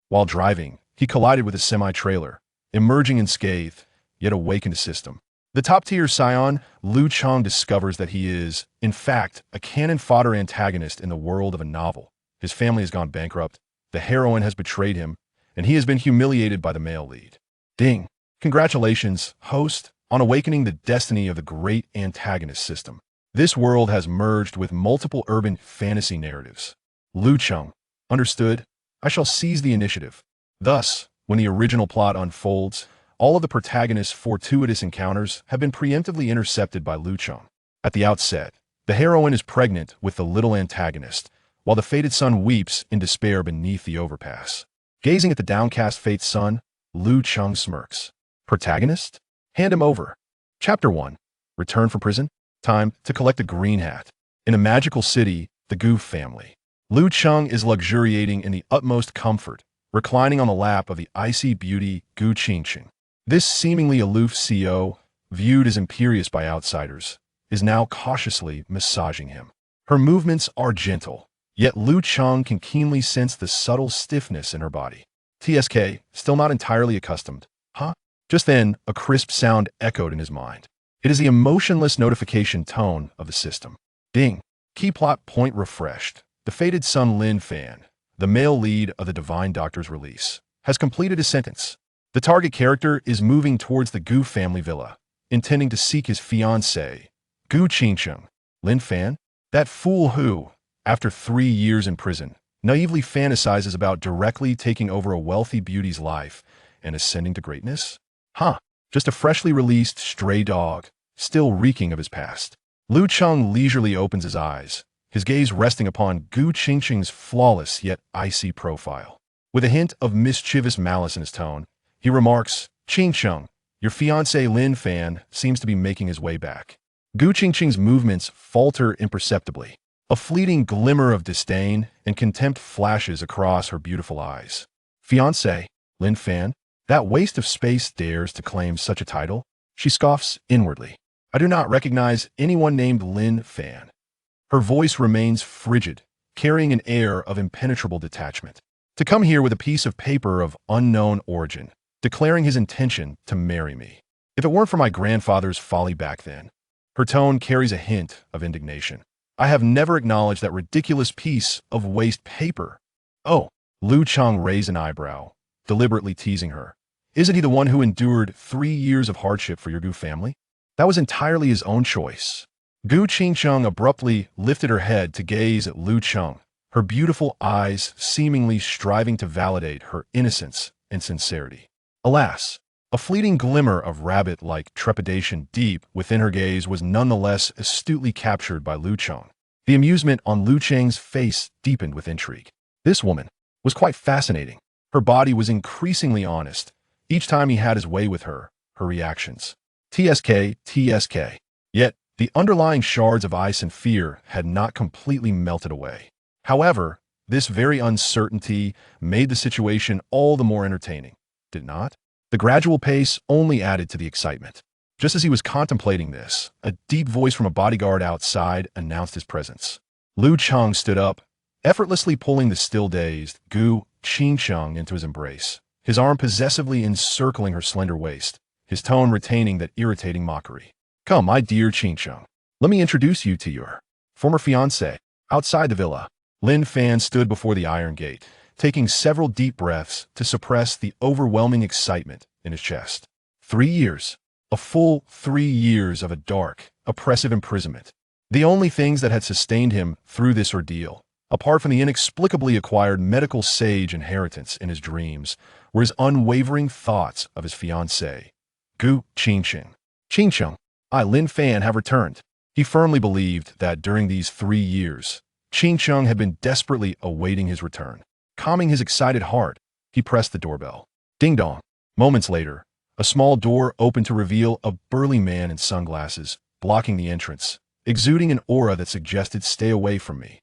While driving, he collided with a semi-trailer, emerging unscathed, yet awakened a system. The top-tier scion, Lu Cheng, discovers that he is, in fact, a cannon-fodder antagonist in the world of a novel. His family has gone bankrupt, the heroine has betrayed him, and he has been humiliated by the male lead. Ding! Congratulations, host, on awakening the destiny of the great antagonist system. This world has merged with multiple urban fantasy narratives. Lu Cheng, understood, I shall seize the initiative. Thus, when the original plot unfolds, all of the protagonist's fortuitous encounters have been preemptively intercepted by Lu Cheng. At the outset, the heroine is pregnant with the little antagonist, while the fated son weeps in despair beneath the overpass. Gazing at the downcast fated son, Lu Cheng smirks. Protagonist? Hand him over. Chapter 1. Return from prison? Time to collect a green hat. In a magical city, the Gu family. Lu Cheng is luxuriating in the utmost comfort, reclining on the lap of the icy beauty Gu Qingqing. This seemingly aloof CO, viewed as imperious by outsiders, is now cautiously massaging him. Her movements are gentle, yet Lu Cheng can keenly sense the subtle stiffness in her body. TSK, still not entirely accustomed. Huh? Just then, a crisp sound echoed in his mind. It is the emotionless notification tone of the system. Ding. Key plot point refreshed. The fated son Lin Fan, the male lead of the Divine Doctor's release, has completed his sentence. The target character is moving towards the Gu family villa, intending to seek his fiancée, Gu Qingqing. Lin Fan? That fool who, after 3 years in prison, naively fantasizes about directly taking over a wealthy beauty's life and ascending to greatness? Huh, just a freshly released stray dog, still reeking of his past. Lu Cheng leisurely opens his eyes, his gaze resting upon Gu Qingqing's flawless yet icy profile. With a hint of mischievous malice in his tone, he remarks, Qingqing, your fiancé Lin Fan seems to be making his way back. Gu Qingqing's movements falter imperceptibly. A fleeting glimmer of disdain and contempt flashes across her beautiful eyes. Fiancé, Lin Fan? That waste of space dares to claim such a title? She scoffs inwardly. I do not recognize anyone named Lin Fan. Her voice remains frigid, carrying an air of impenetrable detachment. To come here with a piece of paper of unknown origin, declaring his intention to marry me. If it weren't for my grandfather's folly back then. Her tone carries a hint of indignation. I have never acknowledged that ridiculous piece of waste paper. Oh, Lu Cheng raised an eyebrow, deliberately teasing her. Isn't he the one who endured 3 years of hardship for your Gu family? That was entirely his own choice. Gu Qingqing abruptly lifted her head to gaze at Lu Cheng, her beautiful eyes seemingly striving to validate her innocence and sincerity. Alas, a fleeting glimmer of rabbit-like trepidation deep within her gaze was nonetheless astutely captured by Lu Cheng. The amusement on Lu Cheng's face deepened with intrigue. This woman was quite fascinating. Her body was increasingly honest. Each time he had his way with her, her reactions. TSK, TSK. Yet, the underlying shards of ice and fear had not completely melted away. However, this very uncertainty made the situation all the more entertaining, did it not? The gradual pace only added to the excitement. Just as he was contemplating this, a deep voice from a bodyguard outside announced his presence. Lu Cheng stood up, effortlessly pulling the still-dazed Gu Qingqing into his embrace, his arm possessively encircling her slender waist, his tone retaining that irritating mockery. Come, my dear Qingqing, let me introduce you to your former fiancé. Outside the villa, Lin Fan stood before the iron gate, taking several deep breaths to suppress the overwhelming excitement in his chest. 3 years. A full 3 years of a dark, oppressive imprisonment. The only things that had sustained him through this ordeal, apart from the inexplicably acquired medical sage inheritance in his dreams, were his unwavering thoughts of his fiancée, Gu Qingqing. Qingqing, I, Lin Fan, have returned. He firmly believed that during these 3 years, Qingqing had been desperately awaiting his return. Calming his excited heart, he pressed the doorbell. Ding-dong. Moments later, a small door opened to reveal a burly man in sunglasses, blocking the entrance, exuding an aura that suggested stay away from me.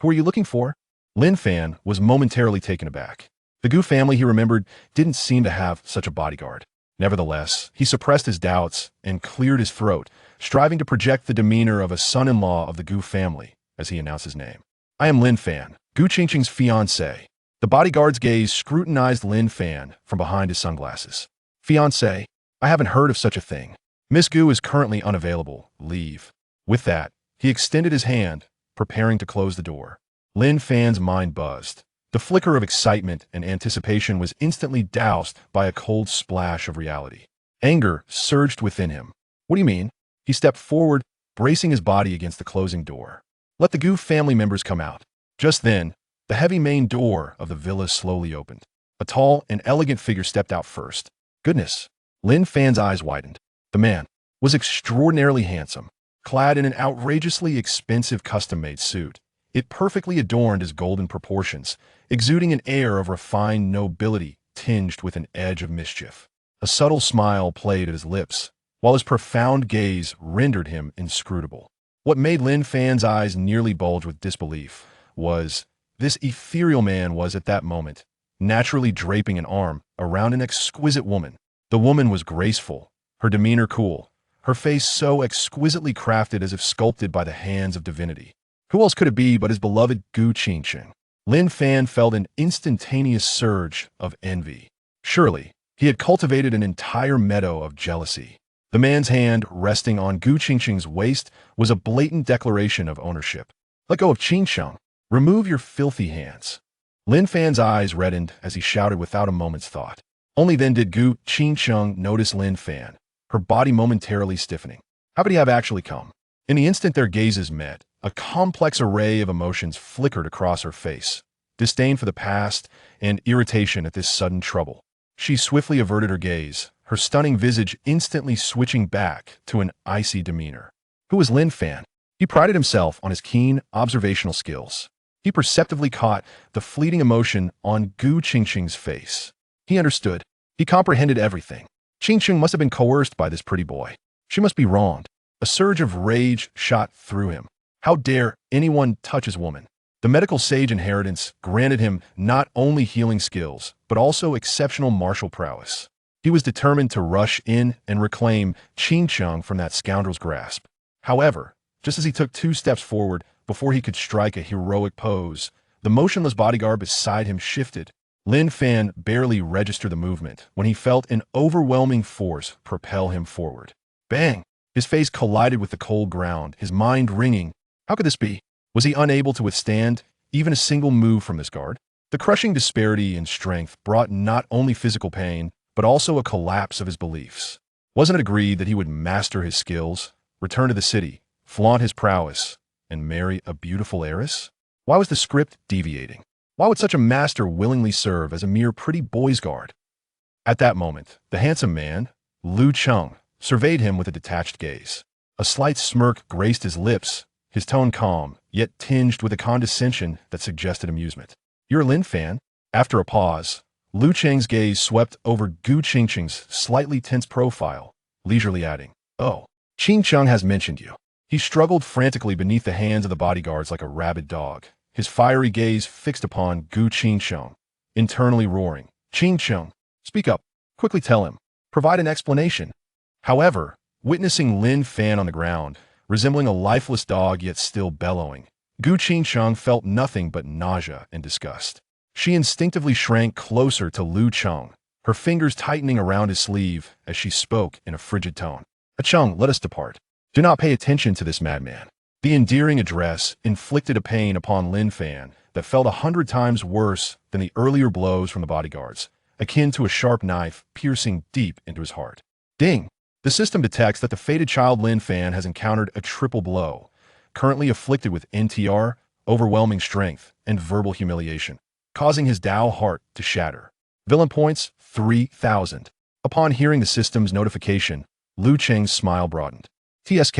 Who are you looking for? Lin Fan was momentarily taken aback. The Gu family, he remembered, didn't seem to have such a bodyguard. Nevertheless, he suppressed his doubts and cleared his throat, striving to project the demeanor of a son-in-law of the Gu family as he announced his name. I am Lin Fan, Gu Qingqing's fiancé. The bodyguard's gaze scrutinized Lin Fan from behind his sunglasses. Fiancé, I haven't heard of such a thing. Miss Gu is currently unavailable. Leave. With that, he extended his hand, preparing to close the door. Lin Fan's mind buzzed. The flicker of excitement and anticipation was instantly doused by a cold splash of reality. Anger surged within him. What do you mean? He stepped forward, bracing his body against the closing door. Let the Gu family members come out. Just then, the heavy main door of the villa slowly opened. A tall and elegant figure stepped out first. Goodness! Lin Fan's eyes widened. The man was extraordinarily handsome, clad in an outrageously expensive custom-made suit. It perfectly adorned his golden proportions, exuding an air of refined nobility tinged with an edge of mischief. A subtle smile played at his lips, while his profound gaze rendered him inscrutable. What made Lin Fan's eyes nearly bulge with disbelief was this ethereal man was at that moment naturally draping an arm around an exquisite woman. The woman was graceful, her demeanor cool, her face so exquisitely crafted as if sculpted by the hands of divinity. Who else could it be but his beloved Gu Qingsheng? Lin Fan felt an instantaneous surge of envy. Surely, he had cultivated an entire meadow of jealousy. The man's hand resting on Gu Qingsheng's waist was a blatant declaration of ownership. Let go of Qingsheng. Remove your filthy hands. Lin Fan's eyes reddened as he shouted without a moment's thought. Only then did Gu Qingsheng notice Lin Fan, her body momentarily stiffening. How could he have actually come? In the instant their gazes met, a complex array of emotions flickered across her face. Disdain for the past and irritation at this sudden trouble. She swiftly averted her gaze, her stunning visage instantly switching back to an icy demeanor. Who was Lin Fan? He prided himself on his keen observational skills. He perceptively caught the fleeting emotion on Gu Qingsheng's face. He understood. He comprehended everything. Qingsheng must have been coerced by this pretty boy. She must be wronged. A surge of rage shot through him. How dare anyone touch his woman? The medical sage inheritance granted him not only healing skills, but also exceptional martial prowess. He was determined to rush in and reclaim Qingsheng from that scoundrel's grasp. However, just as he took 2 steps forward before he could strike a heroic pose, the motionless bodyguard beside him shifted. Lin Fan barely registered the movement when he felt an overwhelming force propel him forward. Bang! His face collided with the cold ground, his mind ringing. How could this be? Was he unable to withstand even a single move from this guard? The crushing disparity in strength brought not only physical pain, but also a collapse of his beliefs. Wasn't it agreed that he would master his skills, return to the city, flaunt his prowess, and marry a beautiful heiress? Why was the script deviating? Why would such a master willingly serve as a mere pretty boy's guard? At that moment, the handsome man, Lu Cheng, surveyed him with a detached gaze. A slight smirk graced his lips, his tone calm, yet tinged with a condescension that suggested amusement. You're Lin Fan? After a pause, Lu Cheng's gaze swept over Gu Qingsheng's slightly tense profile, leisurely adding, Oh, Qingsheng has mentioned you. He struggled frantically beneath the hands of the bodyguards like a rabid dog, his fiery gaze fixed upon Gu Qingsheng, internally roaring. Qingsheng, speak up. Quickly tell him. Provide an explanation. However, witnessing Lin Fan on the ground, resembling a lifeless dog yet still bellowing, Gu Qingsheng felt nothing but nausea and disgust. She instinctively shrank closer to Lu Cheng, her fingers tightening around his sleeve as she spoke in a frigid tone. Cheng, let us depart. Do not pay attention to this madman. The endearing address inflicted a pain upon Lin Fan that felt 100 times worse than the earlier blows from the bodyguards, akin to a sharp knife piercing deep into his heart. Ding! The system detects that the fated child Lin Fan has encountered a triple blow, currently afflicted with NTR, overwhelming strength, and verbal humiliation, causing his Dao heart to shatter. Villain points, 3,000. Upon hearing the system's notification, Lu Cheng's smile broadened. TSK.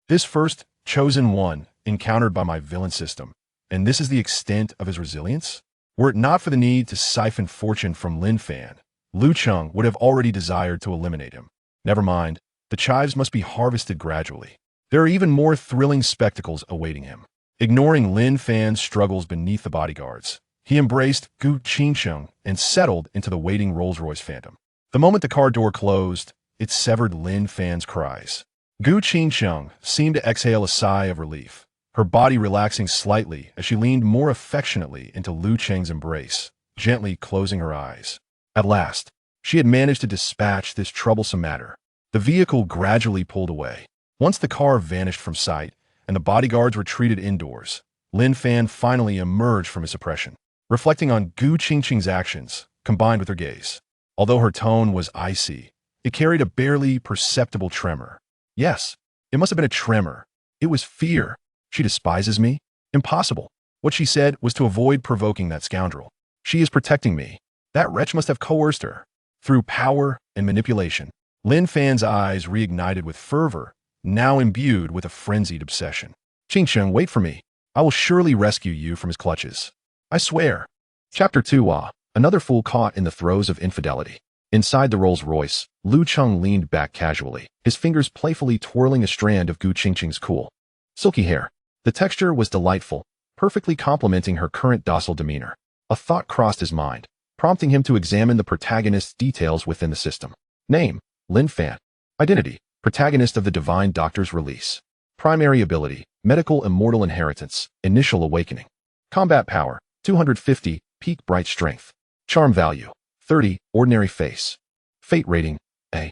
This first chosen one encountered by my villain system, and this is the extent of his resilience? Were it not for the need to siphon fortune from Lin Fan, Lu Cheng would have already desired to eliminate him. Never mind, the chives must be harvested gradually. There are even more thrilling spectacles awaiting him. Ignoring Lin Fan's struggles beneath the bodyguards, he embraced Gu Qingsheng and settled into the waiting Rolls-Royce Phantom. The moment the car door closed, it severed Lin Fan's cries. Gu Qingsheng seemed to exhale a sigh of relief, her body relaxing slightly as she leaned more affectionately into Lu Cheng's embrace. gently closing her eyes. At last, she had managed to dispatch this troublesome matter. The vehicle gradually pulled away. Once the car vanished from sight and the bodyguards retreated indoors, Lin Fan finally emerged from his oppression, reflecting on Gu Qingqing's actions, combined with her gaze. Although her tone was icy, it carried a barely perceptible tremor. Yes, it must have been a tremor. It was fear. She despises me? Impossible. What she said was to avoid provoking that scoundrel. She is protecting me. That wretch must have coerced her. Through power and manipulation. Lin Fan's eyes reignited with fervor, now imbued with a frenzied obsession. Qingqing, wait for me. I will surely rescue you from his clutches. I swear. Chapter 2. Another fool caught in the throes of infidelity. Inside the Rolls-Royce, Lu Cheng leaned back casually, his fingers playfully twirling a strand of Gu Qingqing's cool, silky hair. The texture was delightful, perfectly complementing her current docile demeanor. A thought crossed his mind, prompting him to examine the protagonist's details within the system. Name: Lin Fan. Identity: protagonist of the Divine Doctor's Release. Primary ability: medical immortal inheritance, initial awakening. Combat power: 250, peak bright strength. Charm value: 30, ordinary face. Fate rating: A.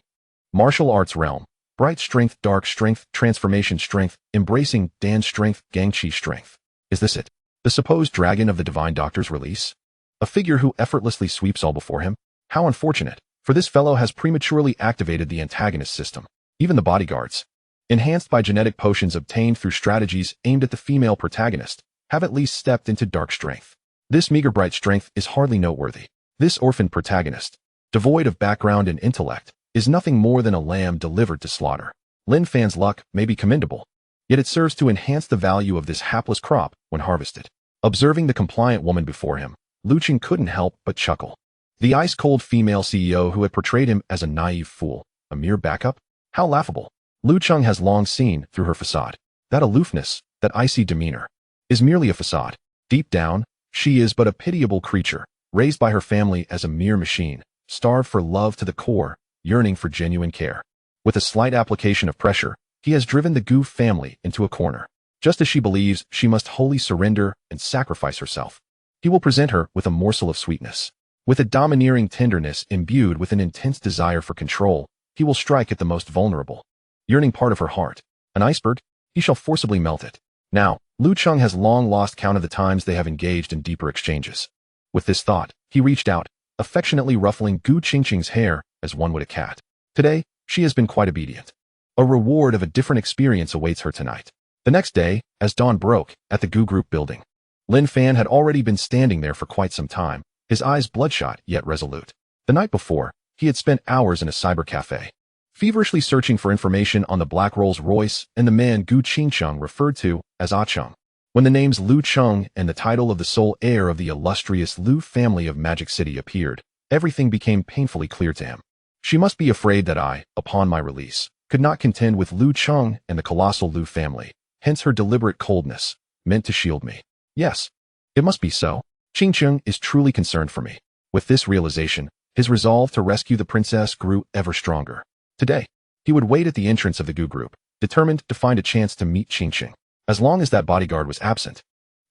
Martial arts realm: bright strength, dark strength, transformation strength, embracing Dan strength, Gangqi strength. Is this it? The supposed dragon of the Divine Doctor's Release? A figure who effortlessly sweeps all before him? How unfortunate, for this fellow has prematurely activated the antagonist system. Even the bodyguards, enhanced by genetic potions obtained through strategies aimed at the female protagonist, have at least stepped into dark strength. This meager bright strength is hardly noteworthy. This orphan protagonist, devoid of background and intellect, is nothing more than a lamb delivered to slaughter. Lin Fan's luck may be commendable, yet it serves to enhance the value of this hapless crop when harvested. Observing the compliant woman before him, Lu Cheng couldn't help but chuckle. The ice-cold female CEO who had portrayed him as a naive fool, a mere backup? How laughable. Lu Cheng has long seen through her facade. That aloofness, that icy demeanor, is merely a facade. Deep down, she is but a pitiable creature, raised by her family as a mere machine, starved for love to the core, yearning for genuine care. With a slight application of pressure, he has driven the Gu family into a corner. Just as she believes she must wholly surrender and sacrifice herself, he will present her with a morsel of sweetness. With a domineering tenderness imbued with an intense desire for control, he will strike at the most vulnerable, yearning part of her heart. An iceberg? He shall forcibly melt it. Now, Lu Cheng has long lost count of the times they have engaged in deeper exchanges. With this thought, he reached out, affectionately ruffling Gu Qingqing's hair as one would a cat. Today, she has been quite obedient. A reward of a different experience awaits her tonight. The next day, as dawn broke, at the Gu Group building, Lin Fan had already been standing there for quite some time, his eyes bloodshot yet resolute. The night before, he had spent hours in a cyber cafe, feverishly searching for information on the Black Rolls-Royce and the man Gu Qingqing referred to as Ah Cheng. When the names Lu Cheng and the title of the sole heir of the illustrious Lu family of Magic City appeared, everything became painfully clear to him. She must be afraid that I, upon my release, could not contend with Lu Cheng and the colossal Lu family, hence her deliberate coldness, meant to shield me. Yes, it must be so. Qingqing is truly concerned for me. With this realization, his resolve to rescue the princess grew ever stronger. Today, he would wait at the entrance of the Gu Group, determined to find a chance to meet Qingqing. As long as that bodyguard was absent,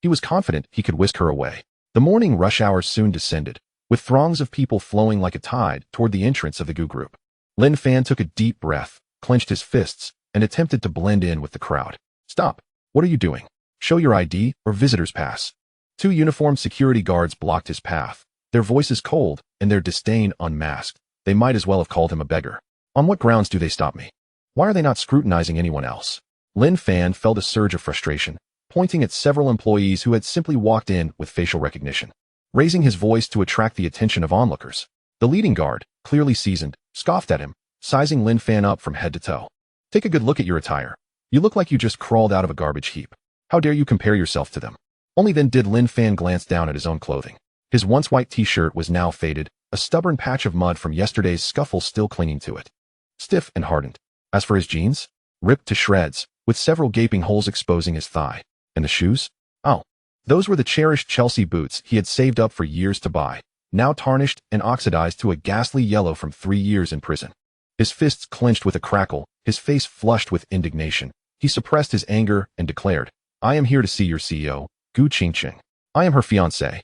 he was confident he could whisk her away. The morning rush hour soon descended, with throngs of people flowing like a tide toward the entrance of the Gu Group. Lin Fan took a deep breath, clenched his fists, and attempted to blend in with the crowd. Stop. What are you doing? Show your ID or visitor's pass. Two uniformed security guards blocked his path, their voices cold and their disdain unmasked. They might as well have called him a beggar. On what grounds do they stop me? Why are they not scrutinizing anyone else? Lin Fan felt a surge of frustration, pointing at several employees who had simply walked in with facial recognition, raising his voice to attract the attention of onlookers. The leading guard, clearly seasoned, scoffed at him, sizing Lin Fan up from head to toe. Take a good look at your attire. You look like you just crawled out of a garbage heap. How dare you compare yourself to them? Only then did Lin Fan glance down at his own clothing. His once white t-shirt was now faded, a stubborn patch of mud from yesterday's scuffle still clinging to it. Stiff and hardened. As for his jeans, ripped to shreds, with several gaping holes exposing his thigh. And the shoes? Oh, those were the cherished Chelsea boots he had saved up for years to buy, now tarnished and oxidized to a ghastly yellow from 3 years in prison. His fists clenched with a crackle, his face flushed with indignation. He suppressed his anger and declared, I am here to see your CEO, Gu Qingqing. I am her fiancé.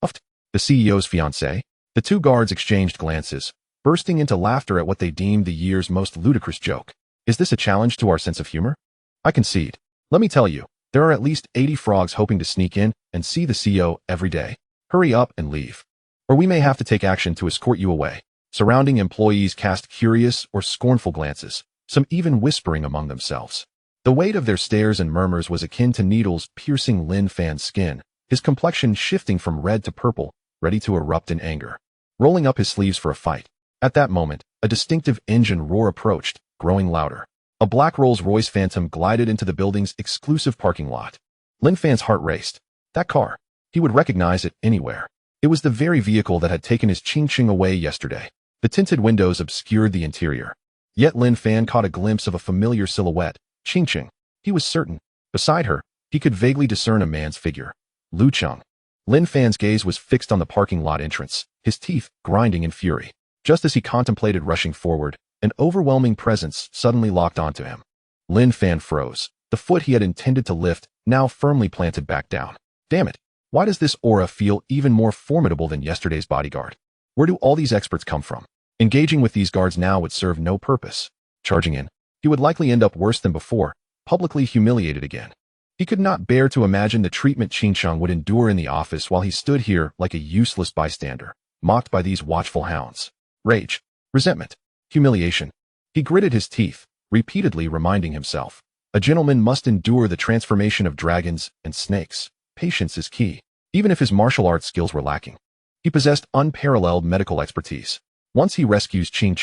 Uft. The CEO's fiancée? The two guards exchanged glances, bursting into laughter at what they deemed the year's most ludicrous joke. Is this a challenge to our sense of humor? I concede. Let me tell you, there are at least 80 frogs hoping to sneak in and see the CEO every day. Hurry up and leave. Or we may have to take action to escort you away. Surrounding employees cast curious or scornful glances, some even whispering among themselves. The weight of their stares and murmurs was akin to needles piercing Lin Fan's skin, his complexion shifting from red to purple, ready to erupt in anger. Rolling up his sleeves for a fight. At that moment, a distinctive engine roar approached, growing louder. A black Rolls-Royce Phantom glided into the building's exclusive parking lot. Lin Fan's heart raced. That car. He would recognize it anywhere. It was the very vehicle that had taken his Ching away yesterday. The tinted windows obscured the interior. Yet Lin Fan caught a glimpse of a familiar silhouette. Ching. He was certain. Beside her, he could vaguely discern a man's figure. Lu Cheng. Lin Fan's gaze was fixed on the parking lot entrance, his teeth grinding in fury. Just as he contemplated rushing forward, an overwhelming presence suddenly locked onto him. Lin Fan froze, the foot he had intended to lift now firmly planted back down. Damn it, why does this aura feel even more formidable than yesterday's bodyguard? Where do all these experts come from? Engaging with these guards now would serve no purpose. Charging in, he would likely end up worse than before, publicly humiliated again. He could not bear to imagine the treatment Ching would endure in the office while he stood here like a useless bystander, mocked by these watchful hounds. Rage, resentment, humiliation. He gritted his teeth, repeatedly reminding himself, a gentleman must endure the transformation of dragons and snakes. Patience is key, even if his martial arts skills were lacking. He possessed unparalleled medical expertise. Once he rescues Ching,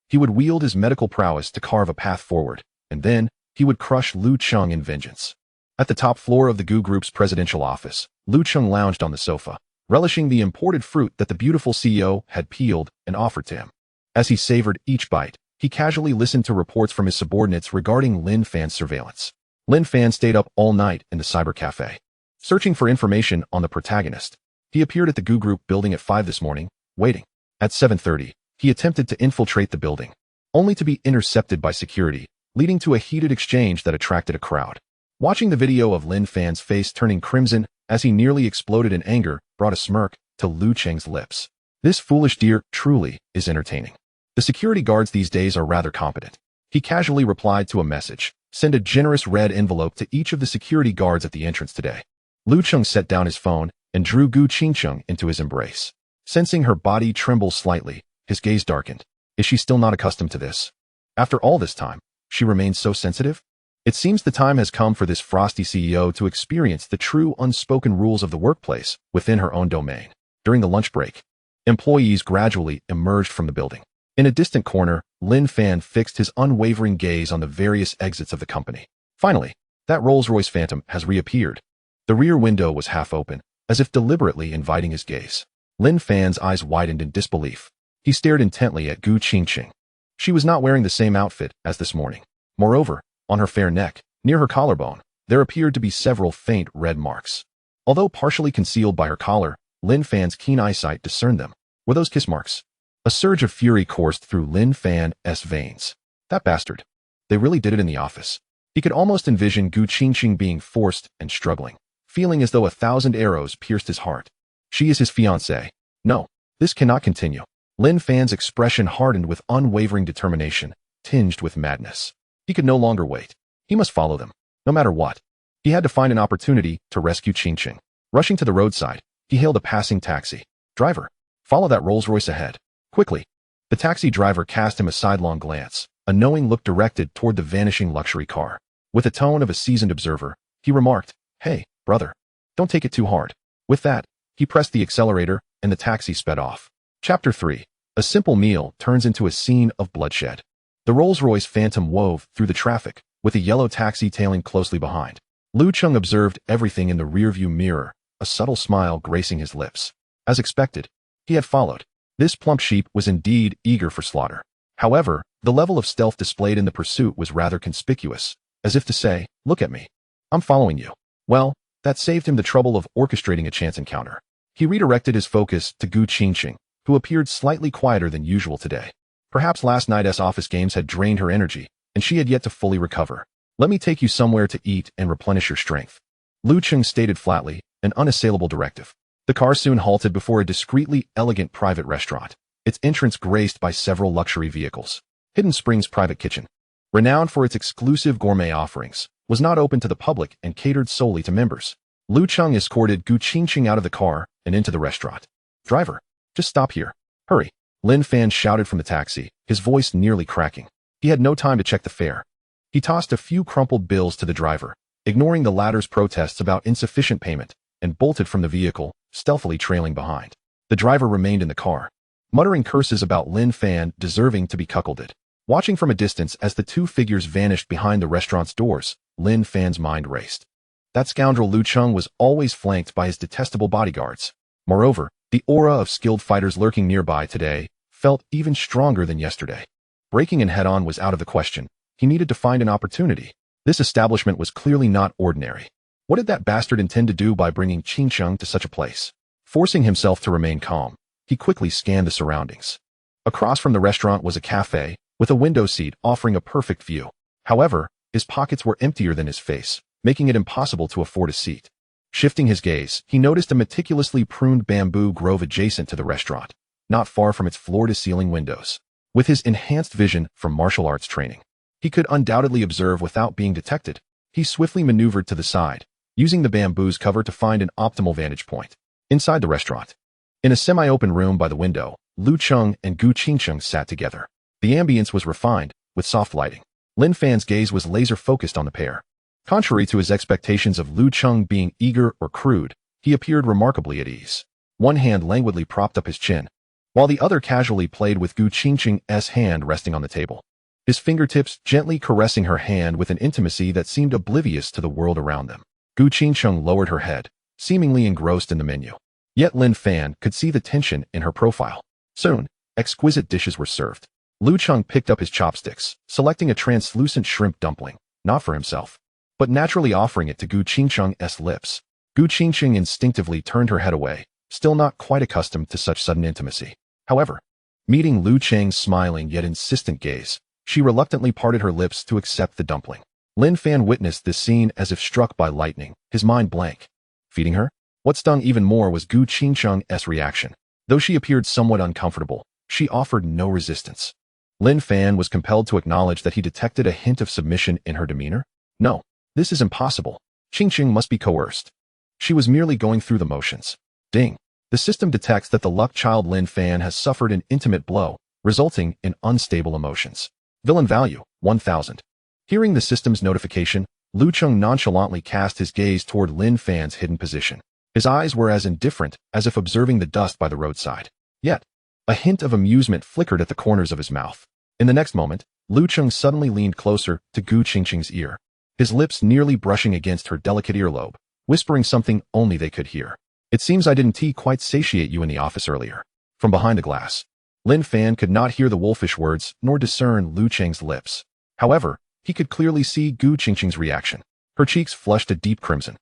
he would wield his medical prowess to carve a path forward, and then he would crush Lu Cheng in vengeance. At the top floor of the Gu Group's presidential office, Lu Cheng lounged on the sofa, relishing the imported fruit that the beautiful CEO had peeled and offered to him. As he savored each bite, he casually listened to reports from his subordinates regarding Lin Fan's surveillance. Lin Fan stayed up all night in the cyber cafe, searching for information on the protagonist. He appeared at the Gu Group building at 5 this morning, waiting. At 7:30, he attempted to infiltrate the building, only to be intercepted by security, leading to a heated exchange that attracted a crowd. Watching the video of Lin Fan's face turning crimson as he nearly exploded in anger brought a smirk to Lu Cheng's lips. This foolish deer truly is entertaining. The security guards these days are rather competent. He casually replied to a message. Send a generous red envelope to each of the security guards at the entrance today. Lu Cheng set down his phone and drew Gu Ching into his embrace. Sensing her body tremble slightly, his gaze darkened. Is she still not accustomed to this? After all this time, she remains so sensitive? It seems the time has come for this frosty CEO to experience the true unspoken rules of the workplace within her own domain. During the lunch break, employees gradually emerged from the building. In a distant corner, Lin Fan fixed his unwavering gaze on the various exits of the company. Finally, that Rolls-Royce Phantom has reappeared. The rear window was half open, as if deliberately inviting his gaze. Lin Fan's eyes widened in disbelief. He stared intently at Gu Ching. She was not wearing the same outfit as this morning. Moreover, on her fair neck, near her collarbone, there appeared to be several faint red marks. Although partially concealed by her collar, Lin Fan's keen eyesight discerned them. Were those kiss marks? A surge of fury coursed through Lin Fan's veins. That bastard. They really did it in the office. He could almost envision Gu Ching being forced and struggling, feeling as though 1,000 arrows pierced his heart. She is his fiancée. No, this cannot continue. Lin Fan's expression hardened with unwavering determination, tinged with madness. He could no longer wait. He must follow them, no matter what. He had to find an opportunity to rescue Ching. Rushing to the roadside, he hailed a passing taxi. Driver, follow that Rolls-Royce ahead. Quickly. The taxi driver cast him a sidelong glance, a knowing look directed toward the vanishing luxury car. With the tone of a seasoned observer, he remarked, "Hey, brother, don't take it too hard." With that, he pressed the accelerator and the taxi sped off. Chapter 3. A simple meal turns into a scene of bloodshed. The Rolls-Royce Phantom wove through the traffic, with a yellow taxi tailing closely behind. Lu Cheng observed everything in the rearview mirror, a subtle smile gracing his lips. As expected, he had followed. This plump sheep was indeed eager for slaughter. However, the level of stealth displayed in the pursuit was rather conspicuous, as if to say, "Look at me. I'm following you." Well, that saved him the trouble of orchestrating a chance encounter. He redirected his focus to Gu Ching, who appeared slightly quieter than usual today. Perhaps last night's office games had drained her energy, and she had yet to fully recover. "Let me take you somewhere to eat and replenish your strength," Lu Cheng stated flatly, an unassailable directive. The car soon halted before a discreetly elegant private restaurant, its entrance graced by several luxury vehicles. Hidden Springs Private Kitchen, renowned for its exclusive gourmet offerings, was not open to the public and catered solely to members. Lu Cheng escorted Gu Qingqing out of the car and into the restaurant. "Driver, just stop here. Hurry," Lin Fan shouted from the taxi, his voice nearly cracking. He had no time to check the fare. He tossed a few crumpled bills to the driver, ignoring the latter's protests about insufficient payment, and bolted from the vehicle, stealthily trailing behind. The driver remained in the car, muttering curses about Lin Fan deserving to be cuckolded. Watching from a distance as the two figures vanished behind the restaurant's doors, Lin Fan's mind raced. That scoundrel Lu Cheng was always flanked by his detestable bodyguards. Moreover, the aura of skilled fighters lurking nearby today felt even stronger than yesterday. Breaking in head-on was out of the question. He needed to find an opportunity. This establishment was clearly not ordinary. What did that bastard intend to do by bringing Qingcheng to such a place? Forcing himself to remain calm, he quickly scanned the surroundings. Across from the restaurant was a cafe, with a window seat offering a perfect view. However, his pockets were emptier than his face, making it impossible to afford a seat. Shifting his gaze, he noticed a meticulously pruned bamboo grove adjacent to the restaurant, not far from its floor-to-ceiling windows. With his enhanced vision from martial arts training, he could undoubtedly observe without being detected. He swiftly maneuvered to the side, using the bamboo's cover to find an optimal vantage point. Inside the restaurant, in a semi-open room by the window, Lu Cheng and Gu Qingcheng sat together. The ambience was refined, with soft lighting. Lin Fan's gaze was laser-focused on the pair. Contrary to his expectations of Lu Cheng being eager or crude, he appeared remarkably at ease. One hand languidly propped up his chin, while the other casually played with Gu Qingqing's hand resting on the table, his fingertips gently caressing her hand with an intimacy that seemed oblivious to the world around them. Gu Qingqing lowered her head, seemingly engrossed in the menu. Yet Lin Fan could see the tension in her profile. Soon, exquisite dishes were served. Lu Cheng picked up his chopsticks, selecting a translucent shrimp dumpling, not for himself, but naturally offering it to Gu Qingqing's lips. Gu Qingqing instinctively turned her head away, still not quite accustomed to such sudden intimacy. However, meeting Lu Cheng's smiling yet insistent gaze, she reluctantly parted her lips to accept the dumpling. Lin Fan witnessed this scene as if struck by lightning, his mind blank. Feeding her? What stung even more was Gu Qingqing's reaction. Though she appeared somewhat uncomfortable, she offered no resistance. Lin Fan was compelled to acknowledge that he detected a hint of submission in her demeanor. No, this is impossible. Qingqing must be coerced. She was merely going through the motions. Ding. The system detects that the luck child Lin Fan has suffered an intimate blow, resulting in unstable emotions. Villain value, 1000. Hearing the system's notification, Lu Cheng nonchalantly cast his gaze toward Lin Fan's hidden position. His eyes were as indifferent as if observing the dust by the roadside. Yet, a hint of amusement flickered at the corners of his mouth. In the next moment, Lu Cheng suddenly leaned closer to Gu Qingqing's ear, his lips nearly brushing against her delicate earlobe, whispering something only they could hear. "It seems I didn't quite satiate you in the office earlier." From behind the glass, Lin Fan could not hear the wolfish words nor discern Lu Cheng's lips. However, he could clearly see Gu Qingqing's reaction. Her cheeks flushed a deep crimson,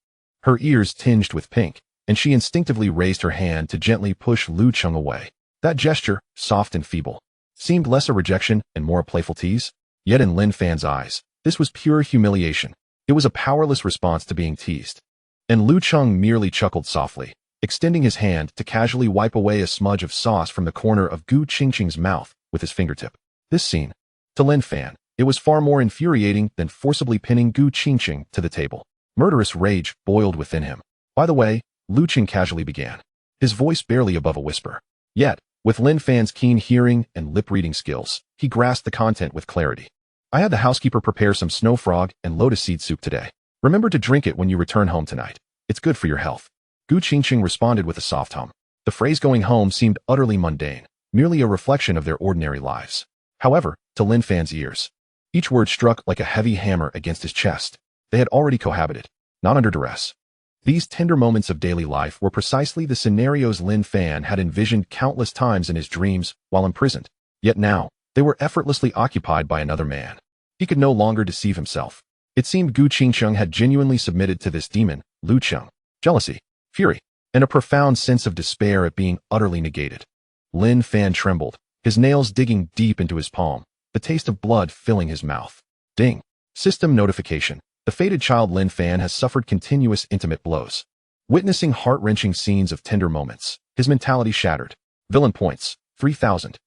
her ears tinged with pink, and she instinctively raised her hand to gently push Lu Cheng away. That gesture, soft and feeble, seemed less a rejection and more a playful tease. Yet in Lin Fan's eyes, this was pure humiliation. It was a powerless response to being teased. And Lu Cheng merely chuckled softly, extending his hand to casually wipe away a smudge of sauce from the corner of Gu Qingqing's mouth with his fingertip. This scene, to Lin Fan, it was far more infuriating than forcibly pinning Gu Qingqing to the table. Murderous rage boiled within him. "By the way," Lu Cheng casually began, his voice barely above a whisper. Yet, with Lin Fan's keen hearing and lip-reading skills, he grasped the content with clarity. "I had the housekeeper prepare some snow frog and lotus seed soup today. Remember to drink it when you return home tonight. It's good for your health." Gu Qingqing responded with a soft hum. The phrase "going home" seemed utterly mundane, merely a reflection of their ordinary lives. However, to Lin Fan's ears, each word struck like a heavy hammer against his chest. They had already cohabited, not under duress. These tender moments of daily life were precisely the scenarios Lin Fan had envisioned countless times in his dreams while imprisoned. Yet now, they were effortlessly occupied by another man. He could no longer deceive himself. It seemed Gu Qingqing had genuinely submitted to this demon, Lu Cheng. Jealousy, fury, and a profound sense of despair at being utterly negated. Lin Fan trembled, his nails digging deep into his palm, the taste of blood filling his mouth. Ding. System notification. The fated child Lin Fan has suffered continuous intimate blows. Witnessing heart-wrenching scenes of tender moments, his mentality shattered. Villain points, 3,000.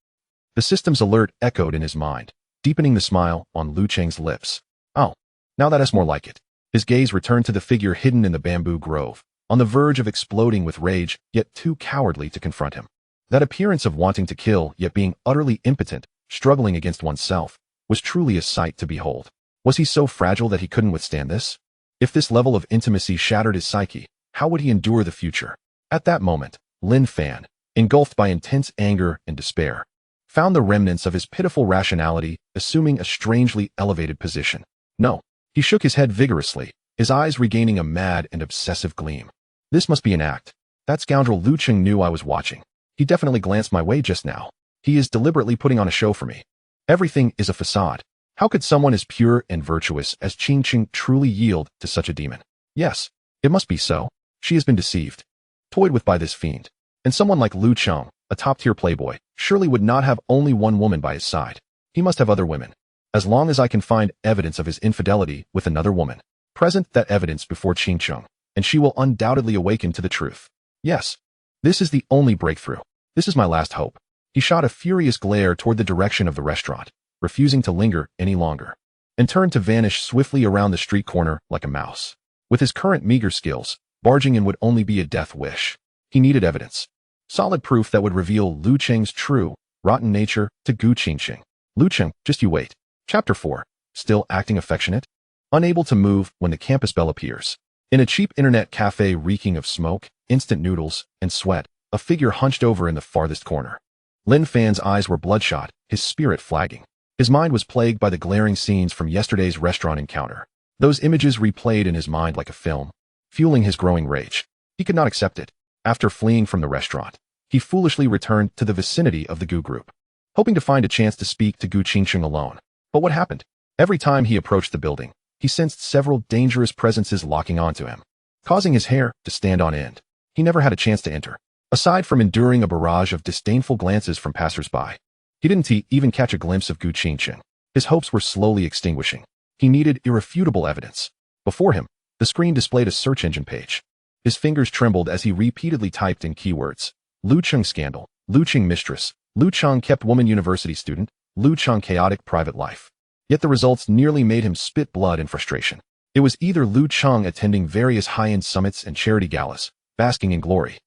The system's alert echoed in his mind, deepening the smile on Lu Cheng's lips. Oh, now that's more like it. His gaze returned to the figure hidden in the bamboo grove, on the verge of exploding with rage, yet too cowardly to confront him. That appearance of wanting to kill, yet being utterly impotent, struggling against oneself, was truly a sight to behold. Was he so fragile that he couldn't withstand this? If this level of intimacy shattered his psyche, how would he endure the future? At that moment, Lin Fan, engulfed by intense anger and despair, found the remnants of his pitiful rationality assuming a strangely elevated position. No. He shook his head vigorously, his eyes regaining a mad and obsessive gleam. This must be an act. That scoundrel Lu Cheng knew I was watching. He definitely glanced my way just now. He is deliberately putting on a show for me. Everything is a facade. How could someone as pure and virtuous as Cheng truly yield to such a demon? Yes, it must be so. She has been deceived, toyed with by this fiend. And someone like Lu Cheng, a top-tier playboy, surely would not have only one woman by his side. He must have other women. As long as I can find evidence of his infidelity with another woman, present that evidence before Cheng, and she will undoubtedly awaken to the truth. Yes, this is the only breakthrough. This is my last hope. He shot a furious glare toward the direction of the restaurant, refusing to linger any longer, and turned to vanish swiftly around the street corner like a mouse. With his current meager skills, barging in would only be a death wish. He needed evidence. Solid proof that would reveal Lu Cheng's true, rotten nature to Gu Qingqing. Lu Cheng, just you wait. Chapter 4. Still acting affectionate? Unable to move when the campus bell appears. In a cheap internet cafe reeking of smoke, instant noodles, and sweat, a figure hunched over in the farthest corner. Lin Fan's eyes were bloodshot, his spirit flagging. His mind was plagued by the glaring scenes from yesterday's restaurant encounter. Those images replayed in his mind like a film, fueling his growing rage. He could not accept it. After fleeing from the restaurant, he foolishly returned to the vicinity of the Gu group, hoping to find a chance to speak to Gu Qingqing alone. But what happened? Every time he approached the building, he sensed several dangerous presences locking onto him, causing his hair to stand on end. He never had a chance to enter. Aside from enduring a barrage of disdainful glances from passers-by, he didn't even catch a glimpse of Gu Qingqing. His hopes were slowly extinguishing. He needed irrefutable evidence. Before him, the screen displayed a search engine page. His fingers trembled as he repeatedly typed in keywords. Lu Cheng scandal, Lu Cheng mistress, Lu Cheng kept woman university student, Lu Cheng chaotic private life. Yet the results nearly made him spit blood in frustration. It was either Lu Cheng attending various high-end summits and charity galas, basking in glory,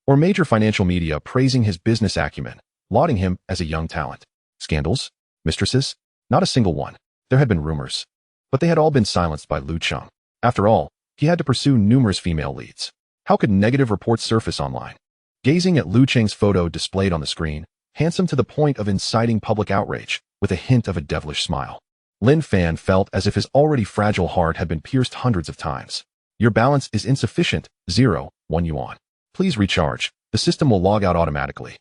or major financial media praising his business acumen, lauding him as a young talent. Scandals? Mistresses? Not a single one. There had been rumors, but they had all been silenced by Lu Cheng. After all, he had to pursue numerous female leads. How could negative reports surface online? Gazing at Lu Cheng's photo displayed on the screen, handsome to the point of inciting public outrage, with a hint of a devilish smile, Lin Fan felt as if his already fragile heart had been pierced hundreds of times. Your balance is insufficient, 1 yuan. Please recharge. The system will log out automatically.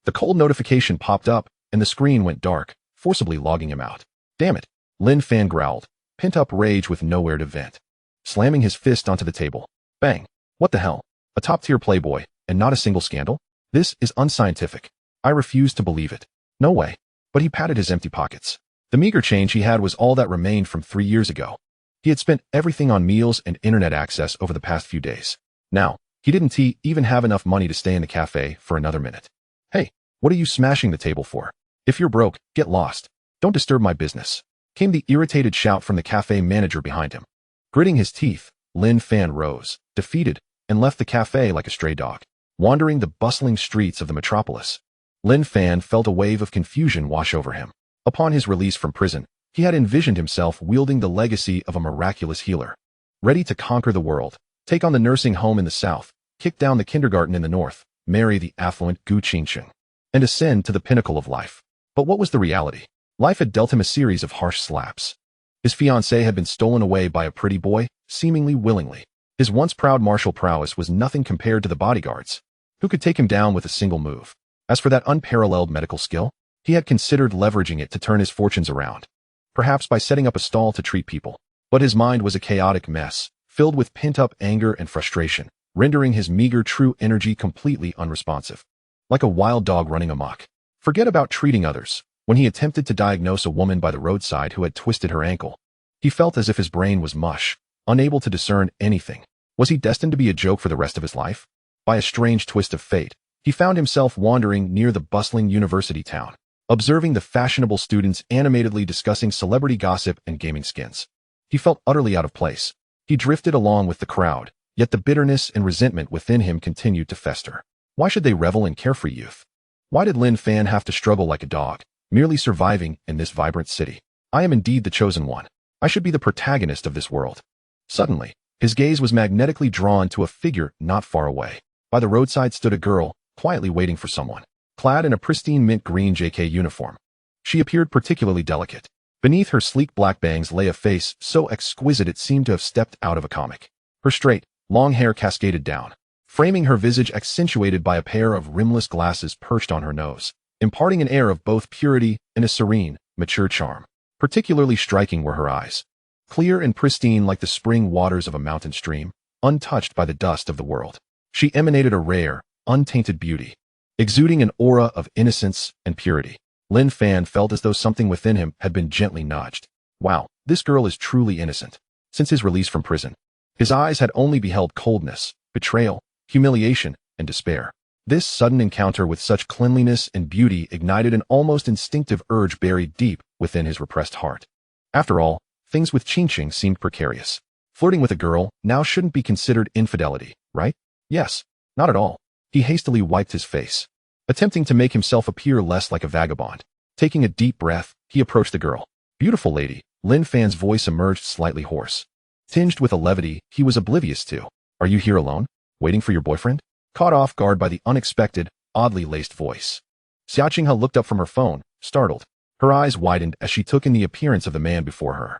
The cold notification popped up, and the screen went dark, forcibly logging him out. Damn it, Lin Fan growled, pent-up rage with nowhere to vent. Slamming his fist onto the table. Bang. What the hell? A top-tier playboy, and not a single scandal? This is unscientific. I refuse to believe it. No way. But he patted his empty pockets. The meager change he had was all that remained from 3 years ago. He had spent everything on meals and internet access over the past few days. Now, he didn't even have enough money to stay in the cafe for another minute. Hey, what are you smashing the table for? If you're broke, get lost. Don't disturb my business. Came the irritated shout from the cafe manager behind him. Gritting his teeth, Lin Fan rose, defeated, and left the cafe like a stray dog, wandering the bustling streets of the metropolis. Lin Fan felt a wave of confusion wash over him. Upon his release from prison, he had envisioned himself wielding the legacy of a miraculous healer, ready to conquer the world, take on the nursing home in the south, kick down the kindergarten in the north, marry the affluent Gu Qingqing, and ascend to the pinnacle of life. But what was the reality? Life had dealt him a series of harsh slaps. His fiancée had been stolen away by a pretty boy, seemingly willingly. His once proud martial prowess was nothing compared to the bodyguards, who could take him down with a single move. As for that unparalleled medical skill, he had considered leveraging it to turn his fortunes around, perhaps by setting up a stall to treat people. But his mind was a chaotic mess, filled with pent-up anger and frustration, rendering his meager true energy completely unresponsive. Like a wild dog running amok. Forget about treating others. When he attempted to diagnose a woman by the roadside who had twisted her ankle, he felt as if his brain was mush, unable to discern anything. Was he destined to be a joke for the rest of his life? By a strange twist of fate, he found himself wandering near the bustling university town, observing the fashionable students animatedly discussing celebrity gossip and gaming skins. He felt utterly out of place. He drifted along with the crowd, yet the bitterness and resentment within him continued to fester. Why should they revel in carefree youth? Why did Lin Fan have to struggle like a dog, merely surviving in this vibrant city? I am indeed the chosen one. I should be the protagonist of this world. Suddenly, his gaze was magnetically drawn to a figure not far away. By the roadside stood a girl, quietly waiting for someone, clad in a pristine mint green JK uniform. She appeared particularly delicate. Beneath her sleek black bangs lay a face so exquisite it seemed to have stepped out of a comic. Her straight, long hair cascaded down, framing her visage accentuated by a pair of rimless glasses perched on her nose, imparting an air of both purity and a serene, mature charm. Particularly striking were her eyes, clear and pristine like the spring waters of a mountain stream, untouched by the dust of the world. She emanated a rare, untainted beauty, exuding an aura of innocence and purity. Lin Fan felt as though something within him had been gently nudged. Wow, this girl is truly innocent. Since his release from prison, his eyes had only beheld coldness, betrayal, humiliation, and despair. This sudden encounter with such cleanliness and beauty ignited an almost instinctive urge buried deep within his repressed heart. After all, things with Cheng seemed precarious. Flirting with a girl now shouldn't be considered infidelity, right? Yes, not at all. He hastily wiped his face, attempting to make himself appear less like a vagabond. Taking a deep breath, he approached the girl. Beautiful lady, Lin Fan's voice emerged slightly hoarse, tinged with a levity he was oblivious to. Are you here alone, waiting for your boyfriend? Caught off guard by the unexpected, oddly laced voice, Xia Qinghe looked up from her phone, startled. Her eyes widened as she took in the appearance of the man before her.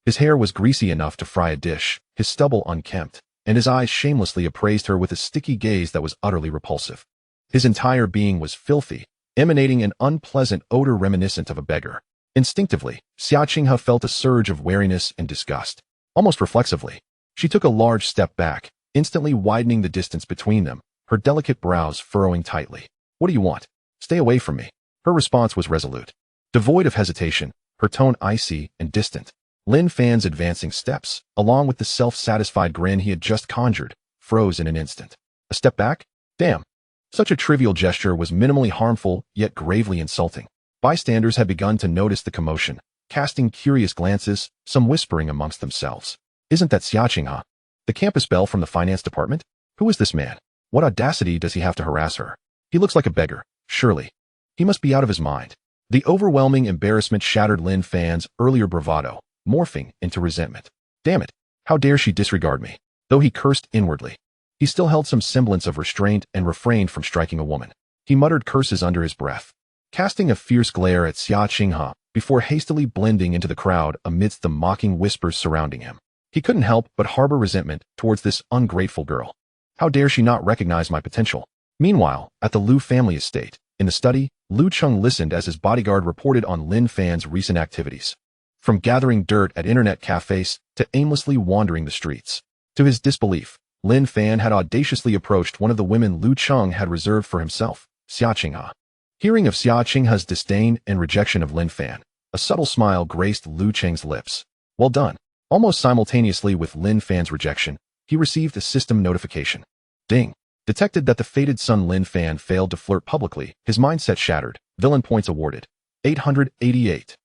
His hair was greasy enough to fry a dish, his stubble unkempt, and his eyes shamelessly appraised her with a sticky gaze that was utterly repulsive. His entire being was filthy, emanating an unpleasant odor reminiscent of a beggar. Instinctively, Xia Qinghe felt a surge of wariness and disgust. Almost reflexively, she took a large step back, instantly widening the distance between them, her delicate brows furrowing tightly. What do you want? Stay away from me. Her response was resolute. Devoid of hesitation, her tone icy and distant. Lin Fan's advancing steps, along with the self-satisfied grin he had just conjured, froze in an instant. A step back? Damn. Such a trivial gesture was minimally harmful, yet gravely insulting. Bystanders had begun to notice the commotion, casting curious glances, some whispering amongst themselves. Isn't that Xia Qinghe? The campus belle from the finance department? Who is this man? What audacity does he have to harass her? He looks like a beggar, surely. He must be out of his mind. The overwhelming embarrassment shattered Lin Fan's earlier bravado, morphing into resentment. Damn it, how dare she disregard me? Though he cursed inwardly, he still held some semblance of restraint and refrained from striking a woman. He muttered curses under his breath, casting a fierce glare at Xia Qinghe before hastily blending into the crowd amidst the mocking whispers surrounding him. He couldn't help but harbor resentment towards this ungrateful girl. How dare she not recognize my potential? Meanwhile, at the Liu family estate, in the study, Liu Cheng listened as his bodyguard reported on Lin Fan's recent activities. From gathering dirt at internet cafes to aimlessly wandering the streets. To his disbelief, Lin Fan had audaciously approached one of the women Liu Cheng had reserved for himself, Xia Qinghe. Hearing of Xia Qinghe's disdain and rejection of Lin Fan, a subtle smile graced Liu Cheng's lips. Well done. Almost simultaneously with Lin Fan's rejection, he received a system notification. Ding. Detected that the fated son Lin Fan failed to flirt publicly, his mindset shattered, villain points awarded. 888.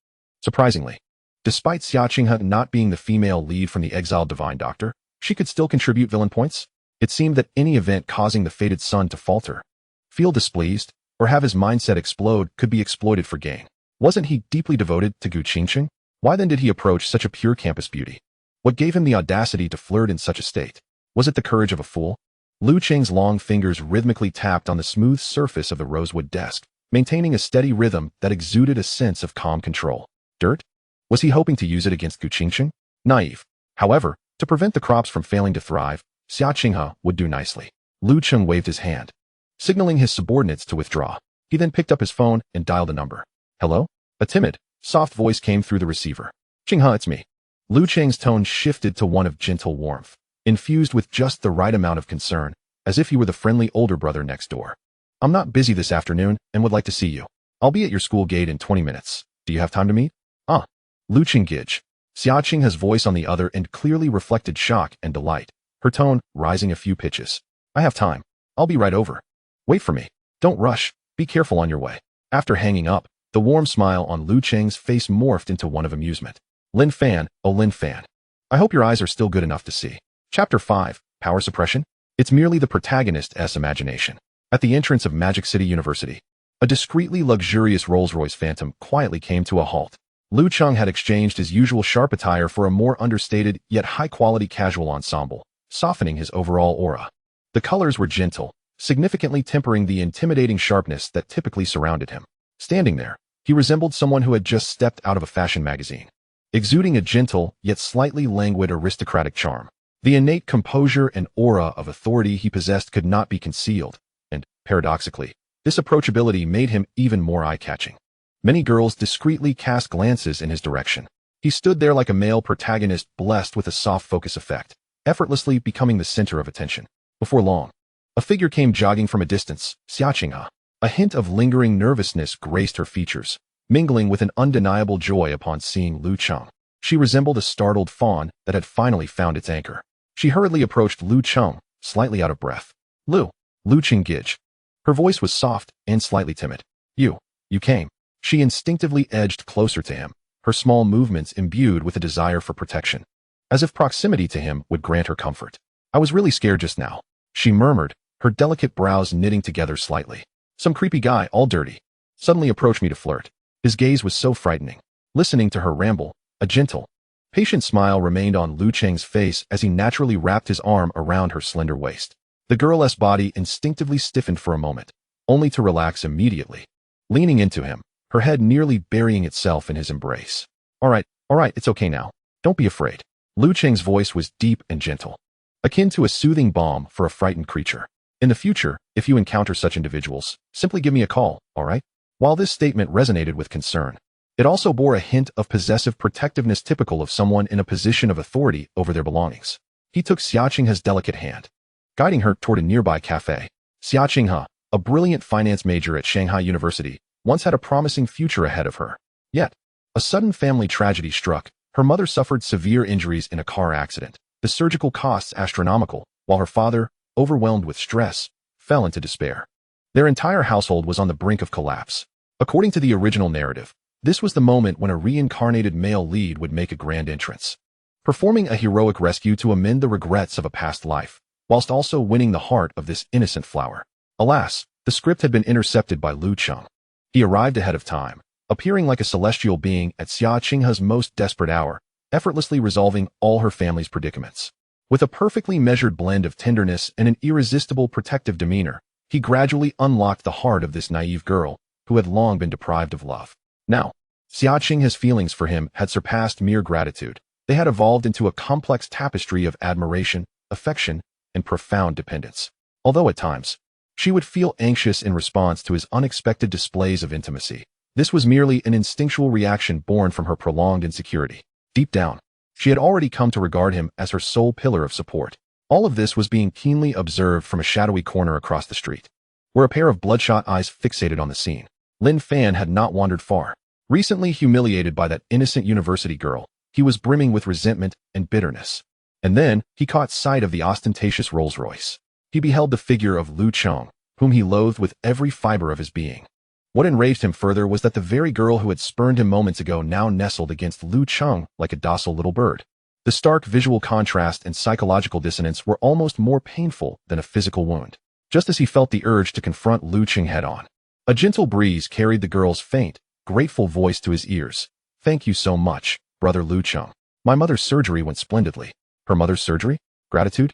Surprisingly, despite Xia Qinghe not being the female lead from the exiled divine doctor, she could still contribute villain points. It seemed that any event causing the fated son to falter, feel displeased, or have his mindset explode could be exploited for gain. Wasn't he deeply devoted to Gu Qingqing? Why then did he approach such a pure campus beauty? What gave him the audacity to flirt in such a state? Was it the courage of a fool? Liu Cheng's long fingers rhythmically tapped on the smooth surface of the rosewood desk, maintaining a steady rhythm that exuded a sense of calm control. Dirt? Was he hoping to use it against Gu Qingqing? Naive. However, to prevent the crops from failing to thrive, Xia Qinghe would do nicely. Liu Cheng waved his hand, signaling his subordinates to withdraw. He then picked up his phone and dialed a number. Hello? A timid, soft voice came through the receiver. Qinghe, it's me. Liu Cheng's tone shifted to one of gentle warmth, infused with just the right amount of concern, as if he were the friendly older brother next door. I'm not busy this afternoon and would like to see you. I'll be at your school gate in 20 minutes. Do you have time to meet? Liu Cheng gidge. Xia Qinghe's voice on the other end clearly reflected shock and delight, her tone rising a few pitches. I have time. I'll be right over. Wait for me. Don't rush. Be careful on your way. After hanging up, the warm smile on Lu Cheng's face morphed into one of amusement. Lin Fan, oh Lin Fan. I hope your eyes are still good enough to see. Chapter 5, Power Suppression? It's merely the protagonist's imagination. At the entrance of Magic City University, a discreetly luxurious Rolls-Royce Phantom quietly came to a halt. Lu Cheng had exchanged his usual sharp attire for a more understated yet high-quality casual ensemble, softening his overall aura. The colors were gentle, significantly tempering the intimidating sharpness that typically surrounded him. Standing there, he resembled someone who had just stepped out of a fashion magazine, exuding a gentle yet slightly languid aristocratic charm. The innate composure and aura of authority he possessed could not be concealed, and, paradoxically, this approachability made him even more eye-catching. Many girls discreetly cast glances in his direction. He stood there like a male protagonist blessed with a soft focus effect, effortlessly becoming the center of attention. Before long, a figure came jogging from a distance, Xiaqinghe. A hint of lingering nervousness graced her features, mingling with an undeniable joy upon seeing Lu Cheng. She resembled a startled fawn that had finally found its anchor. She hurriedly approached Lu Cheng, slightly out of breath. Lu Cheng-gij. Her voice was soft and slightly timid. You came. She instinctively edged closer to him, her small movements imbued with a desire for protection, as if proximity to him would grant her comfort. I was really scared just now, she murmured, her delicate brows knitting together slightly. Some creepy guy, all dirty, suddenly approached me to flirt. His gaze was so frightening. Listening to her ramble, a gentle, patient smile remained on Lu Cheng's face as he naturally wrapped his arm around her slender waist. The girl's body instinctively stiffened for a moment, only to relax immediately. Leaning into him, her head nearly burying itself in his embrace. All right, it's okay now. Don't be afraid. Lu Cheng's voice was deep and gentle, akin to a soothing balm for a frightened creature. In the future, if you encounter such individuals, simply give me a call, all right? While this statement resonated with concern, it also bore a hint of possessive protectiveness typical of someone in a position of authority over their belongings. He took Xiaqinghe's delicate hand, guiding her toward a nearby cafe. Xiaqinghe, a brilliant finance major at Shanghai University, once had a promising future ahead of her. Yet, a sudden family tragedy struck. Her mother suffered severe injuries in a car accident, the surgical costs astronomical, while her father, overwhelmed with stress, fell into despair. Their entire household was on the brink of collapse. According to the original narrative, this was the moment when a reincarnated male lead would make a grand entrance, performing a heroic rescue to amend the regrets of a past life, whilst also winning the heart of this innocent flower. Alas, the script had been intercepted by Lu Cheng. He arrived ahead of time, appearing like a celestial being at Xiaqinghe's most desperate hour, effortlessly resolving all her family's predicaments. With a perfectly measured blend of tenderness and an irresistible protective demeanor, he gradually unlocked the heart of this naive girl, who had long been deprived of love. Now, Xiaqinghe's feelings for him had surpassed mere gratitude. They had evolved into a complex tapestry of admiration, affection, and profound dependence. Although at times, she would feel anxious in response to his unexpected displays of intimacy, this was merely an instinctual reaction born from her prolonged insecurity. Deep down, she had already come to regard him as her sole pillar of support. All of this was being keenly observed from a shadowy corner across the street, where a pair of bloodshot eyes fixated on the scene. Lin Fan had not wandered far. Recently humiliated by that innocent university girl, he was brimming with resentment and bitterness. And then, he caught sight of the ostentatious Rolls-Royce. He beheld the figure of Lu Cheng, whom he loathed with every fiber of his being. What enraged him further was that the very girl who had spurned him moments ago now nestled against Lu Cheng like a docile little bird. The stark visual contrast and psychological dissonance were almost more painful than a physical wound. Just as he felt the urge to confront Lu Cheng head-on, a gentle breeze carried the girl's faint, grateful voice to his ears. Thank you so much, brother Lu Cheng. My mother's surgery went splendidly. Her mother's surgery? Gratitude?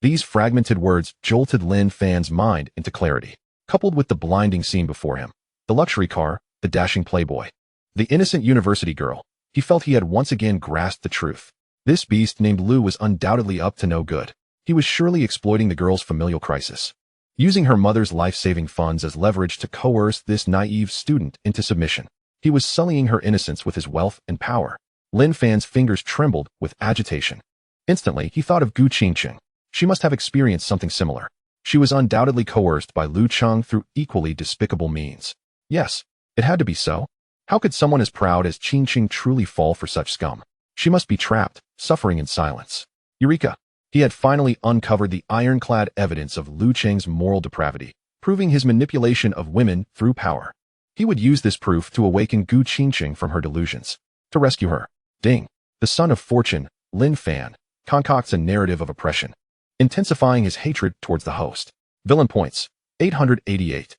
These fragmented words jolted Lin Fan's mind into clarity, coupled with the blinding scene before him. The luxury car, the dashing playboy, the innocent university girl. He felt he had once again grasped the truth. This beast named Lu was undoubtedly up to no good. He was surely exploiting the girl's familial crisis, using her mother's life-saving funds as leverage to coerce this naive student into submission. He was sullying her innocence with his wealth and power. Lin Fan's fingers trembled with agitation. Instantly, he thought of Gu Qingqing. She must have experienced something similar. She was undoubtedly coerced by Lu Cheng through equally despicable means. Yes, it had to be so. How could someone as proud as Qingqing truly fall for such scum? She must be trapped, suffering in silence. Eureka! He had finally uncovered the ironclad evidence of Lu Cheng's moral depravity, proving his manipulation of women through power. He would use this proof to awaken Gu Qingqing from her delusions. To rescue her, Ding, the son of fortune, Lin Fan, concocts a narrative of oppression, intensifying his hatred towards the host. Villain points, 888.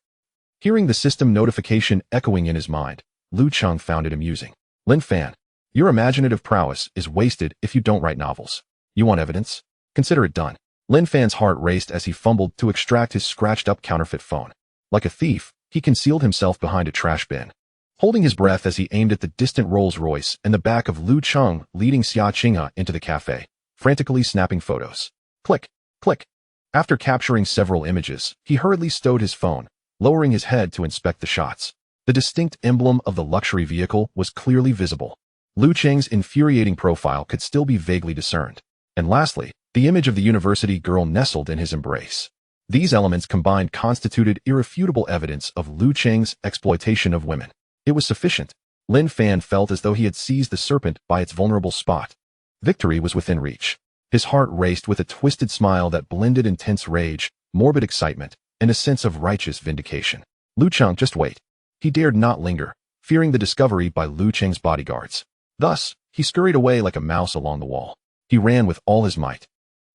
Hearing the system notification echoing in his mind, Lu Cheng found it amusing. Lin Fan, your imaginative prowess is wasted if you don't write novels. You want evidence? Consider it done. Lin Fan's heart raced as he fumbled to extract his scratched-up counterfeit phone. Like a thief, he concealed himself behind a trash bin, holding his breath as he aimed at the distant Rolls-Royce and the back of Lu Cheng, leading Xia Qinghe into the cafe, frantically snapping photos. Click, click. After capturing several images, he hurriedly stowed his phone, lowering his head to inspect the shots. The distinct emblem of the luxury vehicle was clearly visible. Lu Cheng's infuriating profile could still be vaguely discerned. And lastly, the image of the university girl nestled in his embrace. These elements combined constituted irrefutable evidence of Lu Cheng's exploitation of women. It was sufficient. Lin Fan felt as though he had seized the serpent by its vulnerable spot. Victory was within reach. His heart raced with a twisted smile that blended intense rage, morbid excitement, and a sense of righteous vindication. Lu Cheng, just wait. He dared not linger, fearing the discovery by Lu Cheng's bodyguards. Thus, he scurried away like a mouse along the wall. He ran with all his might,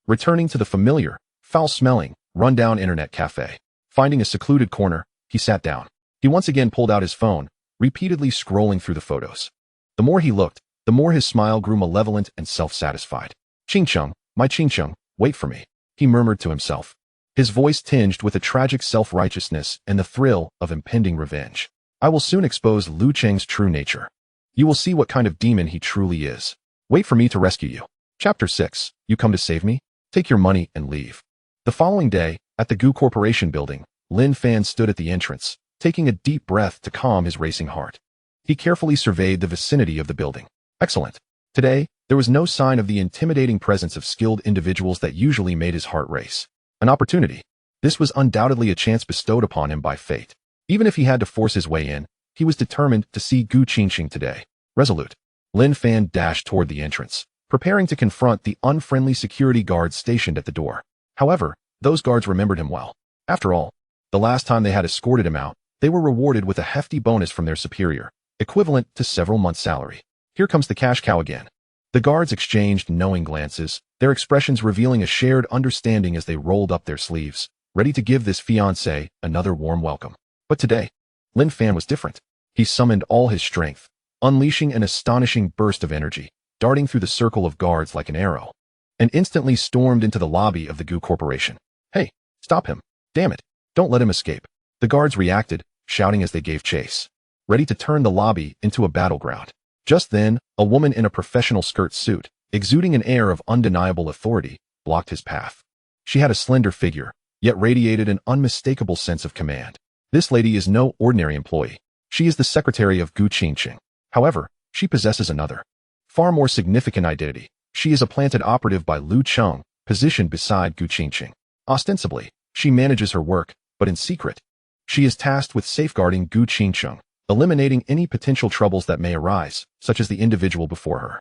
returning to the familiar, foul-smelling, run-down internet cafe. Finding a secluded corner, he sat down. He once again pulled out his phone, repeatedly scrolling through the photos. The more he looked, the more his smile grew malevolent and self-satisfied. "Qingqing, my Qingqing, wait for me," he murmured to himself, his voice tinged with a tragic self-righteousness and the thrill of impending revenge. "I will soon expose Lu Cheng's true nature. You will see what kind of demon he truly is. Wait for me to rescue you." Chapter 6. You come to save me? Take your money and leave. The following day, at the Gu Corporation building, Lin Fan stood at the entrance, taking a deep breath to calm his racing heart. He carefully surveyed the vicinity of the building. Excellent. Today, there was no sign of the intimidating presence of skilled individuals that usually made his heart race. An opportunity. This was undoubtedly a chance bestowed upon him by fate. Even if he had to force his way in, he was determined to see Gu Qingqing today. Resolute, Lin Fan dashed toward the entrance, preparing to confront the unfriendly security guards stationed at the door. However, those guards remembered him well. After all, the last time they had escorted him out, they were rewarded with a hefty bonus from their superior, equivalent to several months' salary. Here comes the cash cow again. The guards exchanged knowing glances, their expressions revealing a shared understanding as they rolled up their sleeves, ready to give this fiancé another warm welcome. But today, Lin Fan was different. He summoned all his strength, unleashing an astonishing burst of energy, darting through the circle of guards like an arrow, and instantly stormed into the lobby of the Gu Corporation. "Hey, stop him. Damn it. Don't let him escape." The guards reacted, shouting as they gave chase, ready to turn the lobby into a battleground. Just then, a woman in a professional skirt suit, exuding an air of undeniable authority, blocked his path. She had a slender figure, yet radiated an unmistakable sense of command. This lady is no ordinary employee. She is the secretary of Gu Qingqing. However, she possesses another, far more significant identity. She is a planted operative by Lu Cheng, positioned beside Gu Qingqing. Ostensibly, she manages her work, but in secret, she is tasked with safeguarding Gu Qingqing, eliminating any potential troubles that may arise, such as the individual before her.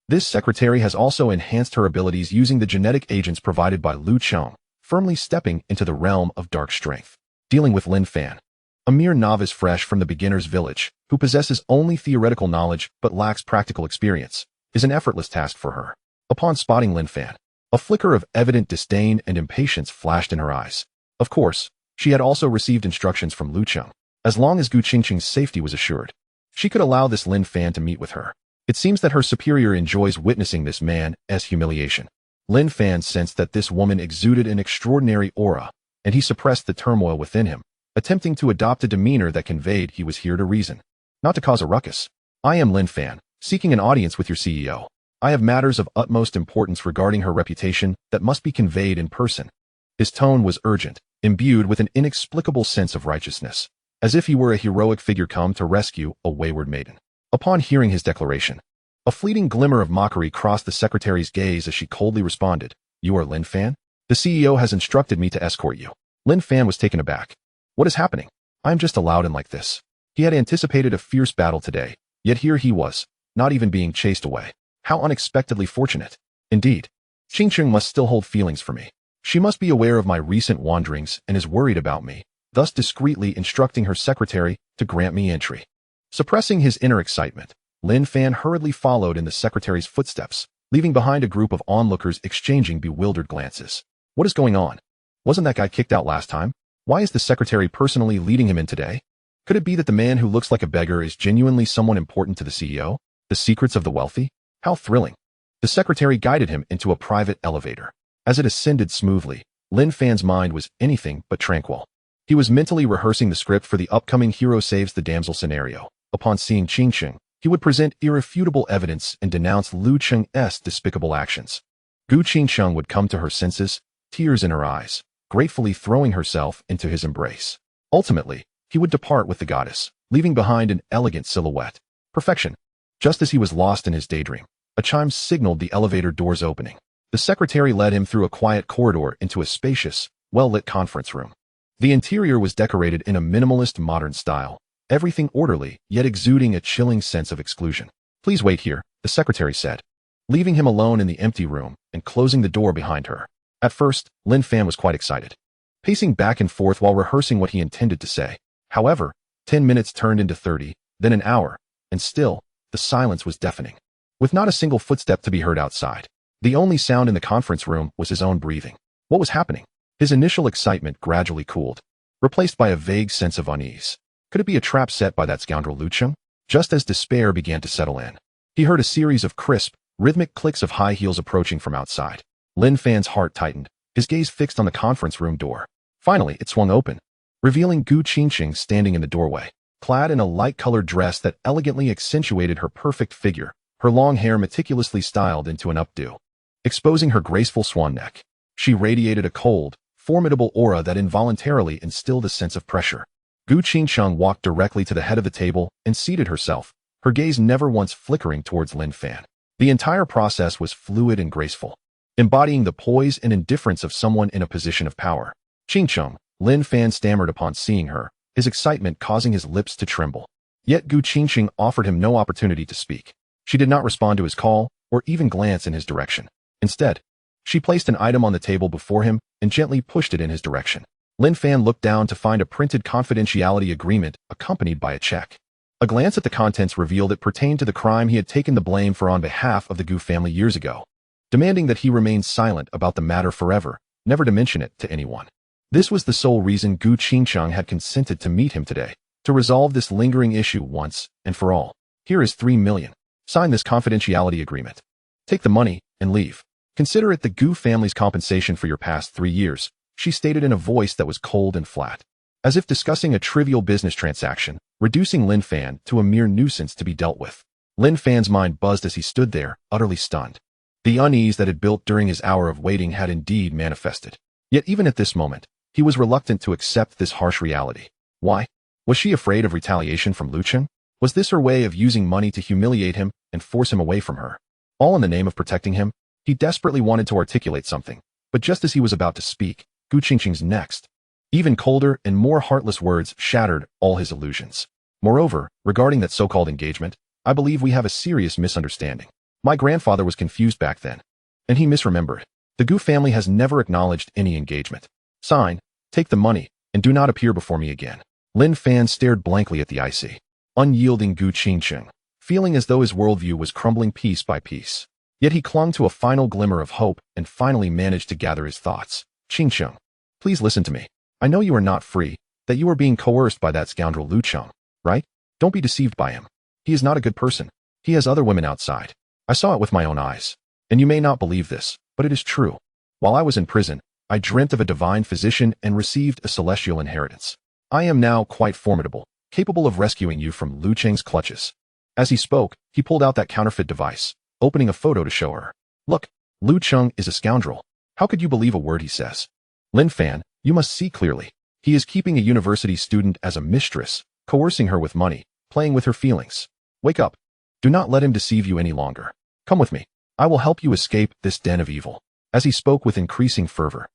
This secretary has also enhanced her abilities using the genetic agents provided by Lu Cheng, firmly stepping into the realm of dark strength. Dealing with Lin Fan, a mere novice fresh from the beginner's village, who possesses only theoretical knowledge but lacks practical experience, is an effortless task for her. Upon spotting Lin Fan, a flicker of evident disdain and impatience flashed in her eyes. Of course, she had also received instructions from Lu Cheng. As long as Gu Qingqing's safety was assured, she could allow this Lin Fan to meet with her. It seems that her superior enjoys witnessing this man as humiliation. Lin Fan sensed that this woman exuded an extraordinary aura, and he suppressed the turmoil within him, attempting to adopt a demeanor that conveyed he was here to reason, not to cause a ruckus. "I am Lin Fan, seeking an audience with your CEO. I have matters of utmost importance regarding her reputation that must be conveyed in person." His tone was urgent, imbued with an inexplicable sense of righteousness, as if he were a heroic figure come to rescue a wayward maiden. Upon hearing his declaration, a fleeting glimmer of mockery crossed the secretary's gaze as she coldly responded, "You are Lin Fan? The CEO has instructed me to escort you." Lin Fan was taken aback. "What is happening? I am just allowed in like this." He had anticipated a fierce battle today, yet here he was, not even being chased away. How unexpectedly fortunate. Indeed, Cheng must still hold feelings for me. She must be aware of my recent wanderings and is worried about me, thus discreetly instructing her secretary to grant me entry. Suppressing his inner excitement, Lin Fan hurriedly followed in the secretary's footsteps, leaving behind a group of onlookers exchanging bewildered glances. What is going on? Wasn't that guy kicked out last time? Why is the secretary personally leading him in today? Could it be that the man who looks like a beggar is genuinely someone important to the CEO? The secrets of the wealthy? How thrilling. The secretary guided him into a private elevator. As it ascended smoothly, Lin Fan's mind was anything but tranquil. He was mentally rehearsing the script for the upcoming hero saves the damsel scenario. Upon seeing Cheng, he would present irrefutable evidence and denounce Lu Cheng's despicable actions. Gu Cheng would come to her senses, tears in her eyes, gratefully throwing herself into his embrace. Ultimately, he would depart with the goddess, leaving behind an elegant silhouette. Perfection. Just as he was lost in his daydream, a chime signaled the elevator doors opening. The secretary led him through a quiet corridor into a spacious, well-lit conference room. The interior was decorated in a minimalist modern style, everything orderly, yet exuding a chilling sense of exclusion. Please wait here, the secretary said, leaving him alone in the empty room and closing the door behind her. At first, Lin Fan was quite excited, pacing back and forth while rehearsing what he intended to say. However, 10 minutes turned into 30, then an hour, and still, the silence was deafening. With not a single footstep to be heard outside, the only sound in the conference room was his own breathing. What was happening? His initial excitement gradually cooled, replaced by a vague sense of unease. Could it be a trap set by that scoundrel Lu Cheng? Just as despair began to settle in, he heard a series of crisp, rhythmic clicks of high heels approaching from outside. Lin Fan's heart tightened, his gaze fixed on the conference room door. Finally, it swung open, revealing Gu Cheng standing in the doorway, clad in a light-colored dress that elegantly accentuated her perfect figure, her long hair meticulously styled into an updo, exposing her graceful swan neck. She radiated a cold, formidable aura that involuntarily instilled a sense of pressure. Gu Cheng walked directly to the head of the table and seated herself, her gaze never once flickering towards Lin Fan. The entire process was fluid and graceful, embodying the poise and indifference of someone in a position of power. Cheng, Lin Fan stammered upon seeing her, his excitement causing his lips to tremble. Yet Gu Cheng offered him no opportunity to speak. She did not respond to his call, or even glance in his direction. Instead, she placed an item on the table before him and gently pushed it in his direction. Lin Fan looked down to find a printed confidentiality agreement accompanied by a check. A glance at the contents revealed it pertained to the crime he had taken the blame for on behalf of the Gu family years ago, demanding that he remain silent about the matter forever, never to mention it to anyone. This was the sole reason Gu Cheng had consented to meet him today, to resolve this lingering issue once and for all. Here is 3 million. Sign this confidentiality agreement. Take the money and leave. Consider it the Gu family's compensation for your past 3 years, she stated in a voice that was cold and flat, as if discussing a trivial business transaction, reducing Lin Fan to a mere nuisance to be dealt with. Lin Fan's mind buzzed as he stood there, utterly stunned. The unease that had built during his hour of waiting had indeed manifested. Yet even at this moment, he was reluctant to accept this harsh reality. Why? Was she afraid of retaliation from Lu Cheng? Was this her way of using money to humiliate him and force him away from her? All in the name of protecting him? He desperately wanted to articulate something, but just as he was about to speak, Gu Cheng's next, even colder and more heartless words shattered all his illusions. Moreover, regarding that so-called engagement, I believe we have a serious misunderstanding. My grandfather was confused back then, and he misremembered. The Gu family has never acknowledged any engagement. Sign, take the money, and do not appear before me again. Lin Fan stared blankly at the icy, unyielding Gu Cheng, feeling as though his worldview was crumbling piece by piece. Yet he clung to a final glimmer of hope and finally managed to gather his thoughts. Cheng, please listen to me. I know you are not free, that you are being coerced by that scoundrel Lu Cheng, right? Don't be deceived by him. He is not a good person. He has other women outside. I saw it with my own eyes. And you may not believe this, but it is true. While I was in prison, I dreamt of a divine physician and received a celestial inheritance. I am now quite formidable, capable of rescuing you from Lu Cheng's clutches. As he spoke, he pulled out that counterfeit device, opening a photo to show her. Look, Lu Cheng is a scoundrel. How could you believe a word he says? Lin Fan, you must see clearly. He is keeping a university student as a mistress, coercing her with money, playing with her feelings. Wake up. Do not let him deceive you any longer. Come with me. I will help you escape this den of evil. As he spoke with increasing fervor,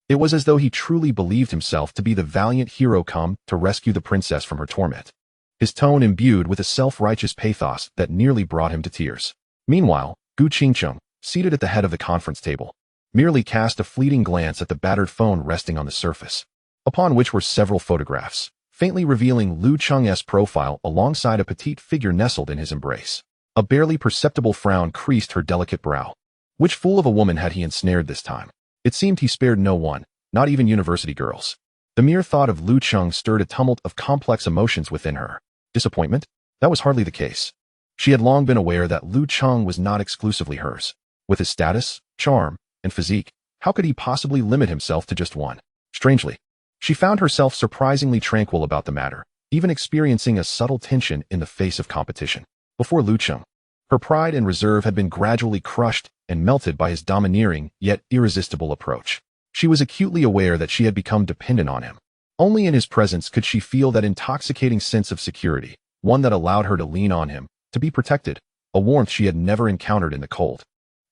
it was as though he truly believed himself to be the valiant hero come to rescue the princess from her torment, his tone imbued with a self-righteous pathos that nearly brought him to tears. Meanwhile, Gu Cheng, seated at the head of the conference table, merely cast a fleeting glance at the battered phone resting on the surface, upon which were several photographs, faintly revealing Lu Cheng's profile alongside a petite figure nestled in his embrace. A barely perceptible frown creased her delicate brow. Which fool of a woman had he ensnared this time? It seemed he spared no one, not even university girls. The mere thought of Lu Cheng stirred a tumult of complex emotions within her. Disappointment? That was hardly the case. She had long been aware that Lu Cheng was not exclusively hers. With his status, charm, and physique, how could he possibly limit himself to just one? Strangely, she found herself surprisingly tranquil about the matter, even experiencing a subtle tension in the face of competition. Before Lu Cheng, her pride and reserve had been gradually crushed and melted by his domineering yet irresistible approach. She was acutely aware that she had become dependent on him. Only in his presence could she feel that intoxicating sense of security, one that allowed her to lean on him, to be protected, a warmth she had never encountered in the cold,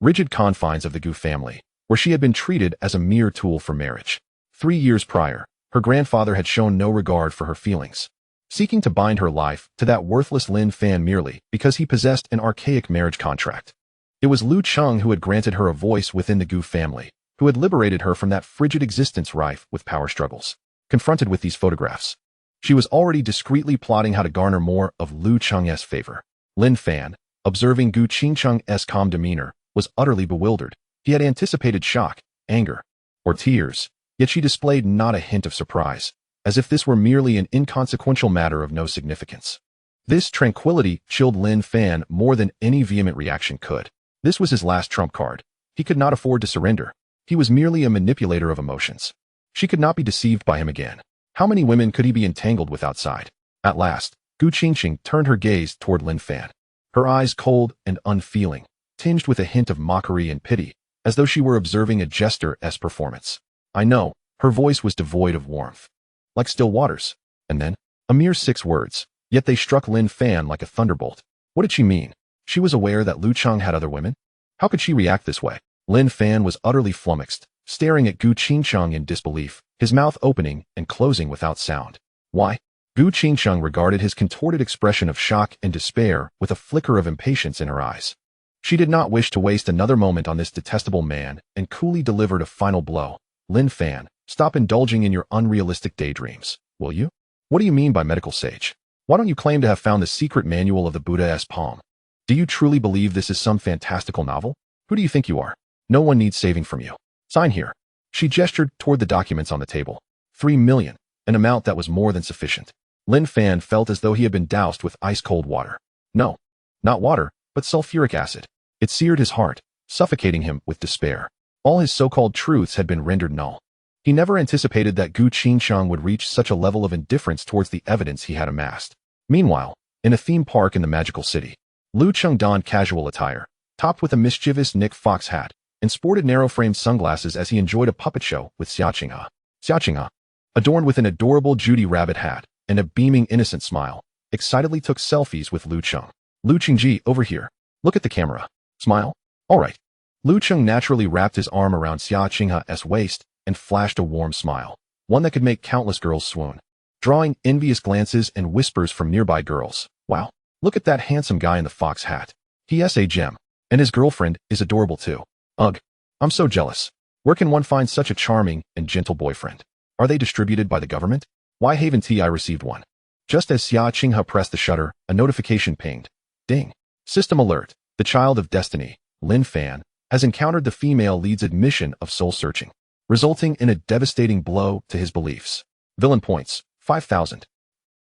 rigid confines of the Gu family, where she had been treated as a mere tool for marriage. 3 years prior, her grandfather had shown no regard for her feelings, seeking to bind her life to that worthless Lin Fan merely because he possessed an archaic marriage contract. It was Lu Cheng who had granted her a voice within the Gu family, who had liberated her from that frigid existence rife with power struggles. Confronted with these photographs, she was already discreetly plotting how to garner more of Lu Cheng's favor. Lin Fan, observing Gu Qingcheng's calm demeanor, was utterly bewildered. He had anticipated shock, anger, or tears, yet she displayed not a hint of surprise, as if this were merely an inconsequential matter of no significance. This tranquility chilled Lin Fan more than any vehement reaction could. This was his last trump card. He could not afford to surrender. He was merely a manipulator of emotions. She could not be deceived by him again. How many women could he be entangled with outside? At last, Gu Qingqing turned her gaze toward Lin Fan, her eyes cold and unfeeling, tinged with a hint of mockery and pity, as though she were observing a jester's performance. I know, her voice was devoid of warmth, like still waters. And then, a mere 6 words, yet they struck Lin Fan like a thunderbolt. What did she mean? She was aware that Lu Cheng had other women? How could she react this way? Lin Fan was utterly flummoxed, staring at Gu Qingcheng in disbelief, his mouth opening and closing without sound. Why? Gu Qingcheng regarded his contorted expression of shock and despair with a flicker of impatience in her eyes. She did not wish to waste another moment on this detestable man and coolly delivered a final blow. Lin Fan, stop indulging in your unrealistic daydreams, will you? What do you mean by medical sage? Why don't you claim to have found the secret manual of the Buddha's palm? Do you truly believe this is some fantastical novel? Who do you think you are? No one needs saving from you. Sign here. She gestured toward the documents on the table. 3 million, an amount that was more than sufficient. Lin Fan felt as though he had been doused with ice-cold water. No, not water, but sulfuric acid. It seared his heart, suffocating him with despair. All his so-called truths had been rendered null. He never anticipated that Gu Qingcheng would reach such a level of indifference towards the evidence he had amassed. Meanwhile, in a theme park in the magical city, Lu Cheng donned casual attire, topped with a mischievous Nick Fox hat, and sported narrow-framed sunglasses as he enjoyed a puppet show with Xia Qinghe. Xia Qinghe, adorned with an adorable Judy Rabbit hat and a beaming innocent smile, excitedly took selfies with Lu Cheng. Lu Qingji, over here. Look at the camera. Smile. All right. Lu Cheng naturally wrapped his arm around Xia Qinghe's waist and flashed a warm smile, one that could make countless girls swoon, drawing envious glances and whispers from nearby girls. Wow, look at that handsome guy in the fox hat. He's a gem. And his girlfriend is adorable too. Ugh, I'm so jealous. Where can one find such a charming and gentle boyfriend? Are they distributed by the government? Why haven't I received one? Just as Xia Qinghe pressed the shutter, a notification pinged. Ding. System alert. The child of destiny, Lin Fan, has encountered the female lead's admission of soul searching, resulting in a devastating blow to his beliefs. Villain points, 5,000.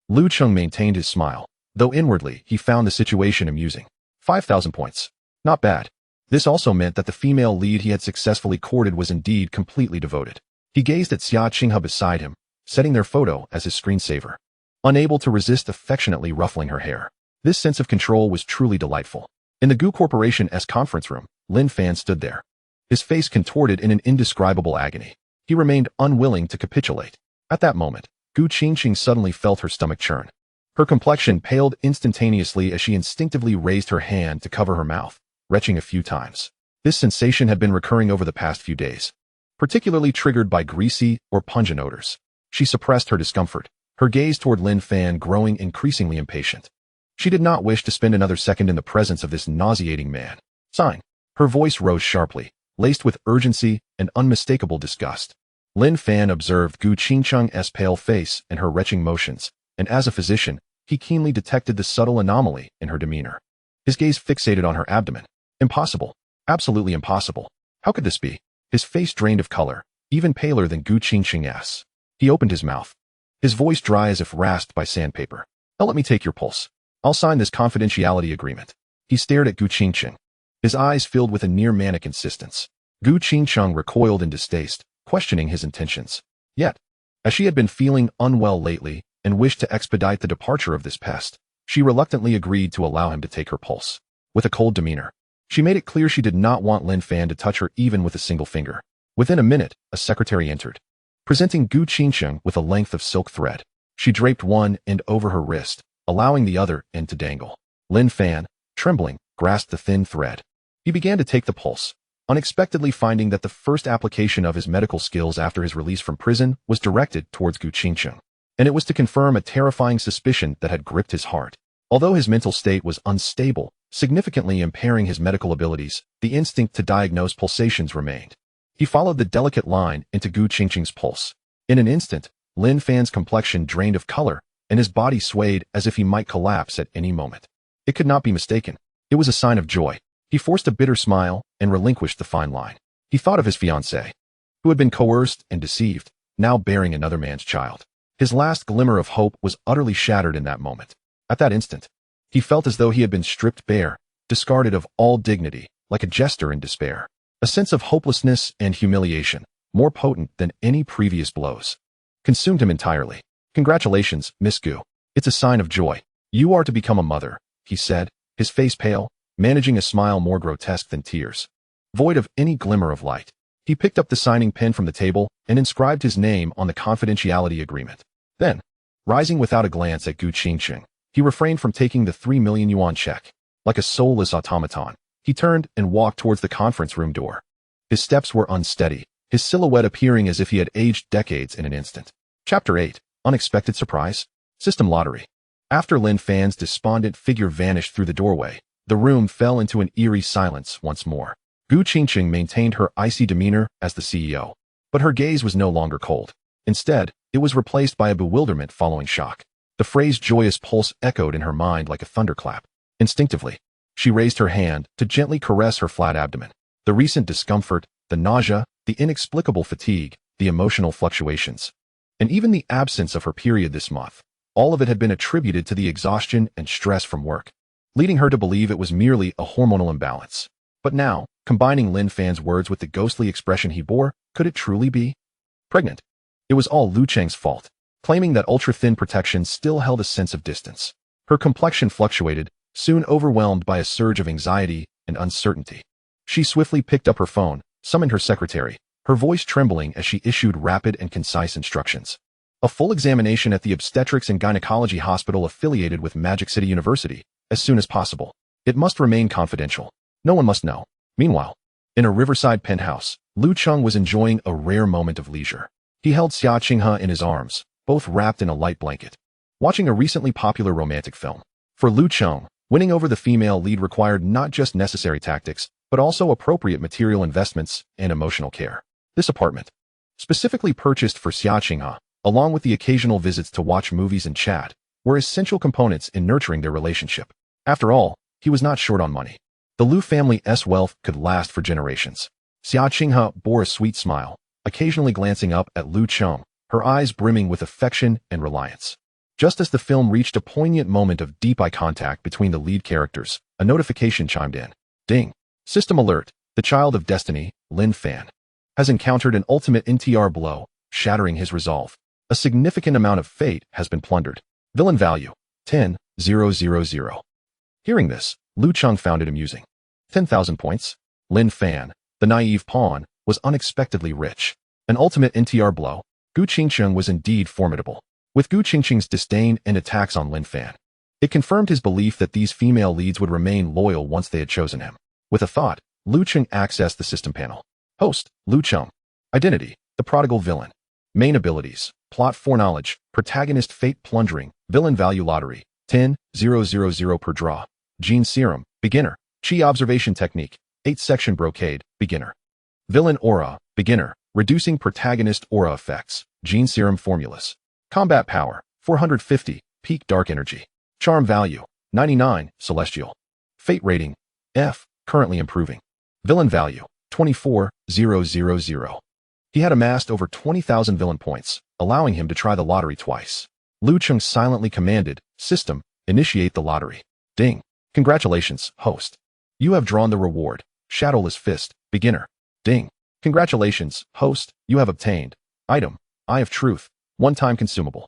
Lu Cheng maintained his smile, though inwardly he found the situation amusing. 5,000 points. Not bad. This also meant that the female lead he had successfully courted was indeed completely devoted. He gazed at Xia Qinghe beside him, setting their photo as his screensaver, unable to resist affectionately ruffling her hair. This sense of control was truly delightful. In the Gu Corporation's conference room, Lin Fan stood there, his face contorted in an indescribable agony. He remained unwilling to capitulate. At that moment, Gu Qingqing suddenly felt her stomach churn. Her complexion paled instantaneously as she instinctively raised her hand to cover her mouth, retching a few times. This sensation had been recurring over the past few days, particularly triggered by greasy or pungent odors. She suppressed her discomfort, her gaze toward Lin Fan growing increasingly impatient. She did not wish to spend another second in the presence of this nauseating man. Sign. Her voice rose sharply, laced with urgency and unmistakable disgust. Lin Fan observed Gu Qingcheng's pale face and her retching motions, and as a physician, he keenly detected the subtle anomaly in her demeanor. His gaze fixated on her abdomen. Impossible. Absolutely impossible. How could this be? His face drained of color, even paler than Gu Qingcheng's. He opened his mouth, his voice dry as if rasped by sandpaper. Now let me take your pulse. I'll sign this confidentiality agreement. He stared at Gu Qingcheng, his eyes filled with a near-manic insistence. Gu Qingcheng recoiled in distaste, questioning his intentions. Yet, as she had been feeling unwell lately and wished to expedite the departure of this pest, she reluctantly agreed to allow him to take her pulse. With a cold demeanor, she made it clear she did not want Lin Fan to touch her even with a single finger. Within a minute, a secretary entered, presenting Gu Qingcheng with a length of silk thread. She draped one end over her wrist, allowing the other end to dangle. Lin Fan, trembling, grasped the thin thread. He began to take the pulse, unexpectedly finding that the first application of his medical skills after his release from prison was directed towards Gu Qingcheng, and it was to confirm a terrifying suspicion that had gripped his heart. Although his mental state was unstable, significantly impairing his medical abilities, the instinct to diagnose pulsations remained. He followed the delicate line into Gu Qingcheng's pulse. In an instant, Lin Fan's complexion drained of color, and his body swayed as if he might collapse at any moment. It could not be mistaken. It was a sign of joy. He forced a bitter smile and relinquished the fine line. He thought of his fiancée, who had been coerced and deceived, now bearing another man's child. His last glimmer of hope was utterly shattered in that moment. At that instant, he felt as though he had been stripped bare, discarded of all dignity, like a jester in despair. A sense of hopelessness and humiliation, more potent than any previous blows, consumed him entirely. Congratulations, Miss Gu. It's a sign of joy. You are to become a mother, he said, his face pale, managing a smile more grotesque than tears. Void of any glimmer of light, he picked up the signing pen from the table and inscribed his name on the confidentiality agreement. Then, rising without a glance at Gu Qingcheng, he refrained from taking the 3 million yuan check. Like a soulless automaton, he turned and walked towards the conference room door. His steps were unsteady, his silhouette appearing as if he had aged decades in an instant. Chapter 8. Unexpected Surprise. System Lottery. After Lin Fan's despondent figure vanished through the doorway, the room fell into an eerie silence once more. Gu Qingcheng maintained her icy demeanor as the CEO, but her gaze was no longer cold. Instead, it was replaced by a bewilderment following shock. The phrase joyous pulse echoed in her mind like a thunderclap. Instinctively, she raised her hand to gently caress her flat abdomen. The recent discomfort, the nausea, the inexplicable fatigue, the emotional fluctuations, and even the absence of her period this month, all of it had been attributed to the exhaustion and stress from work, leading her to believe it was merely a hormonal imbalance. But now, combining Lin Fan's words with the ghostly expression he bore, could it truly be? Pregnant. It was all Lu Cheng's fault, claiming that ultra-thin protection still held a sense of distance. Her complexion fluctuated, soon overwhelmed by a surge of anxiety and uncertainty. She swiftly picked up her phone, summoned her secretary, her voice trembling as she issued rapid and concise instructions. A full examination at the obstetrics and gynecology hospital affiliated with Magic City University, as soon as possible. It must remain confidential. No one must know. Meanwhile, in a riverside penthouse, Lu Cheng was enjoying a rare moment of leisure. He held Xia Qinghe in his arms, both wrapped in a light blanket, watching a recently popular romantic film. For Lu Cheng, winning over the female lead required not just necessary tactics, but also appropriate material investments and emotional care. This apartment, specifically purchased for Xia Qinghe, along with the occasional visits to watch movies and chat, were essential components in nurturing their relationship. After all, he was not short on money. The Lu family's wealth could last for generations. Xia Qinghe bore a sweet smile, occasionally glancing up at Lu Cheng, her eyes brimming with affection and reliance. Just as the film reached a poignant moment of deep eye contact between the lead characters, a notification chimed in. Ding. System alert. The child of destiny, Lin Fan, has encountered an ultimate NTR blow, shattering his resolve. A significant amount of fate has been plundered. Villain value, 10,000. Hearing this, Lu Cheng found it amusing. 10,000 points. Lin Fan, the naive pawn, was unexpectedly rich. An ultimate NTR blow. Gu Qingcheng was indeed formidable. With Gu Qingcheng's disdain and attacks on Lin Fan, it confirmed his belief that these female leads would remain loyal once they had chosen him. With a thought, Lu Cheng accessed the system panel. Host, Lu Cheng. Identity, the prodigal villain. Main abilities, plot foreknowledge, protagonist fate plundering, villain value lottery, 10,000 per draw. Gene serum, beginner. Chi observation technique, 8-section brocade, beginner. Villain Aura, Beginner, Reducing Protagonist Aura Effects, Gene Serum Formulas. Combat Power, 450, Peak Dark Energy. Charm Value, 99, Celestial. Fate Rating, F, currently improving. Villain Value, 24,000. He had amassed over 20,000 villain points, allowing him to try the lottery twice. Lu Cheng silently commanded, System, initiate the lottery. Ding. Congratulations, host. You have drawn the reward, Shadowless Fist, Beginner. Ding. Congratulations, host, you have obtained. Item, Eye of Truth, one-time consumable.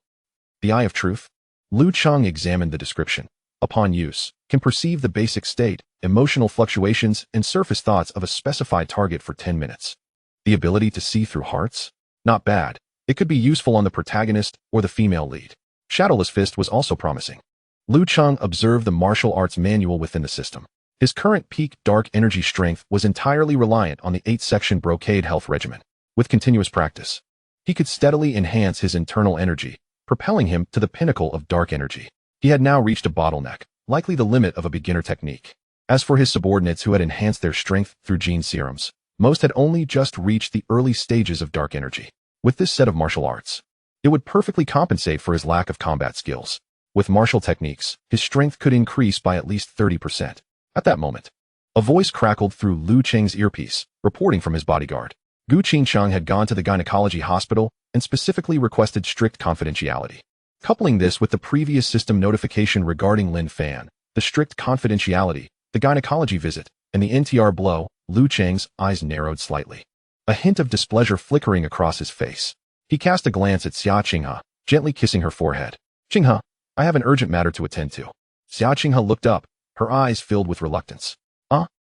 The Eye of Truth? Lu Cheng examined the description. Upon use, can perceive the basic state, emotional fluctuations, and surface thoughts of a specified target for 10 minutes. The ability to see through hearts? Not bad. It could be useful on the protagonist or the female lead. Shadowless Fist was also promising. Lu Cheng observed the martial arts manual within the system. His current peak dark energy strength was entirely reliant on the 8-section brocade health regimen. With continuous practice, he could steadily enhance his internal energy, propelling him to the pinnacle of dark energy. He had now reached a bottleneck, likely the limit of a beginner technique. As for his subordinates who had enhanced their strength through gene serums, most had only just reached the early stages of dark energy. With this set of martial arts, it would perfectly compensate for his lack of combat skills. With martial techniques, his strength could increase by at least 30%. At that moment, a voice crackled through Lu Cheng's earpiece, reporting from his bodyguard. Gu Qingcheng had gone to the gynecology hospital and specifically requested strict confidentiality. Coupling this with the previous system notification regarding Lin Fan, the strict confidentiality, the gynecology visit, and the NTR blow, Lu Cheng's eyes narrowed slightly. A hint of displeasure flickering across his face. He cast a glance at Xia Qinghe, gently kissing her forehead. Qinghe, I have an urgent matter to attend to. Xia Qinghe looked up, her eyes filled with reluctance.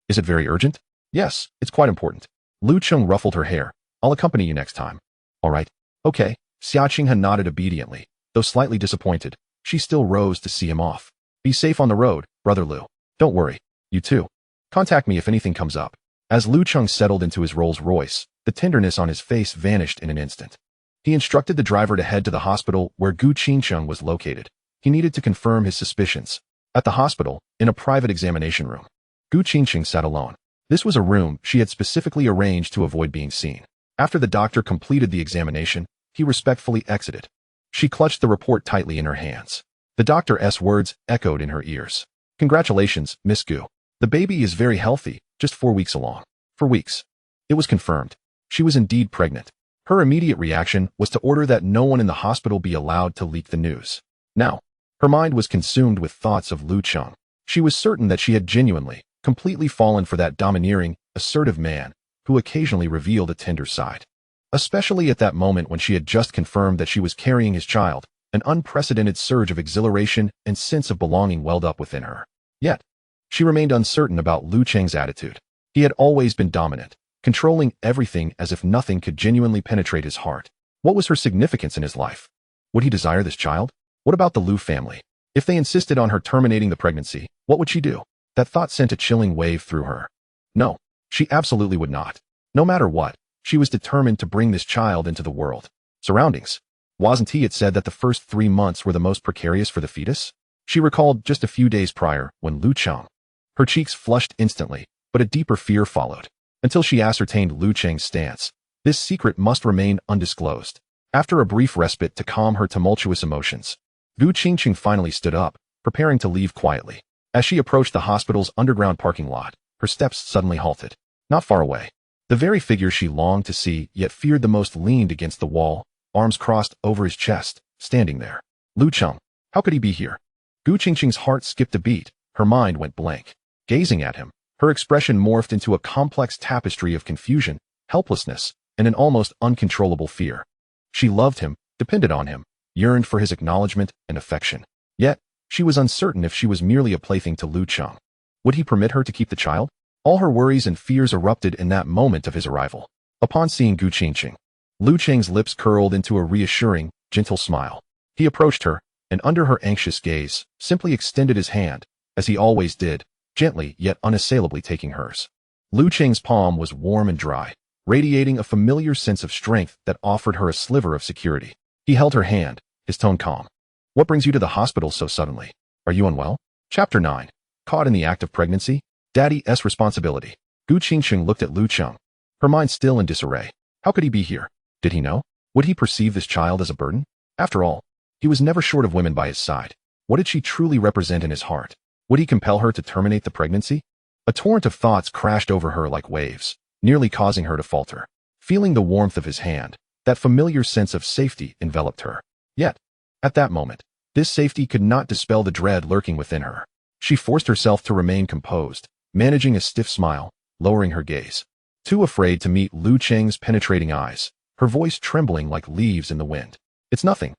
Is it very urgent? Yes, it's quite important. Lu Cheng ruffled her hair. I'll accompany you next time. All right. Okay. Xia Qinghe nodded obediently. Though slightly disappointed, she still rose to see him off. Be safe on the road, Brother Lu. Don't worry. You too. Contact me if anything comes up. As Lu Cheng settled into his Rolls Royce, the tenderness on his face vanished in an instant. He instructed the driver to head to the hospital where Gu Qingcheng was located. He needed to confirm his suspicions. At the hospital, in a private examination room, Gu Qingcheng sat alone. This was a room she had specifically arranged to avoid being seen. After the doctor completed the examination, he respectfully exited. She clutched the report tightly in her hands. The doctor's words echoed in her ears. Congratulations, Miss Gu. The baby is very healthy, just 4 weeks along. 4 weeks. It was confirmed. She was indeed pregnant. Her immediate reaction was to order that no one in the hospital be allowed to leak the news. Now, her mind was consumed with thoughts of Lu Cheng. She was certain that she had genuinely, completely fallen for that domineering, assertive man who occasionally revealed a tender side. Especially at that moment when she had just confirmed that she was carrying his child, an unprecedented surge of exhilaration and sense of belonging welled up within her. Yet, she remained uncertain about Lu Cheng's attitude. He had always been dominant, controlling everything as if nothing could genuinely penetrate his heart. What was her significance in his life? Would he desire this child? What about the Lu family? If they insisted on her terminating the pregnancy, what would she do? That thought sent a chilling wave through her. No, she absolutely would not. No matter what, she was determined to bring this child into the world. Surroundings. Wasn't he had said that the first 3 months were the most precarious for the fetus? She recalled just a few days prior when Lu Cheng. Her cheeks flushed instantly, but a deeper fear followed. Until she ascertained Lu Cheng's stance, this secret must remain undisclosed. After a brief respite to calm her tumultuous emotions, Gu Qingcheng finally stood up, preparing to leave quietly. As she approached the hospital's underground parking lot, her steps suddenly halted. Not far away, the very figure she longed to see yet feared the most leaned against the wall, arms crossed over his chest, standing there. Lu Cheng. How could he be here? Gu Qingcheng's heart skipped a beat, her mind went blank. Gazing at him, her expression morphed into a complex tapestry of confusion, helplessness, and an almost uncontrollable fear. She loved him, depended on him, yearned for his acknowledgement and affection. Yet, she was uncertain if she was merely a plaything to Lu Cheng. Would he permit her to keep the child? All her worries and fears erupted in that moment of his arrival. Upon seeing Gu Qingcheng, Lu Cheng's lips curled into a reassuring, gentle smile. He approached her, and under her anxious gaze, simply extended his hand, as he always did, gently yet unassailably taking hers. Lu Cheng's palm was warm and dry, radiating a familiar sense of strength that offered her a sliver of security. He held her hand, his tone calm. What brings you to the hospital so suddenly? Are you unwell? Chapter 9. Caught in the act of pregnancy? Daddy's responsibility. Gu Qingcheng looked at Lu Cheng. her mind still in disarray. How could he be here? Did he know? Would he perceive this child as a burden? After all, he was never short of women by his side. What did she truly represent in his heart? Would he compel her to terminate the pregnancy? A torrent of thoughts crashed over her like waves, nearly causing her to falter. Feeling the warmth of his hand, that familiar sense of safety enveloped her. Yet, at that moment, this safety could not dispel the dread lurking within her. She forced herself to remain composed, managing a stiff smile, lowering her gaze. Too afraid to meet Lu Cheng's penetrating eyes, her voice trembling like leaves in the wind. It's nothing.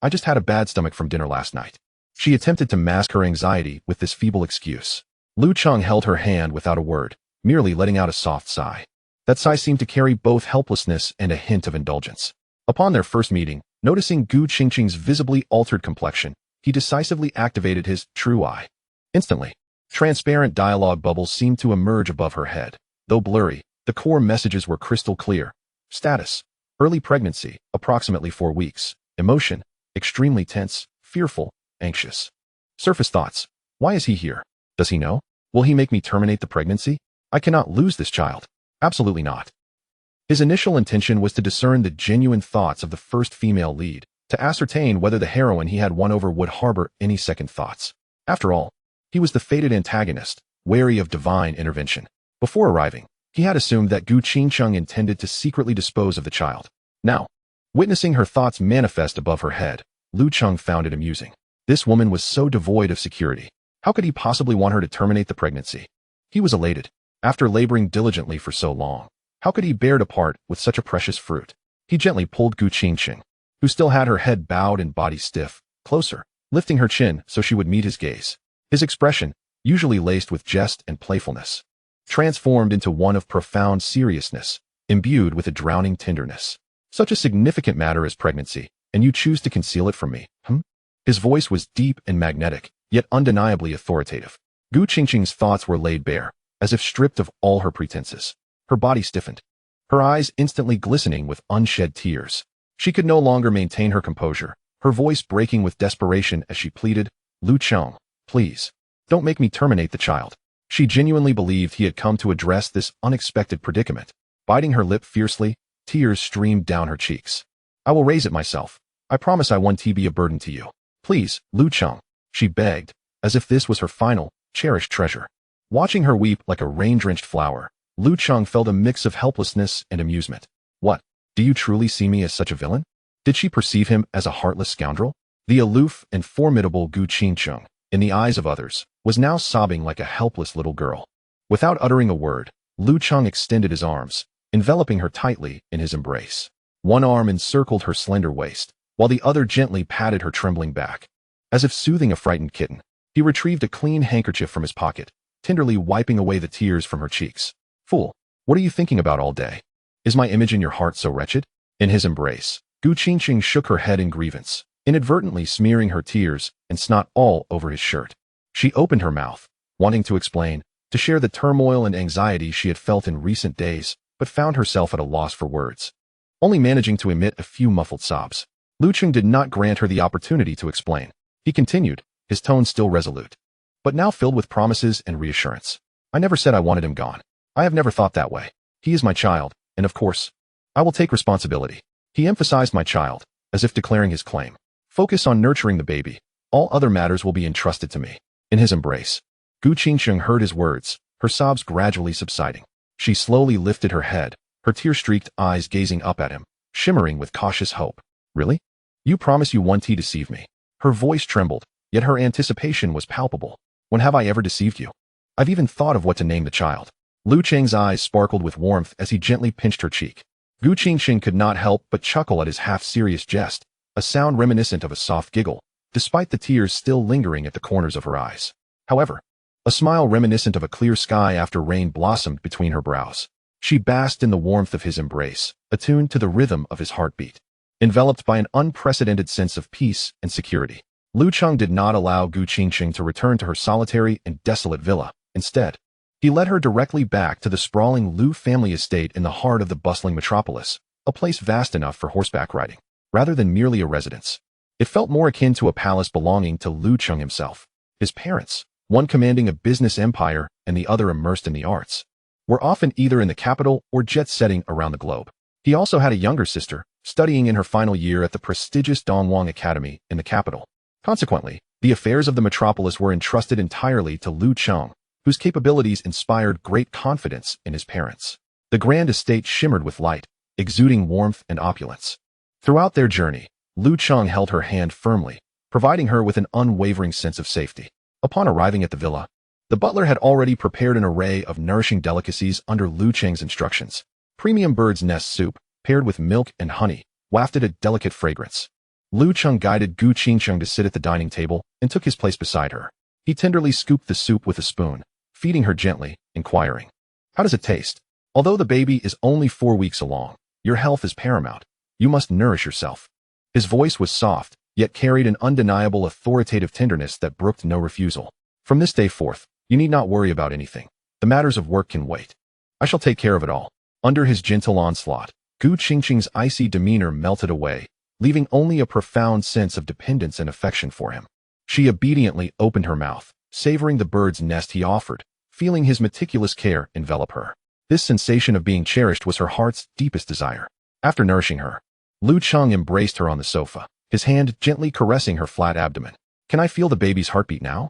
I just had a bad stomach from dinner last night. She attempted to mask her anxiety with this feeble excuse. Lu Cheng held her hand without a word, merely letting out a soft sigh. That sigh seemed to carry both helplessness and a hint of indulgence. Upon their first meeting, noticing Gu Qingqing's visibly altered complexion, he decisively activated his true eye. Instantly, transparent dialogue bubbles seemed to emerge above her head. Though blurry, the core messages were crystal clear. Status: early pregnancy, approximately 4 weeks. Emotion: extremely tense, fearful, anxious. Surface thoughts: why is he here? Does he know? Will he make me terminate the pregnancy? I cannot lose this child. Absolutely not. His initial intention was to discern the genuine thoughts of the first female lead, to ascertain whether the heroine he had won over would harbor any second thoughts. After all, he was the fated antagonist, wary of divine intervention. Before arriving, he had assumed that Gu Qingcheng intended to secretly dispose of the child. Now, witnessing her thoughts manifest above her head, Lu Cheng found it amusing. This woman was so devoid of security. How could he possibly want her to terminate the pregnancy? He was elated. After laboring diligently for so long, how could he bear to part with such a precious fruit? He gently pulled Gu Qingqing, who still had her head bowed and body stiff, closer, lifting her chin so she would meet his gaze. His expression, usually laced with jest and playfulness, transformed into one of profound seriousness, imbued with a drowning tenderness. Such a significant matter as pregnancy, and you choose to conceal it from me, His voice was deep and magnetic, yet undeniably authoritative. Gu Qingqing's thoughts were laid bare, as if stripped of all her pretenses. Her body stiffened, her eyes instantly glistening with unshed tears. She could no longer maintain her composure, her voice breaking with desperation as she pleaded, "Lu Cheng, please, don't make me terminate the child." She genuinely believed he had come to address this unexpected predicament. Biting her lip fiercely, tears streamed down her cheeks. "I will raise it myself. I promise I won't be a burden to you. Please, Lu Cheng," she begged, as if this was her final, cherished treasure. Watching her weep like a rain-drenched flower, Lu Cheng felt a mix of helplessness and amusement. What? Do you truly see me as such a villain? Did she perceive him as a heartless scoundrel? The aloof and formidable Gu Qingcheng, in the eyes of others, was now sobbing like a helpless little girl. Without uttering a word, Lu Cheng extended his arms, enveloping her tightly in his embrace. One arm encircled her slender waist, while the other gently patted her trembling back. As if soothing a frightened kitten, he retrieved a clean handkerchief from his pocket, tenderly wiping away the tears from her cheeks. "Fool, what are you thinking about all day? Is my image in your heart so wretched?" In his embrace, Gu Qingqing shook her head in grievance, inadvertently smearing her tears and snot all over his shirt. She opened her mouth, wanting to explain, to share the turmoil and anxiety she had felt in recent days, but found herself at a loss for words, only managing to emit a few muffled sobs. Lu Cheng did not grant her the opportunity to explain. He continued, his tone still resolute, but now filled with promises and reassurance. "I never said I wanted him gone. I have never thought that way. He is my child, and of course, I will take responsibility." He emphasized my child, as if declaring his claim. "Focus on nurturing the baby. All other matters will be entrusted to me." In his embrace, Gu Qingqing heard his words, her sobs gradually subsiding. She slowly lifted her head, her tear-streaked eyes gazing up at him, shimmering with cautious hope. "Really? You promise you won't deceive me?" Her voice trembled, yet her anticipation was palpable. "When have I ever deceived you? I've even thought of what to name the child." Lu Cheng's eyes sparkled with warmth as he gently pinched her cheek. Gu Qingqing could not help but chuckle at his half-serious jest, a sound reminiscent of a soft giggle, despite the tears still lingering at the corners of her eyes. However, a smile reminiscent of a clear sky after rain blossomed between her brows. She basked in the warmth of his embrace, attuned to the rhythm of his heartbeat. Enveloped by an unprecedented sense of peace and security, Lu Cheng did not allow Gu Qingqing to return to her solitary and desolate villa. Instead, he led her directly back to the sprawling Lu family estate in the heart of the bustling metropolis, a place vast enough for horseback riding, rather than merely a residence. It felt more akin to a palace belonging to Lu Cheng himself. His parents, one commanding a business empire and the other immersed in the arts, were often either in the capital or jet-setting around the globe. He also had a younger sister, studying in her final year at the prestigious Dongwang Academy in the capital. Consequently, the affairs of the metropolis were entrusted entirely to Lu Cheng, whose capabilities inspired great confidence in his parents. The grand estate shimmered with light, exuding warmth and opulence. Throughout their journey, Lu Cheng held her hand firmly, providing her with an unwavering sense of safety. Upon arriving at the villa, the butler had already prepared an array of nourishing delicacies under Lu Cheng's instructions. Premium bird's nest soup, paired with milk and honey, wafted a delicate fragrance. Lu Cheng guided Gu Qingcheng to sit at the dining table and took his place beside her. He tenderly scooped the soup with a spoon, feeding her gently, inquiring, "How does it taste? Although the baby is only 4 weeks along, your health is paramount. You must nourish yourself." His voice was soft, yet carried an undeniable authoritative tenderness that brooked no refusal. "From this day forth, you need not worry about anything. The matters of work can wait. I shall take care of it all." Under his gentle onslaught, Gu Qingcheng's icy demeanor melted away, leaving only a profound sense of dependence and affection for him. She obediently opened her mouth, savoring the bird's nest he offered, feeling his meticulous care envelop her. This sensation of being cherished was her heart's deepest desire. After nourishing her, Lu Cheng embraced her on the sofa, his hand gently caressing her flat abdomen. "Can I feel the baby's heartbeat now?"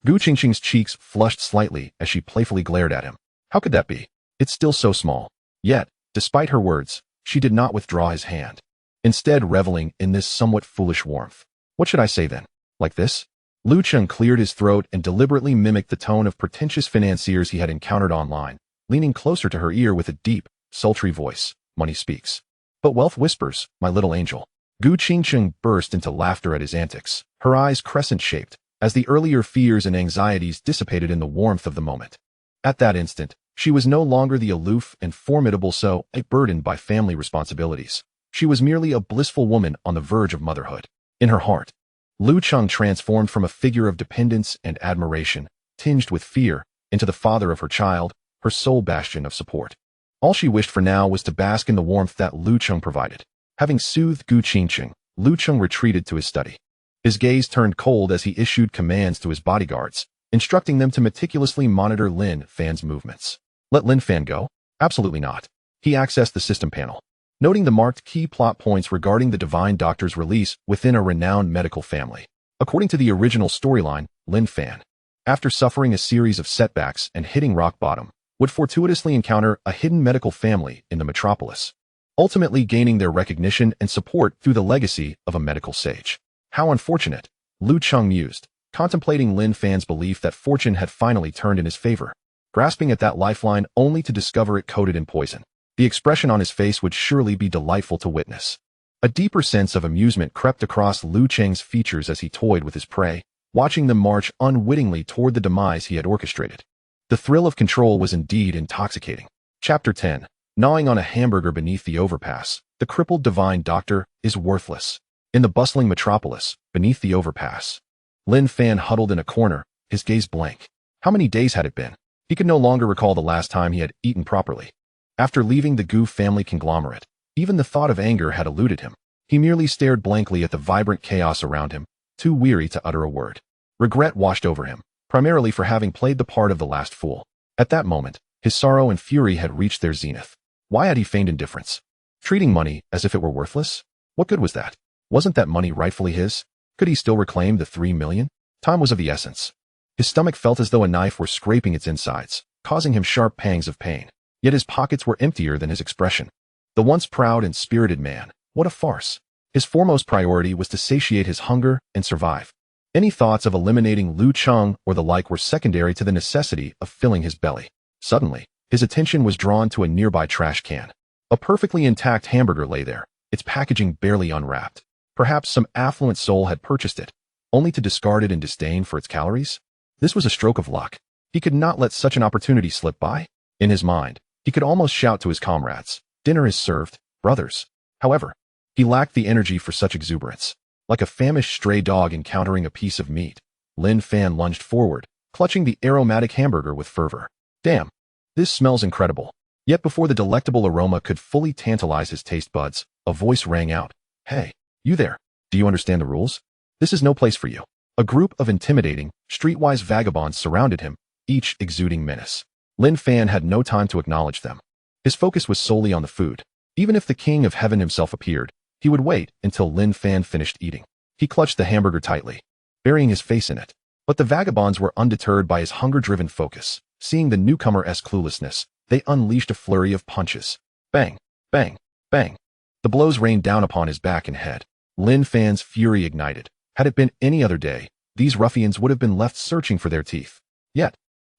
Gu Qingqing's cheeks flushed slightly as she playfully glared at him. How could that be? It's still so small. Yet, despite her words, she did not withdraw his hand, instead reveling in this somewhat foolish warmth. "What should I say then? Like this?" Lu Cheng cleared his throat and deliberately mimicked the tone of pretentious financiers he had encountered online, leaning closer to her ear with a deep, sultry voice. "Money speaks. But wealth whispers, my little angel." Gu Qingcheng burst into laughter at his antics, her eyes crescent-shaped, as the earlier fears and anxieties dissipated in the warmth of the moment. At that instant, she was no longer the aloof and formidable so burdened by family responsibilities. She was merely a blissful woman on the verge of motherhood. In her heart, Lu Cheng transformed from a figure of dependence and admiration, tinged with fear, into the father of her child, her sole bastion of support. All she wished for now was to bask in the warmth that Lu Cheng provided. Having soothed Gu Qingcheng, Lu Cheng retreated to his study. His gaze turned cold as he issued commands to his bodyguards, instructing them to meticulously monitor Lin Fan's movements. Let Lin Fan go? Absolutely not. He accessed the system panel, noting the marked key plot points regarding the divine doctor's release within a renowned medical family. According to the original storyline, Lin Fan, after suffering a series of setbacks and hitting rock bottom, would fortuitously encounter a hidden medical family in the metropolis, ultimately gaining their recognition and support through the legacy of a medical sage. How unfortunate, Lu Cheng mused, contemplating Lin Fan's belief that fortune had finally turned in his favor, grasping at that lifeline only to discover it coated in poison. The expression on his face would surely be delightful to witness. A deeper sense of amusement crept across Lu Cheng's features as he toyed with his prey, watching them march unwittingly toward the demise he had orchestrated. The thrill of control was indeed intoxicating. Chapter 10. Gnawing on a hamburger beneath the overpass, the crippled divine doctor is worthless. In the bustling metropolis, beneath the overpass, Lin Fan huddled in a corner, his gaze blank. How many days had it been? He could no longer recall the last time he had eaten properly. After leaving the Gu family conglomerate, even the thought of anger had eluded him. He merely stared blankly at the vibrant chaos around him, too weary to utter a word. Regret washed over him, primarily for having played the part of the last fool. At that moment, his sorrow and fury had reached their zenith. Why had he feigned indifference? Treating money as if it were worthless? What good was that? Wasn't that money rightfully his? Could he still reclaim the 3 million? Time was of the essence. His stomach felt as though a knife were scraping its insides, causing him sharp pangs of pain. Yet his pockets were emptier than his expression. The once proud and spirited man, what a farce. His foremost priority was to satiate his hunger and survive. Any thoughts of eliminating Lu Cheng or the like were secondary to the necessity of filling his belly. Suddenly, his attention was drawn to a nearby trash can. A perfectly intact hamburger lay there, its packaging barely unwrapped. Perhaps some affluent soul had purchased it, only to discard it in disdain for its calories? This was a stroke of luck. He could not let such an opportunity slip by. In his mind, he could almost shout to his comrades, "Dinner is served, brothers." However, he lacked the energy for such exuberance. Like a famished stray dog encountering a piece of meat, Lin Fan lunged forward, clutching the aromatic hamburger with fervor. Damn, this smells incredible. Yet before the delectable aroma could fully tantalize his taste buds, a voice rang out. "Hey, you there. Do you understand the rules? This is no place for you." A group of intimidating, streetwise vagabonds surrounded him, each exuding menace. Lin Fan had no time to acknowledge them. His focus was solely on the food. Even if the king of heaven himself appeared, he would wait until Lin Fan finished eating. He clutched the hamburger tightly, burying his face in it. But the vagabonds were undeterred by his hunger-driven focus. Seeing the newcomer's cluelessness, they unleashed a flurry of punches. Bang, bang, bang. The blows rained down upon his back and head. Lin Fan's fury ignited. Had it been any other day, these ruffians would have been left searching for their teeth. Yet,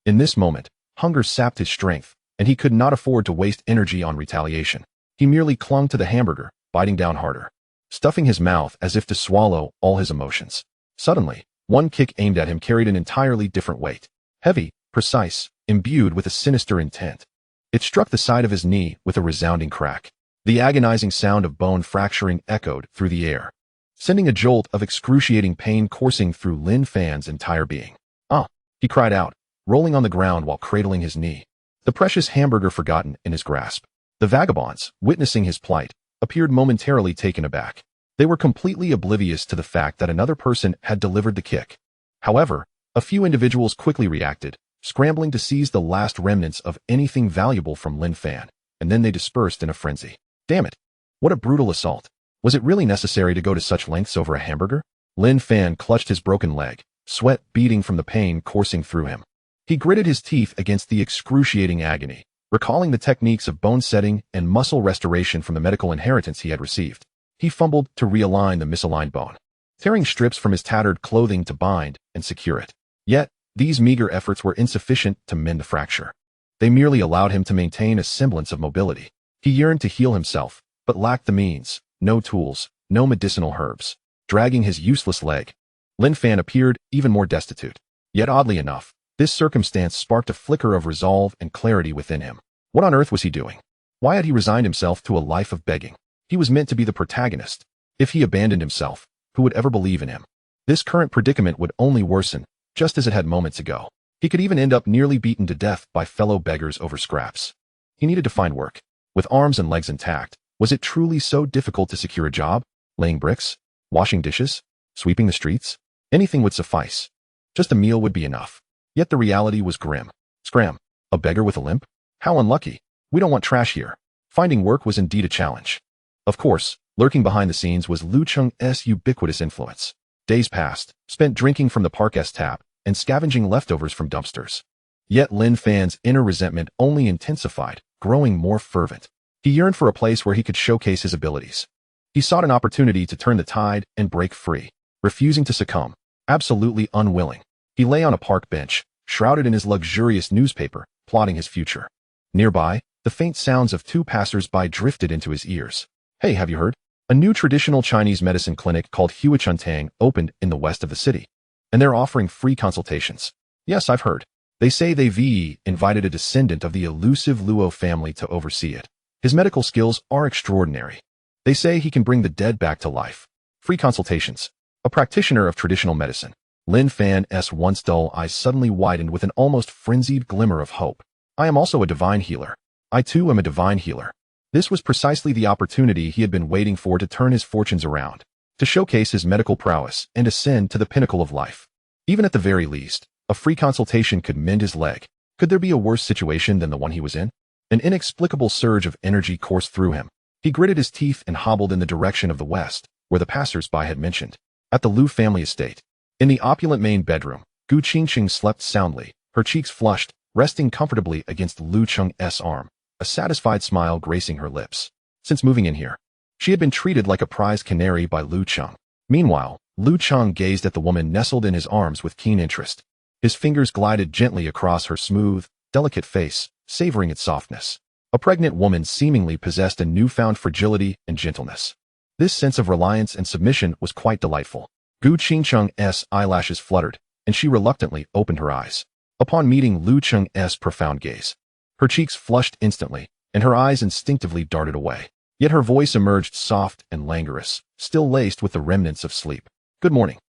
in this moment, hunger sapped his strength, and he could not afford to waste energy on retaliation. He merely clung to the hamburger, biting down harder, stuffing his mouth as if to swallow all his emotions. Suddenly, one kick aimed at him carried an entirely different weight. Heavy, precise, imbued with a sinister intent. It struck the side of his knee with a resounding crack. The agonizing sound of bone fracturing echoed through the air, sending a jolt of excruciating pain coursing through Lin Fan's entire being. "Ah!" he cried out, rolling on the ground while cradling his knee, the precious hamburger forgotten in his grasp. The vagabonds, witnessing his plight, appeared momentarily taken aback. They were completely oblivious to the fact that another person had delivered the kick. However, a few individuals quickly reacted, scrambling to seize the last remnants of anything valuable from Lin Fan, and then they dispersed in a frenzy. Damn it! What a brutal assault. Was it really necessary to go to such lengths over a hamburger? Lin Fan clutched his broken leg, sweat beading from the pain coursing through him. He gritted his teeth against the excruciating agony, recalling the techniques of bone setting and muscle restoration from the medical inheritance he had received. He fumbled to realign the misaligned bone, tearing strips from his tattered clothing to bind and secure it. Yet, these meager efforts were insufficient to mend the fracture. They merely allowed him to maintain a semblance of mobility. He yearned to heal himself, but lacked the means. No tools, no medicinal herbs. Dragging his useless leg, Lin Fan appeared even more destitute. Yet oddly enough, this circumstance sparked a flicker of resolve and clarity within him. What on earth was he doing? Why had he resigned himself to a life of begging? He was meant to be the protagonist. If he abandoned himself, who would ever believe in him? This current predicament would only worsen, just as it had moments ago. He could even end up nearly beaten to death by fellow beggars over scraps. He needed to find work. With arms and legs intact, was it truly so difficult to secure a job? Laying bricks? Washing dishes? Sweeping the streets? Anything would suffice. Just a meal would be enough. Yet the reality was grim. Scram. A beggar with a limp? How unlucky. We don't want trash here. Finding work was indeed a challenge. Of course, lurking behind the scenes was Lu Cheng's ubiquitous influence. Days passed, spent drinking from the park's tap and scavenging leftovers from dumpsters. Yet Lin Fan's inner resentment only intensified, growing more fervent. He yearned for a place where he could showcase his abilities. He sought an opportunity to turn the tide and break free, refusing to succumb, absolutely unwilling. He lay on a park bench, shrouded in his luxurious newspaper, plotting his future. Nearby, the faint sounds of two passers-by drifted into his ears. "Hey, have you heard? A new traditional Chinese medicine clinic called Huichuntang opened in the west of the city, and they're offering free consultations." "Yes, I've heard. They say they've invited a descendant of the elusive Luo family to oversee it. His medical skills are extraordinary. They say he can bring the dead back to life." Free consultations. A practitioner of traditional medicine. Lin Fan's once dull eyes suddenly widened with an almost frenzied glimmer of hope. "I am also a divine healer. I too am a divine healer." This was precisely the opportunity he had been waiting for to turn his fortunes around, to showcase his medical prowess and ascend to the pinnacle of life. Even at the very least, a free consultation could mend his leg. Could there be a worse situation than the one he was in? An inexplicable surge of energy coursed through him. He gritted his teeth and hobbled in the direction of the west, where the passers-by had mentioned. At the Lu family estate, in the opulent main bedroom, Gu Qingqing slept soundly, her cheeks flushed, resting comfortably against Lu Cheng's arm, a satisfied smile gracing her lips. Since moving in here, she had been treated like a prize canary by Lu Cheng. Meanwhile, Lu Cheng gazed at the woman nestled in his arms with keen interest. His fingers glided gently across her smooth, delicate face, savoring its softness. A pregnant woman seemingly possessed a newfound fragility and gentleness. This sense of reliance and submission was quite delightful. Gu Qingcheng's eyelashes fluttered, and she reluctantly opened her eyes. Upon meeting Lu Cheng's profound gaze, her cheeks flushed instantly, and her eyes instinctively darted away. Yet her voice emerged soft and languorous, still laced with the remnants of sleep. "Good morning."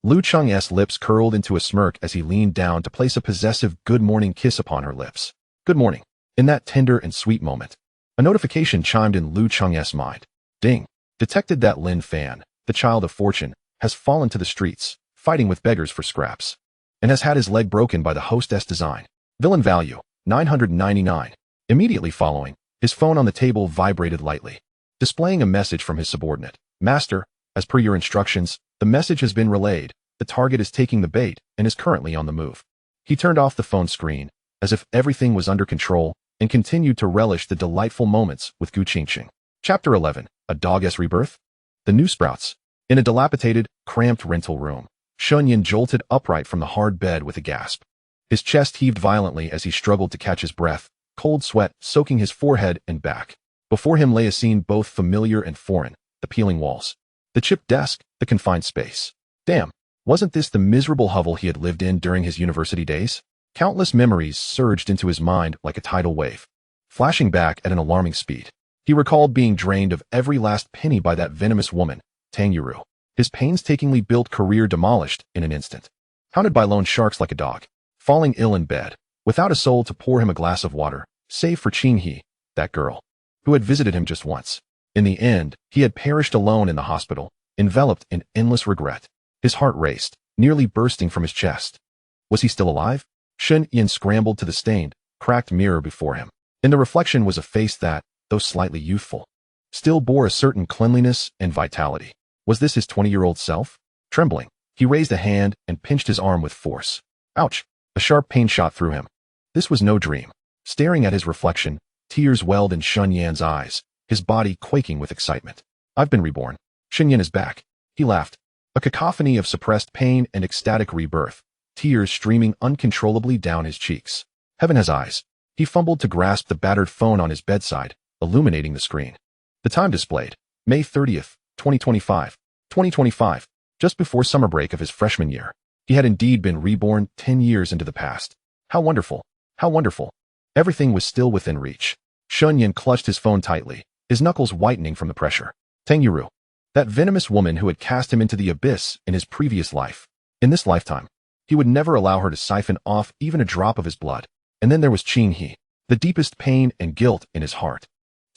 Lu Cheng's lips curled into a smirk as he leaned down to place a possessive good morning kiss upon her lips. "Good morning." In that tender and sweet moment, a notification chimed in Lu Cheng's mind. Ding. Detected that Lin Fan, the child of fortune, has fallen to the streets, fighting with beggars for scraps, and has had his leg broken by the hostess design. Villain value, 999. Immediately following, his phone on the table vibrated lightly, displaying a message from his subordinate. Master, as per your instructions, the message has been relayed. The target is taking the bait and is currently on the move. He turned off the phone screen, as if everything was under control, and continued to relish the delightful moments with Gu Qingqing. Chapter 11. A Dog's Rebirth? The New Sprouts. In a dilapidated, cramped rental room, Shunyan jolted upright from the hard bed with a gasp. His chest heaved violently as he struggled to catch his breath, cold sweat soaking his forehead and back. Before him lay a scene both familiar and foreign: the peeling walls, the chipped desk, the confined space. Damn, wasn't this the miserable hovel he had lived in during his university days? Countless memories surged into his mind like a tidal wave, flashing back at an alarming speed. He recalled being drained of every last penny by that venomous woman, Tang Yuru. His painstakingly built career demolished in an instant. Hounded by loan sharks like a dog, falling ill in bed, without a soul to pour him a glass of water, save for Qing He, that girl, who had visited him just once. In the end, he had perished alone in the hospital, enveloped in endless regret. His heart raced, nearly bursting from his chest. Was he still alive? Shun Yin scrambled to the stained, cracked mirror before him. In the reflection was a face that, though slightly youthful, still bore a certain cleanliness and vitality. Was this his 20-year-old self? Trembling, he raised a hand and pinched his arm with force. Ouch! A sharp pain shot through him. This was no dream. Staring at his reflection, tears welled in Shun Yan's eyes, his body quaking with excitement. I've been reborn. Shun Yan is back. He laughed. A cacophony of suppressed pain and ecstatic rebirth, tears streaming uncontrollably down his cheeks. Heaven has eyes. He fumbled to grasp the battered phone on his bedside, illuminating the screen. The time displayed: May 30th, 2025. 2025, just before summer break of his freshman year. He had indeed been reborn 10 years into the past. How wonderful! How wonderful! Everything was still within reach. Shun Yan clutched his phone tightly, his knuckles whitening from the pressure. Tang Yuru, that venomous woman who had cast him into the abyss in his previous life. In this lifetime, he would never allow her to siphon off even a drop of his blood. And then there was Qing He, the deepest pain and guilt in his heart.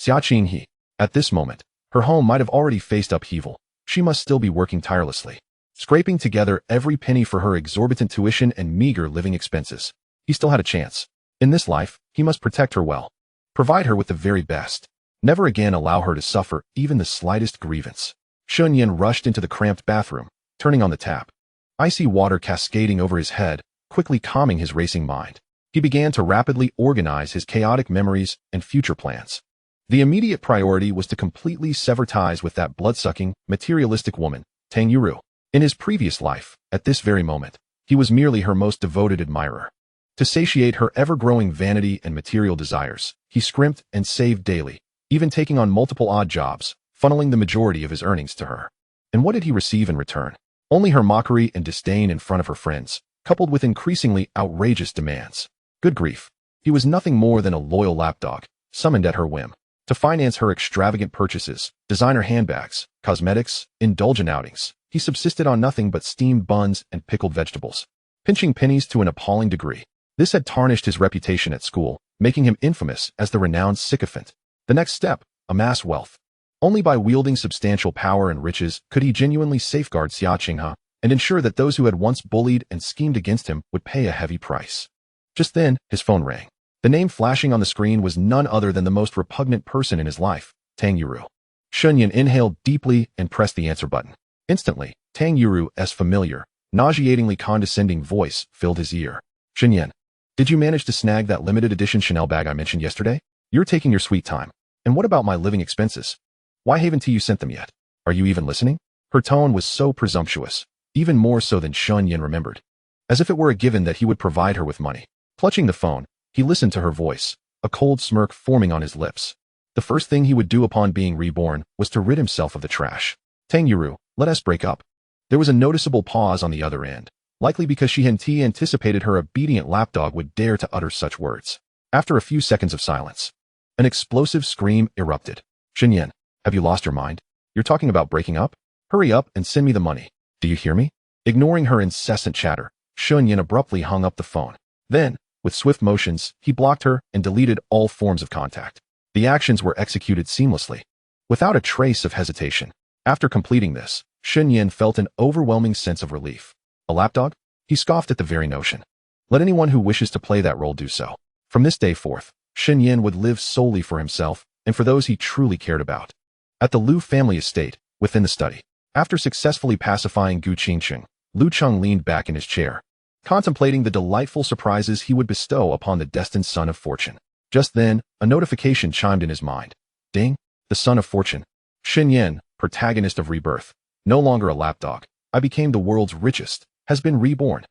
Xia Qing He. At this moment, her home might have already faced upheaval. She must still be working tirelessly, scraping together every penny for her exorbitant tuition and meager living expenses. He still had a chance. In this life, he must protect her well, provide her with the very best, never again allow her to suffer even the slightest grievance. Shun Yan rushed into the cramped bathroom, turning on the tap. Icy water cascading over his head, quickly calming his racing mind. He began to rapidly organize his chaotic memories and future plans. The immediate priority was to completely sever ties with that blood-sucking, materialistic woman, Tang Yuru. In his previous life, at this very moment, he was merely her most devoted admirer. To satiate her ever-growing vanity and material desires, he scrimped and saved daily, even taking on multiple odd jobs, funneling the majority of his earnings to her. And what did he receive in return? Only her mockery and disdain in front of her friends, coupled with increasingly outrageous demands. Good grief. He was nothing more than a loyal lapdog, summoned at her whim, to finance her extravagant purchases, designer handbags, cosmetics, indulgent outings. He subsisted on nothing but steamed buns and pickled vegetables, pinching pennies to an appalling degree. This had tarnished his reputation at school, making him infamous as the renowned sycophant. The next step: amass wealth. Only by wielding substantial power and riches could he genuinely safeguard Xia Qinghe and ensure that those who had once bullied and schemed against him would pay a heavy price. Just then, his phone rang. The name flashing on the screen was none other than the most repugnant person in his life, Tang Yuru. Shun Yan inhaled deeply and pressed the answer button. Instantly, Tang Yuru's familiar, nauseatingly condescending voice filled his ear. Shun Yan, did you manage to snag that limited edition Chanel bag I mentioned yesterday? You're taking your sweet time. And what about my living expenses? Why haven't you sent them yet? Are you even listening? Her tone was so presumptuous, even more so than Shun Yan remembered. As if it were a given that he would provide her with money. Clutching the phone, he listened to her voice, a cold smirk forming on his lips. The first thing he would do upon being reborn was to rid himself of the trash. Tang Yuru, let us break up. There was a noticeable pause on the other end, likely because she had anticipated her obedient lapdog would dare to utter such words. After a few seconds of silence, an explosive scream erupted. Shun Yan, have you lost your mind? You're talking about breaking up? Hurry up and send me the money. Do you hear me? Ignoring her incessant chatter, Shun Yan abruptly hung up the phone. Then, with swift motions, he blocked her and deleted all forms of contact. The actions were executed seamlessly, without a trace of hesitation. After completing this, Shun Yan felt an overwhelming sense of relief. A lapdog? He scoffed at the very notion. Let anyone who wishes to play that role do so. From this day forth, Shen Yin would live solely for himself and for those he truly cared about. At the Lu family estate, within the study, after successfully pacifying Gu Qingcheng, Lu Cheng leaned back in his chair, contemplating the delightful surprises he would bestow upon the destined son of fortune. Just then, a notification chimed in his mind. Ding! The son of fortune. Shen Yin, protagonist of Rebirth, no longer a lapdog, I became the world's richest, has been reborn.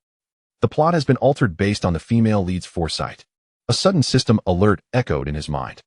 The plot has been altered based on the female lead's foresight. A sudden system alert echoed in his mind.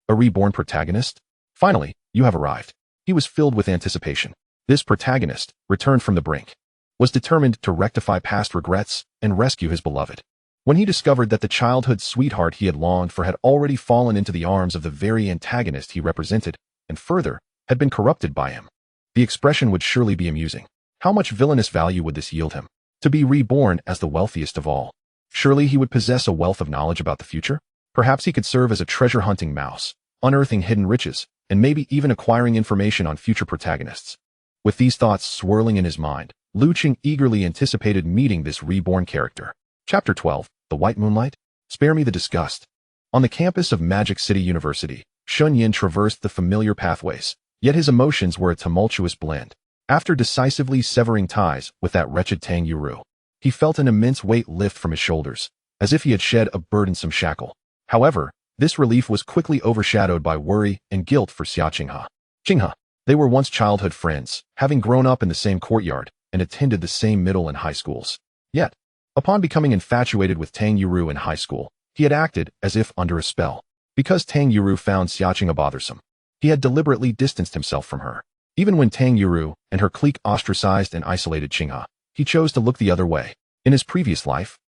A reborn protagonist? Finally, you have arrived. He was filled with anticipation. This protagonist, returned from the brink, was determined to rectify past regrets and rescue his beloved. When he discovered that the childhood sweetheart he had longed for had already fallen into the arms of the very antagonist he represented, and further, had been corrupted by him, the expression would surely be amusing. How much villainous value would this yield him? To be reborn as the wealthiest of all. Surely he would possess a wealth of knowledge about the future? Perhaps he could serve as a treasure-hunting mouse, unearthing hidden riches, and maybe even acquiring information on future protagonists. With these thoughts swirling in his mind, Lu Cheng eagerly anticipated meeting this reborn character. Chapter 12, The White Moonlight? Spare me the disgust. On the campus of Magic City University, Shen Yin traversed the familiar pathways, yet his emotions were a tumultuous blend. After decisively severing ties with that wretched Tang Yuru, he felt an immense weight lift from his shoulders, as if he had shed a burdensome shackle. However, this relief was quickly overshadowed by worry and guilt for Xia Qinghe. Qinghe. They were once childhood friends, having grown up in the same courtyard and attended the same middle and high schools. Yet, upon becoming infatuated with Tang Yuru in high school, he had acted as if under a spell. Because Tang Yuru found Xia Qinghe bothersome, he had deliberately distanced himself from her. Even when Tang Yuru and her clique ostracized and isolated Qinghe, he chose to look the other way. In his previous life,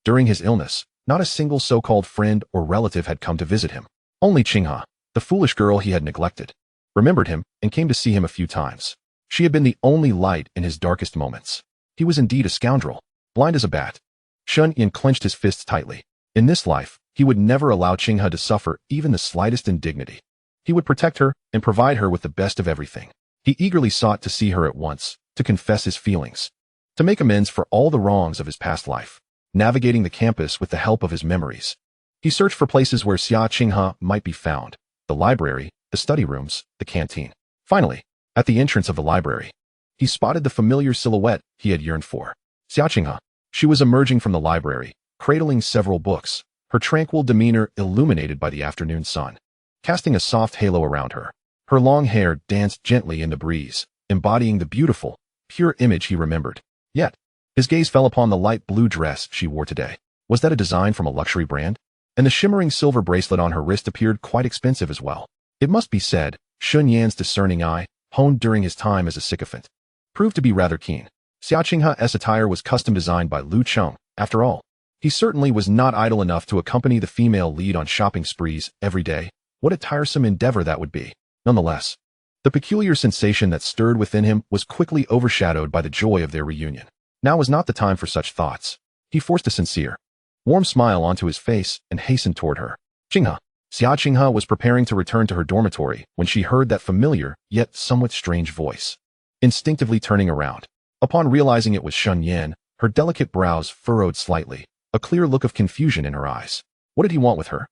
during his illness, not a single so-called friend or relative had come to visit him. Only Qinghe, the foolish girl he had neglected, remembered him and came to see him a few times. She had been the only light in his darkest moments. He was indeed a scoundrel, blind as a bat. Shen Yin clenched his fists tightly. In this life, he would never allow Qinghe to suffer even the slightest indignity. He would protect her and provide her with the best of everything. He eagerly sought to see her at once, to confess his feelings, to make amends for all the wrongs of his past life, navigating the campus with the help of his memories. He searched for places where Xia Qinghe might be found, the library, the study rooms, the canteen. Finally, at the entrance of the library, he spotted the familiar silhouette he had yearned for. Xia Qinghe. She was emerging from the library, cradling several books, her tranquil demeanor illuminated by the afternoon sun, casting a soft halo around her. Her long hair danced gently in the breeze, embodying the beautiful, pure image he remembered. Yet, his gaze fell upon the light blue dress she wore today. Was that a design from a luxury brand? And the shimmering silver bracelet on her wrist appeared quite expensive as well. It must be said, Shen Yin's discerning eye, honed during his time as a sycophant, proved to be rather keen. Xia Qinghe's attire was custom designed by Lu Cheng. After all, he certainly was not idle enough to accompany the female lead on shopping sprees every day. What a tiresome endeavor that would be. Nonetheless, the peculiar sensation that stirred within him was quickly overshadowed by the joy of their reunion. Now was not the time for such thoughts. He forced a sincere, warm smile onto his face and hastened toward her. Qinghe. Xia Qinghe was preparing to return to her dormitory when she heard that familiar, yet somewhat strange voice. Instinctively turning around, upon realizing it was Shen Yin, her delicate brows furrowed slightly, a clear look of confusion in her eyes. What did he want with her?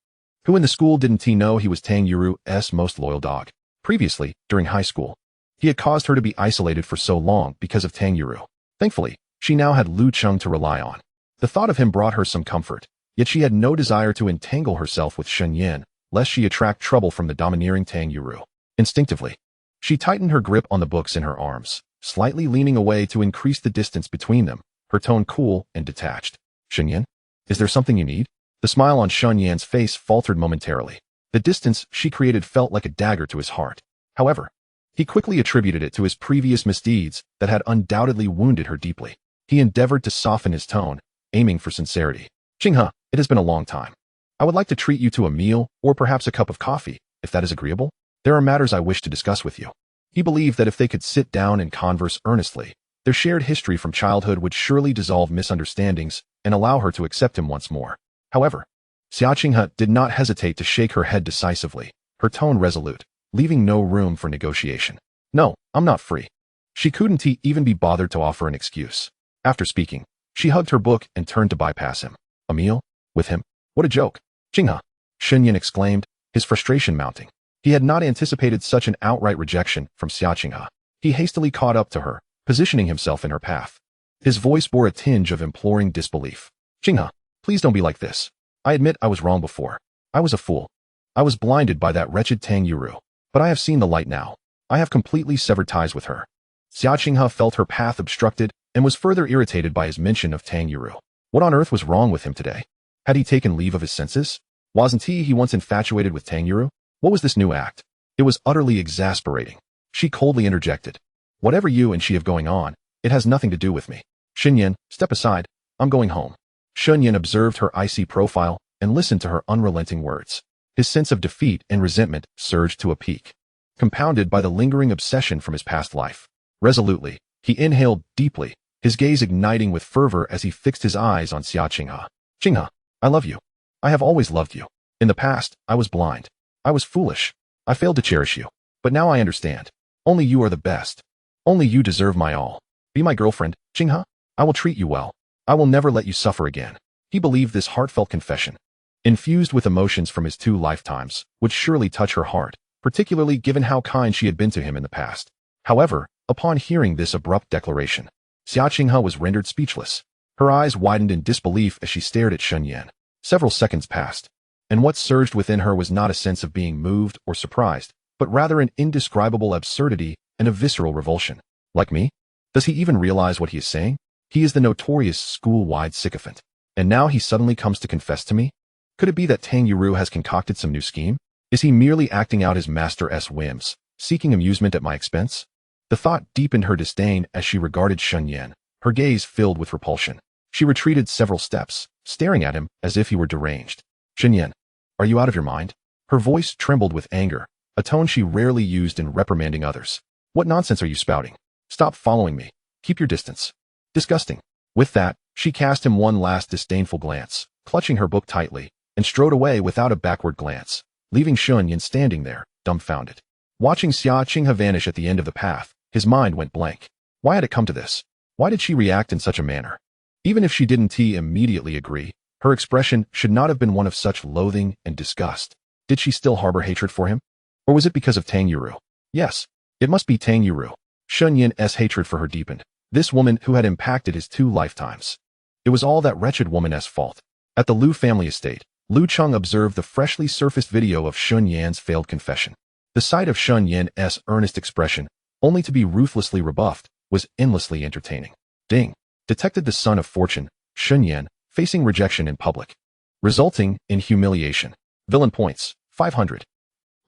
Who in the school didn't he know he was Tang Yuru's most loyal dog? Previously, during high school, he had caused her to be isolated for so long because of Tang Yuru. Thankfully, she now had Lu Cheng to rely on. The thought of him brought her some comfort, yet she had no desire to entangle herself with Shen Yin, lest she attract trouble from the domineering Tang Yuru. Instinctively, she tightened her grip on the books in her arms, slightly leaning away to increase the distance between them, her tone cool and detached. Shen Yin, is there something you need? The smile on Shen Yin's face faltered momentarily. The distance she created felt like a dagger to his heart. However, he quickly attributed it to his previous misdeeds that had undoubtedly wounded her deeply. He endeavored to soften his tone, aiming for sincerity. Qinghe, it has been a long time. I would like to treat you to a meal or perhaps a cup of coffee, if that is agreeable. There are matters I wish to discuss with you. He believed that if they could sit down and converse earnestly, their shared history from childhood would surely dissolve misunderstandings and allow her to accept him once more. However, Xia Qinghe did not hesitate to shake her head decisively, her tone resolute, leaving no room for negotiation. No, I'm not free. She couldn't even be bothered to offer an excuse. After speaking, she hugged her book and turned to bypass him. A meal? With him? What a joke. Chingha! Shunyan exclaimed, his frustration mounting. He had not anticipated such an outright rejection from Xia Qinghe. He hastily caught up to her, positioning himself in her path. His voice bore a tinge of imploring disbelief. Qinghe, please don't be like this. I admit I was wrong before. I was a fool. I was blinded by that wretched Tang Yuru. But I have seen the light now. I have completely severed ties with her. Xia Qinghe felt her path obstructed and was further irritated by his mention of Tang Yuru. What on earth was wrong with him today? Had he taken leave of his senses? Wasn't he once infatuated with Tang Yuru? What was this new act? It was utterly exasperating. She coldly interjected. Whatever you and she have going on, it has nothing to do with me. Shunyan, step aside. I'm going home. Shunyan observed her icy profile and listened to her unrelenting words. His sense of defeat and resentment surged to a peak, compounded by the lingering obsession from his past life. Resolutely, he inhaled deeply, his gaze igniting with fervor as he fixed his eyes on Xia Qinghe. Qinghe, I love you. I have always loved you. In the past, I was blind. I was foolish. I failed to cherish you. But now I understand. Only you are the best. Only you deserve my all. Be my girlfriend, Qinghe. I will treat you well. I will never let you suffer again. He believed this heartfelt confession, infused with emotions from his 2 lifetimes, would surely touch her heart, particularly given how kind she had been to him in the past. However, upon hearing this abrupt declaration, Xia Qinghe was rendered speechless. Her eyes widened in disbelief as she stared at Shunyan. Several seconds passed, and what surged within her was not a sense of being moved or surprised, but rather an indescribable absurdity and a visceral revulsion. Like me? Does he even realize what he is saying? He is the notorious school-wide sycophant. And now he suddenly comes to confess to me? Could it be that Tang Yuru has concocted some new scheme? Is he merely acting out his master's whims, seeking amusement at my expense? The thought deepened her disdain as she regarded Shunyan, her gaze filled with repulsion. She retreated several steps, staring at him as if he were deranged. Shunyan, are you out of your mind? Her voice trembled with anger, a tone she rarely used in reprimanding others. What nonsense are you spouting? Stop following me. Keep your distance. Disgusting. With that, she cast him one last disdainful glance, clutching her book tightly, and strode away without a backward glance, leaving Shunyan standing there, dumbfounded. Watching Xia Qinghe vanish at the end of the path, his mind went blank. Why had it come to this? Why did she react in such a manner? Even if she didn't immediately agree, her expression should not have been one of such loathing and disgust. Did she still harbor hatred for him? Or was it because of Tang Yuru? Yes, it must be Tang Yuru. Shunyan's hatred for her deepened. This woman who had impacted his 2 lifetimes. It was all that wretched woman's fault. At the Liu family estate, Liu Cheng observed the freshly surfaced video of Shunyan's failed confession. The sight of Shunyan's earnest expression, only to be ruthlessly rebuffed, was endlessly entertaining. Ding! Detected the son of fortune, Shunyan, facing rejection in public, resulting in humiliation. Villain points, 500.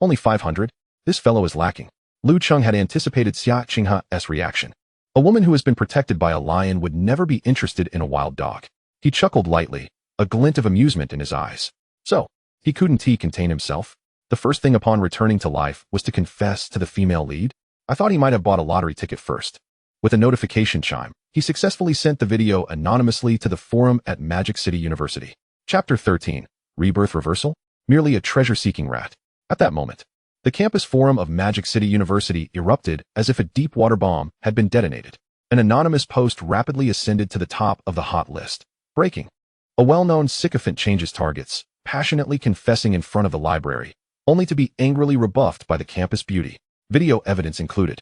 Only 500? This fellow is lacking. Liu Cheng had anticipated Xia Qinghe's reaction. A woman who has been protected by a lion would never be interested in a wild dog. He chuckled lightly, a glint of amusement in his eyes. So, he couldn't contain himself. The first thing upon returning to life was to confess to the female lead. I thought he might have bought a lottery ticket first. With a notification chime, he successfully sent the video anonymously to the forum at Magic City University. Chapter 13, Rebirth Reversal? Merely a treasure-seeking rat. At that moment, the campus forum of Magic City University erupted as if a deep-water bomb had been detonated. An anonymous post rapidly ascended to the top of the hot list. Breaking. A well-known sycophant changes targets, passionately confessing in front of the library, only to be angrily rebuffed by the campus beauty. Video evidence included.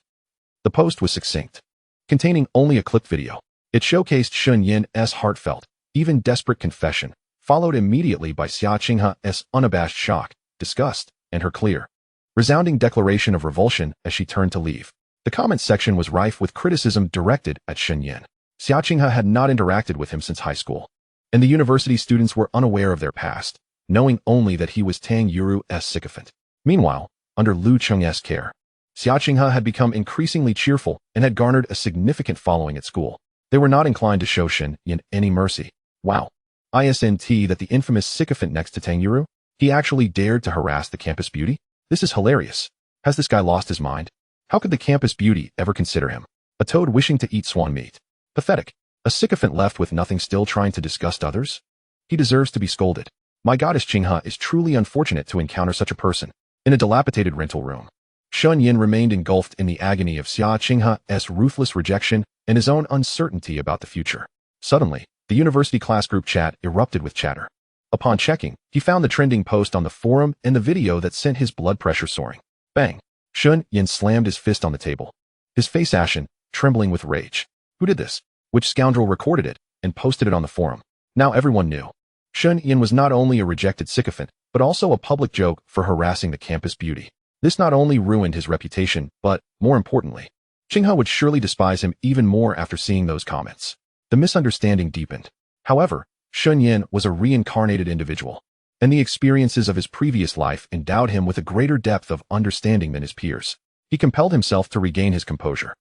The post was succinct, containing only a clip video. It showcased Shunyan's heartfelt, even desperate confession, followed immediately by Xia Qinghe's unabashed shock, disgust, and her clear, resounding declaration of revulsion as she turned to leave. The comment section was rife with criticism directed at Shunyan. Xia Qinghe had not interacted with him since high school, and the university students were unaware of their past, knowing only that he was Tang Yuru's sycophant. Meanwhile, under Liu Cheng's care, Xia Qinghe had become increasingly cheerful and had garnered a significant following at school. They were not inclined to show Shunyan any mercy. Wow. Isn't that the infamous sycophant next to Tang Yuru? He actually dared to harass the campus beauty? This is hilarious. Has this guy lost his mind? How could the campus beauty ever consider him a toad wishing to eat swan meat? Pathetic. A sycophant left with nothing, still trying to disgust others? He deserves to be scolded. My goddess Qinghe is truly unfortunate to encounter such a person in a dilapidated rental room. Shunyan remained engulfed in the agony of Xia Qinghe's ruthless rejection and his own uncertainty about the future. Suddenly, the university class group chat erupted with chatter. Upon checking, he found the trending post on the forum and the video that sent his blood pressure soaring. Bang! Shun Yin slammed his fist on the table, his face ashen, trembling with rage. Who did this? Which scoundrel recorded it and posted it on the forum? Now everyone knew. Shun Yin was not only a rejected sycophant, but also a public joke for harassing the campus beauty. This not only ruined his reputation, but, more importantly, Cheng would surely despise him even more after seeing those comments. The misunderstanding deepened. However, Shun Yin was a reincarnated individual, and the experiences of his previous life endowed him with a greater depth of understanding than his peers. He compelled himself to regain his composure.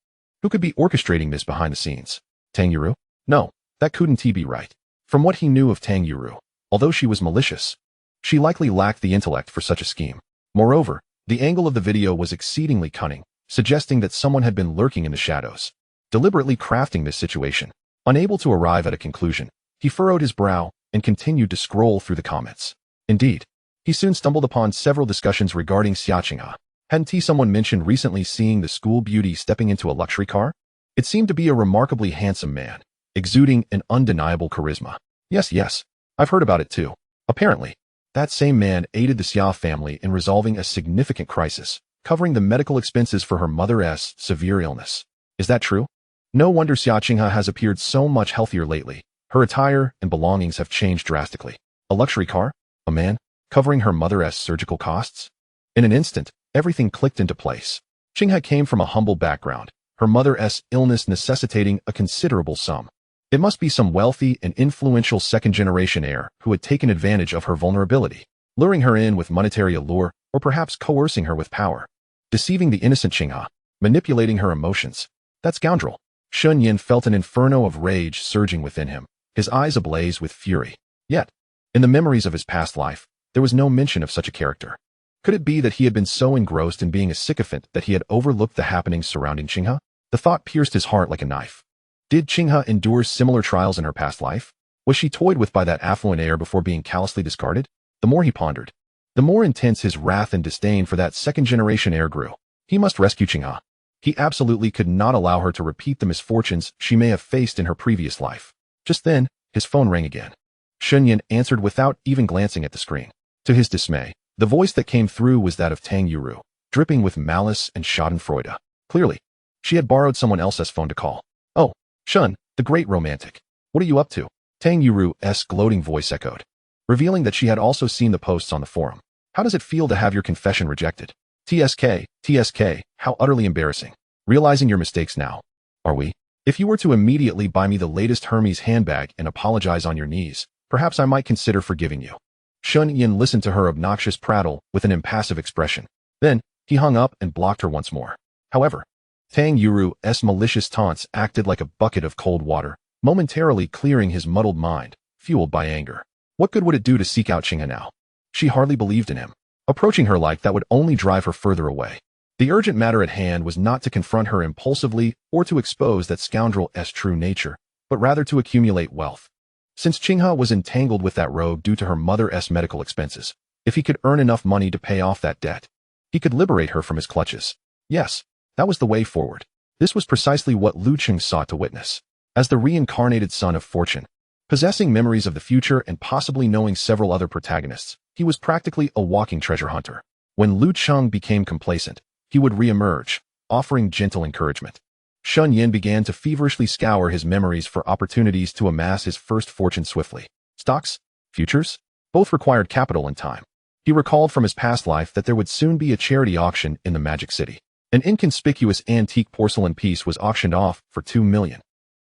Who could be orchestrating this behind the scenes? Tang Yuru? No, that couldn't be right. From what he knew of Tang Yuru, although she was malicious, she likely lacked the intellect for such a scheme. Moreover, the angle of the video was exceedingly cunning, suggesting that someone had been lurking in the shadows, deliberately crafting this situation. Unable to arrive at a conclusion, he furrowed his brow and continued to scroll through the comments. Indeed, he soon stumbled upon several discussions regarding Xia Qinghe. Hadn't someone mentioned recently seeing the school beauty stepping into a luxury car? It seemed to be a remarkably handsome man, exuding an undeniable charisma. Yes, I've heard about it too. Apparently, that same man aided the Xia family in resolving a significant crisis, covering the medical expenses for her mother's severe illness. Is that true? No wonder Xia Qinghe has appeared so much healthier lately. Her attire and belongings have changed drastically. A luxury car? A man? Covering her mother's surgical costs? In an instant, everything clicked into place. Qinghe came from a humble background, her mother's illness necessitating a considerable sum. It must be some wealthy and influential second-generation heir who had taken advantage of her vulnerability, luring her in with monetary allure or perhaps coercing her with power, deceiving the innocent Qinghe, manipulating her emotions. That scoundrel! Shun Yin felt an inferno of rage surging within him, his eyes ablaze with fury. Yet, in the memories of his past life, there was no mention of such a character. Could it be that he had been so engrossed in being a sycophant that he had overlooked the happenings surrounding Qinghe? The thought pierced his heart like a knife. Did Qinghe endure similar trials in her past life? Was she toyed with by that affluent heir before being callously discarded? The more he pondered, the more intense his wrath and disdain for that second-generation heir grew. He must rescue Qinghe. He absolutely could not allow her to repeat the misfortunes she may have faced in her previous life. Just then, his phone rang again. Shun Yin answered without even glancing at the screen. To his dismay, the voice that came through was that of Tang Yuru, dripping with malice and schadenfreude. Clearly, she had borrowed someone else's phone to call. Oh, Shun, the great romantic. What are you up to? Tang Yuru's gloating voice echoed, revealing that she had also seen the posts on the forum. How does it feel to have your confession rejected? TSK, how utterly embarrassing. Realizing your mistakes now, are we? If you were to immediately buy me the latest Hermes handbag and apologize on your knees, perhaps I might consider forgiving you. Shun Yin listened to her obnoxious prattle with an impassive expression. Then, he hung up and blocked her once more. However, Tang Yuru's malicious taunts acted like a bucket of cold water, momentarily clearing his muddled mind, fueled by anger. What good would it do to seek out Qinghe now? She hardly believed in him. Approaching her like that would only drive her further away. The urgent matter at hand was not to confront her impulsively or to expose that scoundrel's true nature, but rather to accumulate wealth. Since Qinghe was entangled with that rogue due to her mother's medical expenses, if he could earn enough money to pay off that debt, he could liberate her from his clutches. Yes, that was the way forward. This was precisely what Lu Cheng sought to witness. As the reincarnated son of fortune, possessing memories of the future and possibly knowing several other protagonists, he was practically a walking treasure hunter. When Lu Cheng became complacent, he would re-emerge, offering gentle encouragement. Shun Yin began to feverishly scour his memories for opportunities to amass his first fortune swiftly. Stocks? Futures? Both required capital and time. He recalled from his past life that there would soon be a charity auction in the Magic City. An inconspicuous antique porcelain piece was auctioned off for 2 million,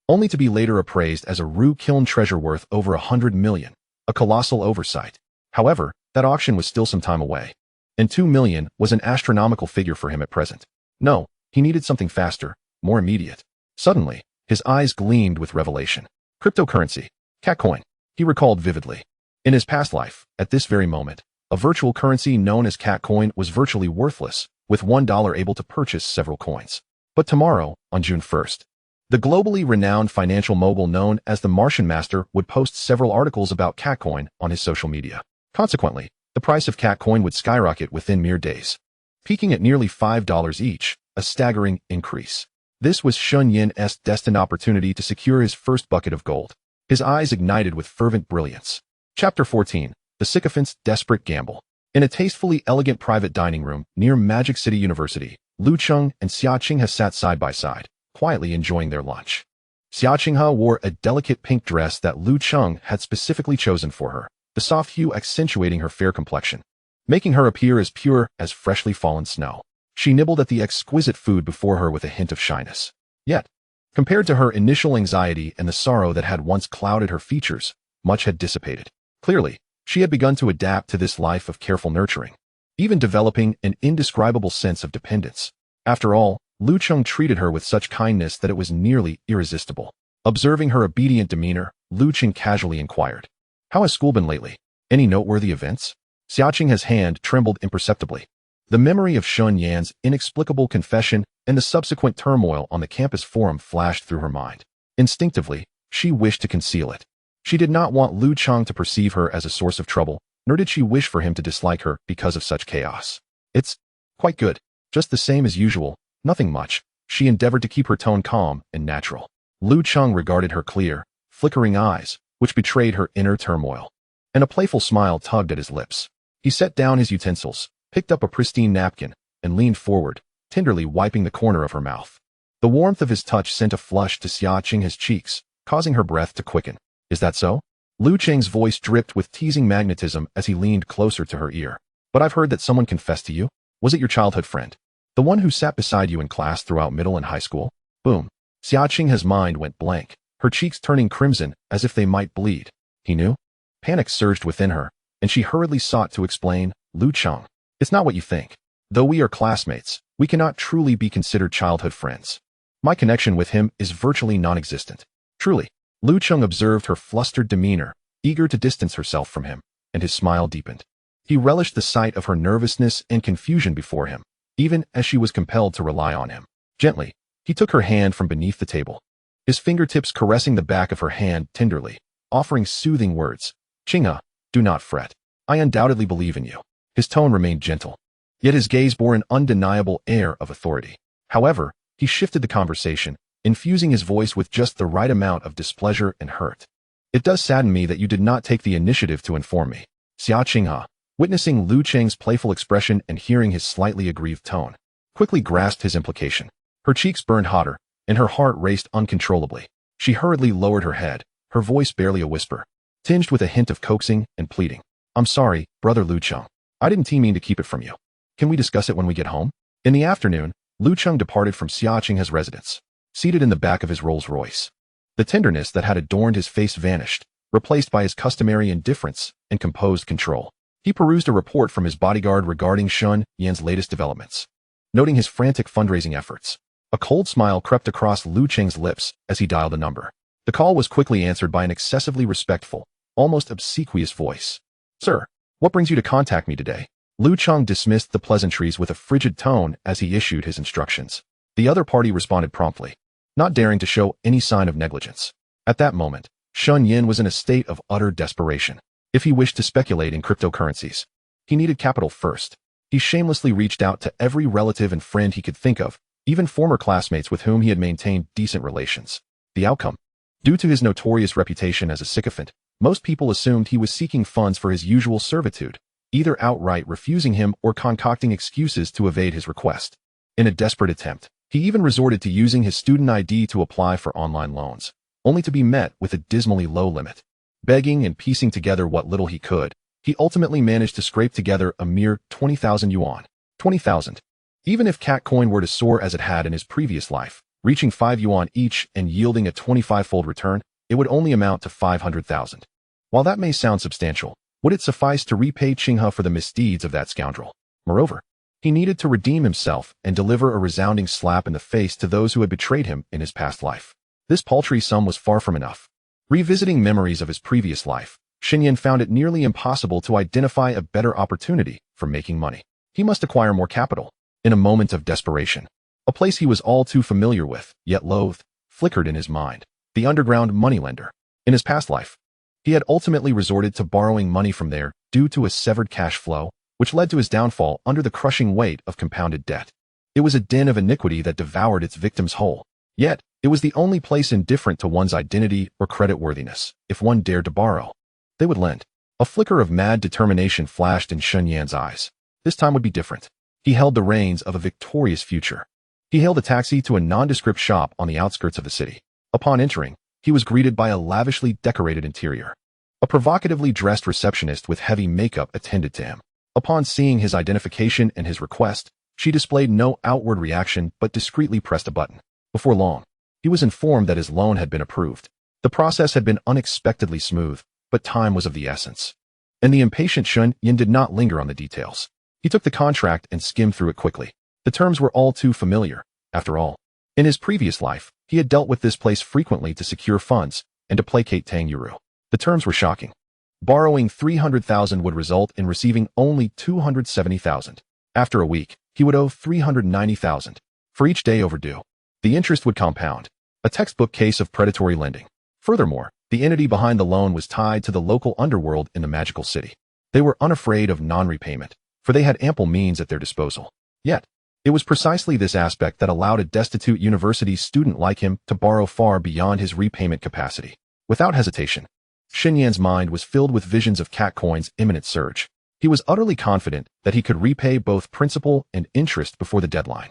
only to be later appraised as a Ru kiln treasure worth over 100 million, a colossal oversight. However, that auction was still some time away, and 2 million was an astronomical figure for him at present. No, he needed something faster, more immediate. Suddenly, his eyes gleamed with revelation. Cryptocurrency. Catcoin. He recalled vividly. In his past life, at this very moment, a virtual currency known as Catcoin was virtually worthless, with $1 able to purchase several coins. But tomorrow, on June 1st, the globally renowned financial mogul known as the Martian Master would post several articles about Catcoin on his social media. Consequently, the price of Catcoin would skyrocket within mere days, peaking at nearly $5 each, a staggering increase. This was Shun Yin's destined opportunity to secure his first bucket of gold. His eyes ignited with fervent brilliance. Chapter 14. The sycophant's desperate gamble. In a tastefully elegant private dining room near Magic City University, Lu Cheng and Xia Qinghe sat side by side, quietly enjoying their lunch. Xia Qinghe wore a delicate pink dress that Lu Cheng had specifically chosen for her, the soft hue accentuating her fair complexion, making her appear as pure as freshly fallen snow. She nibbled at the exquisite food before her with a hint of shyness. Yet, compared to her initial anxiety and the sorrow that had once clouded her features, much had dissipated. Clearly, she had begun to adapt to this life of careful nurturing, even developing an indescribable sense of dependence. After all, Lu Cheng treated her with such kindness that it was nearly irresistible. Observing her obedient demeanor, Lu Cheng casually inquired, "How has school been lately? Any noteworthy events?" Xia Qinghe's hand trembled imperceptibly. The memory of Shun Yan's inexplicable confession and the subsequent turmoil on the campus forum flashed through her mind. Instinctively, she wished to conceal it. She did not want Lu Cheng to perceive her as a source of trouble, nor did she wish for him to dislike her because of such chaos. "It's quite good. Just the same as usual. Nothing much." She endeavored to keep her tone calm and natural. Lu Cheng regarded her clear, flickering eyes, which betrayed her inner turmoil, and a playful smile tugged at his lips. He set down his utensils, picked up a pristine napkin, and leaned forward, tenderly wiping the corner of her mouth. The warmth of his touch sent a flush to Xia Qinghe's cheeks, causing her breath to quicken. "Is that so?" Lu Cheng's voice dripped with teasing magnetism as he leaned closer to her ear. "But I've heard that someone confessed to you. Was it your childhood friend? The one who sat beside you in class throughout middle and high school?" Boom. Xia Qinghe's mind went blank, her cheeks turning crimson as if they might bleed. He knew? Panic surged within her, and she hurriedly sought to explain. "Lu Cheng, it's not what you think. Though we are classmates, we cannot truly be considered childhood friends. My connection with him is virtually non-existent. Truly." Lu Cheng observed her flustered demeanor, eager to distance herself from him, and his smile deepened. He relished the sight of her nervousness and confusion before him, even as she was compelled to rely on him. Gently, he took her hand from beneath the table, his fingertips caressing the back of her hand tenderly, offering soothing words. "Qinghe, do not fret. I undoubtedly believe in you." His tone remained gentle, yet his gaze bore an undeniable air of authority. However, he shifted the conversation, infusing his voice with just the right amount of displeasure and hurt. "It does sadden me that you did not take the initiative to inform me." Xia Qinghe, witnessing Lu Cheng's playful expression and hearing his slightly aggrieved tone, quickly grasped his implication. Her cheeks burned hotter, and her heart raced uncontrollably. She hurriedly lowered her head, her voice barely a whisper, tinged with a hint of coaxing and pleading. "I'm sorry, brother Lu Cheng. I didn't mean to keep it from you. Can we discuss it when we get home?" In the afternoon, Lu Cheng departed from Xia Qinghe's residence, seated in the back of his Rolls-Royce. The tenderness that had adorned his face vanished, replaced by his customary indifference and composed control. He perused a report from his bodyguard regarding Shun Yan's latest developments. Noting his frantic fundraising efforts, a cold smile crept across Lu Cheng's lips as he dialed a number. The call was quickly answered by an excessively respectful, almost obsequious voice. "Sir, what brings you to contact me today?" Lu Cheng dismissed the pleasantries with a frigid tone as he issued his instructions. The other party responded promptly, not daring to show any sign of negligence. At that moment, Shun Yan was in a state of utter desperation. If he wished to speculate in cryptocurrencies, he needed capital first. He shamelessly reached out to every relative and friend he could think of, even former classmates with whom he had maintained decent relations. The outcome? Due to his notorious reputation as a sycophant, most people assumed he was seeking funds for his usual servitude, either outright refusing him or concocting excuses to evade his request. In a desperate attempt, he even resorted to using his student ID to apply for online loans, only to be met with a dismally low limit. Begging and piecing together what little he could, he ultimately managed to scrape together a mere 20,000 yuan. 20,000. Even if cat coin were to soar as it had in his previous life, reaching 5 yuan each and yielding a 25-fold return, it would only amount to 500,000. While that may sound substantial, would it suffice to repay Qinghe for the misdeeds of that scoundrel? Moreover, he needed to redeem himself and deliver a resounding slap in the face to those who had betrayed him in his past life. This paltry sum was far from enough. Revisiting memories of his previous life, Xinyan found it nearly impossible to identify a better opportunity for making money. He must acquire more capital. In a moment of desperation, a place he was all too familiar with, yet loathed, flickered in his mind. The underground moneylender. In his past life, he had ultimately resorted to borrowing money from there due to a severed cash flow, which led to his downfall under the crushing weight of compounded debt. It was a den of iniquity that devoured its victims whole. Yet, it was the only place indifferent to one's identity or creditworthiness. If one dared to borrow, they would lend. A flicker of mad determination flashed in Sun Yan's eyes. This time would be different. He held the reins of a victorious future. He hailed a taxi to a nondescript shop on the outskirts of the city. Upon entering, he was greeted by a lavishly decorated interior. A provocatively dressed receptionist with heavy makeup attended to him. Upon seeing his identification and his request, she displayed no outward reaction but discreetly pressed a button. Before long, he was informed that his loan had been approved. The process had been unexpectedly smooth, but time was of the essence. And the impatient Sun Yan did not linger on the details. He took the contract and skimmed through it quickly. The terms were all too familiar, after all. In his previous life, he had dealt with this place frequently to secure funds and to placate Tang Yuru. The terms were shocking. Borrowing 300,000 would result in receiving only 270,000. After a week, he would owe 390,000. For each day overdue, the interest would compound. A textbook case of predatory lending. Furthermore, the entity behind the loan was tied to the local underworld in the magical city. They were unafraid of non-repayment, for they had ample means at their disposal. Yet, it was precisely this aspect that allowed a destitute university student like him to borrow far beyond his repayment capacity. Without hesitation, Sun Yan's mind was filled with visions of cat coin's imminent surge. He was utterly confident that he could repay both principal and interest before the deadline.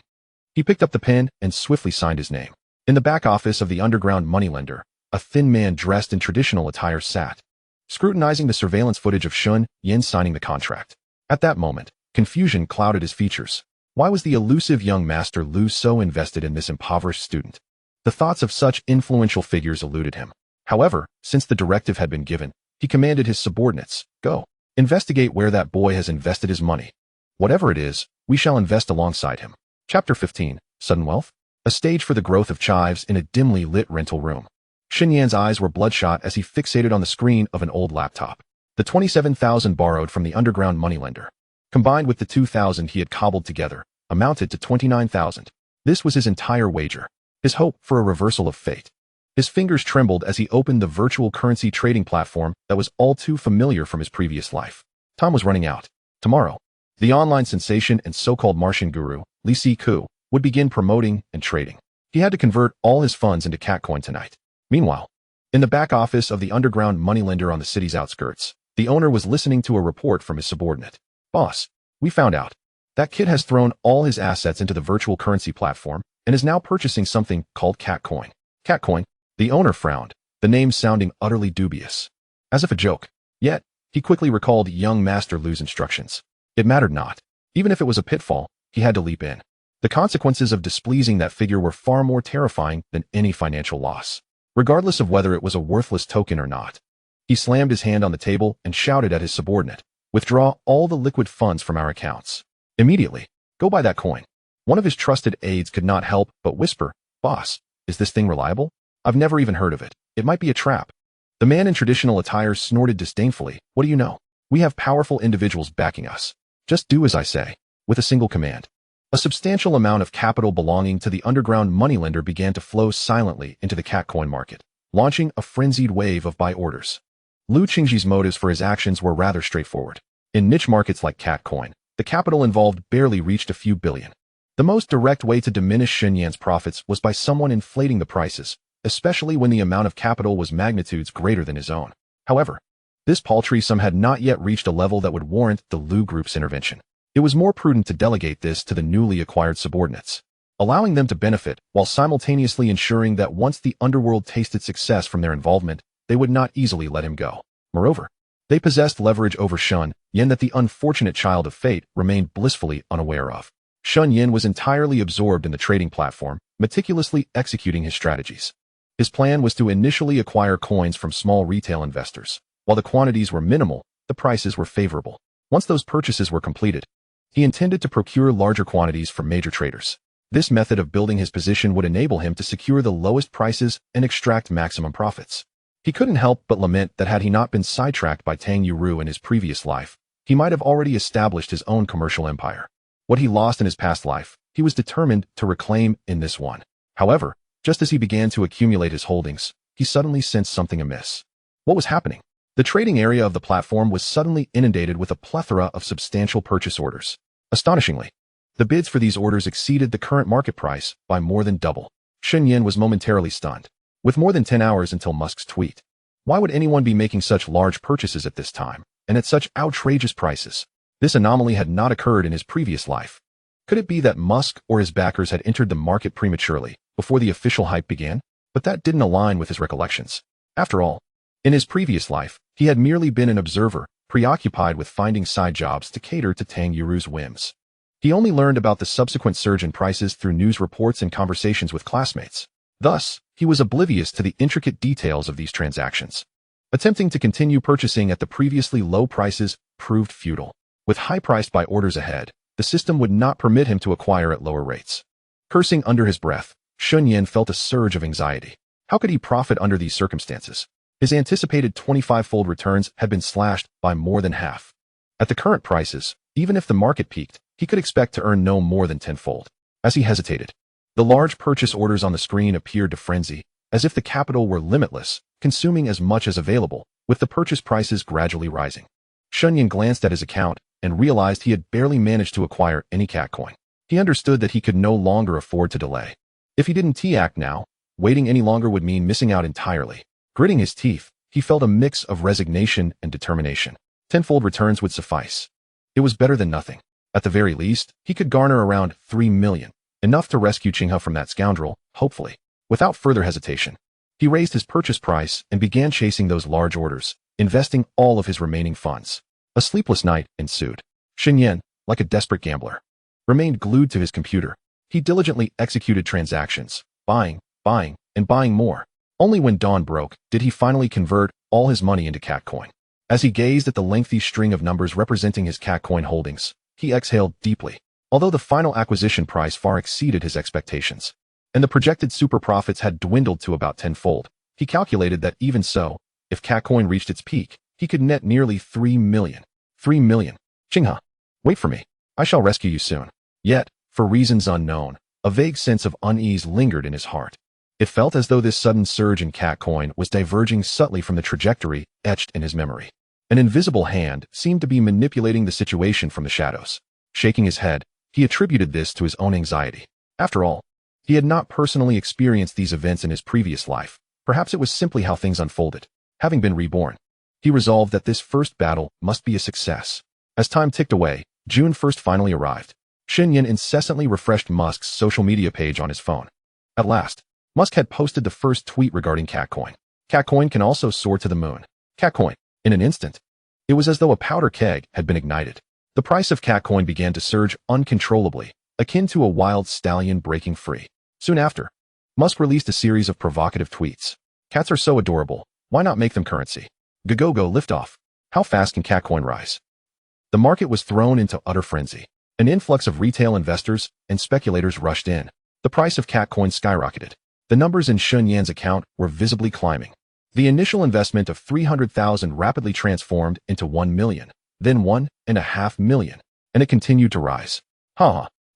He picked up the pen and swiftly signed his name. In the back office of the underground moneylender, a thin man dressed in traditional attire sat, scrutinizing the surveillance footage of Sun Yan signing the contract. At that moment, confusion clouded his features. Why was the elusive young Master Lu so invested in this impoverished student? The thoughts of such influential figures eluded him. However, since the directive had been given, he commanded his subordinates, "Go. Investigate where that boy has invested his money. Whatever it is, we shall invest alongside him." Chapter 15, Sudden Wealth? A stage for the growth of chives in a dimly lit rental room. Sun Yan's eyes were bloodshot as he fixated on the screen of an old laptop. The 27,000 borrowed from the underground moneylender, combined with the 2,000 he had cobbled together, amounted to 29,000. This was his entire wager, his hope for a reversal of fate. His fingers trembled as he opened the virtual currency trading platform that was all too familiar from his previous life. Time was running out. Tomorrow, the online sensation and so-called Martian guru, Li Si-ku, would begin promoting and trading. He had to convert all his funds into catcoin tonight. Meanwhile, in the back office of the underground moneylender on the city's outskirts, the owner was listening to a report from his subordinate. "Boss, we found out. That kid has thrown all his assets into the virtual currency platform and is now purchasing something called catcoin." Catcoin? The owner frowned, the name sounding utterly dubious. As if a joke. Yet, he quickly recalled young Master Lu's instructions. It mattered not. Even if it was a pitfall, he had to leap in. The consequences of displeasing that figure were far more terrifying than any financial loss, regardless of whether it was a worthless token or not. He slammed his hand on the table and shouted at his subordinate, "Withdraw all the liquid funds from our accounts. Immediately. Go buy that coin." One of his trusted aides could not help but whisper, "Boss, is this thing reliable? I've never even heard of it. It might be a trap." The man in traditional attire snorted disdainfully. "What do you know? We have powerful individuals backing us. Just do as I say." With a single command, a substantial amount of capital belonging to the underground moneylender began to flow silently into the catcoin market, launching a frenzied wave of buy orders. Lu Qingji's motives for his actions were rather straightforward. In niche markets like catcoin, the capital involved barely reached a few billion. The most direct way to diminish Sun Yan's profits was by someone inflating the prices, especially when the amount of capital was magnitudes greater than his own. However, this paltry sum had not yet reached a level that would warrant the Lu Group's intervention. It was more prudent to delegate this to the newly acquired subordinates, allowing them to benefit while simultaneously ensuring that once the underworld tasted success from their involvement, they would not easily let him go. Moreover, they possessed leverage over Sun Yan that the unfortunate child of fate remained blissfully unaware of. Sun Yan was entirely absorbed in the trading platform, meticulously executing his strategies. His plan was to initially acquire coins from small retail investors. While the quantities were minimal, the prices were favorable. Once those purchases were completed, he intended to procure larger quantities from major traders. This method of building his position would enable him to secure the lowest prices and extract maximum profits. He couldn't help but lament that had he not been sidetracked by Tang Yuru in his previous life, he might have already established his own commercial empire. What he lost in his past life, he was determined to reclaim in this one. However, just as he began to accumulate his holdings, he suddenly sensed something amiss. What was happening? The trading area of the platform was suddenly inundated with a plethora of substantial purchase orders. Astonishingly, the bids for these orders exceeded the current market price by more than double. Sun Yan was momentarily stunned. With more than 10 hours until Musk's tweet, why would anyone be making such large purchases at this time? and at such outrageous prices. This anomaly had not occurred in his previous life. Could it be that Musk or his backers had entered the market prematurely, before the official hype began? But that didn't align with his recollections. After all, in his previous life, he had merely been an observer, preoccupied with finding side jobs to cater to Tang Yuru's whims. He only learned about the subsequent surge in prices through news reports and conversations with classmates. Thus, he was oblivious to the intricate details of these transactions. Attempting to continue purchasing at the previously low prices proved futile. With high-priced buy orders ahead, the system would not permit him to acquire at lower rates. Cursing under his breath, Sun Yan felt a surge of anxiety. How could he profit under these circumstances? His anticipated 25-fold returns had been slashed by more than half. At the current prices, even if the market peaked, he could expect to earn no more than 10-fold. As he hesitated, the large purchase orders on the screen appeared to frenzy, as if the capital were limitless, consuming as much as available, with the purchase prices gradually rising. Sun Yan glanced at his account and realized he had barely managed to acquire any cat coin. He understood that he could no longer afford to delay. If he didn't act now, waiting any longer would mean missing out entirely. Gritting his teeth, he felt a mix of resignation and determination. 10-fold returns would suffice. It was better than nothing. At the very least, he could garner around 3 million, enough to rescue Cheng from that scoundrel, hopefully. Without further hesitation, he raised his purchase price and began chasing those large orders, investing all of his remaining funds. A sleepless night ensued. Sun Yan, like a desperate gambler, remained glued to his computer. He diligently executed transactions, buying, and buying more. Only when dawn broke did he finally convert all his money into cat coin. As he gazed at the lengthy string of numbers representing his cat coin holdings, he exhaled deeply. Although the final acquisition price far exceeded his expectations, and the projected super profits had dwindled to about 10-fold, he calculated that even so, if cat coin reached its peak, he could net nearly 3 million. 3 million. Cheng, wait for me. I shall rescue you soon. Yet, for reasons unknown, a vague sense of unease lingered in his heart. It felt as though this sudden surge in cat coin was diverging subtly from the trajectory etched in his memory. An invisible hand seemed to be manipulating the situation from the shadows. Shaking his head, he attributed this to his own anxiety. After all, he had not personally experienced these events in his previous life. Perhaps it was simply how things unfolded. Having been reborn, he resolved that this first battle must be a success. As time ticked away, June 1st finally arrived. Sun Yan incessantly refreshed Musk's social media page on his phone. At last, Musk had posted the first tweet regarding Catcoin. Catcoin can also soar to the moon. Catcoin. In an instant, it was as though a powder keg had been ignited. The price of Catcoin began to surge uncontrollably, akin to a wild stallion breaking free. Soon after, Musk released a series of provocative tweets. Cats are so adorable, why not make them currency? Go liftoff. How fast can Catcoin rise? The market was thrown into utter frenzy. An influx of retail investors and speculators rushed in. The price of Catcoin skyrocketed. The numbers in Sun Yan's account were visibly climbing. The initial investment of 300,000 rapidly transformed into 1 million, then 1.5 million, and it continued to rise.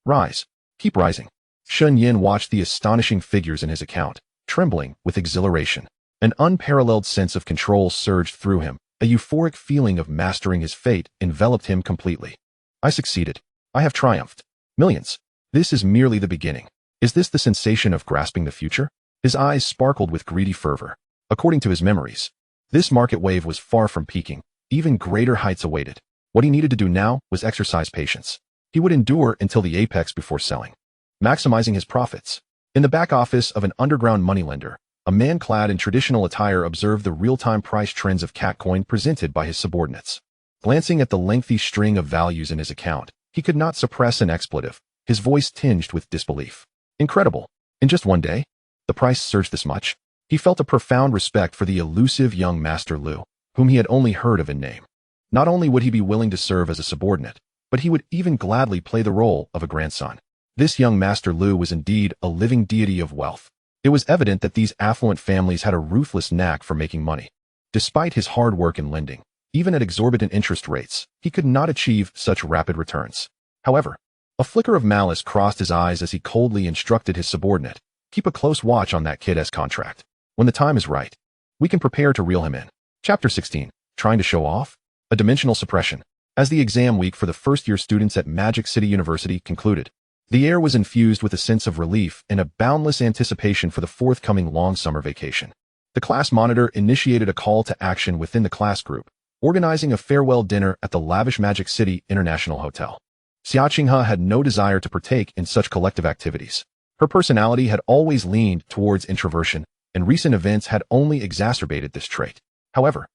Rise. Keep rising. Sun Yan watched the astonishing figures in his account, trembling with exhilaration. An unparalleled sense of control surged through him. A euphoric feeling of mastering his fate enveloped him completely. I succeeded. I have triumphed. Millions. This is merely the beginning. Is this the sensation of grasping the future? His eyes sparkled with greedy fervor. According to his memories, this market wave was far from peaking. Even greater heights awaited. What he needed to do now was exercise patience. He would endure until the apex before selling, maximizing his profits. In the back office of an underground moneylender, a man clad in traditional attire observed the real-time price trends of Catcoin presented by his subordinates. Glancing at the lengthy string of values in his account, he could not suppress an expletive, his voice tinged with disbelief. Incredible. In just one day, the price surged this much. He felt a profound respect for the elusive young Master Lu, whom he had only heard of in name. Not only would he be willing to serve as a subordinate, but he would even gladly play the role of a grandson. This young Master Lu was indeed a living deity of wealth. It was evident that these affluent families had a ruthless knack for making money. Despite his hard work in lending, even at exorbitant interest rates, he could not achieve such rapid returns. However, a flicker of malice crossed his eyes as he coldly instructed his subordinate, keep a close watch on that kid's contract. When the time is right, we can prepare to reel him in. Chapter 16. Trying to show off? A dimensional suppression. As the exam week for the first-year students at Magic City University concluded, the air was infused with a sense of relief and a boundless anticipation for the forthcoming long summer vacation. The class monitor initiated a call to action within the class group, organizing a farewell dinner at the lavish Magic City International Hotel. Xia Qinghe had no desire to partake in such collective activities. Her personality had always leaned towards introversion, and recent events had only exacerbated this trait. However,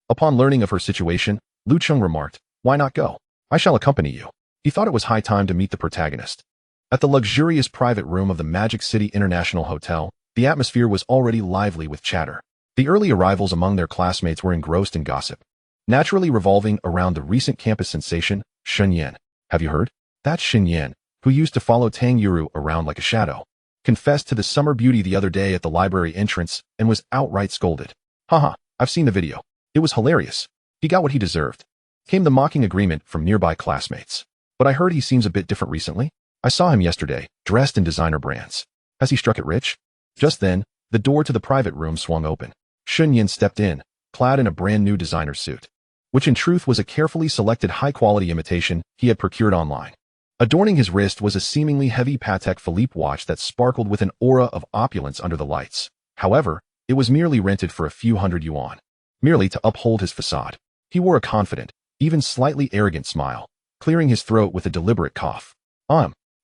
upon learning of her situation, Lu Cheng remarked, "Why not go? I shall accompany you." He thought it was high time to meet the protagonist. At the luxurious private room of the Magic City International Hotel, the atmosphere was already lively with chatter. The early arrivals among their classmates were engrossed in gossip, naturally revolving around the recent campus sensation, Shen Yan. "Have you heard? That's Shen Yan, who used to follow Tang Yuru around like a shadow. Confessed to the summer beauty the other day at the library entrance and was outright scolded. Haha, I've seen the video. It was hilarious. He got what he deserved." Came the mocking agreement from nearby classmates. "But I heard he seems a bit different recently. I saw him yesterday, dressed in designer brands. Has he struck it rich?" Just then, the door to the private room swung open. Shen Yan stepped in, clad in a brand new designer suit, which in truth was a carefully selected high-quality imitation he had procured online. Adorning his wrist was a seemingly heavy Patek Philippe watch that sparkled with an aura of opulence under the lights. However, it was merely rented for a few hundred yuan, merely to uphold his facade. He wore a confident, even slightly arrogant smile, clearing his throat with a deliberate cough.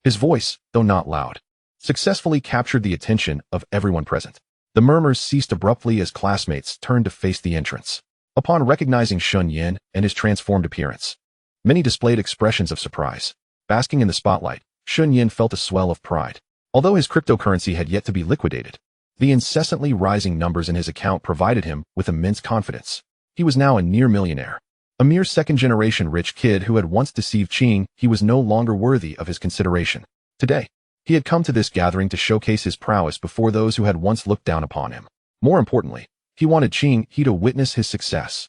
His voice, though not loud, successfully captured the attention of everyone present. The murmurs ceased abruptly as classmates turned to face the entrance. Upon recognizing Shen Yan and his transformed appearance, many displayed expressions of surprise. Basking in the spotlight, Shen Yan felt a swell of pride. Although his cryptocurrency had yet to be liquidated, the incessantly rising numbers in his account provided him with immense confidence. He was now a near millionaire. A mere second-generation rich kid who had once deceived Cheng, he was no longer worthy of his consideration. Today, he had come to this gathering to showcase his prowess before those who had once looked down upon him. More importantly, he wanted Cheng to witness his success,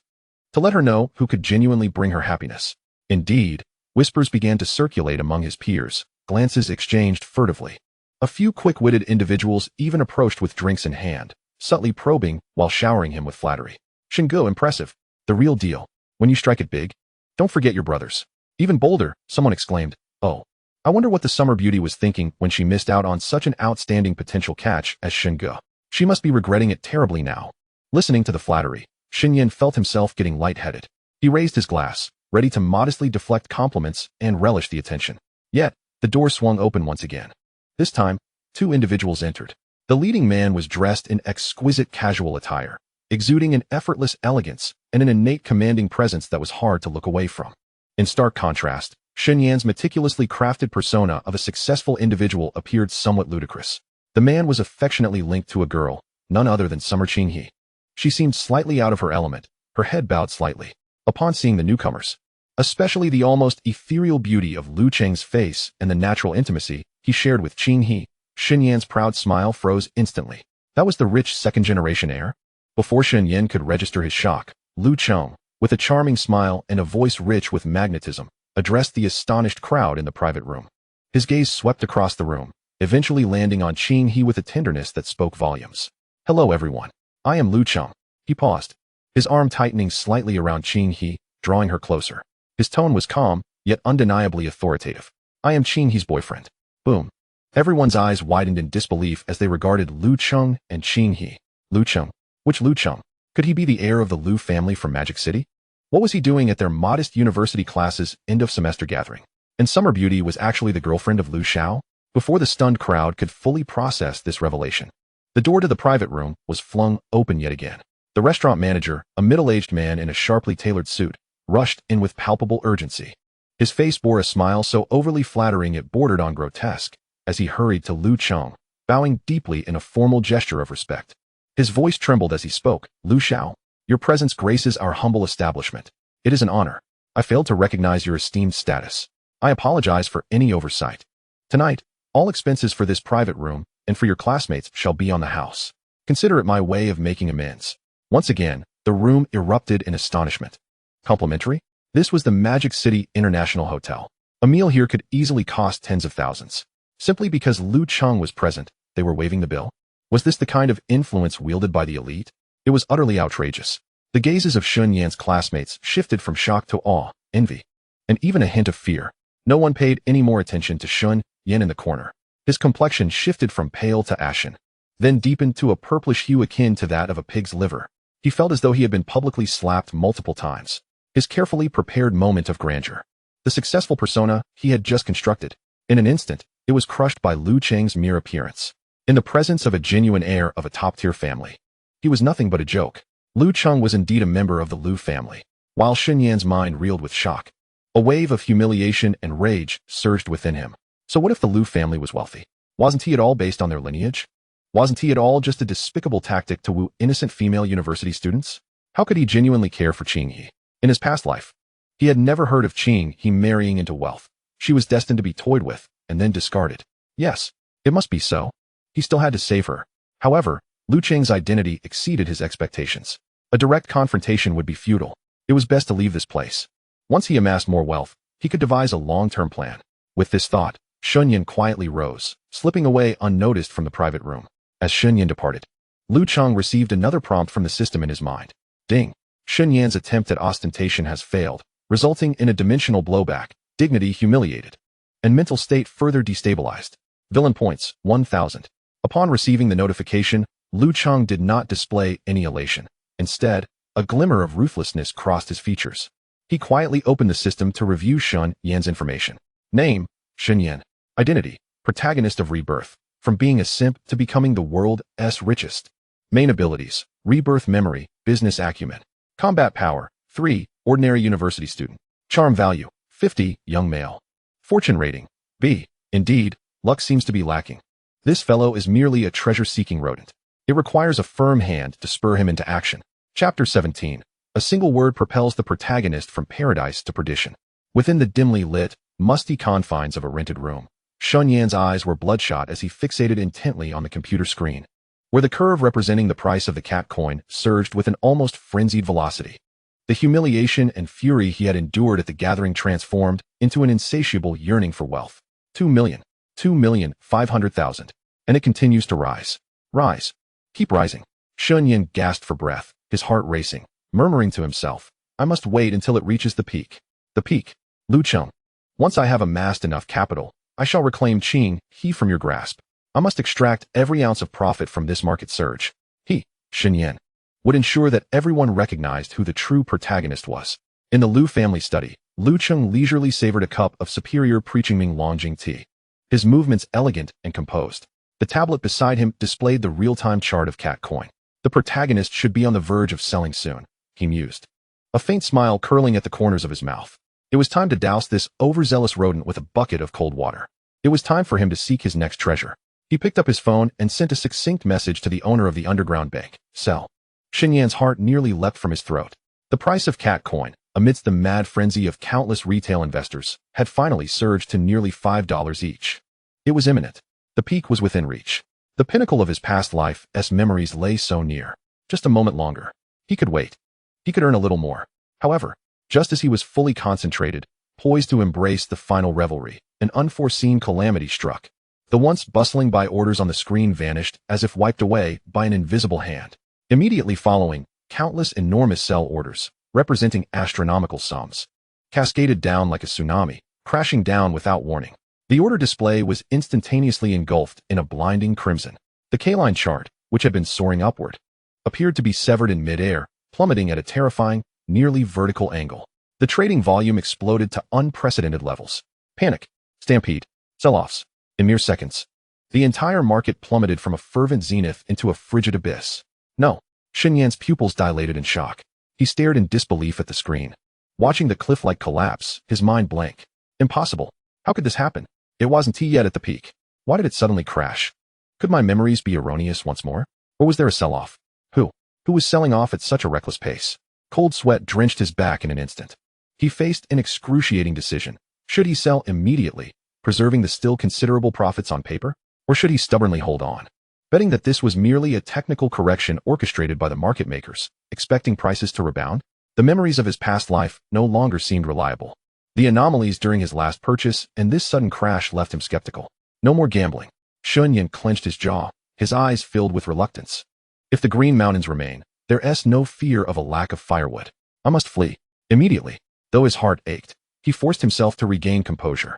to let her know who could genuinely bring her happiness. Indeed, whispers began to circulate among his peers, glances exchanged furtively. A few quick-witted individuals even approached with drinks in hand, subtly probing while showering him with flattery. "Shingo, impressive. The real deal. When you strike it big, don't forget your brothers." Even bolder, someone exclaimed, "Oh, I wonder what the summer beauty was thinking when she missed out on such an outstanding potential catch as Shingo. She must be regretting it terribly now." Listening to the flattery, Shen Yan felt himself getting lightheaded. He raised his glass, ready to modestly deflect compliments and relish the attention. Yet, the door swung open once again. This time, two individuals entered. The leading man was dressed in exquisite casual attire, exuding an effortless elegance and an innate commanding presence that was hard to look away from. In stark contrast, Shen Yan's meticulously crafted persona of a successful individual appeared somewhat ludicrous. The man was affectionately linked to a girl, none other than Summer Qinghe. She seemed slightly out of her element, her head bowed slightly. Upon seeing the newcomers, especially the almost ethereal beauty of Lu Cheng's face and the natural intimacy he shared with Qinghe, Shen Yan's proud smile froze instantly. That was the rich second-generation heir? Before Shen Yan could register his shock, Lu Cheng, with a charming smile and a voice rich with magnetism, addressed the astonished crowd in the private room. His gaze swept across the room, eventually landing on Qinghe with a tenderness that spoke volumes. "Hello everyone. I am Lu Cheng." He paused, his arm tightening slightly around Qinghe, drawing her closer. His tone was calm, yet undeniably authoritative. "I am Qinghe's boyfriend." Boom. Everyone's eyes widened in disbelief as they regarded Lu Cheng and Qinghe. Lu Cheng? Which Lu Cheng? Could he be the heir of the Lu family from Magic City? What was he doing at their modest university classes' end-of-semester gathering? And Summer Beauty was actually the girlfriend of Lu Xiao? Before the stunned crowd could fully process this revelation, the door to the private room was flung open yet again. The restaurant manager, a middle-aged man in a sharply tailored suit, rushed in with palpable urgency. His face bore a smile so overly flattering it bordered on grotesque, as he hurried to Lu Cheng, bowing deeply in a formal gesture of respect. His voice trembled as he spoke. "Lu Xiao, your presence graces our humble establishment. It is an honor. I failed to recognize your esteemed status. I apologize for any oversight. Tonight, all expenses for this private room and for your classmates shall be on the house. Consider it my way of making amends." Once again, the room erupted in astonishment. Complimentary? This was the Magic City International Hotel. A meal here could easily cost tens of thousands. Simply because Lu Cheng was present, they were waiving the bill? Was this the kind of influence wielded by the elite? It was utterly outrageous. The gazes of Shen Yan's classmates shifted from shock to awe, envy, and even a hint of fear. No one paid any more attention to Shen Yan in the corner. His complexion shifted from pale to ashen, then deepened to a purplish hue akin to that of a pig's liver. He felt as though he had been publicly slapped multiple times. his carefully prepared moment of grandeur. The successful persona he had just constructed. In an instant, it was crushed by Lu Cheng's mere appearance. In the presence of a genuine heir of a top-tier family, he was nothing but a joke. Lu Cheng was indeed a member of the Lu family. While Sun Yan's mind reeled with shock, a wave of humiliation and rage surged within him. So what if the Lu family was wealthy? Wasn't he at all based on their lineage? Wasn't he at all just a despicable tactic to woo innocent female university students? How could he genuinely care for Cheng He? In his past life, he had never heard of Cheng He marrying into wealth. She was destined to be toyed with and then discarded. Yes, it must be so. He still had to save her. However, Lu Cheng's identity exceeded his expectations. A direct confrontation would be futile. It was best to leave this place. Once he amassed more wealth, he could devise a long-term plan. With this thought, Sun Yan quietly rose, slipping away unnoticed from the private room. As Sun Yan departed, Lu Cheng received another prompt from the system in his mind. Ding! Sun Yan's attempt at ostentation has failed, resulting in a dimensional blowback, dignity humiliated, and mental state further destabilized. Villain points, 1,000. Upon receiving the notification, Lu Cheng did not display any elation. Instead, a glimmer of ruthlessness crossed his features. He quietly opened the system to review Sun Yan's information. Name, Sun Yan. Identity, protagonist of rebirth, from being a simp to becoming the world's richest. Main abilities, rebirth memory, business acumen. Combat power, 3, ordinary university student. Charm value, 50, young male. Fortune rating, B. Indeed, luck seems to be lacking. This fellow is merely a treasure-seeking rodent. It requires a firm hand to spur him into action. Chapter 17. A single word propels the protagonist from paradise to perdition. Within the dimly lit, musty confines of a rented room, Sun Yan's eyes were bloodshot as he fixated intently on the computer screen, where the curve representing the price of the cat coin surged with an almost frenzied velocity. The humiliation and fury he had endured at the gathering transformed into an insatiable yearning for wealth. 2,500,000. And it continues to rise. Rise. Keep rising. Sun Yan gasped for breath, his heart racing, murmuring to himself, I must wait until it reaches the peak. The peak. Lu Cheng. Once I have amassed enough capital, I shall reclaim Cheng He from your grasp. I must extract every ounce of profit from this market surge. He, Sun Yan, would ensure that everyone recognized who the true protagonist was. In the Lu family study, Lu Cheng leisurely savored a cup of superior Preaching Longjing tea. His movements elegant and composed. The tablet beside him displayed the real-time chart of cat coin. The protagonist should be on the verge of selling soon, he mused, a faint smile curling at the corners of his mouth. It was time to douse this overzealous rodent with a bucket of cold water. It was time for him to seek his next treasure. He picked up his phone and sent a succinct message to the owner of the underground bank. Sell. Sun Yan's heart nearly leapt from his throat. The price of cat coin, amidst the mad frenzy of countless retail investors, had finally surged to nearly $5 each. It was imminent. The peak was within reach. The pinnacle of his past life's memories lay so near. Just a moment longer. He could wait. He could earn a little more. However, just as he was fully concentrated, poised to embrace the final revelry, an unforeseen calamity struck. The once bustling buy orders on the screen vanished as if wiped away by an invisible hand. Immediately following, countless enormous sell orders, representing astronomical sums, cascaded down like a tsunami, crashing down without warning. The order display was instantaneously engulfed in a blinding crimson. The K-line chart, which had been soaring upward, appeared to be severed in midair, plummeting at a terrifying, nearly vertical angle. The trading volume exploded to unprecedented levels. Panic, stampede, sell-offs. In mere seconds, the entire market plummeted from a fervent zenith into a frigid abyss. No, Sun Yan's pupils dilated in shock. He stared in disbelief at the screen. Watching the cliff-like collapse, his mind blank. Impossible. How could this happen? It wasn't yet at the peak. Why did it suddenly crash? Could my memories be erroneous once more? Or was there a sell-off? Who was selling off at such a reckless pace? Cold sweat drenched his back in an instant. He faced an excruciating decision. Should he sell immediately, preserving the still considerable profits on paper? Or should he stubbornly hold on, betting that this was merely a technical correction orchestrated by the market makers, expecting prices to rebound? The memories of his past life no longer seemed reliable. The anomalies during his last purchase and this sudden crash left him skeptical. No more gambling. Sun Yan clenched his jaw, his eyes filled with reluctance. If the Green Mountains remain, there's no fear of a lack of firewood. I must flee. Immediately. Though his heart ached, he forced himself to regain composure.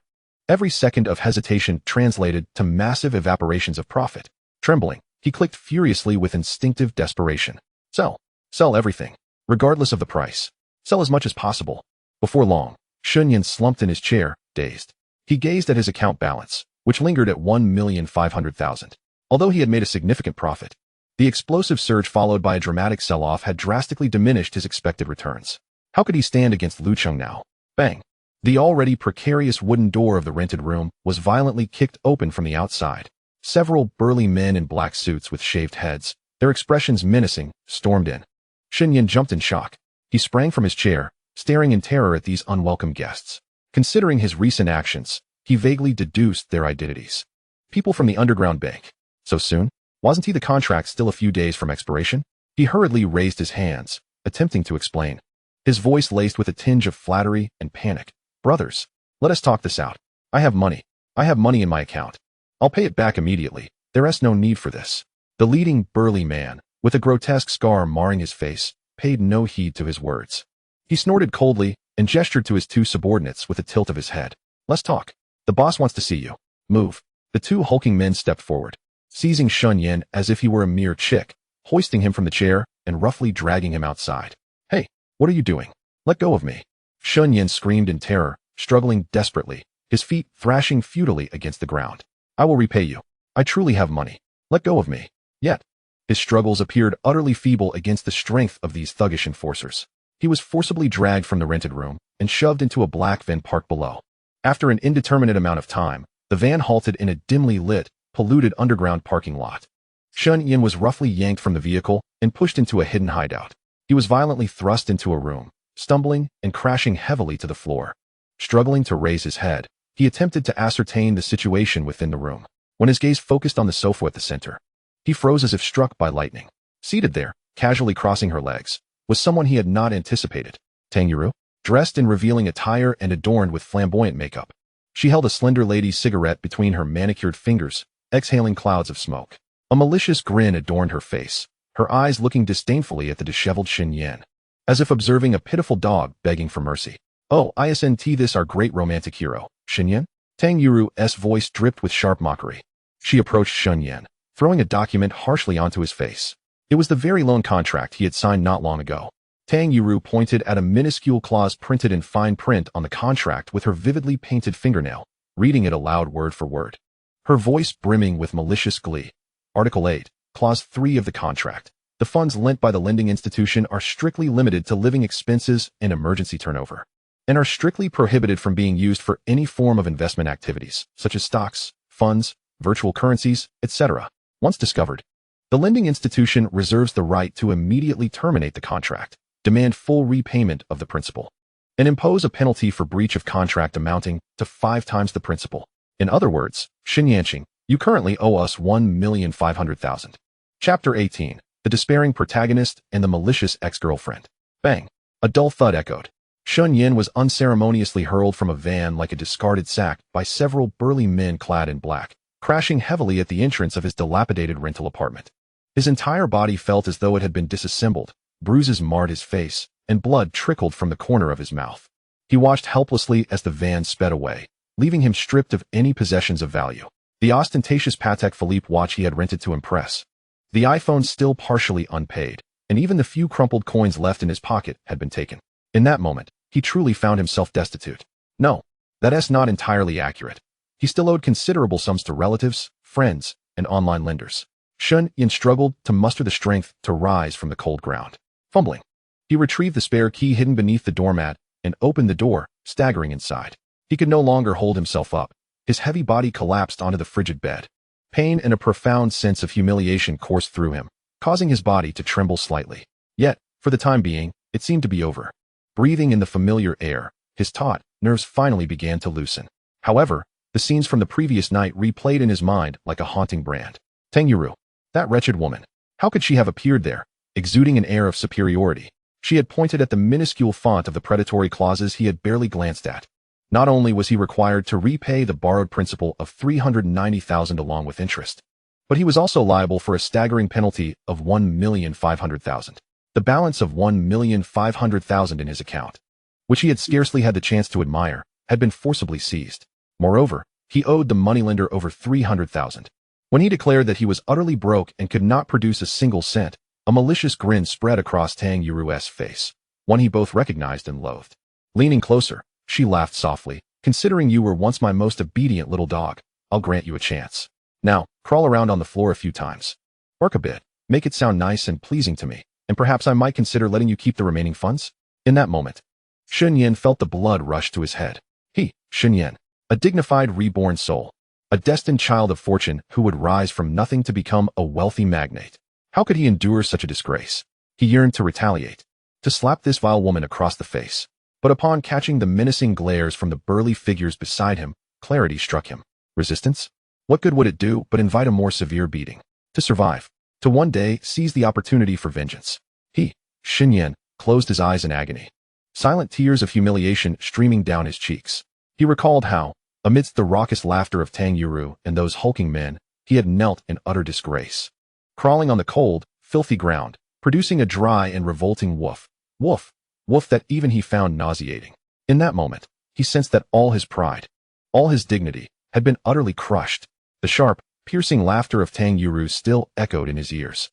Every second of hesitation translated to massive evaporations of profit. Trembling, he clicked furiously with instinctive desperation. Sell. Sell everything. Regardless of the price. Sell as much as possible. Before long, Shunyan slumped in his chair, dazed. He gazed at his account balance, which lingered at 1,500,000. Although he had made a significant profit, the explosive surge followed by a dramatic sell-off had drastically diminished his expected returns. How could he stand against Lu Cheng now? Bang! The already precarious wooden door of the rented room was violently kicked open from the outside. Several burly men in black suits with shaved heads, their expressions menacing, stormed in. Shunyan jumped in shock. He sprang from his chair, staring in terror at these unwelcome guests. Considering his recent actions, he vaguely deduced their identities. People from the underground bank. So soon? Wasn't he the contract still a few days from expiration? He hurriedly raised his hands, attempting to explain. His voice laced with a tinge of flattery and panic. Brothers, let us talk this out. I have money. I have money in my account. I'll pay it back immediately. There is no need for this. The leading burly man, with a grotesque scar marring his face, paid no heed to his words. He snorted coldly and gestured to his two subordinates with a tilt of his head. Let's talk. The boss wants to see you. Move. The two hulking men stepped forward, seizing Shunyan as if he were a mere chick, hoisting him from the chair and roughly dragging him outside. Hey, what are you doing? Let go of me. Shunyan screamed in terror, struggling desperately, his feet thrashing futilely against the ground. I will repay you. I truly have money. Let go of me. Yet, his struggles appeared utterly feeble against the strength of these thuggish enforcers. He was forcibly dragged from the rented room and shoved into a black van parked below. After an indeterminate amount of time, the van halted in a dimly lit, polluted underground parking lot. Shunyan was roughly yanked from the vehicle and pushed into a hidden hideout. He was violently thrust into a room, stumbling and crashing heavily to the floor. Struggling to raise his head, he attempted to ascertain the situation within the room. When his gaze focused on the sofa at the center, he froze as if struck by lightning. Seated there, casually crossing her legs, was someone he had not anticipated. Tang Yuru, dressed in revealing attire and adorned with flamboyant makeup. She held a slender lady's cigarette between her manicured fingers, exhaling clouds of smoke. A malicious grin adorned her face, her eyes looking disdainfully at the disheveled Shunyan, as if observing a pitiful dog begging for mercy. Oh, isn't this our great romantic hero, Shunyan? Tang Yuru's voice dripped with sharp mockery. She approached Shunyan, throwing a document harshly onto his face. It was the very loan contract he had signed not long ago. Tang Yuru pointed at a minuscule clause printed in fine print on the contract with her vividly painted fingernail, reading it aloud word for word. Her voice brimming with malicious glee. Article 8, Clause 3 of the contract. The funds lent by the lending institution are strictly limited to living expenses and emergency turnover, and are strictly prohibited from being used for any form of investment activities, such as stocks, funds, virtual currencies, etc. Once discovered, the lending institution reserves the right to immediately terminate the contract, demand full repayment of the principal, and impose a penalty for breach of contract amounting to 5 times the principal. In other words, Xinyanqing, you currently owe us 1,500,000. Chapter 18, The Despairing Protagonist and the Malicious Ex-Girlfriend. Bang! A dull thud echoed. Shunyan was unceremoniously hurled from a van like a discarded sack by several burly men clad in black, crashing heavily at the entrance of his dilapidated rental apartment. His entire body felt as though it had been disassembled, bruises marred his face, and blood trickled from the corner of his mouth. He watched helplessly as the van sped away, leaving him stripped of any possessions of value. The ostentatious Patek Philippe watch he had rented to impress, the iPhone still partially unpaid, and even the few crumpled coins left in his pocket had been taken. In that moment, he truly found himself destitute. No, that's not entirely accurate. He still owed considerable sums to relatives, friends, and online lenders. Shunyan struggled to muster the strength to rise from the cold ground. Fumbling, he retrieved the spare key hidden beneath the doormat and opened the door, staggering inside. He could no longer hold himself up. His heavy body collapsed onto the frigid bed. Pain and a profound sense of humiliation coursed through him, causing his body to tremble slightly. Yet, for the time being, it seemed to be over. Breathing in the familiar air, his taut nerves finally began to loosen. However, the scenes from the previous night replayed in his mind like a haunting brand. Tang Yuru, that wretched woman. How could she have appeared there, exuding an air of superiority? She had pointed at the minuscule font of the predatory clauses he had barely glanced at. Not only was he required to repay the borrowed principal of 390,000 along with interest, but he was also liable for a staggering penalty of 1,500,000. The balance of 1,500,000 in his account, which he had scarcely had the chance to admire, had been forcibly seized. Moreover, he owed the moneylender over 300,000. When he declared that he was utterly broke and could not produce a single cent, a malicious grin spread across Tang Yuru's face. one he both recognized and loathed. Leaning closer, she laughed softly. Considering you were once my most obedient little dog, I'll grant you a chance. Now, crawl around on the floor a few times. Bark a bit, make it sound nice and pleasing to me, and perhaps I might consider letting you keep the remaining funds? In that moment, Shen Yan felt the blood rush to his head. He, Shen Yan, a dignified reborn soul, a destined child of fortune who would rise from nothing to become a wealthy magnate. How could he endure such a disgrace? He yearned to retaliate, to slap this vile woman across the face. But upon catching the menacing glares from the burly figures beside him, clarity struck him. Resistance? What good would it do but invite a more severe beating? To survive, to one day seize the opportunity for vengeance. He, Shen Yan, closed his eyes in agony, silent tears of humiliation streaming down his cheeks. He recalled how, amidst the raucous laughter of Tang Yuru and those hulking men, he had knelt in utter disgrace, crawling on the cold, filthy ground, producing a dry and revolting woof, woof that even he found nauseating. In that moment, he sensed that all his pride, all his dignity, had been utterly crushed. The sharp, piercing laughter of Tang Yuru still echoed in his ears.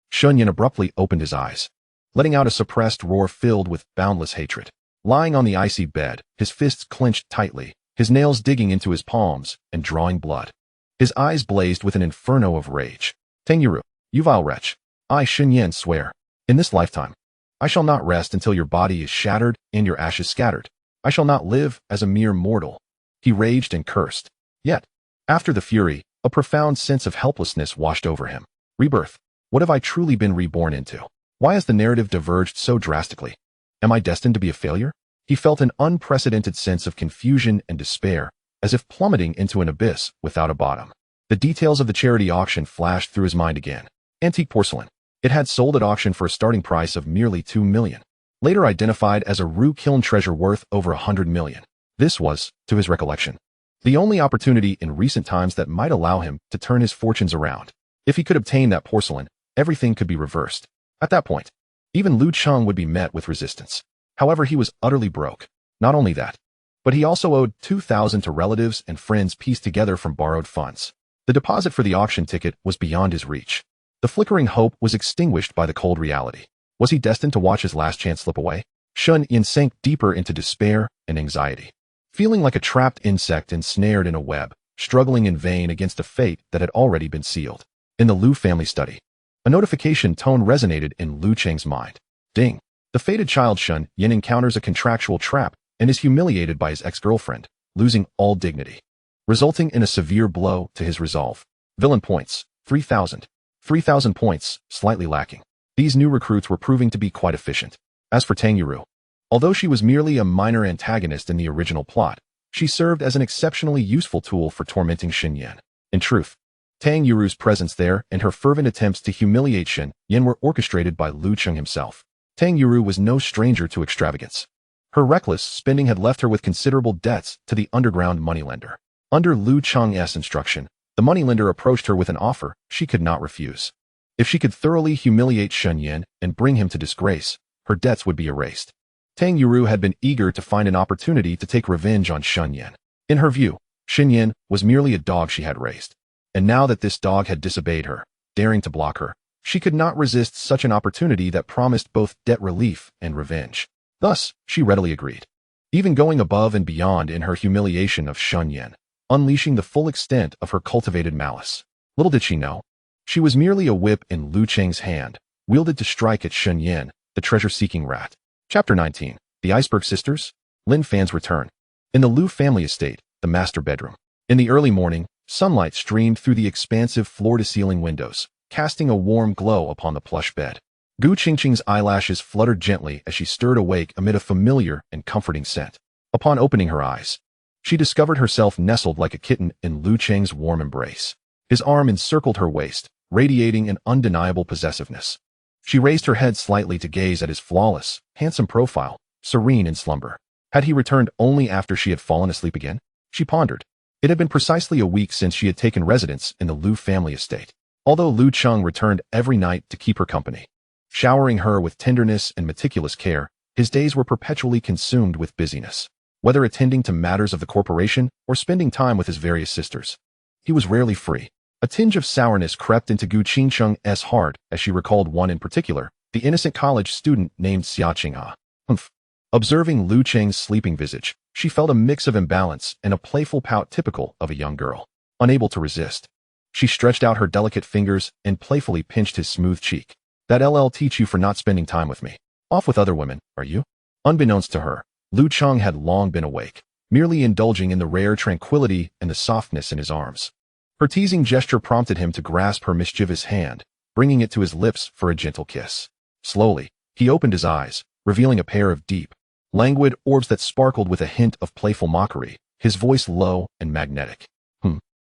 Shen Yan abruptly opened his eyes, letting out a suppressed roar filled with boundless hatred. Lying on the icy bed, his fists clenched tightly, his nails digging into his palms and drawing blood. His eyes blazed with an inferno of rage. Tang Yuru, you vile wretch, I Shen Yan swear, in this lifetime, I shall not rest until your body is shattered and your ashes scattered. I shall not live as a mere mortal. He raged and cursed. Yet, after the fury, a profound sense of helplessness washed over him. Rebirth. What have I truly been reborn into? Why has the narrative diverged so drastically? Am I destined to be a failure? He felt an unprecedented sense of confusion and despair, as if plummeting into an abyss without a bottom. The details of the charity auction flashed through his mind again. Antique porcelain. It had sold at auction for a starting price of merely 2 million, later identified as a Ru kiln treasure worth over 100 million. This was, to his recollection, the only opportunity in recent times that might allow him to turn his fortunes around. If he could obtain that porcelain, everything could be reversed. At that point, even Lu Cheng would be met with resistance. However, he was utterly broke. Not only that, but he also owed 2,000 to relatives and friends pieced together from borrowed funds. The deposit for the auction ticket was beyond his reach. The flickering hope was extinguished by the cold reality. Was he destined to watch his last chance slip away? Shen Yan sank deeper into despair and anxiety, feeling like a trapped insect ensnared in a web, struggling in vain against a fate that had already been sealed. In the Lu family study, a notification tone resonated in Lu Cheng's mind. Ding! The fated child Shen Yan encounters a contractual trap and is humiliated by his ex-girlfriend, losing all dignity, resulting in a severe blow to his resolve. Villain points, 3,000. 3,000 points, slightly lacking. These new recruits were proving to be quite efficient. As for Tang Yuru, although she was merely a minor antagonist in the original plot, she served as an exceptionally useful tool for tormenting Shen Yan. In truth, Tang Yuru's presence there and her fervent attempts to humiliate Shen Yan were orchestrated by Lu Cheng himself. Tang Yuru was no stranger to extravagance. Her reckless spending had left her with considerable debts to the underground moneylender. Under Lu Cheng's instruction, the moneylender approached her with an offer she could not refuse. If she could thoroughly humiliate Shen Yan and bring him to disgrace, her debts would be erased. Tang Yuru had been eager to find an opportunity to take revenge on Shen Yan. In her view, Shen Yan was merely a dog she had raised. And now that this dog had disobeyed her, daring to block her, she could not resist such an opportunity that promised both debt relief and revenge. Thus, she readily agreed, even going above and beyond in her humiliation of Shen Yan, unleashing the full extent of her cultivated malice. Little did she know, she was merely a whip in Lu Cheng's hand, wielded to strike at Shen Yan, the treasure-seeking rat. Chapter 19. The Iceberg Sisters. Lin Fan's return. In the Lu family estate, the master bedroom. In the early morning, sunlight streamed through the expansive floor-to-ceiling windows, casting a warm glow upon the plush bed. Gu Qingqing's eyelashes fluttered gently as she stirred awake amid a familiar and comforting scent. Upon opening her eyes, she discovered herself nestled like a kitten in Lu Cheng's warm embrace. His arm encircled her waist, radiating an undeniable possessiveness. She raised her head slightly to gaze at his flawless, handsome profile, serene in slumber. Had he returned only after she had fallen asleep again? She pondered. It had been precisely a week since she had taken residence in the Lu family estate. Although Lu Cheng returned every night to keep her company, showering her with tenderness and meticulous care, his days were perpetually consumed with busyness. Whether attending to matters of the corporation or spending time with his various sisters, he was rarely free. A tinge of sourness crept into Gu Qingqing's heart as she recalled one in particular, the innocent college student named Xia Qingha. Humph. Observing Lu Cheng's sleeping visage, she felt a mix of imbalance and a playful pout typical of a young girl. Unable to resist, she stretched out her delicate fingers and playfully pinched his smooth cheek. That'll teach you for not spending time with me. Off with other women, are you? Unbeknownst to her, Lu Cheng had long been awake, merely indulging in the rare tranquility and the softness in his arms. Her teasing gesture prompted him to grasp her mischievous hand, bringing it to his lips for a gentle kiss. Slowly, he opened his eyes, revealing a pair of deep, languid orbs that sparkled with a hint of playful mockery, his voice low and magnetic.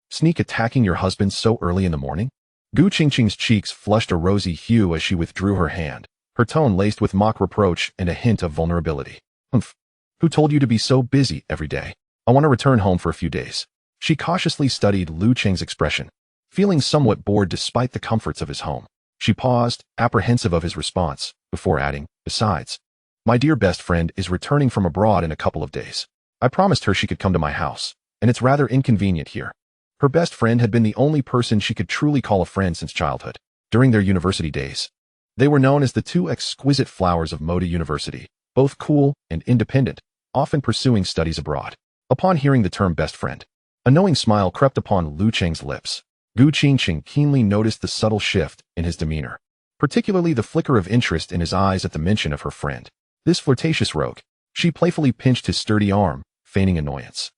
Sneak attacking your husband so early in the morning? Gu Qingqing's cheeks flushed a rosy hue as she withdrew her hand, her tone laced with mock reproach and a hint of vulnerability. Who told you to be so busy every day? I want to return home for a few days. She cautiously studied Lu Cheng's expression, feeling somewhat bored despite the comforts of his home. She paused, apprehensive of his response, before adding, besides, my dear best friend is returning from abroad in a couple of days. I promised her she could come to my house, and it's rather inconvenient here. Her best friend had been the only person she could truly call a friend since childhood. During their university days, they were known as the two exquisite flowers of Moda University, both cool and independent, often pursuing studies abroad. Upon hearing the term best friend, a knowing smile crept upon Lu Cheng's lips. Gu Qingqing keenly noticed the subtle shift in his demeanor, particularly the flicker of interest in his eyes at the mention of her friend. This flirtatious rogue, she playfully pinched his sturdy arm, feigning annoyance.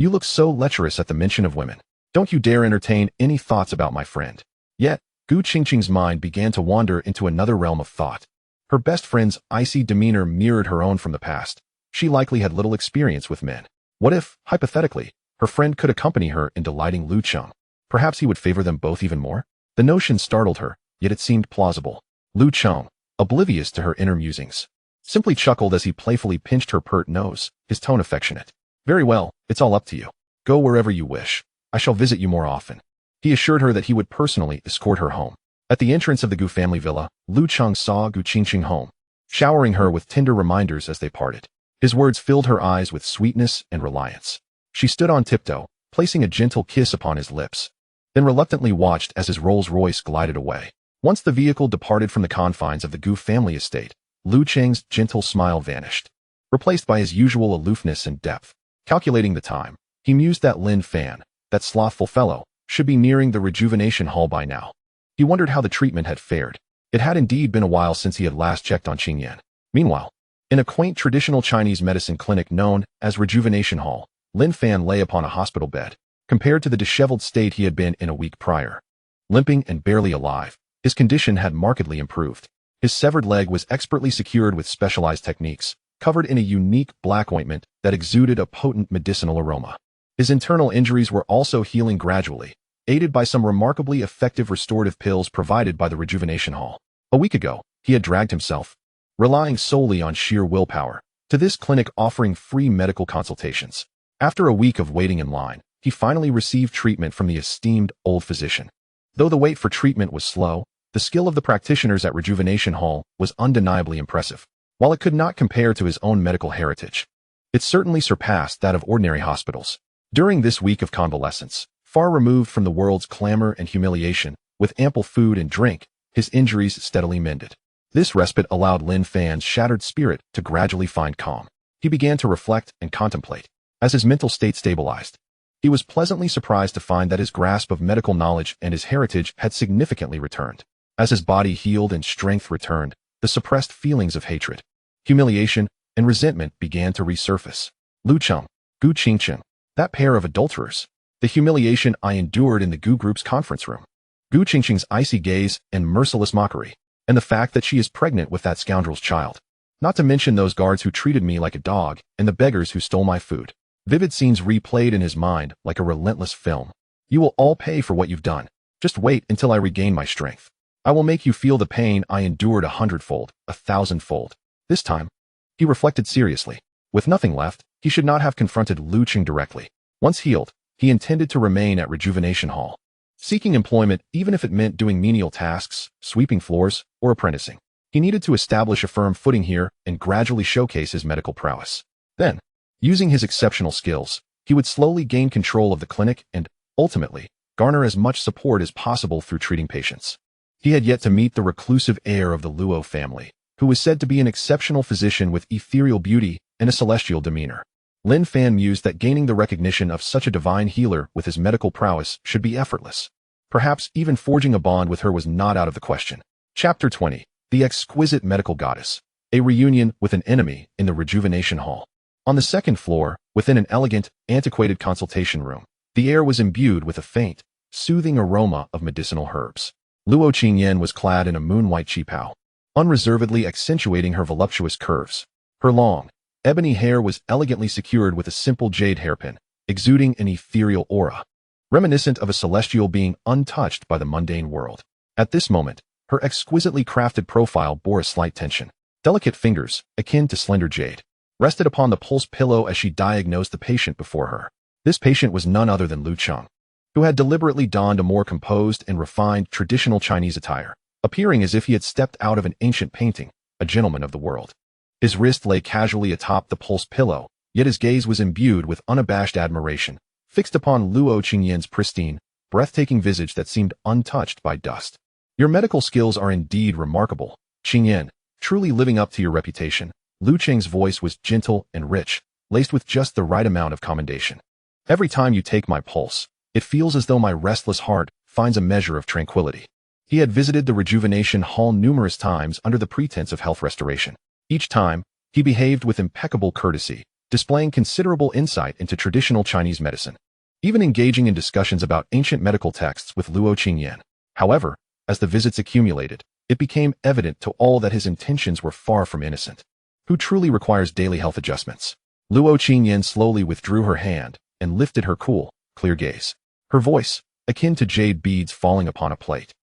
You look so lecherous at the mention of women. Don't you dare entertain any thoughts about my friend. Yet, Gu Qingqing's mind began to wander into another realm of thought. Her best friend's icy demeanor mirrored her own from the past. She likely had little experience with men. What if, hypothetically, her friend could accompany her in delighting Lu Cheng? Perhaps he would favor them both even more? The notion startled her, yet it seemed plausible. Lu Cheng, oblivious to her inner musings, simply chuckled as he playfully pinched her pert nose, his tone affectionate. Very well, it's all up to you. Go wherever you wish. I shall visit you more often. He assured her that he would personally escort her home. At the entrance of the Gu family villa, Lu Cheng saw Gu Qingqing home, showering her with tender reminders as they parted. His words filled her eyes with sweetness and reliance. She stood on tiptoe, placing a gentle kiss upon his lips, then reluctantly watched as his Rolls-Royce glided away. Once the vehicle departed from the confines of the Gu family estate, Lu Cheng's gentle smile vanished, replaced by his usual aloofness and depth. Calculating the time, he mused that Lin Fan, that slothful fellow, should be nearing the rejuvenation hall by now. He wondered how the treatment had fared. It had indeed been a while since he had last checked on Qingyan. Meanwhile, in a quaint traditional Chinese medicine clinic known as Rejuvenation Hall, Lin Fan lay upon a hospital bed, compared to the disheveled state he had been in a week prior. Limping and barely alive, his condition had markedly improved. His severed leg was expertly secured with specialized techniques, covered in a unique black ointment that exuded a potent medicinal aroma. His internal injuries were also healing gradually, aided by some remarkably effective restorative pills provided by the Rejuvenation Hall. A week ago, he had dragged himself, relying solely on sheer willpower, to this clinic offering free medical consultations. After a week of waiting in line, he finally received treatment from the esteemed old physician. Though the wait for treatment was slow, the skill of the practitioners at Rejuvenation Hall was undeniably impressive. While it could not compare to his own medical heritage, it certainly surpassed that of ordinary hospitals. During this week of convalescence, far removed from the world's clamor and humiliation, with ample food and drink, his injuries steadily mended. This respite allowed Lin Fan's shattered spirit to gradually find calm. He began to reflect and contemplate. As his mental state stabilized, he was pleasantly surprised to find that his grasp of medical knowledge and his heritage had significantly returned. As his body healed and strength returned, the suppressed feelings of hatred, humiliation, and resentment began to resurface. Lu Cheng, Gu Qingqing, that pair of adulterers. The humiliation I endured in the Gu group's conference room. Gu Qingqing's icy gaze and merciless mockery, and the fact that she is pregnant with that scoundrel's child. Not to mention those guards who treated me like a dog, and the beggars who stole my food. Vivid scenes replayed in his mind like a relentless film. You will all pay for what you've done. Just wait until I regain my strength. I will make you feel the pain I endured 100-fold, 1,000-fold. This time, he reflected seriously. With nothing left, he should not have confronted Lu Cheng directly. Once healed, he intended to remain at Rejuvenation Hall, seeking employment even if it meant doing menial tasks, sweeping floors, or apprenticing. He needed to establish a firm footing here and gradually showcase his medical prowess. Then, using his exceptional skills, he would slowly gain control of the clinic and, ultimately, garner as much support as possible through treating patients. He had yet to meet the reclusive heir of the Luo family, who was said to be an exceptional physician with ethereal beauty and a celestial demeanor. Lin Fan mused that gaining the recognition of such a divine healer with his medical prowess should be effortless. Perhaps even forging a bond with her was not out of the question. Chapter 20. The Exquisite Medical Goddess. A reunion with an enemy in the Rejuvenation Hall. On the second floor, within an elegant, antiquated consultation room, the air was imbued with a faint, soothing aroma of medicinal herbs. Luo Qingyan was clad in a moon-white qipao, unreservedly accentuating her voluptuous curves. Her long, ebony hair was elegantly secured with a simple jade hairpin, exuding an ethereal aura, reminiscent of a celestial being untouched by the mundane world. At this moment, her exquisitely crafted profile bore a slight tension. Delicate fingers, akin to slender jade, rested upon the pulse pillow as she diagnosed the patient before her. This patient was none other than Lu Cheng, who had deliberately donned a more composed and refined traditional Chinese attire, appearing as if he had stepped out of an ancient painting, a gentleman of the world. His wrist lay casually atop the pulse pillow, yet his gaze was imbued with unabashed admiration, fixed upon Luo Qingyan's pristine, breathtaking visage that seemed untouched by dust. Your medical skills are indeed remarkable, Qingyan, truly living up to your reputation. Lu Cheng's voice was gentle and rich, laced with just the right amount of commendation. Every time you take my pulse, it feels as though my restless heart finds a measure of tranquility. He had visited the Rejuvenation Hall numerous times under the pretense of health restoration. Each time, he behaved with impeccable courtesy, displaying considerable insight into traditional Chinese medicine, even engaging in discussions about ancient medical texts with Luo Qingyan. However, as the visits accumulated, it became evident to all that his intentions were far from innocent. Who truly requires daily health adjustments? Luo Qingyan slowly withdrew her hand and lifted her cool, clear gaze. Her voice, akin to jade beads falling upon a plate,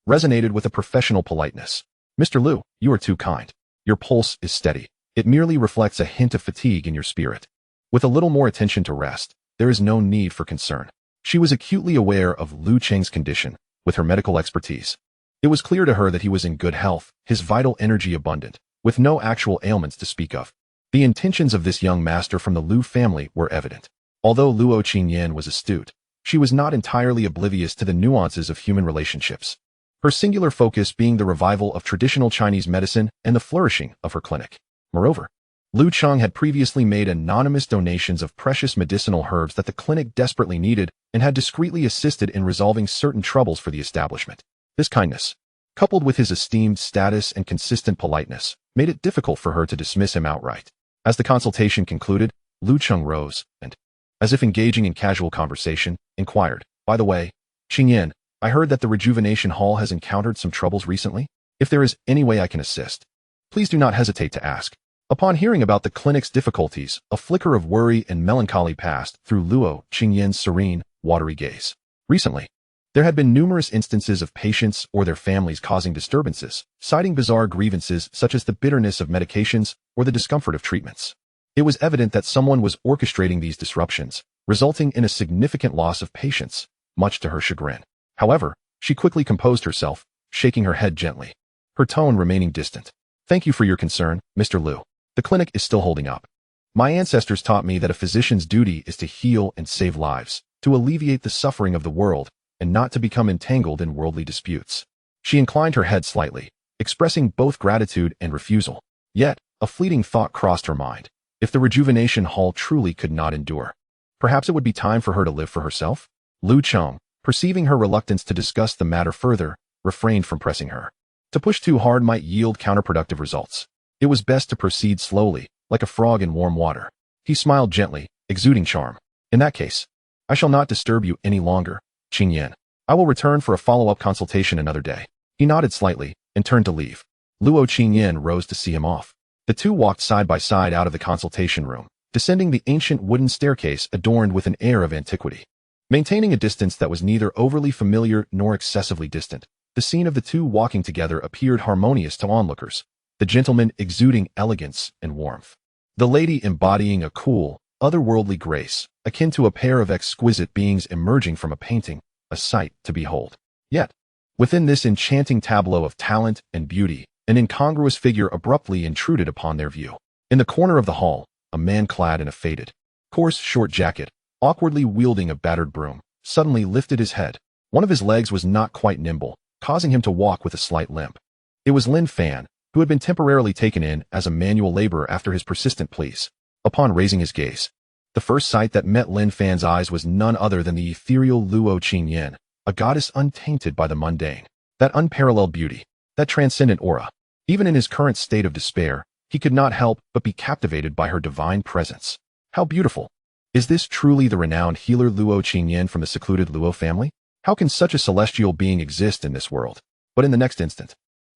resonated with a professional politeness. Mr. Lu, you are too kind. Your pulse is steady. It merely reflects a hint of fatigue in your spirit. With a little more attention to rest, there is no need for concern. She was acutely aware of Lu Cheng's condition, with her medical expertise. It was clear to her that he was in good health, his vital energy abundant, with no actual ailments to speak of. The intentions of this young master from the Lu family were evident. Although Luo Qingyan was astute, she was not entirely oblivious to the nuances of human relationships, her singular focus being the revival of traditional Chinese medicine and the flourishing of her clinic. Moreover, Lu Cheng had previously made anonymous donations of precious medicinal herbs that the clinic desperately needed and had discreetly assisted in resolving certain troubles for the establishment. This kindness, coupled with his esteemed status and consistent politeness, made it difficult for her to dismiss him outright. As the consultation concluded, Lu Cheng rose and, as if engaging in casual conversation, inquired, "By the way, Qingyan, I heard that the Rejuvenation Hall has encountered some troubles recently. If there is any way I can assist, please do not hesitate to ask." Upon hearing about the clinic's difficulties, a flicker of worry and melancholy passed through Luo Qingyan's serene, watery gaze. Recently, there had been numerous instances of patients or their families causing disturbances, citing bizarre grievances such as the bitterness of medications or the discomfort of treatments. It was evident that someone was orchestrating these disruptions, resulting in a significant loss of patients, much to her chagrin. However, she quickly composed herself, shaking her head gently, her tone remaining distant. "Thank you for your concern, Mr. Lu. The clinic is still holding up. My ancestors taught me that a physician's duty is to heal and save lives, to alleviate the suffering of the world, and not to become entangled in worldly disputes." She inclined her head slightly, expressing both gratitude and refusal. Yet, a fleeting thought crossed her mind. If the Rejuvenation Hall truly could not endure, perhaps it would be time for her to live for herself? Lu Cheng, perceiving her reluctance to discuss the matter further, refrained from pressing her. To push too hard might yield counterproductive results. It was best to proceed slowly, like a frog in warm water. He smiled gently, exuding charm. "In that case, I shall not disturb you any longer, Qingyan. I will return for a follow-up consultation another day." He nodded slightly and turned to leave. Luo Qingyan rose to see him off. The two walked side by side out of the consultation room, descending the ancient wooden staircase adorned with an air of antiquity. Maintaining a distance that was neither overly familiar nor excessively distant, the scene of the two walking together appeared harmonious to onlookers, the gentleman exuding elegance and warmth, the lady embodying a cool, otherworldly grace, akin to a pair of exquisite beings emerging from a painting, a sight to behold. Yet, within this enchanting tableau of talent and beauty, an incongruous figure abruptly intruded upon their view. In the corner of the hall, a man clad in a faded, coarse short jacket, awkwardly wielding a battered broom, suddenly lifted his head. One of his legs was not quite nimble, causing him to walk with a slight limp. It was Lin Fan, who had been temporarily taken in as a manual laborer after his persistent pleas. Upon raising his gaze, the first sight that met Lin Fan's eyes was none other than the ethereal Luo Qingyan, a goddess untainted by the mundane. That unparalleled beauty, that transcendent aura. Even in his current state of despair, he could not help but be captivated by her divine presence. How beautiful! Is this truly the renowned healer Luo Qingyan from the secluded Luo family? How can such a celestial being exist in this world? But in the next instant,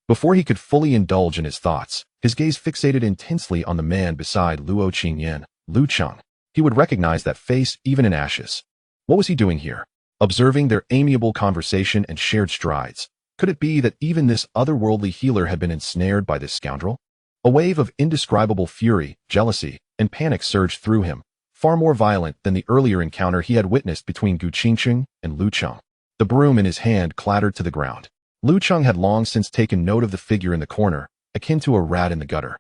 before he could fully indulge in his thoughts, his gaze fixated intensely on the man beside Luo Qingyan, Lu Cheng. He would recognize that face even in ashes. What was he doing here? Observing their amiable conversation and shared strides. Could it be that even this otherworldly healer had been ensnared by this scoundrel? A wave of indescribable fury, jealousy, and panic surged through him, far more violent than the earlier encounter he had witnessed between Gu Qingqing and Lu Cheng. The broom in his hand clattered to the ground. Lu Cheng had long since taken note of the figure in the corner, akin to a rat in the gutter.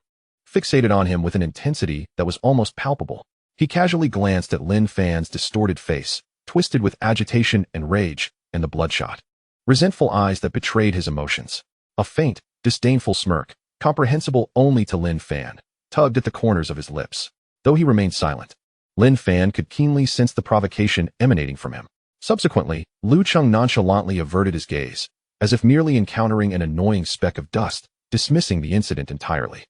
Fixated on him with an intensity that was almost palpable, he casually glanced at Lin Fan's distorted face, twisted with agitation and rage, and the bloodshot, resentful eyes that betrayed his emotions. A faint, disdainful smirk, comprehensible only to Lin Fan, tugged at the corners of his lips. Though he remained silent, Lin Fan could keenly sense the provocation emanating from him. Subsequently, Lu Cheng nonchalantly averted his gaze, as if merely encountering an annoying speck of dust, dismissing the incident entirely.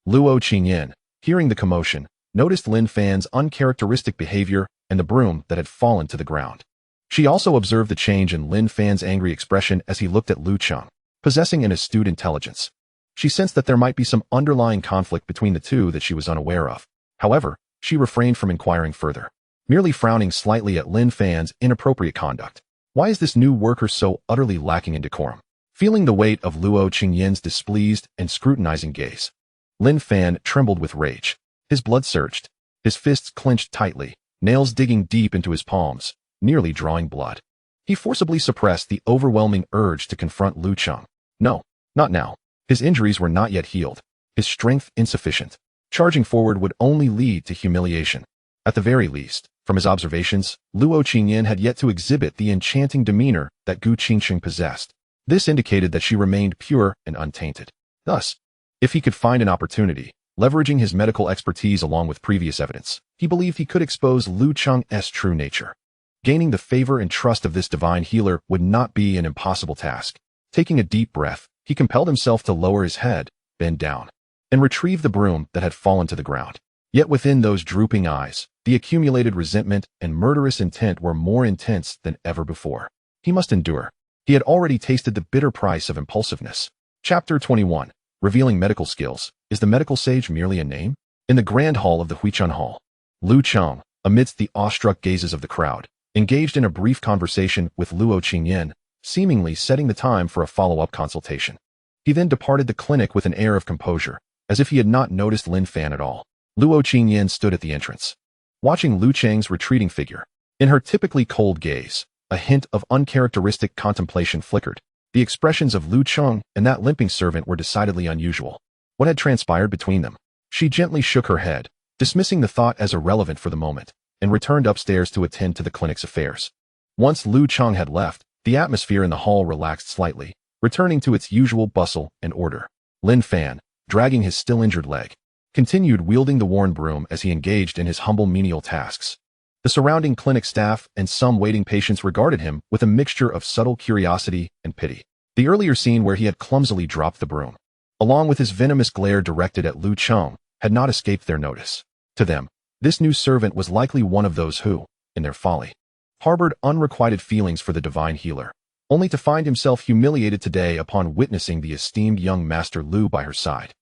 Luo Qingyan, hearing the commotion, noticed Lin Fan's uncharacteristic behavior and the broom that had fallen to the ground. She also observed the change in Lin Fan's angry expression as he looked at Lu Cheng. Possessing an astute intelligence, she sensed that there might be some underlying conflict between the two that she was unaware of. However, she refrained from inquiring further, merely frowning slightly at Lin Fan's inappropriate conduct. Why is this new worker so utterly lacking in decorum? Feeling the weight of Luo Qingyan's displeased and scrutinizing gaze, Lin Fan trembled with rage. His blood surged, his fists clenched tightly, nails digging deep into his palms, nearly drawing blood. He forcibly suppressed the overwhelming urge to confront Lu Cheng. No, not now. His injuries were not yet healed, his strength insufficient. Charging forward would only lead to humiliation. At the very least, from his observations, Luo Qingyan had yet to exhibit the enchanting demeanor that Gu Qingqing possessed. This indicated that she remained pure and untainted. Thus, if he could find an opportunity, leveraging his medical expertise along with previous evidence, he believed he could expose Lu Cheng's true nature. Gaining the favor and trust of this divine healer would not be an impossible task. Taking a deep breath, he compelled himself to lower his head, bend down, and retrieve the broom that had fallen to the ground. Yet within those drooping eyes, the accumulated resentment and murderous intent were more intense than ever before. He must endure. He had already tasted the bitter price of impulsiveness. Chapter 21. Revealing medical skills. Is the medical sage merely a name? In the grand hall of the Huichun Hall, Lu Cheng, amidst the awestruck gazes of the crowd, engaged in a brief conversation with Luo Qingyan, seemingly setting the time for a follow-up consultation. He then departed the clinic with an air of composure, as if he had not noticed Lin Fan at all. Luo Qingyan stood at the entrance, watching Lu Cheng's retreating figure. In her typically cold gaze, a hint of uncharacteristic contemplation flickered. The expressions of Lu Cheng and that limping servant were decidedly unusual. What had transpired between them? She gently shook her head, dismissing the thought as irrelevant for the moment, and returned upstairs to attend to the clinic's affairs. Once Lu Cheng had left, the atmosphere in the hall relaxed slightly, returning to its usual bustle and order. Lin Fan, dragging his still injured leg, continued wielding the worn broom as he engaged in his humble menial tasks. The surrounding clinic staff and some waiting patients regarded him with a mixture of subtle curiosity and pity. The earlier scene where he had clumsily dropped the broom, along with his venomous glare directed at Lu Cheng, had not escaped their notice. To them, this new servant was likely one of those who, in their folly, harbored unrequited feelings for the divine healer, only to find himself humiliated today upon witnessing the esteemed young master Lu by her side.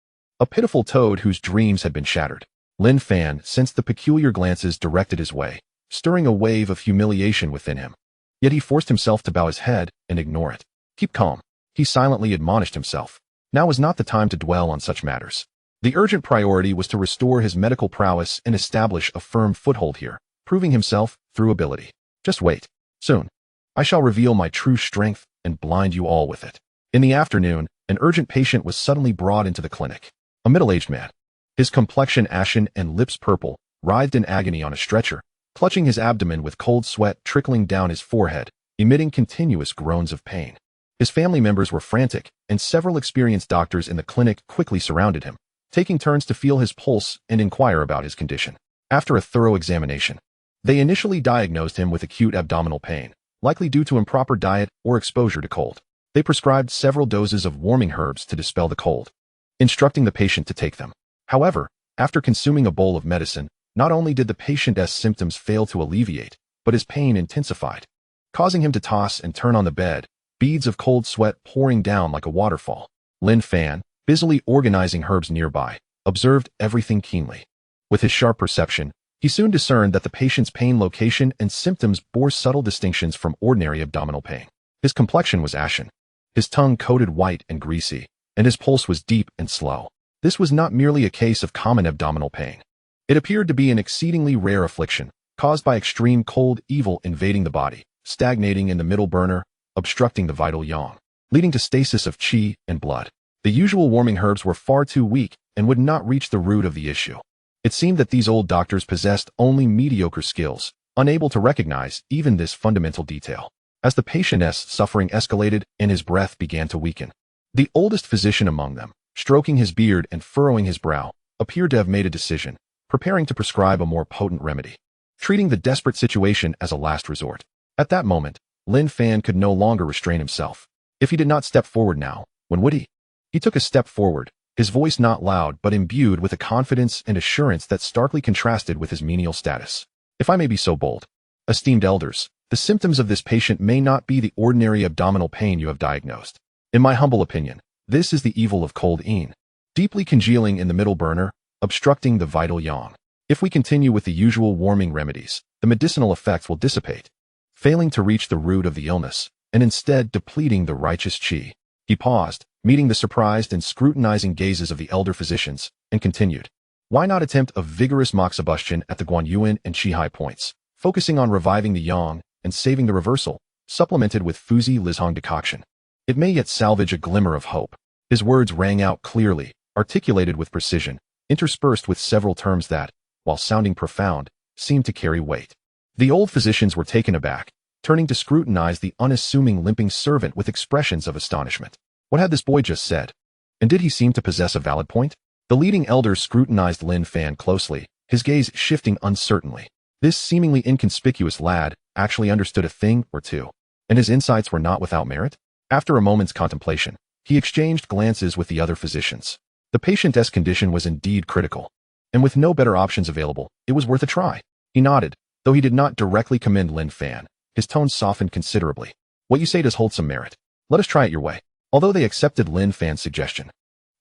A pitiful toad whose dreams had been shattered. Lin Fan sensed the peculiar glances directed his way, stirring a wave of humiliation within him. Yet he forced himself to bow his head and ignore it. Keep calm, he silently admonished himself. Now was not the time to dwell on such matters. The urgent priority was to restore his medical prowess and establish a firm foothold here, proving himself through ability. Just wait. Soon, I shall reveal my true strength and blind you all with it. In the afternoon, an urgent patient was suddenly brought into the clinic. A middle-aged man, his complexion ashen and lips purple, writhed in agony on a stretcher, clutching his abdomen with cold sweat trickling down his forehead, emitting continuous groans of pain. His family members were frantic, and several experienced doctors in the clinic quickly surrounded him, taking turns to feel his pulse and inquire about his condition. After a thorough examination, they initially diagnosed him with acute abdominal pain, likely due to improper diet or exposure to cold. They prescribed several doses of warming herbs to dispel the cold, instructing the patient to take them. However, after consuming a bowl of medicine, not only did the patient's symptoms fail to alleviate, but his pain intensified, causing him to toss and turn on the bed, beads of cold sweat pouring down like a waterfall. Lin Fan, busily organizing herbs nearby, observed everything keenly. With his sharp perception, he soon discerned that the patient's pain location and symptoms bore subtle distinctions from ordinary abdominal pain. His complexion was ashen, his tongue coated white and greasy, and his pulse was deep and slow. This was not merely a case of common abdominal pain. It appeared to be an exceedingly rare affliction, caused by extreme cold evil invading the body, stagnating in the middle burner, obstructing the vital yang, leading to stasis of qi and blood. The usual warming herbs were far too weak and would not reach the root of the issue. It seemed that these old doctors possessed only mediocre skills, unable to recognize even this fundamental detail. As the patient's suffering escalated and his breath began to weaken, the oldest physician among them, stroking his beard and furrowing his brow, appeared to have made a decision, preparing to prescribe a more potent remedy, treating the desperate situation as a last resort. At that moment, Lin Fan could no longer restrain himself. If he did not step forward now, when would he? He took a step forward, his voice not loud but imbued with a confidence and assurance that starkly contrasted with his menial status. If I may be so bold, esteemed elders, the symptoms of this patient may not be the ordinary abdominal pain you have diagnosed. In my humble opinion, this is the evil of cold yin, deeply congealing in the middle burner, obstructing the vital yang. If we continue with the usual warming remedies, the medicinal effects will dissipate, failing to reach the root of the illness, and instead depleting the righteous qi. He paused, meeting the surprised and scrutinizing gazes of the elder physicians, and continued. Why not attempt a vigorous moxibustion at the Guanyuan and Qihai points, focusing on reviving the yang and saving the reversal, supplemented with Fuzi Lizhong decoction. It may yet salvage a glimmer of hope. His words rang out clearly, articulated with precision, interspersed with several terms that, while sounding profound, seemed to carry weight. The old physicians were taken aback, turning to scrutinize the unassuming limping servant with expressions of astonishment. What had this boy just said? And did he seem to possess a valid point? The leading elder scrutinized Lin Fan closely, his gaze shifting uncertainly. This seemingly inconspicuous lad actually understood a thing or two, and his insights were not without merit. After a moment's contemplation, he exchanged glances with the other physicians. The patient's condition was indeed critical, and with no better options available, it was worth a try. He nodded, though he did not directly commend Lin Fan. His tone softened considerably. What you say does hold some merit. Let us try it your way. Although they accepted Lin Fan's suggestion,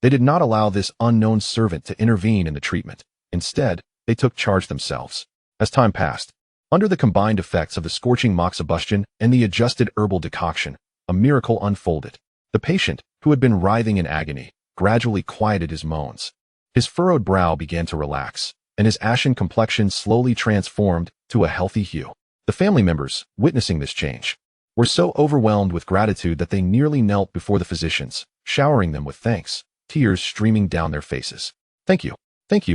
they did not allow this unknown servant to intervene in the treatment. Instead, they took charge themselves. As time passed, under the combined effects of the scorching moxibustion and the adjusted herbal decoction, a miracle unfolded. The patient, who had been writhing in agony, gradually quieted his moans. His furrowed brow began to relax, and his ashen complexion slowly transformed to a healthy hue. The family members, witnessing this change, were so overwhelmed with gratitude that they nearly knelt before the physicians, showering them with thanks, tears streaming down their faces. Thank you,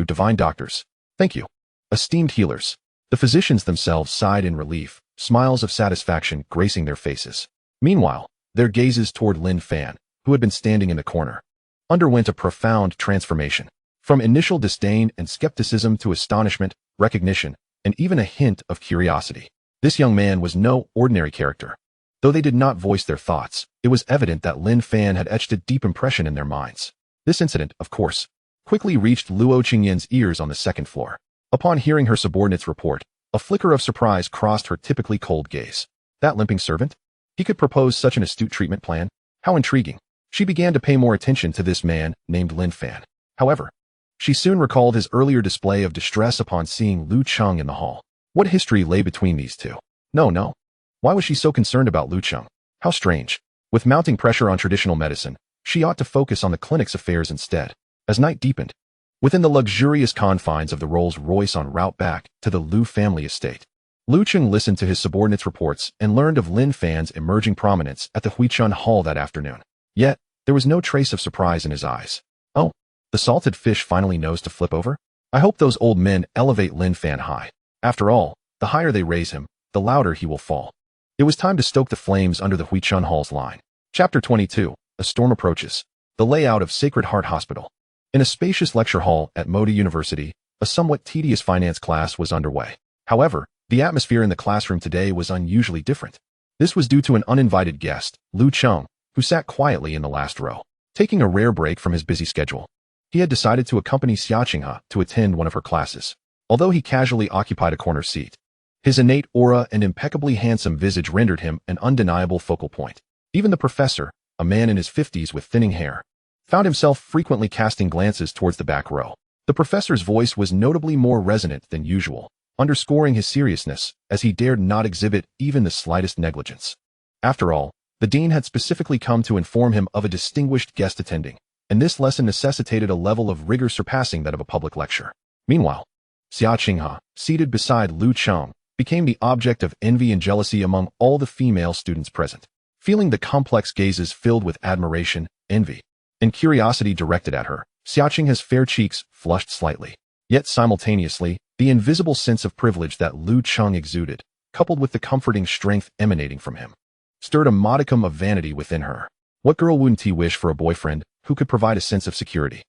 divine doctors. Thank you, esteemed healers. The physicians themselves sighed in relief, smiles of satisfaction gracing their faces. Meanwhile, their gazes toward Lin Fan, who had been standing in the corner, underwent a profound transformation. From initial disdain and skepticism to astonishment, recognition, and even a hint of curiosity. This young man was no ordinary character. Though they did not voice their thoughts, it was evident that Lin Fan had etched a deep impression in their minds. This incident, of course, quickly reached Luo Qingyin's ears on the second floor. Upon hearing her subordinate's report, a flicker of surprise crossed her typically cold gaze. That limping servant? He could propose such an astute treatment plan? How intriguing. She began to pay more attention to this man named Lin Fan. However, she soon recalled his earlier display of distress upon seeing Lu Cheng in the hall. What history lay between these two? No. Why was she so concerned about Lu Cheng? How strange. With mounting pressure on traditional medicine, she ought to focus on the clinic's affairs instead. As night deepened, within the luxurious confines of the Rolls-Royce en route back to the Lu family estate, Lu Cheng listened to his subordinate's reports and learned of Lin Fan's emerging prominence at the Huichun Hall that afternoon. Yet, there was no trace of surprise in his eyes. Oh, the salted fish finally knows to flip over? I hope those old men elevate Lin Fan high. After all, the higher they raise him, the louder he will fall. It was time to stoke the flames under the Huichun Hall's line. Chapter 22. A Storm Approaches. The Layout of Sacred Heart Hospital. In a spacious lecture hall at Modi University, a somewhat tedious finance class was underway. However, the atmosphere in the classroom today was unusually different. This was due to an uninvited guest, Cheng, who sat quietly in the last row, taking a rare break from his busy schedule. He had decided to accompany Cheng to attend one of her classes, although he casually occupied a corner seat. His innate aura and impeccably handsome visage rendered him an undeniable focal point. Even the professor, a man in his 50s with thinning hair, found himself frequently casting glances towards the back row. The professor's voice was notably more resonant than usual, underscoring his seriousness, as he dared not exhibit even the slightest negligence. After all, the dean had specifically come to inform him of a distinguished guest attending, and this lesson necessitated a level of rigor surpassing that of a public lecture. Meanwhile, Cheng, seated beside Cheng, became the object of envy and jealousy among all the female students present. Feeling the complex gazes filled with admiration, envy, and curiosity directed at her, Cheng's fair cheeks flushed slightly. Yet simultaneously, the invisible sense of privilege that Cheng exuded, coupled with the comforting strength emanating from him, stirred a modicum of vanity within her. What girl wouldn't he wish for a boyfriend who could provide a sense of security?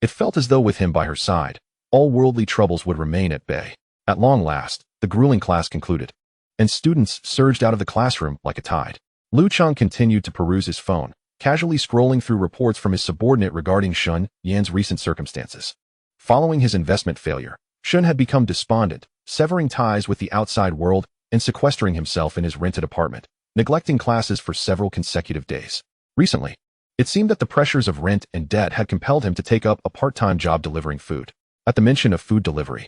It felt as though with him by her side, all worldly troubles would remain at bay. At long last, the grueling class concluded, and students surged out of the classroom like a tide. Cheng continued to peruse his phone, casually scrolling through reports from his subordinate regarding Shun Yan's recent circumstances. Following his investment failure, Shun had become despondent, severing ties with the outside world and sequestering himself in his rented apartment, neglecting classes for several consecutive days. Recently, it seemed that the pressures of rent and debt had compelled him to take up a part-time job delivering food. At the mention of food delivery,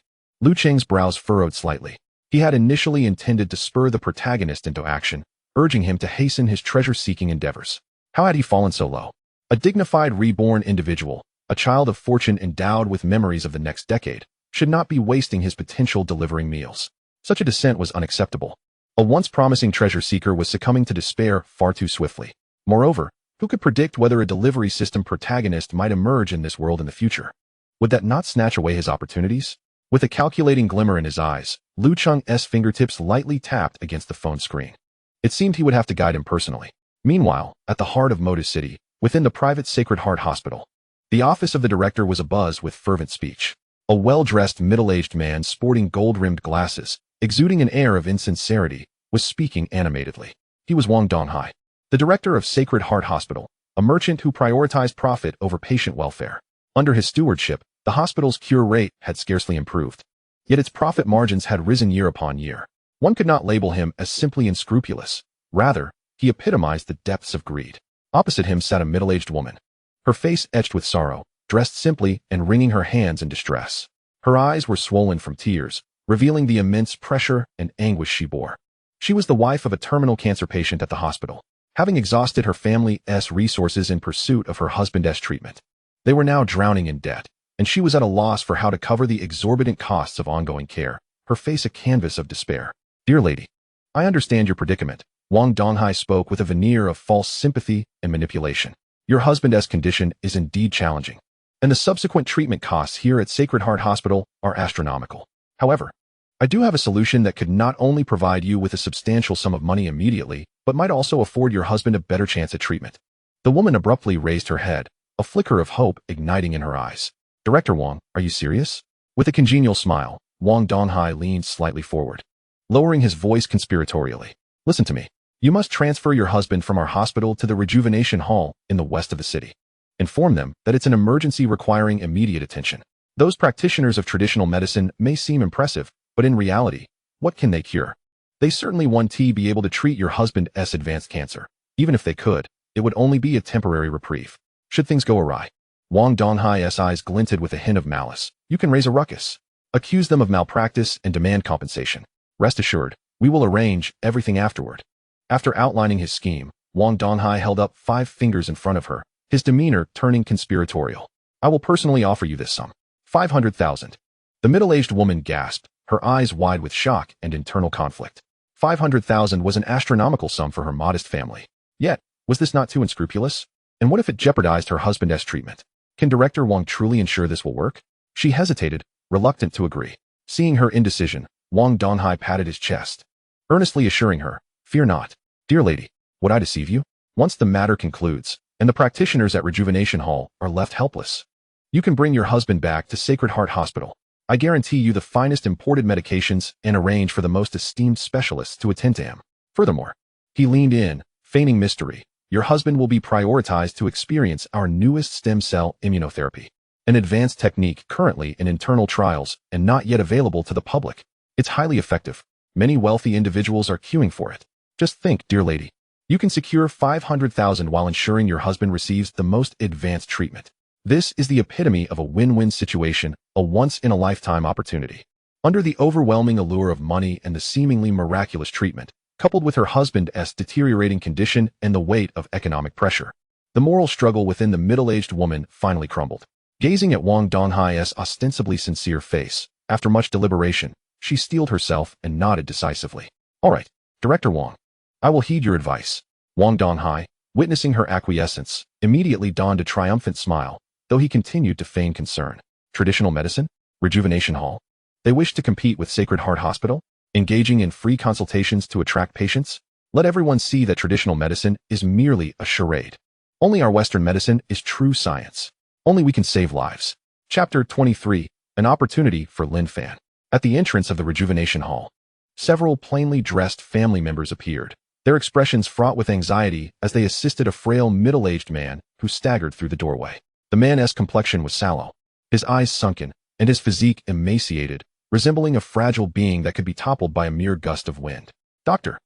Cheng's brows furrowed slightly. He had initially intended to spur the protagonist into action, urging him to hasten his treasure-seeking endeavors. How had he fallen so low? A dignified reborn individual, a child of fortune endowed with memories of the next decade, should not be wasting his potential delivering meals. Such a descent was unacceptable. A once promising treasure seeker was succumbing to despair far too swiftly. Moreover, who could predict whether a delivery system protagonist might emerge in this world in the future? Would that not snatch away his opportunities? With a calculating glimmer in his eyes, Cheng's fingertips lightly tapped against the phone screen. It seemed he would have to guide him personally. Meanwhile, at the heart of Modi City, within the private Sacred Heart Hospital, the office of the director was abuzz with fervent speech. A well-dressed middle-aged man sporting gold-rimmed glasses, exuding an air of insincerity, was speaking animatedly. He was Wang Donghai, the director of Sacred Heart Hospital, a merchant who prioritized profit over patient welfare. Under his stewardship, the hospital's cure rate had scarcely improved, yet its profit margins had risen year upon year. One could not label him as simply unscrupulous. Rather, he epitomized the depths of greed. Opposite him sat a middle-aged woman, her face etched with sorrow, dressed simply and wringing her hands in distress. Her eyes were swollen from tears, revealing the immense pressure and anguish she bore. She was the wife of a terminal cancer patient at the hospital, having exhausted her family's resources in pursuit of her husband's treatment. They were now drowning in debt, and she was at a loss for how to cover the exorbitant costs of ongoing care, her face a canvas of despair. "Dear lady, I understand your predicament," Wang Donghai spoke with a veneer of false sympathy and manipulation. "Your husband's condition is indeed challenging, and the subsequent treatment costs here at Sacred Heart Hospital are astronomical. However, I do have a solution that could not only provide you with a substantial sum of money immediately, but might also afford your husband a better chance at treatment." The woman abruptly raised her head, a flicker of hope igniting in her eyes. "Director Wang, are you serious?" With a congenial smile, Wang Donghai leaned slightly forward, lowering his voice conspiratorially. "Listen to me. You must transfer your husband from our hospital to the Rejuvenation Hall in the west of the city. Inform them that it's an emergency requiring immediate attention. Those practitioners of traditional medicine may seem impressive, but in reality, what can they cure? They certainly won't be able to treat your husband's advanced cancer. Even if they could, it would only be a temporary reprieve. Should things go awry." Wang Donghai's eyes glinted with a hint of malice. "You can raise a ruckus, accuse them of malpractice, and demand compensation. Rest assured, we will arrange everything afterward." After outlining his scheme, Wang Donghai held up 5 fingers in front of her, his demeanor turning conspiratorial. "I will personally offer you this sum. 500,000. The middle-aged woman gasped, her eyes wide with shock and internal conflict. 500,000 was an astronomical sum for her modest family. Yet, was this not too unscrupulous? And what if it jeopardized her husband's treatment? Can Director Wang truly ensure this will work? She hesitated, reluctant to agree. Seeing her indecision, Wang Donghai patted his chest, earnestly assuring her, "Fear not. Dear lady, would I deceive you? Once the matter concludes, and the practitioners at Rejuvenation Hall are left helpless, you can bring your husband back to Sacred Heart Hospital. I guarantee you the finest imported medications and arrange for the most esteemed specialists to attend to him. Furthermore, he leaned in, feigning mystery. Your husband will be prioritized to experience our newest stem cell immunotherapy, an advanced technique currently in internal trials and not yet available to the public. It's highly effective. Many wealthy individuals are queuing for it. Just think, dear lady, you can secure $500,000 while ensuring your husband receives the most advanced treatment. This is the epitome of a win-win situation, a once-in-a-lifetime opportunity. Under the overwhelming allure of money and the seemingly miraculous treatment, coupled with her husband's deteriorating condition and the weight of economic pressure, the moral struggle within the middle-aged woman finally crumbled. Gazing at Wang Donghai's ostensibly sincere face, after much deliberation, she steeled herself and nodded decisively. All right, Director Wang. I will heed your advice. Wang Donghai, witnessing her acquiescence, immediately donned a triumphant smile, though he continued to feign concern. Traditional medicine? Rejuvenation Hall? They wish to compete with Sacred Heart Hospital? Engaging in free consultations to attract patients? Let everyone see that traditional medicine is merely a charade. Only our Western medicine is true science. Only we can save lives. Chapter 23, An Opportunity for Lin Fan. At the entrance of the Rejuvenation Hall, several plainly dressed family members appeared, their expressions fraught with anxiety as they assisted a frail middle-aged man who staggered through the doorway. The man's complexion was sallow, his eyes sunken, and his physique emaciated, resembling a fragile being that could be toppled by a mere gust of wind. Doctor,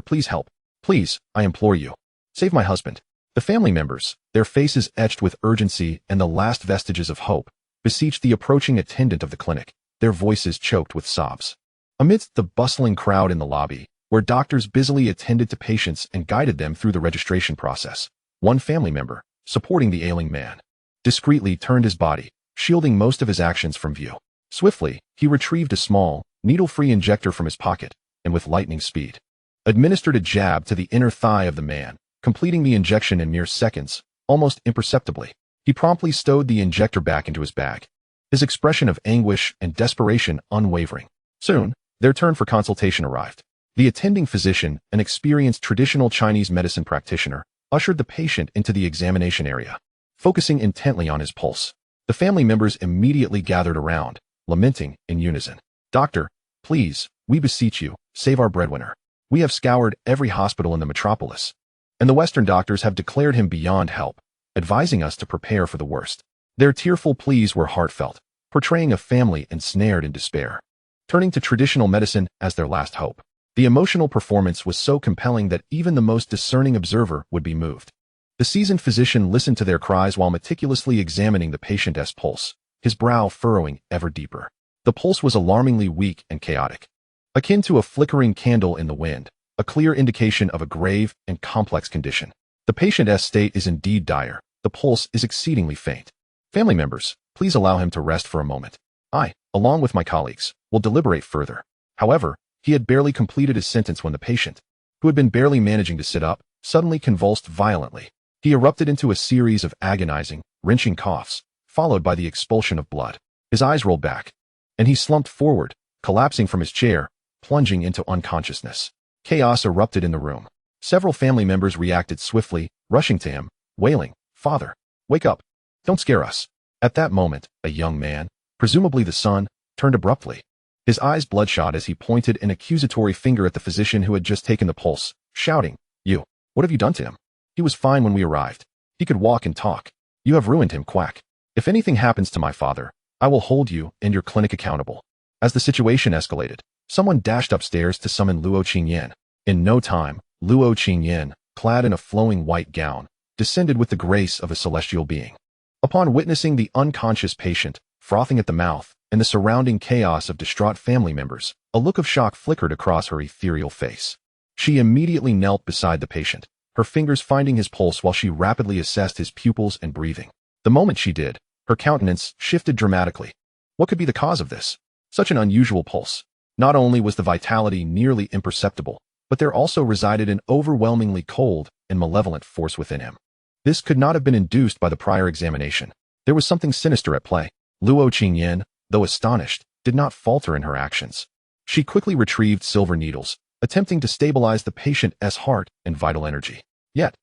please help. Please, I implore you. Save my husband. The family members, their faces etched with urgency and the last vestiges of hope, beseeched the approaching attendant of the clinic, their voices choked with sobs. Amidst the bustling crowd in the lobby, where doctors busily attended to patients and guided them through the registration process, one family member, supporting the ailing man, discreetly turned his body, shielding most of his actions from view. Swiftly, he retrieved a small, needle-free injector from his pocket, and with lightning speed, administered a jab to the inner thigh of the man, completing the injection in mere seconds, almost imperceptibly. He promptly stowed the injector back into his bag, his expression of anguish and desperation unwavering. Soon, their turn for consultation arrived. The attending physician, an experienced traditional Chinese medicine practitioner, ushered the patient into the examination area, focusing intently on his pulse. The family members immediately gathered around, lamenting in unison. Doctor, please, we beseech you, save our breadwinner. We have scoured every hospital in the metropolis, and the Western doctors have declared him beyond help, advising us to prepare for the worst. Their tearful pleas were heartfelt, portraying a family ensnared in despair, turning to traditional medicine as their last hope. The emotional performance was so compelling that even the most discerning observer would be moved. The seasoned physician listened to their cries while meticulously examining the patient's pulse, his brow furrowing ever deeper. The pulse was alarmingly weak and chaotic, akin to a flickering candle in the wind, a clear indication of a grave and complex condition. The patient's state is indeed dire. The pulse is exceedingly faint. Family members, please allow him to rest for a moment. I, along with my colleagues, will deliberate further. However, he had barely completed his sentence when the patient, who had been barely managing to sit up, suddenly convulsed violently. He erupted into a series of agonizing, wrenching coughs, followed by the expulsion of blood. His eyes rolled back, and he slumped forward, collapsing from his chair, plunging into unconsciousness. Chaos erupted in the room. Several family members reacted swiftly, rushing to him, wailing, "Father, wake up! Don't scare us!" At that moment, a young man, presumably the son, turned abruptly, his eyes bloodshot as he pointed an accusatory finger at the physician who had just taken the pulse, shouting, "You, what have you done to him? He was fine when we arrived. He could walk and talk. You have ruined him, quack. If anything happens to my father, I will hold you and your clinic accountable." As the situation escalated, someone dashed upstairs to summon Luo Qingyan. In no time, Luo Qingyan, clad in a flowing white gown, descended with the grace of a celestial being. Upon witnessing the unconscious patient, frothing at the mouth, and the surrounding chaos of distraught family members, a look of shock flickered across her ethereal face. She immediately knelt beside the patient, her fingers finding his pulse while she rapidly assessed his pupils and breathing. The moment she did, her countenance shifted dramatically. What could be the cause of this? Such an unusual pulse. Not only was the vitality nearly imperceptible, but there also resided an overwhelmingly cold and malevolent force within him. This could not have been induced by the prior examination. There was something sinister at play. Luo Qingyan, though astonished, did not falter in her actions. She quickly retrieved silver needles, attempting to stabilize the patient's heart and vital energy. Yet,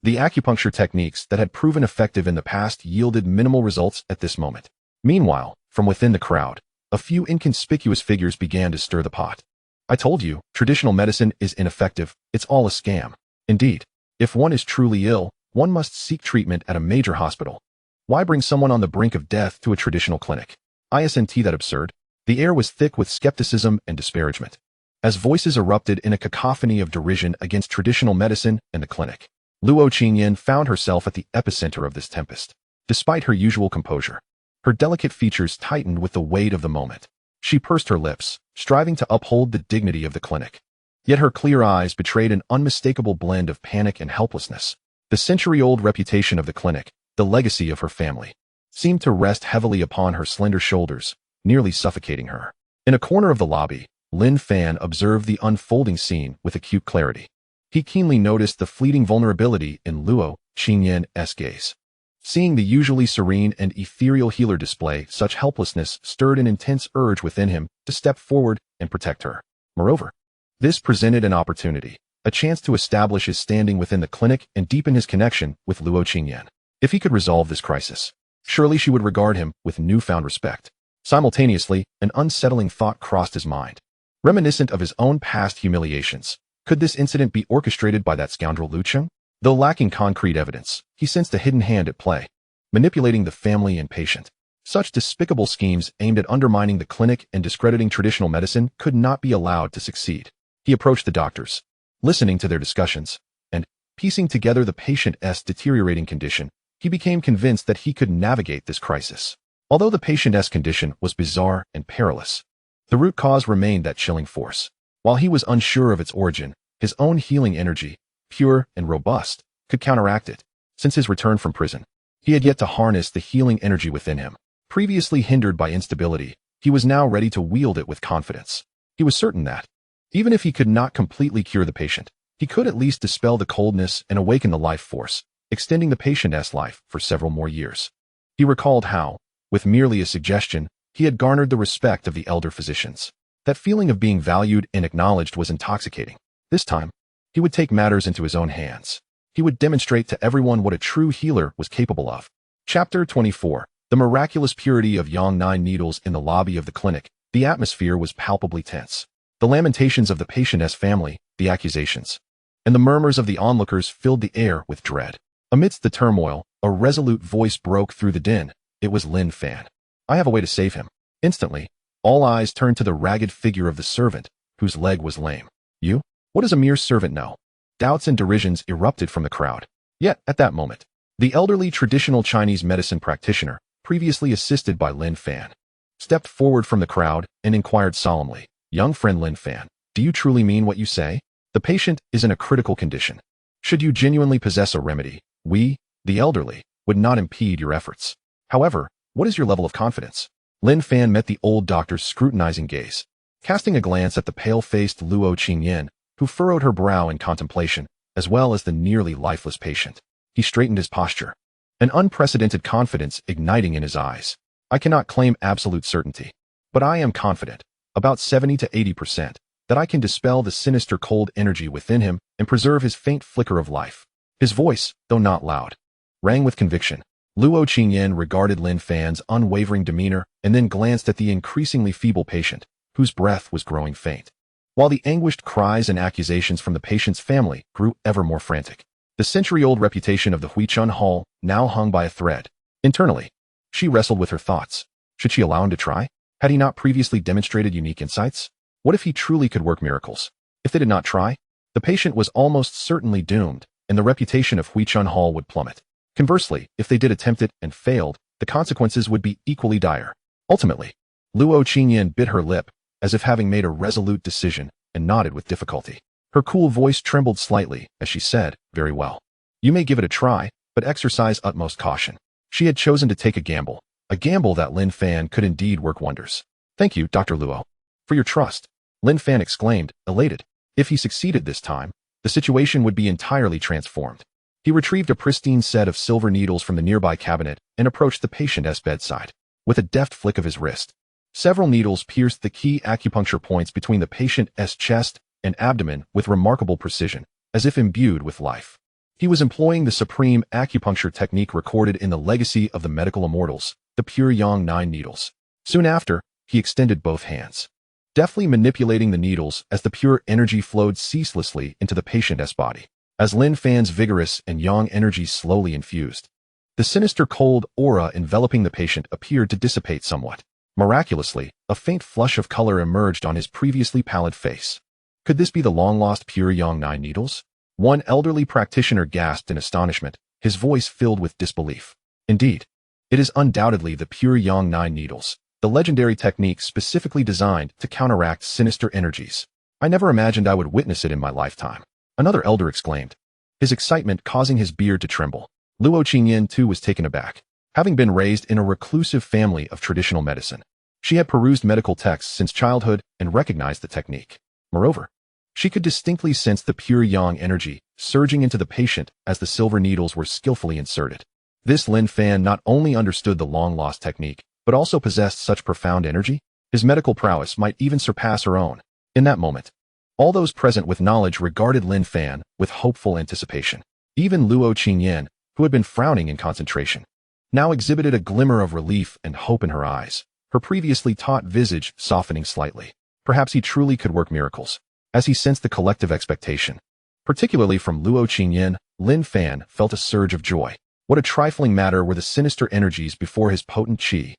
The acupuncture techniques that had proven effective in the past yielded minimal results at this moment. Meanwhile, from within the crowd, a few inconspicuous figures began to stir the pot. I told you, traditional medicine is ineffective. It's all a scam. Indeed, if one is truly ill, one must seek treatment at a major hospital. Why bring someone on the brink of death to a traditional clinic? Isn't that absurd? The air was thick with skepticism and disparagement, as voices erupted in a cacophony of derision against traditional medicine and the clinic. Luo Qingyan found herself at the epicenter of this tempest. Despite her usual composure, her delicate features tightened with the weight of the moment. She pursed her lips, striving to uphold the dignity of the clinic. Yet her clear eyes betrayed an unmistakable blend of panic and helplessness. The century-old reputation of the clinic, the legacy of her family, seemed to rest heavily upon her slender shoulders, nearly suffocating her. In a corner of the lobby, Lin Fan observed the unfolding scene with acute clarity. He keenly noticed the fleeting vulnerability in Luo Qingyan's gaze. Seeing the usually serene and ethereal healer display such helplessness stirred an intense urge within him to step forward and protect her. Moreover, this presented an opportunity, a chance to establish his standing within the clinic and deepen his connection with Luo Qingyan. If he could resolve this crisis, surely she would regard him with newfound respect. Simultaneously, an unsettling thought crossed his mind. Reminiscent of his own past humiliations, could this incident be orchestrated by that scoundrel Lu Cheng? Though lacking concrete evidence, he sensed a hidden hand at play, manipulating the family and patient. Such despicable schemes aimed at undermining the clinic and discrediting traditional medicine could not be allowed to succeed. He approached the doctors, listening to their discussions, and, piecing together the patient's deteriorating condition, he became convinced that he could navigate this crisis. Although the patient's condition was bizarre and perilous, the root cause remained that chilling force. While he was unsure of its origin, his own healing energy, pure and robust, could counteract it. Since his return from prison, he had yet to harness the healing energy within him. Previously hindered by instability, he was now ready to wield it with confidence. He was certain that, even if he could not completely cure the patient, he could at least dispel the coldness and awaken the life force, extending the patient's life for several more years. He recalled how, with merely a suggestion, he had garnered the respect of the elder physicians. That feeling of being valued and acknowledged was intoxicating. This time, he would take matters into his own hands. He would demonstrate to everyone what a true healer was capable of. Chapter 24. The miraculous purity of Yang 9 needles in the lobby of the clinic. The atmosphere was palpably tense. The lamentations of the patient's family, the accusations, and the murmurs of the onlookers filled the air with dread. Amidst the turmoil, a resolute voice broke through the din. It was Lin Fan. I have a way to save him. Instantly, all eyes turned to the ragged figure of the servant, whose leg was lame. You? What does a mere servant know? Doubts and derisions erupted from the crowd. Yet, at that moment, the elderly traditional Chinese medicine practitioner, previously assisted by Lin Fan, stepped forward from the crowd and inquired solemnly, Young friend Lin Fan, do you truly mean what you say? The patient is in a critical condition. Should you genuinely possess a remedy, we, the elderly, would not impede your efforts. However, what is your level of confidence? Lin Fan met the old doctor's scrutinizing gaze, casting a glance at the pale-faced Luo Qingyan, who furrowed her brow in contemplation, as well as the nearly lifeless patient. He straightened his posture, an unprecedented confidence igniting in his eyes. I cannot claim absolute certainty, but I am confident, about 70 to 80%, that I can dispel the sinister cold energy within him and preserve his faint flicker of life. His voice, though not loud, rang with conviction. Luo Qingyan regarded Lin Fan's unwavering demeanor and then glanced at the increasingly feeble patient, whose breath was growing faint, while the anguished cries and accusations from the patient's family grew ever more frantic. The century-old reputation of the Huichun Hall now hung by a thread. Internally, she wrestled with her thoughts. Should she allow him to try? Had he not previously demonstrated unique insights? What if he truly could work miracles? If they did not try, the patient was almost certainly doomed, and the reputation of Huichun Hall would plummet. Conversely, if they did attempt it and failed, the consequences would be equally dire. Ultimately, Luo Qingyan bit her lip, as if having made a resolute decision, and nodded with difficulty. Her cool voice trembled slightly as she said, very well. You may give it a try, but exercise utmost caution. She had chosen to take a gamble that Lin Fan could indeed work wonders. Thank you, Dr. Luo, for your trust, Lin Fan exclaimed, elated. If he succeeded this time, the situation would be entirely transformed. He retrieved a pristine set of silver needles from the nearby cabinet and approached the patient's bedside. With a deft flick of his wrist, several needles pierced the key acupuncture points between the patient's chest and abdomen with remarkable precision, as if imbued with life. He was employing the supreme acupuncture technique recorded in the legacy of the medical immortals, the pure yang 9 needles. Soon after, he extended both hands, deftly manipulating the needles as the pure energy flowed ceaselessly into the patient's body. As Lin Fan's vigorous and yang energy slowly infused, the sinister cold aura enveloping the patient appeared to dissipate somewhat. Miraculously, a faint flush of color emerged on his previously pallid face. Could this be the long-lost pure yang 9 needles? One elderly practitioner gasped in astonishment, his voice filled with disbelief. Indeed, it is undoubtedly the pure yang 9 needles, the legendary technique specifically designed to counteract sinister energies. I never imagined I would witness it in my lifetime, another elder exclaimed, his excitement causing his beard to tremble. Luo Qingyan too was taken aback. Having been raised in a reclusive family of traditional medicine, she had perused medical texts since childhood and recognized the technique. Moreover, she could distinctly sense the pure yang energy surging into the patient as the silver needles were skillfully inserted. This Lin Fan not only understood the long-lost technique, but also possessed such profound energy, his medical prowess might even surpass her own. In that moment, all those present with knowledge regarded Lin Fan with hopeful anticipation. Even Luo Qingyan, who had been frowning in concentration, now exhibited a glimmer of relief and hope in her eyes, her previously taut visage softening slightly. Perhaps he truly could work miracles. As he sensed the collective expectation, particularly from Luo Qingyan, Lin Fan felt a surge of joy. What a trifling matter were the sinister energies before his potent qi.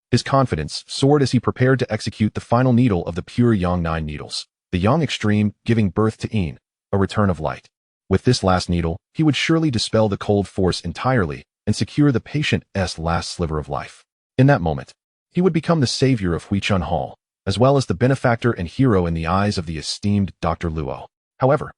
His confidence soared as he prepared to execute the final needle of the pure yang 9 needles, the yang extreme giving birth to Yin, a return of light. With this last needle, he would surely dispel the cold force entirely and secure the patient's last sliver of life. In that moment, he would become the savior of Huichun Hall, as well as the benefactor and hero in the eyes of the esteemed Dr. Luo. However,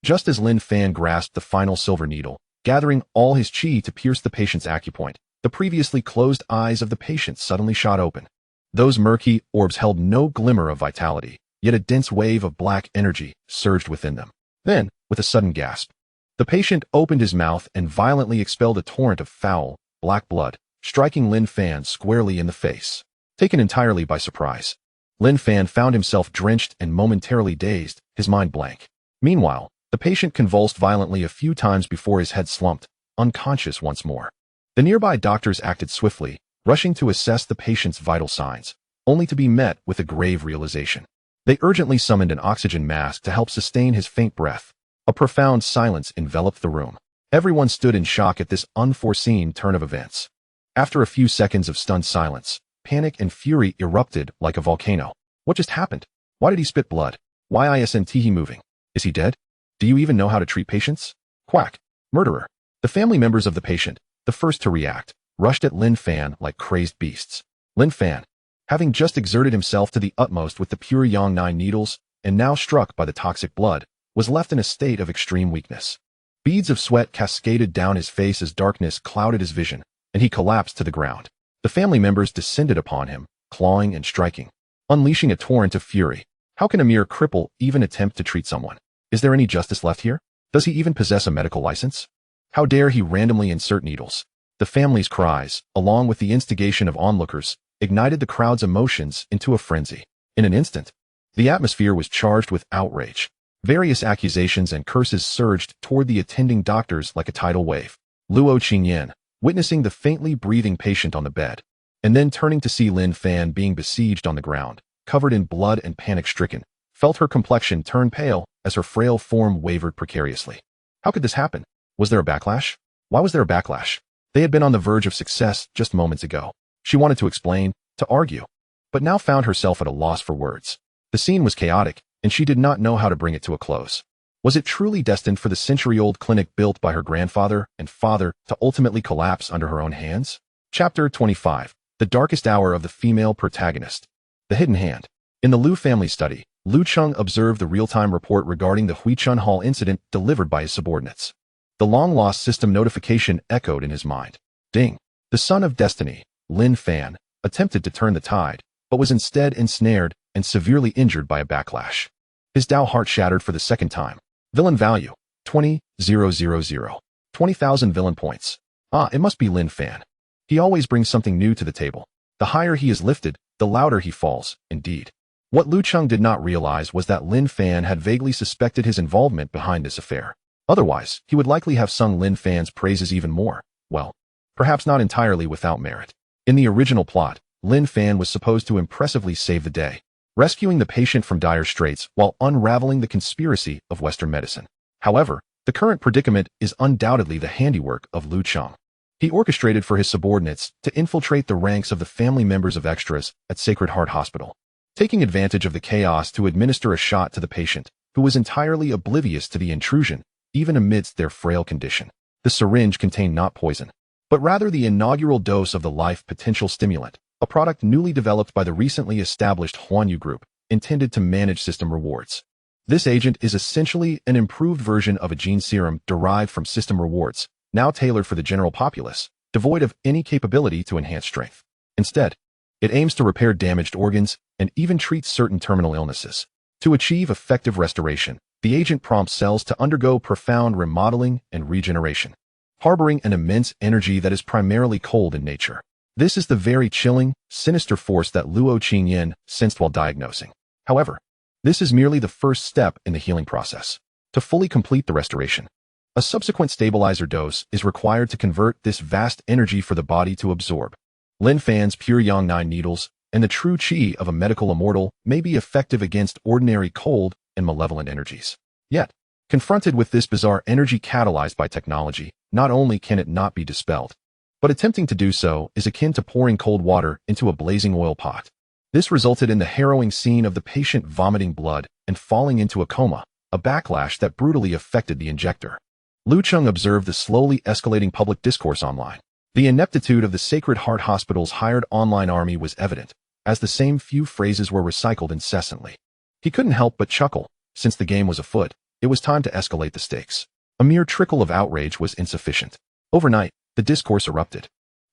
just as Lin Fan grasped the final silver needle, gathering all his qi to pierce the patient's acupoint, the previously closed eyes of the patient suddenly shot open. Those murky orbs held no glimmer of vitality, yet a dense wave of black energy surged within them. Then, with a sudden gasp, the patient opened his mouth and violently expelled a torrent of foul, black blood, striking Lin Fan squarely in the face. Taken entirely by surprise, Lin Fan found himself drenched and momentarily dazed, his mind blank. Meanwhile, the patient convulsed violently a few times before his head slumped, unconscious once more. The nearby doctors acted swiftly, rushing to assess the patient's vital signs, only to be met with a grave realization. They urgently summoned an oxygen mask to help sustain his faint breath. A profound silence enveloped the room. Everyone stood in shock at this unforeseen turn of events. After a few seconds of stunned silence, panic and fury erupted like a volcano. What just happened? Why did he spit blood? Why isn't he moving? Is he dead? Do you even know how to treat patients? Quack. Murderer. The family members of the patient, the first to react, rushed at Lin Fan like crazed beasts. Lin Fan, having just exerted himself to the utmost with the pure yang 9 needles, and now struck by the toxic blood, was left in a state of extreme weakness. Beads of sweat cascaded down his face as darkness clouded his vision, and he collapsed to the ground. The family members descended upon him, clawing and striking, unleashing a torrent of fury. How can a mere cripple even attempt to treat someone? Is there any justice left here? Does he even possess a medical license? How dare he randomly insert needles? The family's cries, along with the instigation of onlookers, ignited the crowd's emotions into a frenzy. In an instant, the atmosphere was charged with outrage. Various accusations and curses surged toward the attending doctors like a tidal wave. Luo Qingyan, witnessing the faintly breathing patient on the bed, and then turning to see Lin Fan being besieged on the ground, covered in blood and panic-stricken, felt her complexion turn pale as her frail form wavered precariously. How could this happen? Was there a backlash? Why was there a backlash? They had been on the verge of success just moments ago. She wanted to explain, to argue, but now found herself at a loss for words. The scene was chaotic, and she did not know how to bring it to a close. Was it truly destined for the century-old clinic built by her grandfather and father to ultimately collapse under her own hands? Chapter 25. The Darkest Hour of the Female Protagonist. The Hidden Hand. In the Lu family study, Lu Cheng observed the real-time report regarding the Huichun Hall incident delivered by his subordinates. The long-lost system notification echoed in his mind. Ding. The son of destiny, Lin Fan, attempted to turn the tide, but was instead ensnared and severely injured by a backlash. His Dao heart shattered for the second time. Villain value, 20,000. 20,000 villain points. Ah, it must be Lin Fan. He always brings something new to the table. The higher he is lifted, the louder he falls, indeed. What Lu Cheng did not realize was that Lin Fan had vaguely suspected his involvement behind this affair. Otherwise, he would likely have sung Lin Fan's praises even more. Well, perhaps not entirely without merit. In the original plot, Lin Fan was supposed to impressively save the day, rescuing the patient from dire straits while unraveling the conspiracy of Western medicine. However, the current predicament is undoubtedly the handiwork of Lu Cheng. He orchestrated for his subordinates to infiltrate the ranks of the family members of extras at Sacred Heart Hospital, taking advantage of the chaos to administer a shot to the patient, who was entirely oblivious to the intrusion, even amidst their frail condition. The syringe contained not poison, but rather the inaugural dose of the life potential stimulant, a product newly developed by the recently established Huanyu Group, intended to manage system rewards. This agent is essentially an improved version of a gene serum derived from system rewards, now tailored for the general populace, devoid of any capability to enhance strength. Instead, it aims to repair damaged organs and even treat certain terminal illnesses. To achieve effective restoration, the agent prompts cells to undergo profound remodeling and regeneration, harboring an immense energy that is primarily cold in nature. This is the very chilling, sinister force that Luo Qingyan sensed while diagnosing. However, this is merely the first step in the healing process. To fully complete the restoration, a subsequent stabilizer dose is required to convert this vast energy for the body to absorb. Lin Fan's pure Yang 9 needles and the true qi of a medical immortal may be effective against ordinary cold and malevolent energies. Yet, confronted with this bizarre energy catalyzed by technology, not only can it not be dispelled, but attempting to do so is akin to pouring cold water into a blazing oil pot. This resulted in the harrowing scene of the patient vomiting blood and falling into a coma, a backlash that brutally affected the injector. Lu Cheng observed the slowly escalating public discourse online. The ineptitude of the Sacred Heart Hospital's hired online army was evident, as the same few phrases were recycled incessantly. He couldn't help but chuckle. Since the game was afoot, it was time to escalate the stakes. A mere trickle of outrage was insufficient. Overnight, the discourse erupted.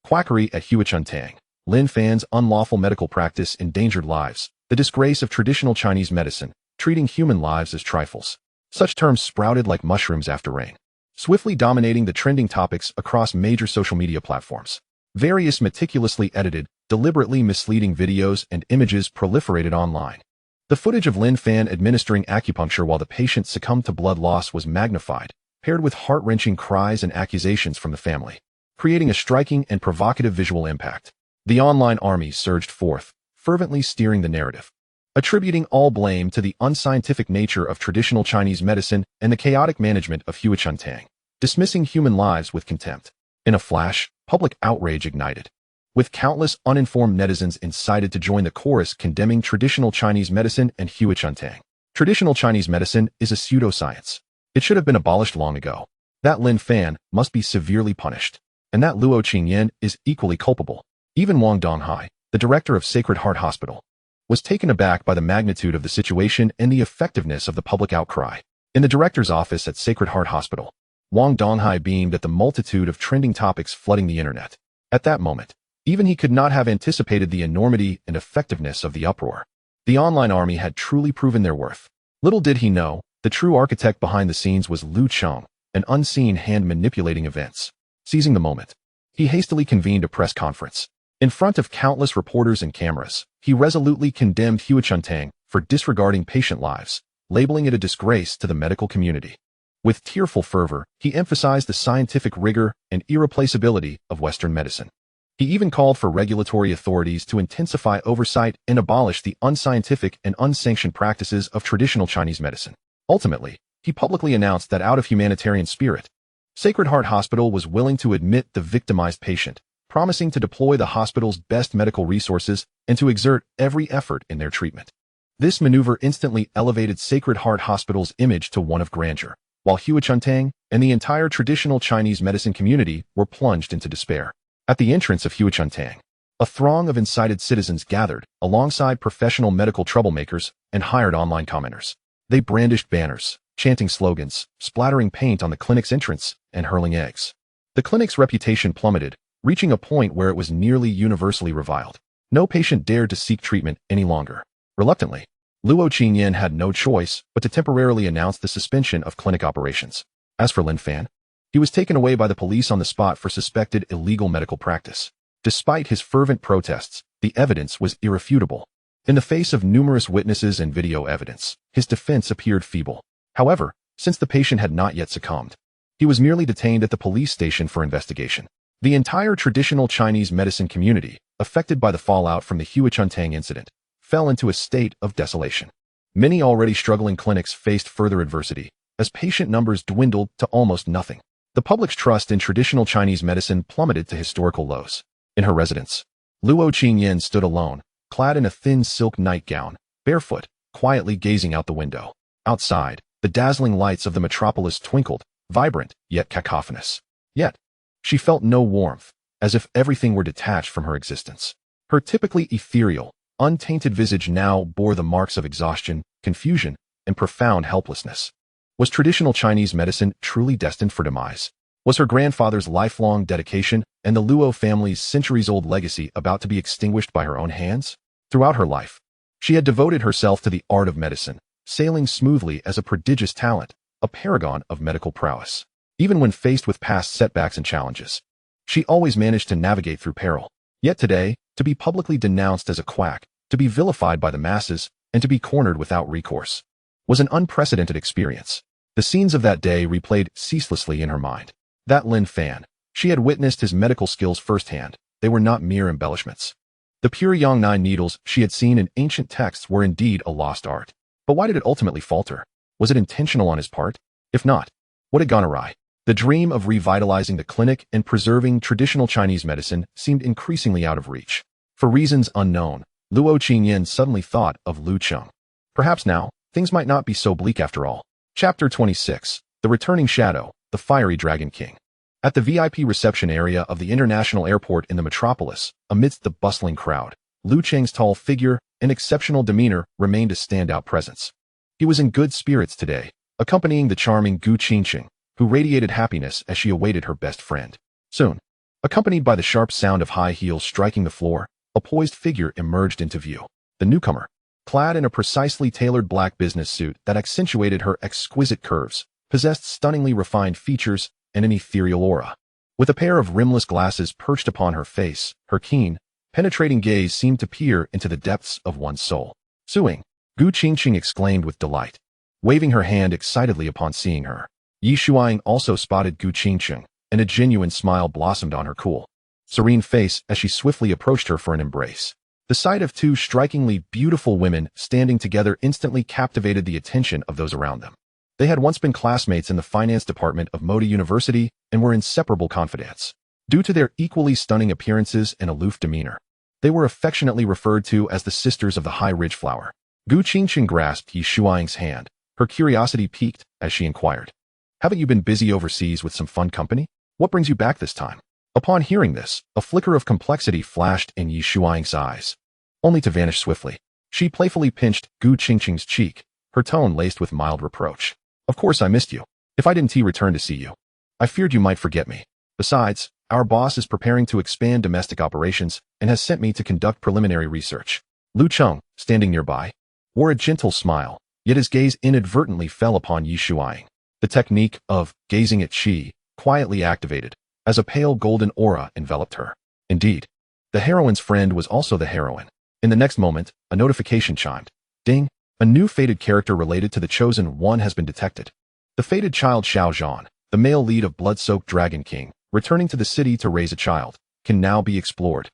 Quackery at Huichuntang. Lin Fan's unlawful medical practice endangered lives. The disgrace of traditional Chinese medicine, treating human lives as trifles. Such terms sprouted like mushrooms after rain, swiftly dominating the trending topics across major social media platforms. Various meticulously edited, deliberately misleading videos and images proliferated online. The footage of Lin Fan administering acupuncture while the patient succumbed to blood loss was magnified, paired with heart-wrenching cries and accusations from the family, creating a striking and provocative visual impact. The online army surged forth, fervently steering the narrative, attributing all blame to the unscientific nature of traditional Chinese medicine and the chaotic management of Huichuntang, dismissing human lives with contempt. In a flash, public outrage ignited, with countless uninformed netizens incited to join the chorus condemning traditional Chinese medicine and Huichuntang. Traditional Chinese medicine is a pseudoscience. It should have been abolished long ago. That Lin Fan must be severely punished, and that Luo Qingyan is equally culpable. Even Wang Donghai, the director of Sacred Heart Hospital, was taken aback by the magnitude of the situation and the effectiveness of the public outcry. In the director's office at Sacred Heart Hospital, Wang Donghai beamed at the multitude of trending topics flooding the internet. At that moment, even he could not have anticipated the enormity and effectiveness of the uproar. The online army had truly proven their worth. Little did he know, the true architect behind the scenes was Lu Cheng, an unseen hand manipulating events. Seizing the moment, he hastily convened a press conference. In front of countless reporters and cameras, he resolutely condemned Huichuntang for disregarding patient lives, labeling it a disgrace to the medical community. With tearful fervor, he emphasized the scientific rigor and irreplaceability of Western medicine. He even called for regulatory authorities to intensify oversight and abolish the unscientific and unsanctioned practices of traditional Chinese medicine. Ultimately, he publicly announced that out of humanitarian spirit, Sacred Heart Hospital was willing to admit the victimized patient, promising to deploy the hospital's best medical resources and to exert every effort in their treatment. This maneuver instantly elevated Sacred Heart Hospital's image to one of grandeur, while Huichuntang and the entire traditional Chinese medicine community were plunged into despair. At the entrance of Huichuntang, a throng of incited citizens gathered alongside professional medical troublemakers and hired online commenters. They brandished banners, chanting slogans, splattering paint on the clinic's entrance, and hurling eggs. The clinic's reputation plummeted, reaching a point where it was nearly universally reviled. No patient dared to seek treatment any longer. Reluctantly, Luo Qingyan had no choice but to temporarily announce the suspension of clinic operations. As for Lin Fan, he was taken away by the police on the spot for suspected illegal medical practice. Despite his fervent protests, the evidence was irrefutable. In the face of numerous witnesses and video evidence, his defense appeared feeble. However, since the patient had not yet succumbed. He was merely detained at the police station for investigation. The entire traditional Chinese medicine community, affected by the fallout from the Huachuntang incident, fell into a state of desolation. Many already struggling clinics faced further adversity, as patient numbers dwindled to almost nothing. The public's trust in traditional Chinese medicine plummeted to historical lows. In her residence, Luo Qingyan stood alone, clad in a thin silk nightgown, barefoot, quietly gazing out the window. Outside, the dazzling lights of the metropolis twinkled, vibrant yet cacophonous. Yet, she felt no warmth, as if everything were detached from her existence. Her typically ethereal, untainted visage now bore the marks of exhaustion, confusion, and profound helplessness. Was traditional Chinese medicine truly destined for demise? Was her grandfather's lifelong dedication and the Luo family's centuries-old legacy about to be extinguished by her own hands? Throughout her life, she had devoted herself to the art of medicine, sailing smoothly as a prodigious talent, a paragon of medical prowess. Even when faced with past setbacks and challenges, she always managed to navigate through peril. Yet today, to be publicly denounced as a quack, to be vilified by the masses, and to be cornered without recourse, was an unprecedented experience. The scenes of that day replayed ceaselessly in her mind. That Lin Fan, she had witnessed his medical skills firsthand. They were not mere embellishments. The pure Yongnine needles she had seen in ancient texts were indeed a lost art. But why did it ultimately falter? Was it intentional on his part? If not, what had gone awry? The dream of revitalizing the clinic and preserving traditional Chinese medicine seemed increasingly out of reach. For reasons unknown, Luo Qingyan suddenly thought of Lu Cheng. Perhaps now, things might not be so bleak after all. Chapter 26. The Returning Shadow, the Fiery Dragon King. At the VIP reception area of the international airport in the metropolis, amidst the bustling crowd, Lu Cheng's tall figure and exceptional demeanor remained a standout presence. He was in good spirits today, accompanying the charming Gu Qingqing, who radiated happiness as she awaited her best friend. Soon, accompanied by the sharp sound of high heels striking the floor, a poised figure emerged into view. The newcomer, clad in a precisely tailored black business suit that accentuated her exquisite curves, possessed stunningly refined features and an ethereal aura. With a pair of rimless glasses perched upon her face, her keen, penetrating gaze seemed to peer into the depths of one's soul. Suing, Gu Qingqing exclaimed with delight, waving her hand excitedly upon seeing her. Yi Shuang also spotted Gu Qingqing, and a genuine smile blossomed on her cool, serene face as she swiftly approached her for an embrace. The sight of two strikingly beautiful women standing together instantly captivated the attention of those around them. They had once been classmates in the finance department of Moda University and were inseparable confidants. Due to their equally stunning appearances and aloof demeanor, they were affectionately referred to as the Sisters of the High Ridge Flower. Gu Qingqing grasped Yi Shuang's hand, her curiosity piqued as she inquired, "Haven't you been busy overseas with some fun company? What brings you back this time?" Upon hearing this, a flicker of complexity flashed in Yi Shuang's eyes, only to vanish swiftly. She playfully pinched Gu Qingqing's cheek, her tone laced with mild reproach. "Of course I missed you. If I didn't return to see you, I feared you might forget me. Besides, our boss is preparing to expand domestic operations and has sent me to conduct preliminary research." Lu Cheng, standing nearby, wore a gentle smile, yet his gaze inadvertently fell upon Yi Shuang. The technique of gazing at Qi quietly activated, as a pale golden aura enveloped her. Indeed, the heroine's friend was also the heroine. In the next moment, a notification chimed. Ding! A new fated character related to the Chosen One has been detected. The fated child Xiao Zhan, the male lead of Blood-Soaked Dragon King, returning to the city to raise a child, can now be explored.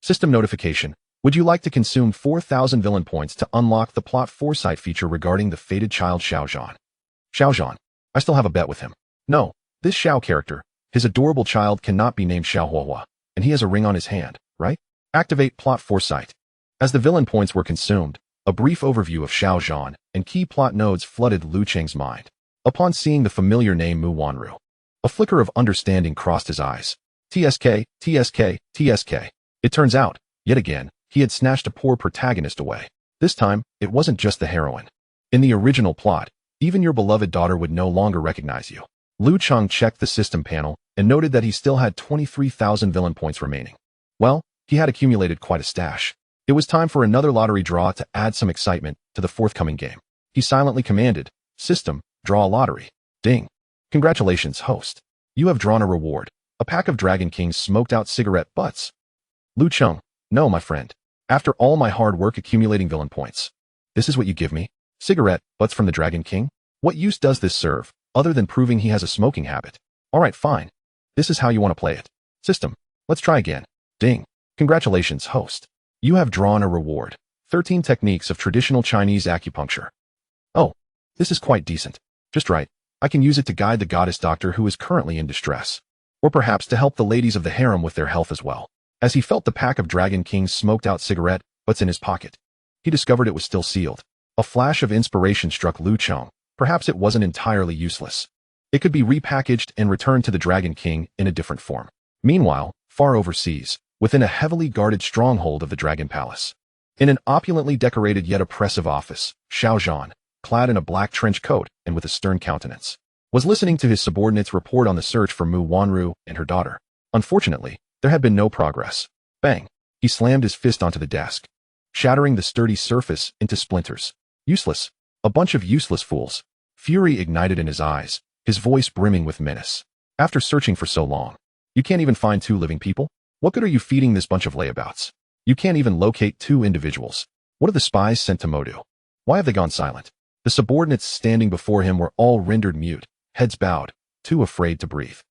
System notification. Would you like to consume 4,000 villain points to unlock the plot foresight feature regarding the fated child Xiao Zhan? Xiao Zhan. I still have a bet with him. No, this Xiao character, his adorable child cannot be named Xiao Huahua, and he has a ring on his hand, right? Activate plot foresight. As the villain points were consumed, a brief overview of Xiao Zhan and key plot nodes flooded Lu Cheng's mind. Upon seeing the familiar name Mu Wanru, a flicker of understanding crossed his eyes. TSK, TSK, TSK. It turns out, yet again, he had snatched a poor protagonist away. This time, it wasn't just the heroine. In the original plot, even your beloved daughter would no longer recognize you. Lu Cheng checked the system panel and noted that he still had 23,000 villain points remaining. Well, he had accumulated quite a stash. It was time for another lottery draw to add some excitement to the forthcoming game. He silently commanded, "System, draw a lottery." Ding. "Congratulations, host. You have drawn a reward. A pack of Dragon King's smoked out cigarette butts." Lu Cheng, "No, my friend. After all my hard work accumulating villain points, this is what you give me? Cigarette butts from the Dragon King? What use does this serve, other than proving he has a smoking habit? Alright, fine. This is how you want to play it. System. Let's try again. Ding. Congratulations, host. You have drawn a reward. 13 techniques of traditional Chinese acupuncture. Oh, this is quite decent. Just right. I can use it to guide the goddess doctor who is currently in distress. Or perhaps to help the ladies of the harem with their health as well. As he felt the pack of Dragon King's smoked-out cigarette butts in his pocket, he discovered it was still sealed. A flash of inspiration struck Lu Cheng. Perhaps it wasn't entirely useless. It could be repackaged and returned to the Dragon King in a different form. Meanwhile, far overseas, within a heavily guarded stronghold of the Dragon Palace, in an opulently decorated yet oppressive office, Xiao Zhan, clad in a black trench coat and with a stern countenance, was listening to his subordinates report on the search for Mu Wanru and her daughter. Unfortunately, there had been no progress. Bang! He slammed his fist onto the desk, shattering the sturdy surface into splinters. Useless. A bunch of useless fools. Fury ignited in his eyes, his voice brimming with menace. After searching for so long, you can't even find 2 living people? What good are you feeding this bunch of layabouts? You can't even locate 2 individuals. What are the spies sent to Modu? Why have they gone silent? The subordinates standing before him were all rendered mute, heads bowed, too afraid to breathe.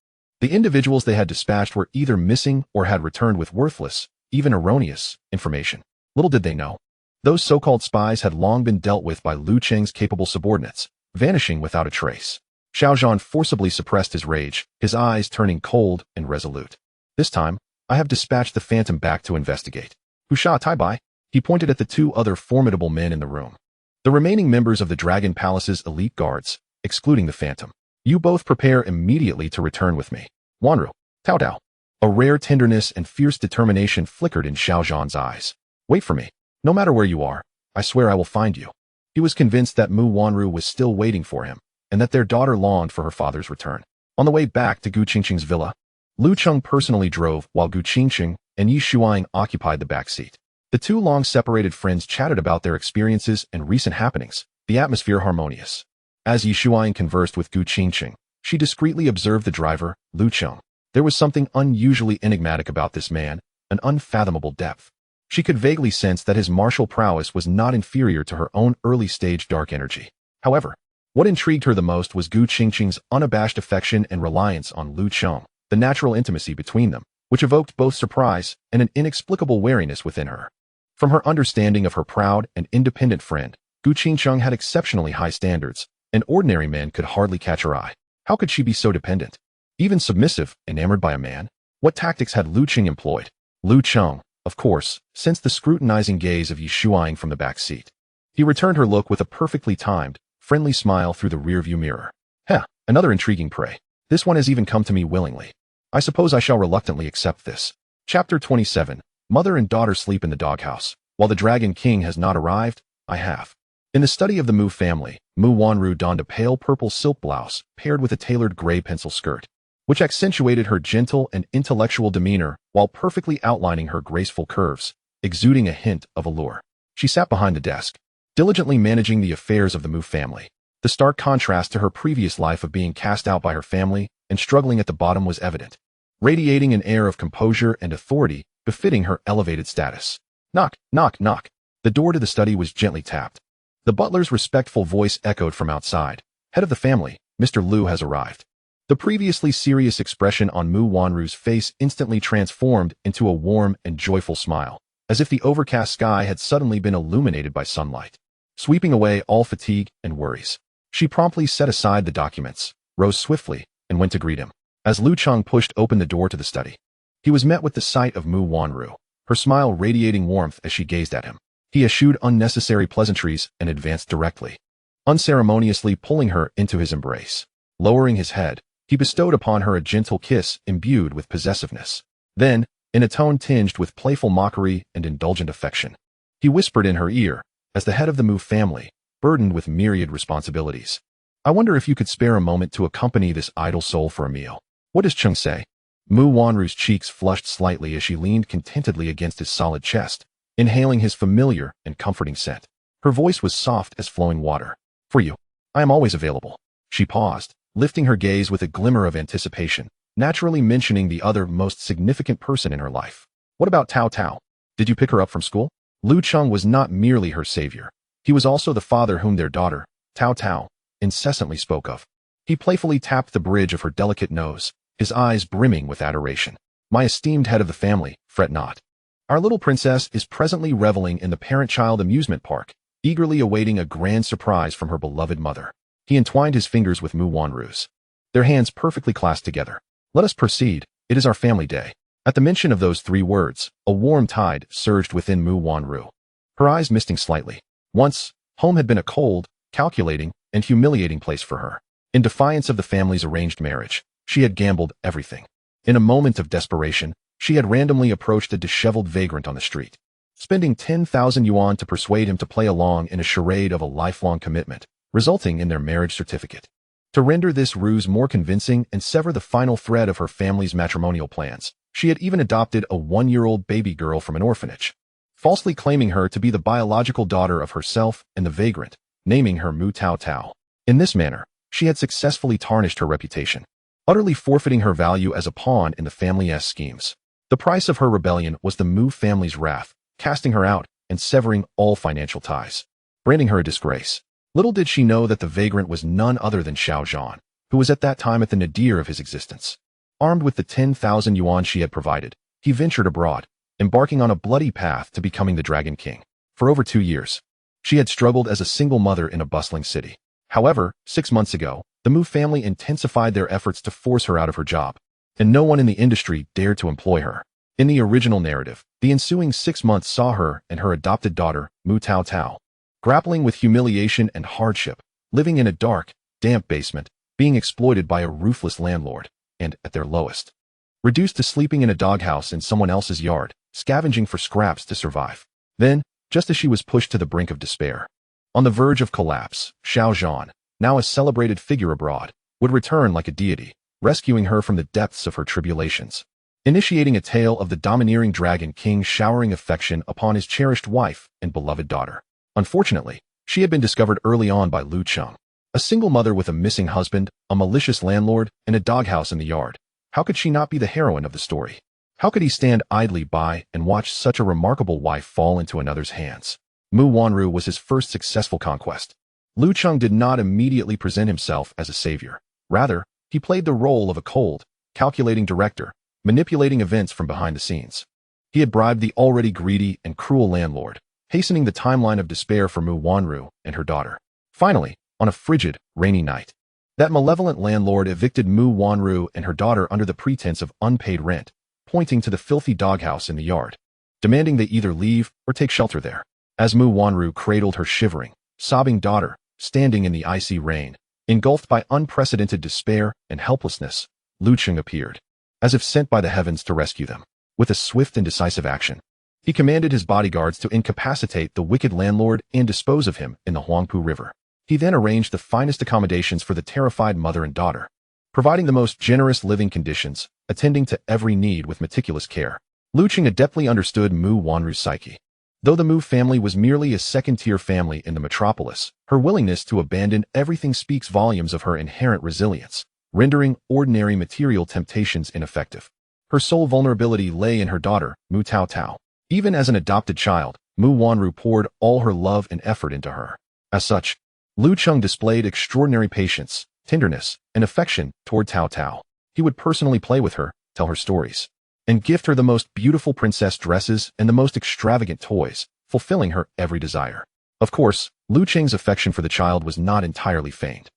The individuals they had dispatched were either missing or had returned with worthless, even erroneous, information. Little did they know. Those so-called spies had long been dealt with by Lu Cheng's capable subordinates, vanishing without a trace. Xiao Zhan forcibly suppressed his rage, his eyes turning cold and resolute. This time, I have dispatched the Phantom back to investigate. Husha Tai-bai. He pointed at the 2 other formidable men in the room. The remaining members of the Dragon Palace's elite guards, excluding the Phantom. You both prepare immediately to return with me. Wanru. Tao Tao. A rare tenderness and fierce determination flickered in Xiao Zhan's eyes. Wait for me. No matter where you are, I swear I will find you. He was convinced that Mu Wanru was still waiting for him, and that their daughter longed for her father's return. On the way back to Gu Qingqing's villa, Lu Cheng personally drove while Gu Qingqing and Yi Shuang occupied the back seat. The 2 long-separated friends chatted about their experiences and recent happenings, the atmosphere harmonious. As Yi Shuang conversed with Gu Qingqing, she discreetly observed the driver, Lu Cheng. There was something unusually enigmatic about this man, an unfathomable depth. She could vaguely sense that his martial prowess was not inferior to her own early-stage dark energy. However, what intrigued her the most was Gu Qingqing's unabashed affection and reliance on Lu Cheng, the natural intimacy between them, which evoked both surprise and an inexplicable wariness within her. From her understanding of her proud and independent friend, Gu Qingqing had exceptionally high standards, and ordinary men could hardly catch her eye. How could she be so dependent? Even submissive, enamored by a man? What tactics had Lu Cheng employed? Lu Cheng, of course, sensed the scrutinizing gaze of Yi Shuang from the back seat. He returned her look with a perfectly timed, friendly smile through the rearview mirror. Another intriguing prey. This one has even come to me willingly. I suppose I shall reluctantly accept this. Chapter 27. Mother and daughter sleep in the doghouse. While the Dragon King has not arrived, I have. In the study of the Mu family, Mu Wanru donned a pale purple silk blouse paired with a tailored gray pencil skirt, which accentuated her gentle and intellectual demeanor while perfectly outlining her graceful curves, exuding a hint of allure. She sat behind the desk, diligently managing the affairs of the Mu family. The stark contrast to her previous life of being cast out by her family and struggling at the bottom was evident, radiating an air of composure and authority befitting her elevated status. Knock, knock, knock. The door to the study was gently tapped. The butler's respectful voice echoed from outside. Head of the family, Mr. Liu has arrived. The previously serious expression on Mu Wanru's face instantly transformed into a warm and joyful smile, as if the overcast sky had suddenly been illuminated by sunlight, sweeping away all fatigue and worries. She promptly set aside the documents, rose swiftly, and went to greet him. As Lu Cheng pushed open the door to the study, he was met with the sight of Mu Wanru, her smile radiating warmth as she gazed at him. He eschewed unnecessary pleasantries and advanced directly, unceremoniously pulling her into his embrace. Lowering his head, he bestowed upon her a gentle kiss imbued with possessiveness. Then, in a tone tinged with playful mockery and indulgent affection, he whispered in her ear, as the head of the Mu family, burdened with myriad responsibilities. I wonder if you could spare a moment to accompany this idle soul for a meal. What does Cheng say? Mu Wanru's cheeks flushed slightly as she leaned contentedly against his solid chest, inhaling his familiar and comforting scent. Her voice was soft as flowing water. For you, I am always available. She paused, lifting her gaze with a glimmer of anticipation, naturally mentioning the other most significant person in her life. What about Tao Tao? Did you pick her up from school? Lu Cheng was not merely her savior. He was also the father whom their daughter, Tao Tao, incessantly spoke of. He playfully tapped the bridge of her delicate nose, his eyes brimming with adoration. "My esteemed head of the family, fret not. Our little princess is presently reveling in the parent-child amusement park, eagerly awaiting a grand surprise from her beloved mother." He entwined his fingers with Mu Wanru's, their hands perfectly clasped together. "Let us proceed. It is our family day." At the mention of those 3 words, a warm tide surged within Mu Wanru, her eyes misting slightly. Once, home had been a cold, calculating, and humiliating place for her. In defiance of the family's arranged marriage, she had gambled everything. In a moment of desperation, she had randomly approached a disheveled vagrant on the street, spending 10,000 yuan to persuade him to play along in a charade of a lifelong commitment, resulting in their marriage certificate. To render this ruse more convincing and sever the final thread of her family's matrimonial plans, she had even adopted a 1-year-old baby girl from an orphanage, falsely claiming her to be the biological daughter of herself and the vagrant, naming her Mu Tao Tao. In this manner, she had successfully tarnished her reputation, utterly forfeiting her value as a pawn in the family's schemes. The price of her rebellion was the Mu family's wrath, casting her out and severing all financial ties, branding her a disgrace. Little did she know that the vagrant was none other than Xiao Zhan, who was at that time at the nadir of his existence. Armed with the 10,000 yuan she had provided, he ventured abroad, embarking on a bloody path to becoming the Dragon King. For over 2 years, she had struggled as a single mother in a bustling city. However, 6 months ago, the Mu family intensified their efforts to force her out of her job, and no one in the industry dared to employ her. In the original narrative, the ensuing 6 months saw her and her adopted daughter, Mu Tao Tao, grappling with humiliation and hardship, living in a dark, damp basement, being exploited by a ruthless landlord, and, at their lowest, reduced to sleeping in a doghouse in someone else's yard, scavenging for scraps to survive. Then, just as she was pushed to the brink of despair, on the verge of collapse, Xiao Zhan, now a celebrated figure abroad, would return like a deity, rescuing her from the depths of her tribulations, initiating a tale of the domineering Dragon King showering affection upon his cherished wife and beloved daughter. Unfortunately, she had been discovered early on by Lu Cheng, a single mother with a missing husband, a malicious landlord, and a doghouse in the yard. How could she not be the heroine of the story? How could he stand idly by and watch such a remarkable wife fall into another's hands? Mu Wanru was his first successful conquest. Lu Cheng did not immediately present himself as a savior. Rather, he played the role of a cold, calculating director, manipulating events from behind the scenes. He had bribed the already greedy and cruel landlord, hastening the timeline of despair for Mu Wanru and her daughter. Finally, on a frigid, rainy night, that malevolent landlord evicted Mu Wanru and her daughter under the pretense of unpaid rent, pointing to the filthy doghouse in the yard, demanding they either leave or take shelter there. As Mu Wanru cradled her shivering, sobbing daughter, standing in the icy rain, engulfed by unprecedented despair and helplessness, Lu Cheng appeared, as if sent by the heavens to rescue them. With a swift and decisive action, he commanded his bodyguards to incapacitate the wicked landlord and dispose of him in the Huangpu River. He then arranged the finest accommodations for the terrified mother and daughter, providing the most generous living conditions, attending to every need with meticulous care. Lu Cheng adeptly understood Mu Wanru's psyche. Though the Mu family was merely a second-tier family in the metropolis, her willingness to abandon everything speaks volumes of her inherent resilience, rendering ordinary material temptations ineffective. Her sole vulnerability lay in her daughter, Mu Tao Tao. Even as an adopted child, Mu Wanru poured all her love and effort into her. As such, Lu Cheng displayed extraordinary patience, tenderness, and affection toward Tao Tao. He would personally play with her, tell her stories, and gift her the most beautiful princess dresses and the most extravagant toys, fulfilling her every desire. Of course, Lu Cheng's affection for the child was not entirely feigned.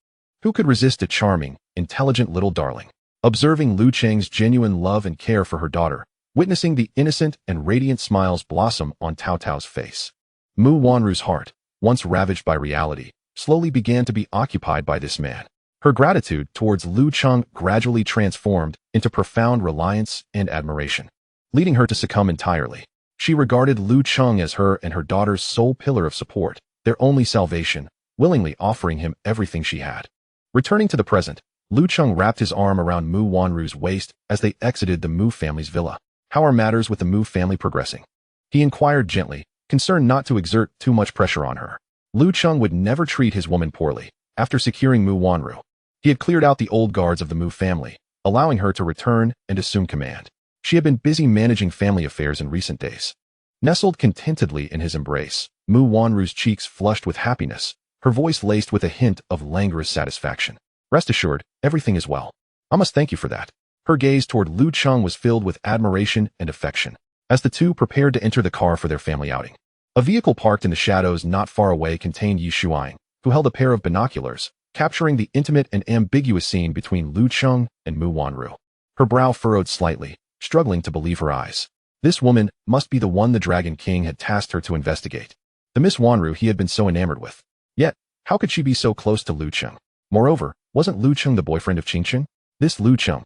Who could resist a charming, intelligent little darling? Observing Lu Cheng's genuine love and care for her daughter, witnessing the innocent and radiant smiles blossom on Tao Tao's face, Mu Wanru's heart, once ravaged by reality, slowly began to be occupied by this man. Her gratitude towards Lu Cheng gradually transformed into profound reliance and admiration, leading her to succumb entirely. She regarded Lu Cheng as her and her daughter's sole pillar of support, their only salvation, willingly offering him everything she had. Returning to the present, Lu Cheng wrapped his arm around Mu Wanru's waist as they exited the Mu family's villa. How are matters with the Mu family progressing? He inquired gently, concerned not to exert too much pressure on her. Lu Cheng would never treat his woman poorly. After securing Mu Wanru, he had cleared out the old guards of the Mu family, allowing her to return and assume command. She had been busy managing family affairs in recent days. Nestled contentedly in his embrace, Mu Wanru's cheeks flushed with happiness, her voice laced with a hint of languorous satisfaction. Rest assured, everything is well. I must thank you for that. Her gaze toward Lu Cheng was filled with admiration and affection, as the two prepared to enter the car for their family outing. A vehicle parked in the shadows not far away contained Yi Shuang, who held a pair of binoculars, capturing the intimate and ambiguous scene between Lu Cheng and Mu Wanru. Her brow furrowed slightly, struggling to believe her eyes. This woman must be the one the Dragon King had tasked her to investigate. The Miss Wanru he had been so enamored with. Yet, how could she be so close to Lu Cheng? Moreover, wasn't Lu Cheng the boyfriend of Cheng? This Lu Cheng,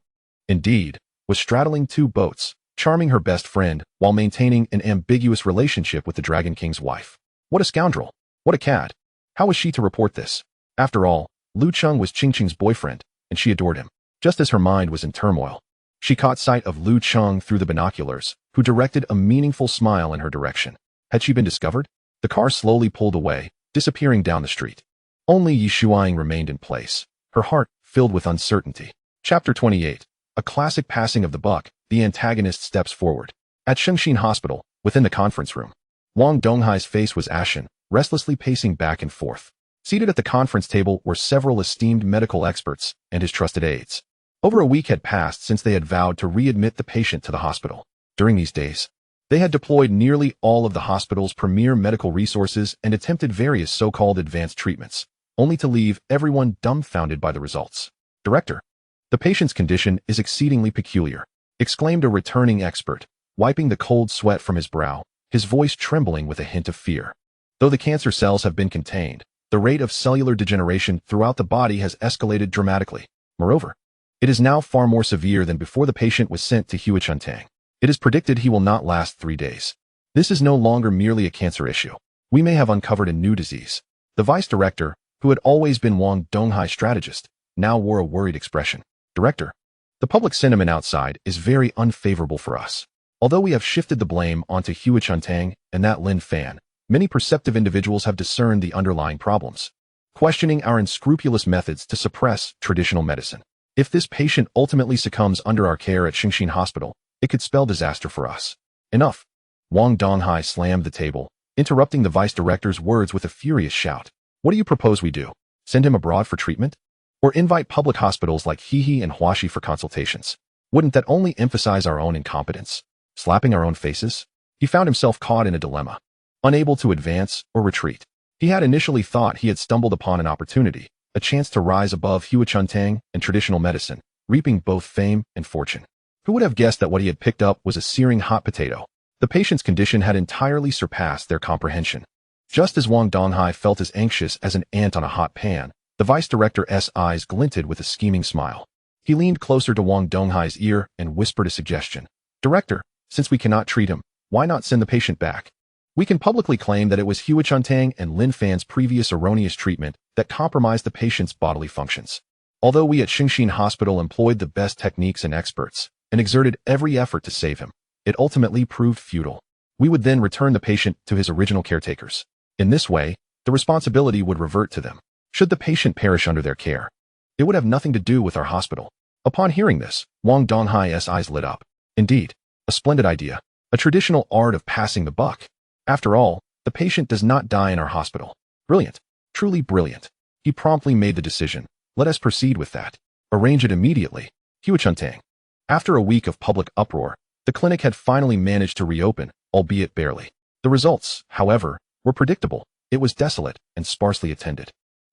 indeed, was straddling two boats, charming her best friend while maintaining an ambiguous relationship with the Dragon King's wife. What a scoundrel! What a cad! How was she to report this? After all, Lu Cheng was Cheng's boyfriend, and she adored him. Just as her mind was in turmoil, she caught sight of Lu Cheng through the binoculars, who directed a meaningful smile in her direction. Had she been discovered? The car slowly pulled away, disappearing down the street. Only Yi Shuang remained in place, her heart filled with uncertainty. Chapter 28. A classic passing of the buck. The antagonist steps forward. At Shengshin Hospital, within the conference room, Wang Donghai's face was ashen, restlessly pacing back and forth. Seated at the conference table were several esteemed medical experts and his trusted aides. Over a week had passed since they had vowed to readmit the patient to the hospital. During these days, they had deployed nearly all of the hospital's premier medical resources and attempted various so-called advanced treatments, only to leave everyone dumbfounded by the results. Director, the patient's condition is exceedingly peculiar, exclaimed a returning expert, wiping the cold sweat from his brow, his voice trembling with a hint of fear. Though the cancer cells have been contained, the rate of cellular degeneration throughout the body has escalated dramatically. Moreover, it is now far more severe than before the patient was sent to Huichuntang. It is predicted he will not last 3 days. This is no longer merely a cancer issue. We may have uncovered a new disease. The vice director, who had always been Wang Donghai's strategist, now wore a worried expression. Director, the public sentiment outside is very unfavorable for us. Although we have shifted the blame onto Huichuntang and that Lin Fan, many perceptive individuals have discerned the underlying problems, questioning our unscrupulous methods to suppress traditional medicine. If this patient ultimately succumbs under our care at Shengshin Hospital, it could spell disaster for us. Enough. Wang Donghai slammed the table, interrupting the vice director's words with a furious shout. What do you propose we do? Send him abroad for treatment? Or invite public hospitals like Hehe and Huaxi for consultations? Wouldn't that only emphasize our own incompetence? Slapping our own faces? He found himself caught in a dilemma, unable to advance or retreat. He had initially thought he had stumbled upon an opportunity, a chance to rise above Huichuntang and traditional medicine, reaping both fame and fortune. Who would have guessed that what he had picked up was a searing hot potato? The patient's condition had entirely surpassed their comprehension. Just as Wang Donghai felt as anxious as an ant on a hot pan, the vice director's eyes glinted with a scheming smile. He leaned closer to Wang Donghai's ear and whispered a suggestion. Director, since we cannot treat him, why not send the patient back? We can publicly claim that it was Huichuntang and Lin Fan's previous erroneous treatment that compromised the patient's bodily functions. Although we at Shengshin Hospital employed the best techniques and experts, and exerted every effort to save him, it ultimately proved futile. We would then return the patient to his original caretakers. In this way, the responsibility would revert to them. Should the patient perish under their care, it would have nothing to do with our hospital. Upon hearing this, Wang Donghai's eyes lit up. Indeed, a splendid idea, a traditional art of passing the buck. After all, the patient does not die in our hospital. Brilliant, truly brilliant. He promptly made the decision. Let us proceed with that. Arrange it immediately. Huichuntang. After a week of public uproar, the clinic had finally managed to reopen, albeit barely. The results, however, were predictable. It was desolate and sparsely attended.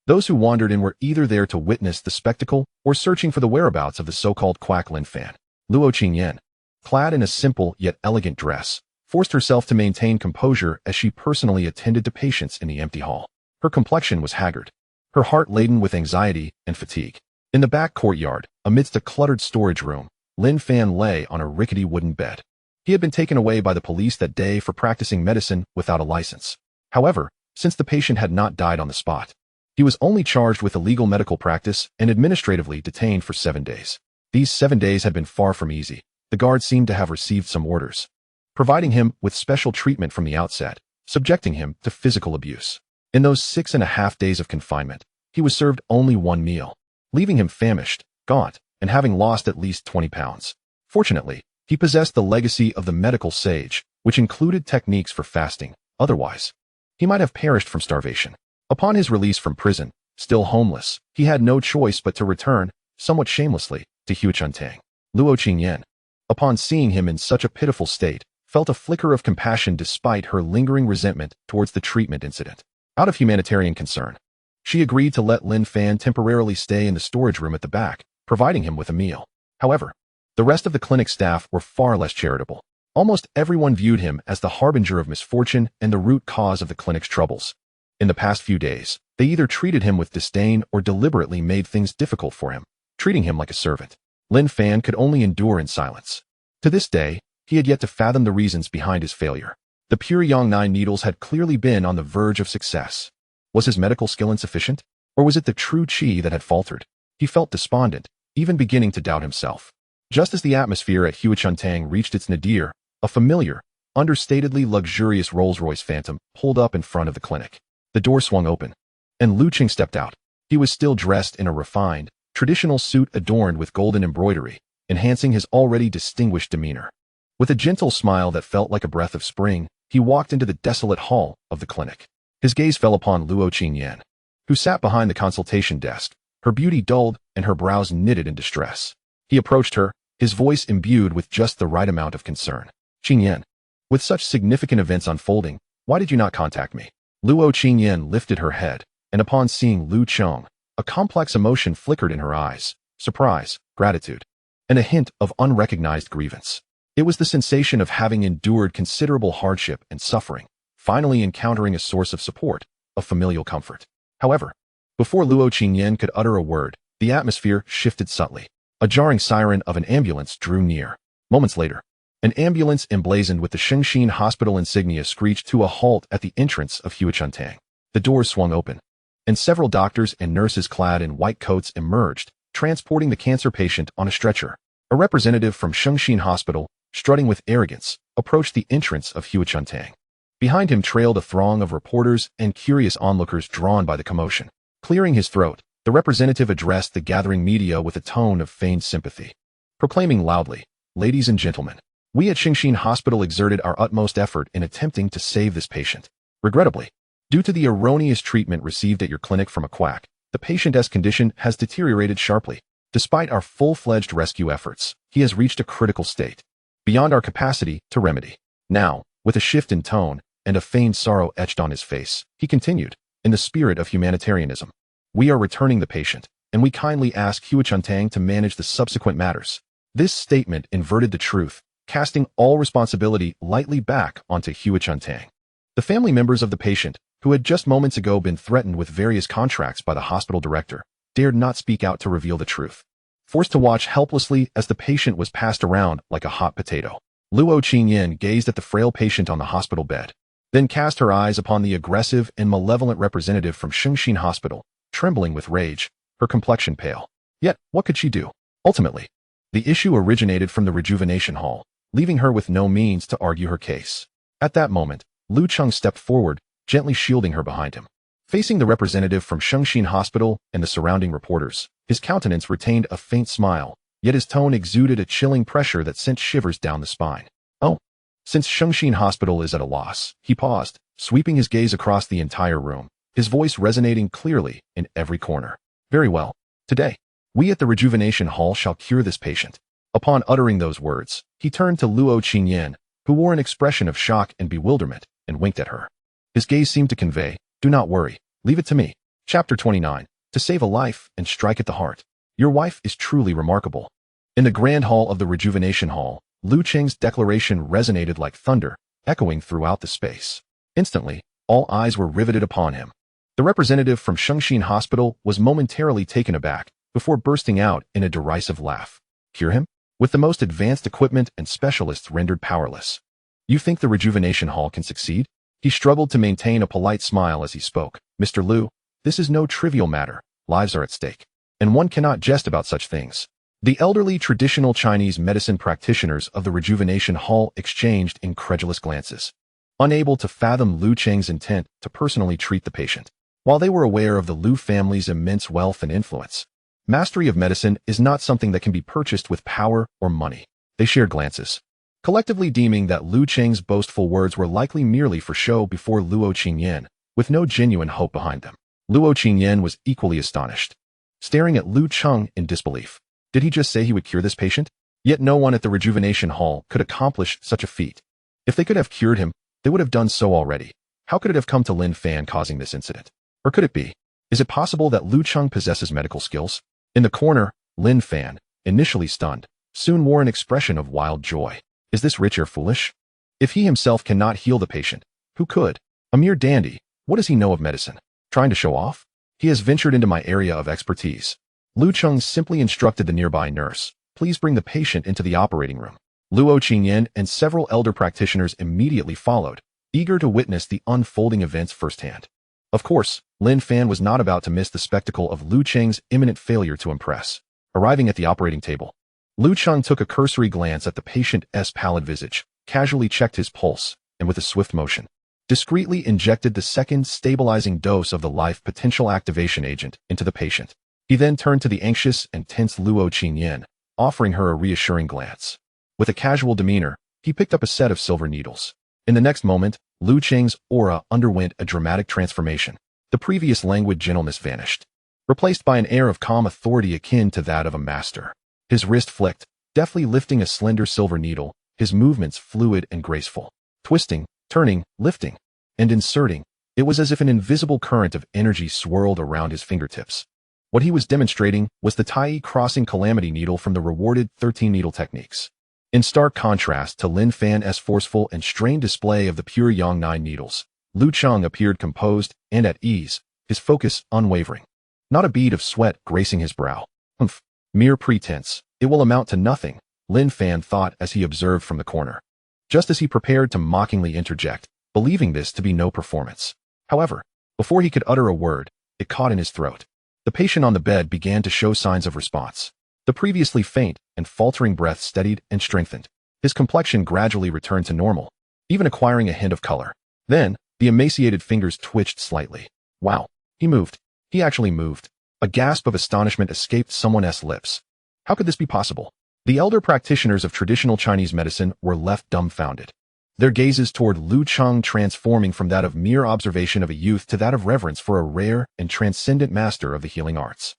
Those who wandered in were either there to witness the spectacle or searching for the whereabouts of the so-called quack Lin Fan. Luo Qingyan, clad in a simple yet elegant dress, forced herself to maintain composure as she personally attended to patients in the empty hall. Her complexion was haggard, her heart laden with anxiety and fatigue. In the back courtyard, amidst a cluttered storage room, Lin Fan lay on a rickety wooden bed. He had been taken away by the police that day for practicing medicine without a license. However, since the patient had not died on the spot, he was only charged with illegal medical practice and administratively detained for 7 days. These 7 days had been far from easy. The guard seemed to have received some orders, providing him with special treatment from the outset, subjecting him to physical abuse. In those 6.5 days of confinement, he was served only one meal, leaving him famished, gaunt, and having lost at least 20 pounds. Fortunately, he possessed the legacy of the medical sage, which included techniques for fasting. Otherwise, he might have perished from starvation. Upon his release from prison, still homeless, he had no choice but to return, somewhat shamelessly, to Huichuntang. Luo Qingyan, upon seeing him in such a pitiful state, felt a flicker of compassion despite her lingering resentment towards the treatment incident. Out of humanitarian concern, she agreed to let Lin Fan temporarily stay in the storage room at the back, providing him with a meal. However, the rest of the clinic staff were far less charitable. Almost everyone viewed him as the harbinger of misfortune and the root cause of the clinic's troubles. In the past few days, they either treated him with disdain or deliberately made things difficult for him, treating him like a servant. Lin Fan could only endure in silence. To this day, he had yet to fathom the reasons behind his failure. The pure Yang9 needles had clearly been on the verge of success. Was his medical skill insufficient? Or was it the true qi that had faltered? He felt despondent, even beginning to doubt himself. Just as the atmosphere at Huichuntang reached its nadir, a familiar, understatedly luxurious Rolls-Royce Phantom pulled up in front of the clinic. The door swung open, and Lu Qing stepped out. He was still dressed in a refined, traditional suit adorned with golden embroidery, enhancing his already distinguished demeanor. With a gentle smile that felt like a breath of spring, he walked into the desolate hall of the clinic. His gaze fell upon Luo Qingyan, who sat behind the consultation desk, her beauty dulled and her brows knitted in distress. He approached her, his voice imbued with just the right amount of concern. Qingyan, with such significant events unfolding, why did you not contact me? Luo Qingyan lifted her head, and upon seeing Lu Cheng, a complex emotion flickered in her eyes: surprise, gratitude, and a hint of unrecognized grievance. It was the sensation of having endured considerable hardship and suffering, finally encountering a source of support, of familial comfort. However, before Luo Qingyan could utter a word, the atmosphere shifted subtly. A jarring siren of an ambulance drew near. Moments later, an ambulance emblazoned with the Shengshin Hospital insignia screeched to a halt at the entrance of Huichuntang. The doors swung open, and several doctors and nurses clad in white coats emerged, transporting the cancer patient on a stretcher. A representative from Shengshin Hospital, strutting with arrogance, approached the entrance of Huichuntang. Behind him trailed a throng of reporters and curious onlookers drawn by the commotion. Clearing his throat, the representative addressed the gathering media with a tone of feigned sympathy, proclaiming loudly, "Ladies and gentlemen, we at Shengshin Hospital exerted our utmost effort in attempting to save this patient. Regrettably, due to the erroneous treatment received at your clinic from a quack, the patient's condition has deteriorated sharply. Despite our full-fledged rescue efforts, he has reached a critical state, beyond our capacity to remedy." Now, with a shift in tone and a feigned sorrow etched on his face, he continued, in the spirit of humanitarianism, "We are returning the patient, and we kindly ask Huichuntang to manage the subsequent matters." This statement inverted the truth, casting all responsibility lightly back onto Huichuntang. The family members of the patient, who had just moments ago been threatened with various contracts by the hospital director, dared not speak out to reveal the truth, forced to watch helplessly as the patient was passed around like a hot potato. Luo Qingyan gazed at the frail patient on the hospital bed, then cast her eyes upon the aggressive and malevolent representative from Shengshin Hospital, trembling with rage, her complexion pale. Yet, what could she do? Ultimately, the issue originated from the rejuvenation hall, leaving her with no means to argue her case. At that moment, Lu Cheng stepped forward, gently shielding her behind him. Facing the representative from Shengshin Hospital and the surrounding reporters, his countenance retained a faint smile, yet his tone exuded a chilling pressure that sent shivers down the spine. "Oh, since Shengshin Hospital is at a loss," he paused, sweeping his gaze across the entire room, his voice resonating clearly in every corner. "Very well. Today, we at the Rejuvenation Hall shall cure this patient." Upon uttering those words, he turned to Luo Qingyan, who wore an expression of shock and bewilderment, and winked at her. His gaze seemed to convey, "Do not worry, leave it to me." Chapter 29, To Save a Life and Strike at the Heart. Your wife is truly remarkable. In the grand hall of the Rejuvenation Hall, Lu Cheng's declaration resonated like thunder, echoing throughout the space. Instantly, all eyes were riveted upon him. The representative from Shengshin Hospital was momentarily taken aback, before bursting out in a derisive laugh. Cure him? With the most advanced equipment and specialists rendered powerless. You think the Rejuvenation Hall can succeed? He struggled to maintain a polite smile as he spoke. "Mr. Lu, this is no trivial matter. Lives are at stake, and one cannot jest about such things." The elderly traditional Chinese medicine practitioners of the Rejuvenation Hall exchanged incredulous glances, unable to fathom Lu Cheng's intent to personally treat the patient. While they were aware of the Lu family's immense wealth and influence, mastery of medicine is not something that can be purchased with power or money. They shared glances, collectively deeming that Lu Cheng's boastful words were likely merely for show before Luo Qingyan, with no genuine hope behind them. Luo Qingyan was equally astonished, staring at Lu Cheng in disbelief. Did he just say he would cure this patient? Yet no one at the rejuvenation hall could accomplish such a feat. If they could have cured him, they would have done so already. How could it have come to Lin Fan causing this incident? Or could it be? Is it possible that Lu Cheng possesses medical skills? In the corner, Lin Fan, initially stunned, soon wore an expression of wild joy. Is this rich or foolish? If he himself cannot heal the patient, who could? A mere dandy, what does he know of medicine? Trying to show off? He has ventured into my area of expertise. Lu Cheng simply instructed the nearby nurse, please bring the patient into the operating room. Luo Qingyan and several elder practitioners immediately followed, eager to witness the unfolding events firsthand. Of course, Lin Fan was not about to miss the spectacle of Lu Cheng's imminent failure to impress. Arriving at the operating table, Lu Cheng took a cursory glance at the patient's pallid visage, casually checked his pulse, and with a swift motion, discreetly injected the second stabilizing dose of the life potential activation agent into the patient. He then turned to the anxious and tense Luo Qingyan, offering her a reassuring glance. With a casual demeanor, he picked up a set of silver needles. In the next moment, Lu Cheng's aura underwent a dramatic transformation. The previous languid gentleness vanished, replaced by an air of calm authority akin to that of a master. His wrist flicked, deftly lifting a slender silver needle, his movements fluid and graceful. Twisting, turning, lifting, and inserting, it was as if an invisible current of energy swirled around his fingertips. What he was demonstrating was the Tai crossing calamity needle from the rewarded 13 needle techniques. In stark contrast to Lin Fan's forceful and strained display of the pure Yang 9 needles, Lu Cheng appeared composed and at ease, his focus unwavering. Not a bead of sweat gracing his brow. Humph, mere pretense, it will amount to nothing, Lin Fan thought as he observed from the corner. Just as he prepared to mockingly interject, believing this to be no performance. However, before he could utter a word, it caught in his throat. The patient on the bed began to show signs of response. The previously faint and faltering breath steadied and strengthened. His complexion gradually returned to normal, even acquiring a hint of color. Then, the emaciated fingers twitched slightly. Wow, he moved. He actually moved. A gasp of astonishment escaped someone's lips. How could this be possible? The elder practitioners of traditional Chinese medicine were left dumbfounded, their gazes toward Lu Cheng transforming from that of mere observation of a youth to that of reverence for a rare and transcendent master of the healing arts.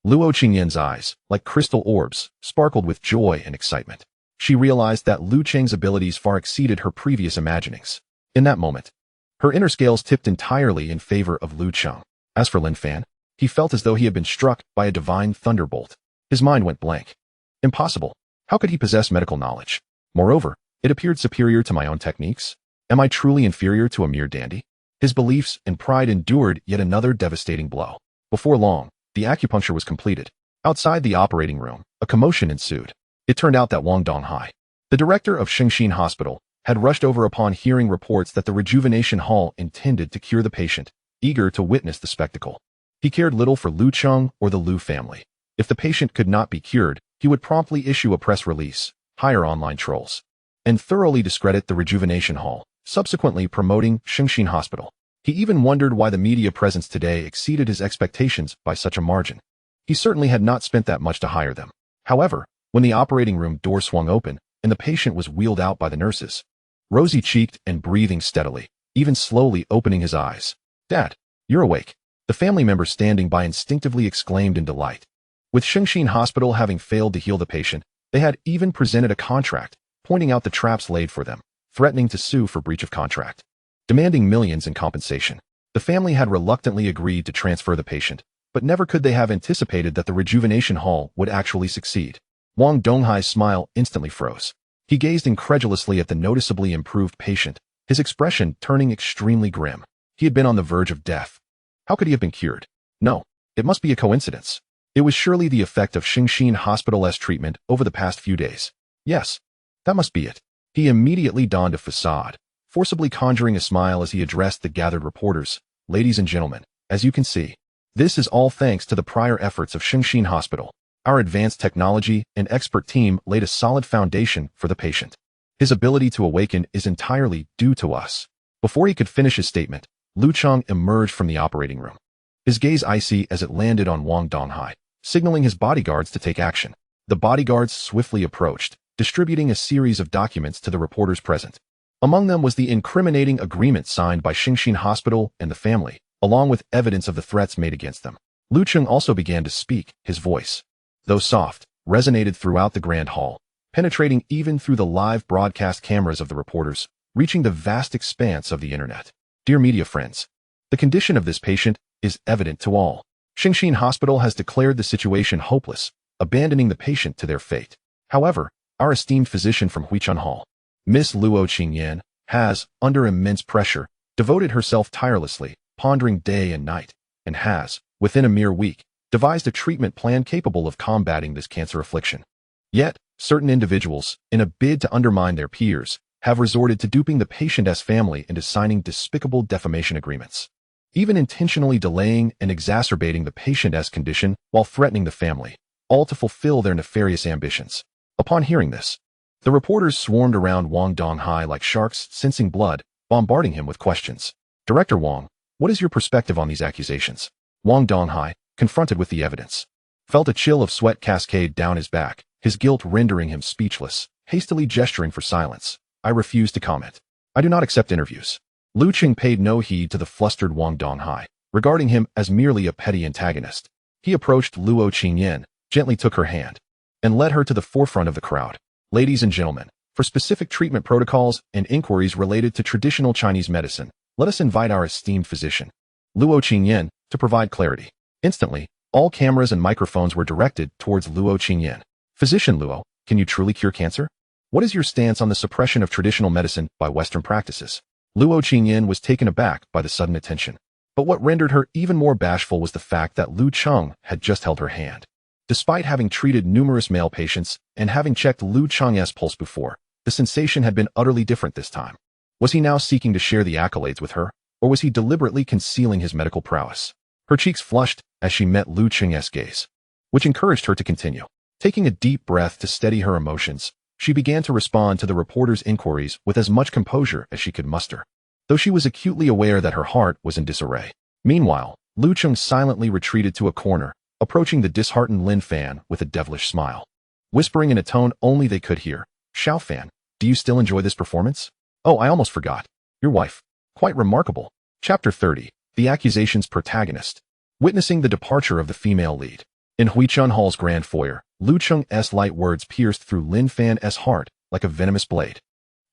Luo Qingyan's eyes, like crystal orbs, sparkled with joy and excitement. She realized that Lu Cheng's abilities far exceeded her previous imaginings. In that moment, her inner scales tipped entirely in favor of Lu Cheng. As for Lin Fan, he felt as though he had been struck by a divine thunderbolt. His mind went blank. Impossible. How could he possess medical knowledge? Moreover, it appeared superior to my own techniques. Am I truly inferior to a mere dandy? His beliefs and pride endured yet another devastating blow. Before long, the acupuncture was completed. Outside the operating room, a commotion ensued. It turned out that Wang Donghai, the director of Shengxin Hospital, had rushed over upon hearing reports that the rejuvenation hall intended to cure the patient, eager to witness the spectacle. He cared little for Lu Cheng or the Lu family. If the patient could not be cured, he would promptly issue a press release, hire online trolls, and thoroughly discredit the rejuvenation hall, subsequently promoting Shengxin Hospital. He even wondered why the media presence today exceeded his expectations by such a margin. He certainly had not spent that much to hire them. However, when the operating room door swung open and the patient was wheeled out by the nurses, rosy-cheeked and breathing steadily, even slowly opening his eyes. "Dad, you're awake." The family member standing by instinctively exclaimed in delight. With Shengxin Hospital having failed to heal the patient, they had even presented a contract, pointing out the traps laid for them, threatening to sue for breach of contract, demanding millions in compensation. The family had reluctantly agreed to transfer the patient, but never could they have anticipated that the rejuvenation hall would actually succeed. Wang Donghai's smile instantly froze. He gazed incredulously at the noticeably improved patient, his expression turning extremely grim. He had been on the verge of death. How could he have been cured? No, it must be a coincidence. It was surely the effect of Shengxin Hospital's treatment over the past few days. Yes, that must be it. He immediately donned a facade, forcibly conjuring a smile as he addressed the gathered reporters. "Ladies and gentlemen, as you can see, this is all thanks to the prior efforts of Shengxin Hospital. Our advanced technology and expert team laid a solid foundation for the patient. His ability to awaken is entirely due to us." Before he could finish his statement, Lu Cheng emerged from the operating room, his gaze icy as it landed on Wang Donghai, signaling his bodyguards to take action. The bodyguards swiftly approached, distributing a series of documents to the reporters present. Among them was the incriminating agreement signed by Shengxin Hospital and the family, along with evidence of the threats made against them. Lu Cheng also began to speak, his voice, though soft, resonated throughout the grand hall, penetrating even through the live broadcast cameras of the reporters, reaching the vast expanse of the internet. Dear media friends, the condition of this patient is evident to all. Xingxin Hospital has declared the situation hopeless, abandoning the patient to their fate. However, our esteemed physician from Huichun Hall, Miss Luo Qingyan, has, under immense pressure, devoted herself tirelessly, pondering day and night, and has, within a mere week, devised a treatment plan capable of combating this cancer affliction. Yet, certain individuals, in a bid to undermine their peers, have resorted to duping the patient's family into signing despicable defamation agreements, even intentionally delaying and exacerbating the patient's condition while threatening the family, all to fulfill their nefarious ambitions. Upon hearing this, the reporters swarmed around Wang Donghai like sharks sensing blood, bombarding him with questions. Director Wang, what is your perspective on these accusations? Wang Donghai, confronted with the evidence, felt a chill of sweat cascade down his back, his guilt rendering him speechless, hastily gesturing for silence. I refuse to comment. I do not accept interviews. Lu Cheng paid no heed to the flustered Wang Donghai, regarding him as merely a petty antagonist. He approached Luo Qingyan, gently took her hand, and led her to the forefront of the crowd. Ladies and gentlemen, for specific treatment protocols and inquiries related to traditional Chinese medicine, let us invite our esteemed physician, Luo Qingyan, to provide clarity. Instantly, all cameras and microphones were directed towards Luo Qingyan. Physician Luo, can you truly cure cancer? What is your stance on the suppression of traditional medicine by Western practices? Luo Qingyan was taken aback by the sudden attention. But what rendered her even more bashful was the fact that Lu Cheng had just held her hand. Despite having treated numerous male patients and having checked Lu Cheng's pulse before, the sensation had been utterly different this time. Was he now seeking to share the accolades with her, or was he deliberately concealing his medical prowess? Her cheeks flushed as she met Lu Cheng's gaze, which encouraged her to continue. Taking a deep breath to steady her emotions, she began to respond to the reporter's inquiries with as much composure as she could muster, though she was acutely aware that her heart was in disarray. Meanwhile, Lu Cheng silently retreated to a corner, approaching the disheartened Lin Fan with a devilish smile, whispering in a tone only they could hear, Xiao Fan, do you still enjoy this performance? Oh, I almost forgot. Your wife. Quite remarkable. Chapter 30. The Accusations Protagonist. Witnessing the departure of the female lead. In Huichun Hall's grand foyer, Lu Cheng's light words pierced through Lin Fan's heart like a venomous blade.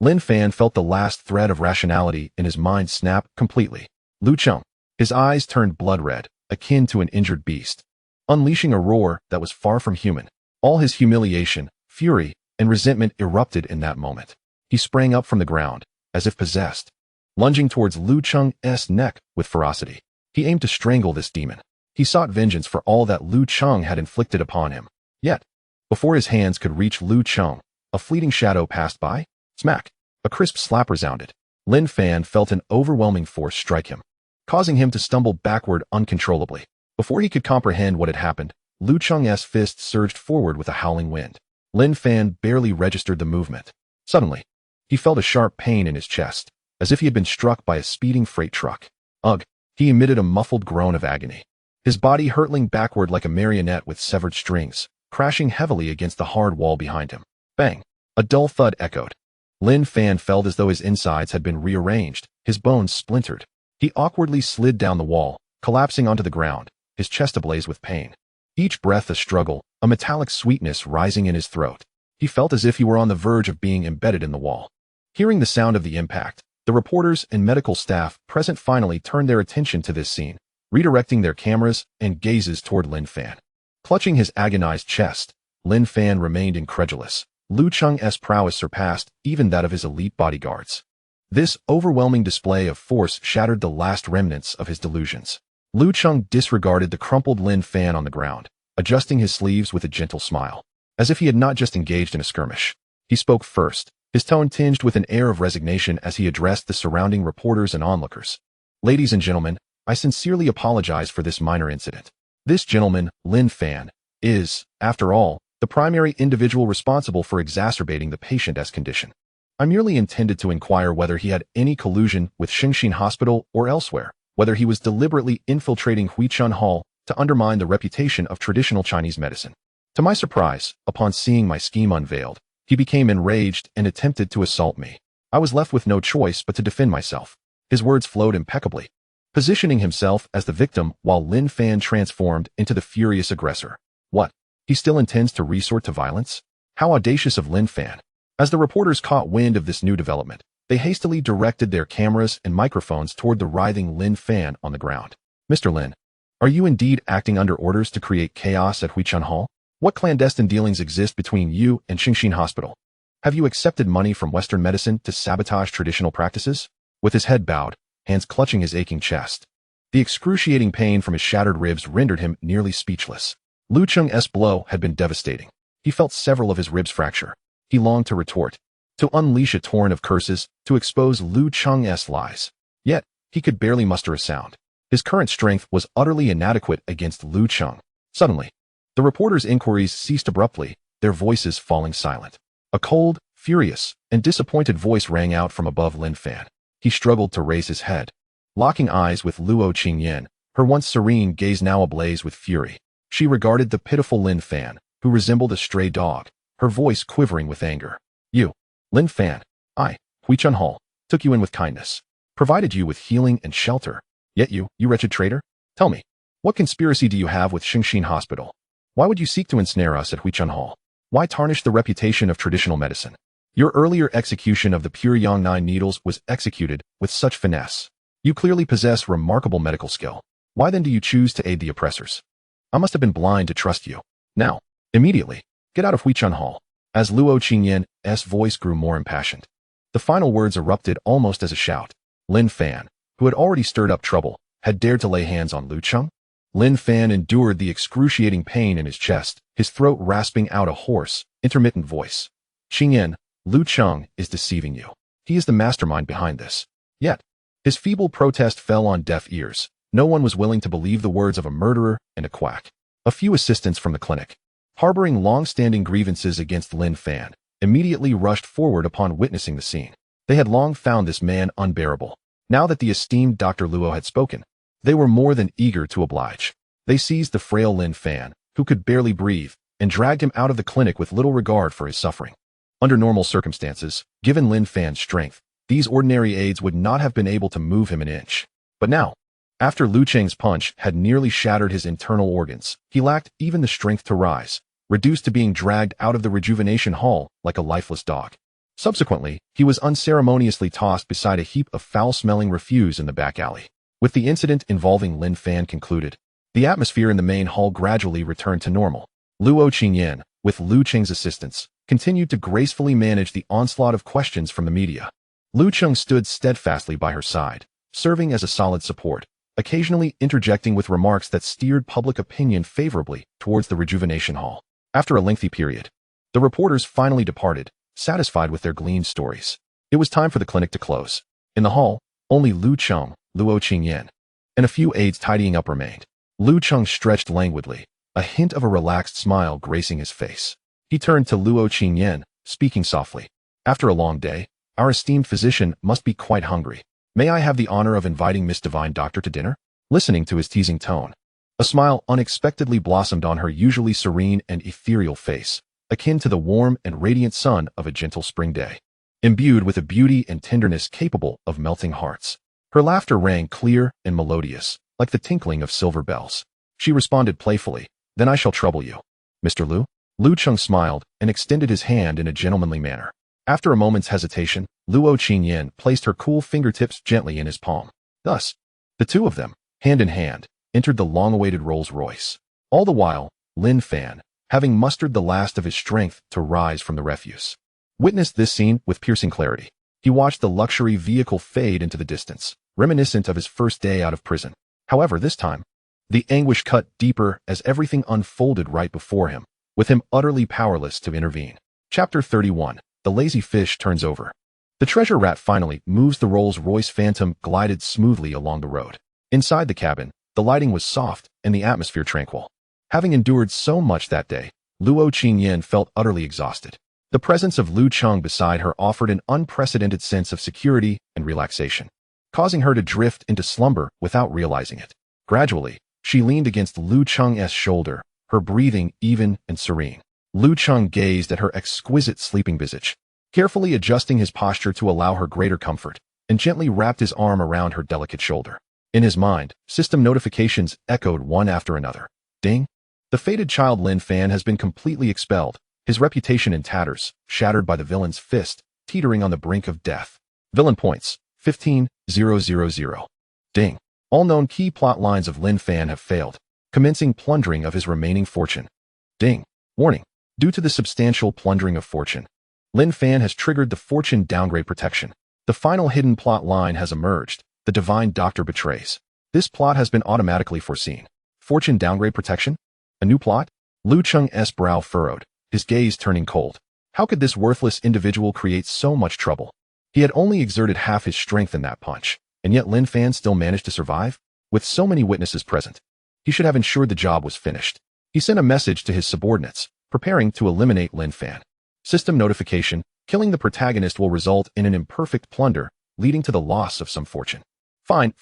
Lin Fan felt the last thread of rationality in his mind snap completely. Lu Cheng. His eyes turned blood red, akin to an injured beast, unleashing a roar that was far from human. All his humiliation, fury, and resentment erupted in that moment. He sprang up from the ground, as if possessed, lunging towards Lu Cheng's neck with ferocity. He aimed to strangle this demon. He sought vengeance for all that Lu Cheng had inflicted upon him. Yet, before his hands could reach Lu Cheng, a fleeting shadow passed by. Smack! A crisp slap resounded. Lin Fan felt an overwhelming force strike him, causing him to stumble backward uncontrollably. Before he could comprehend what had happened, Lu Cheng's fist surged forward with a howling wind. Lin Fan barely registered the movement. Suddenly, he felt a sharp pain in his chest, as if he had been struck by a speeding freight truck. Ugh! He emitted a muffled groan of agony, his body hurtling backward like a marionette with severed strings, crashing heavily against the hard wall behind him. Bang! A dull thud echoed. Lin Fan felt as though his insides had been rearranged, his bones splintered. He awkwardly slid down the wall, collapsing onto the ground, his chest ablaze with pain. Each breath a struggle, a metallic sweetness rising in his throat. He felt as if he were on the verge of being embedded in the wall. Hearing the sound of the impact, the reporters and medical staff present finally turned their attention to this scene, redirecting their cameras and gazes toward Lin Fan. Clutching his agonized chest, Lin Fan remained incredulous. Lu Cheng's prowess surpassed even that of his elite bodyguards. This overwhelming display of force shattered the last remnants of his delusions. Lu Cheng disregarded the crumpled Lin Fan on the ground, adjusting his sleeves with a gentle smile, as if he had not just engaged in a skirmish. He spoke first, his tone tinged with an air of resignation as he addressed the surrounding reporters and onlookers. Ladies and gentlemen, I sincerely apologize for this minor incident. This gentleman, Lin Fan, is, after all, the primary individual responsible for exacerbating the patient's condition. I merely intended to inquire whether he had any collusion with Xingxin Hospital or elsewhere, whether he was deliberately infiltrating Huichun Hall to undermine the reputation of traditional Chinese medicine. To my surprise, upon seeing my scheme unveiled, he became enraged and attempted to assault me. I was left with no choice but to defend myself. His words flowed impeccably, positioning himself as the victim while Lin Fan transformed into the furious aggressor. What? He still intends to resort to violence? How audacious of Lin Fan. As the reporters caught wind of this new development, they hastily directed their cameras and microphones toward the writhing Lin Fan on the ground. Mr. Lin, are you indeed acting under orders to create chaos at Huichun Hall? What clandestine dealings exist between you and Xingxin Hospital? Have you accepted money from Western medicine to sabotage traditional practices? With his head bowed, hands clutching his aching chest, the excruciating pain from his shattered ribs rendered him nearly speechless. Lu Cheng's blow had been devastating. He felt several of his ribs fracture. He longed to retort, to unleash a torrent of curses, to expose Lu Cheng's lies. Yet, he could barely muster a sound. His current strength was utterly inadequate against Lu Cheng. Suddenly, the reporters' inquiries ceased abruptly, their voices falling silent. A cold, furious, and disappointed voice rang out from above Lin Fan. He struggled to raise his head, locking eyes with Luo Qingyan, her once serene gaze now ablaze with fury. She regarded the pitiful Lin Fan, who resembled a stray dog, her voice quivering with anger. You, Lin Fan, I, Huichun Hall, took you in with kindness, provided you with healing and shelter. Yet you wretched traitor, tell me, what conspiracy do you have with Xingxin Hospital? Why would you seek to ensnare us at Huichun Hall? Why tarnish the reputation of traditional medicine? Your earlier execution of the pure Yang 9 needles was executed with such finesse. You clearly possess remarkable medical skill. Why then do you choose to aid the oppressors? I must have been blind to trust you. Now, immediately, get out of Huichun Hall. As Luo Qingyan's voice grew more impassioned, the final words erupted almost as a shout. Lin Fan, who had already stirred up trouble, had dared to lay hands on Lu Cheng? Lin Fan endured the excruciating pain in his chest, his throat rasping out a hoarse, intermittent voice. Qingyan, Lu Cheng is deceiving you. He is the mastermind behind this. Yet, his feeble protest fell on deaf ears. No one was willing to believe the words of a murderer and a quack. A few assistants from the clinic, harboring long-standing grievances against Lin Fan, immediately rushed forward upon witnessing the scene. They had long found this man unbearable. Now that the esteemed Dr. Luo had spoken, they were more than eager to oblige. They seized the frail Lin Fan, who could barely breathe, and dragged him out of the clinic with little regard for his suffering. Under normal circumstances, given Lin Fan's strength, these ordinary aids would not have been able to move him an inch. But now, after Lu Cheng's punch had nearly shattered his internal organs, he lacked even the strength to rise, reduced to being dragged out of the rejuvenation hall like a lifeless dog. Subsequently, he was unceremoniously tossed beside a heap of foul-smelling refuse in the back alley. With the incident involving Lin Fan concluded, the atmosphere in the main hall gradually returned to normal. Luo Qingyan, with Lu Cheng's assistance, continued to gracefully manage the onslaught of questions from the media. Lu Cheng stood steadfastly by her side, serving as a solid support, occasionally interjecting with remarks that steered public opinion favorably towards the rejuvenation hall. After a lengthy period, the reporters finally departed, satisfied with their gleaned stories. It was time for the clinic to close. In the hall, only Lu Cheng, Luo Qingyan, and a few aides tidying up remained. Lu Cheng stretched languidly, a hint of a relaxed smile gracing his face. He turned to Luo Qingyan, speaking softly. After a long day, our esteemed physician must be quite hungry. May I have the honor of inviting Miss Divine Doctor to dinner? Listening to his teasing tone, a smile unexpectedly blossomed on her usually serene and ethereal face, akin to the warm and radiant sun of a gentle spring day, imbued with a beauty and tenderness capable of melting hearts. Her laughter rang clear and melodious, like the tinkling of silver bells. She responded playfully, "Then I shall trouble you, Mr. Lu." Lu Cheng smiled and extended his hand in a gentlemanly manner. After a moment's hesitation, Luo Qingyan placed her cool fingertips gently in his palm. Thus, the two of them, hand in hand, entered the long-awaited Rolls-Royce. All the while, Lin Fan, having mustered the last of his strength to rise from the refuse, witnessed this scene with piercing clarity. He watched the luxury vehicle fade into the distance, reminiscent of his first day out of prison. However, this time, the anguish cut deeper as everything unfolded right before him, with him utterly powerless to intervene. Chapter 31. The lazy fish turns over. The treasure rat finally moves. The Rolls-Royce Phantom glided smoothly along the road. Inside the cabin, the lighting was soft and the atmosphere tranquil. Having endured so much that day, Luo Qingyan felt utterly exhausted. The presence of Lu Cheng beside her offered an unprecedented sense of security and relaxation, causing her to drift into slumber without realizing it. Gradually, she leaned against Lu Cheng's shoulder, her breathing even and serene. Lu Cheng gazed at her exquisite sleeping visage, carefully adjusting his posture to allow her greater comfort, and gently wrapped his arm around her delicate shoulder. In his mind, system notifications echoed one after another. Ding! The fated child Lin Fan has been completely expelled, his reputation in tatters, shattered by the villain's fist, teetering on the brink of death. Villain points, 15,000. Ding! All known key plot lines of Lin Fan have failed, commencing plundering of his remaining fortune. Ding! Warning! Due to the substantial plundering of fortune, Lin Fan has triggered the fortune downgrade protection. The final hidden plot line has emerged. The divine doctor betrays. This plot has been automatically foreseen. Fortune downgrade protection? A new plot? Lu Cheng's brow furrowed, his gaze turning cold. How could this worthless individual create so much trouble? He had only exerted half his strength in that punch, and yet Lin Fan still managed to survive? With so many witnesses present, he should have ensured the job was finished. He sent a message to his subordinates, preparing to eliminate Lin Fan. System notification: killing the protagonist will result in an imperfect plunder, leading to the loss of some fortune. Fine.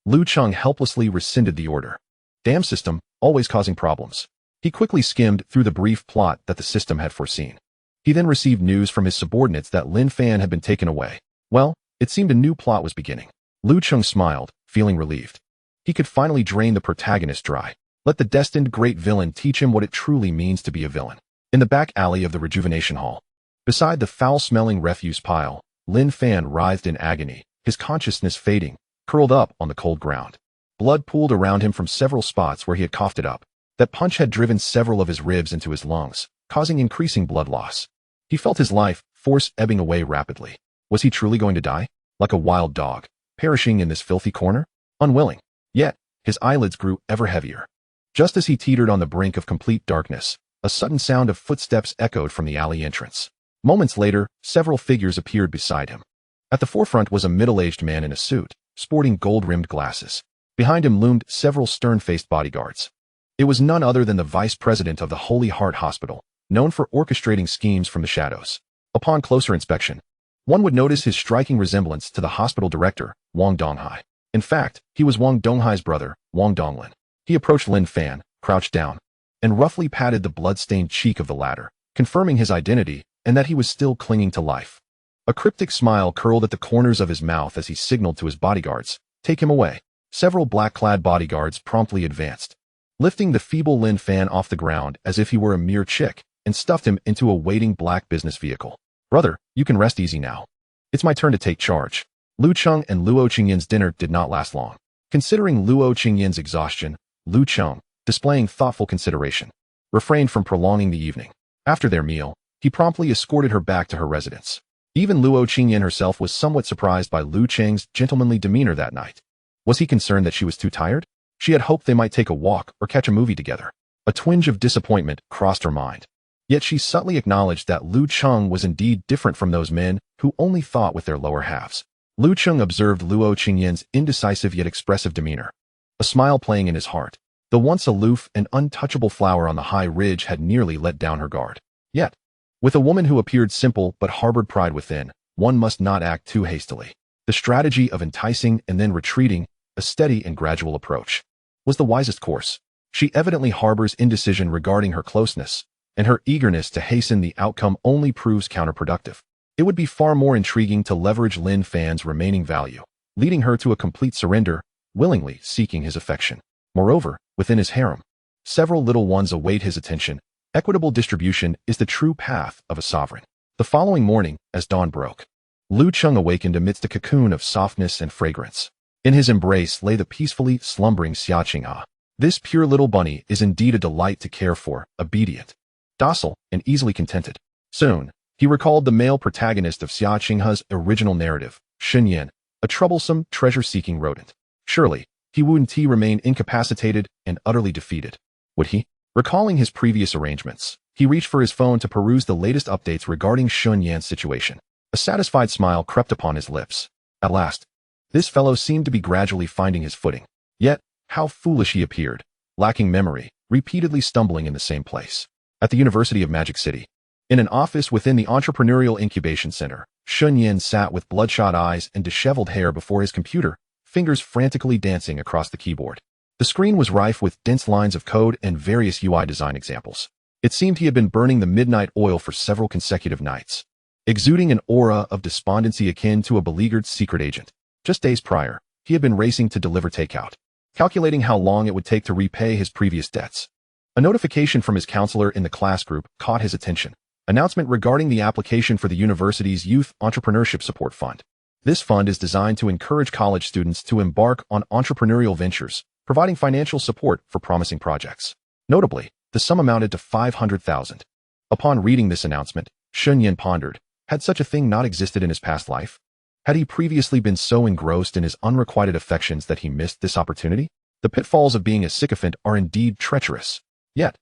Lu Cheng helplessly rescinded the order. Damn system, always causing problems. He quickly skimmed through the brief plot that the system had foreseen. He then received news from his subordinates that Lin Fan had been taken away. Well, it seemed a new plot was beginning. Lu Cheng smiled, feeling relieved. He could finally drain the protagonist dry. Let the destined great villain teach him what it truly means to be a villain. In the back alley of the rejuvenation hall, beside the foul-smelling refuse pile, Lin Fan writhed in agony, his consciousness fading, curled up on the cold ground. Blood pooled around him from several spots where he had coughed it up. That punch had driven several of his ribs into his lungs, causing increasing blood loss. He felt his life force ebbing away rapidly. Was he truly going to die? Like a wild dog, perishing in this filthy corner? Unwilling. Yet, his eyelids grew ever heavier. Just as he teetered on the brink of complete darkness, a sudden sound of footsteps echoed from the alley entrance. Moments later, several figures appeared beside him. At the forefront was a middle-aged man in a suit, sporting gold-rimmed glasses. Behind him loomed several stern-faced bodyguards. It was none other than the vice president of the Holy Heart Hospital, known for orchestrating schemes from the shadows. Upon closer inspection, one would notice his striking resemblance to the hospital director, Wang Donghai. In fact, he was Wang Donghai's brother, Wang Donglin. He approached Lin Fan, crouched down, and roughly patted the blood-stained cheek of the latter, confirming his identity and that he was still clinging to life. A cryptic smile curled at the corners of his mouth as he signaled to his bodyguards, "Take him away." Several black-clad bodyguards promptly advanced, lifting the feeble Lin Fan off the ground as if he were a mere chick, and stuffed him into a waiting black business vehicle. "Brother, you can rest easy now. It's my turn to take charge." Lu Cheng and Luo Qingyin's dinner did not last long. Considering Luo Qingyin's exhaustion, Lu Cheng, displaying thoughtful consideration, refrained from prolonging the evening. After their meal, he promptly escorted her back to her residence. Even Luo Qingyin herself was somewhat surprised by Lu Cheng's gentlemanly demeanor that night. Was he concerned that she was too tired? She had hoped they might take a walk or catch a movie together. A twinge of disappointment crossed her mind. Yet she subtly acknowledged that Lu Cheng was indeed different from those men who only thought with their lower halves. Lu Cheng observed Luo Qingyin's indecisive yet expressive demeanor, a smile playing in his heart. The once aloof and untouchable flower on the high ridge had nearly let down her guard. Yet, with a woman who appeared simple but harbored pride within, one must not act too hastily. The strategy of enticing and then retreating, a steady and gradual approach, was the wisest course. She evidently harbors indecision regarding her closeness, and her eagerness to hasten the outcome only proves counterproductive. It would be far more intriguing to leverage Lin Fan's remaining value, leading her to a complete surrender, willingly seeking his affection. Moreover, within his harem, several little ones await his attention. Equitable distribution is the true path of a sovereign. The following morning, as dawn broke, Lu Cheng awakened amidst a cocoon of softness and fragrance. In his embrace lay the peacefully slumbering Xia Qinghe. This pure little bunny is indeed a delight to care for, obedient, docile, and easily contented. Soon, he recalled the male protagonist of Xia Qinghe's original narrative, Shunyan, a troublesome, treasure-seeking rodent. Surely, he wouldn't remain incapacitated and utterly defeated. Would he? Recalling his previous arrangements, he reached for his phone to peruse the latest updates regarding Shunyan's situation. A satisfied smile crept upon his lips. At last, this fellow seemed to be gradually finding his footing. Yet, how foolish he appeared, lacking memory, repeatedly stumbling in the same place. At the University of Magic City, in an office within the Entrepreneurial Incubation Center, Shunyan sat with bloodshot eyes and disheveled hair before his computer, fingers frantically dancing across the keyboard. The screen was rife with dense lines of code and various UI design examples. It seemed he had been burning the midnight oil for several consecutive nights, exuding an aura of despondency akin to a beleaguered secret agent. Just days prior, He had been racing to deliver takeout, calculating how long it would take to repay his previous debts. A notification from his counselor in the class group caught his attention. Announcement regarding the application for the university's Youth Entrepreneurship Support Fund. This fund is designed to encourage college students to embark on entrepreneurial ventures, providing financial support for promising projects. Notably, the sum amounted to 500,000. Upon reading this announcement, Shun Yin pondered, had such a thing not existed in his past life? Had he previously been so engrossed in his unrequited affections that he missed this opportunity? The pitfalls of being a sycophant are indeed treacherous. Yet,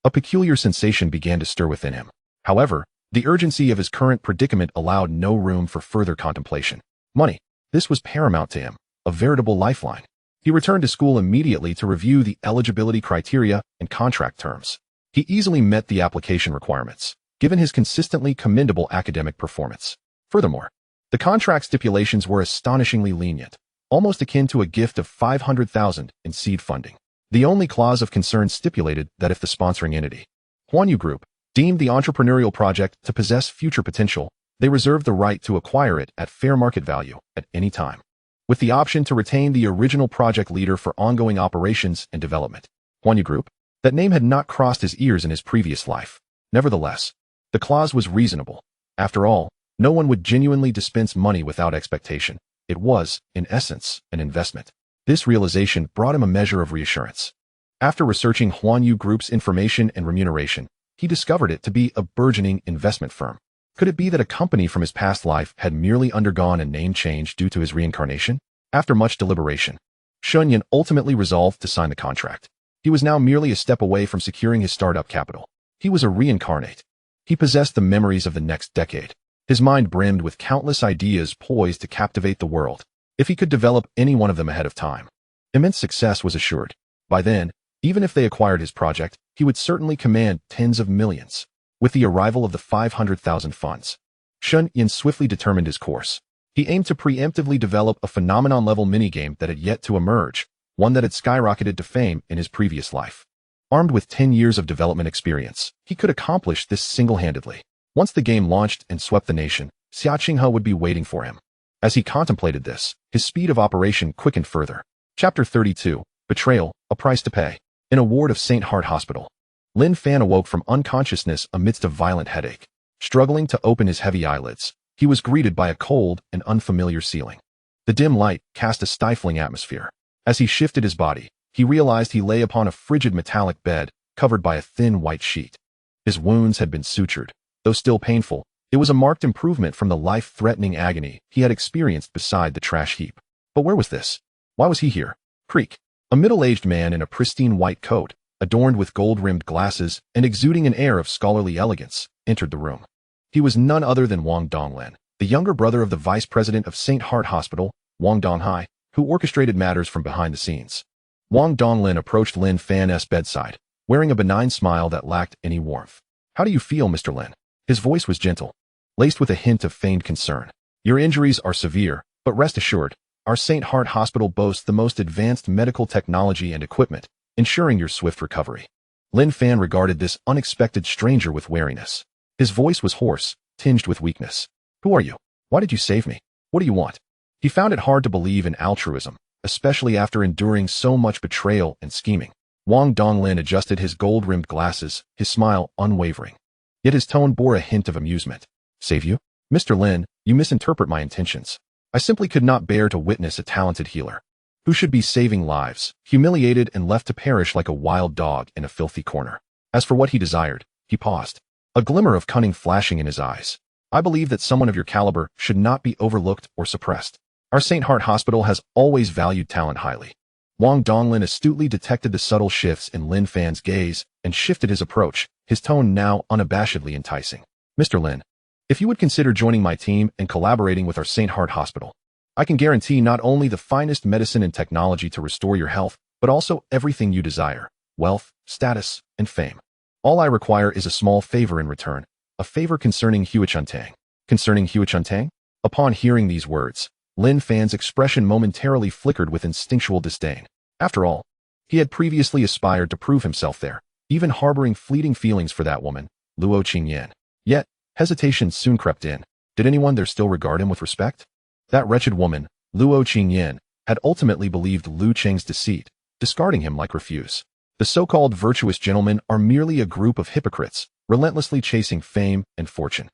a peculiar sensation began to stir within him. However, the urgency of his current predicament allowed no room for further contemplation. Money. This was paramount to him, a veritable lifeline. He returned to school immediately to review the eligibility criteria and contract terms. He easily met the application requirements, given his consistently commendable academic performance. Furthermore, the contract stipulations were astonishingly lenient, almost akin to a gift of 500,000 in seed funding. The only clause of concern stipulated that if the sponsoring entity, Huanyu Group, deemed the entrepreneurial project to possess future potential, they reserved the right to acquire it at fair market value at any time, with the option to retain the original project leader for ongoing operations and development. Huanyu Group? That name had not crossed his ears in his previous life. Nevertheless, the clause was reasonable. After all, no one would genuinely dispense money without expectation. It was, in essence, an investment. This realization brought him a measure of reassurance. After researching Huanyu Group's information and remuneration, he discovered it to be a burgeoning investment firm. Could it be that a company from his past life had merely undergone a name change due to his reincarnation? After much deliberation, Shunyan ultimately resolved to sign the contract. He was now merely a step away from securing his startup capital. He was a reincarnate. He possessed the memories of the next decade. His mind brimmed with countless ideas poised to captivate the world, if he could develop any one of them ahead of time. Immense success was assured. By then, even if they acquired his project, he would certainly command tens of millions. With the arrival of the 500,000 funds, Shun Yin swiftly determined his course. He aimed to preemptively develop a phenomenon-level minigame that had yet to emerge, one that had skyrocketed to fame in his previous life. Armed with 10 years of development experience, he could accomplish this single-handedly. Once the game launched and swept the nation, Xia Qinghe would be waiting for him. As he contemplated this, his speed of operation quickened further. Chapter 32, Betrayal, A Price to Pay. In a ward of St. Heart Hospital, Lin Fan awoke from unconsciousness amidst a violent headache. Struggling to open his heavy eyelids, he was greeted by a cold and unfamiliar ceiling. The dim light cast a stifling atmosphere. As he shifted his body, he realized he lay upon a frigid metallic bed, covered by a thin white sheet. His wounds had been sutured. Though still painful, it was a marked improvement from the life-threatening agony he had experienced beside the trash heap. But where was this? Why was he here? Creak. A middle-aged man in a pristine white coat, adorned with gold-rimmed glasses and exuding an air of scholarly elegance, entered the room. He was none other than Wang Donglin, the younger brother of the vice president of St. Heart Hospital, Wang Donghai, who orchestrated matters from behind the scenes. Wang Donglin approached Lin Fan's bedside, wearing a benign smile that lacked any warmth. "How do you feel, Mr. Lin?" His voice was gentle, laced with a hint of feigned concern. "Your injuries are severe, but rest assured, our St. Heart Hospital boasts the most advanced medical technology and equipment, ensuring your swift recovery." Lin Fan regarded this unexpected stranger with wariness. His voice was hoarse, tinged with weakness. "Who are you? Why did you save me? What do you want?" He found it hard to believe in altruism, especially after enduring so much betrayal and scheming. Wang Donglin adjusted his gold-rimmed glasses, his smile unwavering. Yet his tone bore a hint of amusement. "Save you? Mr. Lin, you misinterpret my intentions. I simply could not bear to witness a talented healer who should be saving lives, humiliated and left to perish like a wild dog in a filthy corner. As for what he desired," he paused, a glimmer of cunning flashing in his eyes. "I believe that someone of your caliber should not be overlooked or suppressed. Our St. Heart Hospital has always valued talent highly." Wang Donglin astutely detected the subtle shifts in Lin Fan's gaze and shifted his approach, his tone now unabashedly enticing. "Mr. Lin, if you would consider joining my team and collaborating with our St. Heart Hospital, I can guarantee not only the finest medicine and technology to restore your health, but also everything you desire: wealth, status, and fame. All I require is a small favor in return, a favor concerning Huachuntang." Concerning Huachuntang? Upon hearing these words, Lin Fan's expression momentarily flickered with instinctual disdain. After all, he had previously aspired to prove himself there, even harboring fleeting feelings for that woman, Luo Qingyan. Yet, hesitation soon crept in. Did anyone there still regard him with respect? That wretched woman, Luo Qingyan, had ultimately believed Lu Cheng's deceit, discarding him like refuse. The so-called virtuous gentlemen are merely a group of hypocrites, relentlessly chasing fame and fortune.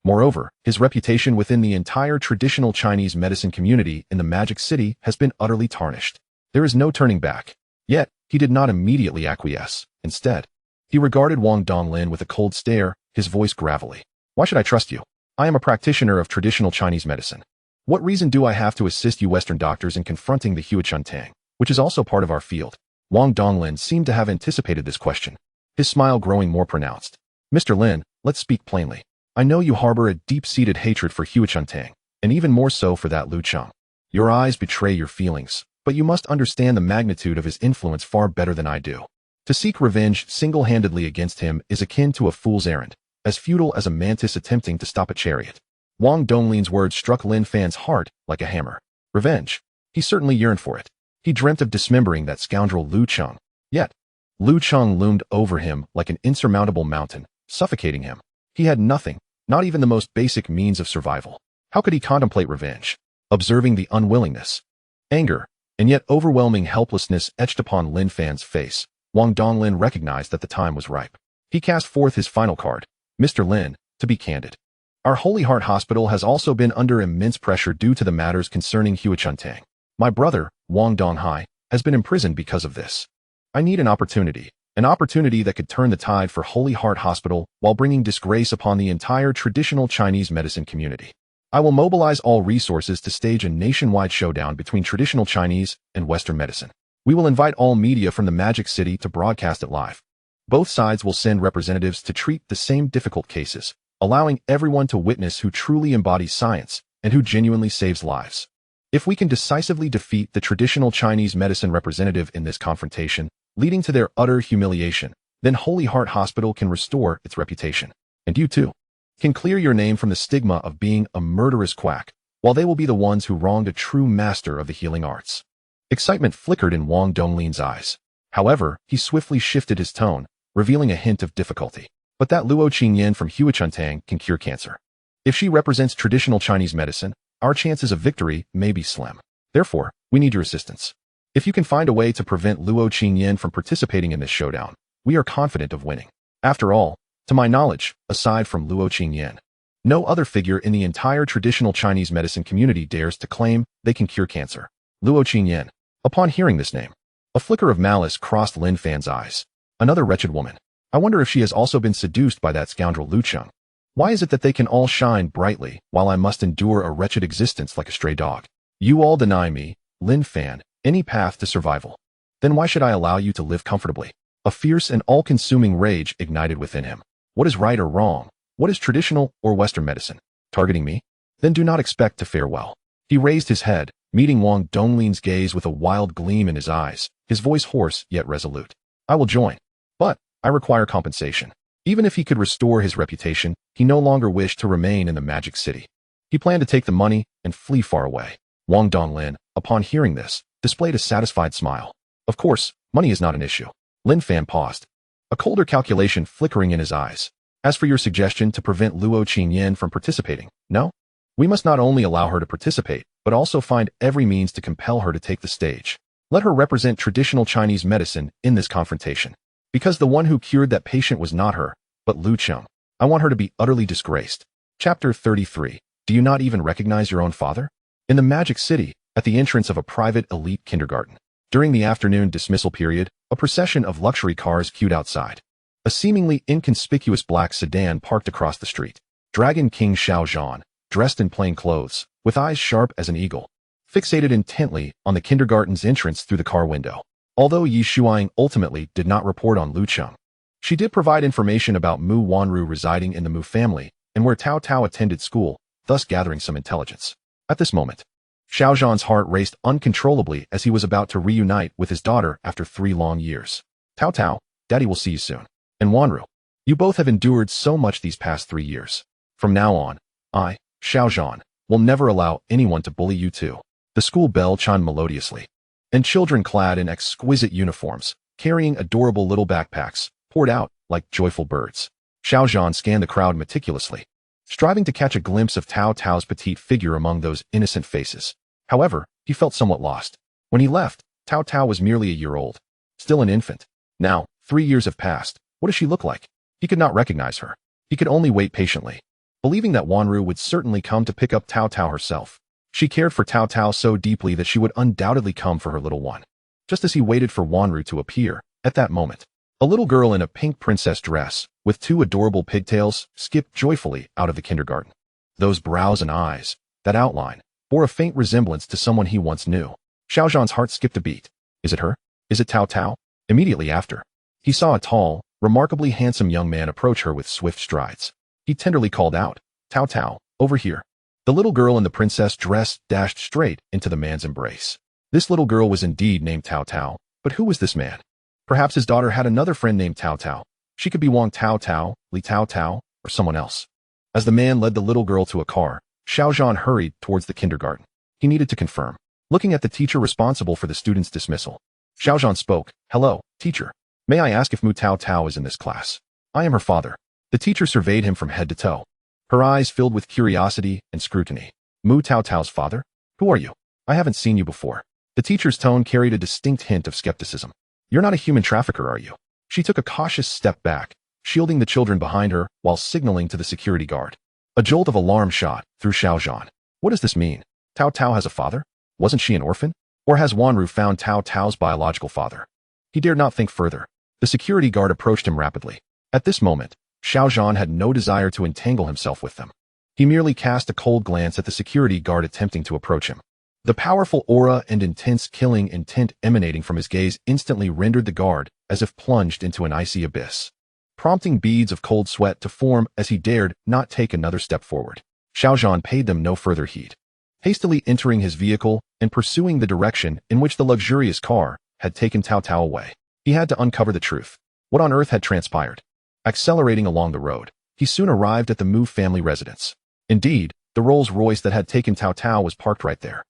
Moreover, his reputation within the entire traditional Chinese medicine community in the Magic City has been utterly tarnished. There is no turning back. Yet, he did not immediately acquiesce. Instead, he regarded Wang Donglin with a cold stare, his voice gravelly. Why should I trust you? I am a practitioner of traditional Chinese medicine. What reason do I have to assist you Western doctors in confronting the Huachuntang, which is also part of our field? Wang Donglin seemed to have anticipated this question, his smile growing more pronounced. Mr. Lin, let's speak plainly. I know you harbor a deep-seated hatred for Huachuntang, and even more so for that Lu Cheng. Your eyes betray your feelings, but you must understand the magnitude of his influence far better than I do. To seek revenge single-handedly against him is akin to a fool's errand, as futile as a mantis attempting to stop a chariot. Wang Donglin's words struck Lin Fan's heart like a hammer. Revenge. He certainly yearned for it. He dreamt of dismembering that scoundrel Lu Cheng. Yet, Lu Cheng loomed over him like an insurmountable mountain, suffocating him. He had nothing, not even the most basic means of survival. How could he contemplate revenge? Observing the unwillingness, anger, and yet overwhelming helplessness etched upon Lin Fan's face, Wang Donglin recognized that the time was ripe. He cast forth his final card. Mr. Lin, to be candid. Our Holy Heart Hospital has also been under immense pressure due to the matters concerning Huachuntang. My brother, Wang Donghai, has been imprisoned because of this. I need an opportunity that could turn the tide for Holy Heart Hospital while bringing disgrace upon the entire traditional Chinese medicine community. I will mobilize all resources to stage a nationwide showdown between traditional Chinese and Western medicine. We will invite all media from the Magic City to broadcast it live. Both sides will send representatives to treat the same difficult cases, allowing everyone to witness who truly embodies science and who genuinely saves lives. If we can decisively defeat the traditional Chinese medicine representative in this confrontation, leading to their utter humiliation, then Holy Heart Hospital can restore its reputation. And you too can clear your name from the stigma of being a murderous quack, while they will be the ones who wronged a true master of the healing arts. Excitement flickered in Wang Donglin's eyes. However, he swiftly shifted his tone, revealing a hint of difficulty. But that Luo Qingyan from Huachuntang can cure cancer. If she represents traditional Chinese medicine, our chances of victory may be slim. Therefore, we need your assistance. If you can find a way to prevent Luo Qingyan from participating in this showdown, we are confident of winning. After all, to my knowledge, aside from Luo Qingyan, no other figure in the entire traditional Chinese medicine community dares to claim they can cure cancer. Luo Qingyan. Upon hearing this name, a flicker of malice crossed Lin Fan's eyes. Another wretched woman. I wonder if she has also been seduced by that scoundrel Lu Cheng. Why is it that they can all shine brightly while I must endure a wretched existence like a stray dog? You all deny me, Lin Fan, any path to survival. Then why should I allow you to live comfortably? A fierce and all-consuming rage ignited within him. What is right or wrong? What is traditional or Western medicine? Targeting me? Then do not expect to fare well. He raised his head, meeting Wang Donglin's gaze with a wild gleam in his eyes, his voice hoarse yet resolute. I will join. But I require compensation. Even if he could restore his reputation, he no longer wished to remain in the Magic City. He planned to take the money and flee far away. Wang Donglin, upon hearing this, displayed a satisfied smile. Of course, money is not an issue. Lin Fan paused, a colder calculation flickering in his eyes. As for your suggestion to prevent Luo Qingyan from participating, no? We must not only allow her to participate, but also find every means to compel her to take the stage. Let her represent traditional Chinese medicine in this confrontation. Because the one who cured that patient was not her, but Lu Cheng. I want her to be utterly disgraced. Chapter 33. Do you not even recognize your own father? In the Magic City, at the entrance of a private elite kindergarten, during the afternoon dismissal period, a procession of luxury cars queued outside. A seemingly inconspicuous black sedan parked across the street. Dragon King Xiaozhan, dressed in plain clothes, with eyes sharp as an eagle, fixated intently on the kindergarten's entrance through the car window. Although Yi Shuang ultimately did not report on Lu Cheng, she did provide information about Mu Wanru residing in the Mu family and where Tao Tao attended school, thus gathering some intelligence. At this moment, Xiaozhan's heart raced uncontrollably as he was about to reunite with his daughter after 3 long years. Tao Tao, Daddy will see you soon. And Wanru, you both have endured so much these past 3 years. From now on, I, Xiaozhan, will never allow anyone to bully you too. The school bell chimed melodiously, and children clad in exquisite uniforms, carrying adorable little backpacks, poured out like joyful birds. Xiaozhan scanned the crowd meticulously, striving to catch a glimpse of Tao Tao's petite figure among those innocent faces. However, he felt somewhat lost. When he left, Tao Tao was merely a year old. Still an infant. Now, 3 years have passed. What does she look like? He could not recognize her. He could only wait patiently, believing that Wanru would certainly come to pick up Tao Tao herself. She cared for Tao Tao so deeply that she would undoubtedly come for her little one. Just as he waited for Wanru to appear, at that moment, a little girl in a pink princess dress, with 2 adorable pigtails, skipped joyfully out of the kindergarten. Those brows and eyes, that outline, bore a faint resemblance to someone he once knew. Xiaozhan's heart skipped a beat. Is it her? Is it Tao Tao? Immediately after, he saw a tall, remarkably handsome young man approach her with swift strides. He tenderly called out, Tao Tao, over here. The little girl in the princess dress dashed straight into the man's embrace. This little girl was indeed named Tao Tao, but who was this man? Perhaps his daughter had another friend named Tao Tao. She could be Wang Tao Tao, Li Tao Tao, or someone else. As the man led the little girl to a car, Xiaozhan hurried towards the kindergarten. He needed to confirm. Looking at the teacher responsible for the student's dismissal, Xiaozhan spoke, Hello, teacher. May I ask if Mu Tao Tao is in this class? I am her father. The teacher surveyed him from head to toe. Her eyes filled with curiosity and scrutiny. Mu Tao Tao's father? Who are you? I haven't seen you before. The teacher's tone carried a distinct hint of skepticism. You're not a human trafficker, are you? She took a cautious step back, shielding the children behind her while signaling to the security guard. A jolt of alarm shot through Xiaozhan. What does this mean? Tao Tao has a father? Wasn't she an orphan? Or has Wanru found Tao Tao's biological father? He dared not think further. The security guard approached him rapidly. At this moment, Xiaozhan had no desire to entangle himself with them. He merely cast a cold glance at the security guard attempting to approach him. The powerful aura and intense killing intent emanating from his gaze instantly rendered the guard as if plunged into an icy abyss, prompting beads of cold sweat to form as he dared not take another step forward. Xiaozhan paid them no further heed. Hastily entering his vehicle and pursuing the direction in which the luxurious car had taken Tao Tao away, he had to uncover the truth. What on earth had transpired? Accelerating along the road, he soon arrived at the Mu family residence. Indeed, the Rolls-Royce that had taken Tao Tao was parked right there.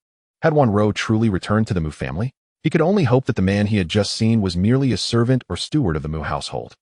Had Wanru truly returned to the Mu family? He could only hope that the man he had just seen was merely a servant or steward of the Mu household.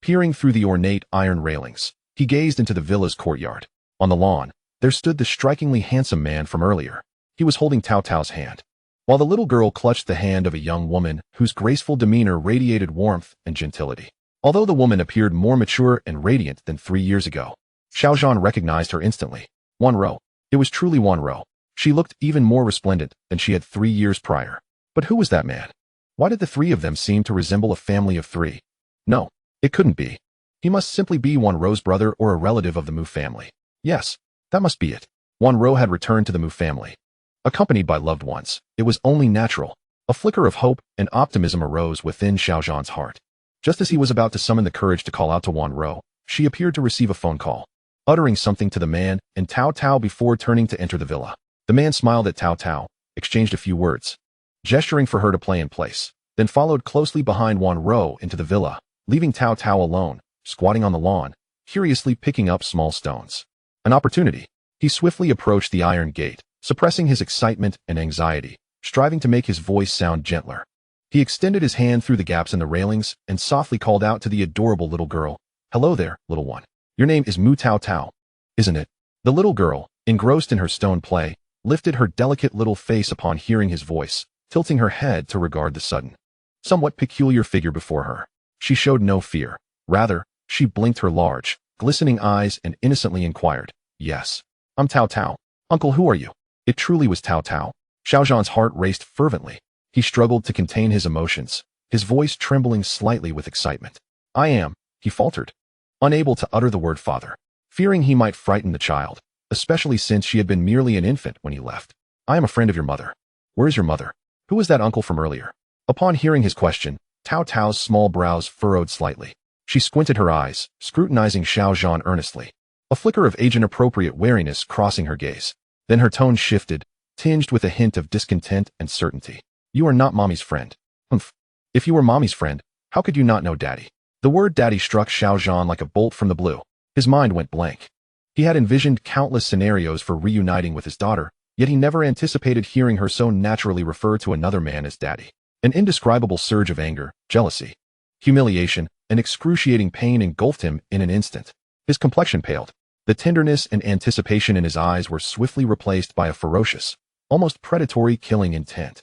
Peering through the ornate iron railings, he gazed into the villa's courtyard. On the lawn, there stood the strikingly handsome man from earlier. He was holding Tao Tao's hand, while the little girl clutched the hand of a young woman whose graceful demeanor radiated warmth and gentility. Although the woman appeared more mature and radiant than 3 years ago, Xiaozhan recognized her instantly. Wanru. It was truly Wanru. She looked even more resplendent than she had 3 years prior. But who was that man? Why did the 3 of them seem to resemble a family of 3? No, it couldn't be. He must simply be Wanru's brother or a relative of the Mu family. Yes, that must be it. Wanru had returned to the Mu family, accompanied by loved ones. It was only natural. A flicker of hope and optimism arose within Xiaozhan's heart. Just as he was about to summon the courage to call out to Wanru, she appeared to receive a phone call, uttering something to the man and Tao Tao before turning to enter the villa. The man smiled at Tao Tao, exchanged a few words, gesturing for her to play in place, then followed closely behind Wanru into the villa, leaving Tao Tao alone, squatting on the lawn, curiously picking up small stones. An opportunity. He swiftly approached the iron gate, suppressing his excitement and anxiety, striving to make his voice sound gentler. He extended his hand through the gaps in the railings and softly called out to the adorable little girl, Hello there, little one. Your name is Mu Tao Tao, isn't it? The little girl, engrossed in her stone play, lifted her delicate little face upon hearing his voice, tilting her head to regard the sudden, somewhat peculiar figure before her. She showed no fear. Rather, she blinked her large, glistening eyes and innocently inquired, Yes, I'm Tao Tao. Uncle, who are you? It truly was Tao Tao. Xiaozhan's heart raced fervently. He struggled to contain his emotions, his voice trembling slightly with excitement. I am, he faltered, unable to utter the word father, fearing he might frighten the child, especially since she had been merely an infant when he left. I am a friend of your mother. Where is your mother? Who is that uncle from earlier? Upon hearing his question, Tao Tao's small brows furrowed slightly. She squinted her eyes, scrutinizing Xiaozhan earnestly, a flicker of age-inappropriate wariness crossing her gaze. Then her tone shifted, tinged with a hint of discontent and certainty. You are not Mommy's friend. Humph. If you were Mommy's friend, how could you not know Daddy? The word Daddy struck Xiaozhan like a bolt from the blue. His mind went blank. He had envisioned countless scenarios for reuniting with his daughter, yet he never anticipated hearing her so naturally refer to another man as Daddy. An indescribable surge of anger, jealousy, humiliation, and excruciating pain engulfed him in an instant. His complexion paled. The tenderness and anticipation in his eyes were swiftly replaced by a ferocious, almost predatory killing intent.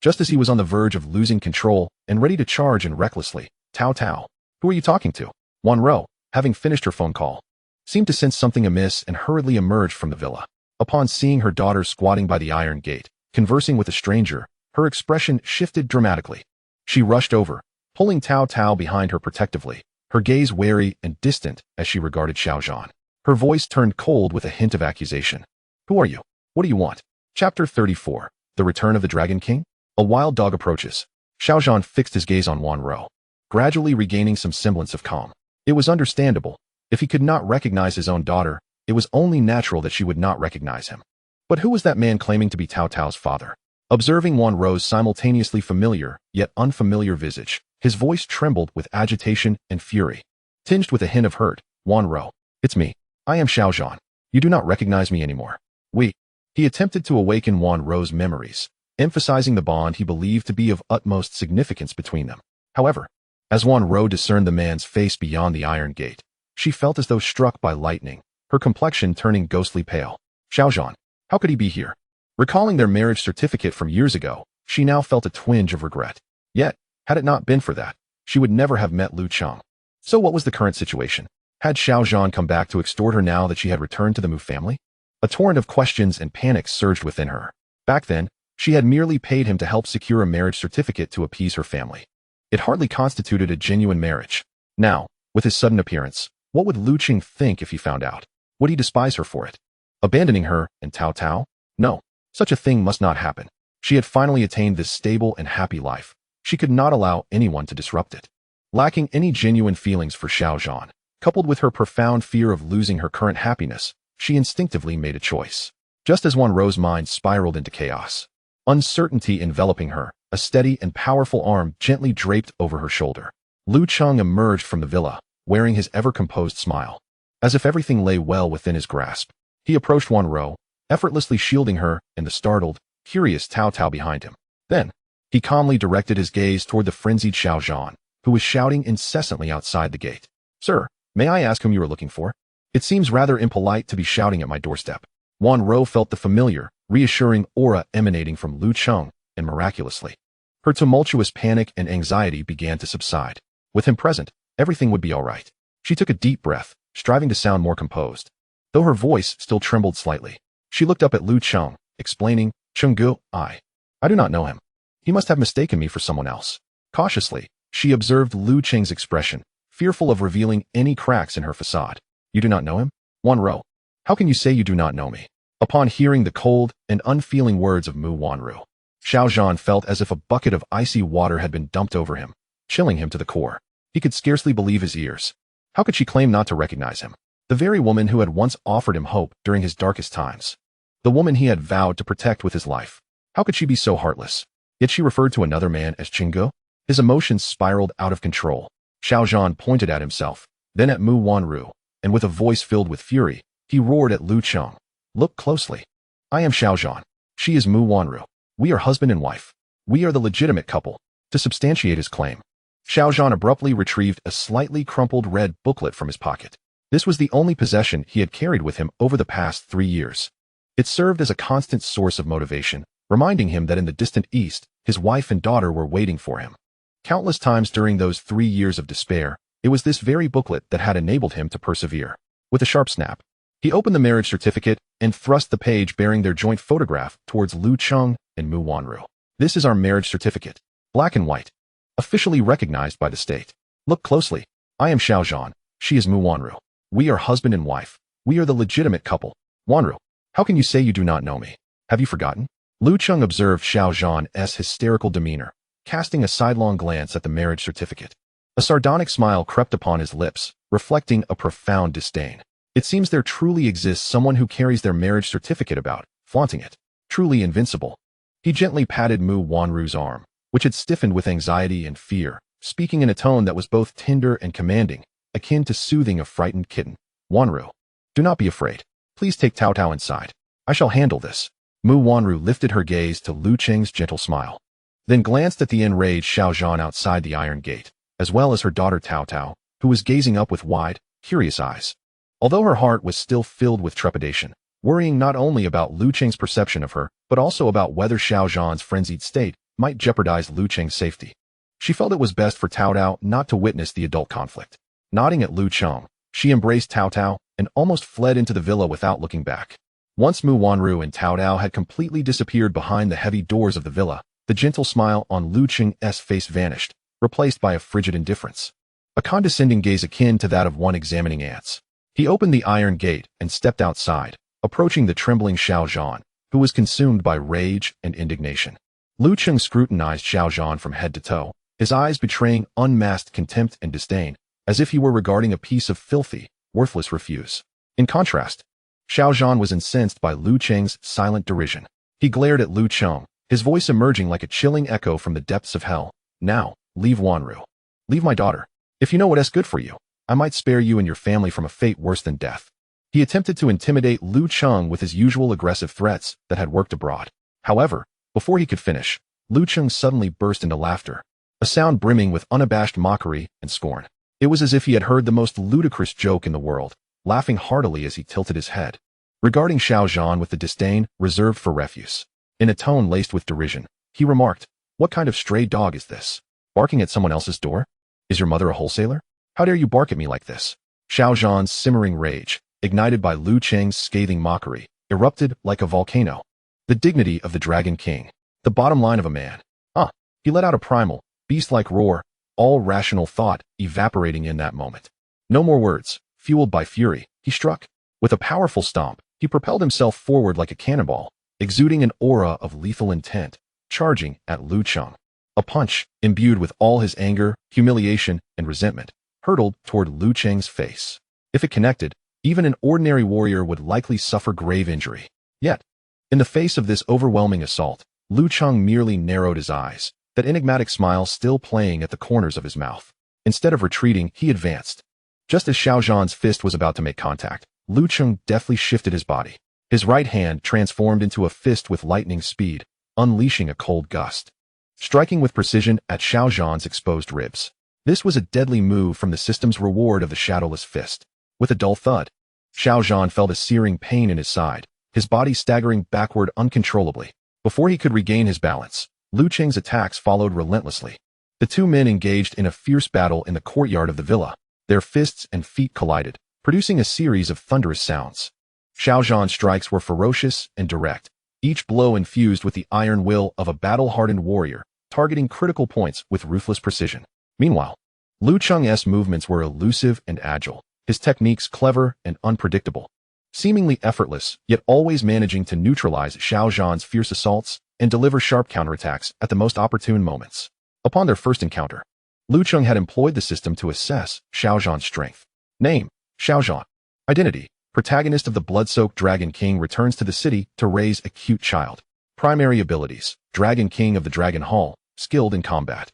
Just as he was on the verge of losing control and ready to charge in recklessly, Tao Tao, who are you talking to? Wan Ro, having finished her phone call, seemed to sense something amiss and hurriedly emerged from the villa. Upon seeing her daughter squatting by the iron gate, conversing with a stranger, her expression shifted dramatically. She rushed over, pulling Tao Tao behind her protectively, her gaze wary and distant as she regarded Xiaozhan. Her voice turned cold with a hint of accusation. Who are you? What do you want? Chapter 34. The Return of the Dragon King? A wild dog approaches. Xiaozhan fixed his gaze on Wan Ro, gradually regaining some semblance of calm. It was understandable. If he could not recognize his own daughter, it was only natural that she would not recognize him. But who was that man claiming to be Tao Tao's father? Observing Wan Ro's simultaneously familiar, yet unfamiliar visage, his voice trembled with agitation and fury. Tinged with a hint of hurt, Wan Ro, it's me. I am Xiaozhan. You do not recognize me anymore. He attempted to awaken Wan Ro's memories, emphasizing the bond he believed to be of utmost significance between them. However, as Wan Ro discerned the man's face beyond the iron gate, she felt as though struck by lightning, her complexion turning ghostly pale. Xiaozhan, how could he be here? Recalling their marriage certificate from years ago, she now felt a twinge of regret. Yet, had it not been for that, she would never have met Lu Cheng. So what was the current situation? Had Xiaozhan come back to extort her now that she had returned to the Mu family? A torrent of questions and panic surged within her. Back then, she had merely paid him to help secure a marriage certificate to appease her family. It hardly constituted a genuine marriage. Now, with his sudden appearance, what would Lu Cheng think if he found out? Would he despise her for it? Abandoning her and Tao Tao? No, such a thing must not happen. She had finally attained this stable and happy life. She could not allow anyone to disrupt it. Lacking any genuine feelings for Xiaozhan, coupled with her profound fear of losing her current happiness, she instinctively made a choice. Just as Wan Ro's mind spiraled into chaos, uncertainty enveloping her, a steady and powerful arm gently draped over her shoulder. Lu Cheng emerged from the villa, wearing his ever-composed smile. As if everything lay well within his grasp, he approached Wan Ro, effortlessly shielding her and the startled, curious Tao Tao behind him. Then, he calmly directed his gaze toward the frenzied Xiaozhan, who was shouting incessantly outside the gate. Sir, may I ask whom you are looking for? It seems rather impolite to be shouting at my doorstep. Wan Ro felt the familiar, reassuring aura emanating from Lu Cheng, and miraculously, her tumultuous panic and anxiety began to subside. With him present, everything would be all right. She took a deep breath, striving to sound more composed. Though her voice still trembled slightly, she looked up at Lu Cheng, explaining, Chenggu, I do not know him. He must have mistaken me for someone else. Cautiously, she observed Lu Cheng's expression, fearful of revealing any cracks in her facade. You do not know him? Wan Ro, how can you say you do not know me? Upon hearing the cold and unfeeling words of Mu Wanru, Xiaozhan felt as if a bucket of icy water had been dumped over him, chilling him to the core. He could scarcely believe his ears. How could she claim not to recognize him? The very woman who had once offered him hope during his darkest times. The woman he had vowed to protect with his life. How could she be so heartless? Yet she referred to another man as Chenggu? His emotions spiraled out of control. Xiaozhan pointed at himself, then at Mu Wanru, and with a voice filled with fury, he roared at Lu Cheng. Look closely. I am Xiaozhan. She is Mu Wanru. We are husband and wife. We are the legitimate couple. To substantiate his claim, Xiaozhan abruptly retrieved a slightly crumpled red booklet from his pocket. This was the only possession he had carried with him over the past 3 years. It served as a constant source of motivation, reminding him that in the distant east, his wife and daughter were waiting for him. Countless times during those 3 years of despair, it was this very booklet that had enabled him to persevere. With a sharp snap, he opened the marriage certificate and thrust the page bearing their joint photograph towards Lu Cheng and Mu Wanru. This is our marriage certificate. Black and white. Officially recognized by the state. Look closely. I am Xiaozhan. She is Mu Wanru. We are husband and wife. We are the legitimate couple. Wanru, how can you say you do not know me? Have you forgotten? Lu Cheng observed Xiaozhan's hysterical demeanor, casting a sidelong glance at the marriage certificate. A sardonic smile crept upon his lips, reflecting a profound disdain. It seems there truly exists someone who carries their marriage certificate about, flaunting it. Truly invincible. He gently patted Mu Wanru's arm, which had stiffened with anxiety and fear, speaking in a tone that was both tender and commanding, akin to soothing a frightened kitten. Wanru, do not be afraid. Please take Tao Tao inside. I shall handle this. Mu Wanru lifted her gaze to Lu Cheng's gentle smile, then glanced at the enraged Xiaozhan outside the iron gate, as well as her daughter Tao Tao, who was gazing up with wide, curious eyes. Although her heart was still filled with trepidation, worrying not only about Lu Cheng's perception of her, but also about whether Xiaozhan's frenzied state might jeopardize Lu Cheng's safety. She felt it was best for Cao Dao not to witness the adult conflict. Nodding at Lu Cheng, she embraced Cao Cao and almost fled into the villa without looking back. Once Mu Wanru and Cao Dao had completely disappeared behind the heavy doors of the villa, the gentle smile on Lu Cheng's face vanished, replaced by a frigid indifference. A condescending gaze akin to that of one examining ants. He opened the iron gate and stepped outside, approaching the trembling Xiao Zhan, who was consumed by rage and indignation. Lu Cheng scrutinized Xiao Zhan from head to toe, his eyes betraying unmasked contempt and disdain, as if he were regarding a piece of filthy, worthless refuse. In contrast, Xiao Zhan was incensed by Lu Cheng's silent derision. He glared at Lu Cheng, his voice emerging like a chilling echo from the depths of hell. Now, leave Wanru. Leave my daughter. If you know what's good for you, I might spare you and your family from a fate worse than death. He attempted to intimidate Lu Cheng with his usual aggressive threats that had worked abroad. However, before he could finish, Lu Cheng suddenly burst into laughter, a sound brimming with unabashed mockery and scorn. It was as if he had heard the most ludicrous joke in the world, laughing heartily as he tilted his head, regarding Xiao Zhan with the disdain reserved for refuse. In a tone laced with derision, he remarked, "What kind of stray dog is this? Barking at someone else's door? Is your mother a wholesaler? How dare you bark at me like this?" Xiao Zhan's simmering rage, ignited by Lu Cheng's scathing mockery, erupted like a volcano. The dignity of the Dragon King, the bottom line of a man. He let out a primal, beast-like roar, all rational thought evaporating in that moment. No more words. Fueled by fury, he struck. With a powerful stomp, he propelled himself forward like a cannonball, exuding an aura of lethal intent, charging at Lu Cheng. A punch, imbued with all his anger, humiliation, and resentment, hurtled toward Lu Cheng's face. If it connected, even an ordinary warrior would likely suffer grave injury. Yet, in the face of this overwhelming assault, Lu Cheng merely narrowed his eyes, that enigmatic smile still playing at the corners of his mouth. Instead of retreating, he advanced. Just as Xiao Zhan's fist was about to make contact, Lu Cheng deftly shifted his body. His right hand transformed into a fist with lightning speed, unleashing a cold gust, striking with precision at Xiao Zhan's exposed ribs. This was a deadly move from the system's reward of the shadowless fist. With a dull thud, Xiao Zhan felt a searing pain in his side, his body staggering backward uncontrollably. Before he could regain his balance, Lu Cheng's attacks followed relentlessly. The two men engaged in a fierce battle in the courtyard of the villa. Their fists and feet collided, producing a series of thunderous sounds. Xiao Zhan's strikes were ferocious and direct, each blow infused with the iron will of a battle-hardened warrior, targeting critical points with ruthless precision. Meanwhile, Lu Cheng's movements were elusive and agile, his techniques clever and unpredictable, seemingly effortless, yet always managing to neutralize Xiao Zhan's fierce assaults and deliver sharp counterattacks at the most opportune moments. Upon their first encounter, Lu Cheng had employed the system to assess Xiao Zhan's strength. Name: Xiao Zhan. Identity: protagonist of the blood-soaked Dragon King returns to the city to raise a cute child. Primary abilities: Dragon King of the Dragon Hall, skilled in combat.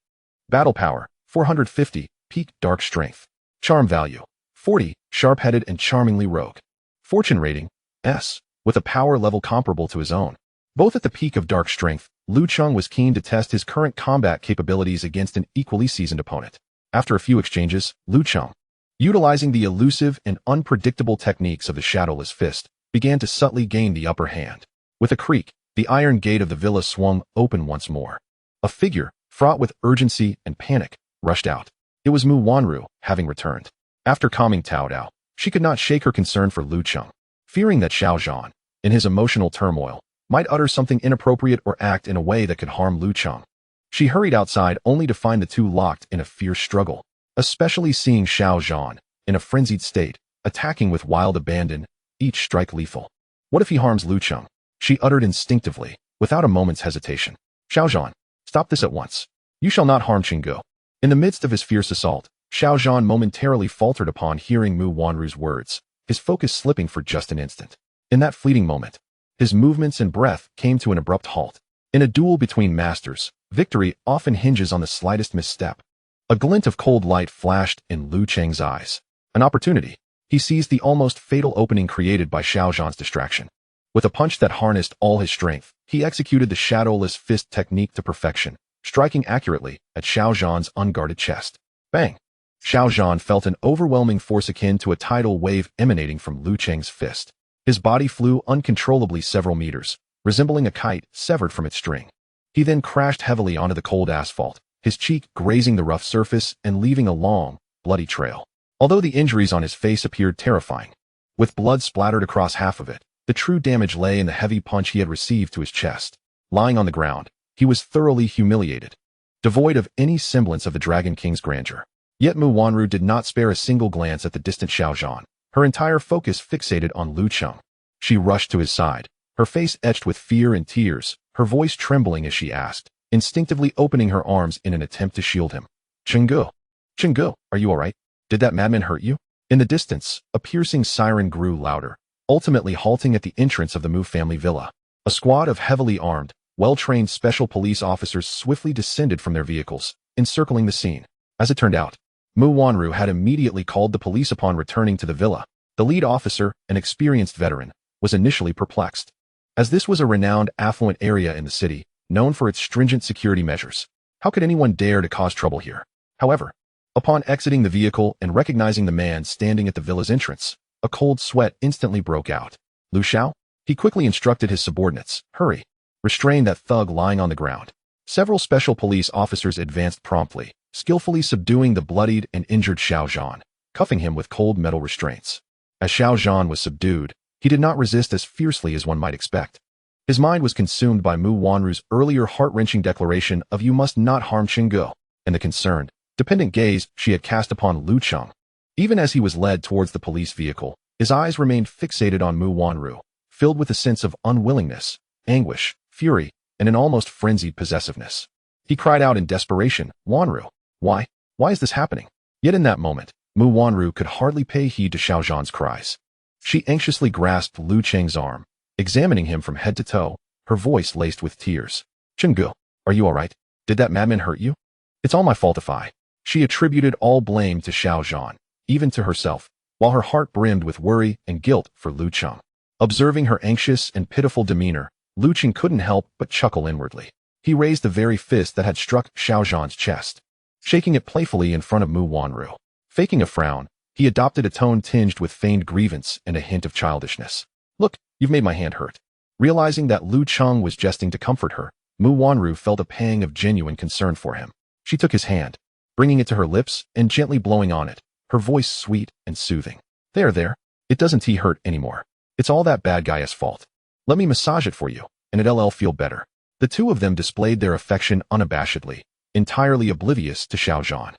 Battle power: 450, peak dark strength. Charm value: 40, sharp-headed and charmingly rogue. Fortune rating: S, with a power level comparable to his own. Both at the peak of dark strength, Lu Cheng was keen to test his current combat capabilities against an equally seasoned opponent. After a few exchanges, Lu Cheng, utilizing the elusive and unpredictable techniques of the shadowless fist, began to subtly gain the upper hand. With a creak, the iron gate of the villa swung open once more. A figure, fraught with urgency and panic, rushed out. It was Mu Wanru, having returned. After calming Cao Dao, she could not shake her concern for Lu Cheng, fearing that Xiao Zhan, in his emotional turmoil, might utter something inappropriate or act in a way that could harm Lu Cheng. She hurried outside only to find the two locked in a fierce struggle, especially seeing Xiao Zhan, in a frenzied state, attacking with wild abandon, each strike lethal. What if he harms Lu Cheng? She uttered instinctively, without a moment's hesitation. Xiao Zhan, stop this at once. You shall not harm Chenggu. In the midst of his fierce assault, Xiao Zhan momentarily faltered upon hearing Mu Wanru's words, his focus slipping for just an instant. In that fleeting moment, his movements and breath came to an abrupt halt. In a duel between masters, victory often hinges on the slightest misstep. A glint of cold light flashed in Lu Cheng's eyes. An opportunity. He seized the almost fatal opening created by Xiao Zhan's distraction. With a punch that harnessed all his strength, he executed the shadowless fist technique to perfection, striking accurately at Xiao Zhan's unguarded chest. Bang! Xiao Zhan felt an overwhelming force akin to a tidal wave emanating from Lu Cheng's fist. His body flew uncontrollably several meters, resembling a kite severed from its string. He then crashed heavily onto the cold asphalt, his cheek grazing the rough surface and leaving a long, bloody trail. Although the injuries on his face appeared terrifying, with blood splattered across half of it, the true damage lay in the heavy punch he had received to his chest. Lying on the ground, he was thoroughly humiliated, devoid of any semblance of the Dragon King's grandeur. Yet Mu Wanru did not spare a single glance at the distant Xiao Zhan, her entire focus fixated on Lu Cheng. She rushed to his side, her face etched with fear and tears, her voice trembling as she asked, instinctively opening her arms in an attempt to shield him. Chenggu, Chenggu, are you all right? Did that madman hurt you? In the distance, a piercing siren grew louder, ultimately halting at the entrance of the Mu family villa. A squad of heavily armed, well-trained special police officers swiftly descended from their vehicles, encircling the scene. As it turned out, Mu Wanru had immediately called the police upon returning to the villa. The lead officer, an experienced veteran, was initially perplexed, as this was a renowned affluent area in the city, known for its stringent security measures. How could anyone dare to cause trouble here? However, upon exiting the vehicle and recognizing the man standing at the villa's entrance, a cold sweat instantly broke out. Lu Xiao? He quickly instructed his subordinates, hurry, restrain that thug lying on the ground. Several special police officers advanced promptly, skillfully subduing the bloodied and injured Xiao Zhan, cuffing him with cold metal restraints. As Xiao Zhan was subdued, he did not resist as fiercely as one might expect. His mind was consumed by Mu Wanru's earlier heart-wrenching declaration of "you must not harm Chenggu," and the concerned, dependent gaze she had cast upon Lu Cheng. Even as he was led towards the police vehicle, his eyes remained fixated on Mu Wanru, filled with a sense of unwillingness, anguish, fury, and an almost frenzied possessiveness. He cried out in desperation, "Wanru, why? Why is this happening?" Yet in that moment, Mu Wanru could hardly pay heed to Xiao Zhan's cries. She anxiously grasped Lu Cheng's arm, examining him from head to toe, her voice laced with tears. "Chenggu, are you all right? Did that madman hurt you? It's all my fault if I..." She attributed all blame to Xiao Zhan, even to herself, while her heart brimmed with worry and guilt for Lu Cheng. Observing her anxious and pitiful demeanor, Lu Cheng couldn't help but chuckle inwardly. He raised the very fist that had struck Xiao Zhan's chest, shaking it playfully in front of Mu Wanru. Faking a frown, he adopted a tone tinged with feigned grievance and a hint of childishness. "Look, you've made my hand hurt." Realizing that Lu Cheng was jesting to comfort her, Mu Wanru felt a pang of genuine concern for him. She took his hand, bringing it to her lips and gently blowing on it, her voice sweet and soothing. There. It doesn't hurt anymore. It's all that bad guy's fault. Let me massage it for you, and it'll feel better." The two of them displayed their affection unabashedly, entirely oblivious to Xiao Zhan,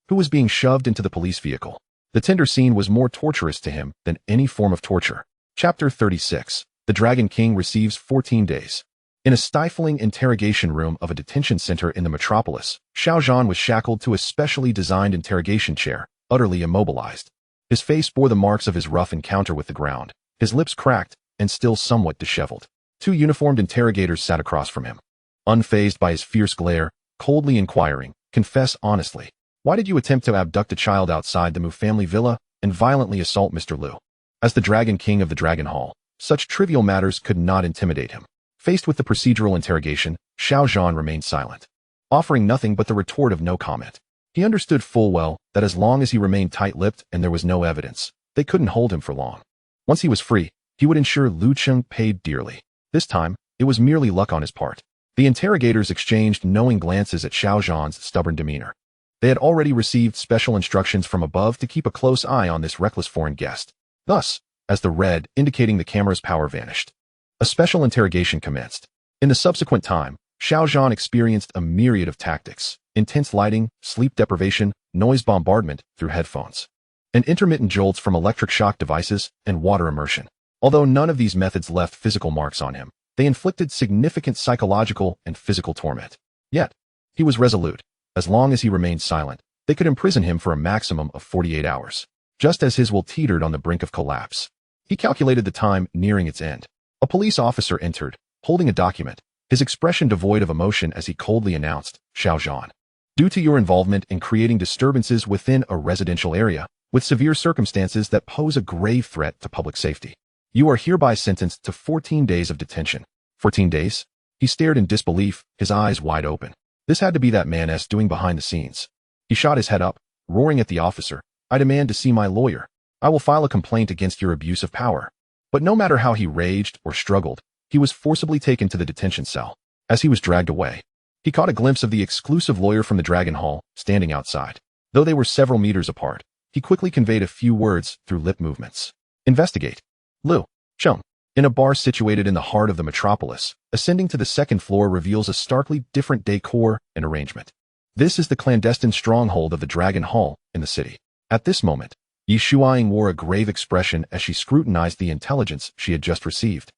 who was being shoved into the police vehicle. The tender scene was more torturous to him than any form of torture. Chapter 36. The Dragon King receives 14 days. In a stifling interrogation room of a detention center in the metropolis, Xiao Zhan was shackled to a specially designed interrogation chair, utterly immobilized. His face bore the marks of his rough encounter with the ground, his lips cracked and still somewhat disheveled. Two uniformed interrogators sat across from him. Unfazed by his fierce glare, coldly inquiring, "Confess honestly. Why did you attempt to abduct a child outside the Mu family villa and violently assault Mr. Lu?" As the Dragon King of the Dragon Hall, such trivial matters could not intimidate him. Faced with the procedural interrogation, Xiao Zhan remained silent, offering nothing but the retort of no comment. He understood full well that as long as he remained tight-lipped and there was no evidence, they couldn't hold him for long. Once he was free, he would ensure Lu Cheng paid dearly. This time, it was merely luck on his part. The interrogators exchanged knowing glances at Xiao Zhan's stubborn demeanor. They had already received special instructions from above to keep a close eye on this reckless foreign guest. Thus, as the red indicating the camera's power vanished, a special interrogation commenced. In the subsequent time, Xiao Zhan experienced a myriad of tactics: intense lighting, sleep deprivation, noise bombardment through headphones, and intermittent jolts from electric shock devices and water immersion. Although none of these methods left physical marks on him, they inflicted significant psychological and physical torment. Yet, he was resolute. As long as he remained silent, they could imprison him for a maximum of 48 hours. Just as his will teetered on the brink of collapse, he calculated the time nearing its end. A police officer entered, holding a document, his expression devoid of emotion as he coldly announced, "Xiao Zhan, due to your involvement in creating disturbances within a residential area, with severe circumstances that pose a grave threat to public safety, you are hereby sentenced to 14 days of detention." 14 days? He stared in disbelief, his eyes wide open. This had to be that man's doing behind the scenes. He shot his head up, roaring at the officer, "I demand to see my lawyer. I will file a complaint against your abuse of power." But no matter how he raged or struggled, he was forcibly taken to the detention cell. As he was dragged away, he caught a glimpse of the exclusive lawyer from the Dragon Hall standing outside. Though they were several meters apart, he quickly conveyed a few words through lip movements. Investigate. Lu. Cheng. In a bar situated in the heart of the metropolis, ascending to the second floor reveals a starkly different decor and arrangement. This is the clandestine stronghold of the Dragon Hall in the city. At this moment, Yi Shuang wore a grave expression as she scrutinized the intelligence she had just received.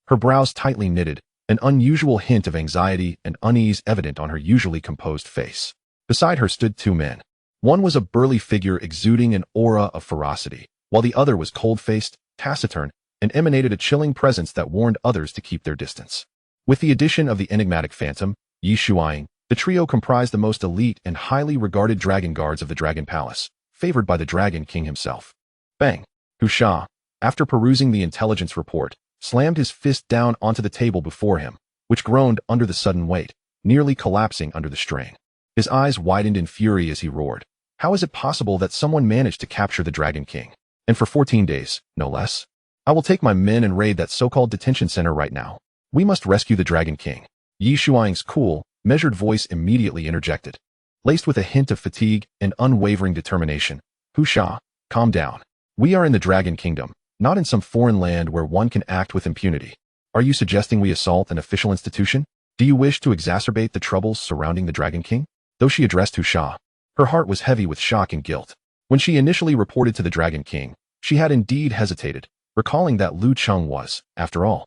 Her brows tightly knitted, an unusual hint of anxiety and unease evident on her usually composed face. Beside her stood two men. One was a burly figure exuding an aura of ferocity, while the other was cold-faced, taciturn, and emanated a chilling presence that warned others to keep their distance. With the addition of the enigmatic phantom, Yi Shuang, the trio comprised the most elite and highly regarded dragon guards of the Dragon Palace, favored by the Dragon King himself. Bang! Husha, after perusing the intelligence report, slammed his fist down onto the table before him, which groaned under the sudden weight, nearly collapsing under the strain. His eyes widened in fury as he roared. How is it possible that someone managed to capture the Dragon King? And for 14 days, no less? I will take my men and raid that so-called detention center right now. We must rescue the Dragon King. Yi Shuang's cool, measured voice immediately interjected. Laced with a hint of fatigue and unwavering determination. Husha, calm down. We are in the Dragon Kingdom, not in some foreign land where one can act with impunity. Are you suggesting we assault an official institution? Do you wish to exacerbate the troubles surrounding the Dragon King? Though she addressed Husha, her heart was heavy with shock and guilt. When she initially reported to the Dragon King, she had indeed hesitated, recalling that Lu Cheng was, after all,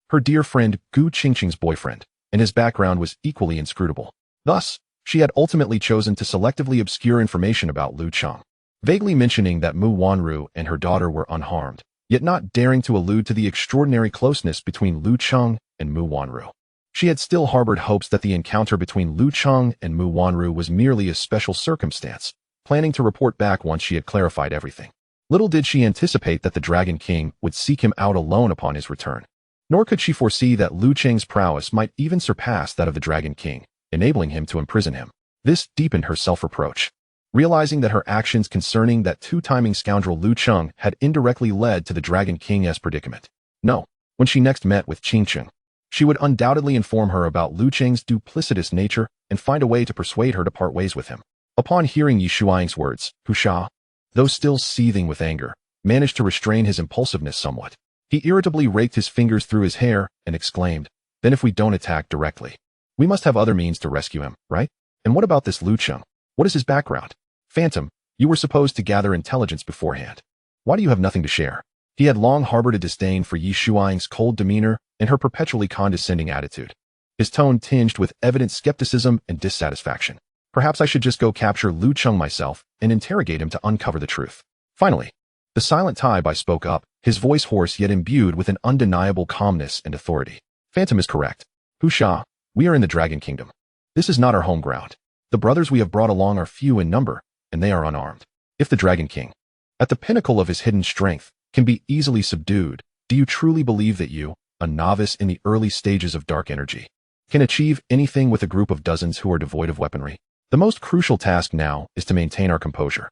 her dear friend Gu Qingqing's boyfriend, and his background was equally inscrutable. Thus, she had ultimately chosen to selectively obscure information about Lu Cheng, vaguely mentioning that Mu Wanru and her daughter were unharmed, yet not daring to allude to the extraordinary closeness between Lu Cheng and Mu Wanru. She had still harbored hopes that the encounter between Lu Cheng and Mu Wanru was merely a special circumstance, planning to report back once she had clarified everything. Little did she anticipate that the Dragon King would seek him out alone upon his return. Nor could she foresee that Lu Cheng's prowess might even surpass that of the Dragon King, enabling him to imprison him. This deepened her self-reproach. Realizing that her actions concerning that two-timing scoundrel Lu Cheng had indirectly led to the Dragon King's predicament. No, when she next met with Qingqing, she would undoubtedly inform her about Lu Cheng's duplicitous nature and find a way to persuade her to part ways with him. Upon hearing Yi Shuang's words, Husha, though still seething with anger, managed to restrain his impulsiveness somewhat. He irritably raked his fingers through his hair and exclaimed, then if we don't attack directly, we must have other means to rescue him, right? And what about this Lu Cheng? What is his background? Phantom, you were supposed to gather intelligence beforehand. Why do you have nothing to share? He had long harbored a disdain for Yi Shuang's cold demeanor and her perpetually condescending attitude. His tone tinged with evident skepticism and dissatisfaction. Perhaps I should just go capture Lu Cheng myself and interrogate him to uncover the truth. Finally, the silent Tai spoke up, his voice hoarse yet imbued with an undeniable calmness and authority. Phantom is correct. Husha, we are in the Dragon Kingdom. This is not our home ground. The brothers we have brought along are few in number, and they are unarmed. If the Dragon King, at the pinnacle of his hidden strength, can be easily subdued, do you truly believe that you, a novice in the early stages of dark energy, can achieve anything with a group of dozens who are devoid of weaponry? The most crucial task now is to maintain our composure,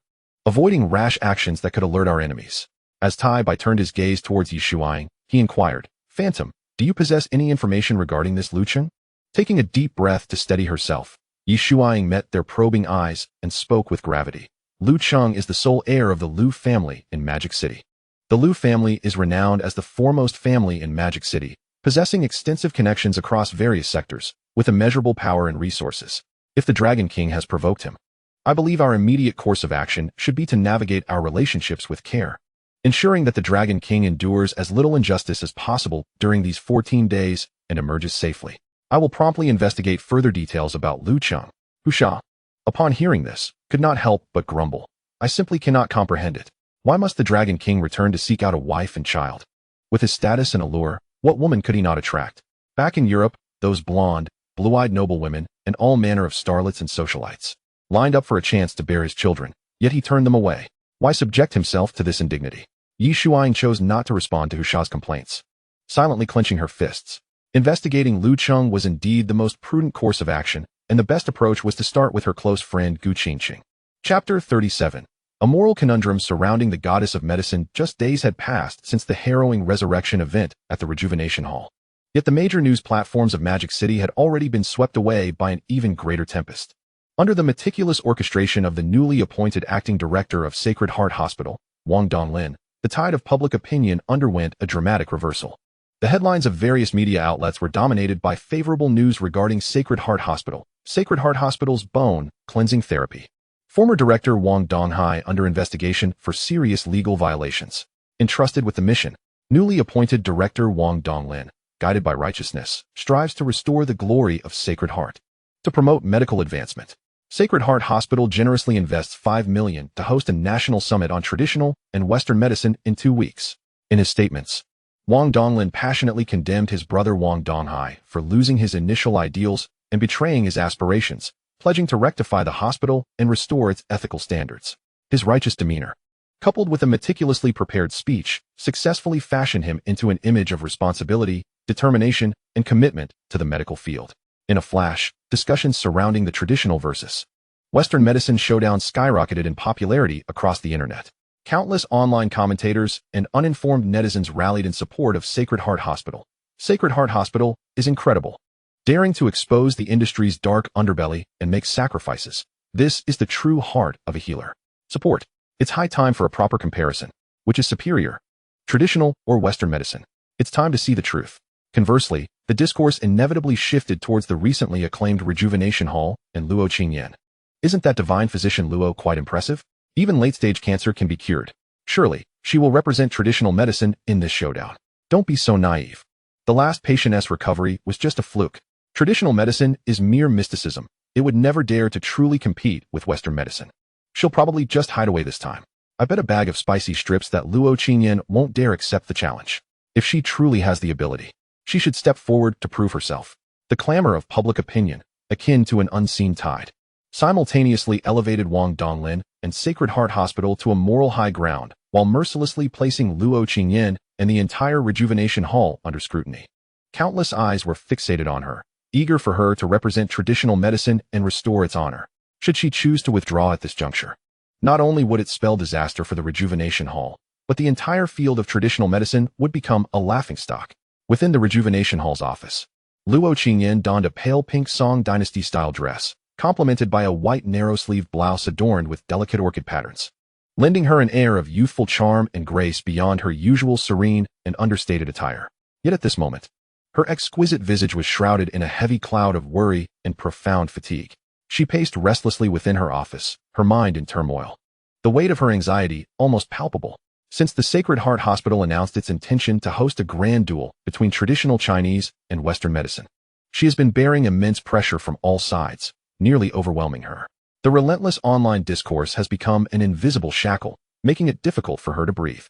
avoiding rash actions that could alert our enemies. As Tai turned his gaze towards Yi Shuang, he inquired, Phantom, do you possess any information regarding this Lu Cheng? Taking a deep breath to steady herself, Yi Shuang met their probing eyes and spoke with gravity. Lu Cheng is the sole heir of the Lu family in Magic City. The Lu family is renowned as the foremost family in Magic City, possessing extensive connections across various sectors, with immeasurable power and resources. If the Dragon King has provoked him, I believe our immediate course of action should be to navigate our relationships with care, ensuring that the Dragon King endures as little injustice as possible during these 14 days and emerges safely. I will promptly investigate further details about Lu Cheng. Husha, upon hearing this, could not help but grumble. I simply cannot comprehend it. Why must the Dragon King return to seek out a wife and child? With his status and allure, what woman could he not attract? Back in Europe, those blonde, blue-eyed noblewomen and all manner of starlets and socialites lined up for a chance to bear his children, yet he turned them away. Why subject himself to this indignity? Yi Shuang chose not to respond to Husha's complaints, silently clenching her fists. Investigating Lu Cheng was indeed the most prudent course of action, and the best approach was to start with her close friend Gu Qingqing. Chapter 37. A moral conundrum surrounding the goddess of medicine. Just days had passed since the harrowing resurrection event at the Rejuvenation Hall. Yet the major news platforms of Magic City had already been swept away by an even greater tempest. Under the meticulous orchestration of the newly appointed acting director of Sacred Heart Hospital, Wang Donglin, the tide of public opinion underwent a dramatic reversal. The headlines of various media outlets were dominated by favorable news regarding Sacred Heart Hospital's bone cleansing therapy. Former director Wang Donghai under investigation for serious legal violations. Entrusted with the mission, newly appointed director Wang Donglin, guided by righteousness, strives to restore the glory of Sacred Heart. To promote medical advancement, Sacred Heart Hospital generously invests $5 million to host a national summit on traditional and Western medicine in 2 weeks. In his statements, Wang Donglin passionately condemned his brother Wang Donghai for losing his initial ideals and betraying his aspirations, pledging to rectify the hospital and restore its ethical standards. His righteous demeanor, coupled with a meticulously prepared speech, successfully fashioned him into an image of responsibility, determination, and commitment to the medical field. In a flash, discussions surrounding the traditional versus Western medicine showdown skyrocketed in popularity across the internet. Countless online commentators and uninformed netizens rallied in support of Sacred Heart Hospital. Sacred Heart Hospital is incredible. Daring to expose the industry's dark underbelly and make sacrifices, this is the true heart of a healer. Support. It's high time for a proper comparison. Which is superior? Traditional or Western medicine? It's time to see the truth. Conversely, the discourse inevitably shifted towards the recently acclaimed Rejuvenation Hall and Luo Qingyan. Isn't that divine physician Luo quite impressive? Even late-stage cancer can be cured. Surely, she will represent traditional medicine in this showdown. Don't be so naive. The last patient's recovery was just a fluke. Traditional medicine is mere mysticism. It would never dare to truly compete with Western medicine. She'll probably just hide away this time. I bet a bag of spicy strips that Luo Qingyan won't dare accept the challenge. If she truly has the ability, she should step forward to prove herself. The clamor of public opinion, akin to an unseen tide, simultaneously elevated Wang Donglin and Sacred Heart Hospital to a moral high ground, while mercilessly placing Luo Qingyan and the entire Rejuvenation Hall under scrutiny. Countless eyes were fixated on her, eager for her to represent traditional medicine and restore its honor. Should she choose to withdraw at this juncture, not only would it spell disaster for the Rejuvenation Hall, but the entire field of traditional medicine would become a laughingstock. Within the Rejuvenation Hall's office, Luo Qingyan donned a pale pink Song Dynasty-style dress, complemented by a white narrow-sleeved blouse adorned with delicate orchid patterns, lending her an air of youthful charm and grace beyond her usual serene and understated attire. Yet at this moment, her exquisite visage was shrouded in a heavy cloud of worry and profound fatigue. She paced restlessly within her office, her mind in turmoil. The weight of her anxiety almost palpable. Since the Sacred Heart Hospital announced its intention to host a grand duel between traditional Chinese and Western medicine, she has been bearing immense pressure from all sides, nearly overwhelming her. The relentless online discourse has become an invisible shackle, making it difficult for her to breathe.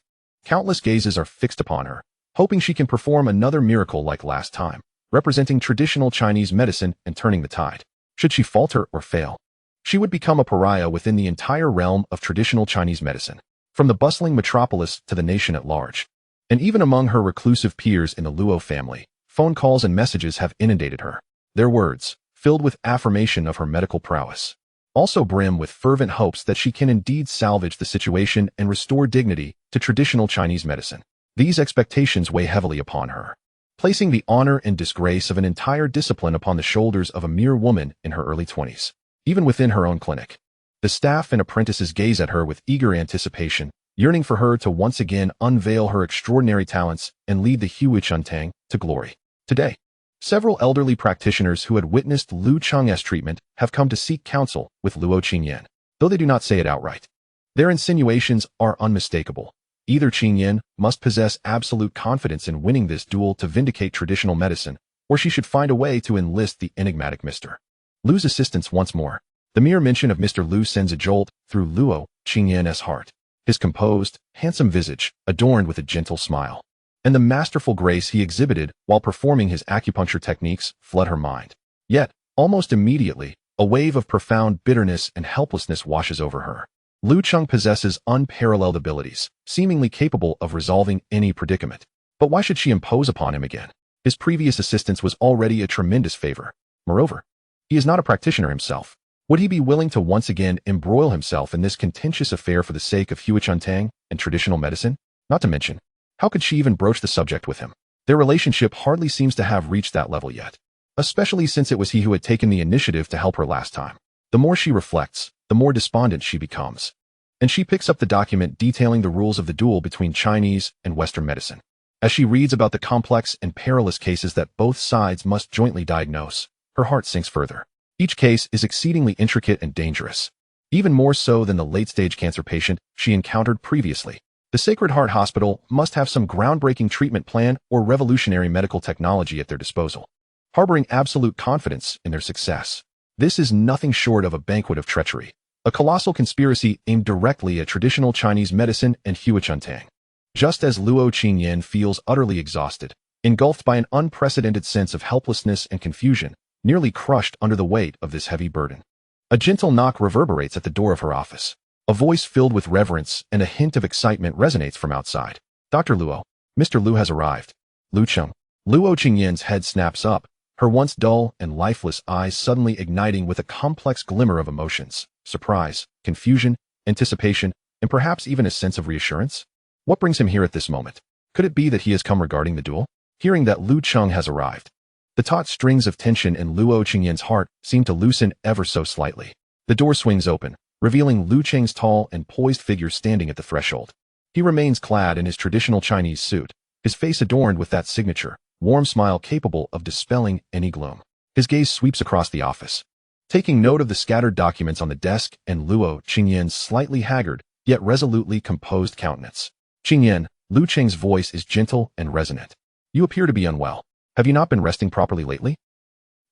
Countless gazes are fixed upon her, hoping she can perform another miracle like last time, representing traditional Chinese medicine and turning the tide. Should she falter or fail, she would become a pariah within the entire realm of traditional Chinese medicine, from the bustling metropolis to the nation at large. And even among her reclusive peers in the Luo family, phone calls and messages have inundated her. Their words, filled with affirmation of her medical prowess, also brim with fervent hopes that she can indeed salvage the situation and restore dignity to traditional Chinese medicine. These expectations weigh heavily upon her, placing the honor and disgrace of an entire discipline upon the shoulders of a mere woman in her early 20s. Even within her own clinic, the staff and apprentices gaze at her with eager anticipation, yearning for her to once again unveil her extraordinary talents and lead the Huichuntang to glory. Today, several elderly practitioners who had witnessed Lu Cheng's treatment have come to seek counsel with Luo Qingyan, though they do not say it outright. Their insinuations are unmistakable. Either Qingyan must possess absolute confidence in winning this duel to vindicate traditional medicine, or she should find a way to enlist the enigmatic Mr. Lu's assistance once more. The mere mention of Mr. Lu sends a jolt through Luo Qingyan's heart. His composed, handsome visage, adorned with a gentle smile, and the masterful grace he exhibited while performing his acupuncture techniques flood her mind. Yet, almost immediately, a wave of profound bitterness and helplessness washes over her. Lu Cheng possesses unparalleled abilities, seemingly capable of resolving any predicament. But why should she impose upon him again? His previous assistance was already a tremendous favor. Moreover, he is not a practitioner himself. Would he be willing to once again embroil himself in this contentious affair for the sake of Huichuntang and traditional medicine? Not to mention, how could she even broach the subject with him? Their relationship hardly seems to have reached that level yet, especially since it was he who had taken the initiative to help her last time. The more she reflects, the more despondent she becomes. And she picks up the document detailing the rules of the duel between Chinese and Western medicine. As she reads about the complex and perilous cases that both sides must jointly diagnose, her heart sinks further. Each case is exceedingly intricate and dangerous, even more so than the late-stage cancer patient she encountered previously. The Sacred Heart Hospital must have some groundbreaking treatment plan or revolutionary medical technology at their disposal, harboring absolute confidence in their success. This is nothing short of a banquet of treachery, a colossal conspiracy aimed directly at traditional Chinese medicine and Huichuntang. Just as Luo Qingyan feels utterly exhausted, engulfed by an unprecedented sense of helplessness and confusion, nearly crushed under the weight of this heavy burden. A gentle knock reverberates at the door of her office. A voice filled with reverence and a hint of excitement resonates from outside. Dr. Luo, Mr. Lu has arrived. Lu Cheng. Luo Qingyan's head snaps up, her once dull and lifeless eyes suddenly igniting with a complex glimmer of emotions: surprise, confusion, anticipation, and perhaps even a sense of reassurance. What brings him here at this moment? Could it be that he has come regarding the duel? Hearing that Lu Cheng has arrived, the taut strings of tension in Luo Qingyan's heart seem to loosen ever so slightly. The door swings open, revealing Lu Cheng's tall and poised figure standing at the threshold. He remains clad in his traditional Chinese suit, his face adorned with that signature, warm smile capable of dispelling any gloom. His gaze sweeps across the office, taking note of the scattered documents on the desk and Luo Qingyan's slightly haggard, yet resolutely composed countenance. Qingyan, Lu Cheng's voice is gentle and resonant. You appear to be unwell. Have you not been resting properly lately?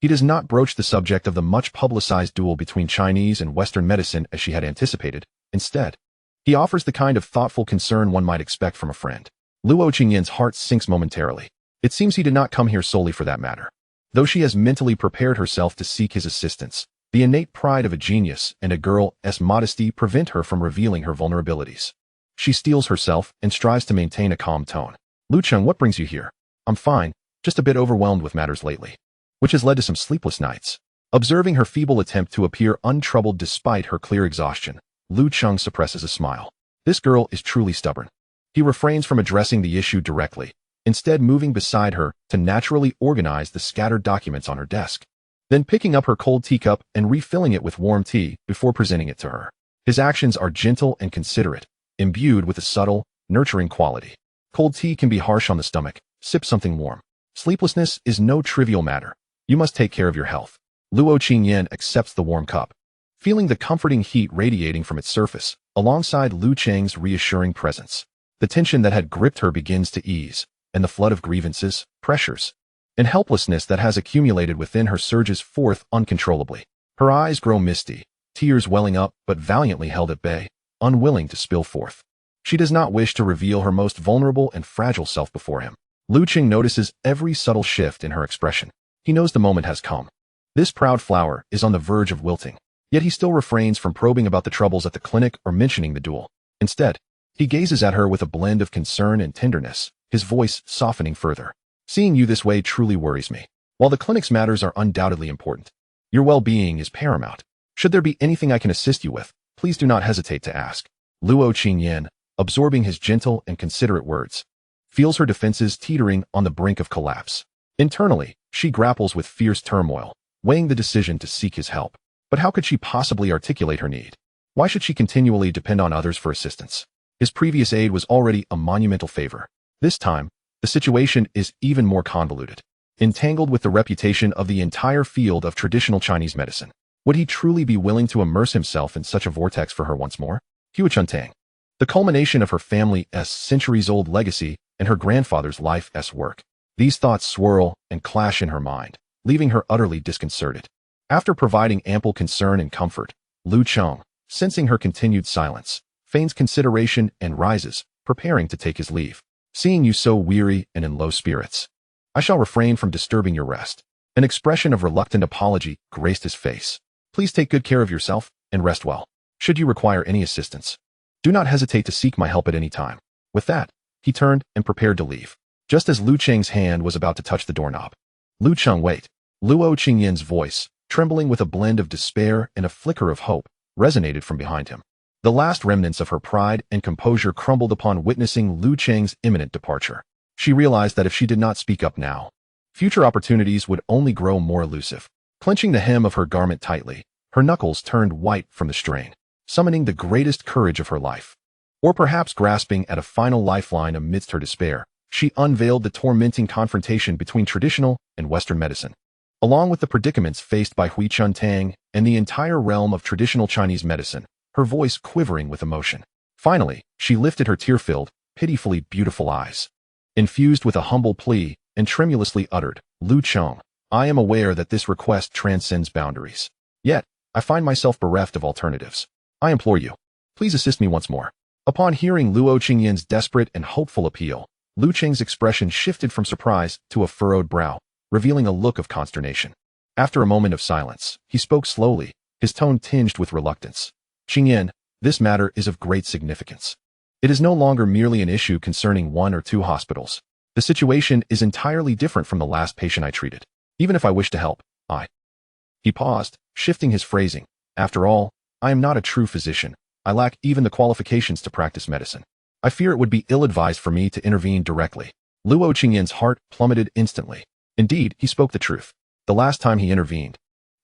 He does not broach the subject of the much-publicized duel between Chinese and Western medicine as she had anticipated. Instead, he offers the kind of thoughtful concern one might expect from a friend. Luo Qingyan's heart sinks momentarily. It seems he did not come here solely for that matter. Though she has mentally prepared herself to seek his assistance, the innate pride of a genius and a girl's modesty prevent her from revealing her vulnerabilities. She steels herself and strives to maintain a calm tone. Lu Cheng, what brings you here? I'm fine, just a bit overwhelmed with matters lately, which has led to some sleepless nights. Observing her feeble attempt to appear untroubled despite her clear exhaustion, Lu Cheng suppresses a smile. This girl is truly stubborn. He refrains from addressing the issue directly, instead moving beside her to naturally organize the scattered documents on her desk, then picking up her cold teacup and refilling it with warm tea before presenting it to her. His actions are gentle and considerate, imbued with a subtle, nurturing quality. Cold tea can be harsh on the stomach. Sip something warm. Sleeplessness is no trivial matter. You must take care of your health. Luo Qingyan accepts the warm cup, feeling the comforting heat radiating from its surface, alongside Lu Cheng's reassuring presence. The tension that had gripped her begins to ease, and the flood of grievances, pressures, and helplessness that has accumulated within her surges forth uncontrollably. Her eyes grow misty, tears welling up but valiantly held at bay, unwilling to spill forth. She does not wish to reveal her most vulnerable and fragile self before him. Lu Cheng notices every subtle shift in her expression. He knows the moment has come. This proud flower is on the verge of wilting, yet he still refrains from probing about the troubles at the clinic or mentioning the duel. Instead, he gazes at her with a blend of concern and tenderness, his voice softening further. Seeing you this way truly worries me. While the clinic's matters are undoubtedly important, your well-being is paramount. Should there be anything I can assist you with, please do not hesitate to ask. Luo Qingyan, absorbing his gentle and considerate words, feels her defenses teetering on the brink of collapse. Internally, she grapples with fierce turmoil, weighing the decision to seek his help. But how could she possibly articulate her need? Why should she continually depend on others for assistance? His previous aid was already a monumental favor. This time, the situation is even more convoluted, entangled with the reputation of the entire field of traditional Chinese medicine. Would he truly be willing to immerse himself in such a vortex for her once more? Huichuntang, the culmination of her family's centuries-old legacy and her grandfather's life's work. These thoughts swirl and clash in her mind, leaving her utterly disconcerted. After providing ample concern and comfort, Lu Cheng, sensing her continued silence, feigns consideration and rises, preparing to take his leave. Seeing you so weary and in low spirits, I shall refrain from disturbing your rest. An expression of reluctant apology graced his face. Please take good care of yourself and rest well. Should you require any assistance, do not hesitate to seek my help at any time. With that, he turned and prepared to leave. Just as Lu Cheng's hand was about to touch the doorknob. Lu Cheng, wait. Luo Qingyan's voice, trembling with a blend of despair and a flicker of hope, resonated from behind him. The last remnants of her pride and composure crumbled upon witnessing Lu Cheng's imminent departure. She realized that if she did not speak up now, future opportunities would only grow more elusive. Clenching the hem of her garment tightly, her knuckles turned white from the strain, summoning the greatest courage of her life. Or perhaps grasping at a final lifeline amidst her despair, she unveiled the tormenting confrontation between traditional and Western medicine, along with the predicaments faced by Hui Chuntang and the entire realm of traditional Chinese medicine, her voice quivering with emotion. Finally, she lifted her tear-filled, pitifully beautiful eyes, infused with a humble plea, and tremulously uttered, "Lu Cheng, I am aware that this request transcends boundaries. Yet, I find myself bereft of alternatives. I implore you, please assist me once more." Upon hearing Luo Qingyan's desperate and hopeful appeal, Lu Cheng's expression shifted from surprise to a furrowed brow, revealing a look of consternation. After a moment of silence, he spoke slowly, his tone tinged with reluctance. "Qingyan, this matter is of great significance. It is no longer merely an issue concerning 1 or 2 hospitals. The situation is entirely different from the last patient I treated. Even if I wish to help, He paused, shifting his phrasing. "After all, I am not a true physician. I lack even the qualifications to practice medicine. I fear it would be ill-advised for me to intervene directly." Luo Qingyan's heart plummeted instantly. Indeed, he spoke the truth. The last time he intervened,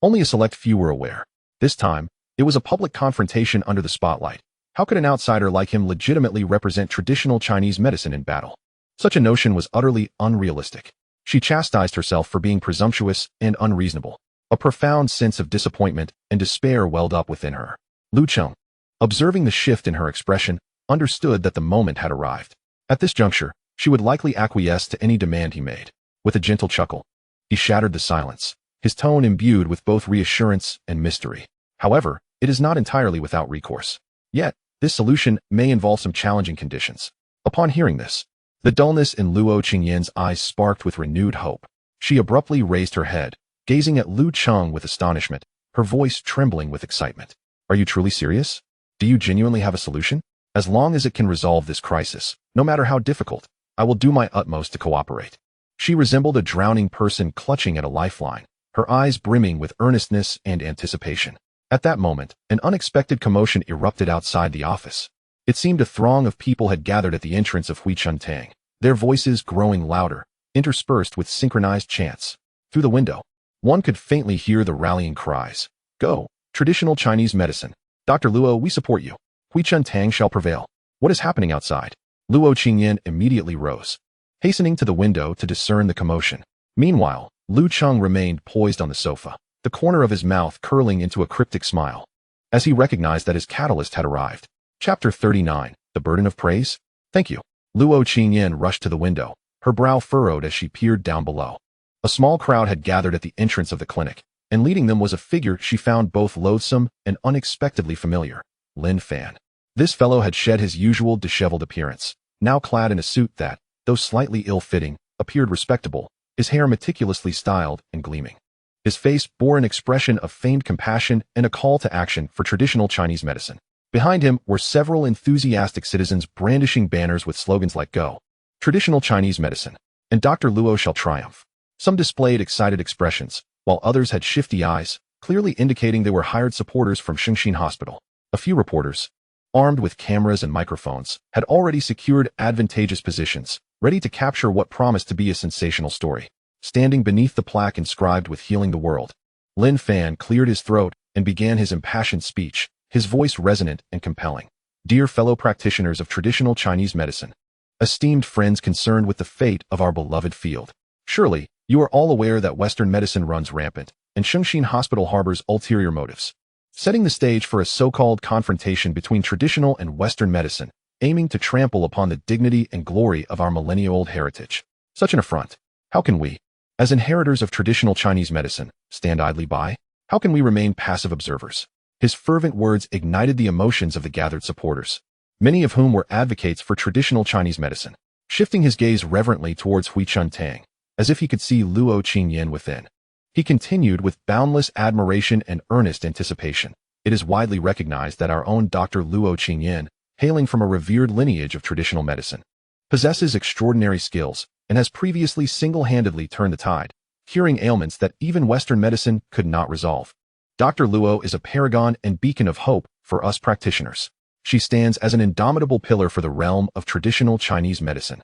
only a select few were aware. This time, it was a public confrontation under the spotlight. How could an outsider like him legitimately represent traditional Chinese medicine in battle? Such a notion was utterly unrealistic. She chastised herself for being presumptuous and unreasonable. A profound sense of disappointment and despair welled up within her. Lu Cheng, observing the shift in her expression, understood that the moment had arrived. At this juncture, she would likely acquiesce to any demand he made. With a gentle chuckle, he shattered the silence, his tone imbued with both reassurance and mystery. "However, it is not entirely without recourse. Yet, this solution may involve some challenging conditions." Upon hearing this, the dullness in Luo Qingyan's eyes sparked with renewed hope. She abruptly raised her head, gazing at Lu Cheng with astonishment, her voice trembling with excitement. "Are you truly serious? Do you genuinely have a solution? As long as it can resolve this crisis, no matter how difficult, I will do my utmost to cooperate." She resembled a drowning person clutching at a lifeline, her eyes brimming with earnestness and anticipation. At that moment, an unexpected commotion erupted outside the office. It seemed a throng of people had gathered at the entrance of Hui Chuntang, their voices growing louder, interspersed with synchronized chants. Through the window, one could faintly hear the rallying cries. "Go, traditional Chinese medicine. Dr. Luo, we support you. Hui Chuntang shall prevail." "What is happening outside?" Luo Qingyan immediately rose, hastening to the window to discern the commotion. Meanwhile, Lu Cheng remained poised on the sofa, the corner of his mouth curling into a cryptic smile, as he recognized that his catalyst had arrived. Chapter 39, The Burden of Praise? "Thank you." Luo Qingyan rushed to the window, her brow furrowed as she peered down below. A small crowd had gathered at the entrance of the clinic, and leading them was a figure she found both loathsome and unexpectedly familiar, Lin Fan. This fellow had shed his usual disheveled appearance, now clad in a suit that, though slightly ill-fitting, appeared respectable, his hair meticulously styled and gleaming. His face bore an expression of feigned compassion and a call to action for traditional Chinese medicine. Behind him were several enthusiastic citizens brandishing banners with slogans like "Go, Traditional Chinese Medicine," and "Dr. Luo shall triumph." Some displayed excited expressions, while others had shifty eyes, clearly indicating they were hired supporters from Shengshin Hospital. A few reporters, armed with cameras and microphones, had already secured advantageous positions, ready to capture what promised to be a sensational story. Standing beneath the plaque inscribed with "Healing the World," Lin Fan cleared his throat and began his impassioned speech, his voice resonant and compelling. "Dear fellow practitioners of traditional Chinese medicine, esteemed friends concerned with the fate of our beloved field, surely you are all aware that Western medicine runs rampant, and Shengshin Hospital harbors ulterior motives, setting the stage for a so-called confrontation between traditional and Western medicine, aiming to trample upon the dignity and glory of our millennia-old heritage. Such an affront. How can we, as inheritors of traditional Chinese medicine, stand idly by? How can we remain passive observers?" His fervent words ignited the emotions of the gathered supporters, many of whom were advocates for traditional Chinese medicine. Shifting his gaze reverently towards Hui Chuntang, as if he could see Luo Qingyan within, he continued with boundless admiration and earnest anticipation. "It is widely recognized that our own Dr. Luo Qingyan, hailing from a revered lineage of traditional medicine, possesses extraordinary skills and has previously single-handedly turned the tide, curing ailments that even Western medicine could not resolve. Dr. Luo is a paragon and beacon of hope for us practitioners. She stands as an indomitable pillar for the realm of traditional Chinese medicine."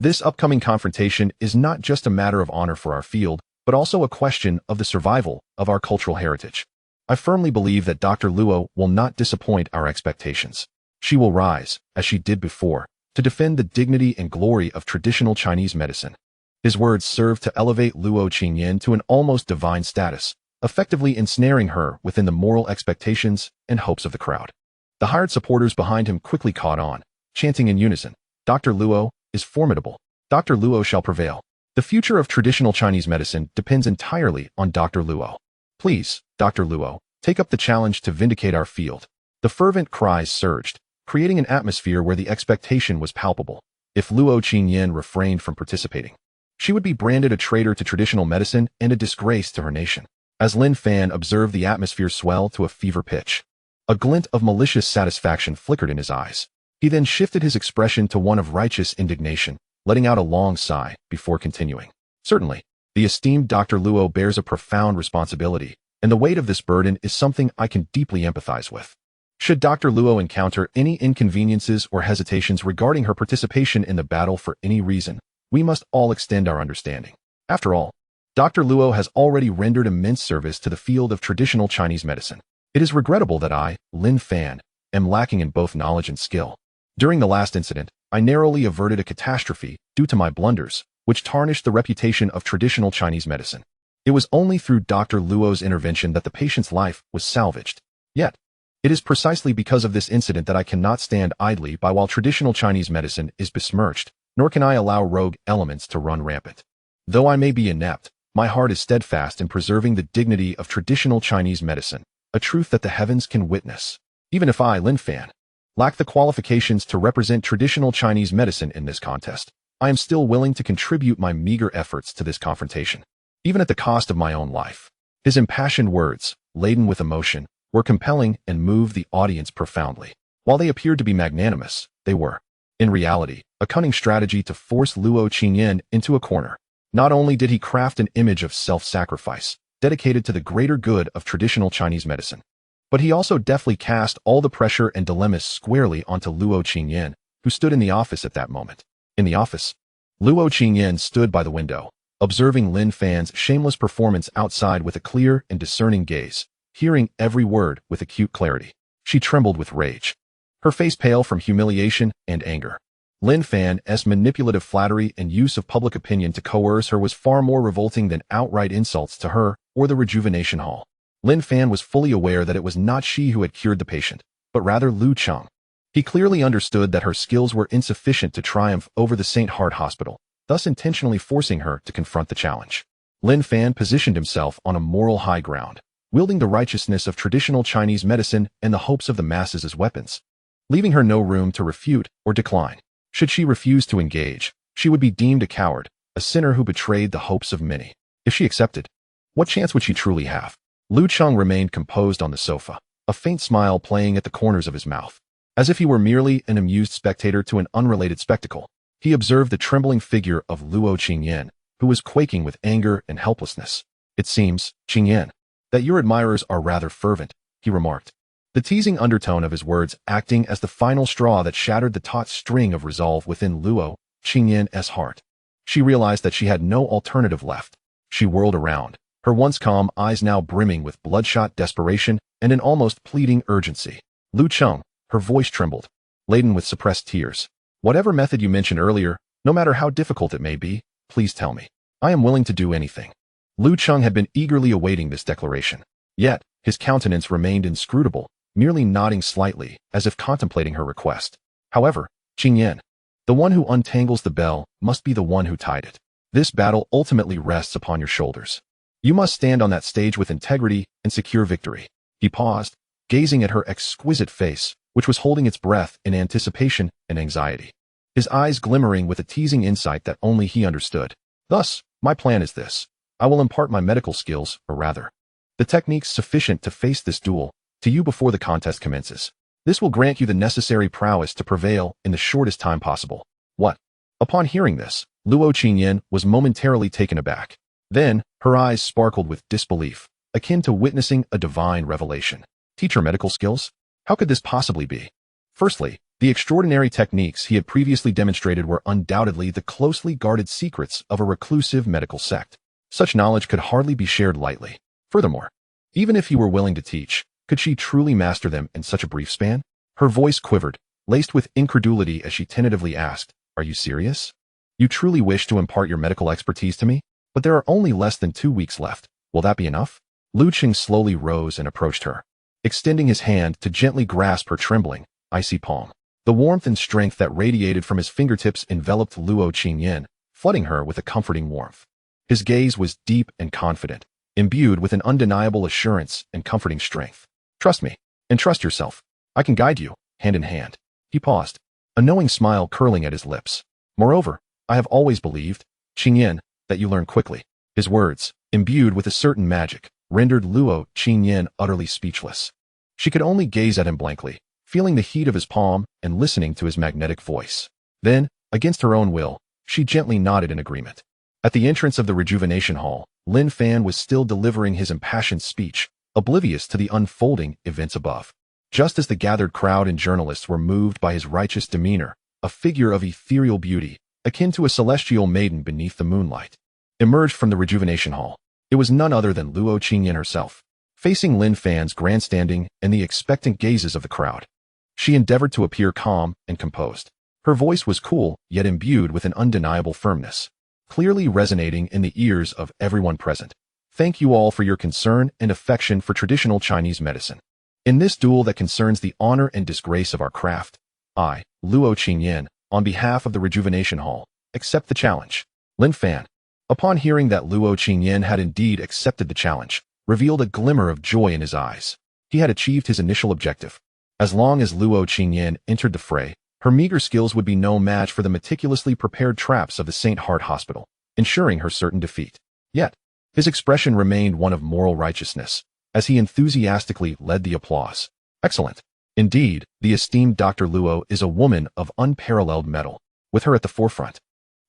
This upcoming confrontation is not just a matter of honor for our field, but also a question of the survival of our cultural heritage. I firmly believe that Dr. Luo will not disappoint our expectations. She will rise, as she did before, to defend the dignity and glory of traditional Chinese medicine. His words served to elevate Luo Qingyan to an almost divine status, effectively ensnaring her within the moral expectations and hopes of the crowd. The hired supporters behind him quickly caught on, chanting in unison, "Dr. Luo is formidable. Dr. Luo shall prevail. The future of traditional Chinese medicine depends entirely on Dr. Luo. Please, Dr. Luo, take up the challenge to vindicate our field." The fervent cries surged, creating an atmosphere where the expectation was palpable. If Luo Qingyan refrained from participating, she would be branded a traitor to traditional medicine and a disgrace to her nation. As Lin Fan observed the atmosphere swell to a fever pitch, a glint of malicious satisfaction flickered in his eyes. He then shifted his expression to one of righteous indignation, letting out a long sigh before continuing. "Certainly, the esteemed Dr. Luo bears a profound responsibility, and the weight of this burden is something I can deeply empathize with. Should Dr. Luo encounter any inconveniences or hesitations regarding her participation in the battle for any reason, we must all extend our understanding. After all, Dr. Luo has already rendered immense service to the field of traditional Chinese medicine. It is regrettable that I, Lin Fan, am lacking in both knowledge and skill. During the last incident, I narrowly averted a catastrophe due to my blunders, which tarnished the reputation of traditional Chinese medicine. It was only through Dr. Luo's intervention that the patient's life was salvaged. Yet, it is precisely because of this incident that I cannot stand idly by while traditional Chinese medicine is besmirched, nor can I allow rogue elements to run rampant. Though I may be inept, my heart is steadfast in preserving the dignity of traditional Chinese medicine, a truth that the heavens can witness. Even if I, Lin Fan, lack the qualifications to represent traditional Chinese medicine in this contest, I am still willing to contribute my meager efforts to this confrontation, even at the cost of my own life." His impassioned words, laden with emotion, were compelling and moved the audience profoundly. While they appeared to be magnanimous, they were, in reality, a cunning strategy to force Luo Qingyan into a corner. Not only did he craft an image of self-sacrifice, dedicated to the greater good of traditional Chinese medicine, but he also deftly cast all the pressure and dilemmas squarely onto Luo Qingyan, who stood in the office at that moment. In the office, Luo Qingyan stood by the window, observing Lin Fan's shameless performance outside with a clear and discerning gaze, hearing every word with acute clarity. She trembled with rage, her face pale from humiliation and anger. Lin Fan's manipulative flattery and use of public opinion to coerce her was far more revolting than outright insults to her or the rejuvenation hall. Lin Fan was fully aware that it was not she who had cured the patient, but rather Lu Cheng. He clearly understood that her skills were insufficient to triumph over the St. Heart Hospital, thus intentionally forcing her to confront the challenge. Lin Fan positioned himself on a moral high ground, wielding the righteousness of traditional Chinese medicine and the hopes of the masses as weapons, leaving her no room to refute or decline. Should she refuse to engage, she would be deemed a coward, a sinner who betrayed the hopes of many. If she accepted, what chance would she truly have? Lu Cheng remained composed on the sofa, a faint smile playing at the corners of his mouth. As if he were merely an amused spectator to an unrelated spectacle, he observed the trembling figure of Luo Qingyan, who was quaking with anger and helplessness. "It seems, Qingyan, that your admirers are rather fervent," he remarked, the teasing undertone of his words acting as the final straw that shattered the taut string of resolve within Luo Qingyan's heart. She realized that she had no alternative left. She whirled around, her once calm eyes now brimming with bloodshot desperation and an almost pleading urgency. "Lu Cheng," her voice trembled, laden with suppressed tears. "Whatever method you mentioned earlier, no matter how difficult it may be, please tell me. I am willing to do anything." Lu Cheng had been eagerly awaiting this declaration. Yet, his countenance remained inscrutable, merely nodding slightly, as if contemplating her request. "However, Qingyan, the one who untangles the bell must be the one who tied it. This battle ultimately rests upon your shoulders. You must stand on that stage with integrity and secure victory." He paused, gazing at her exquisite face, which was holding its breath in anticipation and anxiety, his eyes glimmering with a teasing insight that only he understood. "Thus, my plan is this. I will impart my medical skills, or rather, the techniques sufficient to face this duel, to you before the contest commences. This will grant you the necessary prowess to prevail in the shortest time possible." "What?" Upon hearing this, Luo Qingyan was momentarily taken aback. Then, her eyes sparkled with disbelief, akin to witnessing a divine revelation. "Teach her medical skills? How could this possibly be? Firstly, The extraordinary techniques he had previously demonstrated were undoubtedly the closely guarded secrets of a reclusive medical sect. Such knowledge could hardly be shared lightly. Furthermore, even if he were willing to teach, could she truly master them in such a brief span? Her voice quivered, laced with incredulity as she tentatively asked, "Are you serious? You truly wish to impart your medical expertise to me? But there are only less than 2 weeks left. Will that be enough?" Lu Cheng slowly rose and approached her, extending his hand to gently grasp her trembling, icy palm. The warmth and strength that radiated from his fingertips enveloped Luo Qingyan, flooding her with a comforting warmth. His gaze was deep and confident, imbued with an undeniable assurance and comforting strength. "Trust me, and trust yourself. I can guide you, hand in hand." He paused, a knowing smile curling at his lips. "Moreover, I have always believed, Qingyan, that you learn quickly." His words, imbued with a certain magic, rendered Luo Qingyan utterly speechless. She could only gaze at him blankly, feeling the heat of his palm and listening to his magnetic voice. Then, against her own will, she gently nodded in agreement. At the entrance of the rejuvenation hall, Lin Fan was still delivering his impassioned speech, oblivious to the unfolding events above. Just as the gathered crowd and journalists were moved by his righteous demeanor, a figure of ethereal beauty, akin to a celestial maiden beneath the moonlight, emerged from the rejuvenation hall. It was none other than Luo Qingyan herself, facing Lin Fan's grandstanding and the expectant gazes of the crowd. She endeavored to appear calm and composed. Her voice was cool, yet imbued with an undeniable firmness, clearly resonating in the ears of everyone present. "Thank you all for your concern and affection for traditional Chinese medicine. In this duel that concerns the honor and disgrace of our craft, I, Luo Qingyan, on behalf of the Rejuvenation Hall, accept the challenge." Lin Fan, upon hearing that Luo Qingyan had indeed accepted the challenge, revealed a glimmer of joy in his eyes. He had achieved his initial objective. As long as Luo Qingyan entered the fray, her meager skills would be no match for the meticulously prepared traps of the St. Heart Hospital, ensuring her certain defeat. Yet, his expression remained one of moral righteousness, as he enthusiastically led the applause. "Excellent. Indeed, the esteemed Dr. Luo is a woman of unparalleled mettle, with her at the forefront.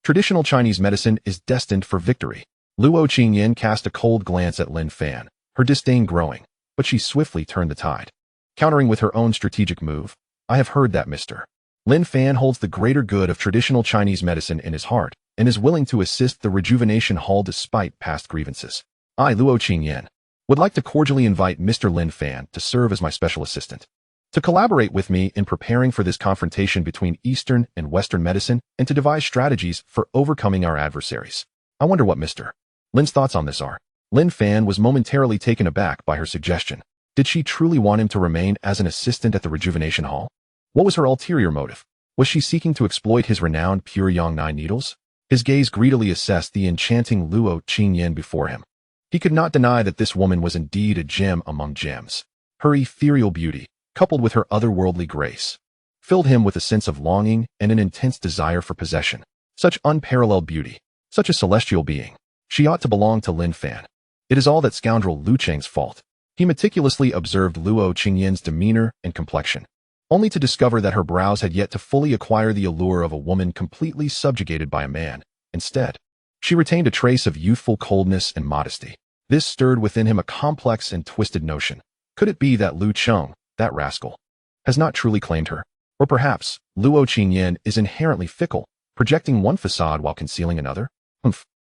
Traditional Chinese medicine is destined for victory." Luo Qingyan cast a cold glance at Lin Fan, her disdain growing, but she swiftly turned the tide. Countering with her own strategic move, "I have heard that Mr. Lin Fan holds the greater good of traditional Chinese medicine in his heart and is willing to assist the Rejuvenation Hall despite past grievances. I, Luo Qingyan, would like to cordially invite Mr. Lin Fan to serve as my special assistant, to collaborate with me in preparing for this confrontation between Eastern and Western medicine and to devise strategies for overcoming our adversaries. I wonder what Mr. Lin's thoughts on this are." Lin Fan was momentarily taken aback by her suggestion. Did she truly want him to remain as an assistant at the Rejuvenation Hall? What was her ulterior motive? Was she seeking to exploit his renowned pure Yongnai needles? His gaze greedily assessed the enchanting Luo Qingyan before him. He could not deny that this woman was indeed a gem among gems. Her ethereal beauty, coupled with her otherworldly grace, filled him with a sense of longing and an intense desire for possession. Such unparalleled beauty, such a celestial being. She ought to belong to Lin Fan. It is all that scoundrel Lu Cheng's fault. He meticulously observed Luo Qingyan's demeanor and complexion, only to discover that her brows had yet to fully acquire the allure of a woman completely subjugated by a man. Instead, she retained a trace of youthful coldness and modesty. This stirred within him a complex and twisted notion. Could it be that Lu Cheng, that rascal, has not truly claimed her? Or perhaps, Luo Qingyan is inherently fickle, projecting one facade while concealing another?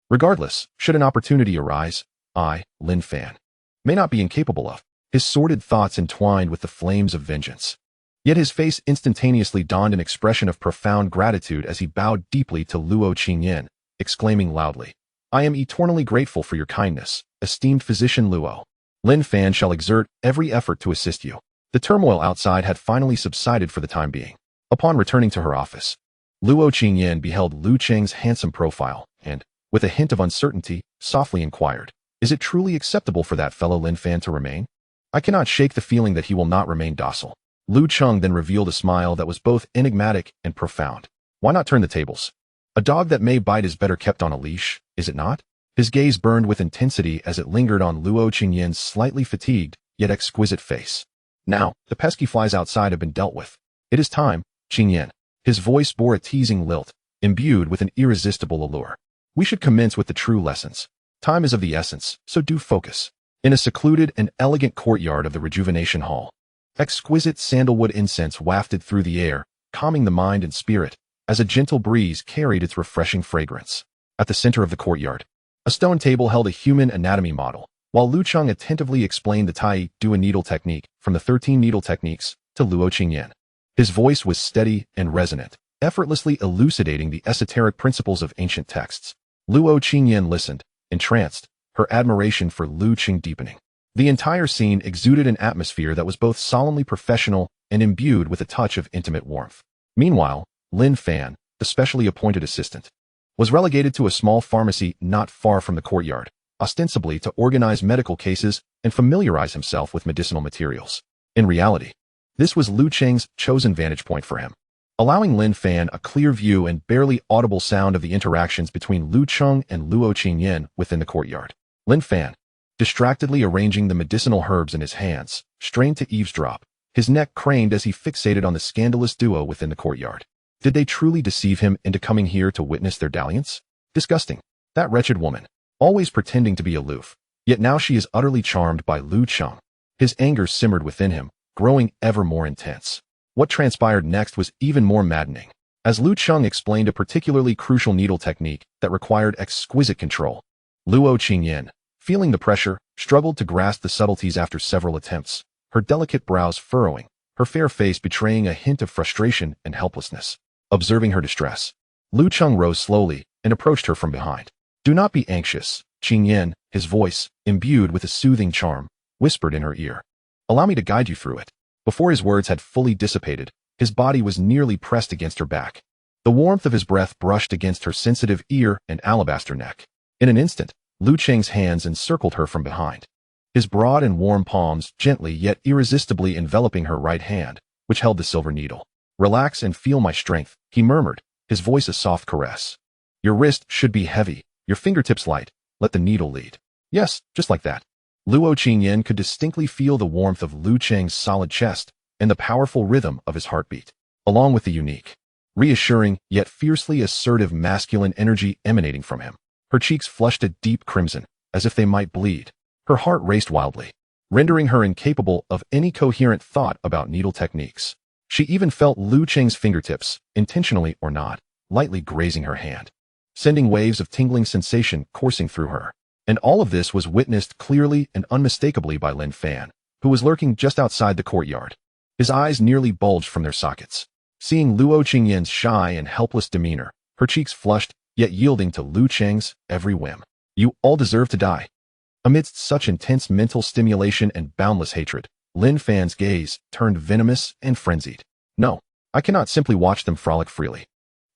Regardless, should an opportunity arise, I, Lin Fan, may not be incapable of. His sordid thoughts entwined with the flames of vengeance. Yet his face instantaneously donned an expression of profound gratitude as he bowed deeply to Luo Qingyan, exclaiming loudly, "I am eternally grateful for your kindness, esteemed physician Luo. Lin Fan shall exert every effort to assist you." The turmoil outside had finally subsided for the time being. Upon returning to her office, Luo Qingyan beheld Lu Cheng's handsome profile and, with a hint of uncertainty, softly inquired, "Is it truly acceptable for that fellow Lin Fan to remain? I cannot shake the feeling that he will not remain docile." Lu Cheng then revealed a smile that was both enigmatic and profound. "Why not turn the tables? A dog that may bite is better kept on a leash, is it not?" His gaze burned with intensity as it lingered on Luo Qingyan's slightly fatigued, yet exquisite face. "Now, the pesky flies outside have been dealt with. It is time, Qingyan." His voice bore a teasing lilt, imbued with an irresistible allure. "We should commence with the true lessons. Time is of the essence, so do focus." In a secluded and elegant courtyard of the Rejuvenation Hall, exquisite sandalwood incense wafted through the air, calming the mind and spirit, as a gentle breeze carried its refreshing fragrance. At the center of the courtyard, a stone table held a human anatomy model, while Lu Cheng attentively explained the Tai Do needle technique from the 13 needle techniques to Luo Qingyan. His voice was steady and resonant, effortlessly elucidating the esoteric principles of ancient texts. Luo Qingyan listened, entranced, her admiration for Lu Qing deepening. The entire scene exuded an atmosphere that was both solemnly professional and imbued with a touch of intimate warmth. Meanwhile, Lin Fan, the specially appointed assistant, was relegated to a small pharmacy not far from the courtyard, ostensibly to organize medical cases and familiarize himself with medicinal materials. In reality, this was Lu Cheng's chosen vantage point for him, allowing Lin Fan a clear view and barely audible sound of the interactions between Lu Cheng and Luo Qingyan within the courtyard. Lin Fan, distractedly arranging the medicinal herbs in his hands, strained to eavesdrop, his neck craned as he fixated on the scandalous duo within the courtyard. Did they truly deceive him into coming here to witness their dalliance? Disgusting. That wretched woman, always pretending to be aloof, yet now she is utterly charmed by Lu Cheng. His anger simmered within him, growing ever more intense. What transpired next was even more maddening, as Lu Cheng explained a particularly crucial needle technique that required exquisite control. Luo Qingyan, feeling the pressure, struggled to grasp the subtleties after several attempts, her delicate brows furrowing, her fair face betraying a hint of frustration and helplessness. Observing her distress, Lu Cheng rose slowly and approached her from behind. "Do not be anxious," Qingyan, his voice, imbued with a soothing charm, whispered in her ear. "Allow me to guide you through it." Before his words had fully dissipated, his body was nearly pressed against her back. The warmth of his breath brushed against her sensitive ear and alabaster neck. In an instant, Lu Cheng's hands encircled her from behind, his broad and warm palms gently yet irresistibly enveloping her right hand, which held the silver needle. "Relax and feel my strength," he murmured, his voice a soft caress. "Your wrist should be heavy, your fingertips light, let the needle lead." Yes, just like that. Luo Qingyan could distinctly feel the warmth of Lu Cheng's solid chest and the powerful rhythm of his heartbeat, along with the unique, reassuring yet fiercely assertive masculine energy emanating from him. Her cheeks flushed a deep crimson, as if they might bleed. Her heart raced wildly, rendering her incapable of any coherent thought about needle techniques. She even felt Lu Cheng's fingertips, intentionally or not, lightly grazing her hand, sending waves of tingling sensation coursing through her. And all of this was witnessed clearly and unmistakably by Lin Fan, who was lurking just outside the courtyard. His eyes nearly bulged from their sockets. Seeing Luo Qingyan's shy and helpless demeanor, her cheeks flushed, yet yielding to Lu Cheng's every whim. "You all deserve to die." Amidst such intense mental stimulation and boundless hatred, Lin Fan's gaze turned venomous and frenzied. "No, I cannot simply watch them frolic freely.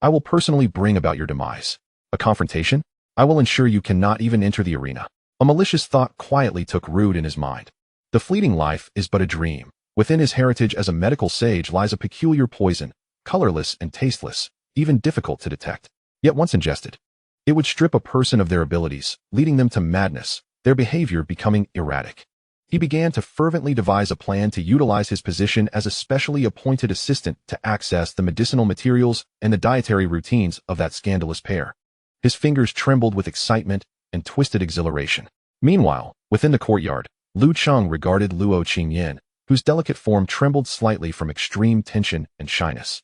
I will personally bring about your demise. A confrontation? I will ensure you cannot even enter the arena." A malicious thought quietly took root in his mind. The fleeting life is but a dream. Within his heritage as a medical sage lies a peculiar poison, colorless and tasteless, even difficult to detect. Yet once ingested, it would strip a person of their abilities, leading them to madness, their behavior becoming erratic. He began to fervently devise a plan to utilize his position as a specially appointed assistant to access the medicinal materials and the dietary routines of that scandalous pair. His fingers trembled with excitement and twisted exhilaration. Meanwhile, within the courtyard, Lu Cheng regarded Luo Qingyan, whose delicate form trembled slightly from extreme tension and shyness.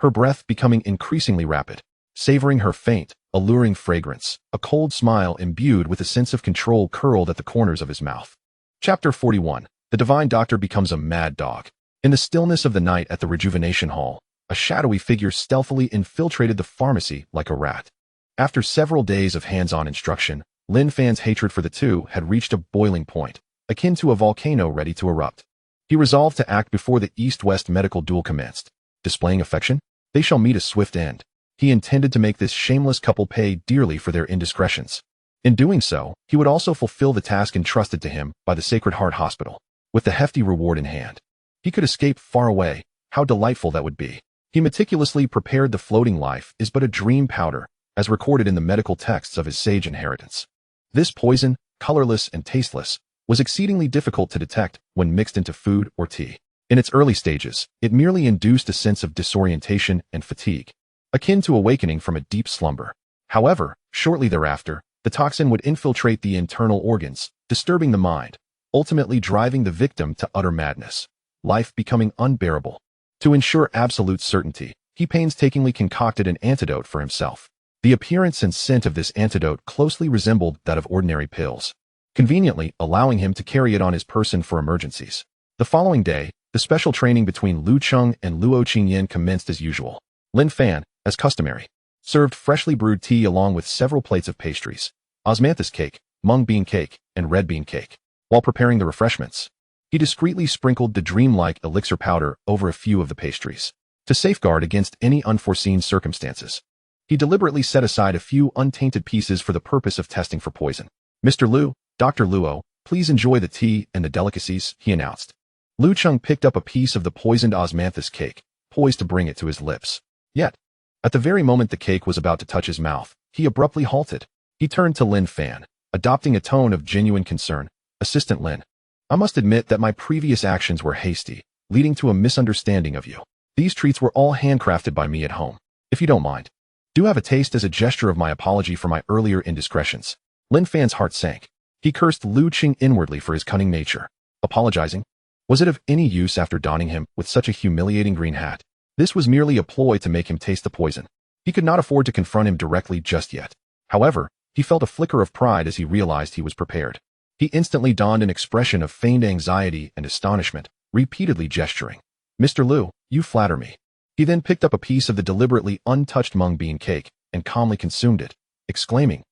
Her breath becoming increasingly rapid, savoring her faint, alluring fragrance, a cold smile imbued with a sense of control curled at the corners of his mouth. Chapter 41. The Divine Doctor becomes a mad dog. In the stillness of the night at the Rejuvenation Hall, a shadowy figure stealthily infiltrated the pharmacy like a rat. After several days of hands-on instruction, Lin Fan's hatred for the two had reached a boiling point, akin to a volcano ready to erupt. He resolved to act before the East-West medical duel commenced. Displaying affection? They shall meet a swift end. He intended to make this shameless couple pay dearly for their indiscretions. In doing so, he would also fulfill the task entrusted to him by the Sacred Heart Hospital. With the hefty reward in hand, he could escape far away. How delightful that would be. He meticulously prepared the floating life is but a dream powder, as recorded in the medical texts of his sage inheritance. This poison, colorless and tasteless, was exceedingly difficult to detect when mixed into food or tea. In its early stages, it merely induced a sense of disorientation and fatigue, akin to awakening from a deep slumber. However, shortly thereafter, the toxin would infiltrate the internal organs, disturbing the mind, ultimately driving the victim to utter madness, life becoming unbearable. To ensure absolute certainty, he painstakingly concocted an antidote for himself. The appearance and scent of this antidote closely resembled that of ordinary pills, conveniently allowing him to carry it on his person for emergencies. The following day, the special training between Lu Cheng and Luo Qingyan commenced as usual. Lin Fan, as customary, served freshly brewed tea along with several plates of pastries, osmanthus cake, mung bean cake, and red bean cake. While preparing the refreshments, he discreetly sprinkled the dreamlike elixir powder over a few of the pastries. To safeguard against any unforeseen circumstances, he deliberately set aside a few untainted pieces for the purpose of testing for poison. "Mr. Lu, Dr. Luo, please enjoy the tea and the delicacies," he announced. Lu Cheng picked up a piece of the poisoned osmanthus cake, poised to bring it to his lips. Yet, at the very moment the cake was about to touch his mouth, he abruptly halted. He turned to Lin Fan, adopting a tone of genuine concern. "Assistant Lin, I must admit that my previous actions were hasty, leading to a misunderstanding of you. These treats were all handcrafted by me at home. If you don't mind, do have a taste as a gesture of my apology for my earlier indiscretions." Lin Fan's heart sank. He cursed Lu Cheng inwardly for his cunning nature. Apologizing? Was it of any use after donning him with such a humiliating green hat? This was merely a ploy to make him taste the poison. He could not afford to confront him directly just yet. However, he felt a flicker of pride as he realized he was prepared. He instantly donned an expression of feigned anxiety and astonishment, repeatedly gesturing. "Mr. Lu, you flatter me." He then picked up a piece of the deliberately untouched mung bean cake and calmly consumed it, exclaiming,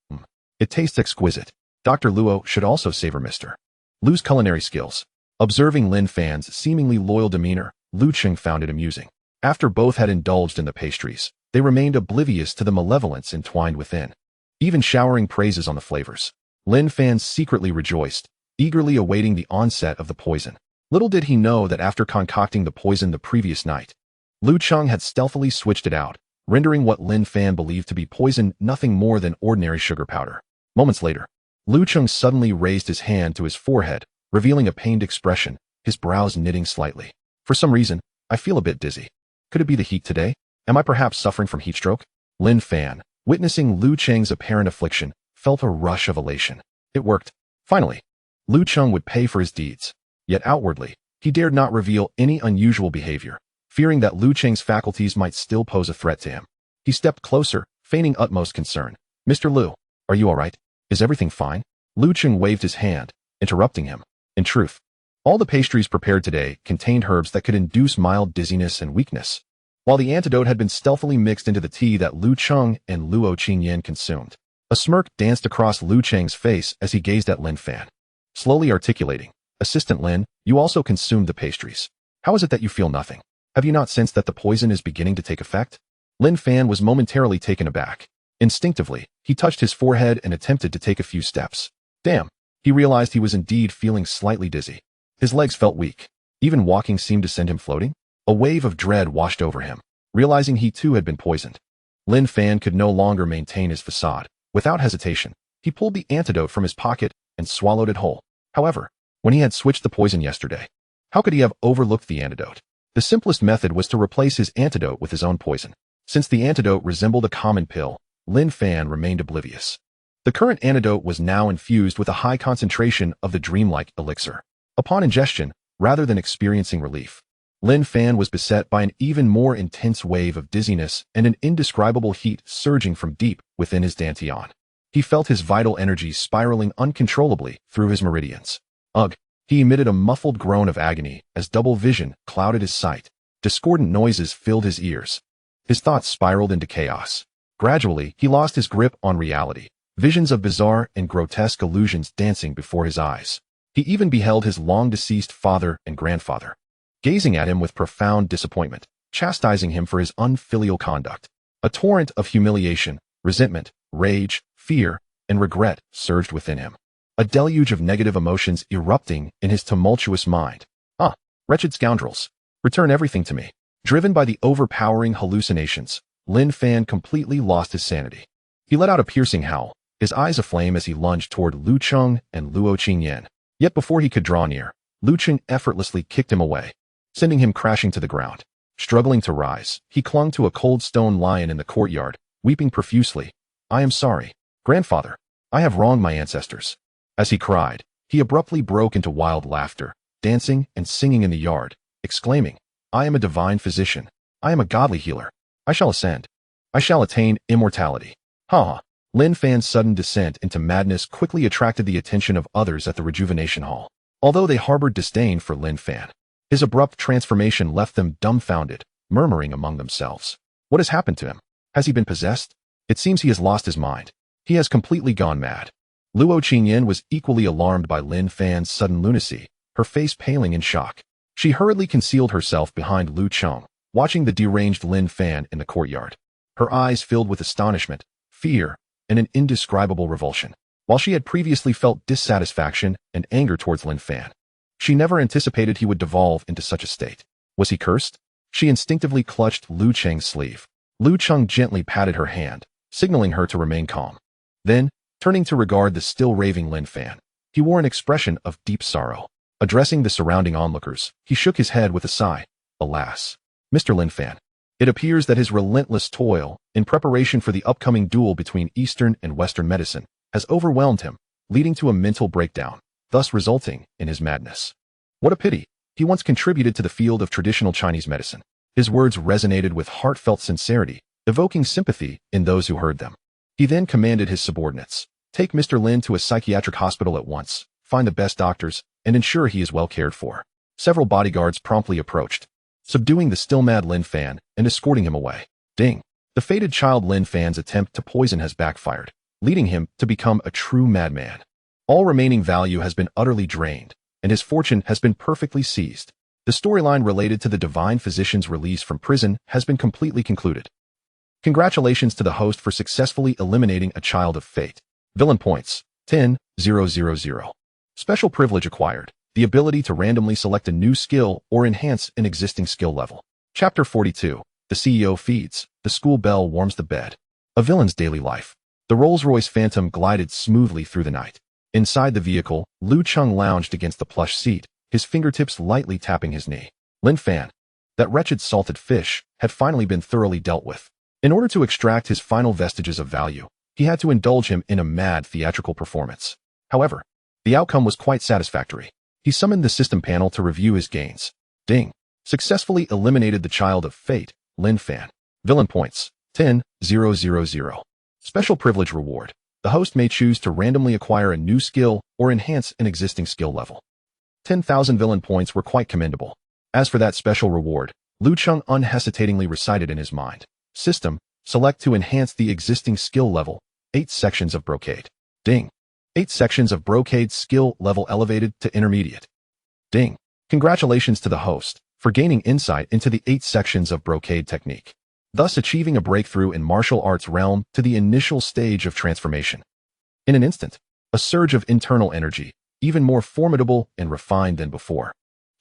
"It tastes exquisite. Dr. Luo should also savor Mr. Lu's culinary skills." Observing Lin Fan's seemingly loyal demeanor, Lu Cheng found it amusing. After both had indulged in the pastries, they remained oblivious to the malevolence entwined within, even showering praises on the flavors. Lin Fan secretly rejoiced, eagerly awaiting the onset of the poison. Little did he know that after concocting the poison the previous night, Lu Cheng had stealthily switched it out, rendering what Lin Fan believed to be poison nothing more than ordinary sugar powder. Moments later, Lu Cheng suddenly raised his hand to his forehead, revealing a pained expression, his brows knitting slightly. "For some reason, I feel a bit dizzy. Could it be the heat today? Am I perhaps suffering from heat stroke?" Lin Fan, witnessing Lu Cheng's apparent affliction, felt a rush of elation. It worked. Finally, Lu Cheng would pay for his deeds. Yet outwardly, he dared not reveal any unusual behavior, fearing that Lu Cheng's faculties might still pose a threat to him. He stepped closer, feigning utmost concern. "Mr. Lu, are you all right? Is everything fine?" Lu Cheng waved his hand, interrupting him. In truth, all the pastries prepared today contained herbs that could induce mild dizziness and weakness, while the antidote had been stealthily mixed into the tea that Lu Cheng and Luo Qingyan consumed. A smirk danced across Lu Cheng's face as he gazed at Lin Fan, slowly articulating, "Assistant Lin, you also consumed the pastries. How is it that you feel nothing? Have you not sensed that the poison is beginning to take effect?" Lin Fan was momentarily taken aback. Instinctively, he touched his forehead and attempted to take a few steps. Damn, he realized he was indeed feeling slightly dizzy. His legs felt weak. Even walking seemed to send him floating. A wave of dread washed over him, realizing he too had been poisoned. Lin Fan could no longer maintain his facade. Without hesitation, he pulled the antidote from his pocket and swallowed it whole. However, when he had switched the poison yesterday, how could he have overlooked the antidote? The simplest method was to replace his antidote with his own poison. Since the antidote resembled a common pill, Lin Fan remained oblivious. The current antidote was now infused with a high concentration of the dreamlike elixir. Upon ingestion, rather than experiencing relief, Lin Fan was beset by an even more intense wave of dizziness and an indescribable heat surging from deep within his dantian. He felt his vital energies spiraling uncontrollably through his meridians. Ugh! He emitted a muffled groan of agony as double vision clouded his sight. Discordant noises filled his ears. His thoughts spiraled into chaos. Gradually, he lost his grip on reality. Visions of bizarre and grotesque illusions dancing before his eyes. He even beheld his long-deceased father and grandfather, gazing at him with profound disappointment, chastising him for his unfilial conduct. A torrent of humiliation, resentment, rage, fear, and regret surged within him. A deluge of negative emotions erupting in his tumultuous mind. "Ah, wretched scoundrels! Return everything to me." Driven by the overpowering hallucinations, Lin Fan completely lost his sanity. He let out a piercing howl, his eyes aflame as he lunged toward Lu Cheng and Luo Qingyan. Yet before he could draw near, Lu Cheng effortlessly kicked him away, sending him crashing to the ground. Struggling to rise, he clung to a cold stone lion in the courtyard, weeping profusely. "I am sorry, grandfather. I have wronged my ancestors." As he cried, he abruptly broke into wild laughter, dancing and singing in the yard, exclaiming, "I am a divine physician. I am a godly healer. I shall ascend. I shall attain immortality. Ha ha. Lin Fan's sudden descent into madness quickly attracted the attention of others at the rejuvenation hall. Although they harbored disdain for Lin Fan, his abrupt transformation left them dumbfounded, murmuring among themselves. What has happened to him? Has he been possessed? It seems he has lost his mind. He has completely gone mad. Luo Qingyan was equally alarmed by Lin Fan's sudden lunacy, her face paling in shock. She hurriedly concealed herself behind Lu Cheng, watching the deranged Lin Fan in the courtyard. Her eyes filled with astonishment, fear, and an indescribable revulsion. While she had previously felt dissatisfaction and anger towards Lin Fan, she never anticipated he would devolve into such a state. Was he cursed? She instinctively clutched Lu Cheng's sleeve. Lu Cheng gently patted her hand, signaling her to remain calm. Then, turning to regard the still raving Lin Fan, he wore an expression of deep sorrow. Addressing the surrounding onlookers, he shook his head with a sigh. Alas, Mr. Lin Fan, it appears that his relentless toil in preparation for the upcoming duel between Eastern and Western medicine has overwhelmed him, leading to a mental breakdown, thus resulting in his madness. What a pity. He once contributed to the field of traditional Chinese medicine. His words resonated with heartfelt sincerity, evoking sympathy in those who heard them. He then commanded his subordinates, take Mr. Lin to a psychiatric hospital at once, find the best doctors, and ensure he is well cared for. Several bodyguards promptly approached, subduing the still mad Lin Fan and escorting him away. Ding! The fated child Lin Fan's attempt to poison has backfired, leading him to become a true madman. All remaining value has been utterly drained, and his fortune has been perfectly seized. The storyline related to the divine physician's release from prison has been completely concluded. Congratulations to the host for successfully eliminating a child of fate. Villain points, 10,000. Special privilege acquired, the ability to randomly select a new skill or enhance an existing skill level. Chapter 42, the CEO feeds, the school bell warms the bed. A villain's daily life. The Rolls-Royce Phantom glided smoothly through the night. Inside the vehicle, Lu Cheng lounged against the plush seat, his fingertips lightly tapping his knee. Lin Fan, that wretched salted fish, had finally been thoroughly dealt with. In order to extract his final vestiges of value, he had to indulge him in a mad theatrical performance. However, the outcome was quite satisfactory. He summoned the system panel to review his gains. Ding! Successfully eliminated the child of fate, Lin Fan. Villain points, 10,000. Special privilege reward. The host may choose to randomly acquire a new skill or enhance an existing skill level. 10,000 villain points were quite commendable. As for that special reward, Lu Cheng unhesitatingly recited in his mind. System, select to enhance the existing skill level, 8 sections of brocade. Ding! 8 sections of brocade skill level elevated to intermediate. Ding! Congratulations to the host for gaining insight into the 8 sections of brocade technique, thus achieving a breakthrough in martial arts realm to the initial stage of transformation. In an instant, a surge of internal energy, even more formidable and refined than before,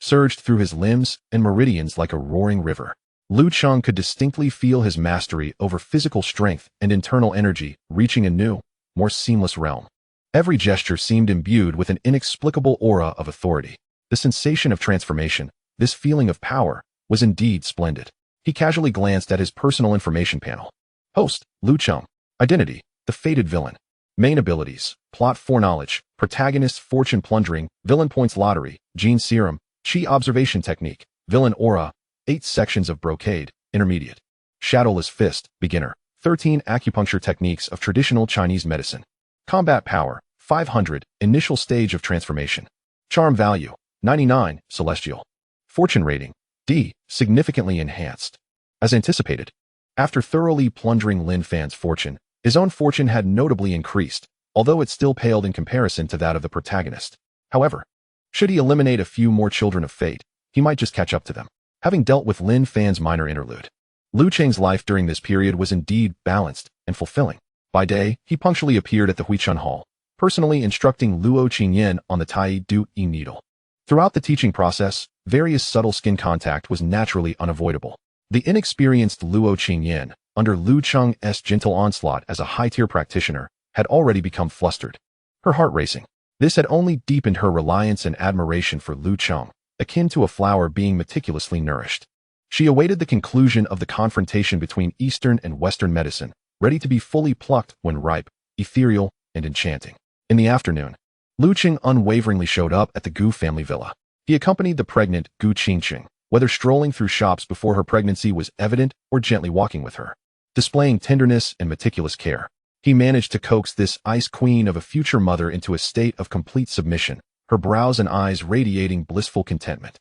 surged through his limbs and meridians like a roaring river. Lu Cheng could distinctly feel his mastery over physical strength and internal energy reaching a new, more seamless realm. Every gesture seemed imbued with an inexplicable aura of authority. The sensation of transformation, this feeling of power, was indeed splendid. He casually glanced at his personal information panel. Host, Lu Cheng. Identity, the fated villain. Main abilities, plot foreknowledge, protagonist fortune plundering, villain points lottery, gene serum, chi observation technique, villain aura, 8 sections of brocade, intermediate. Shadowless fist, beginner, 13 acupuncture techniques of traditional Chinese medicine. Combat power, 500, initial stage of transformation. Charm value, 99, celestial. Fortune rating, D, significantly enhanced. As anticipated, after thoroughly plundering Lin Fan's fortune, his own fortune had notably increased, although it still paled in comparison to that of the protagonist. However, should he eliminate a few more children of fate, he might just catch up to them. Having dealt with Lin Fan's minor interlude, Lu Cheng's life during this period was indeed balanced and fulfilling. By day, he punctually appeared at the Huichun Hall, personally instructing Luo Qingyan on the Tai Du Yi needle. Throughout the teaching process, various subtle skin contact was naturally unavoidable. The inexperienced Luo Qingyan, under Lu Cheng's gentle onslaught as a high-tier practitioner, had already become flustered, her heart racing. This had only deepened her reliance and admiration for Lu Cheng, akin to a flower being meticulously nourished. She awaited the conclusion of the confrontation between Eastern and Western medicine, ready to be fully plucked when ripe, ethereal, and enchanting. In the afternoon, Lu Cheng unwaveringly showed up at the Gu family villa. He accompanied the pregnant Gu Qingqing, whether strolling through shops before her pregnancy was evident or gently walking with her. Displaying tenderness and meticulous care, he managed to coax this ice queen of a future mother into a state of complete submission, her brows and eyes radiating blissful contentment.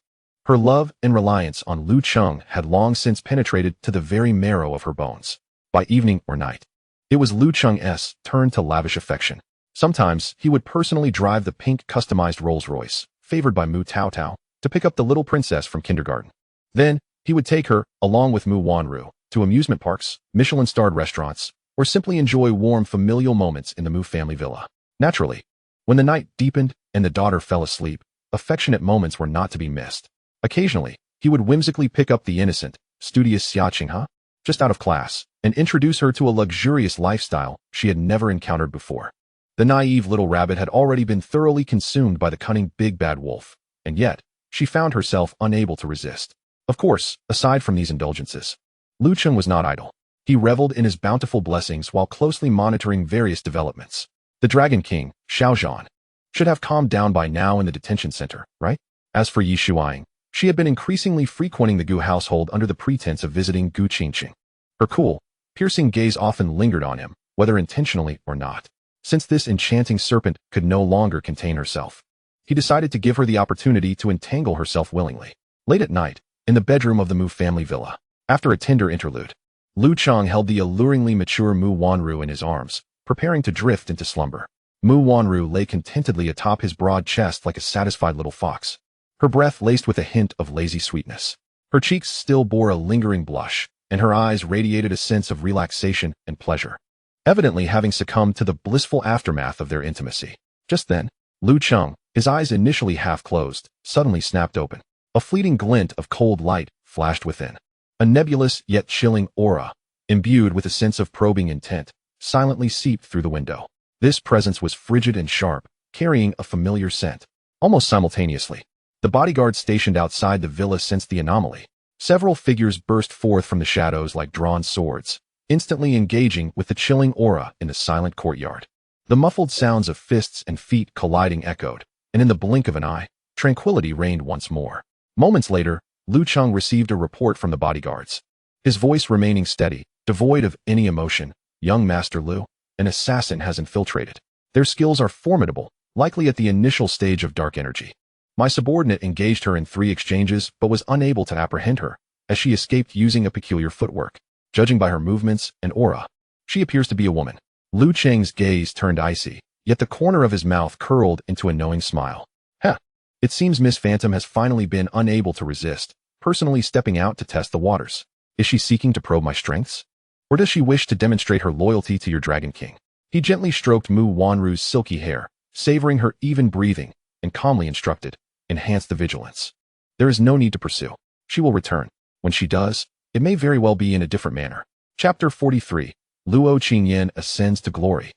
Her love and reliance on Lu Cheng had long since penetrated to the very marrow of her bones. By evening or night, it was Lu Cheng's turn to lavish affection. Sometimes he would personally drive the pink customized Rolls-Royce, favored by Mu Tao Tao, to pick up the little princess from kindergarten. Then, he would take her, along with Mu Wanru, to amusement parks, Michelin-starred restaurants, or simply enjoy warm familial moments in the Mu family villa. Naturally, when the night deepened and the daughter fell asleep, affectionate moments were not to be missed. Occasionally, he would whimsically pick up the innocent, studious Xia Qinghe, just out of class, and introduce her to a luxurious lifestyle she had never encountered before. The naive little rabbit had already been thoroughly consumed by the cunning big bad wolf, and yet, she found herself unable to resist. Of course, aside from these indulgences, Lu Cheng was not idle. He reveled in his bountiful blessings while closely monitoring various developments. The Dragon King, Xiaozhan, should have calmed down by now in the detention center, right? As for Yi Shuaiying, she had been increasingly frequenting the Gu household under the pretense of visiting Gu Qingqing. Her cool, piercing gaze often lingered on him, whether intentionally or not. Since this enchanting serpent could no longer contain herself, he decided to give her the opportunity to entangle herself willingly. Late at night, in the bedroom of the Mu family villa, after a tender interlude, Lu Cheng held the alluringly mature Mu Wanru in his arms, preparing to drift into slumber. Mu Wanru lay contentedly atop his broad chest like a satisfied little fox, her breath laced with a hint of lazy sweetness. Her cheeks still bore a lingering blush, and her eyes radiated a sense of relaxation and pleasure, evidently having succumbed to the blissful aftermath of their intimacy. Just then, Lu Cheng, his eyes initially half closed, suddenly snapped open. A fleeting glint of cold light flashed within. A nebulous yet chilling aura, imbued with a sense of probing intent, silently seeped through the window. This presence was frigid and sharp, carrying a familiar scent. Almost simultaneously, the bodyguards stationed outside the villa sensed the anomaly. Several figures burst forth from the shadows like drawn swords, instantly engaging with the chilling aura in the silent courtyard. The muffled sounds of fists and feet colliding echoed, and in the blink of an eye, tranquility reigned once more. Moments later, Lu Cheng received a report from the bodyguards. His voice remaining steady, devoid of any emotion. Young Master Lu, an assassin has infiltrated. Their skills are formidable, likely at the initial stage of dark energy. My subordinate engaged her in 3 exchanges but was unable to apprehend her, as she escaped using a peculiar footwork. Judging by her movements and aura, she appears to be a woman. Lu Cheng's gaze turned icy, yet the corner of his mouth curled into a knowing smile. It seems Miss Phantom has finally been unable to resist, personally stepping out to test the waters. Is she seeking to probe my strengths? Or does she wish to demonstrate her loyalty to your Dragon King? He gently stroked Mu Wanru's silky hair, savoring her even breathing, and calmly instructed, enhance the vigilance. There is no need to pursue. She will return. When she does, it may very well be in a different manner. Chapter 43. Luo Qingyan ascends to glory.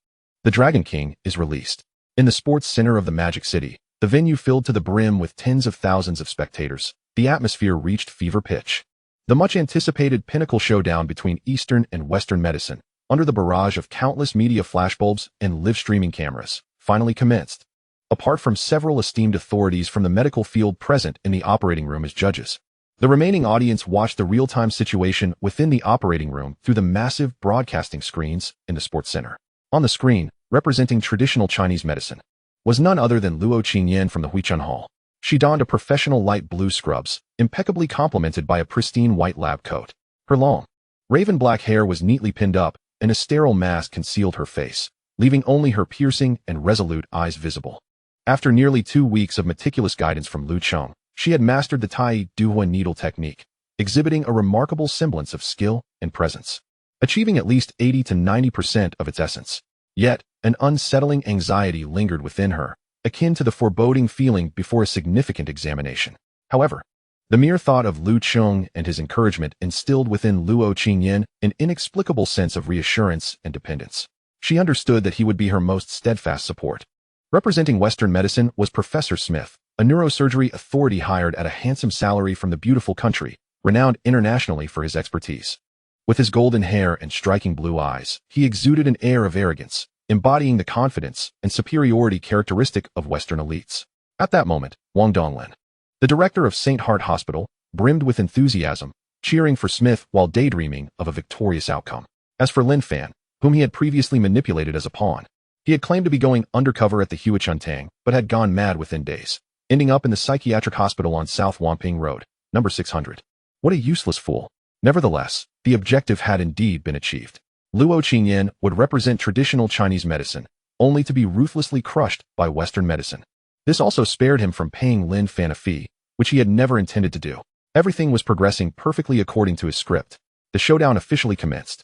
The Dragon King is released. In the sports center of the Magic City, the venue filled to the brim with tens of thousands of spectators, the atmosphere reached fever pitch. The much-anticipated pinnacle showdown between Eastern and Western medicine, under the barrage of countless media flashbulbs and live-streaming cameras, finally commenced. Apart from several esteemed authorities from the medical field present in the operating room as judges, the remaining audience watched the real-time situation within the operating room through the massive broadcasting screens in the sports center. On the screen, representing traditional Chinese medicine, was none other than Luo Qingyan from the Huichun Hall. She donned a professional light blue scrubs, impeccably complemented by a pristine white lab coat. Her long, raven black hair was neatly pinned up, and a sterile mask concealed her face, leaving only her piercing and resolute eyes visible. After nearly 2 weeks of meticulous guidance from Lu Cheng, she had mastered the Tai Duhua needle technique, exhibiting a remarkable semblance of skill and presence, achieving at least 80 to 90% of its essence. Yet, an unsettling anxiety lingered within her, akin to the foreboding feeling before a significant examination. However, the mere thought of Lu Cheng and his encouragement instilled within Luo Qingyan an inexplicable sense of reassurance and dependence. She understood that he would be her most steadfast support. Representing Western medicine was Professor Smith, a neurosurgery authority hired at a handsome salary from the beautiful country, renowned internationally for his expertise. With his golden hair and striking blue eyes, he exuded an air of arrogance, embodying the confidence and superiority characteristic of Western elites. At that moment, Wang Donglin, the director of St. Heart Hospital, brimmed with enthusiasm, cheering for Smith while daydreaming of a victorious outcome. As for Lin Fan, whom he had previously manipulated as a pawn, he had claimed to be going undercover at the Huachuntang, but had gone mad within days, ending up in the psychiatric hospital on South Wamping Road, number 600. What a useless fool. Nevertheless, the objective had indeed been achieved. Luo Qingyan would represent traditional Chinese medicine, only to be ruthlessly crushed by Western medicine. This also spared him from paying Lin Fan a fee, which he had never intended to do. Everything was progressing perfectly according to his script. The showdown officially commenced.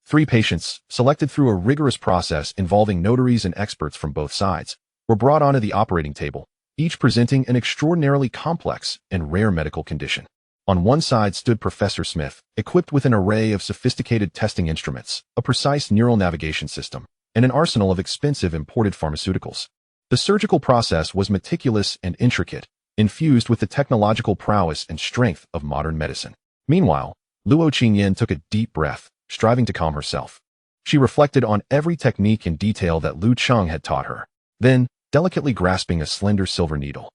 3 patients, selected through a rigorous process involving notaries and experts from both sides, were brought onto the operating table, each presenting an extraordinarily complex and rare medical condition. On one side stood Professor Smith, equipped with an array of sophisticated testing instruments, a precise neural navigation system, and an arsenal of expensive imported pharmaceuticals. The surgical process was meticulous and intricate, infused with the technological prowess and strength of modern medicine. Meanwhile, Luo Qingyan took a deep breath, striving to calm herself. She reflected on every technique and detail that Lu Cheng had taught her. Then, delicately grasping a slender silver needle,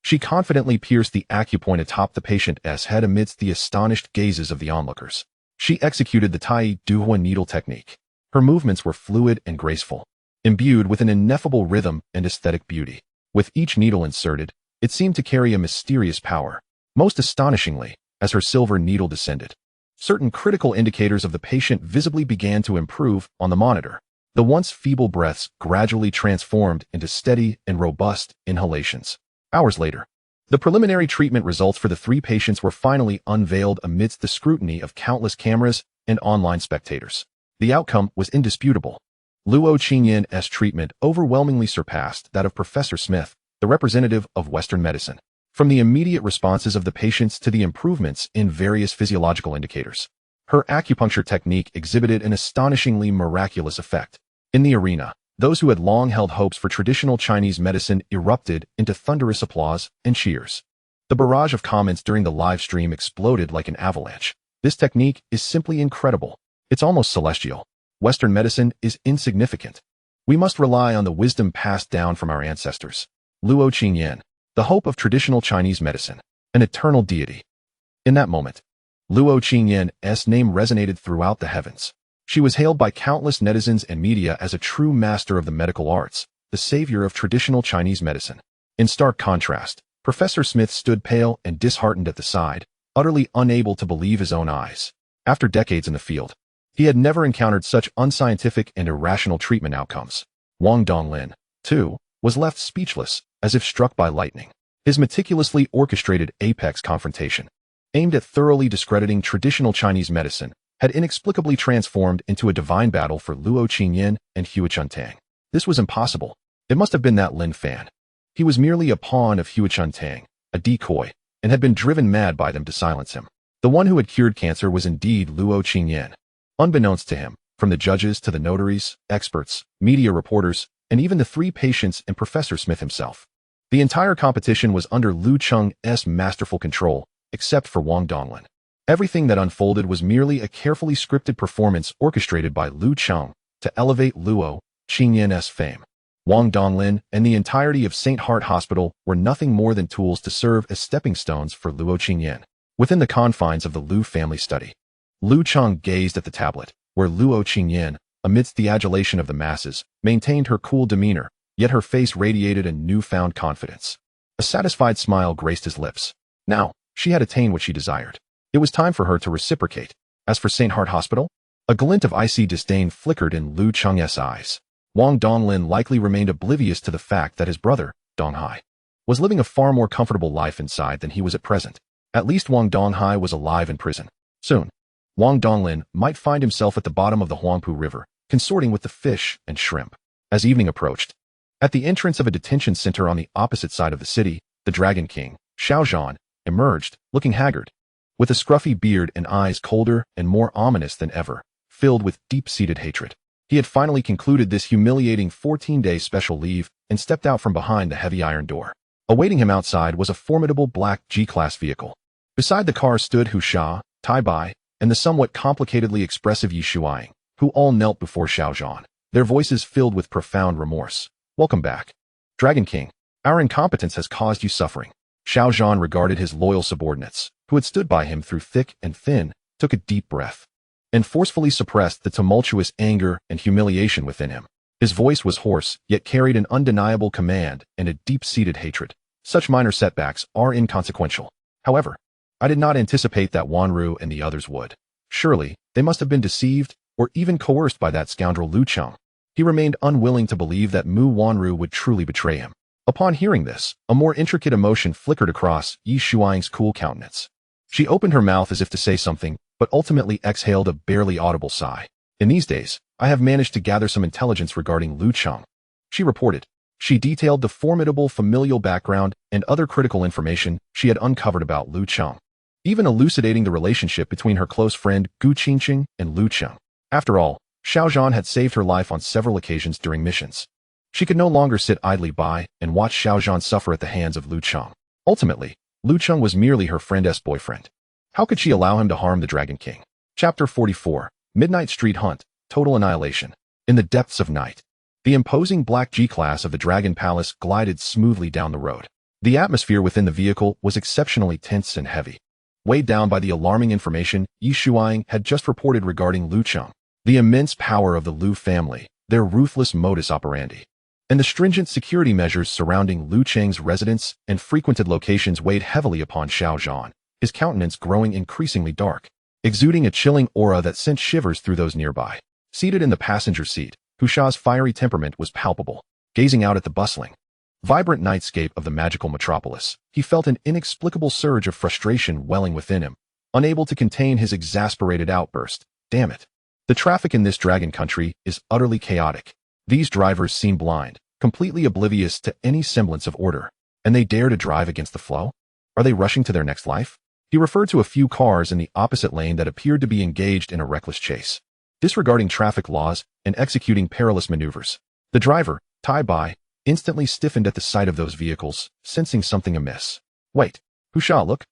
she confidently pierced the acupoint atop the patient's head amidst the astonished gazes of the onlookers. She executed the Tai Duhua needle technique. Her movements were fluid and graceful, imbued with an ineffable rhythm and aesthetic beauty. With each needle inserted, it seemed to carry a mysterious power. Most astonishingly, as her silver needle descended, certain critical indicators of the patient visibly began to improve on the monitor. The once feeble breaths gradually transformed into steady and robust inhalations. Hours later, the preliminary treatment results for the 3 patients were finally unveiled amidst the scrutiny of countless cameras and online spectators. The outcome was indisputable. Luo Qingyan's treatment overwhelmingly surpassed that of Professor Smith, the representative of Western medicine. From the immediate responses of the patients to the improvements in various physiological indicators, her acupuncture technique exhibited an astonishingly miraculous effect. In the arena, those who had long held hopes for traditional Chinese medicine erupted into thunderous applause and cheers. The barrage of comments during the live stream exploded like an avalanche. This technique is simply incredible. It's almost celestial. Western medicine is insignificant. We must rely on the wisdom passed down from our ancestors. Luo Qingyan, the hope of traditional Chinese medicine, an eternal deity. In that moment, Luo Qingyan's name resonated throughout the heavens. She was hailed by countless netizens and media as a true master of the medical arts, the savior of traditional Chinese medicine. In stark contrast, Professor Smith stood pale and disheartened at the side, utterly unable to believe his own eyes. After decades in the field, he had never encountered such unscientific and irrational treatment outcomes. Wang Donglin, too, was left speechless, as if struck by lightning. His meticulously orchestrated apex confrontation, aimed at thoroughly discrediting traditional Chinese medicine, had inexplicably transformed into a divine battle for Luo Qingyan and Huachuntang. This was impossible. It must have been that Lin Fan. He was merely a pawn of Huachuntang, a decoy, and had been driven mad by them to silence him. The one who had cured cancer was indeed Luo Qingyan. Unbeknownst to him, from the judges to the notaries, experts, media reporters, and even the 3 patients and Professor Smith himself, the entire competition was under Lu Cheng's masterful control, except for Wang Donglin. Everything that unfolded was merely a carefully scripted performance orchestrated by Lu Cheng to elevate Luo Qingyan's fame. Wang Donglin and the entirety of St. Heart Hospital were nothing more than tools to serve as stepping stones for Luo Qingyan. Within the confines of the Lu family study, Lu Cheng gazed at the tablet, where Luo Qingyan, amidst the adulation of the masses, maintained her cool demeanor, yet her face radiated a newfound confidence. A satisfied smile graced his lips. Now, she had attained what she desired. It was time for her to reciprocate. As for St. Heart Hospital, a glint of icy disdain flickered in Lu Cheng's eyes. Wang Donglin likely remained oblivious to the fact that his brother, Donghai, was living a far more comfortable life inside than he was at present. At least Wang Donghai was alive in prison. Soon, Wang Donglin might find himself at the bottom of the Huangpu River, consorting with the fish and shrimp. As evening approached, at the entrance of a detention center on the opposite side of the city, the Dragon King, Xiaozhan, emerged, looking haggard, with a scruffy beard and eyes colder and more ominous than ever, filled with deep-seated hatred. He had finally concluded this humiliating 14-day special leave and stepped out from behind the heavy iron door. Awaiting him outside was a formidable black G-Class vehicle. Beside the car stood Hu Sha, Tai Bai, and the somewhat complicatedly expressive Yi Shuai, who all knelt before Xiaozhan, their voices filled with profound remorse. "Welcome back. Dragon King, our incompetence has caused you suffering. Xiao Zhan regarded his loyal subordinates, who had stood by him through thick and thin, took a deep breath, and forcefully suppressed the tumultuous anger and humiliation within him. His voice was hoarse, yet carried an undeniable command and a deep-seated hatred. Such minor setbacks are inconsequential. However, I did not anticipate that Wanru and the others would. Surely, they must have been deceived or even coerced by that scoundrel Lu Cheng. He remained unwilling to believe that Mu Wanru would truly betray him. Upon hearing this, a more intricate emotion flickered across Yi Shuang's cool countenance. She opened her mouth as if to say something, but ultimately exhaled a barely audible sigh. In these days, I have managed to gather some intelligence regarding Lu Cheng, she reported. She detailed the formidable familial background and other critical information she had uncovered about Lu Cheng, even elucidating the relationship between her close friend Gu Qingqing and Lu Cheng. After all, Xiao Zhan had saved her life on several occasions during missions. She could no longer sit idly by and watch Xiao Zhan suffer at the hands of Lu Cheng. Ultimately, Lu Cheng was merely her friend's boyfriend. How could she allow him to harm the Dragon King? Chapter 44, Midnight Street Hunt, Total Annihilation. In the depths of night, the imposing black G-Class of the Dragon Palace glided smoothly down the road. The atmosphere within the vehicle was exceptionally tense and heavy, weighed down by the alarming information Yi Shuang had just reported regarding Lu Cheng, the immense power of the Lu family, their ruthless modus operandi, and the stringent security measures surrounding Lu Cheng's residence and frequented locations weighed heavily upon Xiao Zhan, his countenance growing increasingly dark, exuding a chilling aura that sent shivers through those nearby. Seated in the passenger seat, Hu Sha's fiery temperament was palpable. Gazing out at the bustling, vibrant nightscape of the magical metropolis, he felt an inexplicable surge of frustration welling within him, unable to contain his exasperated outburst. Damn it. The traffic in this dragon country is utterly chaotic. These drivers seem blind, completely oblivious to any semblance of order, and they dare to drive against the flow? Are they rushing to their next life? He referred to a few cars in the opposite lane that appeared to be engaged in a reckless chase, disregarding traffic laws and executing perilous maneuvers. The driver, Tai Bai, instantly stiffened at the sight of those vehicles, sensing something amiss. Wait, Hu Sha, look.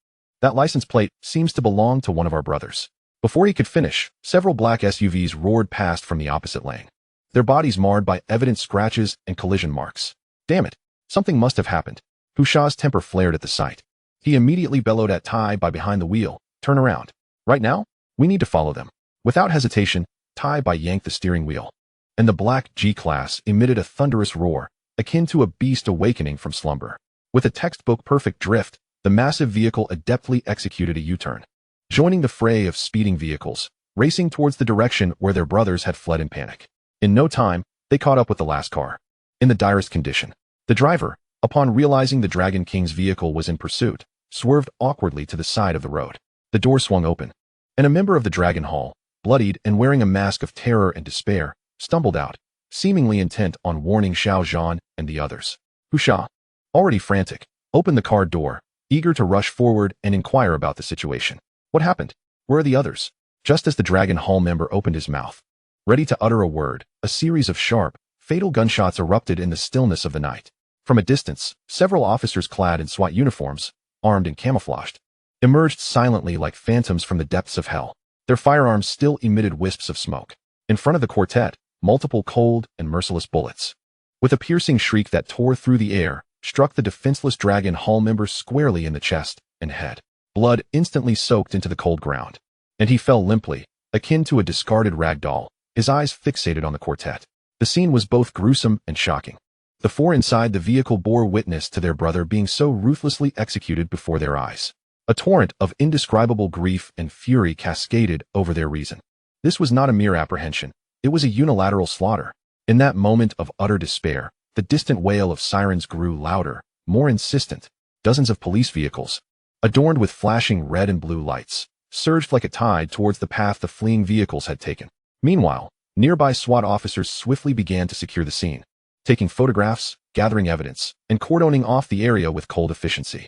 That license plate seems to belong to one of our brothers. Before he could finish, several black SUVs roared past from the opposite lane, their bodies marred by evident scratches and collision marks. Damn it, something must have happened. Hu Sha's temper flared at the sight. He immediately bellowed at Tai Bai behind the wheel, turn around. Right now, we need to follow them. Without hesitation, Tai Bai yanked the steering wheel, and the black G-Class emitted a thunderous roar, akin to a beast awakening from slumber. With a textbook-perfect drift, the massive vehicle adeptly executed a U-turn, joining the fray of speeding vehicles, racing towards the direction where their brothers had fled in panic. In no time, they caught up with the last car. In the direst condition, the driver, upon realizing the Dragon King's vehicle was in pursuit, swerved awkwardly to the side of the road. The door swung open, and a member of the Dragon Hall, bloodied and wearing a mask of terror and despair, stumbled out, seemingly intent on warning Xiao Zhan and the others. Hu Sha, already frantic, opened the car door, eager to rush forward and inquire about the situation. What happened? Where are the others? Just as the Dragon Hall member opened his mouth, ready to utter a word, a series of sharp, fatal gunshots erupted in the stillness of the night. From a distance, several officers clad in SWAT uniforms, armed and camouflaged, emerged silently like phantoms from the depths of hell. Their firearms still emitted wisps of smoke. In front of the quartet, multiple cold and merciless bullets, with a piercing shriek that tore through the air, struck the defenseless Dragon Hall member squarely in the chest and head. Blood instantly soaked into the cold ground, and he fell limply, akin to a discarded rag doll, his eyes fixated on the quartet. The scene was both gruesome and shocking. The four inside the vehicle bore witness to their brother being so ruthlessly executed before their eyes. A torrent of indescribable grief and fury cascaded over their reason. This was not a mere apprehension. It was a unilateral slaughter. In that moment of utter despair, the distant wail of sirens grew louder, more insistent. Dozens of police vehicles, adorned with flashing red and blue lights, surged like a tide towards the path the fleeing vehicles had taken. Meanwhile, nearby SWAT officers swiftly began to secure the scene, taking photographs, gathering evidence, and cordoning off the area with cold efficiency.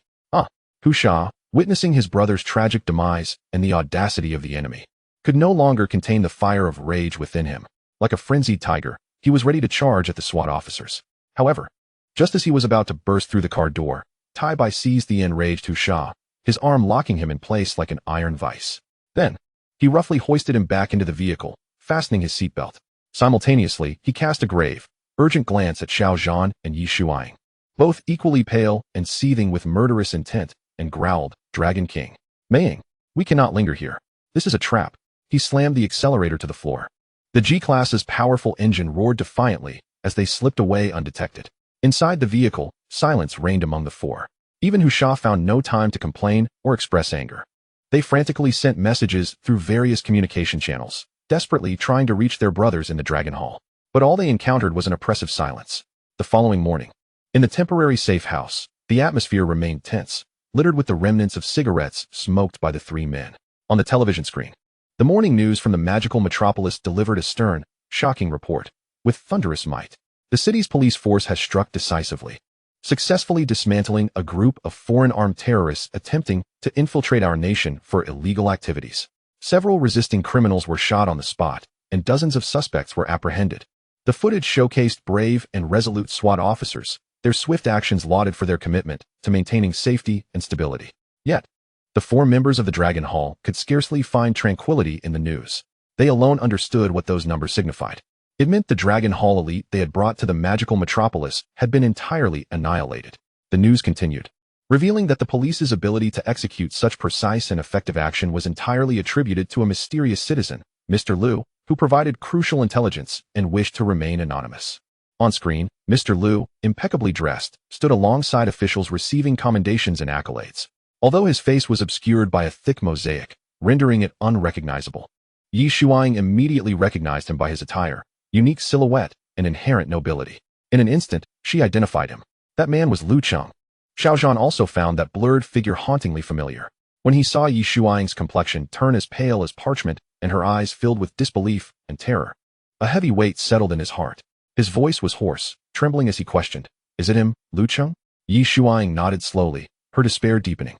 Hu Sha, witnessing his brother's tragic demise and the audacity of the enemy, could no longer contain the fire of rage within him. Like a frenzied tiger, he was ready to charge at the SWAT officers. However, just as he was about to burst through the car door, Tai Bai seized the enraged Hu Sha, his arm locking him in place like an iron vice. Then, he roughly hoisted him back into the vehicle, fastening his seatbelt. Simultaneously, he cast a grave, urgent glance at Xiao Zhan and Yi Shuang. both equally pale and seething with murderous intent, and growled, "Dragon King. Maying, we cannot linger here. This is a trap." He slammed the accelerator to the floor. The G-Class's powerful engine roared defiantly as they slipped away undetected. Inside the vehicle, silence reigned among the four. Even Husha found no time to complain or express anger. They frantically sent messages through various communication channels, desperately trying to reach their brothers in the Dragon Hall. But all they encountered was an oppressive silence. The following morning, in the temporary safe house, the atmosphere remained tense, littered with the remnants of cigarettes smoked by the three men. On the television screen, the morning news from the magical metropolis delivered a stern, shocking report. With thunderous might, the city's police force has struck decisively, successfully dismantling a group of foreign armed terrorists attempting to infiltrate our nation for illegal activities. Several resisting criminals were shot on the spot, and dozens of suspects were apprehended. The footage showcased brave and resolute SWAT officers, their swift actions lauded for their commitment to maintaining safety and stability. Yet, the four members of the Dragon Hall could scarcely find tranquility in the news. They alone understood what those numbers signified. It meant the Dragon Hall elite they had brought to the magical metropolis had been entirely annihilated. The news continued, revealing that the police's ability to execute such precise and effective action was entirely attributed to a mysterious citizen, Mr. Liu, who provided crucial intelligence and wished to remain anonymous. On screen, Mr. Liu, impeccably dressed, stood alongside officials receiving commendations and accolades, although his face was obscured by a thick mosaic, rendering it unrecognizable. Yi Shuang immediately recognized him by his attire, unique silhouette, and inherent nobility. In an instant, she identified him. That man was Lu Cheng. Xiaozhan also found that blurred figure hauntingly familiar. When he saw Yi Shuang's complexion turn as pale as parchment and her eyes filled with disbelief and terror, a heavy weight settled in his heart. His voice was hoarse, trembling as he questioned, "Is it him, Lu Cheng?" Yi Shuang nodded slowly, her despair deepening.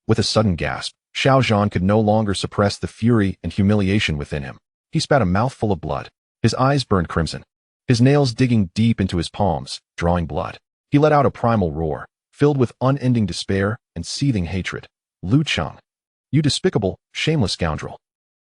With a sudden gasp, Xiaozhan could no longer suppress the fury and humiliation within him. He spat a mouthful of blood. His eyes burned crimson, his nails digging deep into his palms, drawing blood. He let out a primal roar, filled with unending despair and seething hatred. "Lu Cheng, you despicable, shameless scoundrel.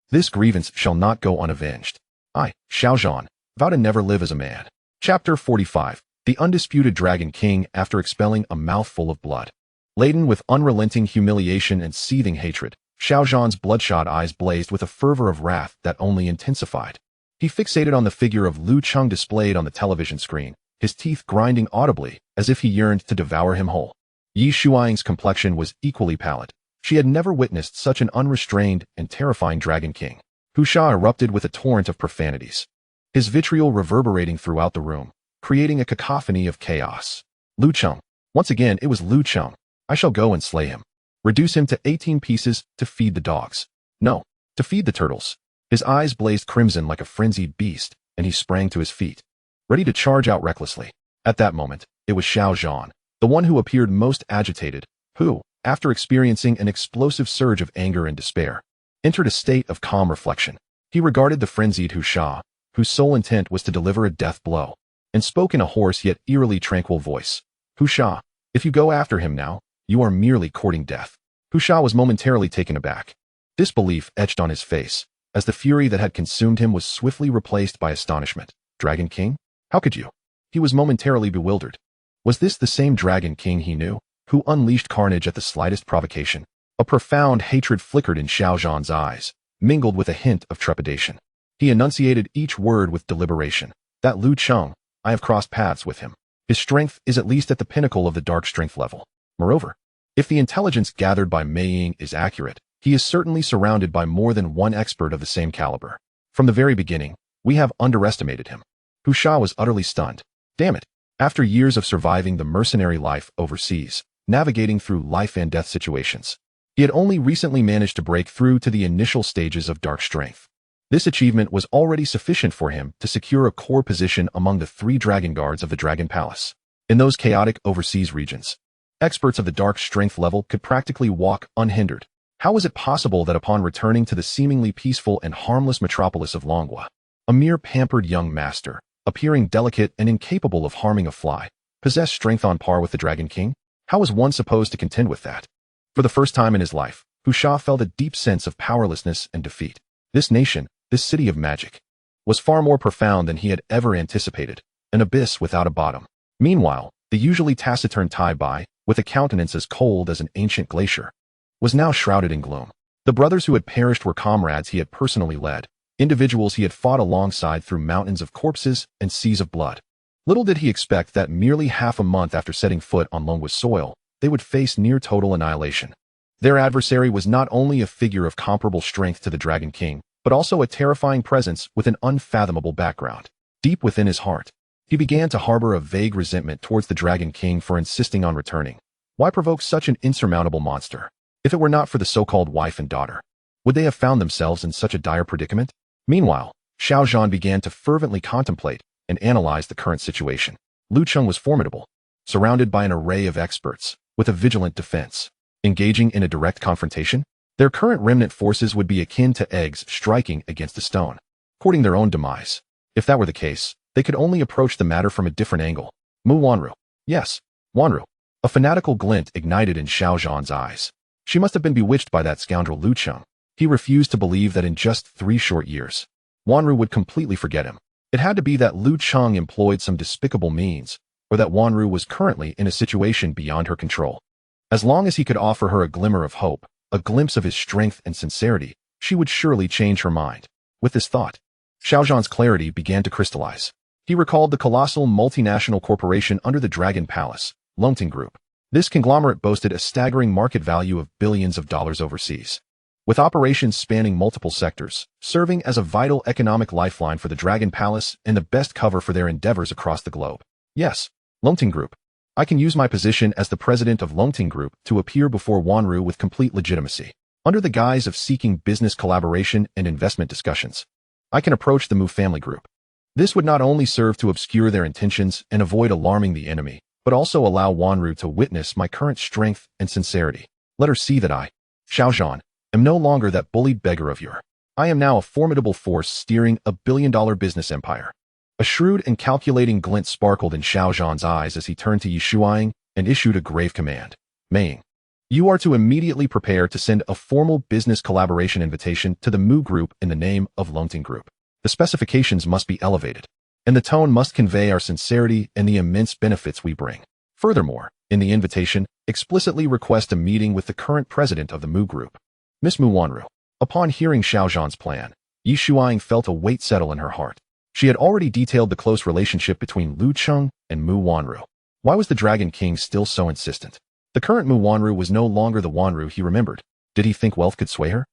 This grievance shall not go unavenged. I, Xiaozhan, vow to never live as a man." Chapter 45. The Undisputed Dragon King after expelling a mouthful of blood. Laden with unrelenting humiliation and seething hatred, Xiaozhan's bloodshot eyes blazed with a fervor of wrath that only intensified. He fixated on the figure of Lu Cheng displayed on the television screen, his teeth grinding audibly as if he yearned to devour him whole. Yi Shuang's complexion was equally pallid. She had never witnessed such an unrestrained and terrifying Dragon King. Husha erupted with a torrent of profanities, his vitriol reverberating throughout the room, creating a cacophony of chaos. "Lu Cheng. Once again, it was Lu Cheng. I shall go and slay him. Reduce him to 18 pieces to feed the dogs. No, to feed the turtles." His eyes blazed crimson like a frenzied beast, and he sprang to his feet, ready to charge out recklessly. At that moment, it was Xiaozhan, the one who appeared most agitated, who, after experiencing an explosive surge of anger and despair, entered a state of calm reflection. He regarded the frenzied Husha, whose sole intent was to deliver a death blow, and spoke in a hoarse yet eerily tranquil voice. "Husha, if you go after him now, you are merely courting death." Husha was momentarily taken aback. Disbelief etched on his face, as the fury that had consumed him was swiftly replaced by astonishment. "Dragon King? How could you?" He was momentarily bewildered. Was this the same Dragon King he knew, who unleashed carnage at the slightest provocation? A profound hatred flickered in Xiaozhan's eyes, mingled with a hint of trepidation. He enunciated each word with deliberation. "That Lu Cheng, I have crossed paths with him. His strength is at least at the pinnacle of the dark strength level. Moreover, if the intelligence gathered by Mei Ying is accurate, he is certainly surrounded by more than one expert of the same caliber. From the very beginning, we have underestimated him." Husha was utterly stunned. Damn it. After years of surviving the mercenary life overseas, navigating through life and death situations, he had only recently managed to break through to the initial stages of dark strength. This achievement was already sufficient for him to secure a core position among the 3 dragon guards of the Dragon Palace. In those chaotic overseas regions, experts of the dark strength level could practically walk unhindered. How was it possible that upon returning to the seemingly peaceful and harmless metropolis of Longhua, a mere pampered young master, appearing delicate and incapable of harming a fly, possessed strength on par with the Dragon King? How was one supposed to contend with that? For the first time in his life, Husha felt a deep sense of powerlessness and defeat. This nation, this city of magic, was far more profound than he had ever anticipated, an abyss without a bottom. Meanwhile, The usually taciturn Tai Bai, with a countenance as cold as an ancient glacier, was now shrouded in gloom. The brothers who had perished were comrades he had personally led, individuals he had fought alongside through mountains of corpses and seas of blood. Little did he expect that merely half a month after setting foot on Longwa's soil, they would face near total annihilation. Their adversary was not only a figure of comparable strength to the Dragon King, but also a terrifying presence with an unfathomable background. Deep within his heart, he began to harbor a vague resentment towards the Dragon King for insisting on returning. Why provoke such an insurmountable monster? If it were not for the so-called wife and daughter, would they have found themselves in such a dire predicament? Meanwhile, Xiao Zhan began to fervently contemplate and analyze the current situation. Lu Cheng was formidable, surrounded by an array of experts, with a vigilant defense. Engaging in a direct confrontation, their current remnant forces would be akin to eggs striking against a stone, courting their own demise. If that were the case, they could only approach the matter from a different angle. Mu Wanru. Yes, Wanru. A fanatical glint ignited in Xiao Zhan's eyes. She must have been bewitched by that scoundrel Lu Cheng. He refused to believe that in just 3 short years, Wanru would completely forget him. It had to be that Lu Cheng employed some despicable means, or that Wanru was currently in a situation beyond her control. As long as he could offer her a glimmer of hope, a glimpse of his strength and sincerity, she would surely change her mind. With this thought, Xiao Zhan's clarity began to crystallize. He recalled the colossal multinational corporation under the Dragon Palace, Longting Group. This conglomerate boasted a staggering market value of billions of dollars overseas, with operations spanning multiple sectors, serving as a vital economic lifeline for the Dragon Palace and the best cover for their endeavors across the globe. Yes, Longting Group. I can use my position as the president of Longting Group to appear before Wanru with complete legitimacy. Under the guise of seeking business collaboration and investment discussions, I can approach the Mu family group. This would not only serve to obscure their intentions and avoid alarming the enemy, but also allow Wanru to witness my current strength and sincerity. Let her see that I, Xiao Zhan, am no longer that bullied beggar of yore. I am now a formidable force steering a billion-dollar business empire. A shrewd and calculating glint sparkled in Xiao Zhan's eyes as he turned to Yi Shuang and issued a grave command. Meiying, you are to immediately prepare to send a formal business collaboration invitation to the Mu Group in the name of Longting Group. The specifications must be elevated, and the tone must convey our sincerity and the immense benefits we bring. Furthermore, in the invitation, explicitly request a meeting with the current president of the Mu Group, Miss Mu Wanru. Upon hearing Xiao Zhan's plan, Yi Shuang felt a weight settle in her heart. She had already detailed the close relationship between Lu Cheng and Mu Wanru. Why was the Dragon King still so insistent? The current Mu Wanru was no longer the Wanru he remembered. Did he think wealth could sway her?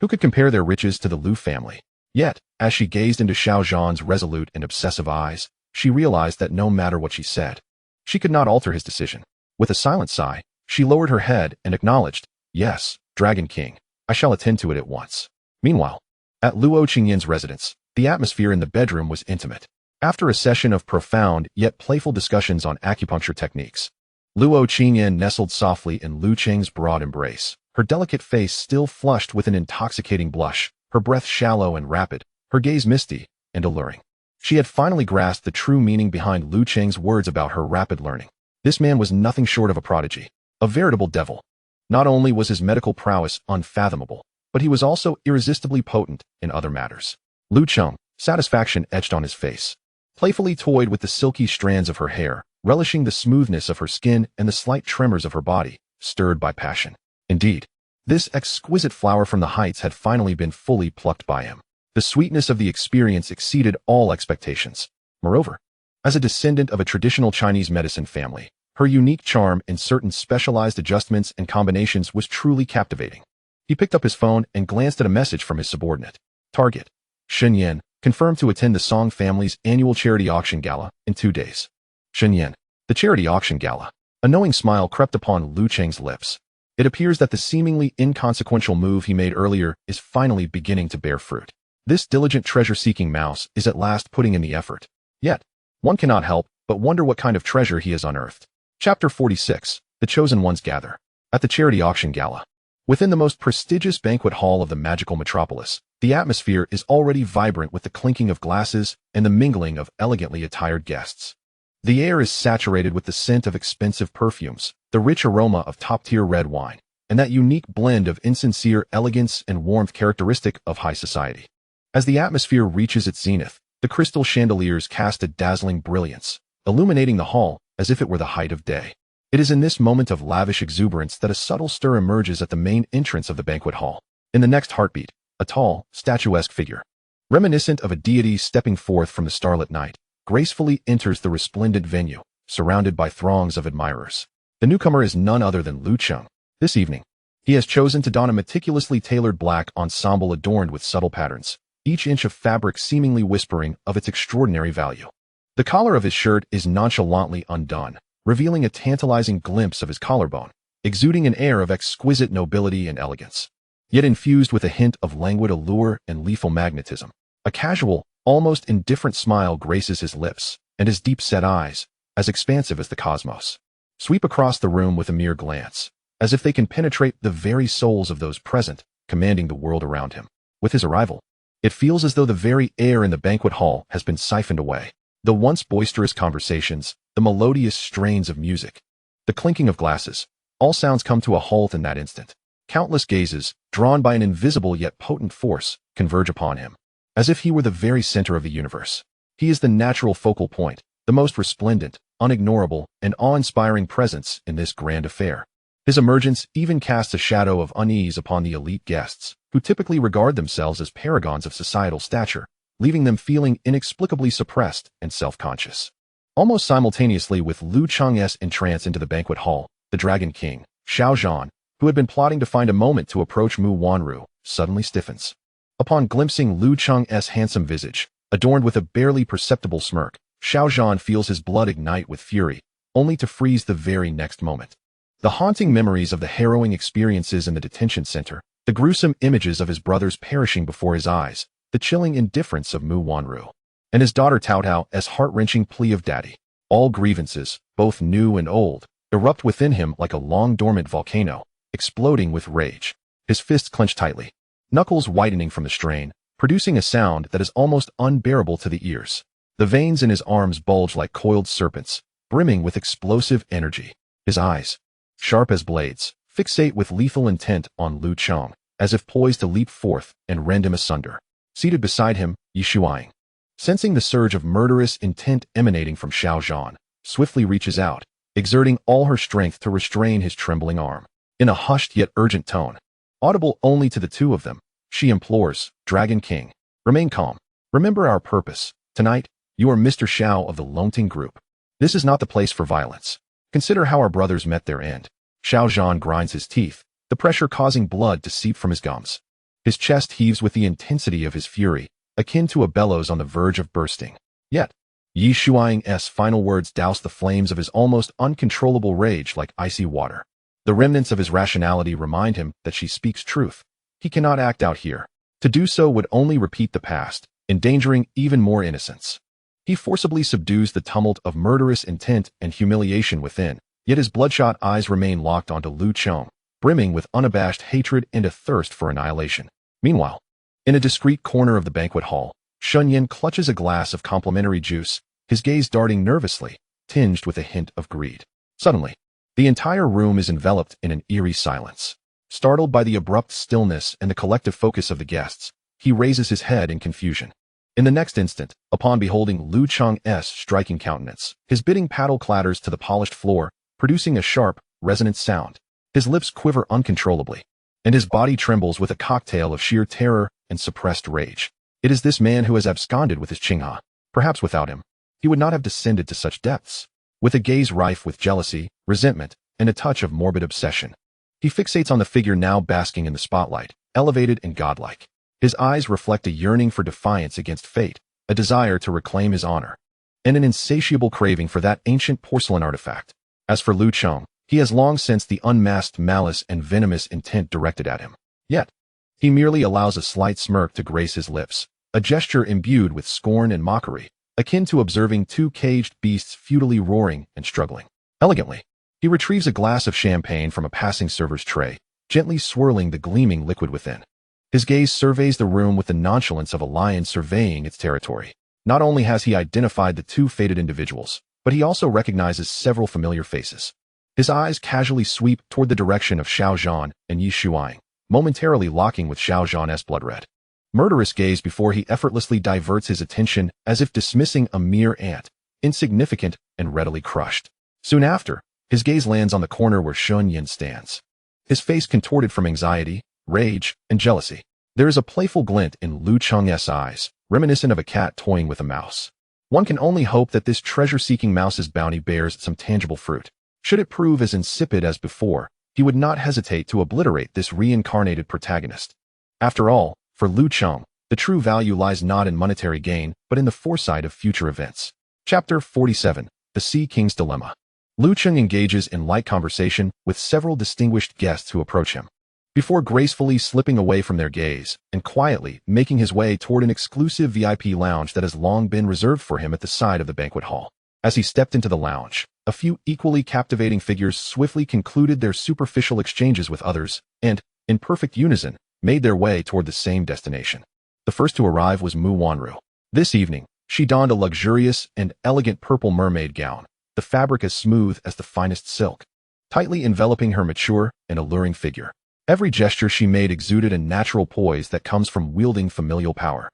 Who could compare their riches to the Lu family? Yet, as she gazed into Xiao Zhan's resolute and obsessive eyes, she realized that no matter what she said, she could not alter his decision. With a silent sigh, she lowered her head and acknowledged, yes, Dragon King, I shall attend to it at once. Meanwhile, at Luo Qingyan's residence, the atmosphere in the bedroom was intimate. After a session of profound yet playful discussions on acupuncture techniques, Luo Qingyan nestled softly in Lu Cheng's broad embrace, her delicate face still flushed with an intoxicating blush, her breath shallow and rapid, her gaze misty and alluring. She had finally grasped the true meaning behind Lu Cheng's words about her rapid learning. This man was nothing short of a prodigy, a veritable devil. Not only was his medical prowess unfathomable, but he was also irresistibly potent in other matters. Lu Cheng, satisfaction etched on his face, playfully toyed with the silky strands of her hair, relishing the smoothness of her skin and the slight tremors of her body, stirred by passion. Indeed, this exquisite flower from the heights had finally been fully plucked by him. The sweetness of the experience exceeded all expectations. Moreover, as a descendant of a traditional Chinese medicine family, her unique charm in certain specialized adjustments and combinations was truly captivating. He picked up his phone and glanced at a message from his subordinate. Target. Shen Yan, confirmed to attend the Song family's annual charity auction gala in 2 days. Shen Yan, the charity auction gala. A knowing smile crept upon Lu Cheng's lips. It appears that the seemingly inconsequential move he made earlier is finally beginning to bear fruit. This diligent treasure-seeking mouse is at last putting in the effort. Yet, one cannot help but wonder what kind of treasure he has unearthed. Chapter 46. The Chosen Ones Gather. At the charity auction gala. Within the most prestigious banquet hall of the magical metropolis, the atmosphere is already vibrant with the clinking of glasses and the mingling of elegantly attired guests. The air is saturated with the scent of expensive perfumes, the rich aroma of top-tier red wine, and that unique blend of insincere elegance and warmth characteristic of high society. As the atmosphere reaches its zenith, the crystal chandeliers cast a dazzling brilliance, illuminating the hall as if it were the height of day. It is in this moment of lavish exuberance that a subtle stir emerges at the main entrance of the banquet hall. In the next heartbeat, a tall, statuesque figure, reminiscent of a deity stepping forth from the starlit night, gracefully enters the resplendent venue, surrounded by throngs of admirers. The newcomer is none other than Lu Cheng. This evening, he has chosen to don a meticulously tailored black ensemble adorned with subtle patterns, each inch of fabric seemingly whispering of its extraordinary value. The collar of his shirt is nonchalantly undone, revealing a tantalizing glimpse of his collarbone, exuding an air of exquisite nobility and elegance, yet infused with a hint of languid allure and lethal magnetism. A casual, almost indifferent smile graces his lips, and his deep-set eyes, as expansive as the cosmos, sweep across the room with a mere glance, as if they can penetrate the very souls of those present, commanding the world around him. With his arrival, it feels as though the very air in the banquet hall has been siphoned away. The once boisterous conversations, the melodious strains of music, the clinking of glasses, all sounds come to a halt in that instant. Countless gazes, drawn by an invisible yet potent force, converge upon him, as if he were the very center of the universe. He is the natural focal point, the most resplendent, unignorable, and awe-inspiring presence in this grand affair. His emergence even casts a shadow of unease upon the elite guests, who typically regard themselves as paragons of societal stature, leaving them feeling inexplicably suppressed and self-conscious. Almost simultaneously with Lu Cheng's entrance into the banquet hall, the Dragon King, Xiao Zhan, who had been plotting to find a moment to approach Mu Wanru, suddenly stiffens. Upon glimpsing Lu Cheng's handsome visage, adorned with a barely perceptible smirk, Xiao Zhan feels his blood ignite with fury, only to freeze the very next moment. The haunting memories of the harrowing experiences in the detention center, the gruesome images of his brothers perishing before his eyes, the chilling indifference of Mu Wanru, and his daughter Tao Tao's heart-wrenching plea of daddy, all grievances, both new and old, erupt within him like a long-dormant volcano, exploding with rage. His fists clench tightly, knuckles whitening from the strain, producing a sound that is almost unbearable to the ears. The veins in his arms bulge like coiled serpents, brimming with explosive energy. His eyes, sharp as blades, fixate with lethal intent on Lu Cheng, as if poised to leap forth and rend him asunder. Seated beside him, Yi Shuang, sensing the surge of murderous intent emanating from Xiao Zhan, swiftly reaches out, exerting all her strength to restrain his trembling arm. In a hushed yet urgent tone, audible only to the two of them, she implores, Dragon King, remain calm. Remember our purpose. Tonight, you are Mr. Xiao of the Longting Group. This is not the place for violence. Consider how our brothers met their end. Xiao Zhan grinds his teeth, the pressure causing blood to seep from his gums. His chest heaves with the intensity of his fury, akin to a bellows on the verge of bursting. Yet, Yi Shuang's final words douse the flames of his almost uncontrollable rage like icy water. The remnants of his rationality remind him that she speaks truth. He cannot act out here. To do so would only repeat the past, endangering even more innocence. He forcibly subdues the tumult of murderous intent and humiliation within, yet his bloodshot eyes remain locked onto Lu Cheng, brimming with unabashed hatred and a thirst for annihilation. Meanwhile, in a discreet corner of the banquet hall, Shun Yin clutches a glass of complimentary juice, his gaze darting nervously, tinged with a hint of greed. Suddenly, the entire room is enveloped in an eerie silence. Startled by the abrupt stillness and the collective focus of the guests, he raises his head in confusion. In the next instant, upon beholding Lu Cheng's striking countenance, his bidding paddle clatters to the polished floor, producing a sharp, resonant sound. His lips quiver uncontrollably, and his body trembles with a cocktail of sheer terror and suppressed rage. It is this man who has absconded with his Qinghe. Perhaps without him, he would not have descended to such depths. With a gaze rife with jealousy, resentment, and a touch of morbid obsession, he fixates on the figure now basking in the spotlight, elevated and godlike. His eyes reflect a yearning for defiance against fate, a desire to reclaim his honor, and an insatiable craving for that ancient porcelain artifact. As for Lu Cheng, he has long sensed the unmasked malice and venomous intent directed at him. Yet, he merely allows a slight smirk to grace his lips, a gesture imbued with scorn and mockery, akin to observing two caged beasts futilely roaring and struggling. Elegantly, he retrieves a glass of champagne from a passing server's tray, gently swirling the gleaming liquid within. His gaze surveys the room with the nonchalance of a lion surveying its territory. Not only has he identified the two fated individuals, but he also recognizes several familiar faces. His eyes casually sweep toward the direction of Xiao Zhan and Yi Shuang, momentarily locking with Xiao Zhan's blood-red, murderous gaze before he effortlessly diverts his attention as if dismissing a mere ant, insignificant and readily crushed. Soon after, his gaze lands on the corner where Shun Yin stands. His face contorted from anxiety, rage, and jealousy. There is a playful glint in Lu Cheng's eyes, reminiscent of a cat toying with a mouse. One can only hope that this treasure-seeking mouse's bounty bears some tangible fruit. Should it prove as insipid as before, he would not hesitate to obliterate this reincarnated protagonist. After all, for Lu Cheng, the true value lies not in monetary gain, but in the foresight of future events. Chapter 47. The Sea King's Dilemma. Lu Cheng engages in light conversation with several distinguished guests who approach him, before gracefully slipping away from their gaze and quietly making his way toward an exclusive VIP lounge that has long been reserved for him at the side of the banquet hall. As he stepped into the lounge, a few equally captivating figures swiftly concluded their superficial exchanges with others and, in perfect unison, made their way toward the same destination. The first to arrive was Mu Wanru. This evening, she donned a luxurious and elegant purple mermaid gown, the fabric as smooth as the finest silk, tightly enveloping her mature and alluring figure. Every gesture she made exuded a natural poise that comes from wielding familial power,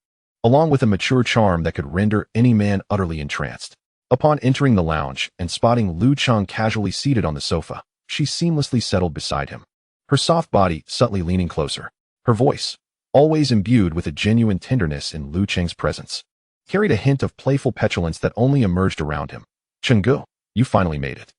along with a mature charm that could render any man utterly entranced. Upon entering the lounge and spotting Lu Cheng casually seated on the sofa, she seamlessly settled beside him, her soft body subtly leaning closer. Her voice, always imbued with a genuine tenderness in Lu Cheng's presence, carried a hint of playful petulance that only emerged around him. "Chenggu, you finally made it.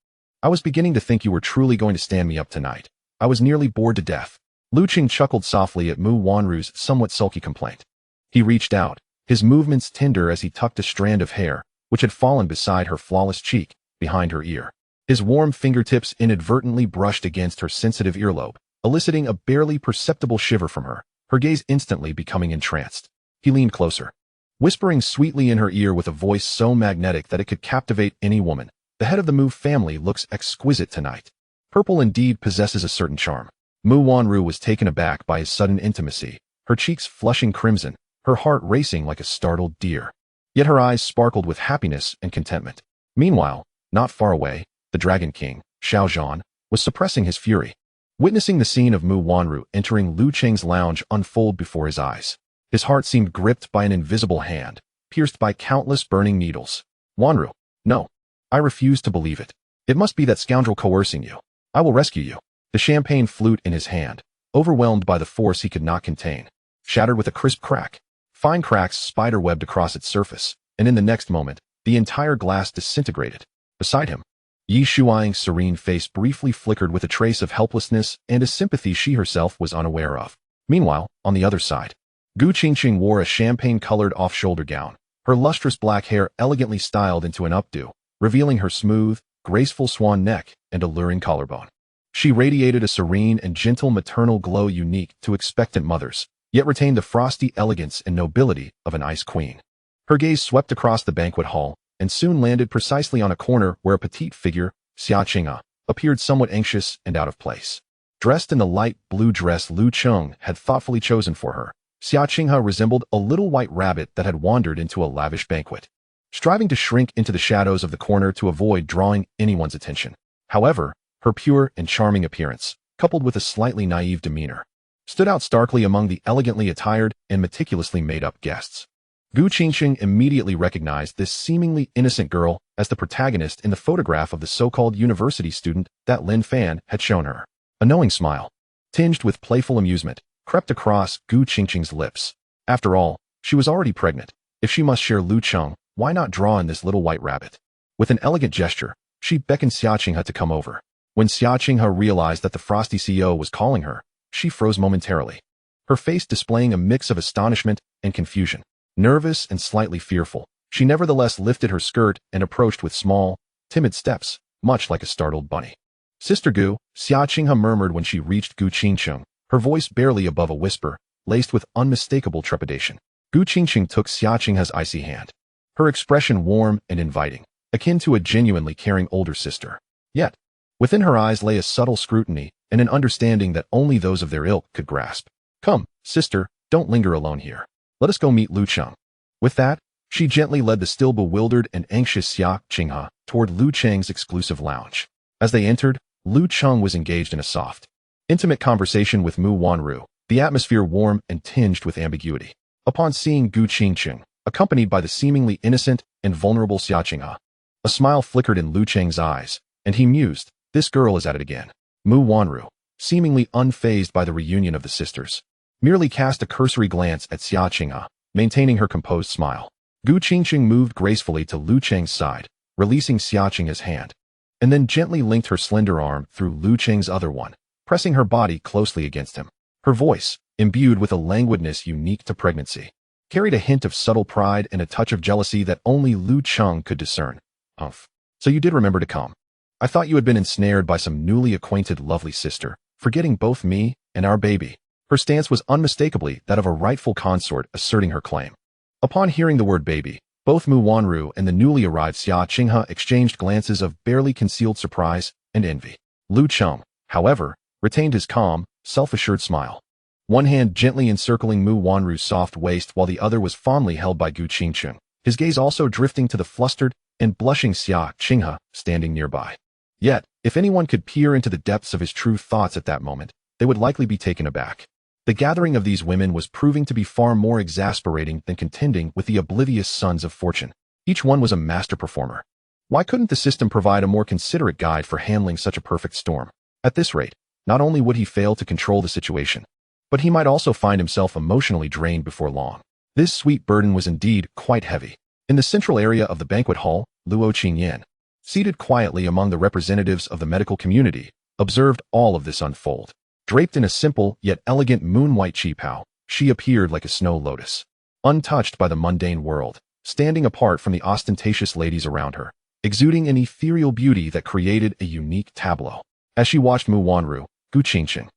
I was beginning to think you were truly going to stand me up tonight. I was nearly bored to death." Lu Cheng chuckled softly at Mu Wanru's somewhat sulky complaint. He reached out, his movements tender as he tucked a strand of hair, which had fallen beside her flawless cheek, behind her ear. His warm fingertips inadvertently brushed against her sensitive earlobe, eliciting a barely perceptible shiver from her, her gaze instantly becoming entranced. He leaned closer, whispering sweetly in her ear with a voice so magnetic that it could captivate any woman. "The head of the Mu family looks exquisite tonight. Purple indeed possesses a certain charm." Mu Wanru was taken aback by his sudden intimacy, her cheeks flushing crimson, her heart racing like a startled deer. Yet her eyes sparkled with happiness and contentment. Meanwhile, not far away, the Dragon King, Xiao Zhan, was suppressing his fury, witnessing the scene of Mu Wanru entering Lu Cheng's lounge unfold before his eyes. His heart seemed gripped by an invisible hand, pierced by countless burning needles. "Wanru, no. I refuse to believe it. It must be that scoundrel coercing you. I will rescue you." The champagne flute in his hand, overwhelmed by the force he could not contain, shattered with a crisp crack. Fine cracks spider-webbed across its surface, and in the next moment, the entire glass disintegrated. Beside him, Yi Shuang's serene face briefly flickered with a trace of helplessness and a sympathy she herself was unaware of. Meanwhile, on the other side, Gu Qingqing wore a champagne-colored off-shoulder gown, her lustrous black hair elegantly styled into an updo, revealing her smooth, graceful swan neck and alluring collarbone. She radiated a serene and gentle maternal glow unique to expectant mothers, yet retained the frosty elegance and nobility of an ice queen. Her gaze swept across the banquet hall and soon landed precisely on a corner where a petite figure, Xia Qinghe, appeared somewhat anxious and out of place. Dressed in the light blue dress Lu Cheng had thoughtfully chosen for her, Xia Qinghe resembled a little white rabbit that had wandered into a lavish banquet, striving to shrink into the shadows of the corner to avoid drawing anyone's attention. However, her pure and charming appearance, coupled with a slightly naive demeanor, stood out starkly among the elegantly attired and meticulously made-up guests. Gu Qingqing immediately recognized this seemingly innocent girl as the protagonist in the photograph of the so-called university student that Lin Fan had shown her. A knowing smile, tinged with playful amusement, crept across Gu Qingqing's lips. After all, she was already pregnant. If she must share Lu Cheng, why not draw in this little white rabbit? With an elegant gesture, she beckoned Xia Qinghe to come over. When Xia Qinghe realized that the frosty CEO was calling her, she froze momentarily, her face displaying a mix of astonishment and confusion. Nervous and slightly fearful, she nevertheless lifted her skirt and approached with small, timid steps, much like a startled bunny. "Sister Gu," Xia Qinghe murmured when she reached Gu Qingqing, her voice barely above a whisper, laced with unmistakable trepidation. Gu Qingqing took Xia Qinghe's icy hand, her expression warm and inviting, akin to a genuinely caring older sister. Yet, within her eyes lay a subtle scrutiny and an understanding that only those of their ilk could grasp. "Come, sister, don't linger alone here. Let us go meet Lu Cheng." With that, she gently led the still bewildered and anxious Xia Qinghe toward Lu Cheng's exclusive lounge. As they entered, Lu Cheng was engaged in a soft, intimate conversation with Mu Wanru, the atmosphere warm and tinged with ambiguity. Upon seeing Gu Qingqing, accompanied by the seemingly innocent and vulnerable Xia Qinghe, a smile flickered in Lu Cheng's eyes, And he mused, this girl is at it again. Mu Wanru, seemingly unfazed by the reunion of the sisters, merely cast a cursory glance at Xia Qinghe, maintaining her composed smile. Gu Qingqing moved gracefully to Lu Cheng's side, releasing Xia Qinghe's hand, and then gently linked her slender arm through Lu Cheng's other one, pressing her body closely against him. Her voice, imbued with a languidness unique to pregnancy, carried a hint of subtle pride and a touch of jealousy that only Lu Cheng could discern. Umph. So you did remember to come. I thought you had been ensnared by some newly acquainted lovely sister, forgetting both me and our baby. Her stance was unmistakably that of a rightful consort asserting her claim. Upon hearing the word baby, both Mu Wanru and the newly arrived Xia Qinghe exchanged glances of barely concealed surprise and envy. Lu Cheng, however, retained his calm, self-assured smile, one hand gently encircling Mu Wanru's soft waist while the other was fondly held by Gu Qingqing, his gaze also drifting to the flustered and blushing Xia Qinghe standing nearby. Yet, if anyone could peer into the depths of his true thoughts at that moment, they would likely be taken aback. The gathering of these women was proving to be far more exasperating than contending with the oblivious sons of fortune. Each one was a master performer. Why couldn't the system provide a more considerate guide for handling such a perfect storm? At this rate, not only would he fail to control the situation, but he might also find himself emotionally drained before long. This sweet burden was indeed quite heavy. In the central area of the banquet hall, Luo Qingyan, seated quietly among the representatives of the medical community, observed all of this unfold. Draped in a simple yet elegant moon-white qipao, she appeared like a snow lotus, untouched by the mundane world, standing apart from the ostentatious ladies around her, exuding an ethereal beauty that created a unique tableau. As she watched Mu Wanru, Gu Qingqing,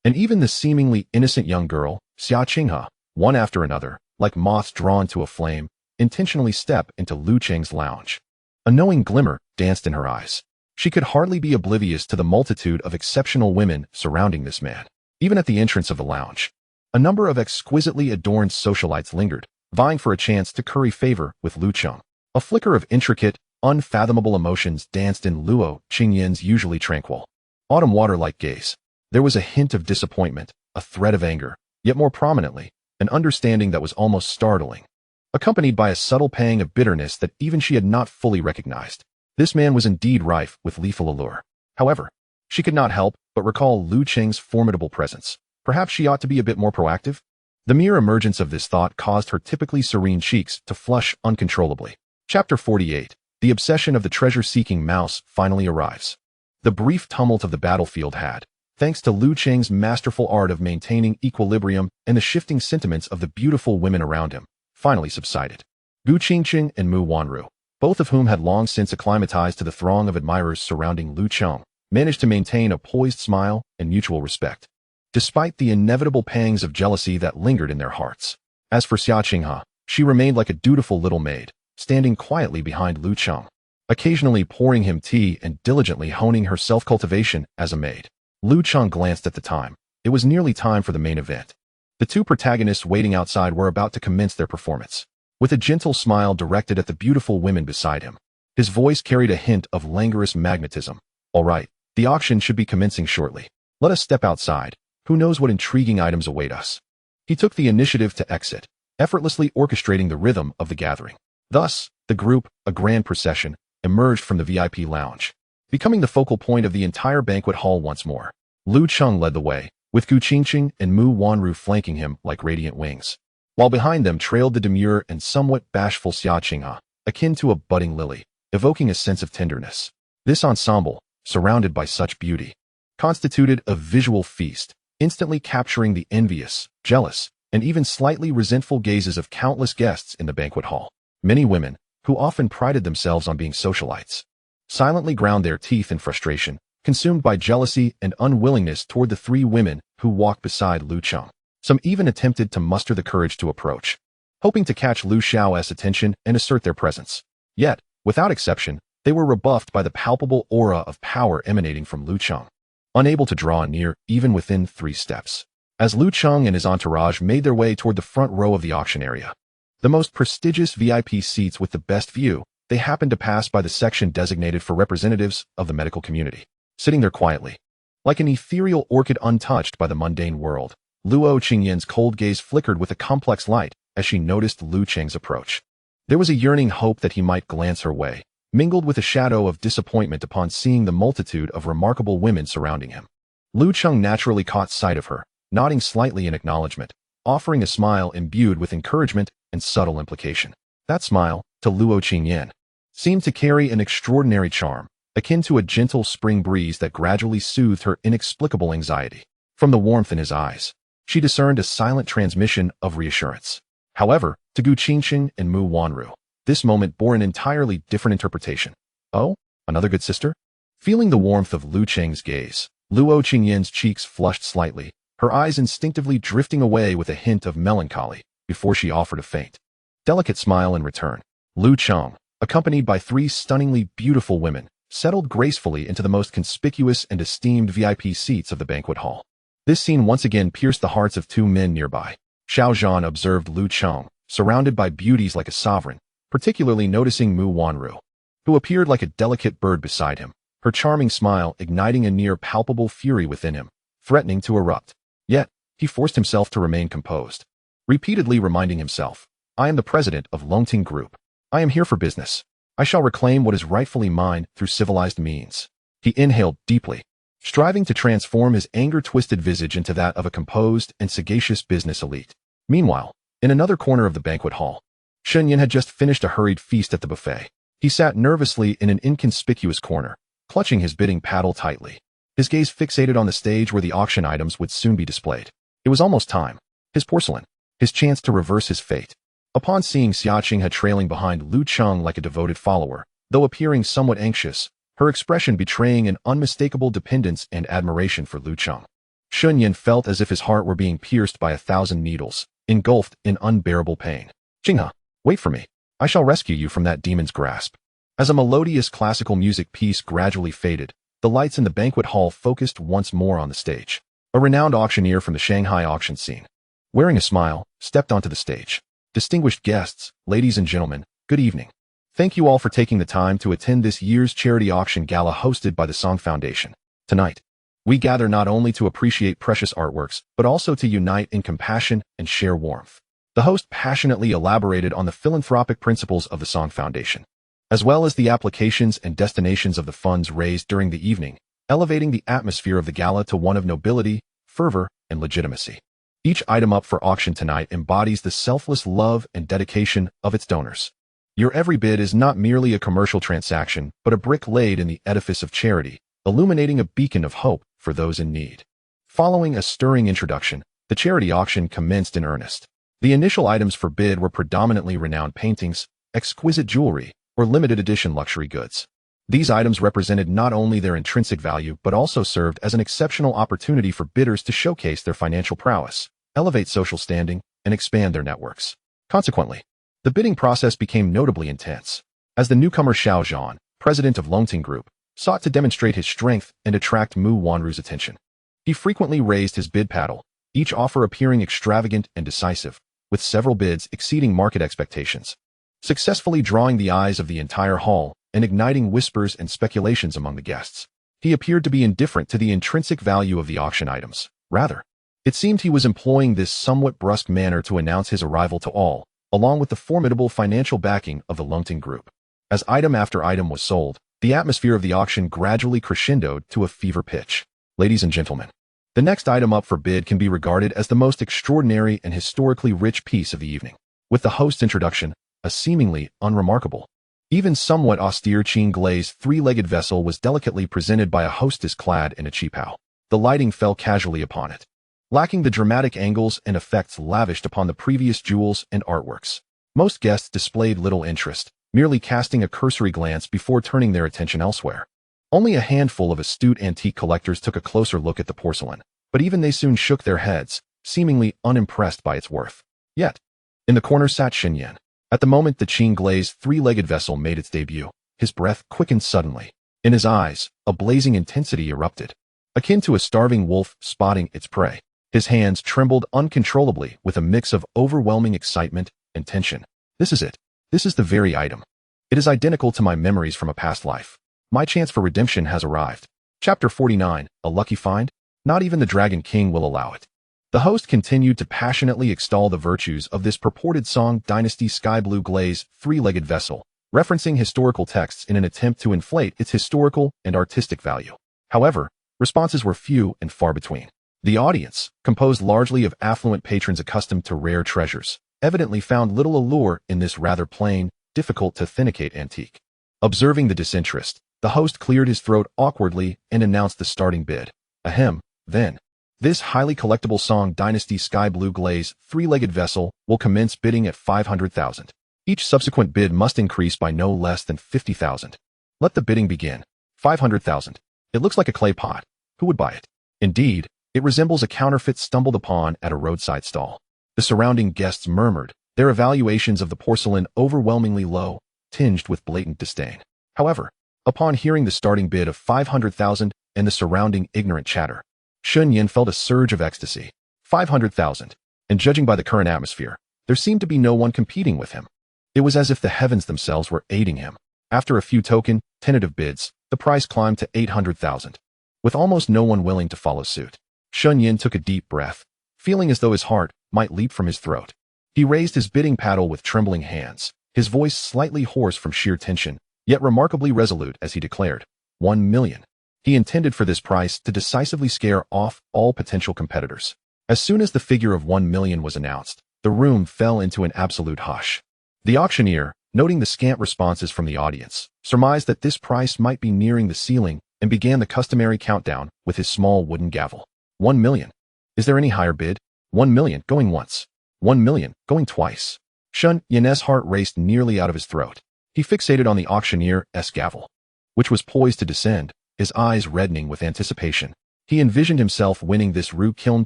and even the seemingly innocent young girl, Xia Qinghe, one after another, like moths drawn to a flame, intentionally step into Lu Cheng's lounge. A knowing glimmer danced in her eyes. She could hardly be oblivious to the multitude of exceptional women surrounding this man. Even at the entrance of the lounge, a number of exquisitely adorned socialites lingered, vying for a chance to curry favor with Lu Cheng. A flicker of intricate, unfathomable emotions danced in Luo Qingyan's usually tranquil, autumn water-like gaze. There was a hint of disappointment, a thread of anger, yet more prominently, an understanding that was almost startling, accompanied by a subtle pang of bitterness that even she had not fully recognized. This man was indeed rife with lethal allure. However, she could not help but recall Lu Cheng's formidable presence. Perhaps she ought to be a bit more proactive? The mere emergence of this thought caused her typically serene cheeks to flush uncontrollably. Chapter 48. The obsession of the treasure-seeking mouse finally arrives. The brief tumult of the battlefield had, thanks to Lu Cheng's masterful art of maintaining equilibrium and the shifting sentiments of the beautiful women around him, finally subsided. Gu Qingqing and Mu Wanru, both of whom had long since acclimatized to the throng of admirers surrounding Lu Cheng, managed to maintain a poised smile and mutual respect, despite the inevitable pangs of jealousy that lingered in their hearts. As for Xia Qinghe, she remained like a dutiful little maid, standing quietly behind Lu Cheng, occasionally pouring him tea and diligently honing her self-cultivation as a maid. Lu Cheng glanced at the time. It was nearly time for the main event. The two protagonists waiting outside were about to commence their performance. With a gentle smile directed at the beautiful women beside him, his voice carried a hint of languorous magnetism. All right, the auction should be commencing shortly. Let us step outside. Who knows what intriguing items await us? He took the initiative to exit, effortlessly orchestrating the rhythm of the gathering. Thus, the group, a grand procession, emerged from the VIP lounge, becoming the focal point of the entire banquet hall once more. Lu Cheng led the way, with Gu Qingqing and Mu Wanru flanking him like radiant wings, while behind them trailed the demure and somewhat bashful Xia Qinghe, akin to a budding lily, evoking a sense of tenderness. This ensemble, surrounded by such beauty, constituted a visual feast, instantly capturing the envious, jealous, and even slightly resentful gazes of countless guests in the banquet hall. Many women, who often prided themselves on being socialites, silently ground their teeth in frustration, consumed by jealousy and unwillingness toward the three women who walked beside Lu Cheng. Some even attempted to muster the courage to approach, hoping to catch Lu Xiao's attention and assert their presence. Yet, without exception, they were rebuffed by the palpable aura of power emanating from Lu Cheng, unable to draw near even within 3 steps. As Lu Cheng and his entourage made their way toward the front row of the auction area, the most prestigious VIP seats with the best view, they happened to pass by the section designated for representatives of the medical community. Sitting there quietly, like an ethereal orchid untouched by the mundane world, Luo Qingyan's cold gaze flickered with a complex light as she noticed Lu Cheng's approach. There was a yearning hope that he might glance her way, mingled with a shadow of disappointment upon seeing the multitude of remarkable women surrounding him. Lu Cheng naturally caught sight of her, nodding slightly in acknowledgement, offering a smile imbued with encouragement and subtle implication. That smile, to Luo Qingyan, seemed to carry an extraordinary charm, akin to a gentle spring breeze that gradually soothed her inexplicable anxiety. From the warmth in his eyes, she discerned a silent transmission of reassurance. However, to Gu Qingxin and Mu Wanru, this moment bore an entirely different interpretation. Oh, another good sister? Feeling the warmth of Lu Cheng's gaze, Luo Qingyan's cheeks flushed slightly, her eyes instinctively drifting away with a hint of melancholy before she offered a faint, delicate smile in return. Lu Cheng, accompanied by 3 stunningly beautiful women, settled gracefully into the most conspicuous and esteemed VIP seats of the banquet hall. This scene once again pierced the hearts of 2 men nearby. Xiao Zhan observed Lu Cheng, surrounded by beauties like a sovereign, particularly noticing Mu Wanru, who appeared like a delicate bird beside him, her charming smile igniting a near palpable fury within him, threatening to erupt. Yet, he forced himself to remain composed, repeatedly reminding himself, I am the president of Longting Group. I am here for business. I shall reclaim what is rightfully mine through civilized means. He inhaled deeply, striving to transform his anger-twisted visage into that of a composed and sagacious business elite. Meanwhile, in another corner of the banquet hall, Shunyan had just finished a hurried feast at the buffet. He sat nervously in an inconspicuous corner, clutching his bidding paddle tightly, his gaze fixated on the stage where the auction items would soon be displayed. It was almost time. His porcelain, his chance to reverse his fate. Upon seeing Xiaqing had trailing behind Lu Cheng like a devoted follower, though appearing somewhat anxious, her expression betraying an unmistakable dependence and admiration for Lu Cheng, Shunyan felt as if his heart were being pierced by 1,000 needles, engulfed in unbearable pain. Jinghe, wait for me. I shall rescue you from that demon's grasp. As a melodious classical music piece gradually faded, the lights in the banquet hall focused once more on the stage. A renowned auctioneer from the Shanghai auction scene, wearing a smile, stepped onto the stage. Distinguished guests, ladies and gentlemen, good evening. Thank you all for taking the time to attend this year's charity auction gala hosted by the Song Foundation. Tonight, we gather not only to appreciate precious artworks, but also to unite in compassion and share warmth. The host passionately elaborated on the philanthropic principles of the Song Foundation, as well as the applications and destinations of the funds raised during the evening, elevating the atmosphere of the gala to one of nobility, fervor, and legitimacy. Each item up for auction tonight embodies the selfless love and dedication of its donors. Your every bid is not merely a commercial transaction, but a brick laid in the edifice of charity, illuminating a beacon of hope for those in need. Following a stirring introduction, the charity auction commenced in earnest. The initial items for bid were predominantly renowned paintings, exquisite jewelry, or limited edition luxury goods. These items represented not only their intrinsic value but also served as an exceptional opportunity for bidders to showcase their financial prowess, elevate social standing, and expand their networks. Consequently, the bidding process became notably intense, as the newcomer Xiao Zhan, president of Longting Group, sought to demonstrate his strength and attract Mu Wanru's attention. He frequently raised his bid paddle, each offer appearing extravagant and decisive, with several bids exceeding market expectations, successfully drawing the eyes of the entire hall and igniting whispers and speculations among the guests. He appeared to be indifferent to the intrinsic value of the auction items. Rather, it seemed he was employing this somewhat brusque manner to announce his arrival to all, along with the formidable financial backing of the Longting Group. As item after item was sold, the atmosphere of the auction gradually crescendoed to a fever pitch. Ladies and gentlemen, the next item up for bid can be regarded as the most extraordinary and historically rich piece of the evening. With the host's introduction, a seemingly unremarkable, even somewhat austere Qing glazed 3-legged vessel was delicately presented by a hostess clad in a qipao. The lighting fell casually upon it, lacking the dramatic angles and effects lavished upon the previous jewels and artworks. Most guests displayed little interest, merely casting a cursory glance before turning their attention elsewhere. Only a handful of astute antique collectors took a closer look at the porcelain, but even they soon shook their heads, seemingly unimpressed by its worth. Yet, in the corner sat Xinyan. At the moment the Qing glazed 3-legged vessel made its debut, his breath quickened suddenly. In his eyes, a blazing intensity erupted, akin to a starving wolf spotting its prey. His hands trembled uncontrollably with a mix of overwhelming excitement and tension. This is it. This is the very item. It is identical to my memories from a past life. My chance for redemption has arrived. Chapter 49, A Lucky Find? Not even the Dragon King will allow it. The host continued to passionately extol the virtues of this purported Song Dynasty sky blue glaze 3-legged vessel, referencing historical texts in an attempt to inflate its historical and artistic value. However, responses were few and far between. The audience, composed largely of affluent patrons accustomed to rare treasures, evidently found little allure in this rather plain, difficult to authenticate antique. Observing the disinterest, the host cleared his throat awkwardly and announced the starting bid. Ahem, then. This highly collectible Song Dynasty Sky Blue Glaze three-legged vessel will commence bidding at 500,000. Each subsequent bid must increase by no less than 50,000. Let the bidding begin. 500,000. It looks like a clay pot. Who would buy it? Indeed, it resembles a counterfeit stumbled upon at a roadside stall. The surrounding guests murmured, their evaluations of the porcelain overwhelmingly low, tinged with blatant disdain. However, upon hearing the starting bid of 500,000 and the surrounding ignorant chatter, Sun Yin felt a surge of ecstasy. 500,000. And judging by the current atmosphere, there seemed to be no one competing with him. It was as if the heavens themselves were aiding him. After a few token, tentative bids, the price climbed to 800,000. With almost no one willing to follow suit, Sun Yin took a deep breath, feeling as though his heart might leap from his throat. He raised his bidding paddle with trembling hands, his voice slightly hoarse from sheer tension, yet remarkably resolute as he declared, 1 million. He intended for this price to decisively scare off all potential competitors. As soon as the figure of 1 million was announced, the room fell into an absolute hush. The auctioneer, noting the scant responses from the audience, surmised that this price might be nearing the ceiling and began the customary countdown with his small wooden gavel. 1 million. Is there any higher bid? 1 million going once. 1 million going twice. Sun Yin's heart raced nearly out of his throat. He fixated on the auctioneer's gavel, which was poised to descend, his eyes reddening with anticipation. He envisioned himself winning this rue kiln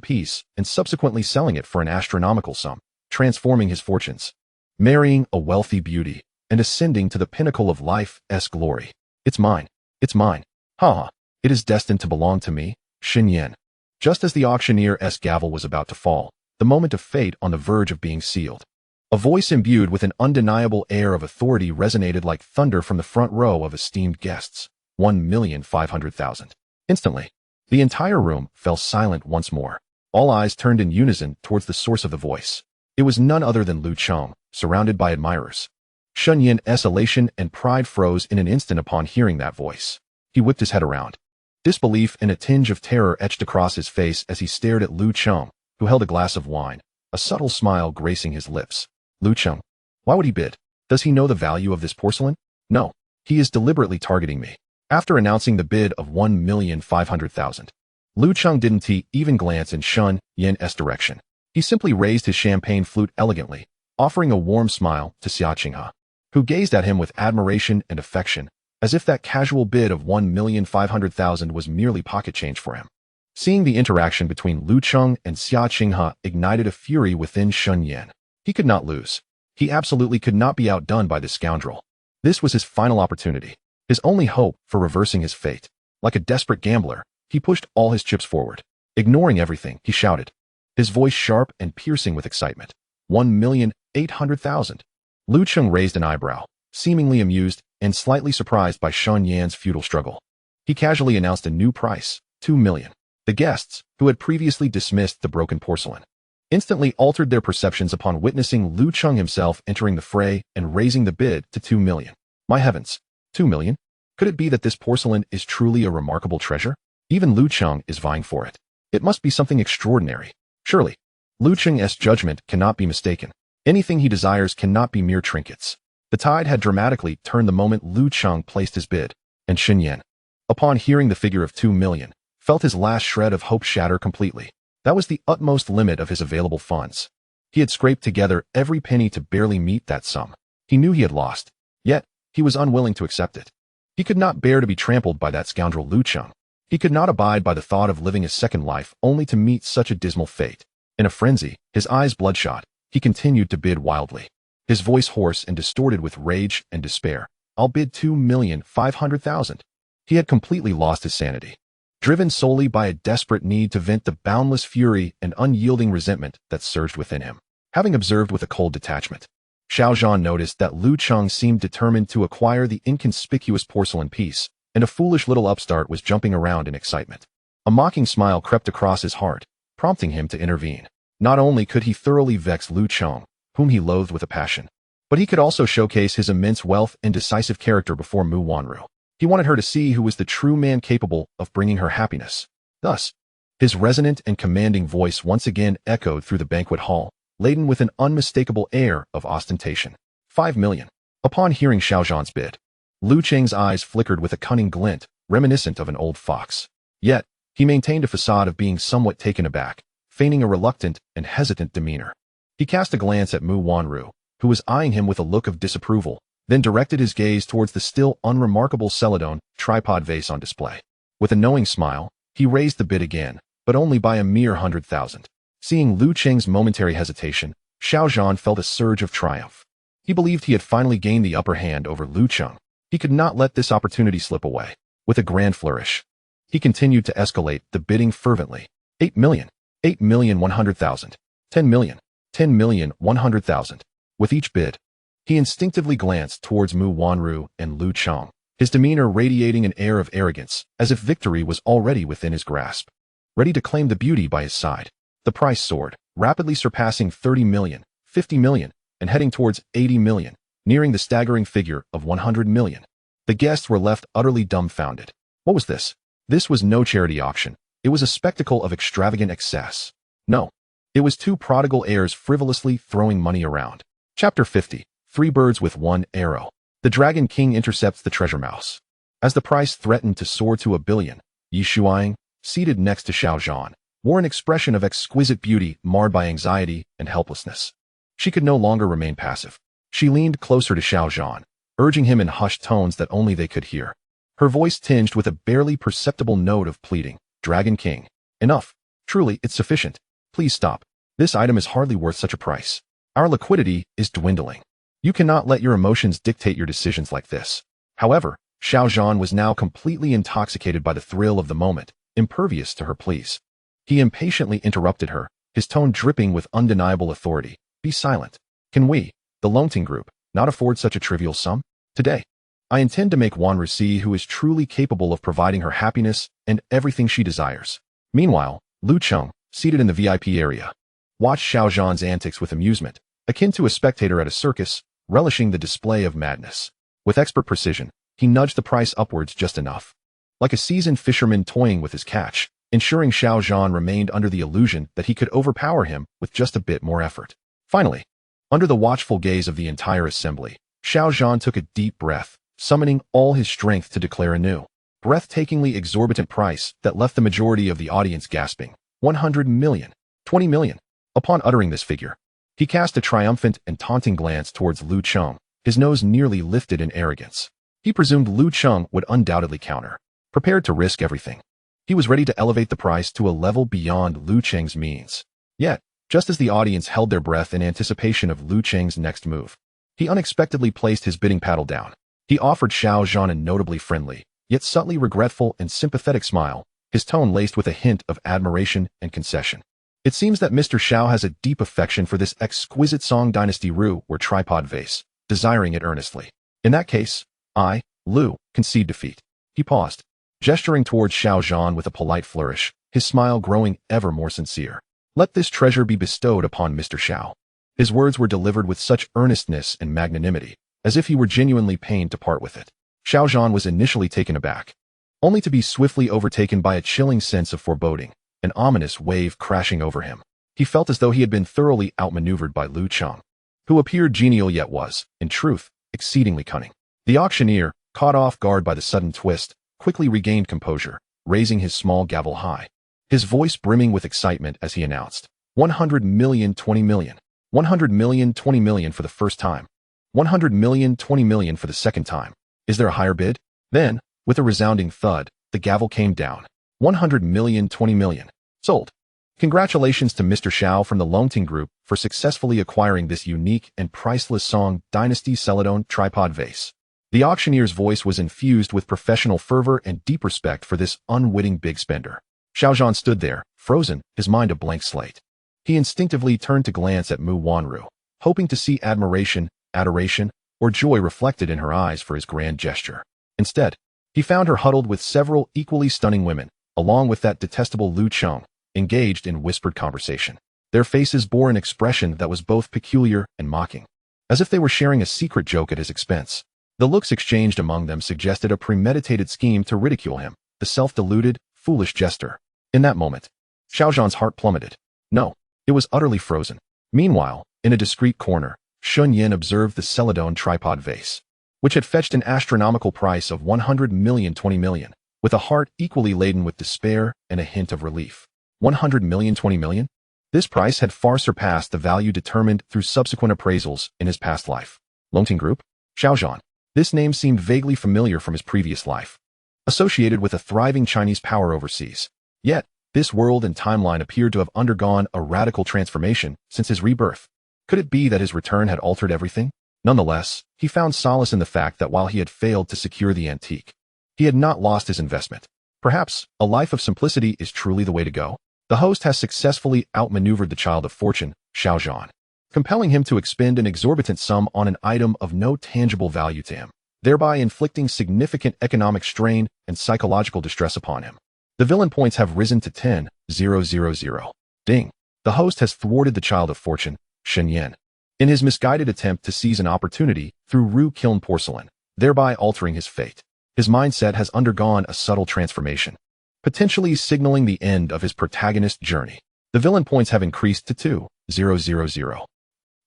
piece and subsequently selling it for an astronomical sum, transforming his fortunes, marrying a wealthy beauty, and ascending to the pinnacle of life's glory. It's mine. It's mine. Ha! It is destined to belong to me, Sun Yin. Just as the auctioneer's gavel was about to fall, the moment of fate on the verge of being sealed, a voice imbued with an undeniable air of authority resonated like thunder from the front row of esteemed guests. 1,500,000. Instantly, the entire room fell silent once more. All eyes turned in unison towards the source of the voice. It was none other than Lu Cheng, surrounded by admirers. Sun Yin's elation and pride froze in an instant upon hearing that voice. He whipped his head around. Disbelief and a tinge of terror etched across his face as he stared at Lu Cheng, who held a glass of wine, a subtle smile gracing his lips. Lu Cheng. Why would he bid? Does he know the value of this porcelain? No. He is deliberately targeting me. After announcing the bid of 1,500,000, Lu Cheng didn't even glance in Sun Yin's direction. He simply raised his champagne flute elegantly, offering a warm smile to Xia Qinghe, who gazed at him with admiration and affection, as if that casual bid of 1,500,000 was merely pocket change for him. Seeing the interaction between Lu Cheng and Xia Qinghe ignited a fury within Sun Yin. He could not lose. He absolutely could not be outdone by this scoundrel. This was his final opportunity, his only hope for reversing his fate. Like a desperate gambler, he pushed all his chips forward. Ignoring everything, he shouted, his voice sharp and piercing with excitement. 1,800,000. Lu Cheng raised an eyebrow, seemingly amused and slightly surprised by Sun Yin's futile struggle. He casually announced a new price, 2 million. The guests, who had previously dismissed the broken porcelain, instantly altered their perceptions upon witnessing Lu Cheng himself entering the fray and raising the bid to 2 million. My heavens, 2 million? Could it be that this porcelain is truly a remarkable treasure? Even Lu Cheng is vying for it. It must be something extraordinary. Surely, Lu Cheng's judgment cannot be mistaken. Anything he desires cannot be mere trinkets. The tide had dramatically turned the moment Lu Cheng placed his bid, and Sun Yin, upon hearing the figure of 2 million, felt his last shred of hope shatter completely. That was the utmost limit of his available funds. He had scraped together every penny to barely meet that sum. He knew he had lost, yet he was unwilling to accept it. He could not bear to be trampled by that scoundrel Lu Cheng. He could not abide by the thought of living a second life only to meet such a dismal fate. In a frenzy, his eyes bloodshot, he continued to bid wildly, his voice hoarse and distorted with rage and despair. I'll bid 2,500,000. He had completely lost his sanity, driven solely by a desperate need to vent the boundless fury and unyielding resentment that surged within him. Having observed with a cold detachment, Xiao Zhan noticed that Lu Cheng seemed determined to acquire the inconspicuous porcelain piece, and a foolish little upstart was jumping around in excitement. A mocking smile crept across his heart, prompting him to intervene. Not only could he thoroughly vex Lu Cheng, whom he loathed with a passion, But he could also showcase his immense wealth and decisive character before Mu Wanru. He wanted her to see who was the true man capable of bringing her happiness. Thus, his resonant and commanding voice once again echoed through the banquet hall, laden with an unmistakable air of ostentation. 5 million. Upon hearing Xiao Zhan's bid, Lu Cheng's eyes flickered with a cunning glint, reminiscent of an old fox. Yet, he maintained a facade of being somewhat taken aback, feigning a reluctant and hesitant demeanor. He cast a glance at Mu Wanru, who was eyeing him with a look of disapproval, then directed his gaze towards the still unremarkable Celadon tripod vase on display. With a knowing smile, he raised the bid again, but only by a mere 100,000. Seeing Lu Cheng's momentary hesitation, Xiao Zhan felt a surge of triumph. He believed he had finally gained the upper hand over Lu Cheng. He could not let this opportunity slip away. With a grand flourish, he continued to escalate the bidding fervently. 8 million, 8,100,000, 10 million, 10,100,000. With each bid, he instinctively glanced towards Mu Wanru and Lu Cheng, his demeanor radiating an air of arrogance, as if victory was already within his grasp. Ready to claim the beauty by his side, the price soared, rapidly surpassing 30 million, 50 million, and heading towards 80 million, nearing the staggering figure of 100 million. The guests were left utterly dumbfounded. What was this? This was no charity auction. It was a spectacle of extravagant excess. No, it was two prodigal heirs frivolously throwing money around. Chapter 50. 3 birds with 1 arrow. The Dragon King intercepts the treasure mouse. As the price threatened to soar to 1 billion, Yi Shuang, seated next to Xiao Zhan, wore an expression of exquisite beauty marred by anxiety and helplessness. She could no longer remain passive. She leaned closer to Xiao Zhan, urging him in hushed tones that only they could hear. Her voice tinged with a barely perceptible note of pleading. Dragon King. Enough. Truly, it's sufficient. Please stop. This item is hardly worth such a price. Our liquidity is dwindling. You cannot let your emotions dictate your decisions like this. However, Xiao Zhan was now completely intoxicated by the thrill of the moment, impervious to her pleas. He impatiently interrupted her, his tone dripping with undeniable authority. Be silent. Can we, the Longting Group, not afford such a trivial sum? Today, I intend to make Wanru see who is truly capable of providing her happiness and everything she desires. Meanwhile, Lu Cheng, seated in the VIP area, watched Xiao Zhan's antics with amusement, akin to a spectator at a circus, relishing the display of madness. With expert precision, he nudged the price upwards just enough. Like a seasoned fisherman toying with his catch, ensuring Xiao Zhan remained under the illusion that he could overpower him with just a bit more effort. Finally, under the watchful gaze of the entire assembly, Xiao Zhan took a deep breath, summoning all his strength to declare a new, breathtakingly exorbitant price that left the majority of the audience gasping. 100 million, 20 million. Upon uttering this figure, he cast a triumphant and taunting glance towards Lu Cheng, his nose nearly lifted in arrogance. He presumed Lu Cheng would undoubtedly counter, prepared to risk everything. He was ready to elevate the price to a level beyond Lu Cheng's means. Yet, just as the audience held their breath in anticipation of Lu Cheng's next move, he unexpectedly placed his bidding paddle down. He offered Xiao Zhan a notably friendly, yet subtly regretful and sympathetic smile, his tone laced with a hint of admiration and concession. It seems that Mr. Xiao has a deep affection for this exquisite Song Dynasty Ru or tripod vase, desiring it earnestly. In that case, I, Lu, concede defeat. He paused, gesturing towards Xiao Zhan with a polite flourish, his smile growing ever more sincere. Let this treasure be bestowed upon Mr. Xiao. His words were delivered with such earnestness and magnanimity, as if he were genuinely pained to part with it. Xiao Zhan was initially taken aback, only to be swiftly overtaken by a chilling sense of foreboding, an ominous wave crashing over him. He felt as though he had been thoroughly outmaneuvered by Lu Cheng, who appeared genial yet was, in truth, exceedingly cunning. The auctioneer, caught off guard by the sudden twist, quickly regained composure, raising his small gavel high, his voice brimming with excitement as he announced, 100 million, 20 million, 100 million, 20 million for the first time, 100 million, 20 million for the second time. Is there a higher bid? Then, with a resounding thud, the gavel came down. 100 million, 20 million. Sold. Congratulations to Mr. Xiao from the Longting Group for successfully acquiring this unique and priceless Song Dynasty Celadon tripod vase. The auctioneer's voice was infused with professional fervor and deep respect for this unwitting big spender. Xiao Zhan stood there, frozen, his mind a blank slate. He instinctively turned to glance at Mu Wanru, hoping to see admiration, adoration, or joy reflected in her eyes for his grand gesture. Instead, he found her huddled with several equally stunning women, along with that detestable Lu Cheng, engaged in whispered conversation. Their faces bore an expression that was both peculiar and mocking. as if they were sharing a secret joke at his expense. The looks exchanged among them suggested a premeditated scheme to ridicule him, the self-deluded, foolish jester. In that moment, Xiao Zhan's heart plummeted. No, it was utterly frozen. Meanwhile, in a discreet corner, Shun Yin observed the Celadon tripod vase, which had fetched an astronomical price of 100 million 20 million, with a heart equally laden with despair and a hint of relief. 100 million 20 million? This price had far surpassed the value determined through subsequent appraisals in his past life. Longting Group? Xiao Zhan. This name seemed vaguely familiar from his previous life, associated with a thriving Chinese power overseas. Yet, this world and timeline appeared to have undergone a radical transformation since his rebirth. Could it be that his return had altered everything? Nonetheless, he found solace in the fact that while he had failed to secure the antique, he had not lost his investment. Perhaps, a life of simplicity is truly the way to go. The host has successfully outmaneuvered the child of fortune, Xiao Zhan, compelling him to expend an exorbitant sum on an item of no tangible value to him, thereby inflicting significant economic strain and psychological distress upon him. The villain points have risen to 10,000. Ding. The host has thwarted the child of fortune, Shen Yan, in his misguided attempt to seize an opportunity through Ru-kiln porcelain, thereby altering his fate. His mindset has undergone a subtle transformation, potentially signaling the end of his protagonist's journey. The villain points have increased to 2,000.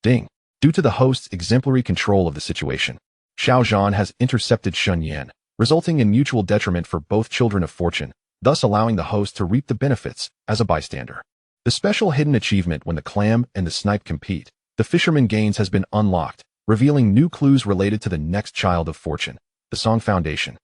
Ding. Due to the host's exemplary control of the situation, Xiao Zhan has intercepted Shun Yan, resulting in mutual detriment for both children of fortune, thus allowing the host to reap the benefits as a bystander. The special hidden achievement when the clam and the snipe compete, the fisherman gains, has been unlocked, revealing new clues related to the next child of fortune, the Song Foundation.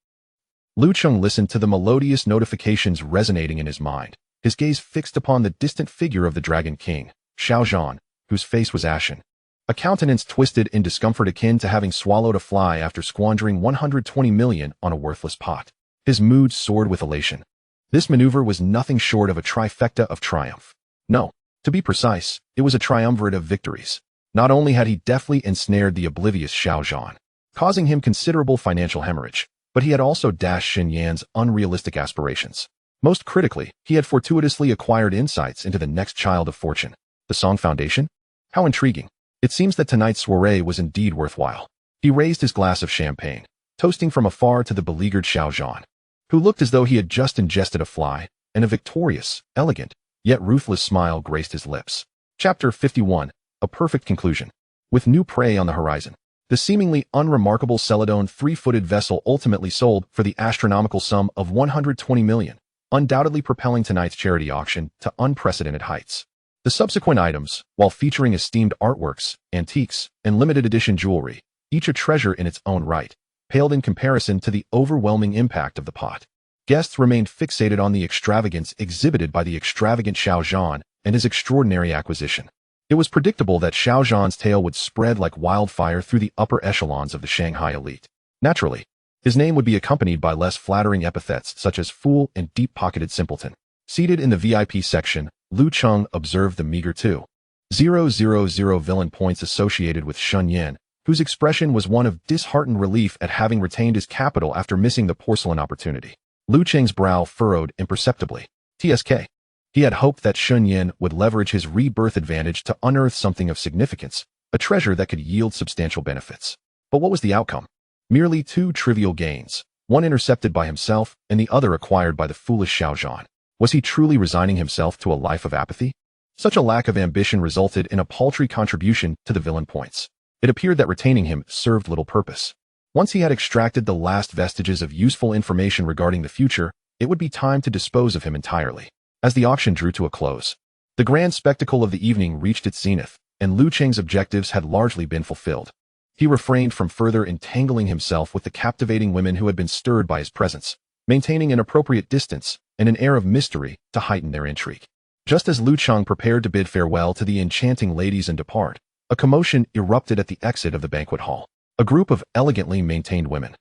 Lu Cheng listened to the melodious notifications resonating in his mind, his gaze fixed upon the distant figure of the Dragon King, Xiao Zhan, whose face was ashen, a countenance twisted in discomfort akin to having swallowed a fly after squandering 120 million on a worthless pot. His mood soared with elation. This maneuver was nothing short of a trifecta of triumph. No, to be precise, it was a triumvirate of victories. Not only had he deftly ensnared the oblivious Xiao Zhan, causing him considerable financial hemorrhage, but he had also dashed Shen Yan's unrealistic aspirations. Most critically, he had fortuitously acquired insights into the next child of fortune, the Song Foundation. How intriguing. It seems that tonight's soiree was indeed worthwhile. He raised his glass of champagne, toasting from afar to the beleaguered Xiao Zhan, who looked as though he had just ingested a fly, and a victorious, elegant, yet ruthless smile graced his lips. Chapter 51, a perfect conclusion. With new prey on the horizon, the seemingly unremarkable Celadon three-footed vessel ultimately sold for the astronomical sum of 120 million, undoubtedly propelling tonight's charity auction to unprecedented heights. The subsequent items, while featuring esteemed artworks, antiques, and limited edition jewelry, each a treasure in its own right, paled in comparison to the overwhelming impact of the pot. Guests remained fixated on the extravagance exhibited by the extravagant Xiao Zhan and his extraordinary acquisition. It was predictable that Xiao Zhan's tale would spread like wildfire through the upper echelons of the Shanghai elite. Naturally, his name would be accompanied by less flattering epithets such as fool and deep-pocketed simpleton. Seated in the VIP section, Lu Cheng observed the meager 2,000 villain points associated with Shun Yan, whose expression was one of disheartened relief at having retained his capital after missing the porcelain opportunity. Lu Cheng's brow furrowed imperceptibly. TSK. He had hoped that Shun Yan would leverage his rebirth advantage to unearth something of significance, a treasure that could yield substantial benefits. But what was the outcome? Merely two trivial gains, one intercepted by himself and the other acquired by the foolish Xiao Zhan. Was he truly resigning himself to a life of apathy? Such a lack of ambition resulted in a paltry contribution to the villain points. It appeared that retaining him served little purpose. Once he had extracted the last vestiges of useful information regarding the future, it would be time to dispose of him entirely. As the auction drew to a close, the grand spectacle of the evening reached its zenith, and Lu Cheng's objectives had largely been fulfilled. He refrained from further entangling himself with the captivating women who had been stirred by his presence, maintaining an appropriate distance and an air of mystery to heighten their intrigue. Just as Lu Cheng prepared to bid farewell to the enchanting ladies and depart, a commotion erupted at the exit of the banquet hall. A group of elegantly maintained women,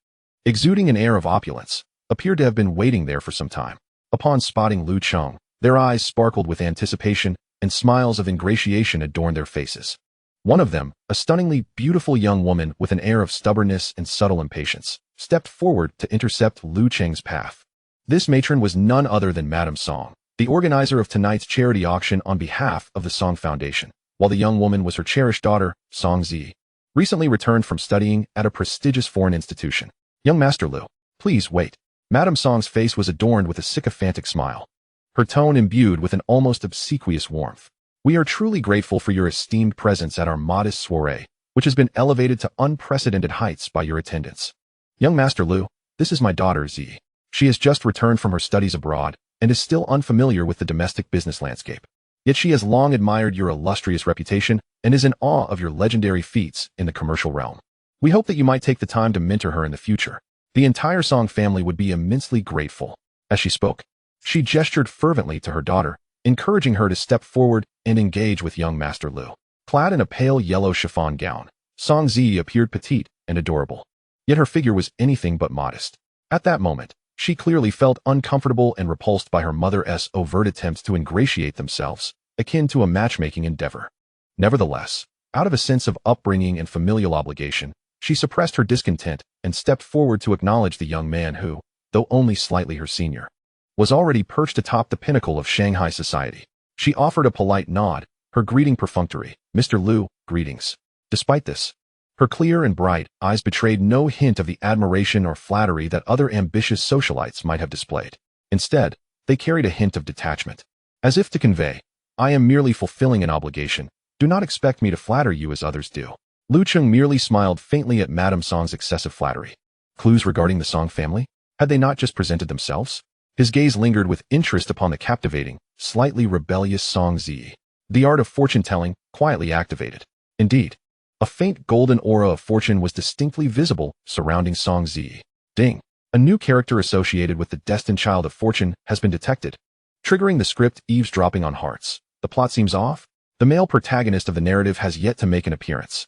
exuding an air of opulence, appeared to have been waiting there for some time. Upon spotting Lu Cheng, their eyes sparkled with anticipation, and smiles of ingratiation adorned their faces. One of them, a stunningly beautiful young woman with an air of stubbornness and subtle impatience, stepped forward to intercept Lu Cheng's path. This matron was none other than Madame Song, the organizer of tonight's charity auction on behalf of the Song Foundation, while the young woman was her cherished daughter, Song Zi. recently returned from studying at a prestigious foreign institution. Young Master Lu, please wait. Madame Song's face was adorned with a sycophantic smile, her tone imbued with an almost obsequious warmth. We are truly grateful for your esteemed presence at our modest soiree, which has been elevated to unprecedented heights by your attendance. Young Master Lu, this is my daughter Zi. She has just returned from her studies abroad and is still unfamiliar with the domestic business landscape. Yet she has long admired your illustrious reputation and is in awe of your legendary feats in the commercial realm. We hope that you might take the time to mentor her in the future. The entire Song family would be immensely grateful. As she spoke, she gestured fervently to her daughter, encouraging her to step forward and engage with young Master Lu. Clad in a pale yellow chiffon gown, Song Zi appeared petite and adorable. Yet her figure was anything but modest. At that moment, she clearly felt uncomfortable and repulsed by her mother's overt attempts to ingratiate themselves, akin to a matchmaking endeavor. Nevertheless, out of a sense of upbringing and familial obligation, she suppressed her discontent and stepped forward to acknowledge the young man who, though only slightly her senior, was already perched atop the pinnacle of Shanghai society. She offered a polite nod, her greeting perfunctory. Mr. Lu, greetings. Despite this, her clear and bright eyes betrayed no hint of the admiration or flattery that other ambitious socialites might have displayed. Instead, they carried a hint of detachment, as if to convey, I am merely fulfilling an obligation. Do not expect me to flatter you as others do. Lu Cheng merely smiled faintly at Madame Song's excessive flattery. Clues regarding the Song family? Had they not just presented themselves? His gaze lingered with interest upon the captivating, slightly rebellious Song Zi. The art of fortune-telling quietly activated. Indeed, a faint golden aura of fortune was distinctly visible surrounding Song Zi. Ding! A new character associated with the destined child of fortune has been detected, triggering the script eavesdropping on hearts. The plot seems off. The male protagonist of the narrative has yet to make an appearance.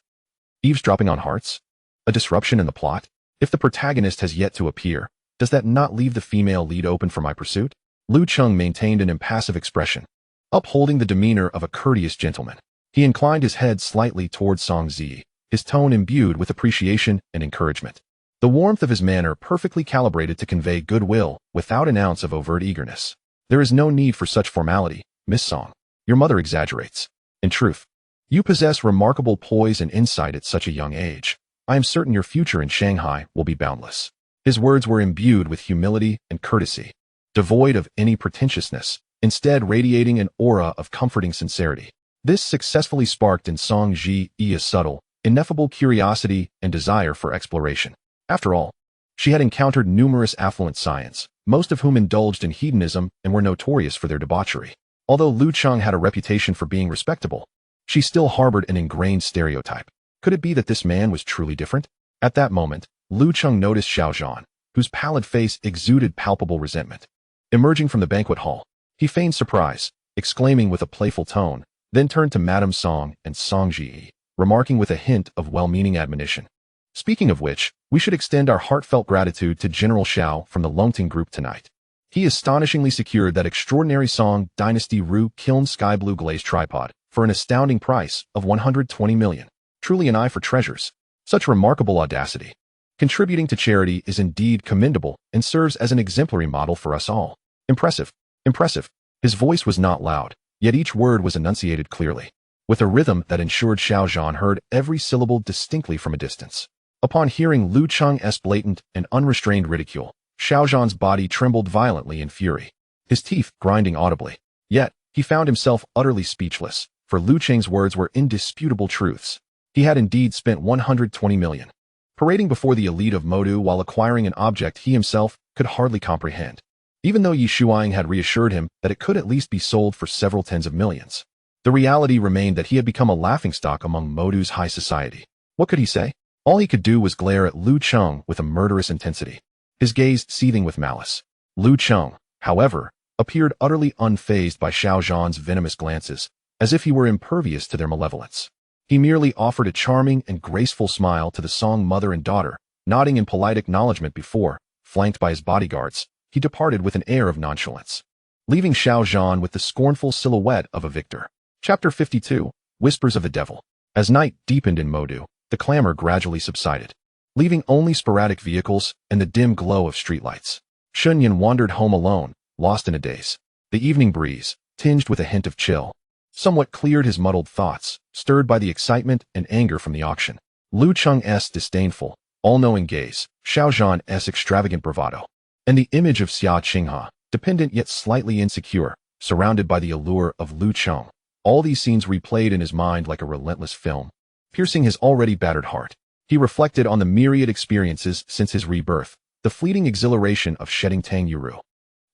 Eavesdropping on hearts? A disruption in the plot? If the protagonist has yet to appear, does that not leave the female lead open for my pursuit? Lu Cheng maintained an impassive expression, upholding the demeanor of a courteous gentleman. He inclined his head slightly towards Song Zi, his tone imbued with appreciation and encouragement. The warmth of his manner perfectly calibrated to convey goodwill without an ounce of overt eagerness. There is no need for such formality, Miss Song. Your mother exaggerates. In truth, you possess remarkable poise and insight at such a young age. I am certain your future in Shanghai will be boundless. His words were imbued with humility and courtesy, devoid of any pretentiousness, instead radiating an aura of comforting sincerity. This successfully sparked in Song Zi a subtle, ineffable curiosity and desire for exploration. After all, she had encountered numerous affluent scions, most of whom indulged in hedonism and were notorious for their debauchery. Although Lu Cheng had a reputation for being respectable, she still harbored an ingrained stereotype. Could it be that this man was truly different? At that moment, Lu Cheng noticed Xiao Zhan, whose pallid face exuded palpable resentment. Emerging from the banquet hall, he feigned surprise, exclaiming with a playful tone, then turned to Madame Song and Song Ji, remarking with a hint of well-meaning admonition. Speaking of which, we should extend our heartfelt gratitude to General Xiao from the Longting Group tonight. He astonishingly secured that extraordinary Song Dynasty Ru Kiln Sky Blue Glaze tripod for an astounding price of 120 million. Truly an eye for treasures. Such remarkable audacity. Contributing to charity is indeed commendable and serves as an exemplary model for us all. Impressive. Impressive. His voice was not loud, yet each word was enunciated clearly, with a rhythm that ensured Xiao Zhan heard every syllable distinctly from a distance. Upon hearing Lu Cheng's blatant and unrestrained ridicule, Xiao Zhan's body trembled violently in fury, his teeth grinding audibly. Yet, he found himself utterly speechless, for Lu Cheng's words were indisputable truths. He had indeed spent 120 million, parading before the elite of Modu while acquiring an object he himself could hardly comprehend, even though Yi Shuang had reassured him that it could at least be sold for several tens of millions. The reality remained that he had become a laughingstock among Modu's high society. What could he say? All he could do was glare at Lu Cheng with a murderous intensity, his gaze seething with malice. Lu Cheng, however, appeared utterly unfazed by Xiao Zhan's venomous glances, as if he were impervious to their malevolence. He merely offered a charming and graceful smile to the Song mother and daughter, nodding in polite acknowledgement before, flanked by his bodyguards, he departed with an air of nonchalance, leaving Xiao Zhan with the scornful silhouette of a victor. Chapter 52, Whispers of the Devil. As night deepened in Modu, the clamor gradually subsided, leaving only sporadic vehicles and the dim glow of streetlights. Shunyan wandered home alone, lost in a daze. The evening breeze, tinged with a hint of chill, somewhat cleared his muddled thoughts, stirred by the excitement and anger from the auction. Lu Cheng's disdainful, all-knowing gaze, Xiao Zhan's extravagant bravado, and the image of Xia Qinghe, dependent yet slightly insecure, surrounded by the allure of Lu Cheng. All these scenes replayed in his mind like a relentless film, piercing his already battered heart. He reflected on the myriad experiences since his rebirth, the fleeting exhilaration of shedding Tang Yuru,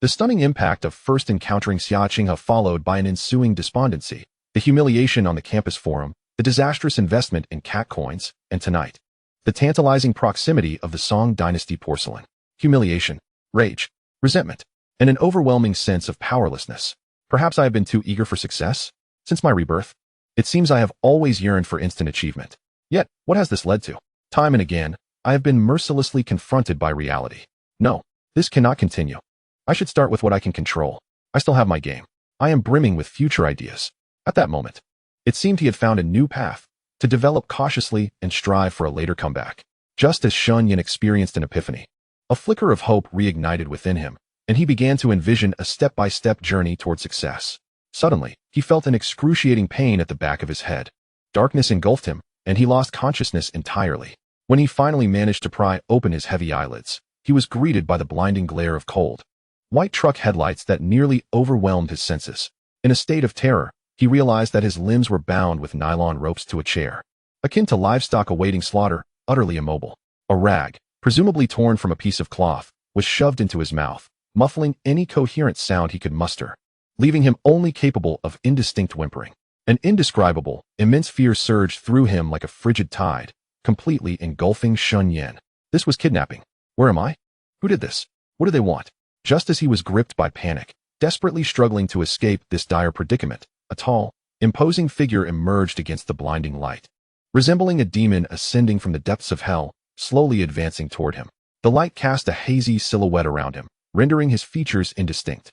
the stunning impact of first encountering Xia Qinghe followed by an ensuing despondency, the humiliation on the campus forum, the disastrous investment in cat coins, and tonight, the tantalizing proximity of the Song Dynasty porcelain. Humiliation, rage, resentment, and an overwhelming sense of powerlessness. Perhaps I have been too eager for success? Since my rebirth, it seems I have always yearned for instant achievement. Yet, what has this led to? Time and again, I have been mercilessly confronted by reality. No, this cannot continue. I should start with what I can control. I still have my game. I am brimming with future ideas. At that moment, it seemed he had found a new path, to develop cautiously and strive for a later comeback. Just as Shun Yin experienced an epiphany, a flicker of hope reignited within him, and he began to envision a step-by-step journey toward success. Suddenly, he felt an excruciating pain at the back of his head. Darkness engulfed him, and he lost consciousness entirely. When he finally managed to pry open his heavy eyelids, he was greeted by the blinding glare of cold white truck headlights that nearly overwhelmed his senses. In a state of terror, he realized that his limbs were bound with nylon ropes to a chair, akin to livestock awaiting slaughter, utterly immobile. A rag, presumably torn from a piece of cloth, was shoved into his mouth, muffling any coherent sound he could muster, leaving him only capable of indistinct whimpering. An indescribable, immense fear surged through him like a frigid tide, completely engulfing Shun Yin. This was kidnapping. Where am I? Who did this? What do they want? Just as he was gripped by panic, desperately struggling to escape this dire predicament, a tall, imposing figure emerged against the blinding light, resembling a demon ascending from the depths of hell, slowly advancing toward him. The light cast a hazy silhouette around him, rendering his features indistinct.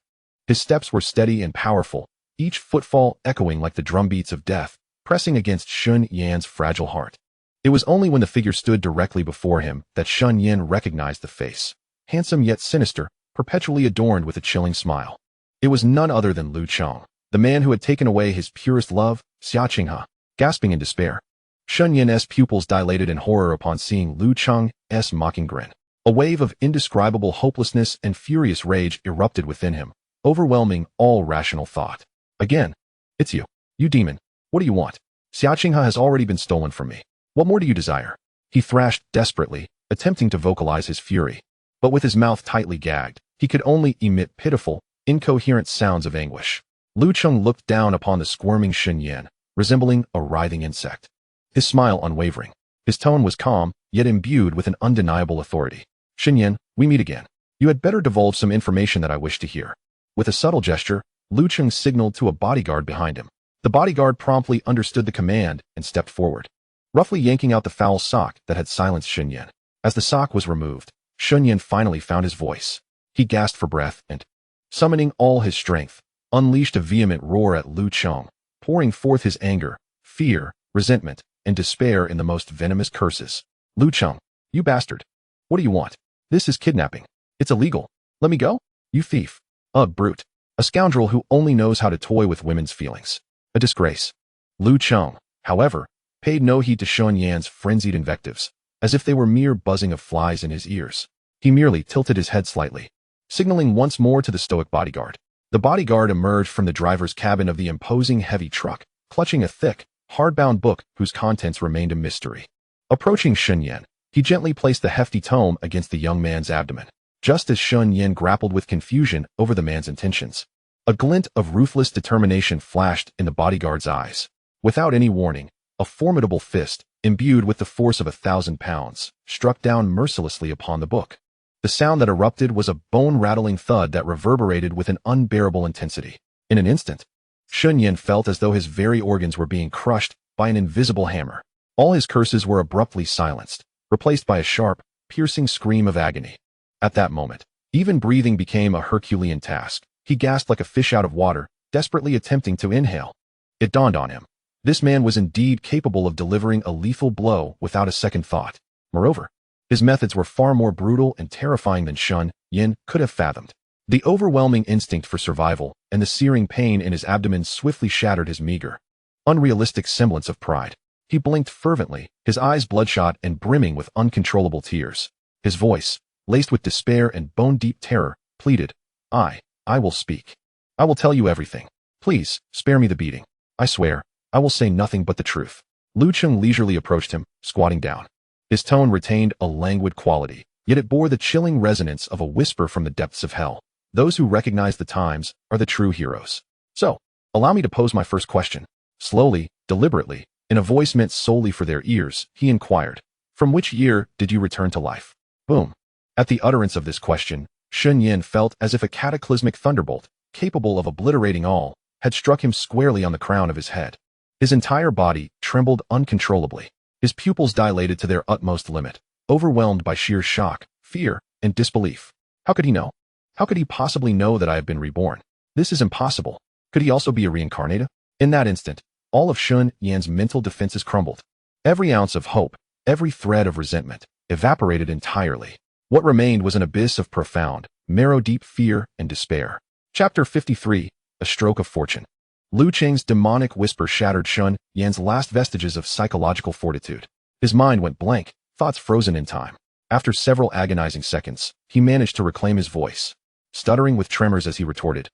His steps were steady and powerful, each footfall echoing like the drumbeats of death, pressing against Shun Yan's fragile heart. It was only when the figure stood directly before him that Shun Yan recognized the face, handsome yet sinister, perpetually adorned with a chilling smile. It was none other than Lu Cheng, the man who had taken away his purest love, Xia Qinghe. Gasping in despair, Shun Yan's pupils dilated in horror upon seeing Lu Cheng's mocking grin. A wave of indescribable hopelessness and furious rage erupted within him, overwhelming all rational thought. Again, it's you. You demon. What do you want? Xia Qinghe has already been stolen from me. What more do you desire? He thrashed desperately, attempting to vocalize his fury. But with his mouth tightly gagged, he could only emit pitiful, incoherent sounds of anguish. Lu Cheng looked down upon the squirming Shun Yan, resembling a writhing insect. His smile unwavering. His tone was calm, yet imbued with an undeniable authority. Shun Yan, we meet again. You had better divulge some information that I wish to hear. With a subtle gesture, Lu Cheng signaled to a bodyguard behind him. The bodyguard promptly understood the command and stepped forward, roughly yanking out the foul sock that had silenced Shun Yan. As the sock was removed, Shun Yan finally found his voice. He gasped for breath and, summoning all his strength, unleashed a vehement roar at Lu Cheng, pouring forth his anger, fear, resentment, and despair in the most venomous curses. Lu Cheng, you bastard. What do you want? This is kidnapping. It's illegal. Let me go? You thief. A brute. A scoundrel who only knows how to toy with women's feelings. A disgrace. Lu Cheng, however, paid no heed to Shun Yan's frenzied invectives, as if they were mere buzzing of flies in his ears. He merely tilted his head slightly, signaling once more to the stoic bodyguard. The bodyguard emerged from the driver's cabin of the imposing heavy truck, clutching a thick, hardbound book whose contents remained a mystery. Approaching Shun Yan, he gently placed the hefty tome against the young man's abdomen. Just as Shun Yan grappled with confusion over the man's intentions, a glint of ruthless determination flashed in the bodyguard's eyes. Without any warning, a formidable fist, imbued with the force of 1,000 pounds, struck down mercilessly upon the book. The sound that erupted was a bone-rattling thud that reverberated with an unbearable intensity. In an instant, Shun Yan felt as though his very organs were being crushed by an invisible hammer. All his curses were abruptly silenced, replaced by a sharp, piercing scream of agony. At that moment, even breathing became a Herculean task. He gasped like a fish out of water, desperately attempting to inhale. It dawned on him. This man was indeed capable of delivering a lethal blow without a second thought. Moreover, his methods were far more brutal and terrifying than Shun Yan could have fathomed. The overwhelming instinct for survival and the searing pain in his abdomen swiftly shattered his meager, unrealistic semblance of pride. He blinked fervently, his eyes bloodshot and brimming with uncontrollable tears. His voice, laced with despair and bone-deep terror, pleaded, I will speak. I will tell you everything. Please, spare me the beating. I swear, I will say nothing but the truth. Lu Cheng leisurely approached him, squatting down. His tone retained a languid quality, yet it bore the chilling resonance of a whisper from the depths of hell. Those who recognize the times are the true heroes. So, allow me to pose my first question. Slowly, deliberately, in a voice meant solely for their ears, he inquired, from which year did you return to life? Boom. At the utterance of this question, Sun Yin felt as if a cataclysmic thunderbolt, capable of obliterating all, had struck him squarely on the crown of his head. His entire body trembled uncontrollably. His pupils dilated to their utmost limit, overwhelmed by sheer shock, fear, and disbelief. How could he know? How could he possibly know that I have been reborn? This is impossible. Could he also be a reincarnator? In that instant, all of Sun Yan's mental defenses crumbled. Every ounce of hope, every thread of resentment, evaporated entirely. What remained was an abyss of profound, marrow-deep fear and despair. Chapter 53, A Stroke of Fortune. Lu Cheng's demonic whisper shattered Sun Yan's last vestiges of psychological fortitude. His mind went blank, thoughts frozen in time. After several agonizing seconds, he managed to reclaim his voice, stuttering with tremors as he retorted,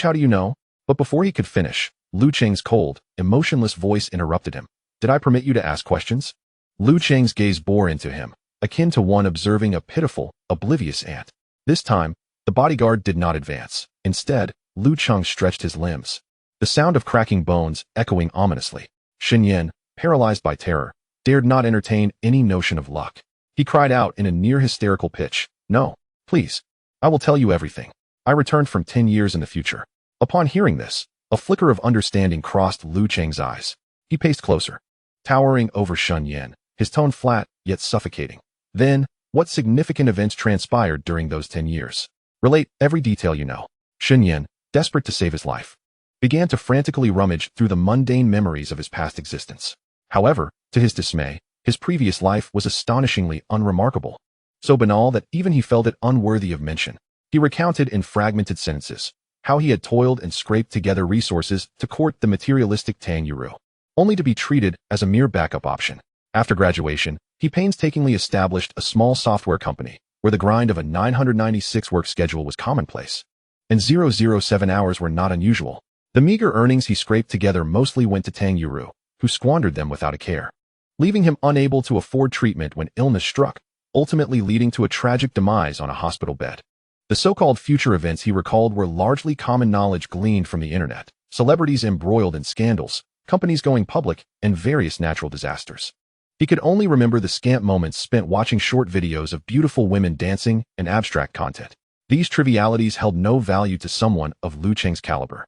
how do you know? But before he could finish, Lu Cheng's cold, emotionless voice interrupted him. Did I permit you to ask questions? Lu Cheng's gaze bore into him, akin to one observing a pitiful, oblivious ant. This time, the bodyguard did not advance. Instead, Lu Cheng stretched his limbs, the sound of cracking bones echoing ominously. Sun Yin, paralyzed by terror, dared not entertain any notion of luck. He cried out in a near-hysterical pitch, no, please, I will tell you everything. I returned from 10 years in the future. Upon hearing this, a flicker of understanding crossed Lu Cheng's eyes. He paced closer, towering over Sun Yin, his tone flat yet suffocating. Then, what significant events transpired during those 10 years? Relate every detail you know. Sun Yin, desperate to save his life, began to frantically rummage through the mundane memories of his past existence. However, to his dismay, his previous life was astonishingly unremarkable, so banal that even he felt it unworthy of mention. He recounted in fragmented sentences how he had toiled and scraped together resources to court the materialistic Tang Yuru, only to be treated as a mere backup option. After graduation, he painstakingly established a small software company where the grind of a 996 work schedule was commonplace, and 007 hours were not unusual. The meager earnings he scraped together mostly went to Tang Yuru, who squandered them without a care, leaving him unable to afford treatment when illness struck, ultimately leading to a tragic demise on a hospital bed. The so-called future events he recalled were largely common knowledge gleaned from the internet, celebrities embroiled in scandals, companies going public, and various natural disasters. He could only remember the scant moments spent watching short videos of beautiful women dancing and abstract content. These trivialities held no value to someone of Lu Cheng's caliber.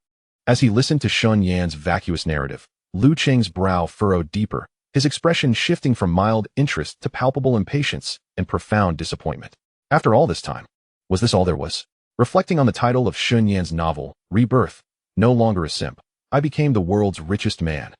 As he listened to Sun Yan's vacuous narrative, Lu Cheng's brow furrowed deeper, his expression shifting from mild interest to palpable impatience and profound disappointment. After all this time, was this all there was? Reflecting on the title of Sun Yan's novel, Rebirth, no longer a simp, I became the world's richest man.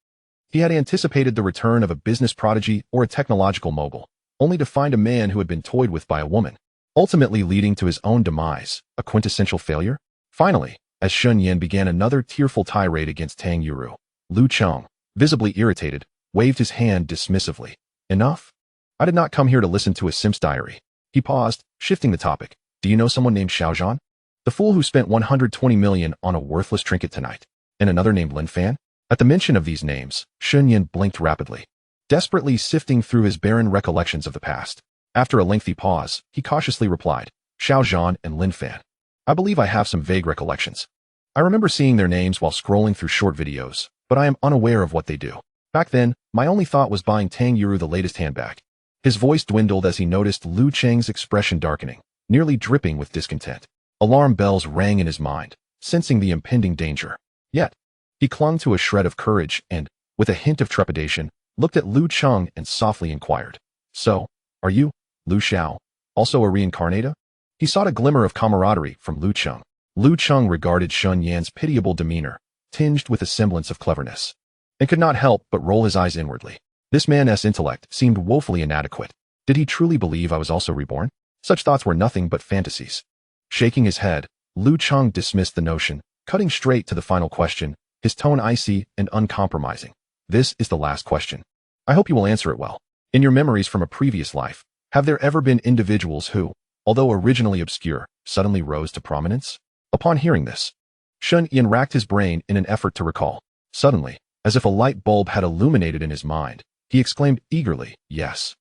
He had anticipated the return of a business prodigy or a technological mogul, only to find a man who had been toyed with by a woman, ultimately leading to his own demise, a quintessential failure. Finally, as Sun Yin began another tearful tirade against Tang Yuru, Lu Cheng, visibly irritated, waved his hand dismissively. Enough? I did not come here to listen to a simp's diary. He paused, shifting the topic. Do you know someone named Xiao Zhan? The fool who spent 120 million on a worthless trinket tonight. And another named Lin Fan? At the mention of these names, Sun Yin blinked rapidly, desperately sifting through his barren recollections of the past. After a lengthy pause, he cautiously replied, Xiao Zhan and Lin Fan. I believe I have some vague recollections. I remember seeing their names while scrolling through short videos, but I am unaware of what they do. Back then, my only thought was buying Tang Yuru the latest handbag. His voice dwindled as he noticed Lu Cheng's expression darkening, nearly dripping with discontent. Alarm bells rang in his mind, sensing the impending danger. Yet, he clung to a shred of courage and, with a hint of trepidation, looked at Lu Cheng and softly inquired, So, are you, Lu Xiao, also a reincarnator? He sought a glimmer of camaraderie from Lu Cheng. Lu Cheng regarded Sun Yan's pitiable demeanor, tinged with a semblance of cleverness, and could not help but roll his eyes inwardly. This man's intellect seemed woefully inadequate. Did he truly believe I was also reborn? Such thoughts were nothing but fantasies. Shaking his head, Lu Cheng dismissed the notion, cutting straight to the final question, his tone icy and uncompromising. This is the last question. I hope you will answer it well. In your memories from a previous life, have there ever been individuals who, although originally obscure, suddenly rose to prominence? Upon hearing this, Cheng racked his brain in an effort to recall. Suddenly, as if a light bulb had illuminated in his mind, he exclaimed eagerly, yes,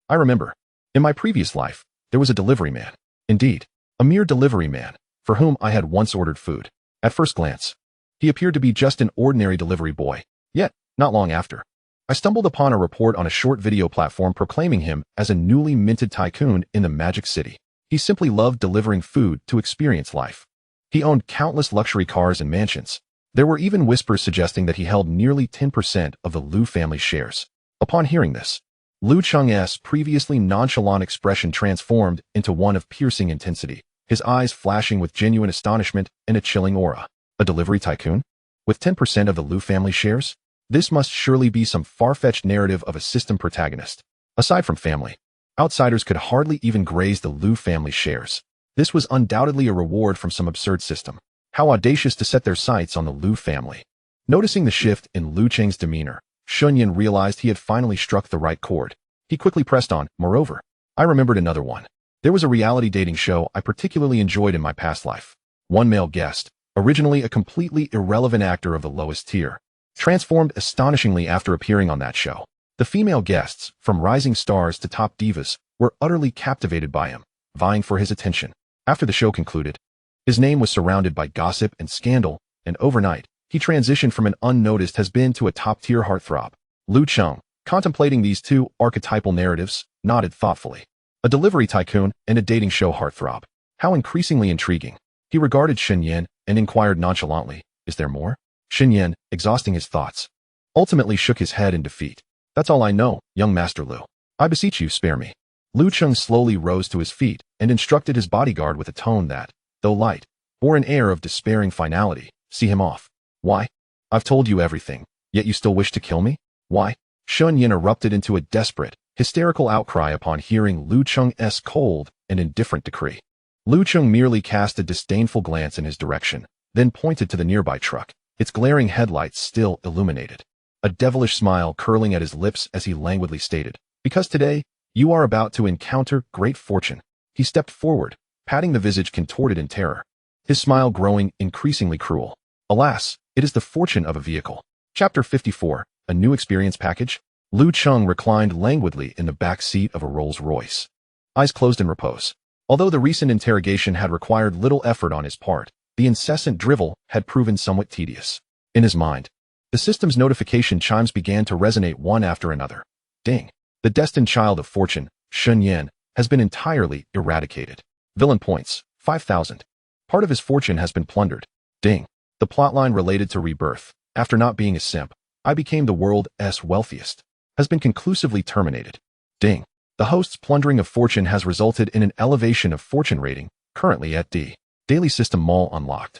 I remember. In my previous life, there was a delivery man. Indeed, a mere delivery man, for whom I had once ordered food. At first glance, he appeared to be just an ordinary delivery boy. Yet, not long after, I stumbled upon a report on a short video platform proclaiming him as a newly minted tycoon in the Magic City. He simply loved delivering food to experience life. He owned countless luxury cars and mansions. There were even whispers suggesting that he held nearly 10% of the Liu family shares. Upon hearing this, Liu Cheng's previously nonchalant expression transformed into one of piercing intensity, his eyes flashing with genuine astonishment and a chilling aura. A delivery tycoon? With 10% of the Liu family shares? This must surely be some far-fetched narrative of a system protagonist. Aside from family, outsiders could hardly even graze the Liu family shares. This was undoubtedly a reward from some absurd system. How audacious to set their sights on the Liu family. Noticing the shift in Liu Cheng's demeanor, Shunyan realized he had finally struck the right chord. He quickly pressed on, moreover, I remembered another one. There was a reality dating show I particularly enjoyed in my past life. One male guest, originally a completely irrelevant actor of the lowest tier, transformed astonishingly after appearing on that show. The female guests, from rising stars to top divas, were utterly captivated by him, vying for his attention. After the show concluded, his name was surrounded by gossip and scandal, and overnight, he transitioned from an unnoticed has-been to a top-tier heartthrob. Liu Cheng, contemplating these two archetypal narratives, nodded thoughtfully. A delivery tycoon and a dating show heartthrob. How increasingly intriguing. He regarded Shunyan and inquired nonchalantly, is there more? Shunyan, exhausting his thoughts, ultimately shook his head in defeat. That's all I know, young Master Liu. I beseech you, spare me. Liu Cheng slowly rose to his feet and instructed his bodyguard with a tone that, though light, bore an air of despairing finality. See him off. Why? I've told you everything, yet you still wish to kill me? Why? Shunyan erupted into a desperate, hysterical outcry upon hearing Liu Cheng's cold and indifferent decree. Liu Cheng merely cast a disdainful glance in his direction, then pointed to the nearby truck, its glaring headlights still illuminated. A devilish smile curling at his lips as he languidly stated, because today, you are about to encounter great fortune. He stepped forward, patting the visage contorted in terror, his smile growing increasingly cruel. Alas, it is the fortune of a vehicle. Chapter 54, A New Experience Package. Liu Cheng reclined languidly in the back seat of a Rolls-Royce, eyes closed in repose. Although the recent interrogation had required little effort on his part, the incessant drivel had proven somewhat tedious. In his mind, the system's notification chimes began to resonate one after another. Ding. The destined child of fortune, Shunyan, has been entirely eradicated. Villain points, 5,000. Part of his fortune has been plundered. Ding. The plotline related to rebirth, after not being a simp, I became the world's wealthiest, has been conclusively terminated. Ding. The host's plundering of fortune has resulted in an elevation of fortune rating, currently at D. Daily System Mall unlocked.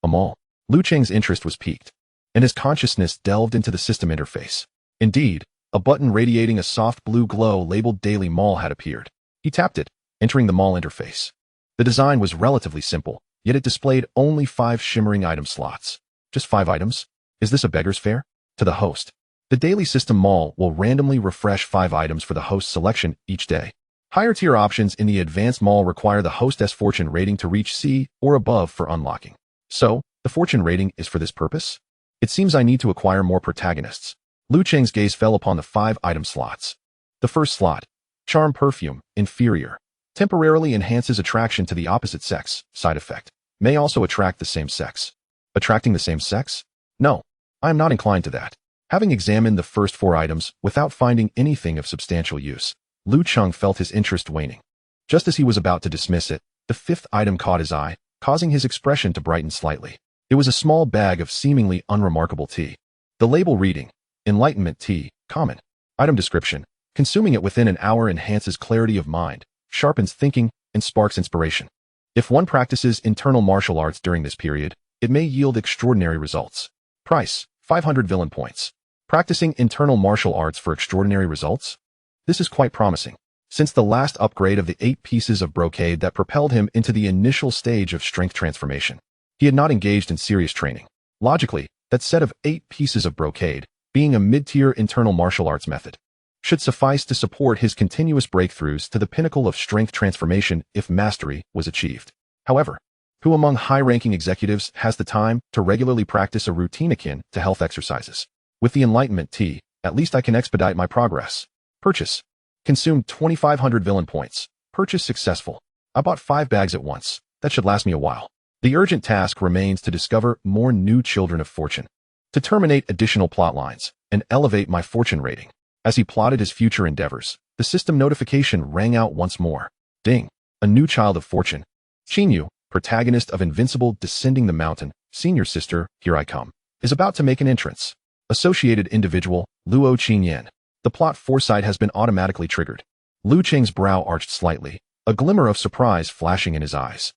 A mall. Liu Cheng's interest was piqued, and his consciousness delved into the system interface. Indeed, a button radiating a soft blue glow labeled Daily Mall had appeared. He tapped it, entering the mall interface. The design was relatively simple, yet it displayed only 5 shimmering item slots. Just 5 items? Is this a beggar's fare? To the host. The Daily System Mall will randomly refresh 5 items for the host's selection each day. Higher tier options in the Advanced Mall require the host's fortune rating to reach C or above for unlocking. So, the fortune rating is for this purpose? It seems I need to acquire more protagonists. Liu Cheng's gaze fell upon the 5 item slots. The first slot, Charm Perfume, inferior. Temporarily enhances attraction to the opposite sex, side effect. May also attract the same sex. Attracting the same sex? No, I am not inclined to that. Having examined the first 4 items without finding anything of substantial use, Liu Cheng felt his interest waning. Just as he was about to dismiss it, the 5th item caught his eye, causing his expression to brighten slightly. It was a small bag of seemingly unremarkable tea. The label reading, Enlightenment Tea, Common. Item description, consuming it within an hour enhances clarity of mind, sharpens thinking, and sparks inspiration. If one practices internal martial arts during this period, it may yield extraordinary results. Price, 500 villain points. Practicing internal martial arts for extraordinary results? This is quite promising. Since the last upgrade of the 8 pieces of brocade that propelled him into the initial stage of strength transformation, he had not engaged in serious training. Logically, that set of 8 pieces of brocade being a mid-tier internal martial arts method, should suffice to support his continuous breakthroughs to the pinnacle of strength transformation if mastery was achieved. However, who among high-ranking executives has the time to regularly practice a routine akin to health exercises? With the Enlightenment tea, at least I can expedite my progress. Purchase. Consumed 2,500 villain points. Purchase successful. I bought 5 bags at once. That should last me a while. The urgent task remains to discover more new children of fortune, to terminate additional plot lines, and elevate my fortune rating. As he plotted his future endeavors, the system notification rang out once more. Ding. A new child of fortune. Cheng, protagonist of Invincible Descending the Mountain, senior sister, Here I Come, is about to make an entrance. Associated individual, Luo Qingyan. The plot foresight has been automatically triggered. Lu Cheng's brow arched slightly, a glimmer of surprise flashing in his eyes.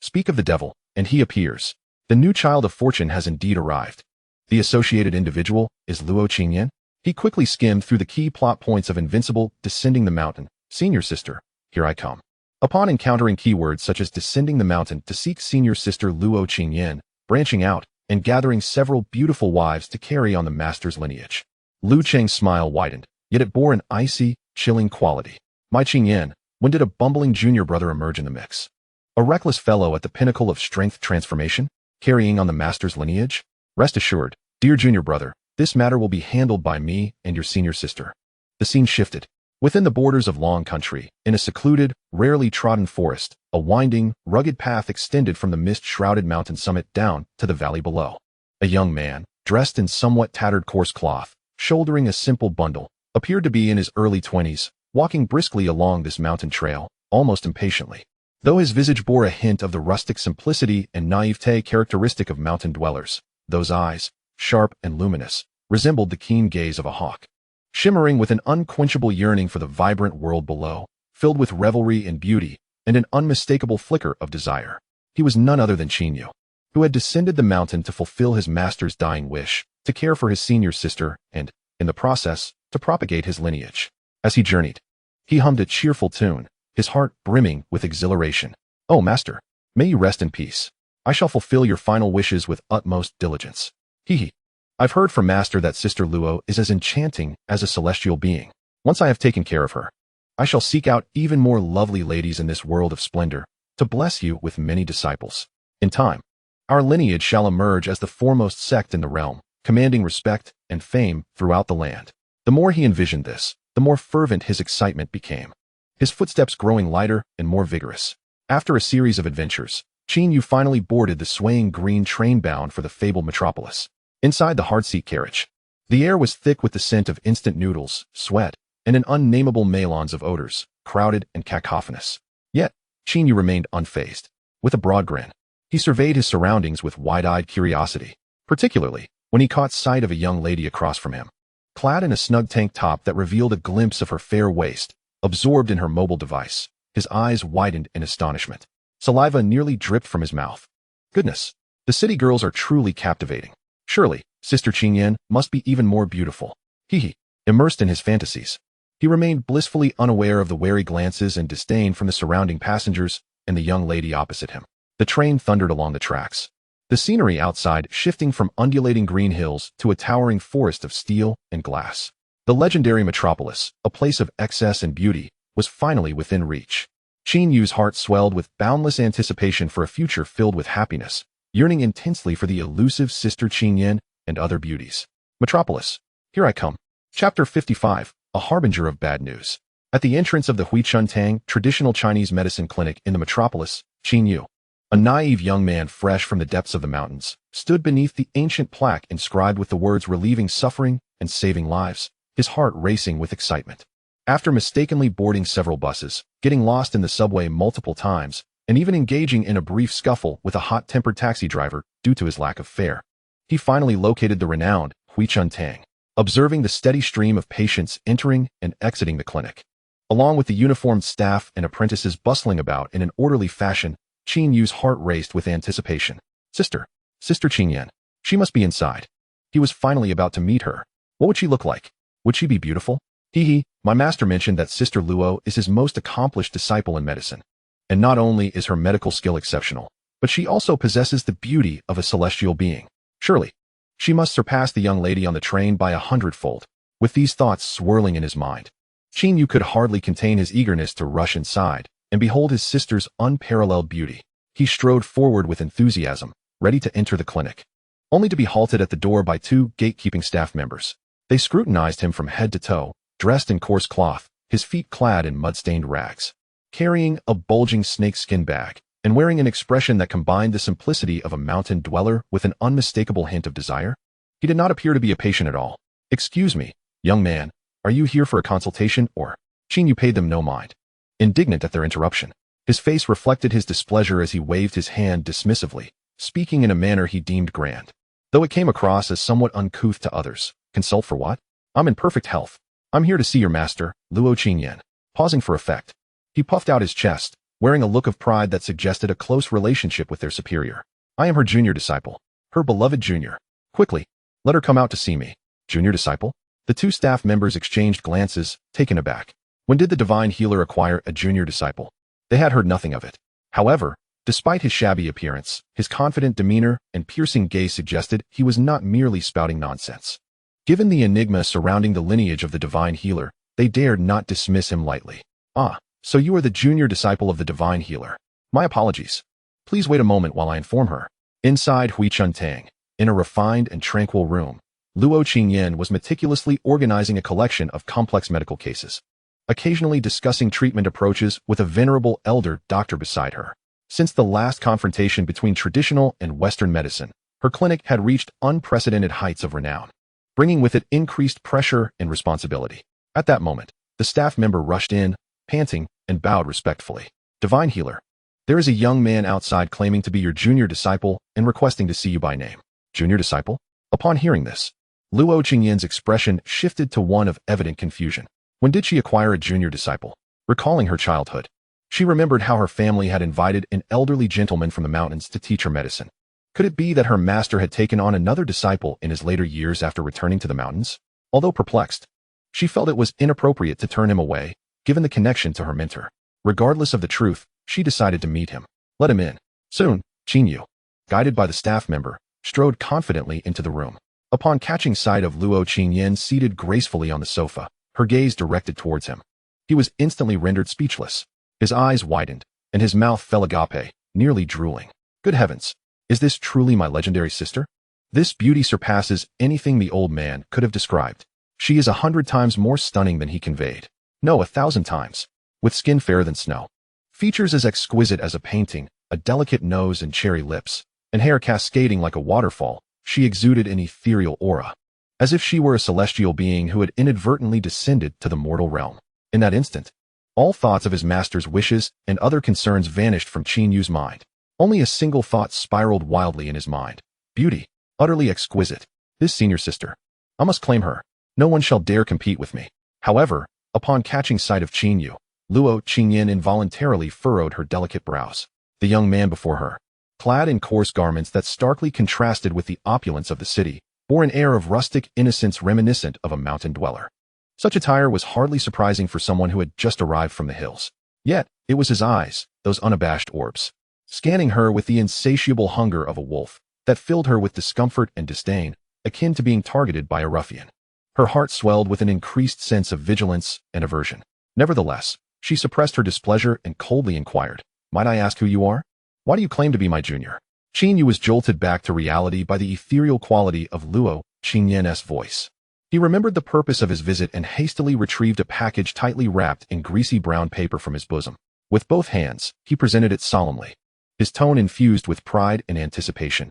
Speak of the devil, and he appears. The new child of fortune has indeed arrived. The associated individual is Luo Qingyan. He quickly skimmed through the key plot points of Invincible Descending the Mountain, senior sister, Here I Come. Upon encountering keywords such as descending the mountain to seek senior sister Luo Qingyan, branching out, and gathering several beautiful wives to carry on the master's lineage, Lu Cheng's smile widened, yet it bore an icy, chilling quality. My Qingyan, when did a bumbling junior brother emerge in the mix? A reckless fellow at the pinnacle of strength transformation, carrying on the master's lineage? Rest assured, dear junior brother, this matter will be handled by me and your senior sister. The scene shifted. Within the borders of Long Country, in a secluded, rarely trodden forest, a winding, rugged path extended from the mist-shrouded mountain summit down to the valley below. A young man, dressed in somewhat tattered coarse cloth, shouldering a simple bundle, appeared to be in his early 20s, walking briskly along this mountain trail, almost impatiently. Though his visage bore a hint of the rustic simplicity and naivete characteristic of mountain dwellers, those eyes, sharp and luminous, resembled the keen gaze of a hawk, shimmering with an unquenchable yearning for the vibrant world below, filled with revelry and beauty, and an unmistakable flicker of desire. He was none other than Cheng, who had descended the mountain to fulfill his master's dying wish, to care for his senior sister and, in the process, to propagate his lineage. As he journeyed, he hummed a cheerful tune, his heart brimming with exhilaration. Oh, master, may you rest in peace. I shall fulfill your final wishes with utmost diligence. I've heard from master that sister Luo is as enchanting as a celestial being. Once I have taken care of her, I shall seek out even more lovely ladies in this world of splendor, to bless you with many disciples. In time, our lineage shall emerge as the foremost sect in the realm, commanding respect and fame throughout the land. The more he envisioned this, the more fervent his excitement became, his footsteps growing lighter and more vigorous. After a series of adventures, Cheng finally boarded the swaying green train bound for the fabled metropolis. Inside the hard-seat carriage, the air was thick with the scent of instant noodles, sweat, and an unnameable melange of odors, crowded and cacophonous. Yet, Cheng remained unfazed. With a broad grin, he surveyed his surroundings with wide-eyed curiosity, particularly when he caught sight of a young lady across from him, clad in a snug tank top that revealed a glimpse of her fair waist, absorbed in her mobile device. His eyes widened in astonishment. Saliva nearly dripped from his mouth. Goodness, the city girls are truly captivating. Surely, Sister Qingyan must be even more beautiful. Immersed in his fantasies, he remained blissfully unaware of the wary glances and disdain from the surrounding passengers and the young lady opposite him. The train thundered along the tracks, the scenery outside shifting from undulating green hills to a towering forest of steel and glass. The legendary metropolis, a place of excess and beauty, was finally within reach. Cheng's heart swelled with boundless anticipation for a future filled with happiness, yearning intensely for the elusive Sister Qingyan and other beauties. Metropolis. Here I come. Chapter 55, A Harbinger of Bad News. At the entrance of the Huichuntang traditional Chinese medicine clinic in the metropolis, Cheng, a naive young man fresh from the depths of the mountains, stood beneath the ancient plaque inscribed with the words relieving suffering and saving lives, his heart racing with excitement. After mistakenly boarding several buses, getting lost in the subway multiple times, and even engaging in a brief scuffle with a hot-tempered taxi driver due to his lack of fare, he finally located the renowned Huichuntang, observing the steady stream of patients entering and exiting the clinic. Along with the uniformed staff and apprentices bustling about in an orderly fashion, Cheng's heart raced with anticipation. Sister Qingyan. She must be inside. He was finally about to meet her. What would she look like? Would she be beautiful? My master mentioned that Sister Luo is his most accomplished disciple in medicine. And not only is her medical skill exceptional, but she also possesses the beauty of a celestial being. Surely, She must surpass the young lady on the train by 100-fold. With these thoughts swirling in his mind, Cheng Yu could hardly contain his eagerness to rush inside and behold his sister's unparalleled beauty. He strode forward with enthusiasm, ready to enter the clinic, only to be halted at the door by two gatekeeping staff members. They scrutinized him from head to toe, dressed in coarse cloth, his feet clad in mud-stained rags, carrying a bulging snakeskin bag, and wearing an expression that combined the simplicity of a mountain dweller with an unmistakable hint of desire. He did not appear to be a patient at all. "Excuse me, young man, are you here for a consultation or?" Cheng Yu paid them no mind. Indignant at their interruption, his face reflected his displeasure as he waved his hand dismissively, speaking in a manner he deemed grand, though it came across as somewhat uncouth to others. "Consult for what? I'm in perfect health. I'm here to see your master, Luo Qingyan." Pausing for effect, he puffed out his chest, wearing a look of pride that suggested a close relationship with their superior. "I am her junior disciple, her beloved junior. Quickly, let her come out to see me." "Junior disciple?" The two staff members exchanged glances, taken aback. When did the divine healer acquire a junior disciple? They had heard nothing of it. However, despite his shabby appearance, his confident demeanor and piercing gaze suggested he was not merely spouting nonsense. Given the enigma surrounding the lineage of the divine healer, they dared not dismiss him lightly. "Ah, so you are the junior disciple of the divine healer. My apologies. Please wait a moment while I inform her." Inside Huichun Tang, in a refined and tranquil room, Luo Qingyan was meticulously organizing a collection of complex medical cases, occasionally discussing treatment approaches with a venerable elder doctor beside her. Since the last confrontation between traditional and Western medicine, her clinic had reached unprecedented heights of renown, bringing with it increased pressure and responsibility. At that moment, the staff member rushed in, panting, and bowed respectfully. "Divine healer, there is a young man outside claiming to be your junior disciple and requesting to see you by name." "Junior disciple?" Upon hearing this, Luo Qingyan's expression shifted to one of evident confusion. When did she acquire a junior disciple? Recalling her childhood, she remembered how her family had invited an elderly gentleman from the mountains to teach her medicine. Could it be that her master had taken on another disciple in his later years after returning to the mountains? Although perplexed, she felt it was inappropriate to turn him away, given the connection to her mentor. Regardless of the truth, she decided to meet him. "Let him in." Soon, Cheng Yu, guided by the staff member, strode confidently into the room. Upon catching sight of Luo Qingyan seated gracefully on the sofa, her gaze directed towards him, he was instantly rendered speechless. His eyes widened, and his mouth fell agape, nearly drooling. "Good heavens! Is this truly my legendary sister? This beauty surpasses anything the old man could have described. She is 100 times more stunning than he conveyed. No, 1,000 times. With skin fairer than snow, features as exquisite as a painting, a delicate nose and cherry lips, and hair cascading like a waterfall, she exuded an ethereal aura, as if she were a celestial being who had inadvertently descended to the mortal realm." In that instant, all thoughts of his master's wishes and other concerns vanished from Cheng Yu's mind. Only a single thought spiraled wildly in his mind. Beauty, utterly exquisite. This senior sister. I must claim her. No one shall dare compete with me. However, upon catching sight of Cheng Yu, Luo Qingyan involuntarily furrowed her delicate brows. The young man before her, clad in coarse garments that starkly contrasted with the opulence of the city, bore an air of rustic innocence reminiscent of a mountain dweller. Such attire was hardly surprising for someone who had just arrived from the hills. Yet, it was his eyes, those unabashed orbs, scanning her with the insatiable hunger of a wolf, that filled her with discomfort and disdain, akin to being targeted by a ruffian. Her heart swelled with an increased sense of vigilance and aversion. Nevertheless, she suppressed her displeasure and coldly inquired, "Might I ask who you are? Why do you claim to be my junior?" Cheng Yu was jolted back to reality by the ethereal quality of Luo Qingyan's voice. He remembered the purpose of his visit and hastily retrieved a package tightly wrapped in greasy brown paper from his bosom. With both hands, he presented it solemnly, his tone infused with pride and anticipation.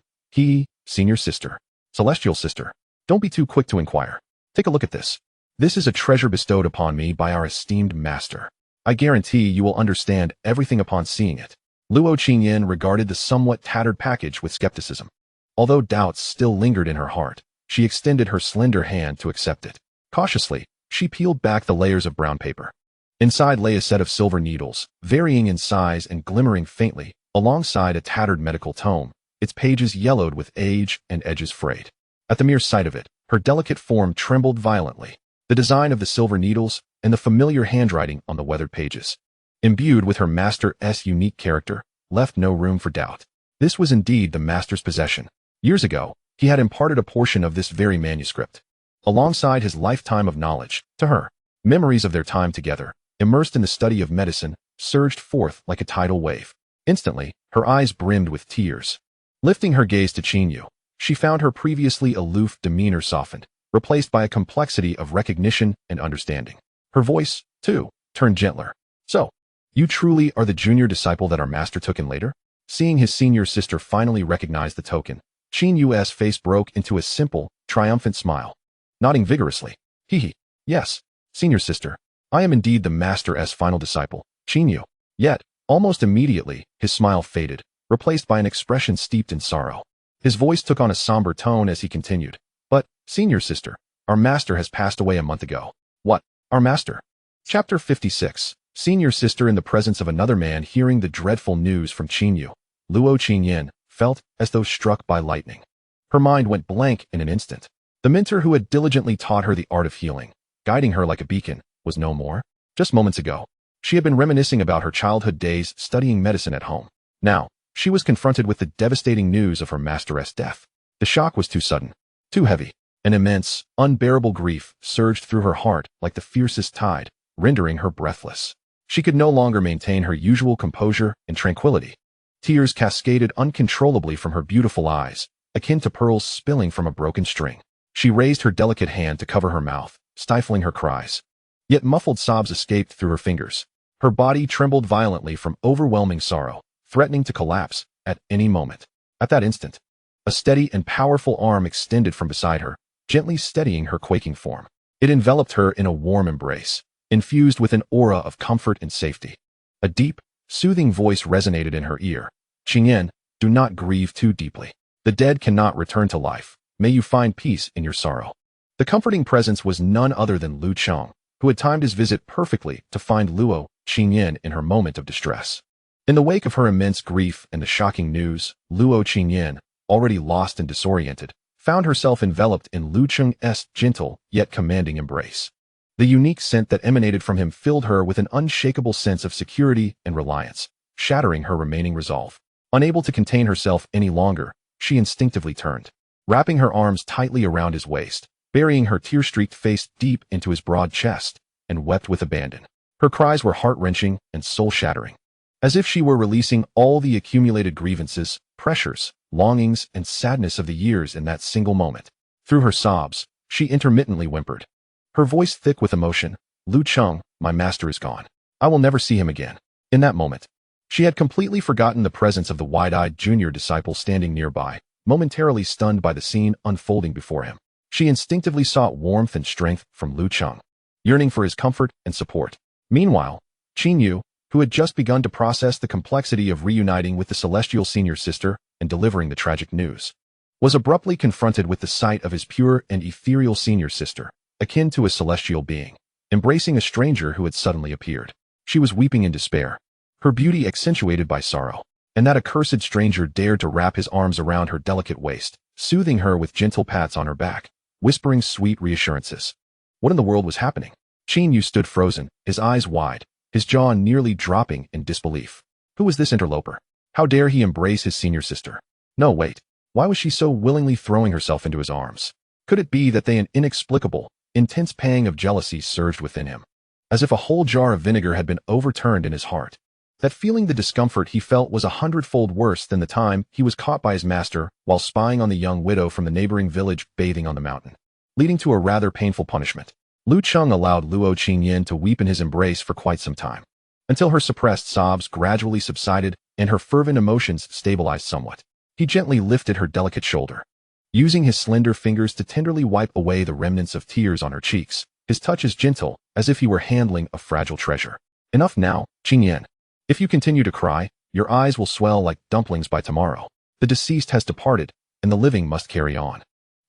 "Senior sister, celestial sister, don't be too quick to inquire. Take a look at this. This is a treasure bestowed upon me by our esteemed master. I guarantee you will understand everything upon seeing it." Luo Qingyan regarded the somewhat tattered package with skepticism. Although doubts still lingered in her heart, she extended her slender hand to accept it. Cautiously, she peeled back the layers of brown paper. Inside lay a set of silver needles, varying in size and glimmering faintly, alongside a tattered medical tome, its pages yellowed with age and edges frayed. At the mere sight of it, her delicate form trembled violently. The design of the silver needles and the familiar handwriting on the weathered pages, imbued with her master's unique character, left no room for doubt. This was indeed the master's possession. Years ago, He had imparted a portion of this very manuscript, alongside his lifetime of knowledge, to her. Memories of their time together, immersed in the study of medicine, surged forth like a tidal wave. Instantly, her eyes brimmed with tears. Lifting her gaze to Cheng, she found her previously aloof demeanor softened, replaced by a complexity of recognition and understanding. Her voice, too, turned gentler. "So, you truly are the junior disciple that our master took in later?" Seeing his senior sister finally recognize the token, Cheng's face broke into a simple, triumphant smile. Nodding vigorously, "Hee. Yes, senior sister. I am indeed the master's final disciple, Cheng." Yet, almost immediately, his smile faded, replaced by an expression steeped in sorrow. His voice took on a somber tone as he continued. "But, senior sister, our master has passed away a month ago." "What? Our master?" Chapter 56. Senior sister in the presence of another man hearing the dreadful news from Cheng, Luo Qingyan felt as though struck by lightning. Her mind went blank in an instant. The mentor who had diligently taught her the art of healing, guiding her like a beacon, was no more. Just moments ago, she had been reminiscing about her childhood days studying medicine at home. Now, she was confronted with the devastating news of her master's death. The shock was too sudden, too heavy. An immense, unbearable grief surged through her heart like the fiercest tide, rendering her breathless. She could no longer maintain her usual composure and tranquility. Tears cascaded uncontrollably from her beautiful eyes, akin to pearls spilling from a broken string. She raised her delicate hand to cover her mouth, stifling her cries. Yet muffled sobs escaped through her fingers. Her body trembled violently from overwhelming sorrow, threatening to collapse at any moment. At that instant, a steady and powerful arm extended from beside her, gently steadying her quaking form. It enveloped her in a warm embrace, infused with an aura of comfort and safety. A deep, soothing voice resonated in her ear. "Cheng, do not grieve too deeply. The dead cannot return to life. May you find peace in your sorrow." The comforting presence was none other than Lu Cheng, who had timed his visit perfectly to find Luo Qingyan in her moment of distress. In the wake of her immense grief and the shocking news, Luo Qingyan, already lost and disoriented, found herself enveloped in Lu Cheng's gentle yet commanding embrace. The unique scent that emanated from him filled her with an unshakable sense of security and reliance, shattering her remaining resolve. Unable to contain herself any longer, she instinctively turned, wrapping her arms tightly around his waist, burying her tear-streaked face deep into his broad chest, and wept with abandon. Her cries were heart-wrenching and soul-shattering, as if she were releasing all the accumulated grievances, pressures, longings, and sadness of the years in that single moment. Through her sobs, she intermittently whimpered, her voice thick with emotion, "Lu Cheng, my master is gone. I will never see him again." In that moment, she had completely forgotten the presence of the wide-eyed junior disciple standing nearby, momentarily stunned by the scene unfolding before him. She instinctively sought warmth and strength from Lu Cheng, yearning for his comfort and support. Meanwhile, Cheng, who had just begun to process the complexity of reuniting with the celestial senior sister and delivering the tragic news, was abruptly confronted with the sight of his pure and ethereal senior sister, akin to a celestial being, embracing a stranger who had suddenly appeared. She was weeping in despair, her beauty accentuated by sorrow, and that accursed stranger dared to wrap his arms around her delicate waist, soothing her with gentle pats on her back, whispering sweet reassurances. What in the world was happening? Cheng stood frozen, his eyes wide, his jaw nearly dropping in disbelief. Who was this interloper? How dare he embrace his senior sister? No, wait. Why was she so willingly throwing herself into his arms? Could it be that an inexplicable, intense pang of jealousy surged within him, as if a whole jar of vinegar had been overturned in his heart? That feeling the discomfort he felt was 100-fold worse than the time he was caught by his master while spying on the young widow from the neighboring village bathing on the mountain, leading to a rather painful punishment. Lu Cheng allowed Luo Qingyan to weep in his embrace for quite some time, until her suppressed sobs gradually subsided and her fervent emotions stabilized somewhat. He gently lifted her delicate shoulder, using his slender fingers to tenderly wipe away the remnants of tears on her cheeks. His touch is gentle, as if he were handling a fragile treasure. "Enough now, Qingyan. If you continue to cry, your eyes will swell like dumplings by tomorrow. The deceased has departed, and the living must carry on.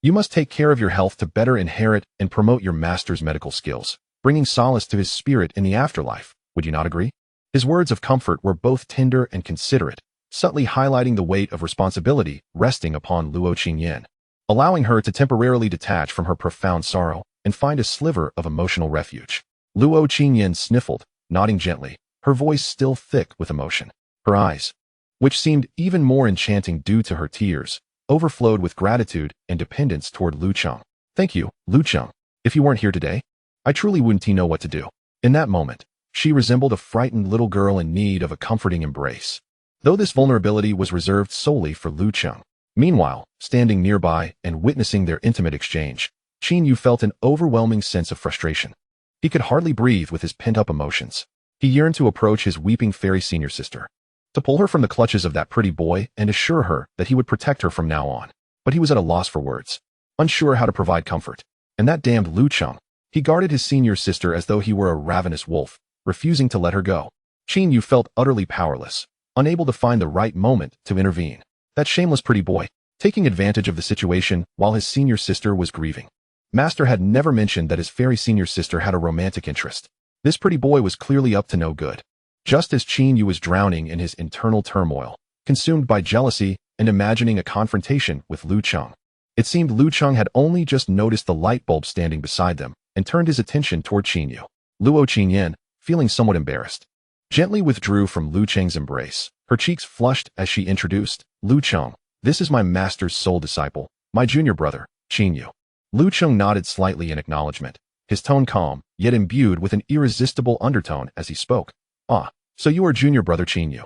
You must take care of your health to better inherit and promote your master's medical skills, bringing solace to his spirit in the afterlife. Would you not agree?" His words of comfort were both tender and considerate, subtly highlighting the weight of responsibility resting upon Luo Qingyan, allowing her to temporarily detach from her profound sorrow and find a sliver of emotional refuge. Luo Qingyan sniffled, nodding gently, her voice still thick with emotion. Her eyes, which seemed even more enchanting due to her tears, overflowed with gratitude and dependence toward Lu Cheng. Thank you, Lu Cheng. If you weren't here today, I truly wouldn't know what to do. In that moment, she resembled a frightened little girl in need of a comforting embrace, though this vulnerability was reserved solely for Lu Cheng. Meanwhile, standing nearby and witnessing their intimate exchange, Qin Yu felt an overwhelming sense of frustration. He could hardly breathe with his pent-up emotions. He yearned to approach his weeping fairy senior sister, to pull her from the clutches of that pretty boy and assure her that he would protect her from now on. But he was at a loss for words, unsure how to provide comfort. And that damned Lu Cheng. He guarded his senior sister as though he were a ravenous wolf, refusing to let her go. Qin Yu felt utterly powerless, unable to find the right moment to intervene. That shameless pretty boy, taking advantage of the situation while his senior sister was grieving. Master had never mentioned that his fairy senior sister had a romantic interest. This pretty boy was clearly up to no good. Just as Qin Yu was drowning in his internal turmoil, consumed by jealousy and imagining a confrontation with Lu Cheng, it seemed Lu Cheng had only just noticed the light bulb standing beside them and turned his attention toward Qin Yu. Luo Qingyan, feeling somewhat embarrassed, gently withdrew from Lu Cheng's embrace. Her cheeks flushed as she introduced, Lu Cheng, this is my master's sole disciple, my junior brother, Qin Yu. Lu Cheng nodded slightly in acknowledgement, his tone calm, yet imbued with an irresistible undertone as he spoke. Ah, so you are junior brother Qin Yu.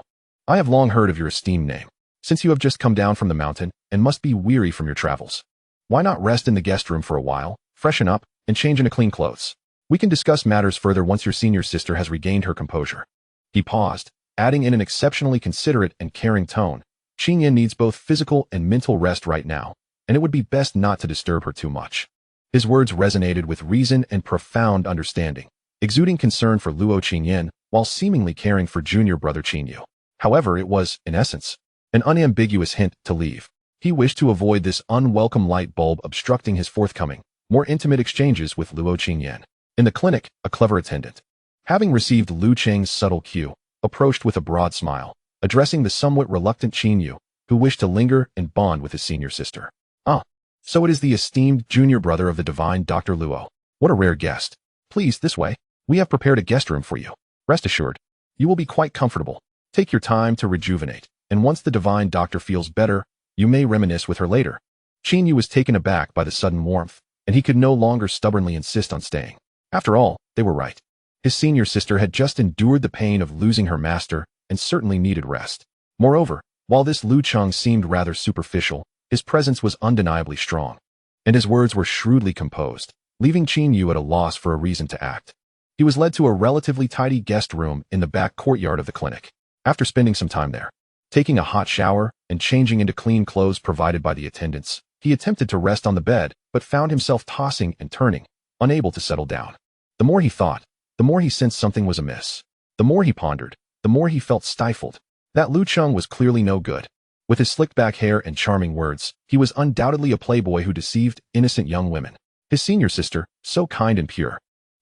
I have long heard of your esteemed name, since you have just come down from the mountain and must be weary from your travels. Why not rest in the guest room for a while, freshen up, and change into clean clothes? We can discuss matters further once your senior sister has regained her composure. He paused, adding in an exceptionally considerate and caring tone, Qingyan needs both physical and mental rest right now, and it would be best not to disturb her too much. His words resonated with reason and profound understanding, exuding concern for Luo Qingyan while seemingly caring for junior brother Qin Yu. However, it was, in essence, an unambiguous hint to leave. He wished to avoid this unwelcome light bulb obstructing his forthcoming, more intimate exchanges with Luo Qingyan. In the clinic, a clever attendant, having received Lu Cheng's subtle cue, approached with a broad smile, addressing the somewhat reluctant Qin Yu, who wished to linger and bond with his senior sister. Ah, so it is the esteemed junior brother of the divine Dr. Luo. What a rare guest. Please, this way. We have prepared a guest room for you. Rest assured, you will be quite comfortable. Take your time to rejuvenate, and once the divine doctor feels better, you may reminisce with her later. Qin Yu was taken aback by the sudden warmth, and he could no longer stubbornly insist on staying. After all, they were right. His senior sister had just endured the pain of losing her master and certainly needed rest. Moreover, while this Lu Cheng seemed rather superficial, his presence was undeniably strong, and his words were shrewdly composed, leaving Qin Yu at a loss for a reason to act. He was led to a relatively tidy guest room in the back courtyard of the clinic. After spending some time there, taking a hot shower and changing into clean clothes provided by the attendants, he attempted to rest on the bed, but found himself tossing and turning, unable to settle down. The more he thought, the more he sensed something was amiss. The more he pondered, the more he felt stifled. That Lu Cheng was clearly no good. With his slicked back hair and charming words, he was undoubtedly a playboy who deceived innocent young women. His senior sister, so kind and pure,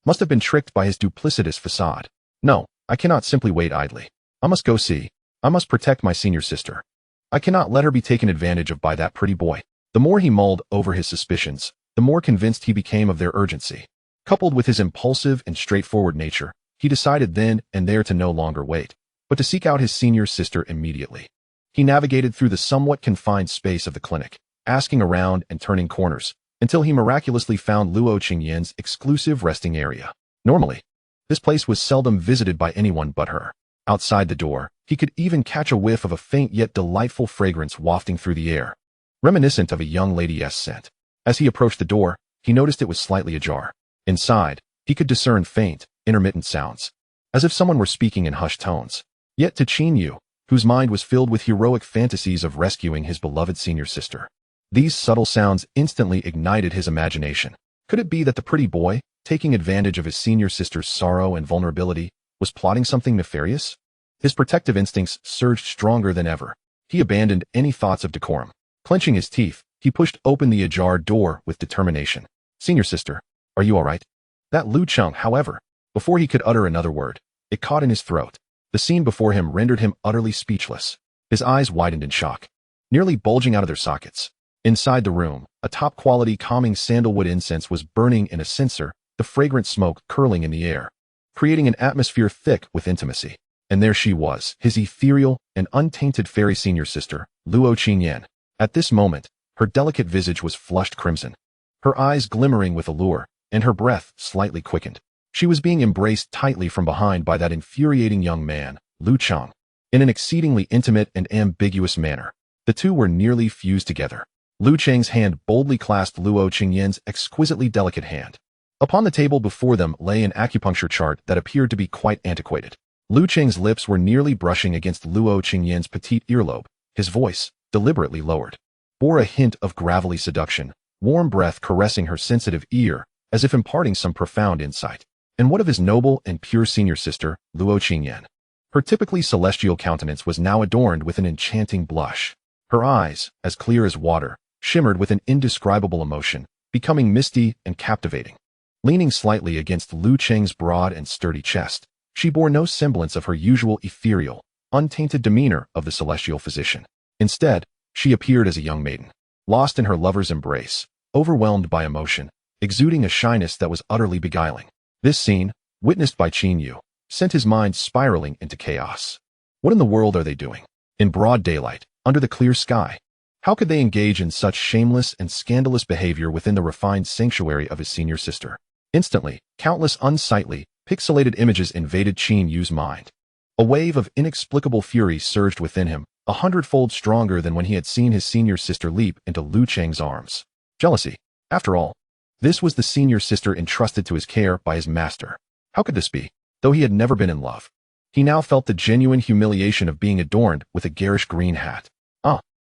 must have been tricked by his duplicitous facade. No, I cannot simply wait idly. I must go see. I must protect my senior sister. I cannot let her be taken advantage of by that pretty boy. The more he mulled over his suspicions, the more convinced he became of their urgency. Coupled with his impulsive and straightforward nature, he decided then and there to no longer wait, but to seek out his senior sister immediately. He navigated through the somewhat confined space of the clinic, asking around and turning corners, until he miraculously found Luo Qingyan's exclusive resting area. Normally, this place was seldom visited by anyone but her. Outside the door, he could even catch a whiff of a faint yet delightful fragrance wafting through the air, reminiscent of a young lady's scent. As he approached the door, he noticed it was slightly ajar. Inside, he could discern faint, intermittent sounds, as if someone were speaking in hushed tones. Yet to Qin Yu, whose mind was filled with heroic fantasies of rescuing his beloved senior sister, these subtle sounds instantly ignited his imagination. Could it be that the pretty boy, taking advantage of his senior sister's sorrow and vulnerability, was plotting something nefarious? His protective instincts surged stronger than ever. He abandoned any thoughts of decorum. Clenching his teeth, he pushed open the ajar door with determination. Senior sister, are you all right? That Lu Cheng, however, before he could utter another word, it caught in his throat. The scene before him rendered him utterly speechless. His eyes widened in shock, nearly bulging out of their sockets. Inside the room, a top-quality calming sandalwood incense was burning in a censer, the fragrant smoke curling in the air, creating an atmosphere thick with intimacy. And there she was, his ethereal and untainted fairy senior sister, Luo Qingyan. At this moment, her delicate visage was flushed crimson, her eyes glimmering with allure, and her breath slightly quickened. She was being embraced tightly from behind by that infuriating young man, Lu Cheng, in an exceedingly intimate and ambiguous manner. The two were nearly fused together. Lu Cheng's hand boldly clasped Luo Qingyan's exquisitely delicate hand. Upon the table before them lay an acupuncture chart that appeared to be quite antiquated. Lu Cheng's lips were nearly brushing against Luo Qingyan's petite earlobe. His voice, deliberately lowered, bore a hint of gravelly seduction, warm breath caressing her sensitive ear, as if imparting some profound insight. And what of his noble and pure senior sister, Luo Qingyan? Her typically celestial countenance was now adorned with an enchanting blush. Her eyes, as clear as water, shimmered with an indescribable emotion, becoming misty and captivating. Leaning slightly against Lu Cheng's broad and sturdy chest, she bore no semblance of her usual ethereal, untainted demeanor of the celestial physician. Instead, she appeared as a young maiden, lost in her lover's embrace, overwhelmed by emotion, exuding a shyness that was utterly beguiling. This scene, witnessed by Qin Yu, sent his mind spiraling into chaos. What in the world are they doing? In broad daylight, under the clear sky? How could they engage in such shameless and scandalous behavior within the refined sanctuary of his senior sister? Instantly, countless unsightly, pixelated images invaded Qin Yu's mind. A wave of inexplicable fury surged within him, 100-fold stronger than when he had seen his senior sister leap into Lu Cheng's arms. Jealousy. After all, this was the senior sister entrusted to his care by his master. How could this be? Though he had never been in love, he now felt the genuine humiliation of being adorned with a garish green hat.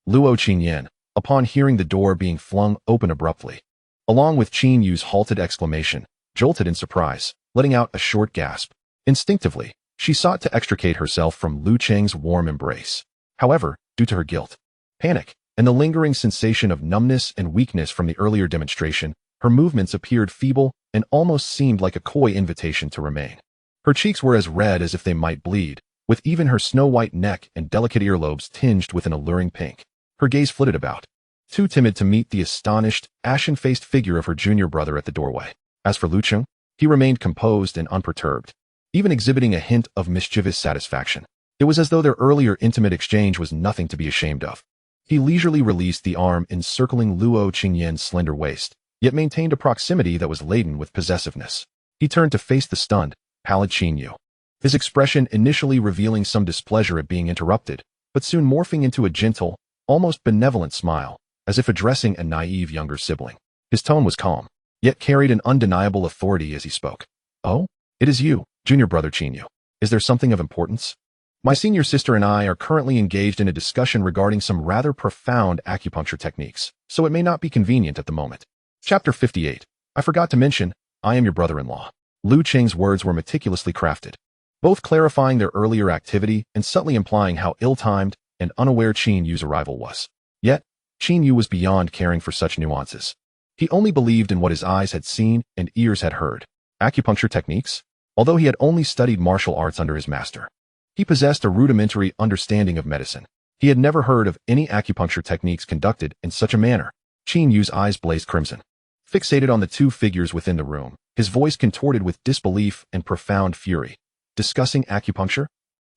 Luo Qingyan, upon hearing the door being flung open abruptly, along with Qin Yu's halted exclamation, jolted in surprise, letting out a short gasp. Instinctively, she sought to extricate herself from Lu Cheng's warm embrace. However, due to her guilt, panic, and the lingering sensation of numbness and weakness from the earlier demonstration, her movements appeared feeble and almost seemed like a coy invitation to remain. Her cheeks were as red as if they might bleed, with even her snow-white neck and delicate earlobes tinged with an alluring pink. Her gaze flitted about, too timid to meet the astonished, ashen-faced figure of her junior brother at the doorway. As for Lu Cheng, he remained composed and unperturbed, even exhibiting a hint of mischievous satisfaction. It was as though their earlier intimate exchange was nothing to be ashamed of. He leisurely released the arm encircling Luo Qingyan's slender waist, yet maintained a proximity that was laden with possessiveness. He turned to face the stunned, pallid Qin Yu, his expression initially revealing some displeasure at being interrupted, but soon morphing into a gentle, almost benevolent smile, as if addressing a naive younger sibling. His tone was calm, yet carried an undeniable authority as he spoke. "Oh, it is you, junior brother Qin Yu. Is there something of importance? My senior sister and I are currently engaged in a discussion regarding some rather profound acupuncture techniques, so it may not be convenient at the moment." Chapter 58. I forgot to mention, I am your brother-in-law. Lu Cheng's words were meticulously crafted, both clarifying their earlier activity and subtly implying how ill-timed and unaware Qin Yu's arrival was. Yet, Qin Yu was beyond caring for such nuances. He only believed in what his eyes had seen and ears had heard. Acupuncture techniques? Although he had only studied martial arts under his master, he possessed a rudimentary understanding of medicine. He had never heard of any acupuncture techniques conducted in such a manner. Qin Yu's eyes blazed crimson. Fixated on the two figures within the room, his voice contorted with disbelief and profound fury. Discussing acupuncture?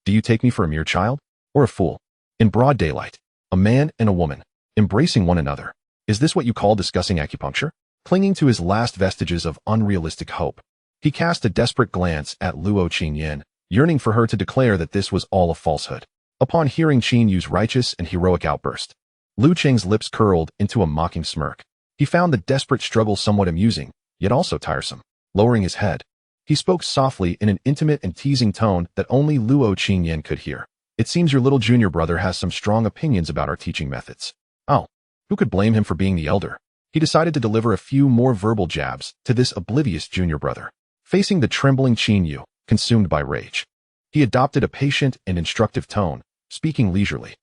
Do you take me for a mere child? Or a fool? In broad daylight, a man and a woman, embracing one another. Is this what you call discussing acupuncture? Clinging to his last vestiges of unrealistic hope, he cast a desperate glance at Luo Qingyan, yearning for her to declare that this was all a falsehood. Upon hearing Qin Yu's righteous and heroic outburst, Lu Cheng's lips curled into a mocking smirk. He found the desperate struggle somewhat amusing, yet also tiresome. Lowering his head, he spoke softly in an intimate and teasing tone that only Luo Qingyan could hear. It seems your little junior brother has some strong opinions about our teaching methods. Oh, who could blame him for being the elder? He decided to deliver a few more verbal jabs to this oblivious junior brother. Facing the trembling Qin Yu, consumed by rage, he adopted a patient and instructive tone, speaking leisurely.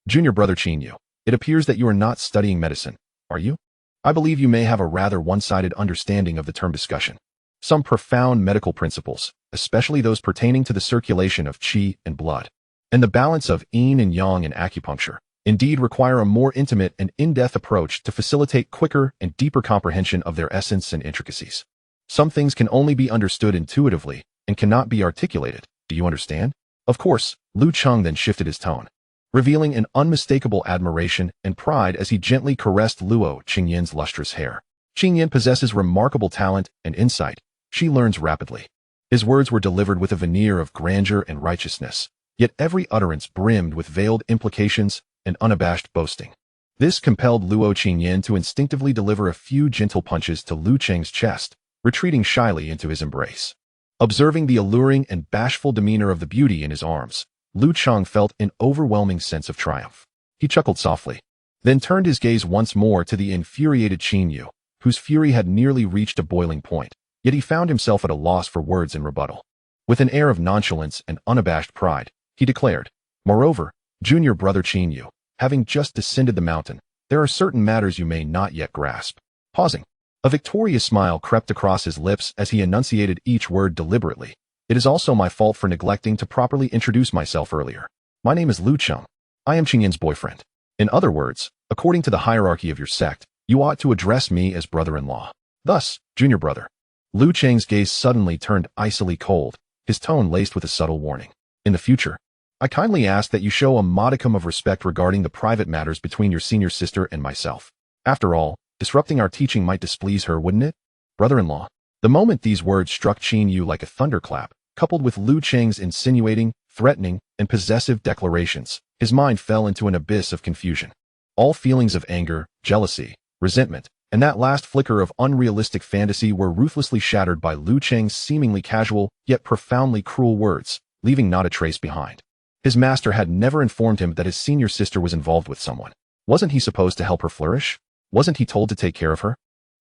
Junior brother Qin Yu, it appears that you are not studying medicine, are you? I believe you may have a rather one-sided understanding of the term discussion. Some profound medical principles, especially those pertaining to the circulation of qi and blood, and the balance of yin and yang in acupuncture, indeed require a more intimate and in-depth approach to facilitate quicker and deeper comprehension of their essence and intricacies. Some things can only be understood intuitively and cannot be articulated. Do you understand? Of course. Lu Cheng then shifted his tone. revealing an unmistakable admiration and pride as he gently caressed Luo Qingyin's lustrous hair. Qingyin possesses remarkable talent and insight. She learns rapidly. His words were delivered with a veneer of grandeur and righteousness, yet every utterance brimmed with veiled implications and unabashed boasting. This compelled Luo Qingyin to instinctively deliver a few gentle punches to Lu Cheng's chest, retreating shyly into his embrace. Observing the alluring and bashful demeanor of the beauty in his arms, Lu Cheng felt an overwhelming sense of triumph. He chuckled softly, then turned his gaze once more to the infuriated Qin Yu, whose fury had nearly reached a boiling point, yet he found himself at a loss for words in rebuttal. With an air of nonchalance and unabashed pride, he declared, "Moreover, junior brother Qin Yu, having just descended the mountain, there are certain matters you may not yet grasp." Pausing, a victorious smile crept across his lips as he enunciated each word deliberately. "It is also my fault for neglecting to properly introduce myself earlier. My name is Lu Cheng. I am Qingyin's boyfriend. In other words, according to the hierarchy of your sect, you ought to address me as brother-in-law. Thus, junior brother." Lu Cheng's gaze suddenly turned icily cold, his tone laced with a subtle warning. "In the future, I kindly ask that you show a modicum of respect regarding the private matters between your senior sister and myself. After all, disrupting our teaching might displease her, wouldn't it? Brother-in-law." The moment these words struck Qin Yu like a thunderclap, coupled with Lu Cheng's insinuating, threatening, and possessive declarations, his mind fell into an abyss of confusion. All feelings of anger, jealousy, resentment, and that last flicker of unrealistic fantasy were ruthlessly shattered by Lu Cheng's seemingly casual, yet profoundly cruel words, leaving not a trace behind. His master had never informed him that his senior sister was involved with someone. Wasn't he supposed to help her flourish? Wasn't he told to take care of her?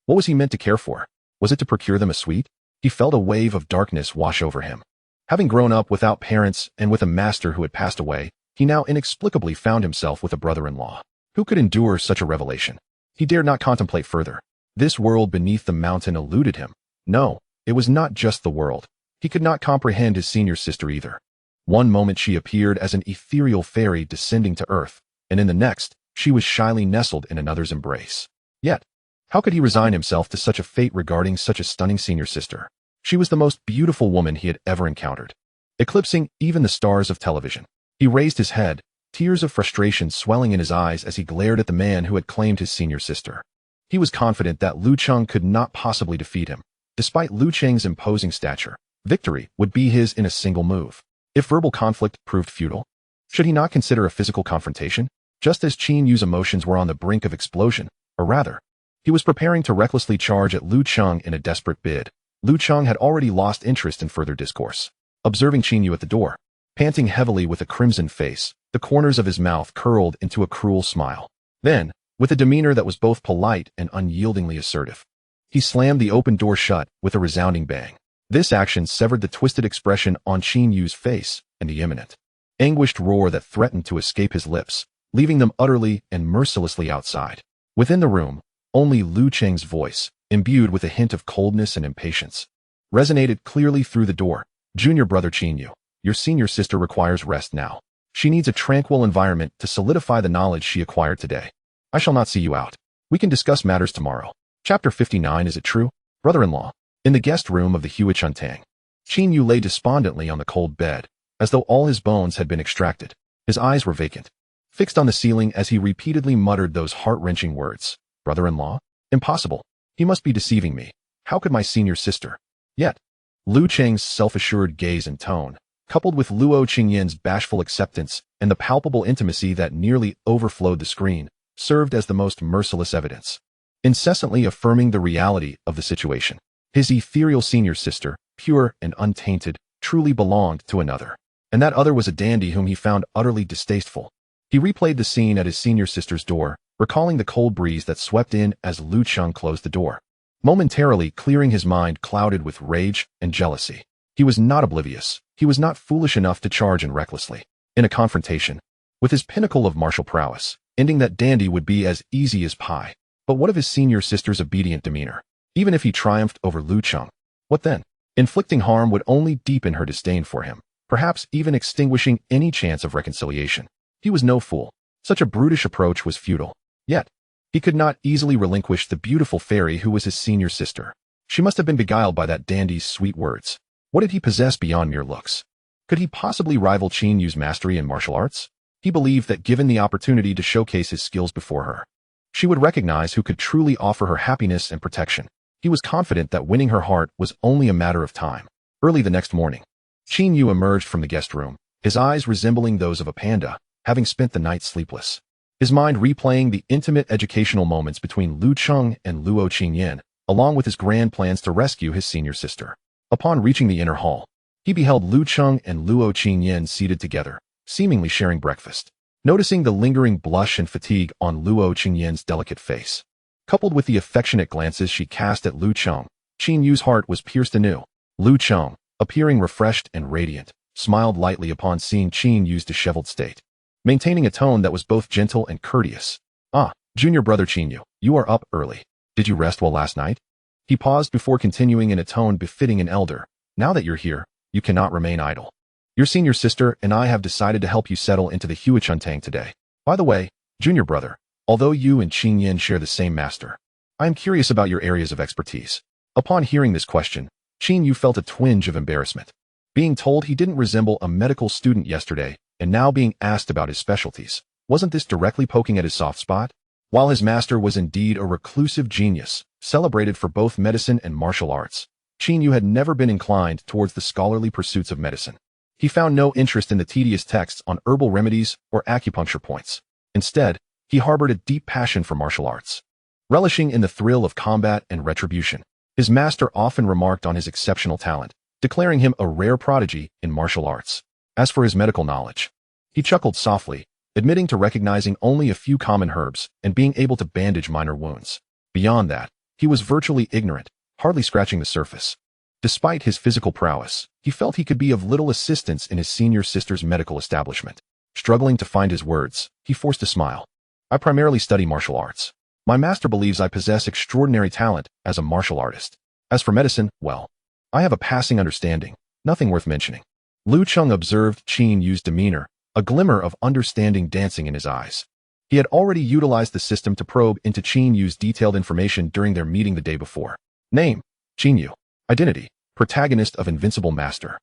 What was he meant to care for? Was it to procure them a suite? He felt a wave of darkness wash over him. Having grown up without parents and with a master who had passed away, he now inexplicably found himself with a brother-in-law. Who could endure such a revelation? He dared not contemplate further. This world beneath the mountain eluded him. No, it was not just the world. He could not comprehend his senior sister either. One moment she appeared as an ethereal fairy descending to earth, and in the next, she was shyly nestled in another's embrace. Yet, how could he resign himself to such a fate regarding such a stunning senior sister? She was the most beautiful woman he had ever encountered, eclipsing even the stars of television. He raised his head, tears of frustration swelling in his eyes as he glared at the man who had claimed his senior sister. He was confident that Lu Cheng could not possibly defeat him. Despite Lu Cheng's imposing stature, victory would be his in a single move. If verbal conflict proved futile, should he not consider a physical confrontation? Just as Qin Yu's emotions were on the brink of explosion, or rather, he was preparing to recklessly charge at Lu Cheng in a desperate bid. Lu Cheng had already lost interest in further discourse. Observing Qin Yu at the door, panting heavily with a crimson face, the corners of his mouth curled into a cruel smile. Then, with a demeanor that was both polite and unyieldingly assertive, he slammed the open door shut with a resounding bang. This action severed the twisted expression on Qin Yu's face and the imminent, anguished roar that threatened to escape his lips, leaving them utterly and mercilessly outside. Within the room, only Lu Cheng's voice, imbued with a hint of coldness and impatience, resonated clearly through the door. "Junior brother Qin Yu, your senior sister requires rest now. She needs a tranquil environment to solidify the knowledge she acquired today. I shall not see you out. We can discuss matters tomorrow." Chapter 59. Is it true? Brother-in-law. In the guest room of the Huichuntang, Qin Yu lay despondently on the cold bed, as though all his bones had been extracted. His eyes were vacant, fixed on the ceiling as he repeatedly muttered those heart-wrenching words. Brother-in-law? Impossible. He must be deceiving me. How could my senior sister? Yet, Lu Cheng's self-assured gaze and tone, coupled with Luo Qingyin's bashful acceptance and the palpable intimacy that nearly overflowed the screen, served as the most merciless evidence, incessantly affirming the reality of the situation. His ethereal senior sister, pure and untainted, truly belonged to another. And that other was a dandy whom he found utterly distasteful. He replayed the scene at his senior sister's door, recalling the cold breeze that swept in as Lu Cheng closed the door, momentarily clearing his mind clouded with rage and jealousy. He was not oblivious. He was not foolish enough to charge in recklessly. In a confrontation, with his pinnacle of martial prowess, ending that dandy would be as easy as pie. But what of his senior sister's obedient demeanor? Even if he triumphed over Lu Cheng, what then? Inflicting harm would only deepen her disdain for him, perhaps even extinguishing any chance of reconciliation. He was no fool. Such a brutish approach was futile. Yet, he could not easily relinquish the beautiful fairy who was his senior sister. She must have been beguiled by that dandy's sweet words. What did he possess beyond mere looks? Could he possibly rival Qin Yu's mastery in martial arts? He believed that given the opportunity to showcase his skills before her, she would recognize who could truly offer her happiness and protection. He was confident that winning her heart was only a matter of time. Early the next morning, Cheng Yu emerged from the guest room, his eyes resembling those of a panda, having spent the night sleepless. His mind replaying the intimate educational moments between Lu Cheng and Luo Qingyan, along with his grand plans to rescue his senior sister. Upon reaching the inner hall, he beheld Lu Cheng and Luo Qingyan seated together, seemingly sharing breakfast. Noticing the lingering blush and fatigue on Luo Qingyan's delicate face, coupled with the affectionate glances she cast at Lu Cheng, Cheng Yu's heart was pierced anew. Lu Cheng, appearing refreshed and radiant, smiled lightly upon seeing Cheng Yu's disheveled state, maintaining a tone that was both gentle and courteous. "Ah, junior brother Cheng Yu, you are up early. Did you rest well last night?" He paused before continuing in a tone befitting an elder. "Now that you're here, you cannot remain idle. Your senior sister and I have decided to help you settle into the Huachuntang today. By the way, junior brother, although you and Qing Yin share the same master, I am curious about your areas of expertise." Upon hearing this question, Cheng Yu felt a twinge of embarrassment. Being told he didn't resemble a medical student yesterday, and now being asked about his specialties, wasn't this directly poking at his soft spot? While his master was indeed a reclusive genius, celebrated for both medicine and martial arts, Cheng Yu had never been inclined towards the scholarly pursuits of medicine. He found no interest in the tedious texts on herbal remedies or acupuncture points. Instead, he harbored a deep passion for martial arts. Relishing in the thrill of combat and retribution, his master often remarked on his exceptional talent, declaring him a rare prodigy in martial arts. As for his medical knowledge, he chuckled softly, admitting to recognizing only a few common herbs and being able to bandage minor wounds. Beyond that, he was virtually ignorant, hardly scratching the surface. Despite his physical prowess, he felt he could be of little assistance in his senior sister's medical establishment. Struggling to find his words, he forced a smile. "I primarily study martial arts. My master believes I possess extraordinary talent as a martial artist. As for medicine, well, I have a passing understanding, nothing worth mentioning." Lu Cheng observed Cheng Yu's demeanor, a glimmer of understanding dancing in his eyes. He had already utilized the system to probe into Cheng Yu's detailed information during their meeting the day before. Name: Cheng Yu. Identity: protagonist of Invincible Master.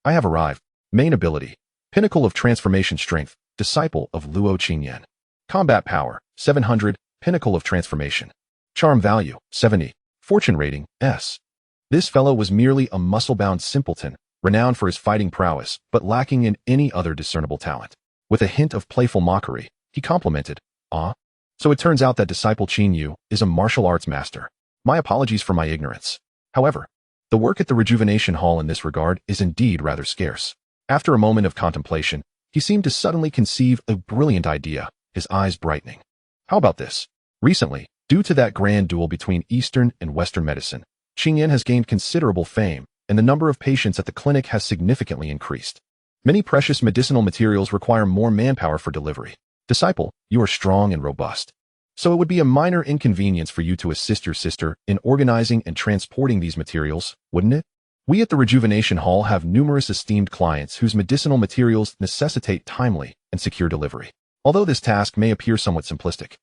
I have arrived. Main ability: Pinnacle of Transformation Strength, disciple of Luo Qingyan. Combat power: 700, Pinnacle of Transformation. Charm value: 70. Fortune rating: S. This fellow was merely a muscle-bound simpleton, renowned for his fighting prowess, but lacking in any other discernible talent. With a hint of playful mockery, he complimented, "Ah, so it turns out that disciple Cheng Yu is a martial arts master. My apologies for my ignorance. However, the work at the Rejuvenation Hall in this regard is indeed rather scarce." After a moment of contemplation, he seemed to suddenly conceive a brilliant idea, his eyes brightening. "How about this? Recently, due to that grand duel between Eastern and Western medicine, Qingyan has gained considerable fame, and the number of patients at the clinic has significantly increased. Many precious medicinal materials require more manpower for delivery. Disciple, you are strong and robust, so it would be a minor inconvenience for you to assist your sister in organizing and transporting these materials, wouldn't it? We at the Rejuvenation Hall have numerous esteemed clients whose medicinal materials necessitate timely and secure delivery. Although this task may appear somewhat simplistic,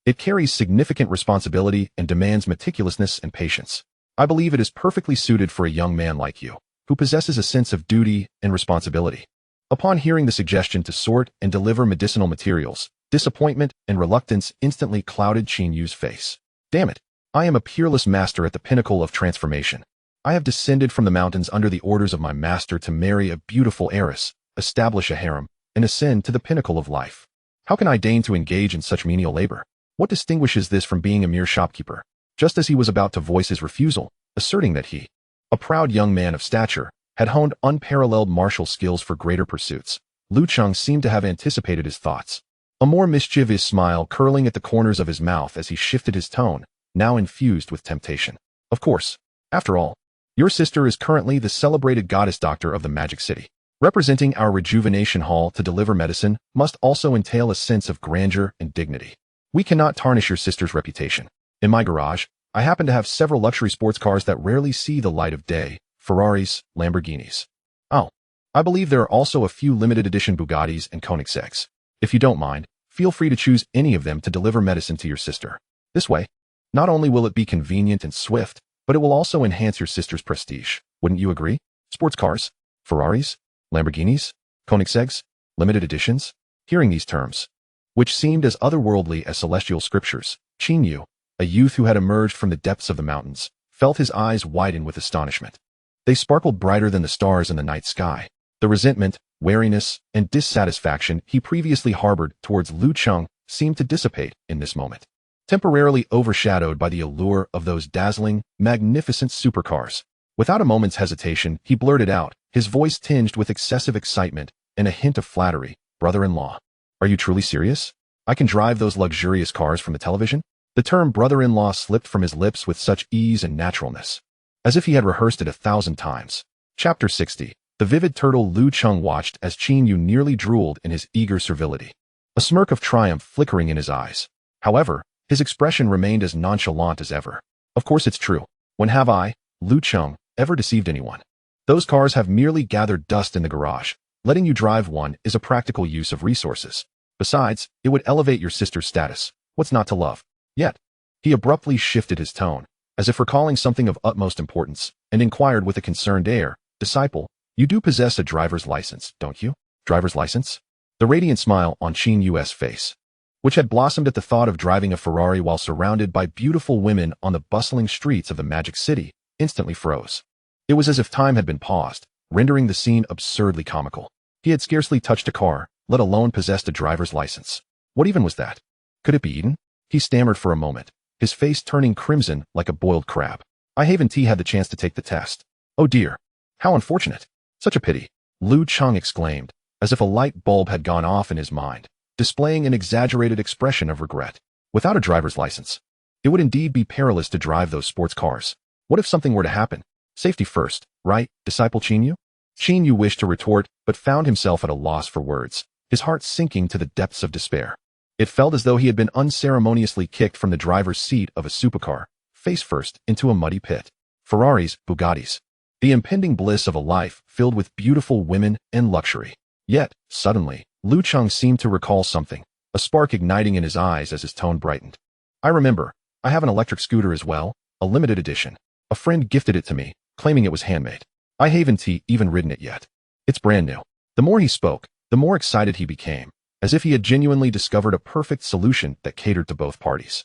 it carries significant responsibility and demands meticulousness and patience. I believe it is perfectly suited for a young man like you, who possesses a sense of duty and responsibility." Upon hearing the suggestion to sort and deliver medicinal materials, disappointment and reluctance instantly clouded Cheng Yu's face. "Damn it, I am a peerless master at the pinnacle of transformation. I have descended from the mountains under the orders of my master to marry a beautiful heiress, establish a harem, and ascend to the pinnacle of life. How can I deign to engage in such menial labor? What distinguishes this from being a mere shopkeeper?" Just as he was about to voice his refusal, asserting that he, a proud young man of stature, had honed unparalleled martial skills for greater pursuits, Lu Cheng seemed to have anticipated his thoughts. A more mischievous smile curling at the corners of his mouth as he shifted his tone, now infused with temptation. "Of course, after all, your sister is currently the celebrated goddess doctor of the Magic City. Representing our Rejuvenation Hall to deliver medicine must also entail a sense of grandeur and dignity. We cannot tarnish your sister's reputation. In my garage, I happen to have several luxury sports cars that rarely see the light of day: Ferraris, Lamborghinis. Oh, I believe there are also a few limited edition Bugattis and Koenigsegg's. If you don't mind, feel free to choose any of them to deliver medicine to your sister. This way, not only will it be convenient and swift, but it will also enhance your sister's prestige. Wouldn't you agree? Sports cars, Ferraris, Lamborghinis, Koenigsegg's, limited editions. Hearing these terms, which seemed as otherworldly as celestial scriptures, Cheng Yu, a youth who had emerged from the depths of the mountains, felt his eyes widen with astonishment. They sparkled brighter than the stars in the night sky. The resentment, wariness, and dissatisfaction he previously harbored towards Lu Cheng seemed to dissipate in this moment, temporarily overshadowed by the allure of those dazzling, magnificent supercars. Without a moment's hesitation, he blurted out, his voice tinged with excessive excitement and a hint of flattery, "Brother-in-law, are you truly serious? I can drive those luxurious cars from the television?" The term brother-in-law slipped from his lips with such ease and naturalness, as if he had rehearsed it 1,000 times. Chapter 60. The vivid turtle Lu Cheng watched as Cheng Yu nearly drooled in his eager servility, a smirk of triumph flickering in his eyes. However, his expression remained as nonchalant as ever. "Of course it's true. When have I, Lu Cheng, ever deceived anyone? Those cars have merely gathered dust in the garage. Letting you drive one is a practical use of resources. Besides, it would elevate your sister's status. What's not to love?" Yet, he abruptly shifted his tone, as if recalling something of utmost importance, and inquired with a concerned air, "Disciple, you do possess a driver's license, don't you?" "Driver's license?" The radiant smile on Cheng Yu's face, which had blossomed at the thought of driving a Ferrari while surrounded by beautiful women on the bustling streets of the Magic City, instantly froze. It was as if time had been paused, rendering the scene absurdly comical. He had scarcely touched a car, let alone possessed a driver's license. What even was that? Could it be Eden? He stammered for a moment, his face turning crimson like a boiled crab. "I haven't had the chance to take the test." "Oh dear. How unfortunate. Such a pity," Lu Cheng exclaimed, as if a light bulb had gone off in his mind, displaying an exaggerated expression of regret. Without a driver's license, it would indeed be perilous to drive those sports cars. What if something were to happen? Safety first, right, disciple Cheng Yu? Cheng Yu wished to retort, but found himself at a loss for words, his heart sinking to the depths of despair. It felt as though he had been unceremoniously kicked from the driver's seat of a supercar, face first, into a muddy pit. Ferraris, Bugattis. The impending bliss of a life filled with beautiful women and luxury. Yet, suddenly, Lu Cheng seemed to recall something, a spark igniting in his eyes as his tone brightened. "I remember. I have an electric scooter as well, a limited edition. A friend gifted it to me, claiming it was handmade. I haven't even ridden it yet. It's brand new." The more he spoke, the more excited he became, as if he had genuinely discovered a perfect solution that catered to both parties.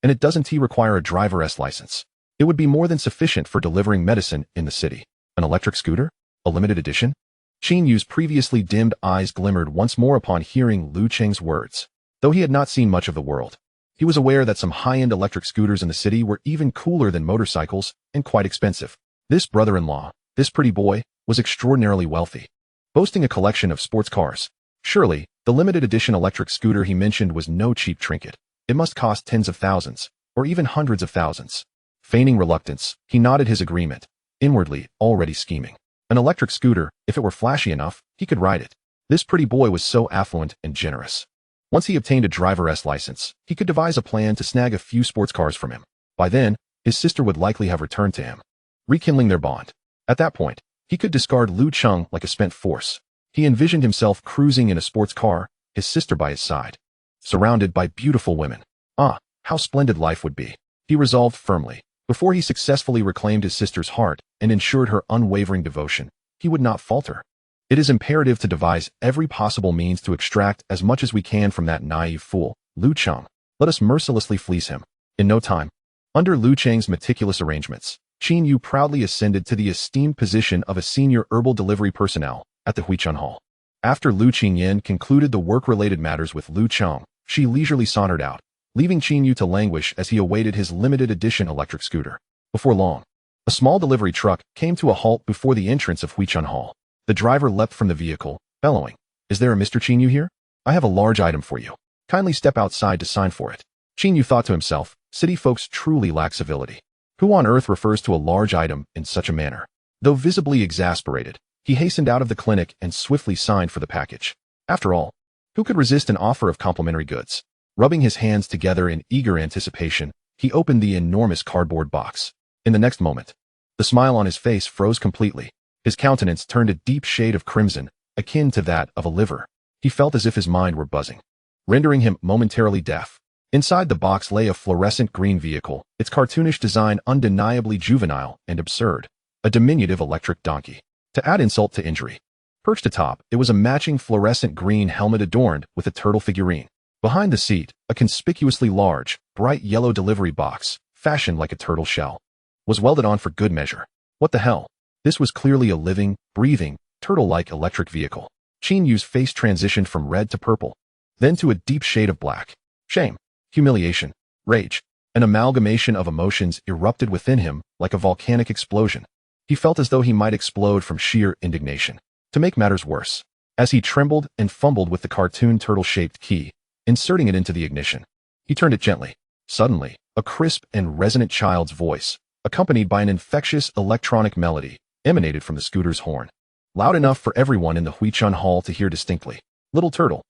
"And it doesn't require a driver's license. It would be more than sufficient for delivering medicine in the city. An electric scooter? A limited edition?" Cheng Yu's previously dimmed eyes glimmered once more upon hearing Lu Cheng's words. Though he had not seen much of the world, he was aware that some high-end electric scooters in the city were even cooler than motorcycles and quite expensive. This brother-in-law, this pretty boy, was extraordinarily wealthy, boasting a collection of sports cars. Surely, the limited edition electric scooter he mentioned was no cheap trinket. It must cost tens of thousands, or even hundreds of thousands. Feigning reluctance, he nodded his agreement, inwardly already scheming. An electric scooter, if it were flashy enough, he could ride it. This pretty boy was so affluent and generous. Once he obtained a driver's license, he could devise a plan to snag a few sports cars from him. By then, his sister would likely have returned to him, rekindling their bond. At that point, he could discard Lu Cheng like a spent force. He envisioned himself cruising in a sports car, his sister by his side, surrounded by beautiful women. Ah, how splendid life would be, he resolved firmly. Before he successfully reclaimed his sister's heart and ensured her unwavering devotion, he would not falter. It is imperative to devise every possible means to extract as much as we can from that naive fool, Lu Cheng. Let us mercilessly fleece him. In no time, under Lu Cheng's meticulous arrangements, Cheng Yu proudly ascended to the esteemed position of a senior herbal delivery personnel at the Huichun Hall. After Lu Qingyan concluded the work-related matters with Lu Cheng, she leisurely sauntered out, leaving Cheng Yu to languish as he awaited his limited edition electric scooter. Before long, a small delivery truck came to a halt before the entrance of Huichun Hall. The driver leapt from the vehicle, bellowing, "Is there a Mr. Cheng Yu here? I have a large item for you. Kindly step outside to sign for it." Cheng Yu thought to himself, city folks truly lack civility. Who on earth refers to a large item in such a manner? Though visibly exasperated, he hastened out of the clinic and swiftly signed for the package. After all, who could resist an offer of complimentary goods? Rubbing his hands together in eager anticipation, he opened the enormous cardboard box. In the next moment, the smile on his face froze completely. His countenance turned a deep shade of crimson, akin to that of a liver. He felt as if his mind were buzzing, rendering him momentarily deaf. Inside the box lay a fluorescent green vehicle, its cartoonish design undeniably juvenile and absurd, a diminutive electric donkey. To add insult to injury, Perched atop, it was a matching fluorescent green helmet adorned with a turtle figurine. Behind the seat, a conspicuously large, bright yellow delivery box, fashioned like a turtle shell, was welded on for good measure. What the hell? This was clearly a living, breathing, turtle-like electric vehicle. Cheng Yu's face transitioned from red to purple, then to a deep shade of black. Shame, humiliation, rage, an amalgamation of emotions erupted within him like a volcanic explosion. He felt as though he might explode from sheer indignation. To make matters worse, as he trembled and fumbled with the cartoon turtle-shaped key, inserting it into the ignition, he turned it gently. Suddenly, a crisp and resonant child's voice, accompanied by an infectious electronic melody, emanated from the scooter's horn, loud enough for everyone in the Huichun Hall to hear distinctly. Little turtle,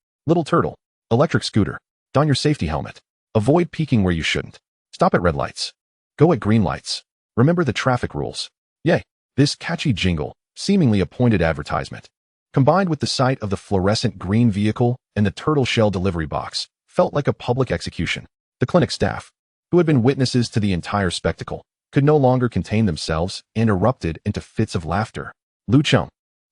electric scooter, don your safety helmet. Avoid peeking where you shouldn't. Stop at red lights. Go at green lights. Remember the traffic rules. Yay! This catchy jingle, seemingly a pointed advertisement, combined with the sight of the fluorescent green vehicle and the turtle shell delivery box, felt like a public execution. The clinic staff, who had been witnesses to the entire spectacle, could no longer contain themselves and erupted into fits of laughter.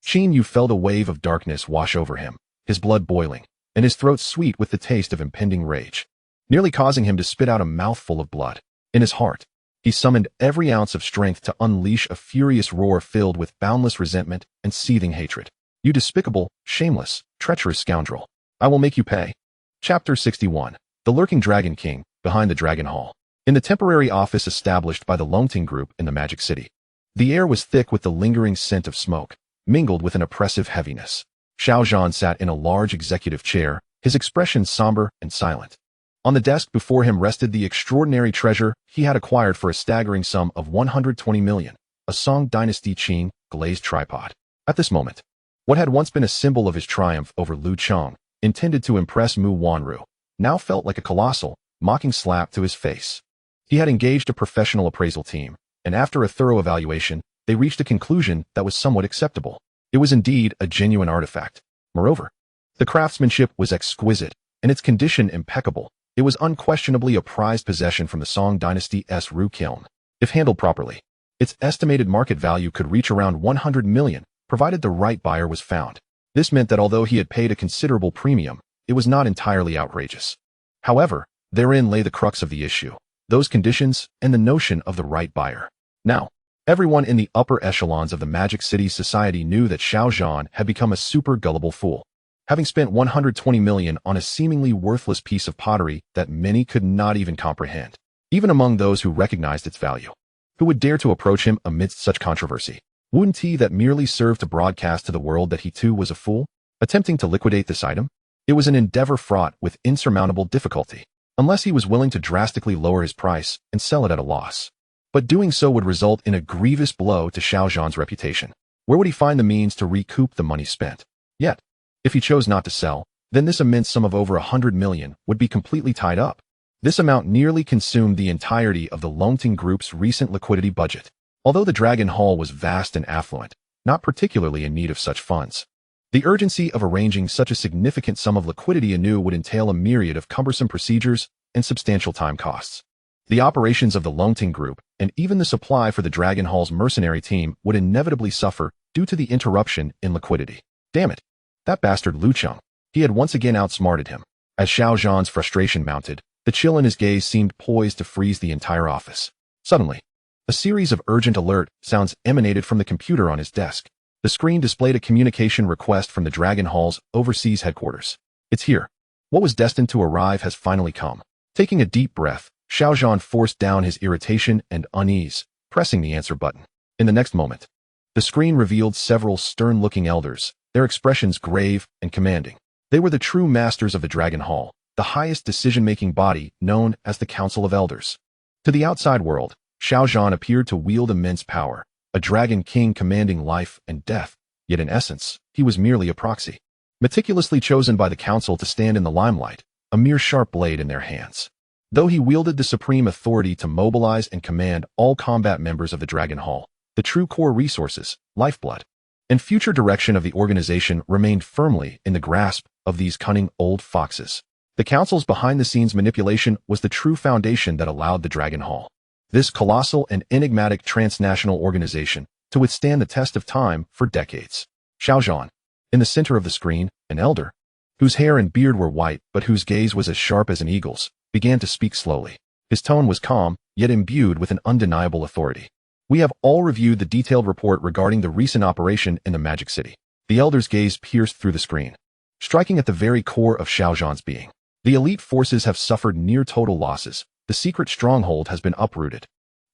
Cheng Yu felt a wave of darkness wash over him, his blood boiling, and his throat sweet with the taste of impending rage, nearly causing him to spit out a mouthful of blood. In his heart, he summoned every ounce of strength to unleash a furious roar filled with boundless resentment and seething hatred. You despicable, shameless, treacherous scoundrel. I will make you pay. Chapter 61. The Lurking Dragon King, Behind the Dragon Hall. In the temporary office established by the Longting Group in the Magic City, the air was thick with the lingering scent of smoke, mingled with an oppressive heaviness. Xiao Zhan sat in a large executive chair, his expression somber and silent. On the desk before him rested the extraordinary treasure he had acquired for a staggering sum of 120 million, a Song Dynasty Qing glazed tripod. At this moment, what had once been a symbol of his triumph over Lu Cheng, intended to impress Mu Wanru, now felt like a colossal, mocking slap to his face. He had engaged a professional appraisal team, and after a thorough evaluation, they reached a conclusion that was somewhat acceptable. It was indeed a genuine artifact. Moreover, the craftsmanship was exquisite, and its condition impeccable. It was unquestionably a prized possession from the Song Dynasty's Ru kiln. If handled properly, its estimated market value could reach around 100 million, provided the right buyer was found. This meant that although he had paid a considerable premium, it was not entirely outrageous. However, therein lay the crux of the issue, those conditions and the notion of the right buyer. Now, everyone in the upper echelons of the Magic City society knew that Xiao Zhan had become a super gullible fool, having spent 120 million on a seemingly worthless piece of pottery that many could not even comprehend, even among those who recognized its value. Who would dare to approach him amidst such controversy? Wouldn't he that merely served to broadcast to the world that he too was a fool, attempting to liquidate this item? It was an endeavor fraught with insurmountable difficulty, unless he was willing to drastically lower his price and sell it at a loss. But doing so would result in a grievous blow to Xiao Zhan's reputation. Where would he find the means to recoup the money spent? Yet, if he chose not to sell, then this immense sum of over 100 million would be completely tied up. This amount nearly consumed the entirety of the Longting Group's recent liquidity budget. Although the Dragon Hall was vast and affluent, not particularly in need of such funds, the urgency of arranging such a significant sum of liquidity anew would entail a myriad of cumbersome procedures and substantial time costs. The operations of the Longting Group, and even the supply for the Dragon Hall's mercenary team, would inevitably suffer due to the interruption in liquidity. Damn it! That bastard Lu Cheng. He had once again outsmarted him. As Xiao Zhan's frustration mounted, the chill in his gaze seemed poised to freeze the entire office. Suddenly, a series of urgent alert sounds emanated from the computer on his desk. The screen displayed a communication request from the Dragon Hall's overseas headquarters. It's here. What was destined to arrive has finally come. Taking a deep breath, Xiao Zhan forced down his irritation and unease, pressing the answer button. In the next moment, the screen revealed several stern-looking elders, their expressions grave and commanding. They were the true masters of the Dragon Hall, the highest decision-making body known as the Council of Elders. To the outside world, Xiao Zhan appeared to wield immense power, a dragon king commanding life and death, yet in essence, he was merely a proxy, meticulously chosen by the council to stand in the limelight, a mere sharp blade in their hands. Though he wielded the supreme authority to mobilize and command all combat members of the Dragon Hall, the true core resources, lifeblood, and future direction of the organization remained firmly in the grasp of these cunning old foxes. The council's behind-the-scenes manipulation was the true foundation that allowed the Dragon Hall, this colossal and enigmatic transnational organization, to withstand the test of time for decades. Xiao Zhan, In the center of the screen, an elder, whose hair and beard were white but whose gaze was as sharp as an eagle's, began to speak slowly. His tone was calm, yet imbued with an undeniable authority. We have all reviewed the detailed report regarding the recent operation in the Magic City. The elder's gaze pierced through the screen, striking at the very core of Xiao Zhan's being. The elite forces have suffered near total losses, the secret stronghold has been uprooted,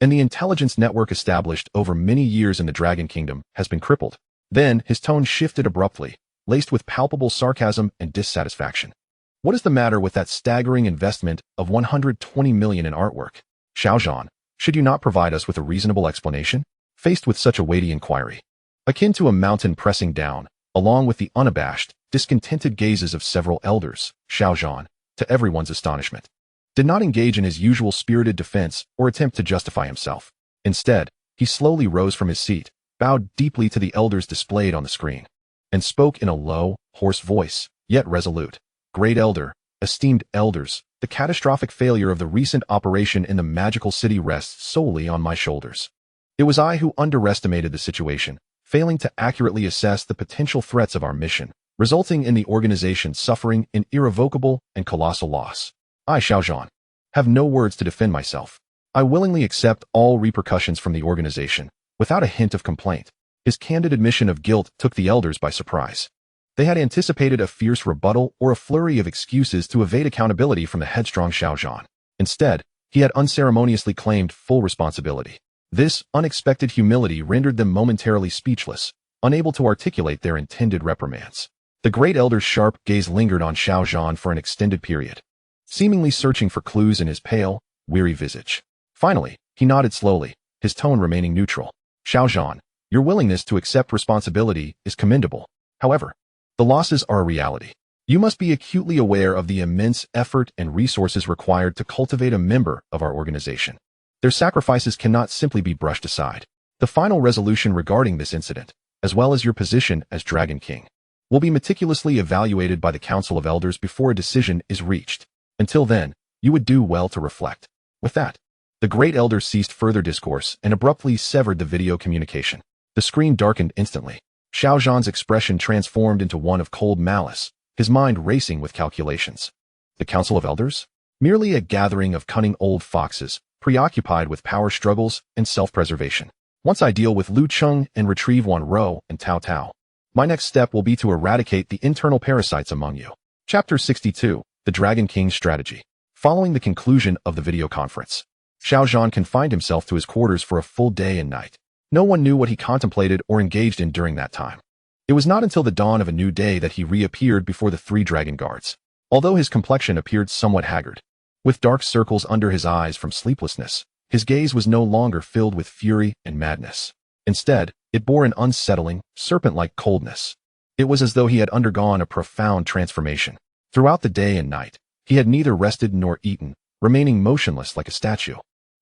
and the intelligence network established over many years in the Dragon Kingdom has been crippled. Then his tone shifted abruptly, laced with palpable sarcasm and dissatisfaction. What is the matter with that staggering investment of 120 million in artwork? Xiao Zhan, should you not provide us with a reasonable explanation? Faced with such a weighty inquiry, akin to a mountain pressing down, along with the unabashed, discontented gazes of several elders, Xiao Zhan, to everyone's astonishment, did not engage in his usual spirited defense or attempt to justify himself. Instead, he slowly rose from his seat, bowed deeply to the elders displayed on the screen, and spoke in a low, hoarse voice, yet resolute. Great Elder, esteemed elders, the catastrophic failure of the recent operation in the magical city rests solely on my shoulders. It was I who underestimated the situation, failing to accurately assess the potential threats of our mission, resulting in the organization suffering an irrevocable and colossal loss. I, Xiao Zhan, have no words to defend myself. I willingly accept all repercussions from the organization, without a hint of complaint. His candid admission of guilt took the elders by surprise. They had anticipated a fierce rebuttal or a flurry of excuses to evade accountability from the headstrong Xiao Zhan. Instead, he had unceremoniously claimed full responsibility. This unexpected humility rendered them momentarily speechless, unable to articulate their intended reprimands. The great elder's sharp gaze lingered on Xiao Zhan for an extended period, seemingly searching for clues in his pale, weary visage. Finally, he nodded slowly, his tone remaining neutral. Xiao Zhan, your willingness to accept responsibility is commendable. However, the losses are a reality. You must be acutely aware of the immense effort and resources required to cultivate a member of our organization. Their sacrifices cannot simply be brushed aside. The final resolution regarding this incident, as well as your position as Dragon King, will be meticulously evaluated by the Council of Elders before a decision is reached. Until then, you would do well to reflect. With that, the great elder ceased further discourse and abruptly severed the video communication. The screen darkened instantly. Xiao Zhan's expression transformed into one of cold malice, his mind racing with calculations. The Council of Elders? Merely a gathering of cunning old foxes, preoccupied with power struggles and self-preservation. Once I deal with Lu Cheng and retrieve Wan Rou and Tao Tao, my next step will be to eradicate the internal parasites among you. Chapter 62, The Dragon King's Strategy. Following the conclusion of the video conference, Xiao Zhan confined himself to his quarters for a full day and night. No one knew what he contemplated or engaged in during that time. It was not until the dawn of a new day that he reappeared before the three dragon guards. Although his complexion appeared somewhat haggard, with dark circles under his eyes from sleeplessness, his gaze was no longer filled with fury and madness. Instead, it bore an unsettling, serpent-like coldness. It was as though he had undergone a profound transformation. Throughout the day and night, he had neither rested nor eaten, remaining motionless like a statue,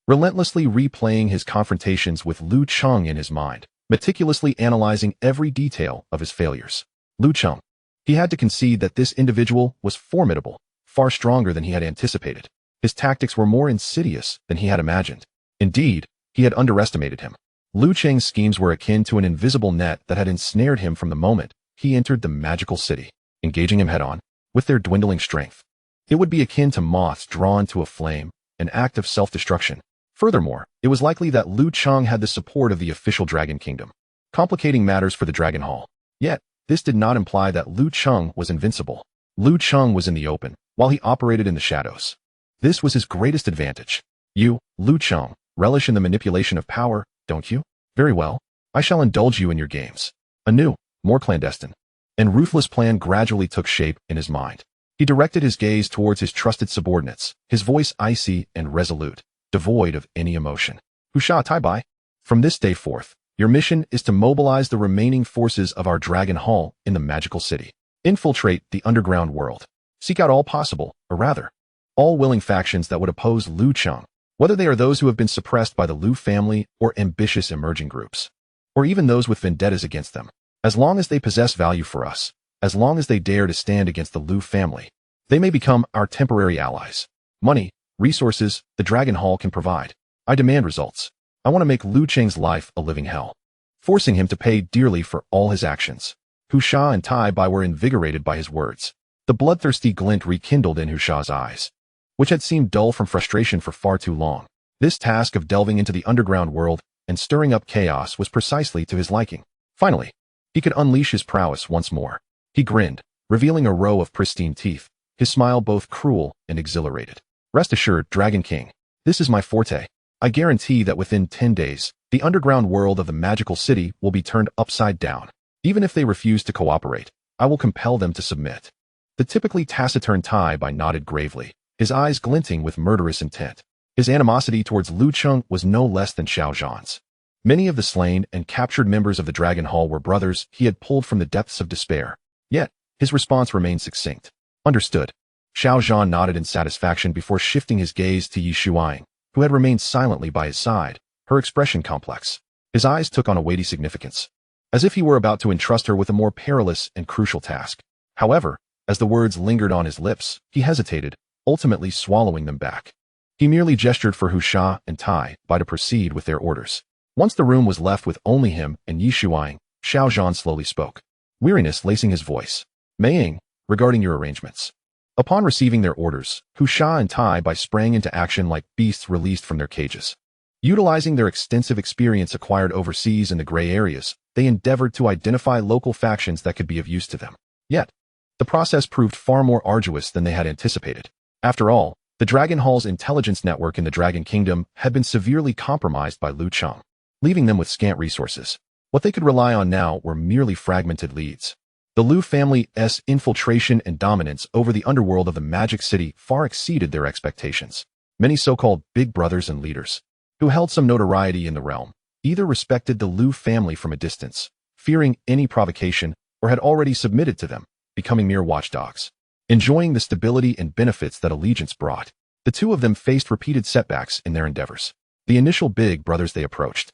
relentlessly replaying his confrontations with Lu Cheng in his mind, meticulously analyzing every detail of his failures. Lu Cheng. He had to concede that this individual was formidable, far stronger than he had anticipated. His tactics were more insidious than he had imagined. Indeed, he had underestimated him. Lu Cheng's schemes were akin to an invisible net that had ensnared him from the moment he entered the magical city. Engaging him head-on, with their dwindling strength, it would be akin to moths drawn to a flame, an act of self-destruction. Furthermore, it was likely that Lu Cheng had the support of the official Dragon Kingdom, complicating matters for the Dragon Hall. Yet, this did not imply that Lu Cheng was invincible. Lu Cheng was in the open, while he operated in the shadows. This was his greatest advantage. You, Lu Cheng, relish in the manipulation of power, don't you? Very well. I shall indulge you in your games. A new, more clandestine, and ruthless plan gradually took shape in his mind. He directed his gaze towards his trusted subordinates, his voice icy and resolute, devoid of any emotion. Husha Taibai. From this day forth, your mission is to mobilize the remaining forces of our Dragon Hall in the magical city. Infiltrate the underground world. Seek out all possible, or rather, all willing factions that would oppose Lu Cheng, whether they are those who have been suppressed by the Lu family or ambitious emerging groups, or even those with vendettas against them. As long as they possess value for us, as long as they dare to stand against the Lu family, they may become our temporary allies. Money, resources, the Dragon Hall can provide. I demand results. I want to make Lu Cheng's life a living hell, forcing him to pay dearly for all his actions. Hu Sha and Tai Bai were invigorated by his words. The bloodthirsty glint rekindled in Hu Sha's eyes, which had seemed dull from frustration for far too long. This task of delving into the underground world and stirring up chaos was precisely to his liking. Finally, he could unleash his prowess once more. He grinned, revealing a row of pristine teeth, his smile both cruel and exhilarated. Rest assured, Dragon King, this is my forte. I guarantee that within 10 days, the underground world of the magical city will be turned upside down. Even if they refuse to cooperate, I will compel them to submit. The typically taciturn Tai Bai nodded gravely, his eyes glinting with murderous intent. His animosity towards Lu Cheng was no less than Xiao Zhan's. Many of the slain and captured members of the Dragon Hall were brothers he had pulled from the depths of despair. Yet, his response remained succinct. Understood. Xiao Zhan nodded in satisfaction before shifting his gaze to Yi Shuang, who had remained silently by his side, her expression complex. His eyes took on a weighty significance, as if he were about to entrust her with a more perilous and crucial task. However, as the words lingered on his lips, he hesitated, ultimately swallowing them back. He merely gestured for Hu Sha and Tai Bai to proceed with their orders. Once the room was left with only him and Yi Shuang, Xiao Zhan slowly spoke, weariness lacing his voice. Maying, regarding your arrangements. Upon receiving their orders, Hu Sha and Tai Bai sprang into action like beasts released from their cages. Utilizing their extensive experience acquired overseas in the gray areas, they endeavored to identify local factions that could be of use to them. Yet, the process proved far more arduous than they had anticipated. After all, the Dragon Hall's intelligence network in the Dragon Kingdom had been severely compromised by Lu Cheng, leaving them with scant resources. What they could rely on now were merely fragmented leads. The Lu family's infiltration and dominance over the underworld of the Magic City far exceeded their expectations. Many so-called big brothers and leaders, who held some notoriety in the realm, either respected the Lu family from a distance, fearing any provocation, or had already submitted to them, becoming mere watchdogs. Enjoying the stability and benefits that allegiance brought, the two of them faced repeated setbacks in their endeavors. The initial big brothers they approached,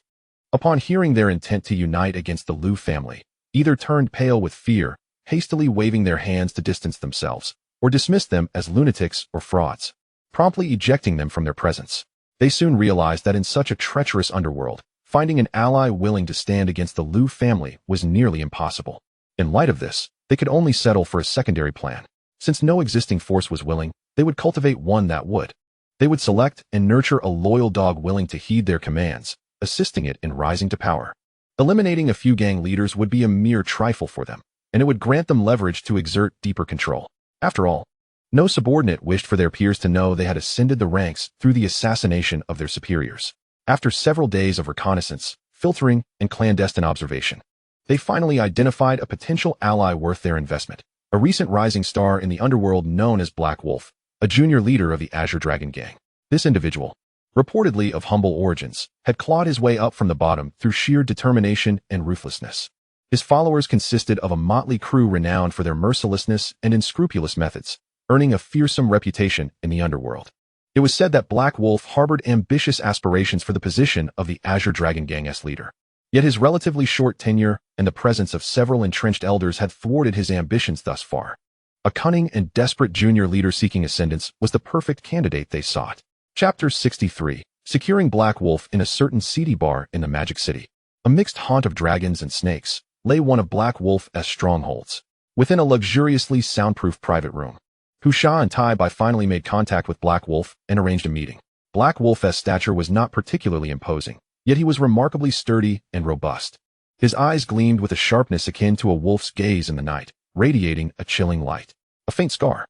upon hearing their intent to unite against the Lu family, either turned pale with fear, hastily waving their hands to distance themselves, or dismissed them as lunatics or frauds, promptly ejecting them from their presence. They soon realized that in such a treacherous underworld, finding an ally willing to stand against the Lu family was nearly impossible. In light of this, they could only settle for a secondary plan. Since no existing force was willing, they would cultivate one that would. They would select and nurture a loyal dog willing to heed their commands, assisting it in rising to power. Eliminating a few gang leaders would be a mere trifle for them, and it would grant them leverage to exert deeper control. After all, no subordinate wished for their peers to know they had ascended the ranks through the assassination of their superiors. After several days of reconnaissance, filtering, and clandestine observation, they finally identified a potential ally worth their investment, a recent rising star in the underworld known as Black Wolf, a junior leader of the Azure Dragon Gang. This individual, reportedly of humble origins, had clawed his way up from the bottom through sheer determination and ruthlessness. His followers consisted of a motley crew renowned for their mercilessness and unscrupulous methods, earning a fearsome reputation in the underworld. It was said that Black Wolf harbored ambitious aspirations for the position of the Azure Dragon Gang's leader. Yet his relatively short tenure and the presence of several entrenched elders had thwarted his ambitions thus far. A cunning and desperate junior leader seeking ascendance was the perfect candidate they sought. Chapter 63. Securing Black Wolf in a certain seedy bar in the Magic City. A mixed haunt of dragons and snakes lay one of Black Wolf's strongholds. Within a luxuriously soundproof private room, Hu Sha and Tai Bai finally made contact with Black Wolf and arranged a meeting. Black Wolf's stature was not particularly imposing, yet he was remarkably sturdy and robust. His eyes gleamed with a sharpness akin to a wolf's gaze in the night, radiating a chilling light. A faint scar,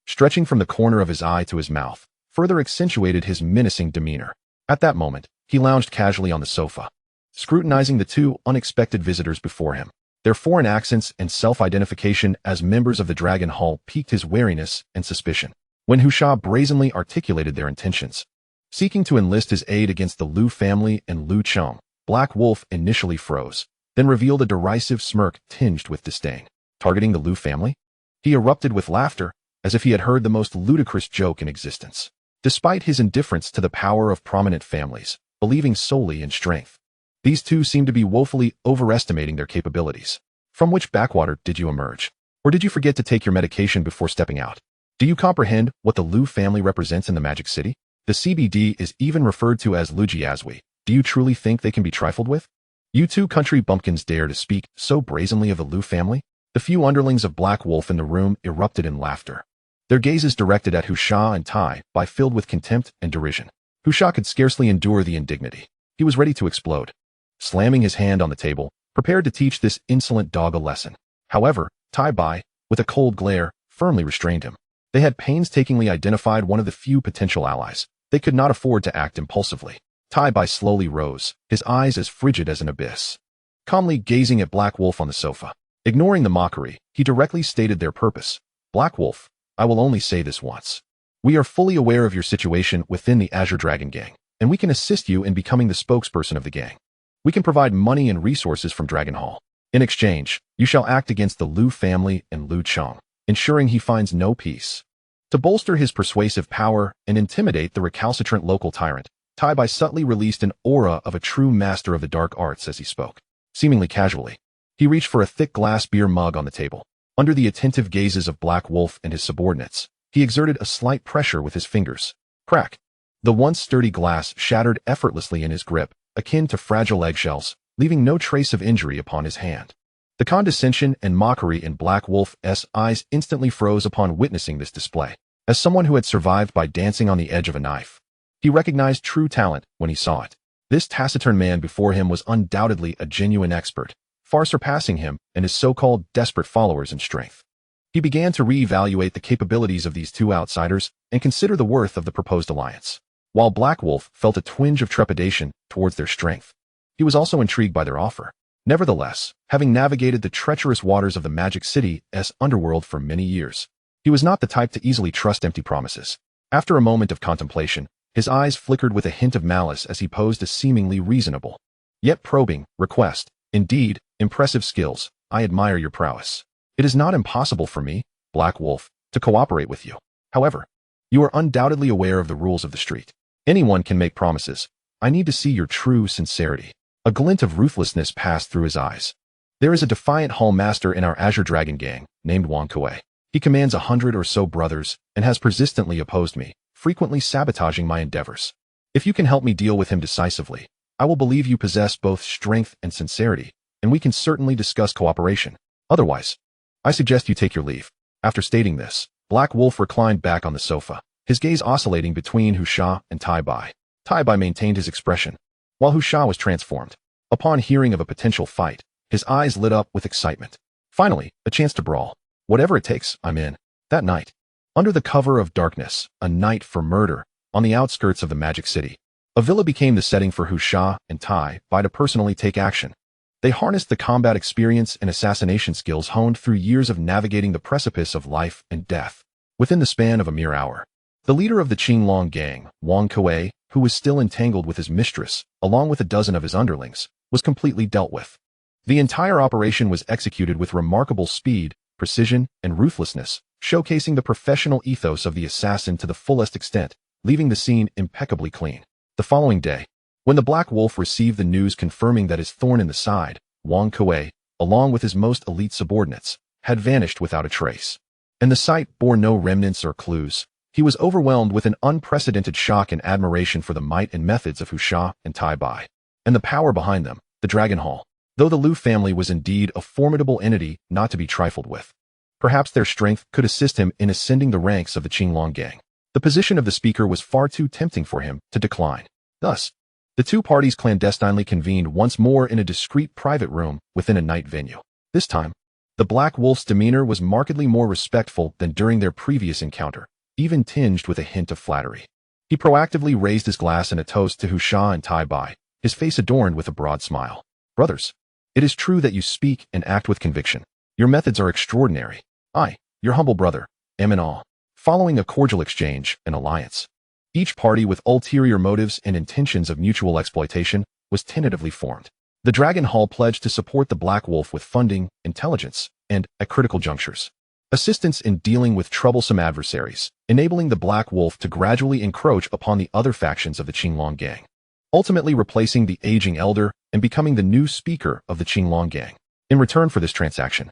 stretching from the corner of his eye to his mouth, further accentuated his menacing demeanor. At that moment, he lounged casually on the sofa, scrutinizing the two unexpected visitors before him. Their foreign accents and self-identification as members of the Dragon Hall piqued his wariness and suspicion. When Hu Sha brazenly articulated their intentions, seeking to enlist his aid against the Lu family and Lu Cheng, Black Wolf initially froze, then revealed a derisive smirk tinged with disdain. Targeting the Lu family? He erupted with laughter, as if he had heard the most ludicrous joke in existence. Despite his indifference to the power of prominent families, believing solely in strength, these two seemed to be woefully overestimating their capabilities. From which backwater did you emerge? Or did you forget to take your medication before stepping out? Do you comprehend what the Lu family represents in the Magic City? The CBD is even referred to as Lujiazui. Do you truly think they can be trifled with? You two country bumpkins dare to speak so brazenly of the Lu family? The few underlings of Black Wolf in the room erupted in laughter. Their gazes directed at Husha and Tai Bai filled with contempt and derision. Husha could scarcely endure the indignity. He was ready to explode. Slamming his hand on the table, prepared to teach this insolent dog a lesson. However, Tai Bai, with a cold glare, firmly restrained him. They had painstakingly identified one of the few potential allies. They could not afford to act impulsively. Tai Bai slowly rose, his eyes as frigid as an abyss. Calmly gazing at Black Wolf on the sofa. Ignoring the mockery, he directly stated their purpose. Black Wolf, I will only say this once. We are fully aware of your situation within the Azure Dragon Gang, and we can assist you in becoming the spokesperson of the gang. We can provide money and resources from Dragon Hall. In exchange, you shall act against the Liu family and Liu Cheng, ensuring he finds no peace. To bolster his persuasive power and intimidate the recalcitrant local tyrant, Tai Bai subtly released an aura of a true master of the dark arts as he spoke. Seemingly casually, he reached for a thick glass beer mug on the table. Under the attentive gazes of Black Wolf and his subordinates, he exerted a slight pressure with his fingers. Crack! The once sturdy glass shattered effortlessly in his grip, akin to fragile eggshells, leaving no trace of injury upon his hand. The condescension and mockery in Black Wolf's eyes instantly froze upon witnessing this display. As someone who had survived by dancing on the edge of a knife, he recognized true talent when he saw it. This taciturn man before him was undoubtedly a genuine expert, far surpassing him and his so-called desperate followers in strength. He began to reevaluate the capabilities of these two outsiders and consider the worth of the proposed alliance. While Black Wolf felt a twinge of trepidation towards their strength, he was also intrigued by their offer. Nevertheless, having navigated the treacherous waters of the Magic City's underworld for many years, he was not the type to easily trust empty promises. After a moment of contemplation, his eyes flickered with a hint of malice as he posed a seemingly reasonable, yet probing, request. Indeed, impressive skills. I admire your prowess. It is not impossible for me, Black Wolf, to cooperate with you. However, you are undoubtedly aware of the rules of the street. Anyone can make promises. I need to see your true sincerity. A glint of ruthlessness passed through his eyes. There is a defiant hall master in our Azure Dragon Gang, named Wang Kuei. He commands 100 or so brothers and has persistently opposed me, frequently sabotaging my endeavors. If you can help me deal with him decisively, I will believe you possess both strength and sincerity, and we can certainly discuss cooperation. Otherwise, I suggest you take your leave. After stating this, Black Wolf reclined back on the sofa, his gaze oscillating between Husha and Tai Bai. Tai Bai maintained his expression, while Husha was transformed. Upon hearing of a potential fight, his eyes lit up with excitement. Finally, a chance to brawl. Whatever it takes, I'm in. That night, under the cover of darkness, a night for murder, on the outskirts of the Magic City, a villa became the setting for Husha and Tai Bai to personally take action. They harnessed the combat experience and assassination skills honed through years of navigating the precipice of life and death. Within the span of a mere hour, the leader of the Qinglong gang, Wang Kuei, who was still entangled with his mistress, along with a dozen of his underlings, was completely dealt with. The entire operation was executed with remarkable speed, precision, and ruthlessness, showcasing the professional ethos of the assassin to the fullest extent, leaving the scene impeccably clean. The following day, when the Black Wolf received the news confirming that his thorn in the side, Wang Kuei, along with his most elite subordinates, had vanished without a trace, and the site bore no remnants or clues, he was overwhelmed with an unprecedented shock and admiration for the might and methods of Husha and Tai Bai, and the power behind them, the Dragon Hall. Though the Liu family was indeed a formidable entity not to be trifled with, perhaps their strength could assist him in ascending the ranks of the Qinglong gang. The position of the speaker was far too tempting for him to decline. Thus, the two parties clandestinely convened once more in a discreet private room within a night venue. This time, the Black Wolf's demeanor was markedly more respectful than during their previous encounter, even tinged with a hint of flattery. He proactively raised his glass in a toast to Husha and Tai Bai, his face adorned with a broad smile. Brothers, it is true that you speak and act with conviction. Your methods are extraordinary. I, your humble brother, am in awe. Following a cordial exchange and alliance, each party with ulterior motives and intentions of mutual exploitation was tentatively formed. The Dragon Hall pledged to support the Black Wolf with funding, intelligence, and, at critical junctures, assistance in dealing with troublesome adversaries, enabling the Black Wolf to gradually encroach upon the other factions of the Qinglong gang, ultimately replacing the aging elder and becoming the new speaker of the Qinglong gang. In return for this transaction,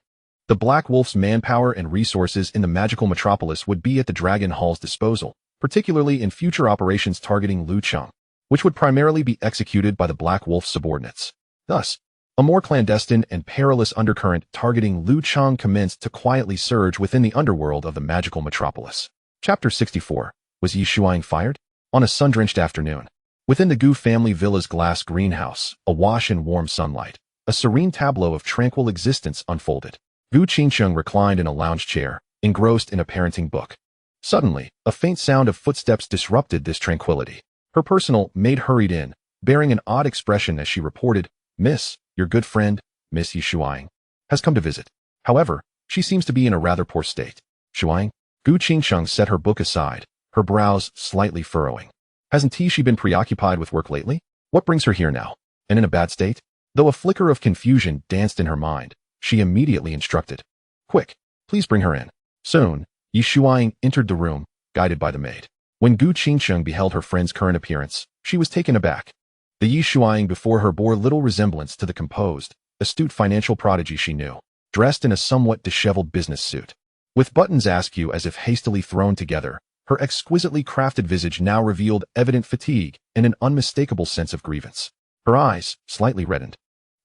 the Black Wolf's manpower and resources in the magical metropolis would be at the Dragon Hall's disposal, particularly in future operations targeting Liu Cheng, which would primarily be executed by the Black Wolf's subordinates. Thus, A more clandestine and perilous undercurrent targeting Lu Cheng commenced to quietly surge within the underworld of the magical metropolis. Chapter 64. Was Yi Shuang fired? On a sun-drenched afternoon, within the Gu family villa's glass greenhouse, awash in warm sunlight, a serene tableau of tranquil existence unfolded. Gu Qingcheng reclined in a lounge chair, engrossed in a parenting book. Suddenly, a faint sound of footsteps disrupted this tranquility. Her personal maid hurried in, bearing an odd expression as she reported, "Miss, your good friend, Miss Yi Shuang, has come to visit. However, she seems to be in a rather poor state." Shuang? Gu Qingcheng set her book aside, her brows slightly furrowing. Hasn't she been preoccupied with work lately? What brings her here now? And in a bad state? Though a flicker of confusion danced in her mind, she immediately instructed, "Quick, please bring her in." Soon, Yi Shuang entered the room, guided by the maid. When Gu Qingcheng beheld her friend's current appearance, she was taken aback. The Yi Shuang before her bore little resemblance to the composed, astute financial prodigy she knew, dressed in a somewhat disheveled business suit. With buttons askew as if hastily thrown together, her exquisitely crafted visage now revealed evident fatigue and an unmistakable sense of grievance. Her eyes, slightly reddened,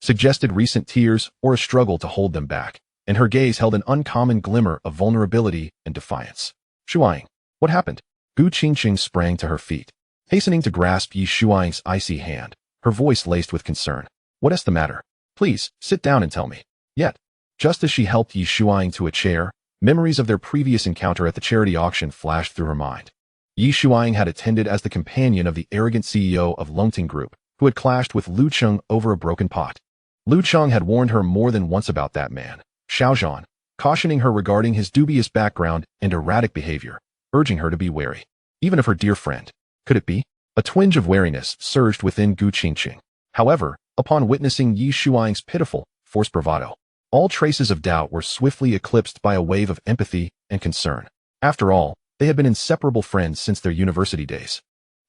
suggested recent tears or a struggle to hold them back, and her gaze held an uncommon glimmer of vulnerability and defiance. "Shuang, what happened?" Gu Qingcheng sprang to her feet, hastening to grasp Yi Shuang's icy hand, her voice laced with concern. "What is the matter? Please, sit down and tell me." Yet, just as she helped Yi Shuang to a chair, memories of their previous encounter at the charity auction flashed through her mind. Yi Shuang had attended as the companion of the arrogant CEO of Longting Group, who had clashed with Lu Cheng over a broken pot. Lu Cheng had warned her more than once about that man, Xiaozhan, cautioning her regarding his dubious background and erratic behavior, urging her to be wary, even of her dear friend. Could it be? A twinge of wariness surged within Gu Qingcheng. However, upon witnessing Yi Shuang's pitiful, forced bravado, all traces of doubt were swiftly eclipsed by a wave of empathy and concern. After all, they had been inseparable friends since their university days,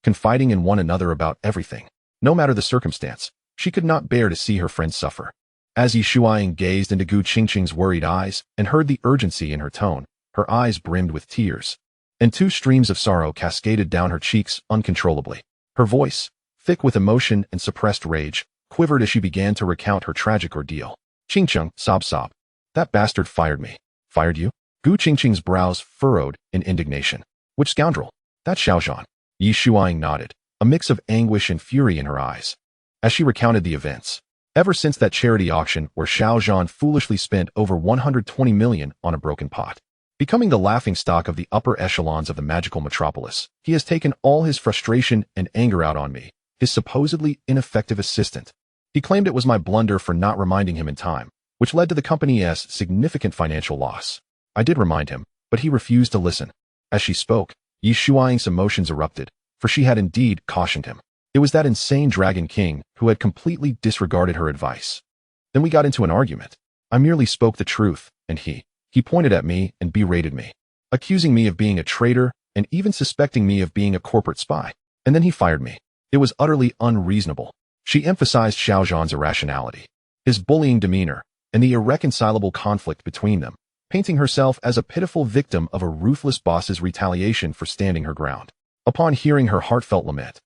confiding in one another about everything. No matter the circumstance, she could not bear to see her friend suffer. As Yi Shuang gazed into Gu Qingcheng's worried eyes and heard the urgency in her tone, her eyes brimmed with tears, and two streams of sorrow cascaded down her cheeks uncontrollably. Her voice, thick with emotion and suppressed rage, quivered as she began to recount her tragic ordeal. "Qingcheng, sob. That bastard fired me." "Fired you?" Gu Qingcheng's brows furrowed in indignation. "Which scoundrel?" "That Xiaozhan." Yi Shuang nodded, a mix of anguish and fury in her eyes, as she recounted the events. Ever since that charity auction where Xiaozhan foolishly spent over 120 million on a broken pot, becoming the laughingstock of the upper echelons of the magical metropolis, he has taken all his frustration and anger out on me, his supposedly ineffective assistant. He claimed it was my blunder for not reminding him in time, which led to the company's significant financial loss. I did remind him, but he refused to listen. As she spoke, Yi Shuang's emotions erupted, for she had indeed cautioned him. It was that insane Dragon King who had completely disregarded her advice. Then we got into an argument. I merely spoke the truth, and he pointed at me and berated me, accusing me of being a traitor and even suspecting me of being a corporate spy. And then he fired me. It was utterly unreasonable. She emphasized Xiaozhan's irrationality, his bullying demeanor, and the irreconcilable conflict between them, painting herself as a pitiful victim of a ruthless boss's retaliation for standing her ground. Upon hearing her heartfelt lament,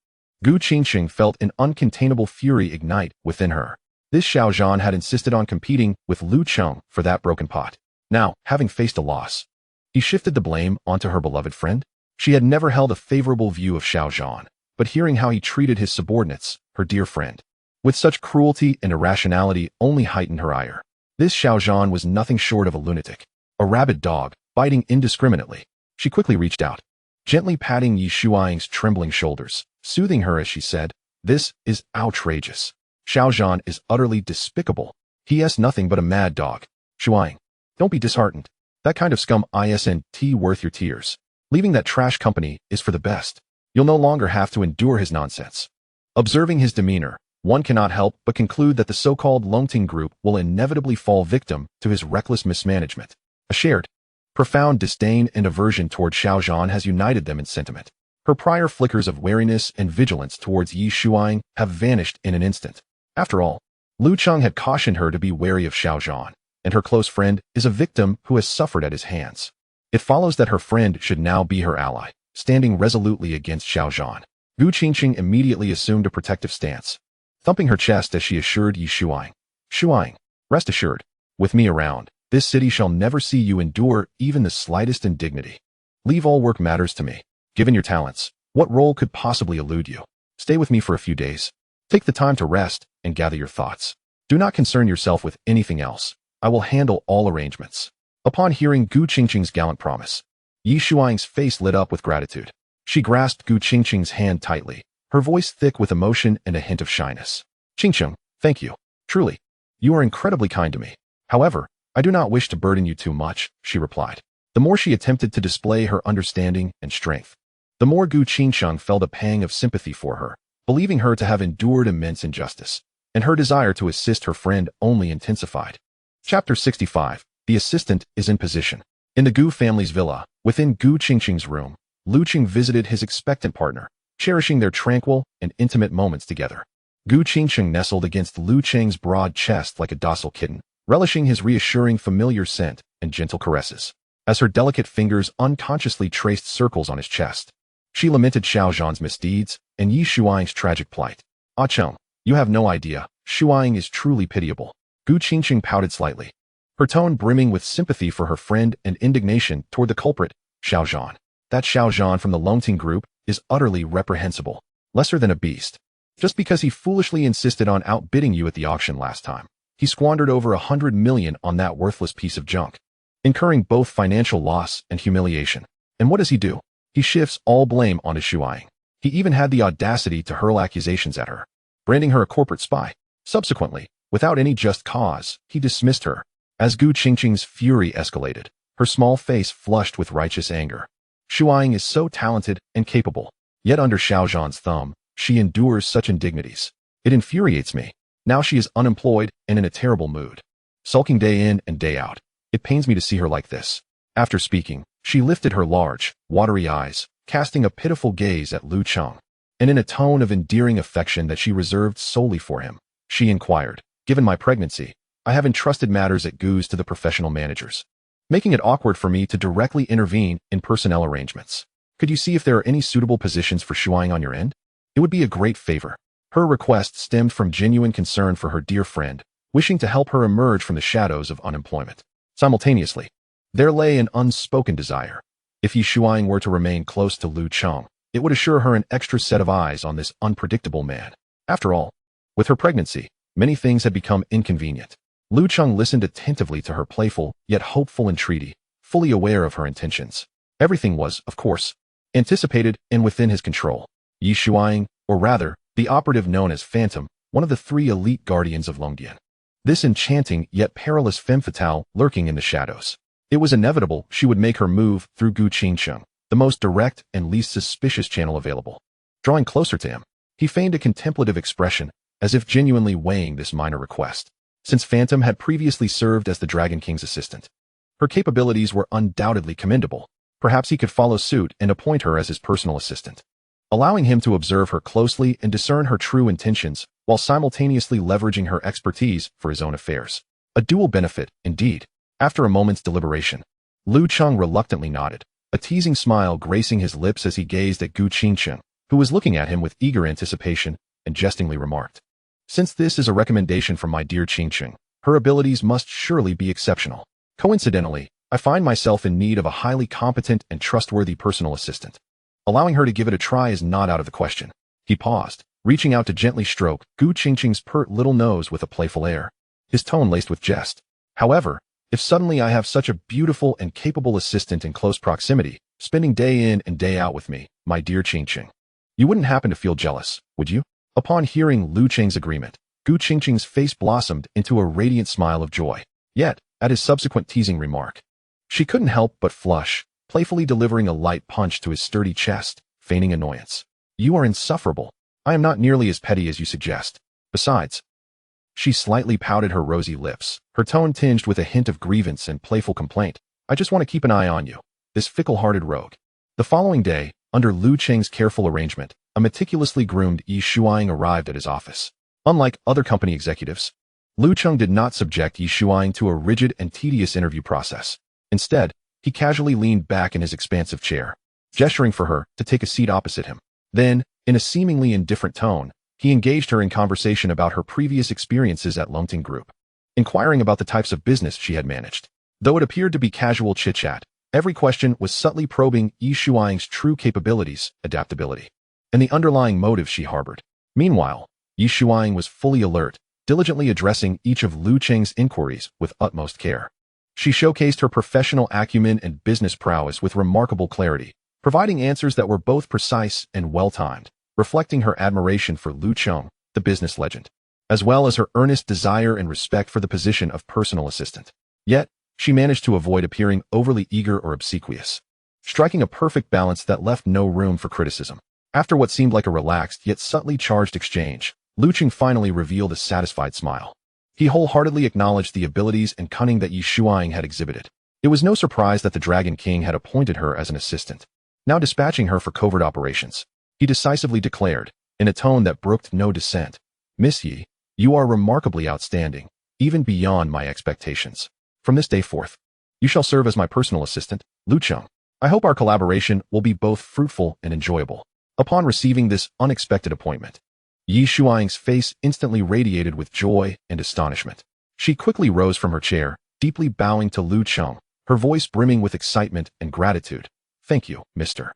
Gu Qingcheng felt an uncontainable fury ignite within her. This Xiaozhan had insisted on competing with Lu Cheng for that broken pot. Now, having faced a loss, he shifted the blame onto her beloved friend. She had never held a favorable view of Xiaozhan, but hearing how he treated his subordinates, her dear friend, with such cruelty and irrationality only heightened her ire. This Xiaozhan was nothing short of a lunatic, a rabid dog, biting indiscriminately. She quickly reached out, gently patting Yi Shuang's trembling shoulders, soothing her as she said, "This is outrageous. Xiaozhan is utterly despicable. He is nothing but a mad dog. Shuang, don't be disheartened. That kind of scum isn't worth your tears. Leaving that trash company is for the best. You'll no longer have to endure his nonsense." Observing his demeanor, one cannot help but conclude that the so-called Longting Group will inevitably fall victim to his reckless mismanagement. A shared, profound disdain and aversion toward Xiaozhan has united them in sentiment. Her prior flickers of wariness and vigilance towards Yi Shuang have vanished in an instant. After all, Lu Cheng had cautioned her to be wary of Xiaozhan, and her close friend is a victim who has suffered at his hands. It follows that her friend should now be her ally, standing resolutely against Xiaozhan. Gu Qingcheng immediately assumed a protective stance, thumping her chest as she assured Yi Shuang, Shuang, rest assured, with me around, this city shall never see you endure even the slightest indignity. Leave all work matters to me. Given your talents, what role could possibly elude you? Stay with me for a few days. Take the time to rest and gather your thoughts. Do not concern yourself with anything else. I will handle all arrangements. Upon hearing Gu Qingqing's gallant promise, Yi Shuang's face lit up with gratitude. She grasped Gu Qingqing's hand tightly, her voice thick with emotion and a hint of shyness. Qingqing, thank you. Truly, you are incredibly kind to me. However, I do not wish to burden you too much, she replied. The more she attempted to display her understanding and strength, the more Gu Qingqing felt a pang of sympathy for her, believing her to have endured immense injustice, and her desire to assist her friend only intensified. Chapter 65. The assistant is in position. In the Gu family's villa, within Gu Qingqing's room, Lu Qing visited his expectant partner, cherishing their tranquil and intimate moments together. Gu Qingqing nestled against Lu Qing's broad chest like a docile kitten, relishing his reassuring familiar scent and gentle caresses. As her delicate fingers unconsciously traced circles on his chest, she lamented Xiao Zhan's misdeeds and Yi Shuang's tragic plight. Ah Cheng, you have no idea, Shuang is truly pitiable. Gu Qingqing pouted slightly, her tone brimming with sympathy for her friend and indignation toward the culprit, Xiao Zhan. That Xiao Zhan from the Longting group is utterly reprehensible, lesser than a beast. Just because he foolishly insisted on outbidding you at the auction last time, he squandered over 100 million on that worthless piece of junk, incurring both financial loss and humiliation. And what does he do? He shifts all blame onto Shuang. He even had the audacity to hurl accusations at her, branding her a corporate spy. Subsequently, without any just cause, he dismissed her. As Gu Qingqing's fury escalated, her small face flushed with righteous anger. Shuang is so talented and capable, yet under Xiao Zhan's thumb, she endures such indignities. It infuriates me. Now she is unemployed and in a terrible mood, sulking day in and day out. It pains me to see her like this. After speaking, she lifted her large, watery eyes, casting a pitiful gaze at Lu Qing, and in a tone of endearing affection that she reserved solely for him, she inquired, given my pregnancy, I have entrusted matters at Gu's to the professional managers, making it awkward for me to directly intervene in personnel arrangements. Could you see if there are any suitable positions for Shuang on your end? It would be a great favor. Her request stemmed from genuine concern for her dear friend, wishing to help her emerge from the shadows of unemployment. Simultaneously, there lay an unspoken desire. If Yi Shuang were to remain close to Lu Qing, it would assure her an extra set of eyes on this unpredictable man. After all, with her pregnancy, many things had become inconvenient. Lu Qing listened attentively to her playful, yet hopeful entreaty, fully aware of her intentions. Everything was, of course, anticipated and within his control. Yi Shuang, or rather, the operative known as Phantom, one of the 3 elite guardians of Longdian. This enchanting yet perilous femme fatale lurking in the shadows. It was inevitable she would make her move through Gu Qingqing, the most direct and least suspicious channel available. Drawing closer to him, he feigned a contemplative expression, as if genuinely weighing this minor request. Since Phantom had previously served as the Dragon King's assistant, her capabilities were undoubtedly commendable. Perhaps he could follow suit and appoint her as his personal assistant, allowing him to observe her closely and discern her true intentions while simultaneously leveraging her expertise for his own affairs. A dual benefit, indeed. After a moment's deliberation, Lu Qing reluctantly nodded, a teasing smile gracing his lips as he gazed at Gu Qingqing, who was looking at him with eager anticipation, and jestingly remarked, Since this is a recommendation from my dear Qingqing, her abilities must surely be exceptional. Coincidentally, I find myself in need of a highly competent and trustworthy personal assistant. Allowing her to give it a try is not out of the question. He paused, reaching out to gently stroke Gu Qingqing's pert little nose with a playful air, his tone laced with jest. However, if suddenly I have such a beautiful and capable assistant in close proximity, spending day in and day out with me, my dear Qingqing, you wouldn't happen to feel jealous, would you? Upon hearing Lu Qing's agreement, Gu Qingqing's face blossomed into a radiant smile of joy. Yet, at his subsequent teasing remark, she couldn't help but flush, playfully delivering a light punch to his sturdy chest, feigning annoyance. You are insufferable. I am not nearly as petty as you suggest. Besides, she slightly pouted her rosy lips, her tone tinged with a hint of grievance and playful complaint. I just want to keep an eye on you, this fickle-hearted rogue. The following day, under Lu Qing's careful arrangement, a meticulously groomed Yi Shuang arrived at his office. Unlike other company executives, Lu Qing did not subject Yi Shuang to a rigid and tedious interview process. Instead, he casually leaned back in his expansive chair, gesturing for her to take a seat opposite him. Then, in a seemingly indifferent tone, he engaged her in conversation about her previous experiences at Longting Group. inquiring about the types of business she had managed. Though it appeared to be casual chit-chat, every question was subtly probing Yi Shuang's true capabilities, adaptability, and the underlying motives she harbored. Meanwhile, Yi Shuang was fully alert, diligently addressing each of Lu Cheng's inquiries with utmost care. She showcased her professional acumen and business prowess with remarkable clarity, providing answers that were both precise and well-timed, reflecting her admiration for Lu Cheng, the business legend, as well as her earnest desire and respect for the position of personal assistant. Yet, she managed to avoid appearing overly eager or obsequious, striking a perfect balance that left no room for criticism. After what seemed like a relaxed yet subtly charged exchange, Lu Cheng finally revealed a satisfied smile. He wholeheartedly acknowledged the abilities and cunning that Yi Shuang had exhibited. It was no surprise that the Dragon King had appointed her as an assistant, now dispatching her for covert operations. He decisively declared, in a tone that brooked no dissent, "Miss Yi, you are remarkably outstanding, even beyond my expectations. From this day forth, you shall serve as my personal assistant, Lu Cheng. I hope our collaboration will be both fruitful and enjoyable." Upon receiving this unexpected appointment, Yi Shuang's face instantly radiated with joy and astonishment. She quickly rose from her chair, deeply bowing to Lu Cheng, her voice brimming with excitement and gratitude. "Thank you, Mr.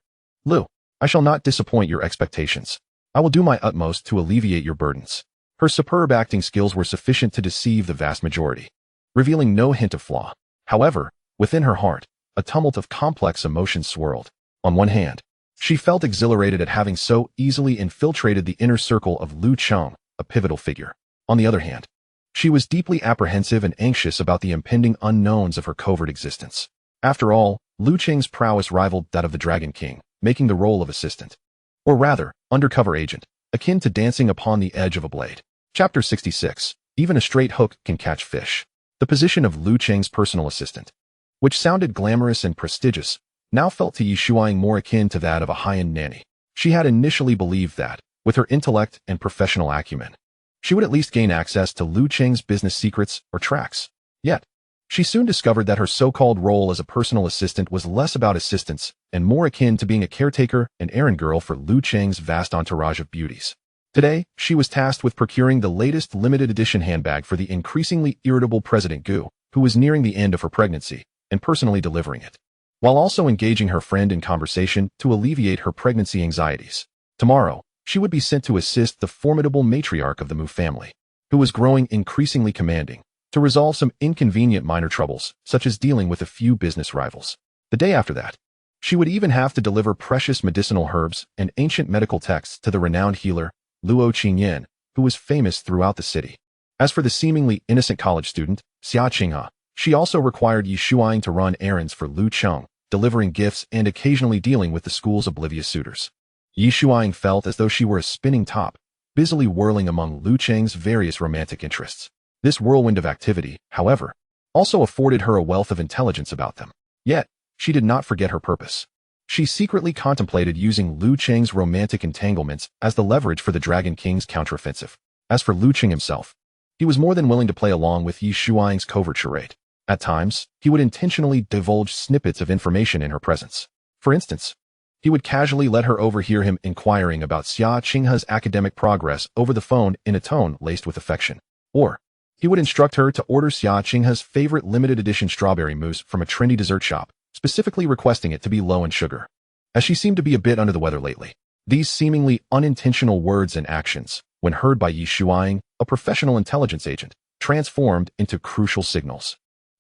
Lu. I shall not disappoint your expectations. I will do my utmost to alleviate your burdens." Her superb acting skills were sufficient to deceive the vast majority, revealing no hint of flaw. However, within her heart, a tumult of complex emotions swirled. On one hand, she felt exhilarated at having so easily infiltrated the inner circle of Lu Cheng, a pivotal figure. On the other hand, she was deeply apprehensive and anxious about the impending unknowns of her covert existence. After all, Lu Cheng's prowess rivaled that of the Dragon King, making the role of assistant, or rather, undercover agent, akin to dancing upon the edge of a blade. Chapter 66. Even a straight hook can catch fish. The position of Lu Cheng's personal assistant, which sounded glamorous and prestigious, now felt to Yi Shuang more akin to that of a high-end nanny. She had initially believed that, with her intellect and professional acumen, she would at least gain access to Lu Cheng's business secrets or tracks. Yet, she soon discovered that her so-called role as a personal assistant was less about assistance and more akin to being a caretaker and errand girl for Lu Cheng's vast entourage of beauties. Today, she was tasked with procuring the latest limited edition handbag for the increasingly irritable President Gu, who was nearing the end of her pregnancy, and personally delivering it, while also engaging her friend in conversation to alleviate her pregnancy anxieties. Tomorrow, she would be sent to assist the formidable matriarch of the Mu family, who was growing increasingly commanding, to resolve some inconvenient minor troubles, such as dealing with a few business rivals. The day after that, she would even have to deliver precious medicinal herbs and ancient medical texts to the renowned healer, Luo Qingyan, who was famous throughout the city. As for the seemingly innocent college student, Xia Qinghe, she also required Yi Shuang to run errands for Lu Cheng, delivering gifts and occasionally dealing with the school's oblivious suitors. Yi Shuang felt as though she were a spinning top, busily whirling among Lu Cheng's various romantic interests. This whirlwind of activity, however, also afforded her a wealth of intelligence about them. Yet, she did not forget her purpose. She secretly contemplated using Lu Cheng's romantic entanglements as the leverage for the Dragon King's counteroffensive. As for Lu Cheng himself, he was more than willing to play along with Yi Shuang's covert charade. At times, he would intentionally divulge snippets of information in her presence. For instance, he would casually let her overhear him inquiring about Xia Qinghe's academic progress over the phone in a tone laced with affection. Or, he would instruct her to order Xia Qinghe's favorite limited edition strawberry mousse from a trendy dessert shop, specifically requesting it to be low in sugar, as she seemed to be a bit under the weather lately. These seemingly unintentional words and actions, when heard by Yi Shuang, a professional intelligence agent, transformed into crucial signals.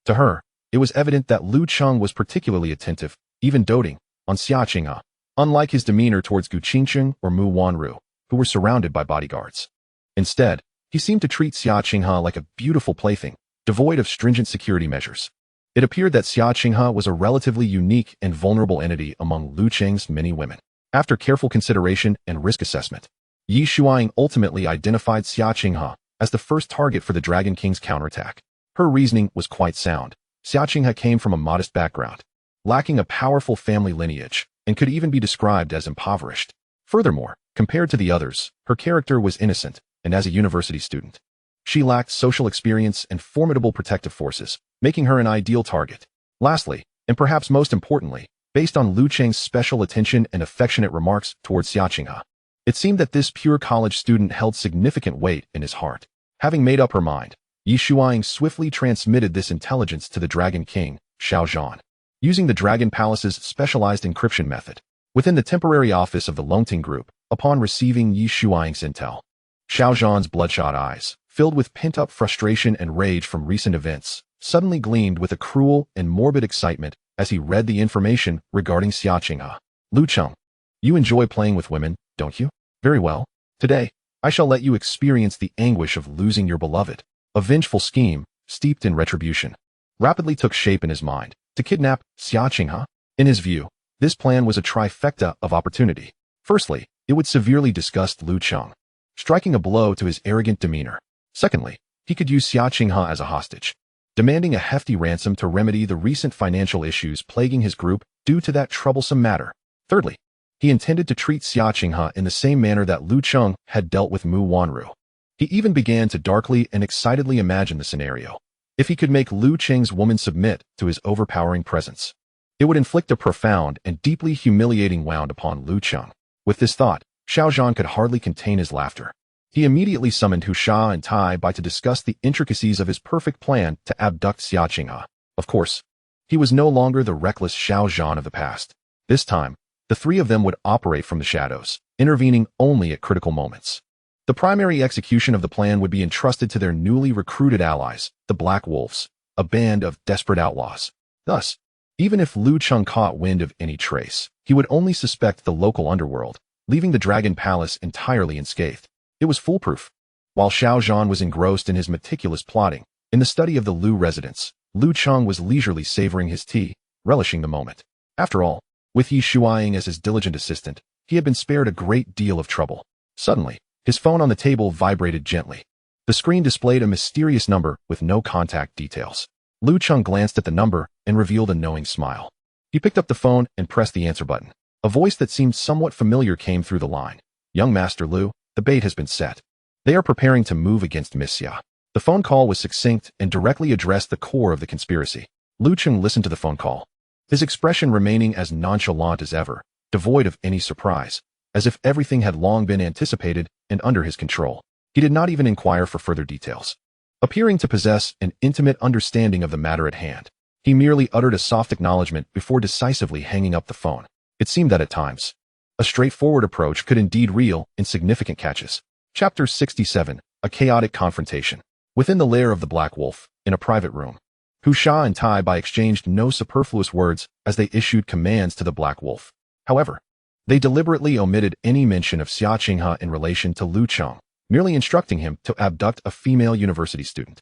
To her, it was evident that Lu Cheng was particularly attentive, even doting, on Xia Qinghe, unlike his demeanor towards Gu Qingcheng or Mu Wanru, who were surrounded by bodyguards. Instead, he seemed to treat Xia Qinghe like a beautiful plaything, devoid of stringent security measures. It appeared that Xia Qinghe was a relatively unique and vulnerable entity among Lu Cheng's many women. After careful consideration and risk assessment, Yi Shuang ultimately identified Xia Qinghe as the first target for the Dragon King's counterattack. Her reasoning was quite sound. Xia Qinghe came from a modest background, lacking a powerful family lineage, and could even be described as impoverished. Furthermore, compared to the others, her character was innocent, and as a university student, she lacked social experience and formidable protective forces, making her an ideal target. Lastly, and perhaps most importantly, based on Lu Cheng's special attention and affectionate remarks towards Xia Qinghe, it seemed that this pure college student held significant weight in his heart. Having made up her mind, Yi Shuang swiftly transmitted this intelligence to the Dragon King, Xiao Zhan, using the Dragon Palace's specialized encryption method. Within the temporary office of the Longting Group, upon receiving Yi Shuang's intel, Xiao Zhan's bloodshot eyes, filled with pent-up frustration and rage from recent events, suddenly gleamed with a cruel and morbid excitement as he read the information regarding Xia Qinghe. Lu Cheng, you enjoy playing with women, don't you? Very well. Today, I shall let you experience the anguish of losing your beloved. A vengeful scheme, steeped in retribution, rapidly took shape in his mind. To kidnap Xia Qinghe? In his view, this plan was a trifecta of opportunity. Firstly, it would severely disgust Lu Cheng, striking a blow to his arrogant demeanor. Secondly, he could use Xia Qinghe as a hostage, demanding a hefty ransom to remedy the recent financial issues plaguing his group due to that troublesome matter. Thirdly, he intended to treat Xia Qinghe in the same manner that Lu Cheng had dealt with Mu Wanru. He even began to darkly and excitedly imagine the scenario. If he could make Lu Cheng's woman submit to his overpowering presence, it would inflict a profound and deeply humiliating wound upon Lu Cheng. With this thought, Xiao Zhan could hardly contain his laughter. He immediately summoned Hu Sha and Tai Bai to discuss the intricacies of his perfect plan to abduct Xia Qinghe. Of course, he was no longer the reckless Xiao Zhan of the past. This time, the three of them would operate from the shadows, intervening only at critical moments. The primary execution of the plan would be entrusted to their newly recruited allies, the Black Wolves, a band of desperate outlaws. Thus, even if Lu Cheng caught wind of any trace, he would only suspect the local underworld, leaving the Dragon Palace entirely unscathed. It was foolproof. While Xiao Zhan was engrossed in his meticulous plotting, in the study of the Lu residence, Lu Cheng was leisurely savoring his tea, relishing the moment. After all, with Yi Shuang as his diligent assistant, he had been spared a great deal of trouble. Suddenly, his phone on the table vibrated gently. The screen displayed a mysterious number with no contact details. Lu Cheng glanced at the number and revealed a knowing smile. He picked up the phone and pressed the answer button. A voice that seemed somewhat familiar came through the line. Young Master Lu, the bait has been set. They are preparing to move against Miss Xia. The phone call was succinct and directly addressed the core of the conspiracy. Lu Cheng listened to the phone call, his expression remaining as nonchalant as ever, devoid of any surprise, as if everything had long been anticipated and under his control. He did not even inquire for further details. Appearing to possess an intimate understanding of the matter at hand, he merely uttered a soft acknowledgement before decisively hanging up the phone. It seemed that at times, a straightforward approach could indeed reel in significant catches. Chapter 67, A Chaotic Confrontation. Within the lair of the Black Wolf, in a private room, Hu Sha and Tai Bai exchanged no superfluous words as they issued commands to the Black Wolf. However, they deliberately omitted any mention of Xia Qinghe in relation to Lu Cheng, merely instructing him to abduct a female university student,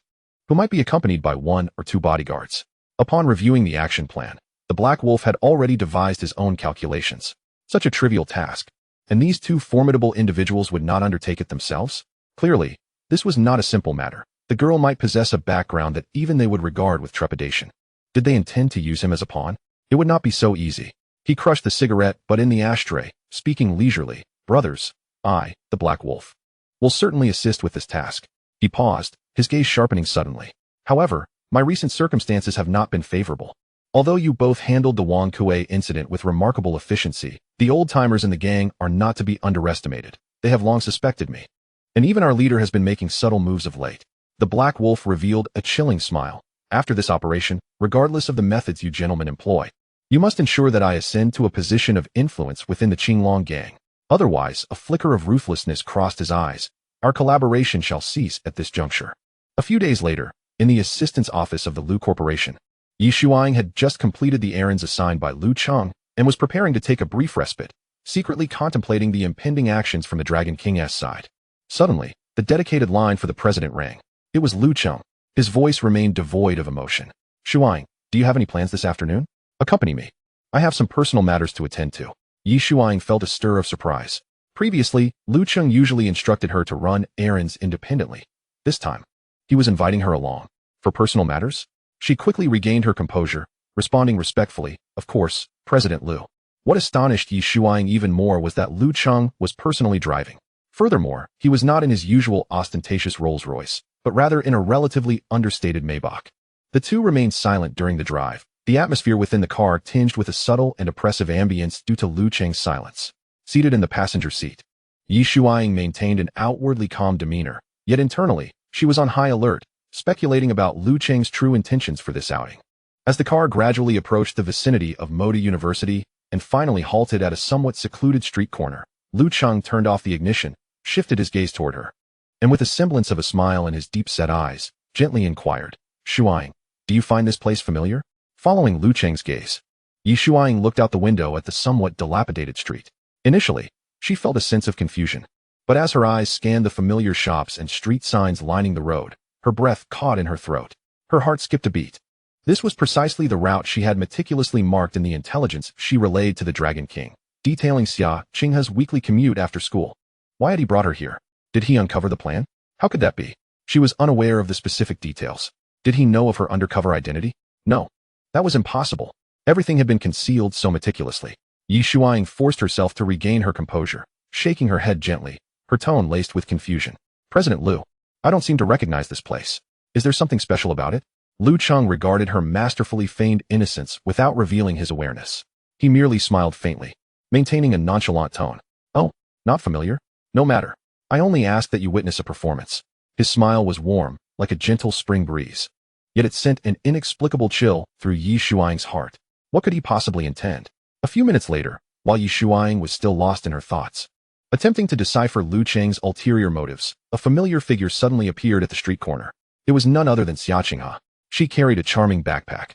who might be accompanied by 1 or 2 bodyguards. Upon reviewing the action plan, the Black Wolf had already devised his own calculations. Such a trivial task, and these 2 formidable individuals would not undertake it themselves? Clearly, this was not a simple matter. The girl might possess a background that even they would regard with trepidation. Did they intend to use him as a pawn? It would not be so easy. He crushed the cigarette butt in the ashtray, speaking leisurely. Brothers, I, the Black Wolf, will certainly assist with this task. He paused, his gaze sharpening suddenly. However, my recent circumstances have not been favorable. Although you both handled the Wang Kuei incident with remarkable efficiency, the old-timers in the gang are not to be underestimated. They have long suspected me. And even our leader has been making subtle moves of late. The Black Wolf revealed a chilling smile. After this operation, regardless of the methods you gentlemen employ, you must ensure that I ascend to a position of influence within the Qinglong gang. Otherwise, a flicker of ruthlessness crossed his eyes. Our collaboration shall cease at this juncture. A few days later, in the assistant's office of the Lu Corporation, Yi Shuang had just completed the errands assigned by Lu Cheng and was preparing to take a brief respite, secretly contemplating the impending actions from the Dragon King's side. Suddenly, the dedicated line for the president rang. It was Lu Cheng. His voice remained devoid of emotion. Shuang, do you have any plans this afternoon? Accompany me. I have some personal matters to attend to. Yi Shuang felt a stir of surprise. Previously, Lu Cheng usually instructed her to run errands independently. This time, he was inviting her along. For personal matters? She quickly regained her composure, responding respectfully, of course, President Lu. What astonished Yi Shuang even more was that Lu Cheng was personally driving. Furthermore, he was not in his usual ostentatious Rolls-Royce, but rather in a relatively understated Maybach. The two remained silent during the drive, the atmosphere within the car tinged with a subtle and oppressive ambience due to Lu Cheng's silence. Seated in the passenger seat, Yi Shuang maintained an outwardly calm demeanor, yet internally, she was on high alert, speculating about Lu Cheng's true intentions for this outing. As the car gradually approached the vicinity of Moda University and finally halted at a somewhat secluded street corner, Lu Cheng turned off the ignition, shifted his gaze toward her, and with a semblance of a smile in his deep-set eyes, gently inquired, "Shuang, do you find this place familiar?" Following Lu Cheng's gaze, Yi Shuang looked out the window at the somewhat dilapidated street. Initially, she felt a sense of confusion, but as her eyes scanned the familiar shops and street signs lining the road, her breath caught in her throat. Her heart skipped a beat. This was precisely the route she had meticulously marked in the intelligence she relayed to the Dragon King, detailing Xia Qinghe's weekly commute after school. Why had he brought her here? Did he uncover the plan? How could that be? She was unaware of the specific details. Did he know of her undercover identity? No. That was impossible. Everything had been concealed so meticulously. Yi Shuang forced herself to regain her composure, shaking her head gently, her tone laced with confusion. "President Lu, I don't seem to recognize this place. Is there something special about it?" Lu Cheng regarded her masterfully feigned innocence without revealing his awareness. He merely smiled faintly, maintaining a nonchalant tone. "Oh, not familiar? No matter. I only ask that you witness a performance." His smile was warm, like a gentle spring breeze. Yet it sent an inexplicable chill through Yi Shuang's heart. What could he possibly intend? A few minutes later, while Yi Shuang was still lost in her thoughts, attempting to decipher Lu Cheng's ulterior motives, a familiar figure suddenly appeared at the street corner. It was none other than Xia Qinghe. She carried a charming backpack,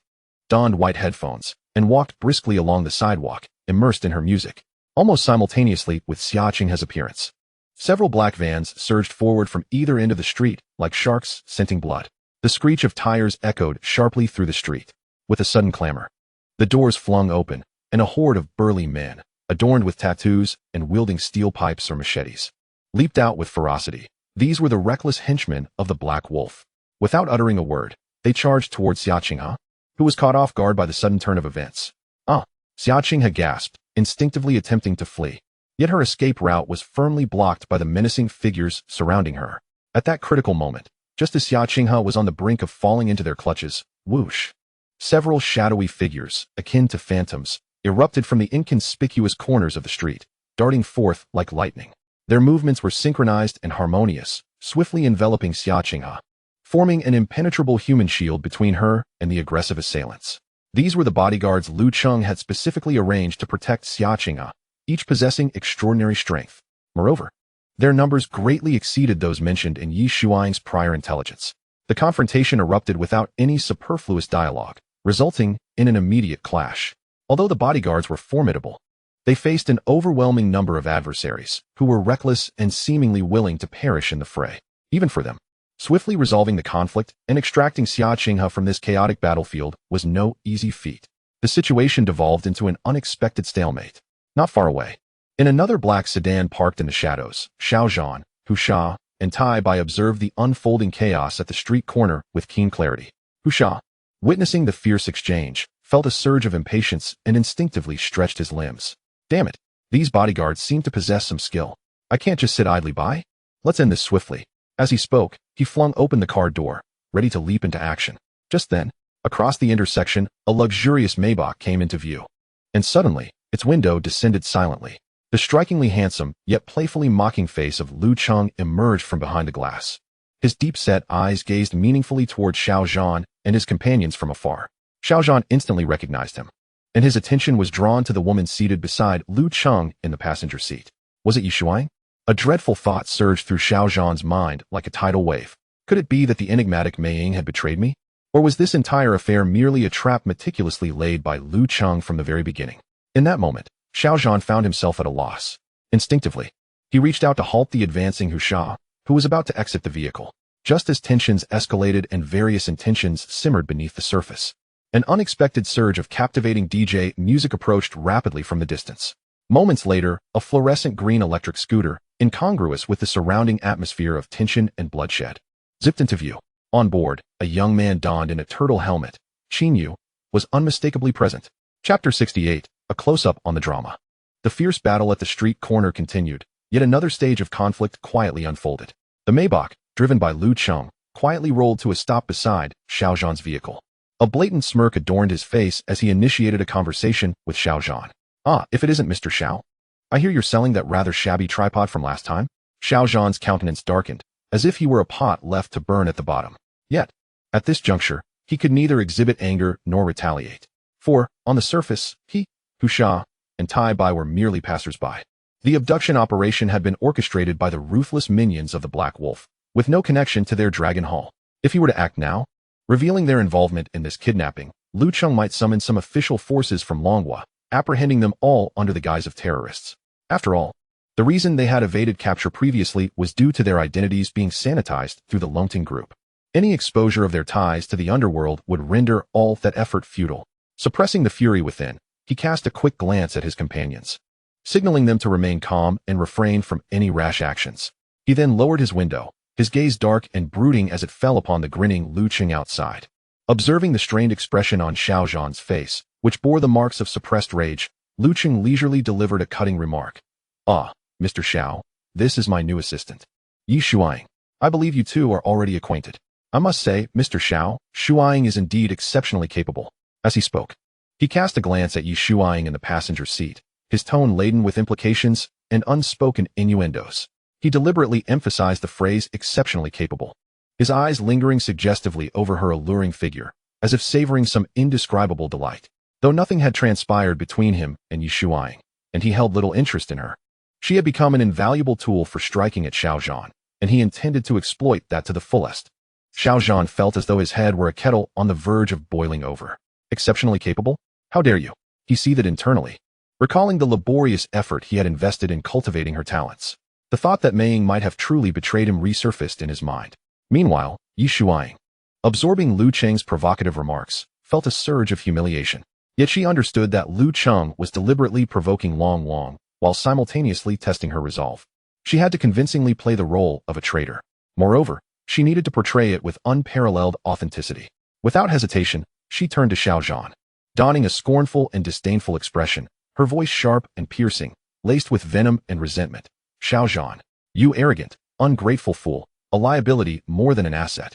donned white headphones, and walked briskly along the sidewalk, immersed in her music. Almost simultaneously with Xia Qinghe's appearance, several black vans surged forward from either end of the street, like sharks scenting blood. The screech of tires echoed sharply through the street. With a sudden clamor, the doors flung open, and a horde of burly men, adorned with tattoos and wielding steel pipes or machetes, leaped out with ferocity. These were the reckless henchmen of the Black Wolf. Without uttering a word, they charged towards Xia Qinghe, who was caught off guard by the sudden turn of events. Xia Qinghe gasped, instinctively attempting to flee. Yet her escape route was firmly blocked by the menacing figures surrounding her. At that critical moment, just as Xia Qinghe was on the brink of falling into their clutches, whoosh! Several shadowy figures, akin to phantoms, erupted from the inconspicuous corners of the street, darting forth like lightning. Their movements were synchronized and harmonious, swiftly enveloping Xia Qinghe, forming an impenetrable human shield between her and the aggressive assailants. These were the bodyguards Lu Cheng had specifically arranged to protect Xia Qinghe, each possessing extraordinary strength. Moreover, their numbers greatly exceeded those mentioned in Yi Shuang's prior intelligence. The confrontation erupted without any superfluous dialogue, resulting in an immediate clash. Although the bodyguards were formidable, they faced an overwhelming number of adversaries who were reckless and seemingly willing to perish in the fray. Even for them, swiftly resolving the conflict and extracting Xia Qinghe from this chaotic battlefield was no easy feat. The situation devolved into an unexpected stalemate. Not far away, in another black sedan parked in the shadows, Xiao Zhan, Hu Sha, and Tai Bai observed the unfolding chaos at the street corner with keen clarity. Hu Sha, witnessing the fierce exchange, felt a surge of impatience and instinctively stretched his limbs. Damn it, these bodyguards seem to possess some skill. I can't just sit idly by. Let's end this swiftly. As he spoke, he flung open the car door, ready to leap into action. Just then, across the intersection, a luxurious Maybach came into view. And suddenly, its window descended silently. The strikingly handsome, yet playfully mocking face of Lu Cheng emerged from behind the glass. His deep-set eyes gazed meaningfully toward Xiao Zhan and his companions from afar. Xiao Zhan instantly recognized him, and his attention was drawn to the woman seated beside Lu Cheng in the passenger seat. Was it Yi Shuang? A dreadful thought surged through Xiao Zhan's mind like a tidal wave. Could it be that the enigmatic Mei Ying had betrayed me? Or was this entire affair merely a trap meticulously laid by Lu Cheng from the very beginning? In that moment, Xiao Zhan found himself at a loss. Instinctively, he reached out to halt the advancing Hu Sha, who was about to exit the vehicle. Just as tensions escalated and various intentions simmered beneath the surface, an unexpected surge of captivating DJ music approached rapidly from the distance. Moments later, a fluorescent green electric scooter, incongruous with the surrounding atmosphere of tension and bloodshed, zipped into view. On board, a young man donned in a turtle helmet, Qin Yu, was unmistakably present. Chapter 68, a close-up on the drama. The fierce battle at the street corner continued, yet another stage of conflict quietly unfolded. The Maybach, driven by Lu Cheng, quietly rolled to a stop beside Xiao Zhan's vehicle. A blatant smirk adorned his face as he initiated a conversation with Xiao Zhan. If it isn't Mr. Xiao. I hear you're selling that rather shabby tripod from last time? Xiao Zhan's countenance darkened, as if he were a pot left to burn at the bottom. Yet, at this juncture, he could neither exhibit anger nor retaliate. For, on the surface, he, Husha, and Tai Bai were merely passers-by. The abduction operation had been orchestrated by the ruthless minions of the Black Wolf, with no connection to their Dragon Hall. If he were to act now, revealing their involvement in this kidnapping, Lu Cheng might summon some official forces from Longhua, apprehending them all under the guise of terrorists. After all, the reason they had evaded capture previously was due to their identities being sanitized through the Longting Group. Any exposure of their ties to the underworld would render all that effort futile. Suppressing the fury within, he cast a quick glance at his companions, signaling them to remain calm and refrain from any rash actions. He then lowered his window, his gaze dark and brooding as it fell upon the grinning Lu Cheng outside. Observing the strained expression on Xiao Zhan's face, which bore the marks of suppressed rage, Lu Cheng leisurely delivered a cutting remark. "Ah, Mr. Xiao, this is my new assistant, Yi Shuang. I believe you two are already acquainted. I must say, Mr. Xiao, Shuang is indeed exceptionally capable." As he spoke, he cast a glance at Yi Shuang in the passenger seat, his tone laden with implications and unspoken innuendos. He deliberately emphasized the phrase exceptionally capable, his eyes lingering suggestively over her alluring figure, as if savoring some indescribable delight. Though nothing had transpired between him and Yi Shuang, and he held little interest in her, she had become an invaluable tool for striking at Xiao Zhan, and he intended to exploit that to the fullest. Xiao Zhan felt as though his head were a kettle on the verge of boiling over. Exceptionally capable? How dare you? He seethed internally, recalling the laborious effort he had invested in cultivating her talents. The thought that Mei Ying might have truly betrayed him resurfaced in his mind. Meanwhile, Yi Shuang, absorbing Lu Cheng's provocative remarks, felt a surge of humiliation. Yet she understood that Lu Cheng was deliberately provoking Long Wang, while simultaneously testing her resolve. She had to convincingly play the role of a traitor. Moreover, she needed to portray it with unparalleled authenticity. Without hesitation, she turned to Xiao Zhan, donning a scornful and disdainful expression, her voice sharp and piercing, laced with venom and resentment. "Xiao Zhan, you arrogant, ungrateful fool, a liability more than an asset.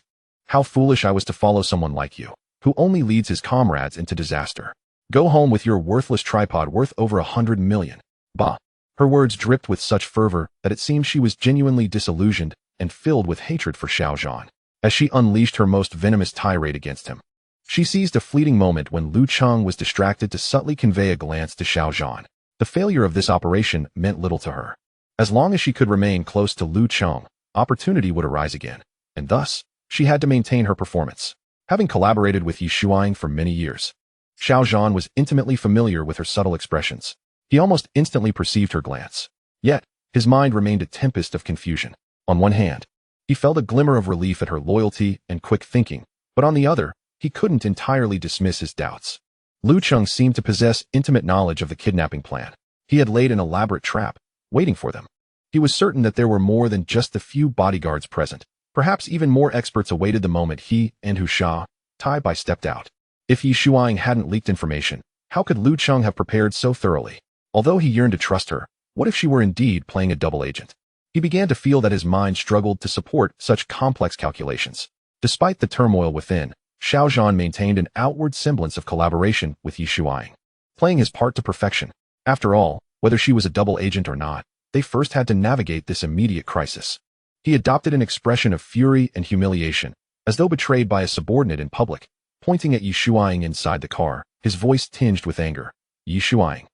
How foolish I was to follow someone like you, who only leads his comrades into disaster. Go home with your worthless tripod worth over 100 million. Bah." Her words dripped with such fervor that it seemed she was genuinely disillusioned and filled with hatred for Xiao Zhan, as she unleashed her most venomous tirade against him. She seized a fleeting moment when Lu Cheng was distracted to subtly convey a glance to Xiao Zhan. The failure of this operation meant little to her. As long as she could remain close to Lu Cheng, opportunity would arise again, and thus, she had to maintain her performance. Having collaborated with Yi Shuang for many years, Xiao Zhan was intimately familiar with her subtle expressions. He almost instantly perceived her glance. Yet, his mind remained a tempest of confusion. On one hand, he felt a glimmer of relief at her loyalty and quick thinking, but on the other, he couldn't entirely dismiss his doubts. Lu Cheng seemed to possess intimate knowledge of the kidnapping plan. He had laid an elaborate trap, waiting for them. He was certain that there were more than just the few bodyguards present. Perhaps even more experts awaited the moment he and Husha, Tai Bai stepped out. If Yi Shuang hadn't leaked information, how could Lu Cheng have prepared so thoroughly? Although he yearned to trust her, what if she were indeed playing a double agent? He began to feel that his mind struggled to support such complex calculations. Despite the turmoil within, Xiao Zhan maintained an outward semblance of collaboration with Yi Shuang, playing his part to perfection. After all, whether she was a double agent or not, they first had to navigate this immediate crisis. He adopted an expression of fury and humiliation, as though betrayed by a subordinate in public, pointing at Yi Shuang inside the car, his voice tinged with anger. "Yi Shuang,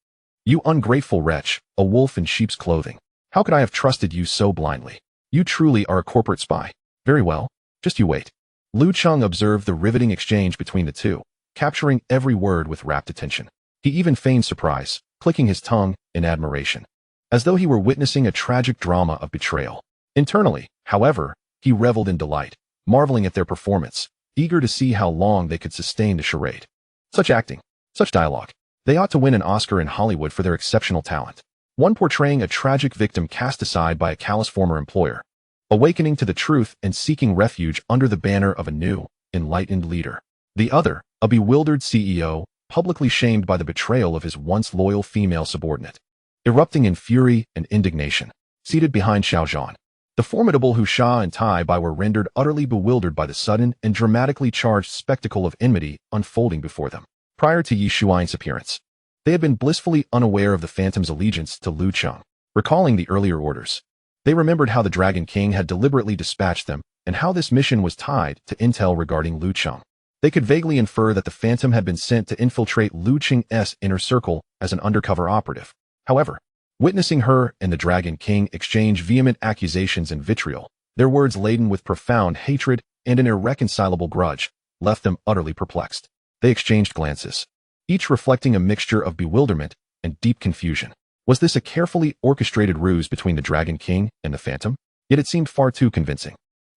you ungrateful wretch, a wolf in sheep's clothing. How could I have trusted you so blindly? You truly are a corporate spy. Very well, just you wait." Lu Cheng observed the riveting exchange between the two, capturing every word with rapt attention. He even feigned surprise, clicking his tongue in admiration, as though he were witnessing a tragic drama of betrayal. Internally, however, he reveled in delight, marveling at their performance, eager to see how long they could sustain the charade. Such acting, such dialogue. They ought to win an Oscar in Hollywood for their exceptional talent. One portraying a tragic victim cast aside by a callous former employer, awakening to the truth and seeking refuge under the banner of a new, enlightened leader. The other, a bewildered CEO, publicly shamed by the betrayal of his once loyal female subordinate. Erupting in fury and indignation, seated behind Xiao Zhan, the formidable Husha and Tai Bai were rendered utterly bewildered by the sudden and dramatically charged spectacle of enmity unfolding before them. Prior to Yi Shuang's appearance, they had been blissfully unaware of the Phantom's allegiance to Lu Cheng. Recalling the earlier orders, they remembered how the Dragon King had deliberately dispatched them and how this mission was tied to intel regarding Lu Cheng. They could vaguely infer that the Phantom had been sent to infiltrate Lu Cheng's inner circle as an undercover operative. However, witnessing her and the Dragon King exchange vehement accusations and vitriol, their words laden with profound hatred and an irreconcilable grudge, left them utterly perplexed. They exchanged glances, each reflecting a mixture of bewilderment and deep confusion. Was this a carefully orchestrated ruse between the Dragon King and the Phantom? Yet it seemed far too convincing.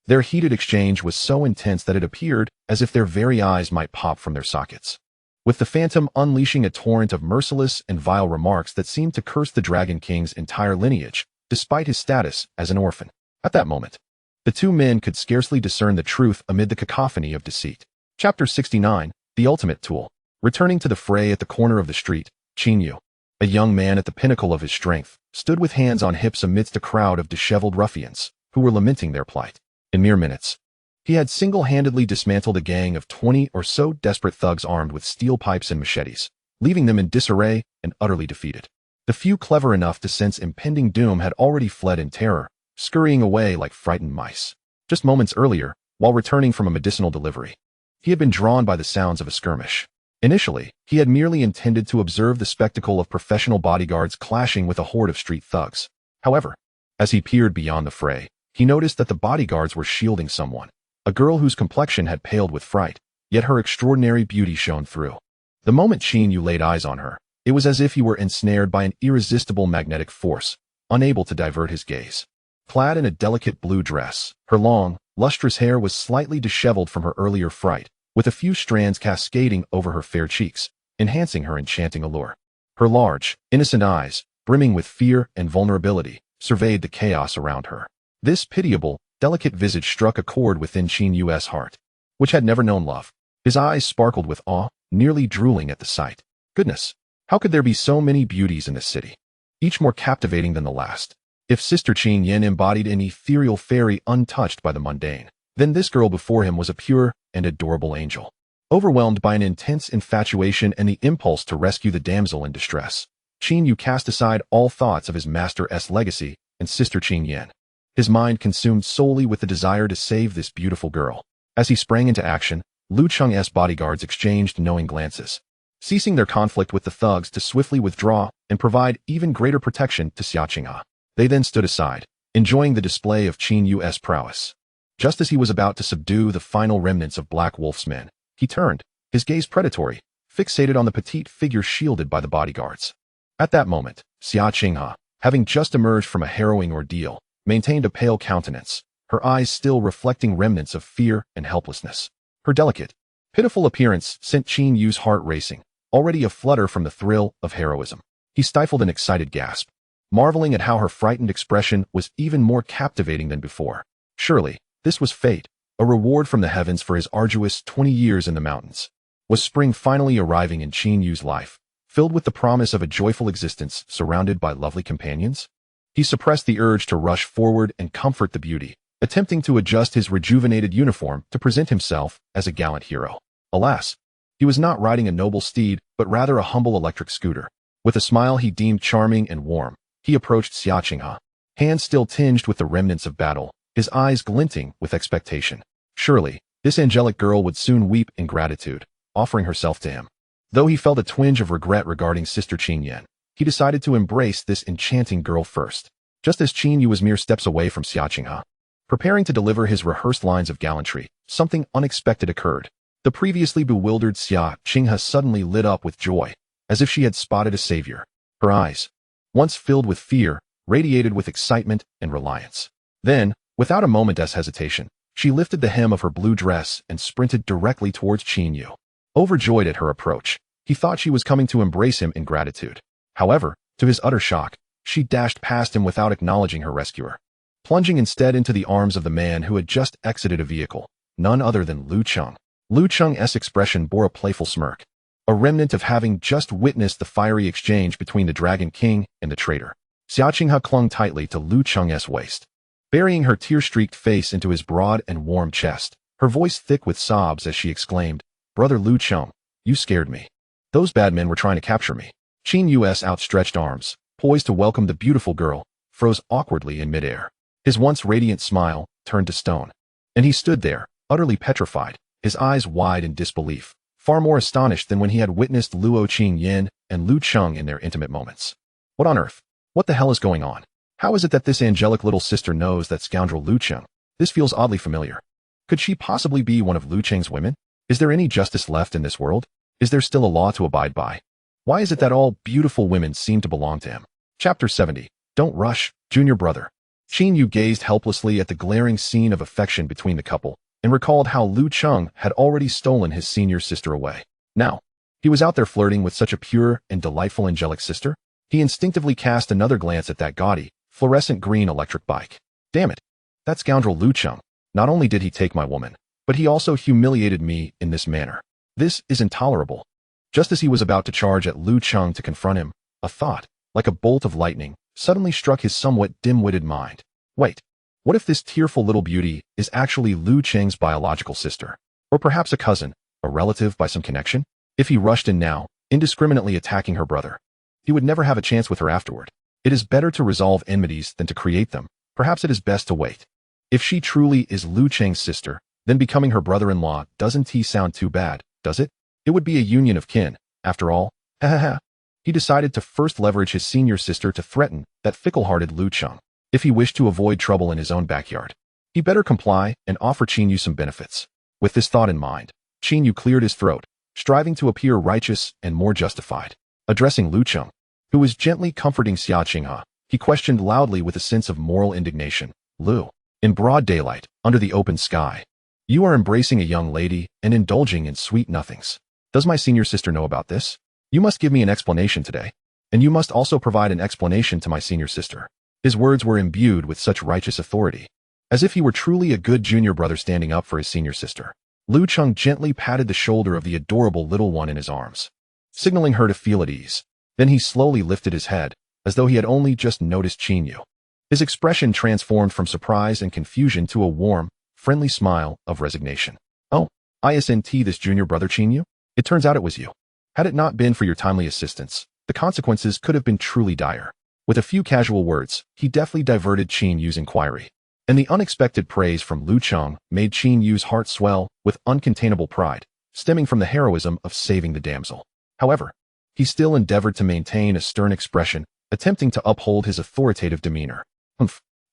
Their heated exchange was so intense that it appeared as if their very eyes might pop from their sockets. With the Phantom unleashing a torrent of merciless and vile remarks that seemed to curse the Dragon King's entire lineage, despite his status as an orphan. At that moment, the two men could scarcely discern the truth amid the cacophony of deceit. Chapter 69, The Ultimate Tool. Returning to the fray at the corner of the street, Cheng Yu, a young man at the pinnacle of his strength, stood with hands on hips amidst a crowd of disheveled ruffians who were lamenting their plight. In mere minutes, he had single-handedly dismantled a gang of 20 or so desperate thugs armed with steel pipes and machetes, leaving them in disarray and utterly defeated. The few clever enough to sense impending doom had already fled in terror, scurrying away like frightened mice. Just moments earlier, while returning from a medicinal delivery, he had been drawn by the sounds of a skirmish. Initially, he had merely intended to observe the spectacle of professional bodyguards clashing with a horde of street thugs. However, as he peered beyond the fray, he noticed that the bodyguards were shielding someone, a girl whose complexion had paled with fright, yet her extraordinary beauty shone through. The moment Cheng Yu laid eyes on her, it was as if he were ensnared by an irresistible magnetic force, unable to divert his gaze. Clad in a delicate blue dress, her long, lustrous hair was slightly disheveled from her earlier fright, with a few strands cascading over her fair cheeks, enhancing her enchanting allure. Her large, innocent eyes, brimming with fear and vulnerability, surveyed the chaos around her. This pitiable, delicate visage struck a chord within Cheng Yu's heart, which had never known love. His eyes sparkled with awe, nearly drooling at the sight. Goodness, how could there be so many beauties in this city, each more captivating than the last? If Sister Cheng Yen embodied an ethereal fairy untouched by the mundane, then this girl before him was a pure and adorable angel. Overwhelmed by an intense infatuation and the impulse to rescue the damsel in distress, Cheng Yu cast aside all thoughts of his master's legacy and Sister Cheng Yen. His mind consumed solely with the desire to save this beautiful girl. As he sprang into action, Lu Cheng's bodyguards exchanged knowing glances, ceasing their conflict with the thugs to swiftly withdraw and provide even greater protection to Xia Qinghe. They then stood aside, enjoying the display of Cheng Yu's prowess. Just as he was about to subdue the final remnants of Black Wolf's men, he turned, his gaze predatory, fixated on the petite figure shielded by the bodyguards. At that moment, Xia Qinghe, having just emerged from a harrowing ordeal, maintained a pale countenance, her eyes still reflecting remnants of fear and helplessness. Her delicate, pitiful appearance sent Cheng Yu's heart racing, already aflutter from the thrill of heroism. He stifled an excited gasp, marveling at how her frightened expression was even more captivating than before. Surely, this was fate, a reward from the heavens for his arduous 20 years in the mountains. Was spring finally arriving in Cheng Yu's life, filled with the promise of a joyful existence surrounded by lovely companions? He suppressed the urge to rush forward and comfort the beauty, attempting to adjust his rejuvenated uniform to present himself as a gallant hero. Alas, he was not riding a noble steed, but rather a humble electric scooter. With a smile he deemed charming and warm, he approached Xia Qinghe, hands still tinged with the remnants of battle, his eyes glinting with expectation. Surely, this angelic girl would soon weep in gratitude, offering herself to him. Though he felt a twinge of regret regarding Sister Cheng Yen, he decided to embrace this enchanting girl first. Just as Cheng Yu was mere steps away from Xia Qinghe, preparing to deliver his rehearsed lines of gallantry, something unexpected occurred. The previously bewildered Xia Qinghe suddenly lit up with joy, as if she had spotted a savior. Her eyes, once filled with fear, radiated with excitement and reliance. Then, without a moment's hesitation, she lifted the hem of her blue dress and sprinted directly towards Cheng Yu. Overjoyed at her approach, he thought she was coming to embrace him in gratitude. However, to his utter shock, she dashed past him without acknowledging her rescuer, plunging instead into the arms of the man who had just exited a vehicle, none other than Lu Cheng. Lu Cheng's expression bore a playful smirk, a remnant of having just witnessed the fiery exchange between the Dragon King and the traitor. Xia Qinghe clung tightly to Lu Cheng's waist, burying her tear-streaked face into his broad and warm chest, her voice thick with sobs as she exclaimed, "Brother Lu Cheng, you scared me. Those bad men were trying to capture me." Cheng Yu's outstretched arms, poised to welcome the beautiful girl, froze awkwardly in midair. His once radiant smile turned to stone. And he stood there, utterly petrified, his eyes wide in disbelief, far more astonished than when he had witnessed Luo Qingyan and Lu Cheng in their intimate moments. What on earth? What the hell is going on? How is it that this angelic little sister knows that scoundrel Lu Cheng? This feels oddly familiar. Could she possibly be one of Lu Cheng's women? Is there any justice left in this world? Is there still a law to abide by? Why is it that all beautiful women seem to belong to him? Chapter 70. Don't rush, junior brother. Qin Yu gazed helplessly at the glaring scene of affection between the couple and recalled how Lu Cheng had already stolen his senior sister away. Now, he was out there flirting with such a pure and delightful angelic sister. He instinctively cast another glance at that gaudy, fluorescent green electric bike. Damn it. That scoundrel Lu Cheng. Not only did he take my woman, but he also humiliated me in this manner. This is intolerable. Just as he was about to charge at Lu Cheng to confront him, a thought, like a bolt of lightning, suddenly struck his somewhat dim-witted mind. Wait, what if this tearful little beauty is actually Lu Cheng's biological sister? Or perhaps a cousin, a relative by some connection? If he rushed in now, indiscriminately attacking her brother, he would never have a chance with her afterward. It is better to resolve enmities than to create them. Perhaps it is best to wait. If she truly is Lu Cheng's sister, then becoming her brother-in-law doesn't sound too bad, does it? It would be a union of kin, after all. Ha ha ha. He decided to first leverage his senior sister to threaten that fickle-hearted Lu Cheng. If he wished to avoid trouble in his own backyard, he better comply and offer Qin Yu some benefits. With this thought in mind, Qin Yu cleared his throat, striving to appear righteous and more justified. Addressing Lu Cheng, who was gently comforting Xia Qinghe, he questioned loudly with a sense of moral indignation. Lu, in broad daylight, under the open sky, you are embracing a young lady and indulging in sweet nothings. Does my senior sister know about this? You must give me an explanation today. And you must also provide an explanation to my senior sister. His words were imbued with such righteous authority, as if he were truly a good junior brother standing up for his senior sister. Lu Cheng gently patted the shoulder of the adorable little one in his arms, signaling her to feel at ease. Then he slowly lifted his head, as though he had only just noticed Qin Yu. His expression transformed from surprise and confusion to a warm, friendly smile of resignation. Oh, isn't this junior brother Qin Yu? It turns out it was you. Had it not been for your timely assistance, the consequences could have been truly dire. With a few casual words, he deftly diverted Qin Yu's inquiry. And the unexpected praise from Lu Cheng made Qin Yu's heart swell with uncontainable pride, stemming from the heroism of saving the damsel. However, he still endeavored to maintain a stern expression, attempting to uphold his authoritative demeanor.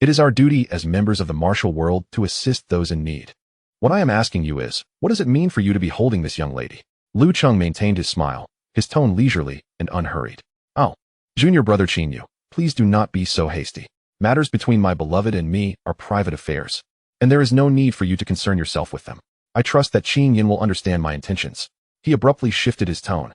It is our duty as members of the martial world to assist those in need. What I am asking you is, what does it mean for you to be holding this young lady? Lu Cheng maintained his smile, his tone leisurely and unhurried. Oh, junior brother Qin Yu, please do not be so hasty. Matters between my beloved and me are private affairs, and there is no need for you to concern yourself with them. I trust that Qin Yin will understand my intentions. He abruptly shifted his tone,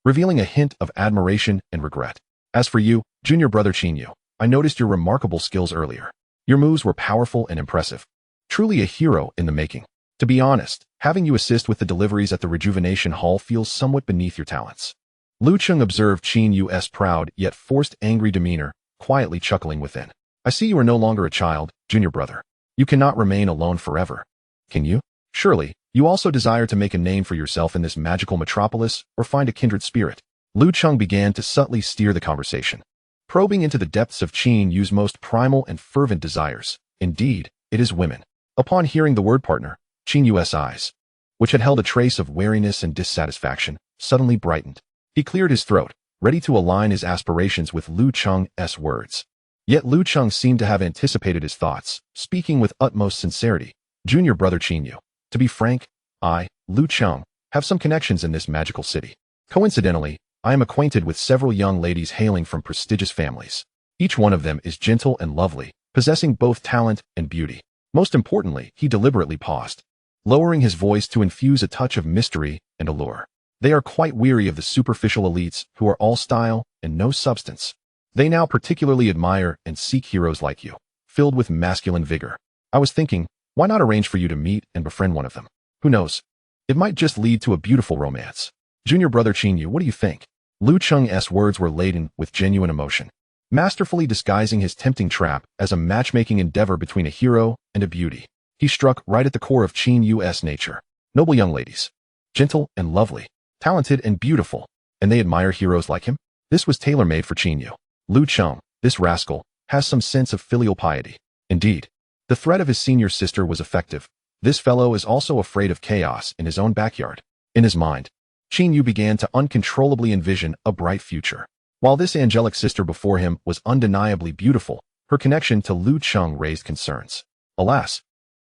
revealing a hint of admiration and regret. As for you, junior brother Qin Yu, I noticed your remarkable skills earlier. Your moves were powerful and impressive. Truly a hero in the making. To be honest, having you assist with the deliveries at the Rejuvenation Hall feels somewhat beneath your talents. Lu Cheng observed Qin Yu's proud yet forced angry demeanor, quietly chuckling within. I see you are no longer a child, junior brother. You cannot remain alone forever. Can you? Surely, you also desire to make a name for yourself in this magical metropolis or find a kindred spirit. Lu Cheng began to subtly steer the conversation, probing into the depths of Qin Yu's most primal and fervent desires. Indeed, it is women. Upon hearing the word partner, Qin Yu's eyes, which had held a trace of wariness and dissatisfaction, suddenly brightened. He cleared his throat, ready to align his aspirations with Lu Cheng's words. Yet Lu Cheng seemed to have anticipated his thoughts, speaking with utmost sincerity. Junior brother Qin Yu, to be frank, I, Lu Cheng, have some connections in this magical city. Coincidentally, I am acquainted with several young ladies hailing from prestigious families. Each one of them is gentle and lovely, possessing both talent and beauty. Most importantly, he deliberately paused, lowering his voice to infuse a touch of mystery and allure. They are quite weary of the superficial elites who are all style and no substance. They now particularly admire and seek heroes like you, filled with masculine vigor. I was thinking, why not arrange for you to meet and befriend one of them? Who knows? It might just lead to a beautiful romance. Junior brother Qin Yu, what do you think? Lu Cheng's words were laden with genuine emotion, masterfully disguising his tempting trap as a matchmaking endeavor between a hero and a beauty. He struck right at the core of Qin Yu's nature. Noble young ladies, gentle and lovely, talented and beautiful, and they admire heroes like him? This was tailor-made for Qin Yu. Lu Cheng, this rascal, has some sense of filial piety. Indeed, the threat of his senior sister was effective, This fellow is also afraid of chaos in his own backyard. In his mind, Qin Yu began to uncontrollably envision a bright future. While this angelic sister before him was undeniably beautiful, her connection to Lu Cheng raised concerns. Alas,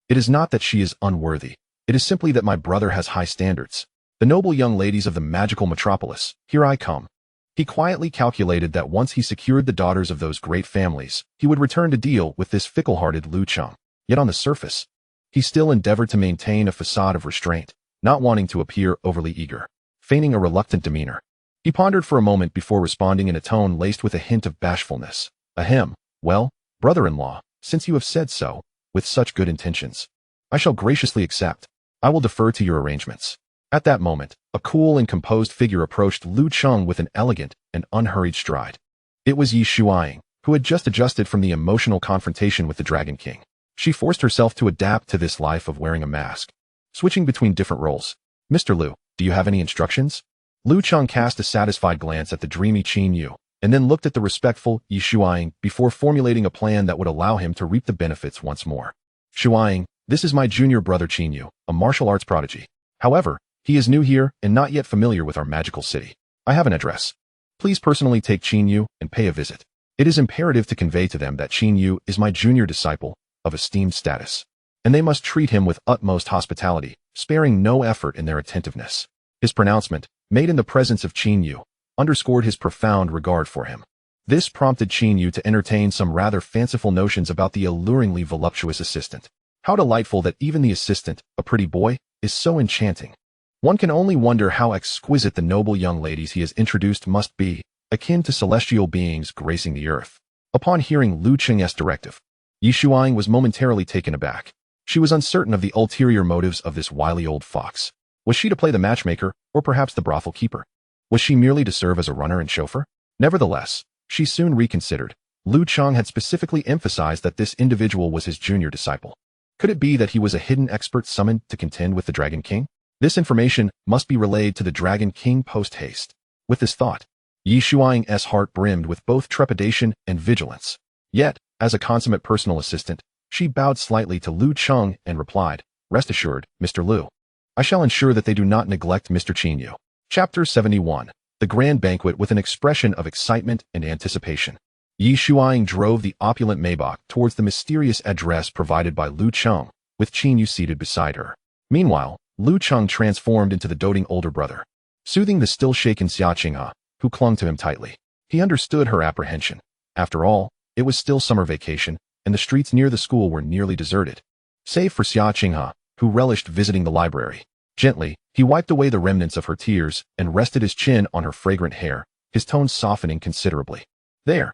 it is not that she is unworthy. It is simply that my brother has high standards. The noble young ladies of the magical metropolis, here I come. He quietly calculated that once he secured the daughters of those great families, he would return to deal with this fickle-hearted Lu Cheng. Yet on the surface, he still endeavored to maintain a facade of restraint, not wanting to appear overly eager, feigning a reluctant demeanor. He pondered for a moment before responding in a tone laced with a hint of bashfulness. Ahem, well, brother-in-law, since you have said so, with such good intentions, I shall graciously accept. I will defer to your arrangements. At that moment, a cool and composed figure approached Lu Cheng with an elegant and unhurried stride. It was Yi Shuaying, who had just adjusted from the emotional confrontation with the Dragon King. She forced herself to adapt to this life of wearing a mask, switching between different roles. Mr. Lu, do you have any instructions? Lu Cheng cast a satisfied glance at the dreamy Qin Yu, and then looked at the respectful Yi Shuaying before formulating a plan that would allow him to reap the benefits once more. Shuaying, this is my junior brother Qin Yu, a martial arts prodigy. However, he is new here and not yet familiar with our magical city. I have an address. Please personally take Qin Yu and pay a visit. It is imperative to convey to them that Qin Yu is my junior disciple, of esteemed status, and they must treat him with utmost hospitality, sparing no effort in their attentiveness. His pronouncement, made in the presence of Qin Yu, underscored his profound regard for him. This prompted Qin Yu to entertain some rather fanciful notions about the alluringly voluptuous assistant. How delightful that even the assistant, a pretty boy, is so enchanting. One can only wonder how exquisite the noble young ladies he has introduced must be, akin to celestial beings gracing the earth. Upon hearing Lu Cheng's directive, Yi Shuaying was momentarily taken aback. She was uncertain of the ulterior motives of this wily old fox. Was she to play the matchmaker, or perhaps the brothel keeper? Was she merely to serve as a runner and chauffeur? Nevertheless, she soon reconsidered. Lu Cheng had specifically emphasized that this individual was his junior disciple. Could it be that he was a hidden expert summoned to contend with the Dragon King? This information must be relayed to the Dragon King post-haste. With this thought, Yi Shuaying's heart brimmed with both trepidation and vigilance. Yet, as a consummate personal assistant, she bowed slightly to Lu Cheng and replied, Rest assured, Mr. Lu. I shall ensure that they do not neglect Mr. Qin Yu. Chapter 71. The Grand Banquet. With an expression of excitement and anticipation, Yi Shuaying drove the opulent Maybach towards the mysterious address provided by Lu Cheng, with Qin Yu seated beside her. Meanwhile, Lu Cheng transformed into the doting older brother, soothing the still-shaken Xia Qinghe, who clung to him tightly. He understood her apprehension. After all, it was still summer vacation, and the streets near the school were nearly deserted. Save for Xia Qinghe, who relished visiting the library. Gently, he wiped away the remnants of her tears and rested his chin on her fragrant hair, his tone softening considerably. There,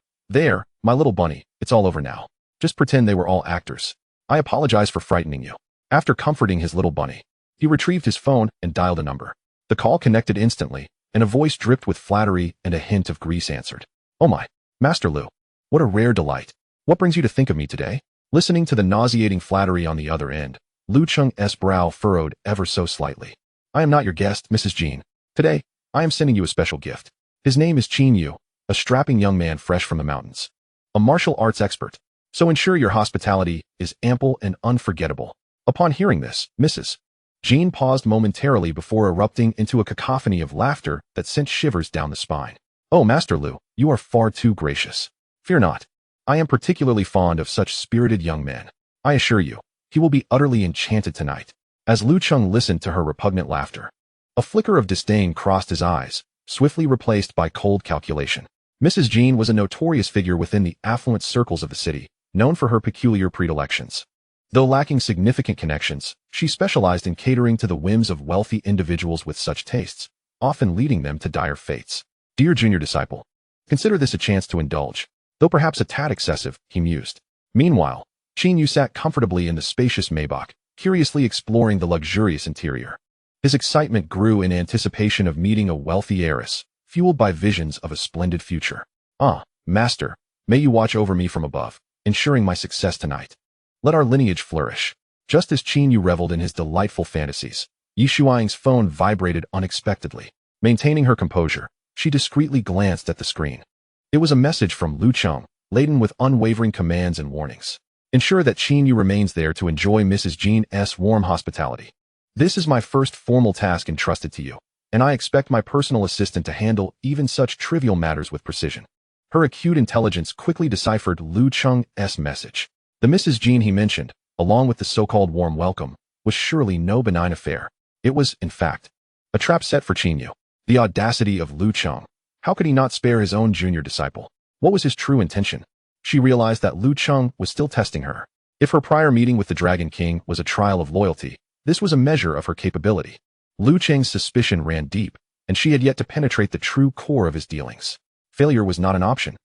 my little bunny, it's all over now. Just pretend they were all actors. I apologize for frightening you. After comforting his little bunny, he retrieved his phone and dialed a number. The call connected instantly, and a voice dripped with flattery and a hint of grease answered. Oh my, Master Lu. What a rare delight. What brings you to think of me today? Listening to the nauseating flattery on the other end, Lu Cheng's brow furrowed ever so slightly. I am not your guest, Mrs. Jean. Today, I am sending you a special gift. His name is Qin Yu, a strapping young man fresh from the mountains. A martial arts expert. So ensure your hospitality is ample and unforgettable. Upon hearing this, Mrs. Jean paused momentarily before erupting into a cacophony of laughter that sent shivers down the spine. Oh, Master Lu, you are far too gracious. Fear not. I am particularly fond of such spirited young men. I assure you, he will be utterly enchanted tonight. As Lu Cheng listened to her repugnant laughter, a flicker of disdain crossed his eyes, swiftly replaced by cold calculation. Mrs. Jean was a notorious figure within the affluent circles of the city, known for her peculiar predilections. Though lacking significant connections, she specialized in catering to the whims of wealthy individuals with such tastes, often leading them to dire fates. Dear junior disciple, consider this a chance to indulge, though perhaps a tad excessive, he mused. Meanwhile, Qin Yu sat comfortably in the spacious Maybach, curiously exploring the luxurious interior. His excitement grew in anticipation of meeting a wealthy heiress, fueled by visions of a splendid future. Ah, master, may you watch over me from above, ensuring my success tonight. Let our lineage flourish. Just as Qin Yu reveled in his delightful fantasies, Yi Shuaying's phone vibrated unexpectedly. Maintaining her composure, she discreetly glanced at the screen. It was a message from Lu Cheng, laden with unwavering commands and warnings. Ensure that Cheng Yu remains there to enjoy Mrs. Jean's warm hospitality. This is my first formal task entrusted to you, and I expect my personal assistant to handle even such trivial matters with precision. Her acute intelligence quickly deciphered Lu Cheng's message. The Mrs. Jean he mentioned, along with the so-called warm welcome, was surely no benign affair. It was, in fact, a trap set for Cheng Yu. The audacity of Lu Cheng. How could he not spare his own junior disciple? What was his true intention? She realized that Lu Cheng was still testing her. If her prior meeting with the Dragon King was a trial of loyalty, this was a measure of her capability. Lu Cheng's suspicion ran deep, and she had yet to penetrate the true core of his dealings. Failure was not an option.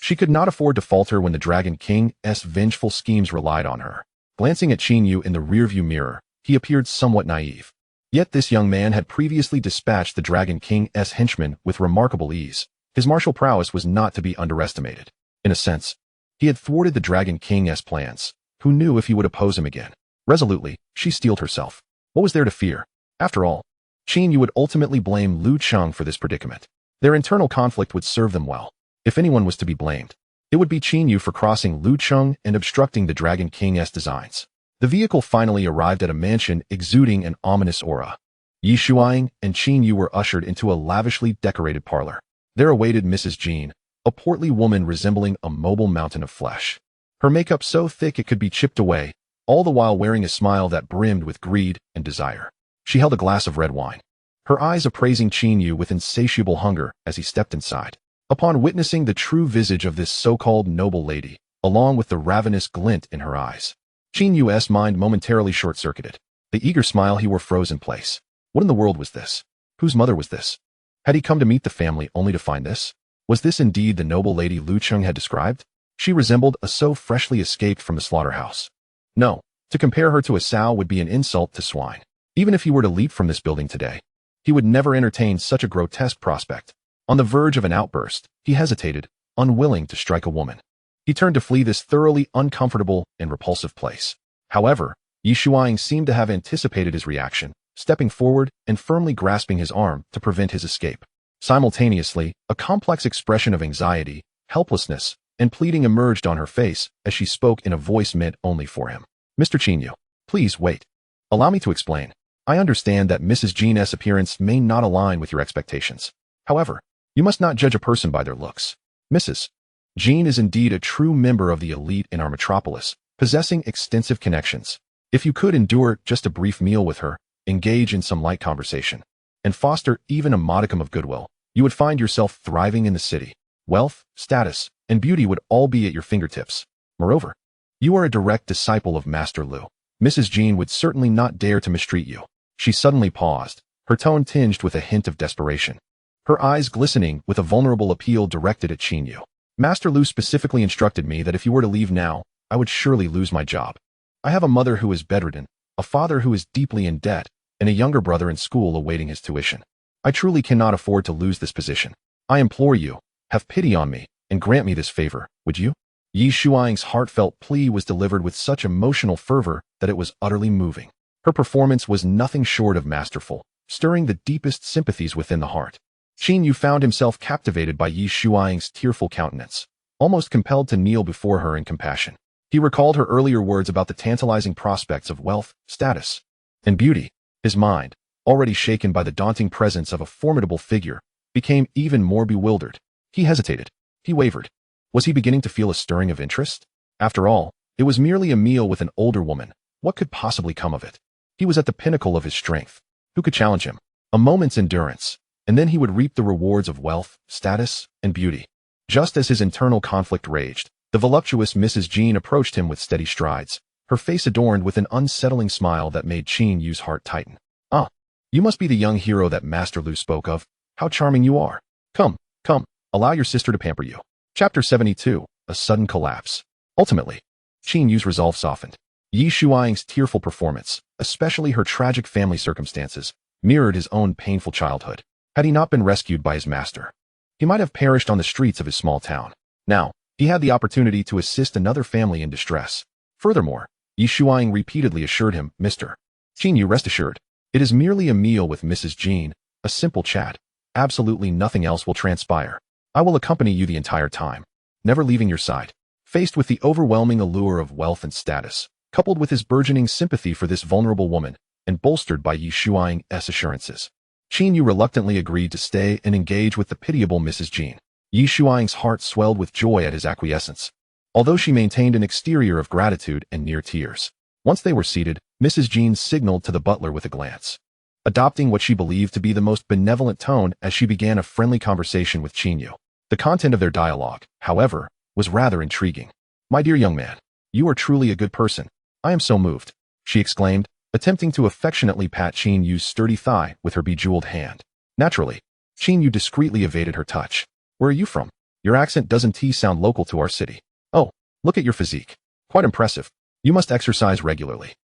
She could not afford to falter when the Dragon King's vengeful schemes relied on her. Glancing at Cheng Yu in the rearview mirror, he appeared somewhat naive. Yet this young man had previously dispatched the Dragon King's henchmen with remarkable ease. His martial prowess was not to be underestimated. In a sense, he had thwarted the Dragon King's plans. Who knew if he would oppose him again? Resolutely, she steeled herself. What was there to fear? After all, Cheng Yu would ultimately blame Lu Cheng for this predicament. Their internal conflict would serve them well. If anyone was to be blamed, it would be Cheng Yu for crossing Lu Cheng and obstructing the Dragon King's designs. The vehicle finally arrived at a mansion exuding an ominous aura. Yi Shuang and Cheng Yu were ushered into a lavishly decorated parlor. There awaited Mrs. Jean, a portly woman resembling a mobile mountain of flesh. Her makeup so thick it could be chipped away, all the while wearing a smile that brimmed with greed and desire. She held a glass of red wine, her eyes appraising Cheng Yu with insatiable hunger as he stepped inside. Upon witnessing the true visage of this so-called noble lady, along with the ravenous glint in her eyes, Cheng Yu's mind momentarily short-circuited. The eager smile he wore froze in place. What in the world was this? Whose mother was this? Had he come to meet the family only to find this? Was this indeed the noble lady Lu Cheng had described? She resembled a sow freshly escaped from the slaughterhouse. No, to compare her to a sow would be an insult to swine. Even if he were to leap from this building today, he would never entertain such a grotesque prospect. On the verge of an outburst, he hesitated, unwilling to strike a woman. He turned to flee this thoroughly uncomfortable and repulsive place. However, Yi Shuang seemed to have anticipated his reaction, stepping forward and firmly grasping his arm to prevent his escape. Simultaneously, a complex expression of anxiety, helplessness, and pleading emerged on her face as she spoke in a voice meant only for him. Mr. Cheng Yu, please wait. Allow me to explain. I understand that Mrs. Jean's appearance may not align with your expectations. However, you must not judge a person by their looks. Mrs. Jean is indeed a true member of the elite in our metropolis, possessing extensive connections. If you could endure just a brief meal with her, engage in some light conversation, and foster even a modicum of goodwill, you would find yourself thriving in the city. Wealth, status, and beauty would all be at your fingertips. Moreover, you are a direct disciple of Master Lu. Mrs. Jean would certainly not dare to mistreat you. She suddenly paused, her tone tinged with a hint of desperation, her eyes glistening with a vulnerable appeal directed at Cheng Yu. Master Lu specifically instructed me that if you were to leave now, I would surely lose my job. I have a mother who is bedridden, a father who is deeply in debt, and a younger brother in school awaiting his tuition. I truly cannot afford to lose this position. I implore you, have pity on me, and grant me this favor, would you? Yi Shuang's heartfelt plea was delivered with such emotional fervor that it was utterly moving. Her performance was nothing short of masterful, stirring the deepest sympathies within the heart. Cheng Yu found himself captivated by Yi Shuang's tearful countenance, almost compelled to kneel before her in compassion. He recalled her earlier words about the tantalizing prospects of wealth, status, and beauty. His mind, already shaken by the daunting presence of a formidable figure, became even more bewildered. He hesitated. He wavered. Was he beginning to feel a stirring of interest? After all, it was merely a meal with an older woman. What could possibly come of it? He was at the pinnacle of his strength. Who could challenge him? A moment's endurance, and then he would reap the rewards of wealth, status, and beauty. Just as his internal conflict raged, the voluptuous Mrs. Jean approached him with steady strides, her face adorned with an unsettling smile that made Cheng Yu's heart tighten. Ah, you must be the young hero that Master Lu spoke of. How charming you are. Come, come, allow your sister to pamper you. Chapter 72, A Sudden Collapse. Ultimately, Cheng Yu's resolve softened. Yi Shuang's tearful performance, especially her tragic family circumstances, mirrored his own painful childhood. Had he not been rescued by his master, he might have perished on the streets of his small town. Now, he had the opportunity to assist another family in distress. Furthermore, Yi Shuang repeatedly assured him, Mr. Cheng Yu, rest assured, it is merely a meal with Mrs. Jean, a simple chat. Absolutely nothing else will transpire. I will accompany you the entire time, never leaving your side. Faced with the overwhelming allure of wealth and status, coupled with his burgeoning sympathy for this vulnerable woman, and bolstered by Yi Shuang's assurances, Qin Yu reluctantly agreed to stay and engage with the pitiable Mrs. Jean. Yi Shuang's heart swelled with joy at his acquiescence, although she maintained an exterior of gratitude and near tears. Once they were seated, Mrs. Jean signaled to the butler with a glance, adopting what she believed to be the most benevolent tone as she began a friendly conversation with Qin Yu. The content of their dialogue, however, was rather intriguing. "My dear young man, you are truly a good person. I am so moved," she exclaimed, attempting to affectionately pat Qin Yu's sturdy thigh with her bejeweled hand. Naturally, Qin Yu discreetly evaded her touch. "Where are you from? Your accent doesn't sound local to our city." "Oh, look at your physique. Quite impressive. You must exercise regularly.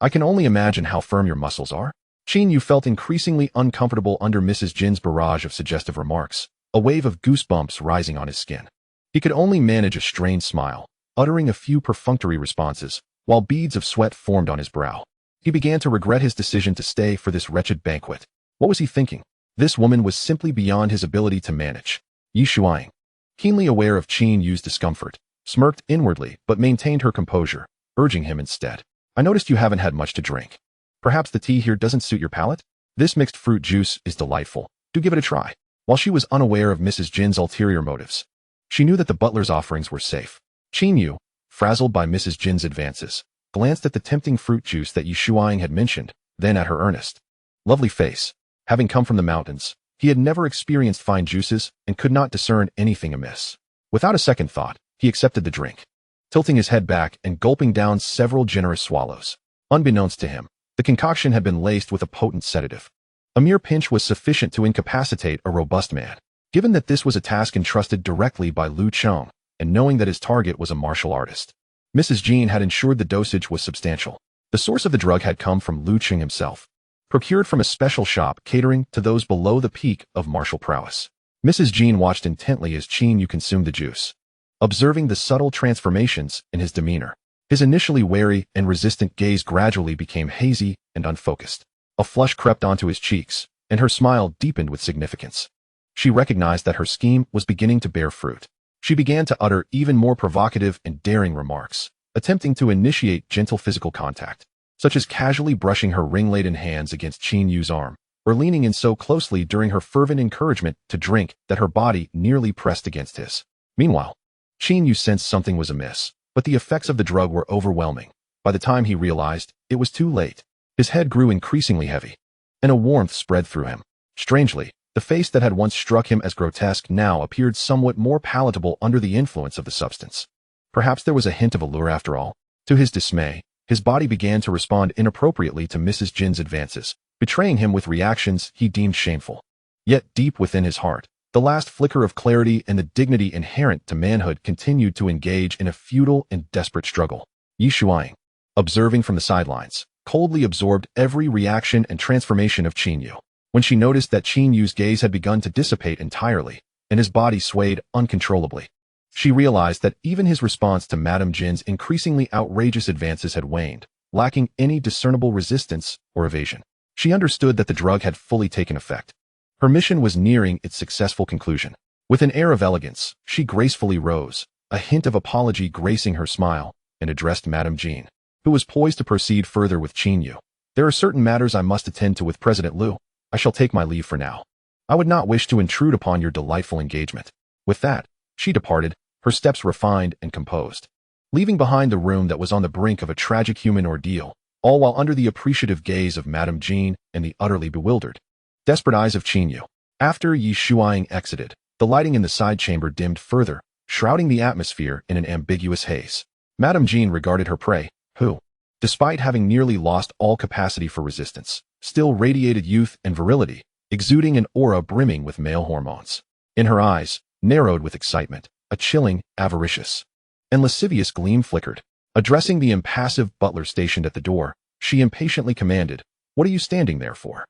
I can only imagine how firm your muscles are." Qin Yu felt increasingly uncomfortable under Mrs. Jin's barrage of suggestive remarks, a wave of goosebumps rising on his skin. He could only manage a strained smile, uttering a few perfunctory responses, while beads of sweat formed on his brow. He began to regret his decision to stay for this wretched banquet. What was he thinking? This woman was simply beyond his ability to manage. Yi Shuang, keenly aware of Qin Yu's discomfort, smirked inwardly but maintained her composure, urging him instead. "I noticed you haven't had much to drink. Perhaps the tea here doesn't suit your palate? This mixed fruit juice is delightful. Do give it a try." While she was unaware of Mrs. Jin's ulterior motives, she knew that the butler's offerings were safe. Qin Yu, frazzled by Mrs. Jin's advances, glanced at the tempting fruit juice that Yi Shuang had mentioned, then at her earnest, lovely face. Having come from the mountains, he had never experienced fine juices and could not discern anything amiss. Without a second thought, he accepted the drink, tilting his head back and gulping down several generous swallows. Unbeknownst to him, the concoction had been laced with a potent sedative. A mere pinch was sufficient to incapacitate a robust man. Given that this was a task entrusted directly by Lu Cheng, and knowing that his target was a martial artist, Mrs. Jean had ensured the dosage was substantial. The source of the drug had come from Lu Cheng himself, procured from a special shop catering to those below the peak of martial prowess. Mrs. Jean watched intently as Qin Yu consumed the juice, observing the subtle transformations in his demeanor. His initially wary and resistant gaze gradually became hazy and unfocused. A flush crept onto his cheeks, and her smile deepened with significance. She recognized that her scheme was beginning to bear fruit. She began to utter even more provocative and daring remarks, attempting to initiate gentle physical contact, such as casually brushing her ring-laden hands against Qin Yu's arm, or leaning in so closely during her fervent encouragement to drink that her body nearly pressed against his. Meanwhile, Qin Yu sensed something was amiss, but the effects of the drug were overwhelming. By the time he realized, it was too late. His head grew increasingly heavy, and a warmth spread through him. Strangely, the face that had once struck him as grotesque now appeared somewhat more palatable under the influence of the substance. Perhaps there was a hint of allure after all. To his dismay, his body began to respond inappropriately to Mrs. Jin's advances, betraying him with reactions he deemed shameful. Yet deep within his heart, the last flicker of clarity and the dignity inherent to manhood continued to engage in a futile and desperate struggle. Yi Shuang, observing from the sidelines, coldly absorbed every reaction and transformation of Qin Yu. When she noticed that Qin Yu's gaze had begun to dissipate entirely, and his body swayed uncontrollably, she realized that even his response to Madame Jin's increasingly outrageous advances had waned, lacking any discernible resistance or evasion. She understood that the drug had fully taken effect. Her mission was nearing its successful conclusion. With an air of elegance, she gracefully rose, a hint of apology gracing her smile, and addressed Madame Jean, who was poised to proceed further with Qin Yu. "There are certain matters I must attend to with President Lu. I shall take my leave for now. I would not wish to intrude upon your delightful engagement." With that, she departed, her steps refined and composed, leaving behind the room that was on the brink of a tragic human ordeal, all while under the appreciative gaze of Madame Jean and the utterly bewildered, desperate eyes of Qin Yu. After Yi Shuang exited, the lighting in the side chamber dimmed further, shrouding the atmosphere in an ambiguous haze. Madame Jean regarded her prey, who, despite having nearly lost all capacity for resistance, still radiated youth and virility, exuding an aura brimming with male hormones. In her eyes, narrowed with excitement, a chilling, avaricious, and lascivious gleam flickered. Addressing the impassive butler stationed at the door, she impatiently commanded, "What are you standing there for?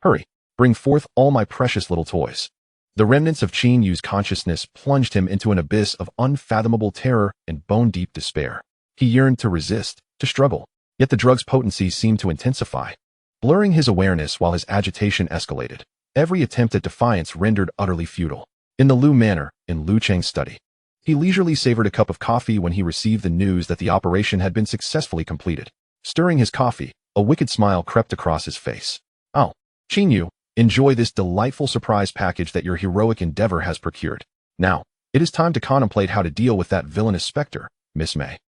Hurry, bring forth all my precious little toys." The remnants of Qin Yu's consciousness plunged him into an abyss of unfathomable terror and bone-deep despair. He yearned to resist, to struggle, yet the drug's potency seemed to intensify, blurring his awareness while his agitation escalated. Every attempt at defiance rendered utterly futile. In the Lu manor, in Lu Cheng's study, He leisurely savored a cup of coffee when he received the news that the operation had been successfully completed. Stirring his coffee, a wicked smile crept across his face. "Oh, Cheng, enjoy this delightful surprise package that your heroic endeavor has procured. Now, it is time to contemplate how to deal with that villainous specter, Miss May."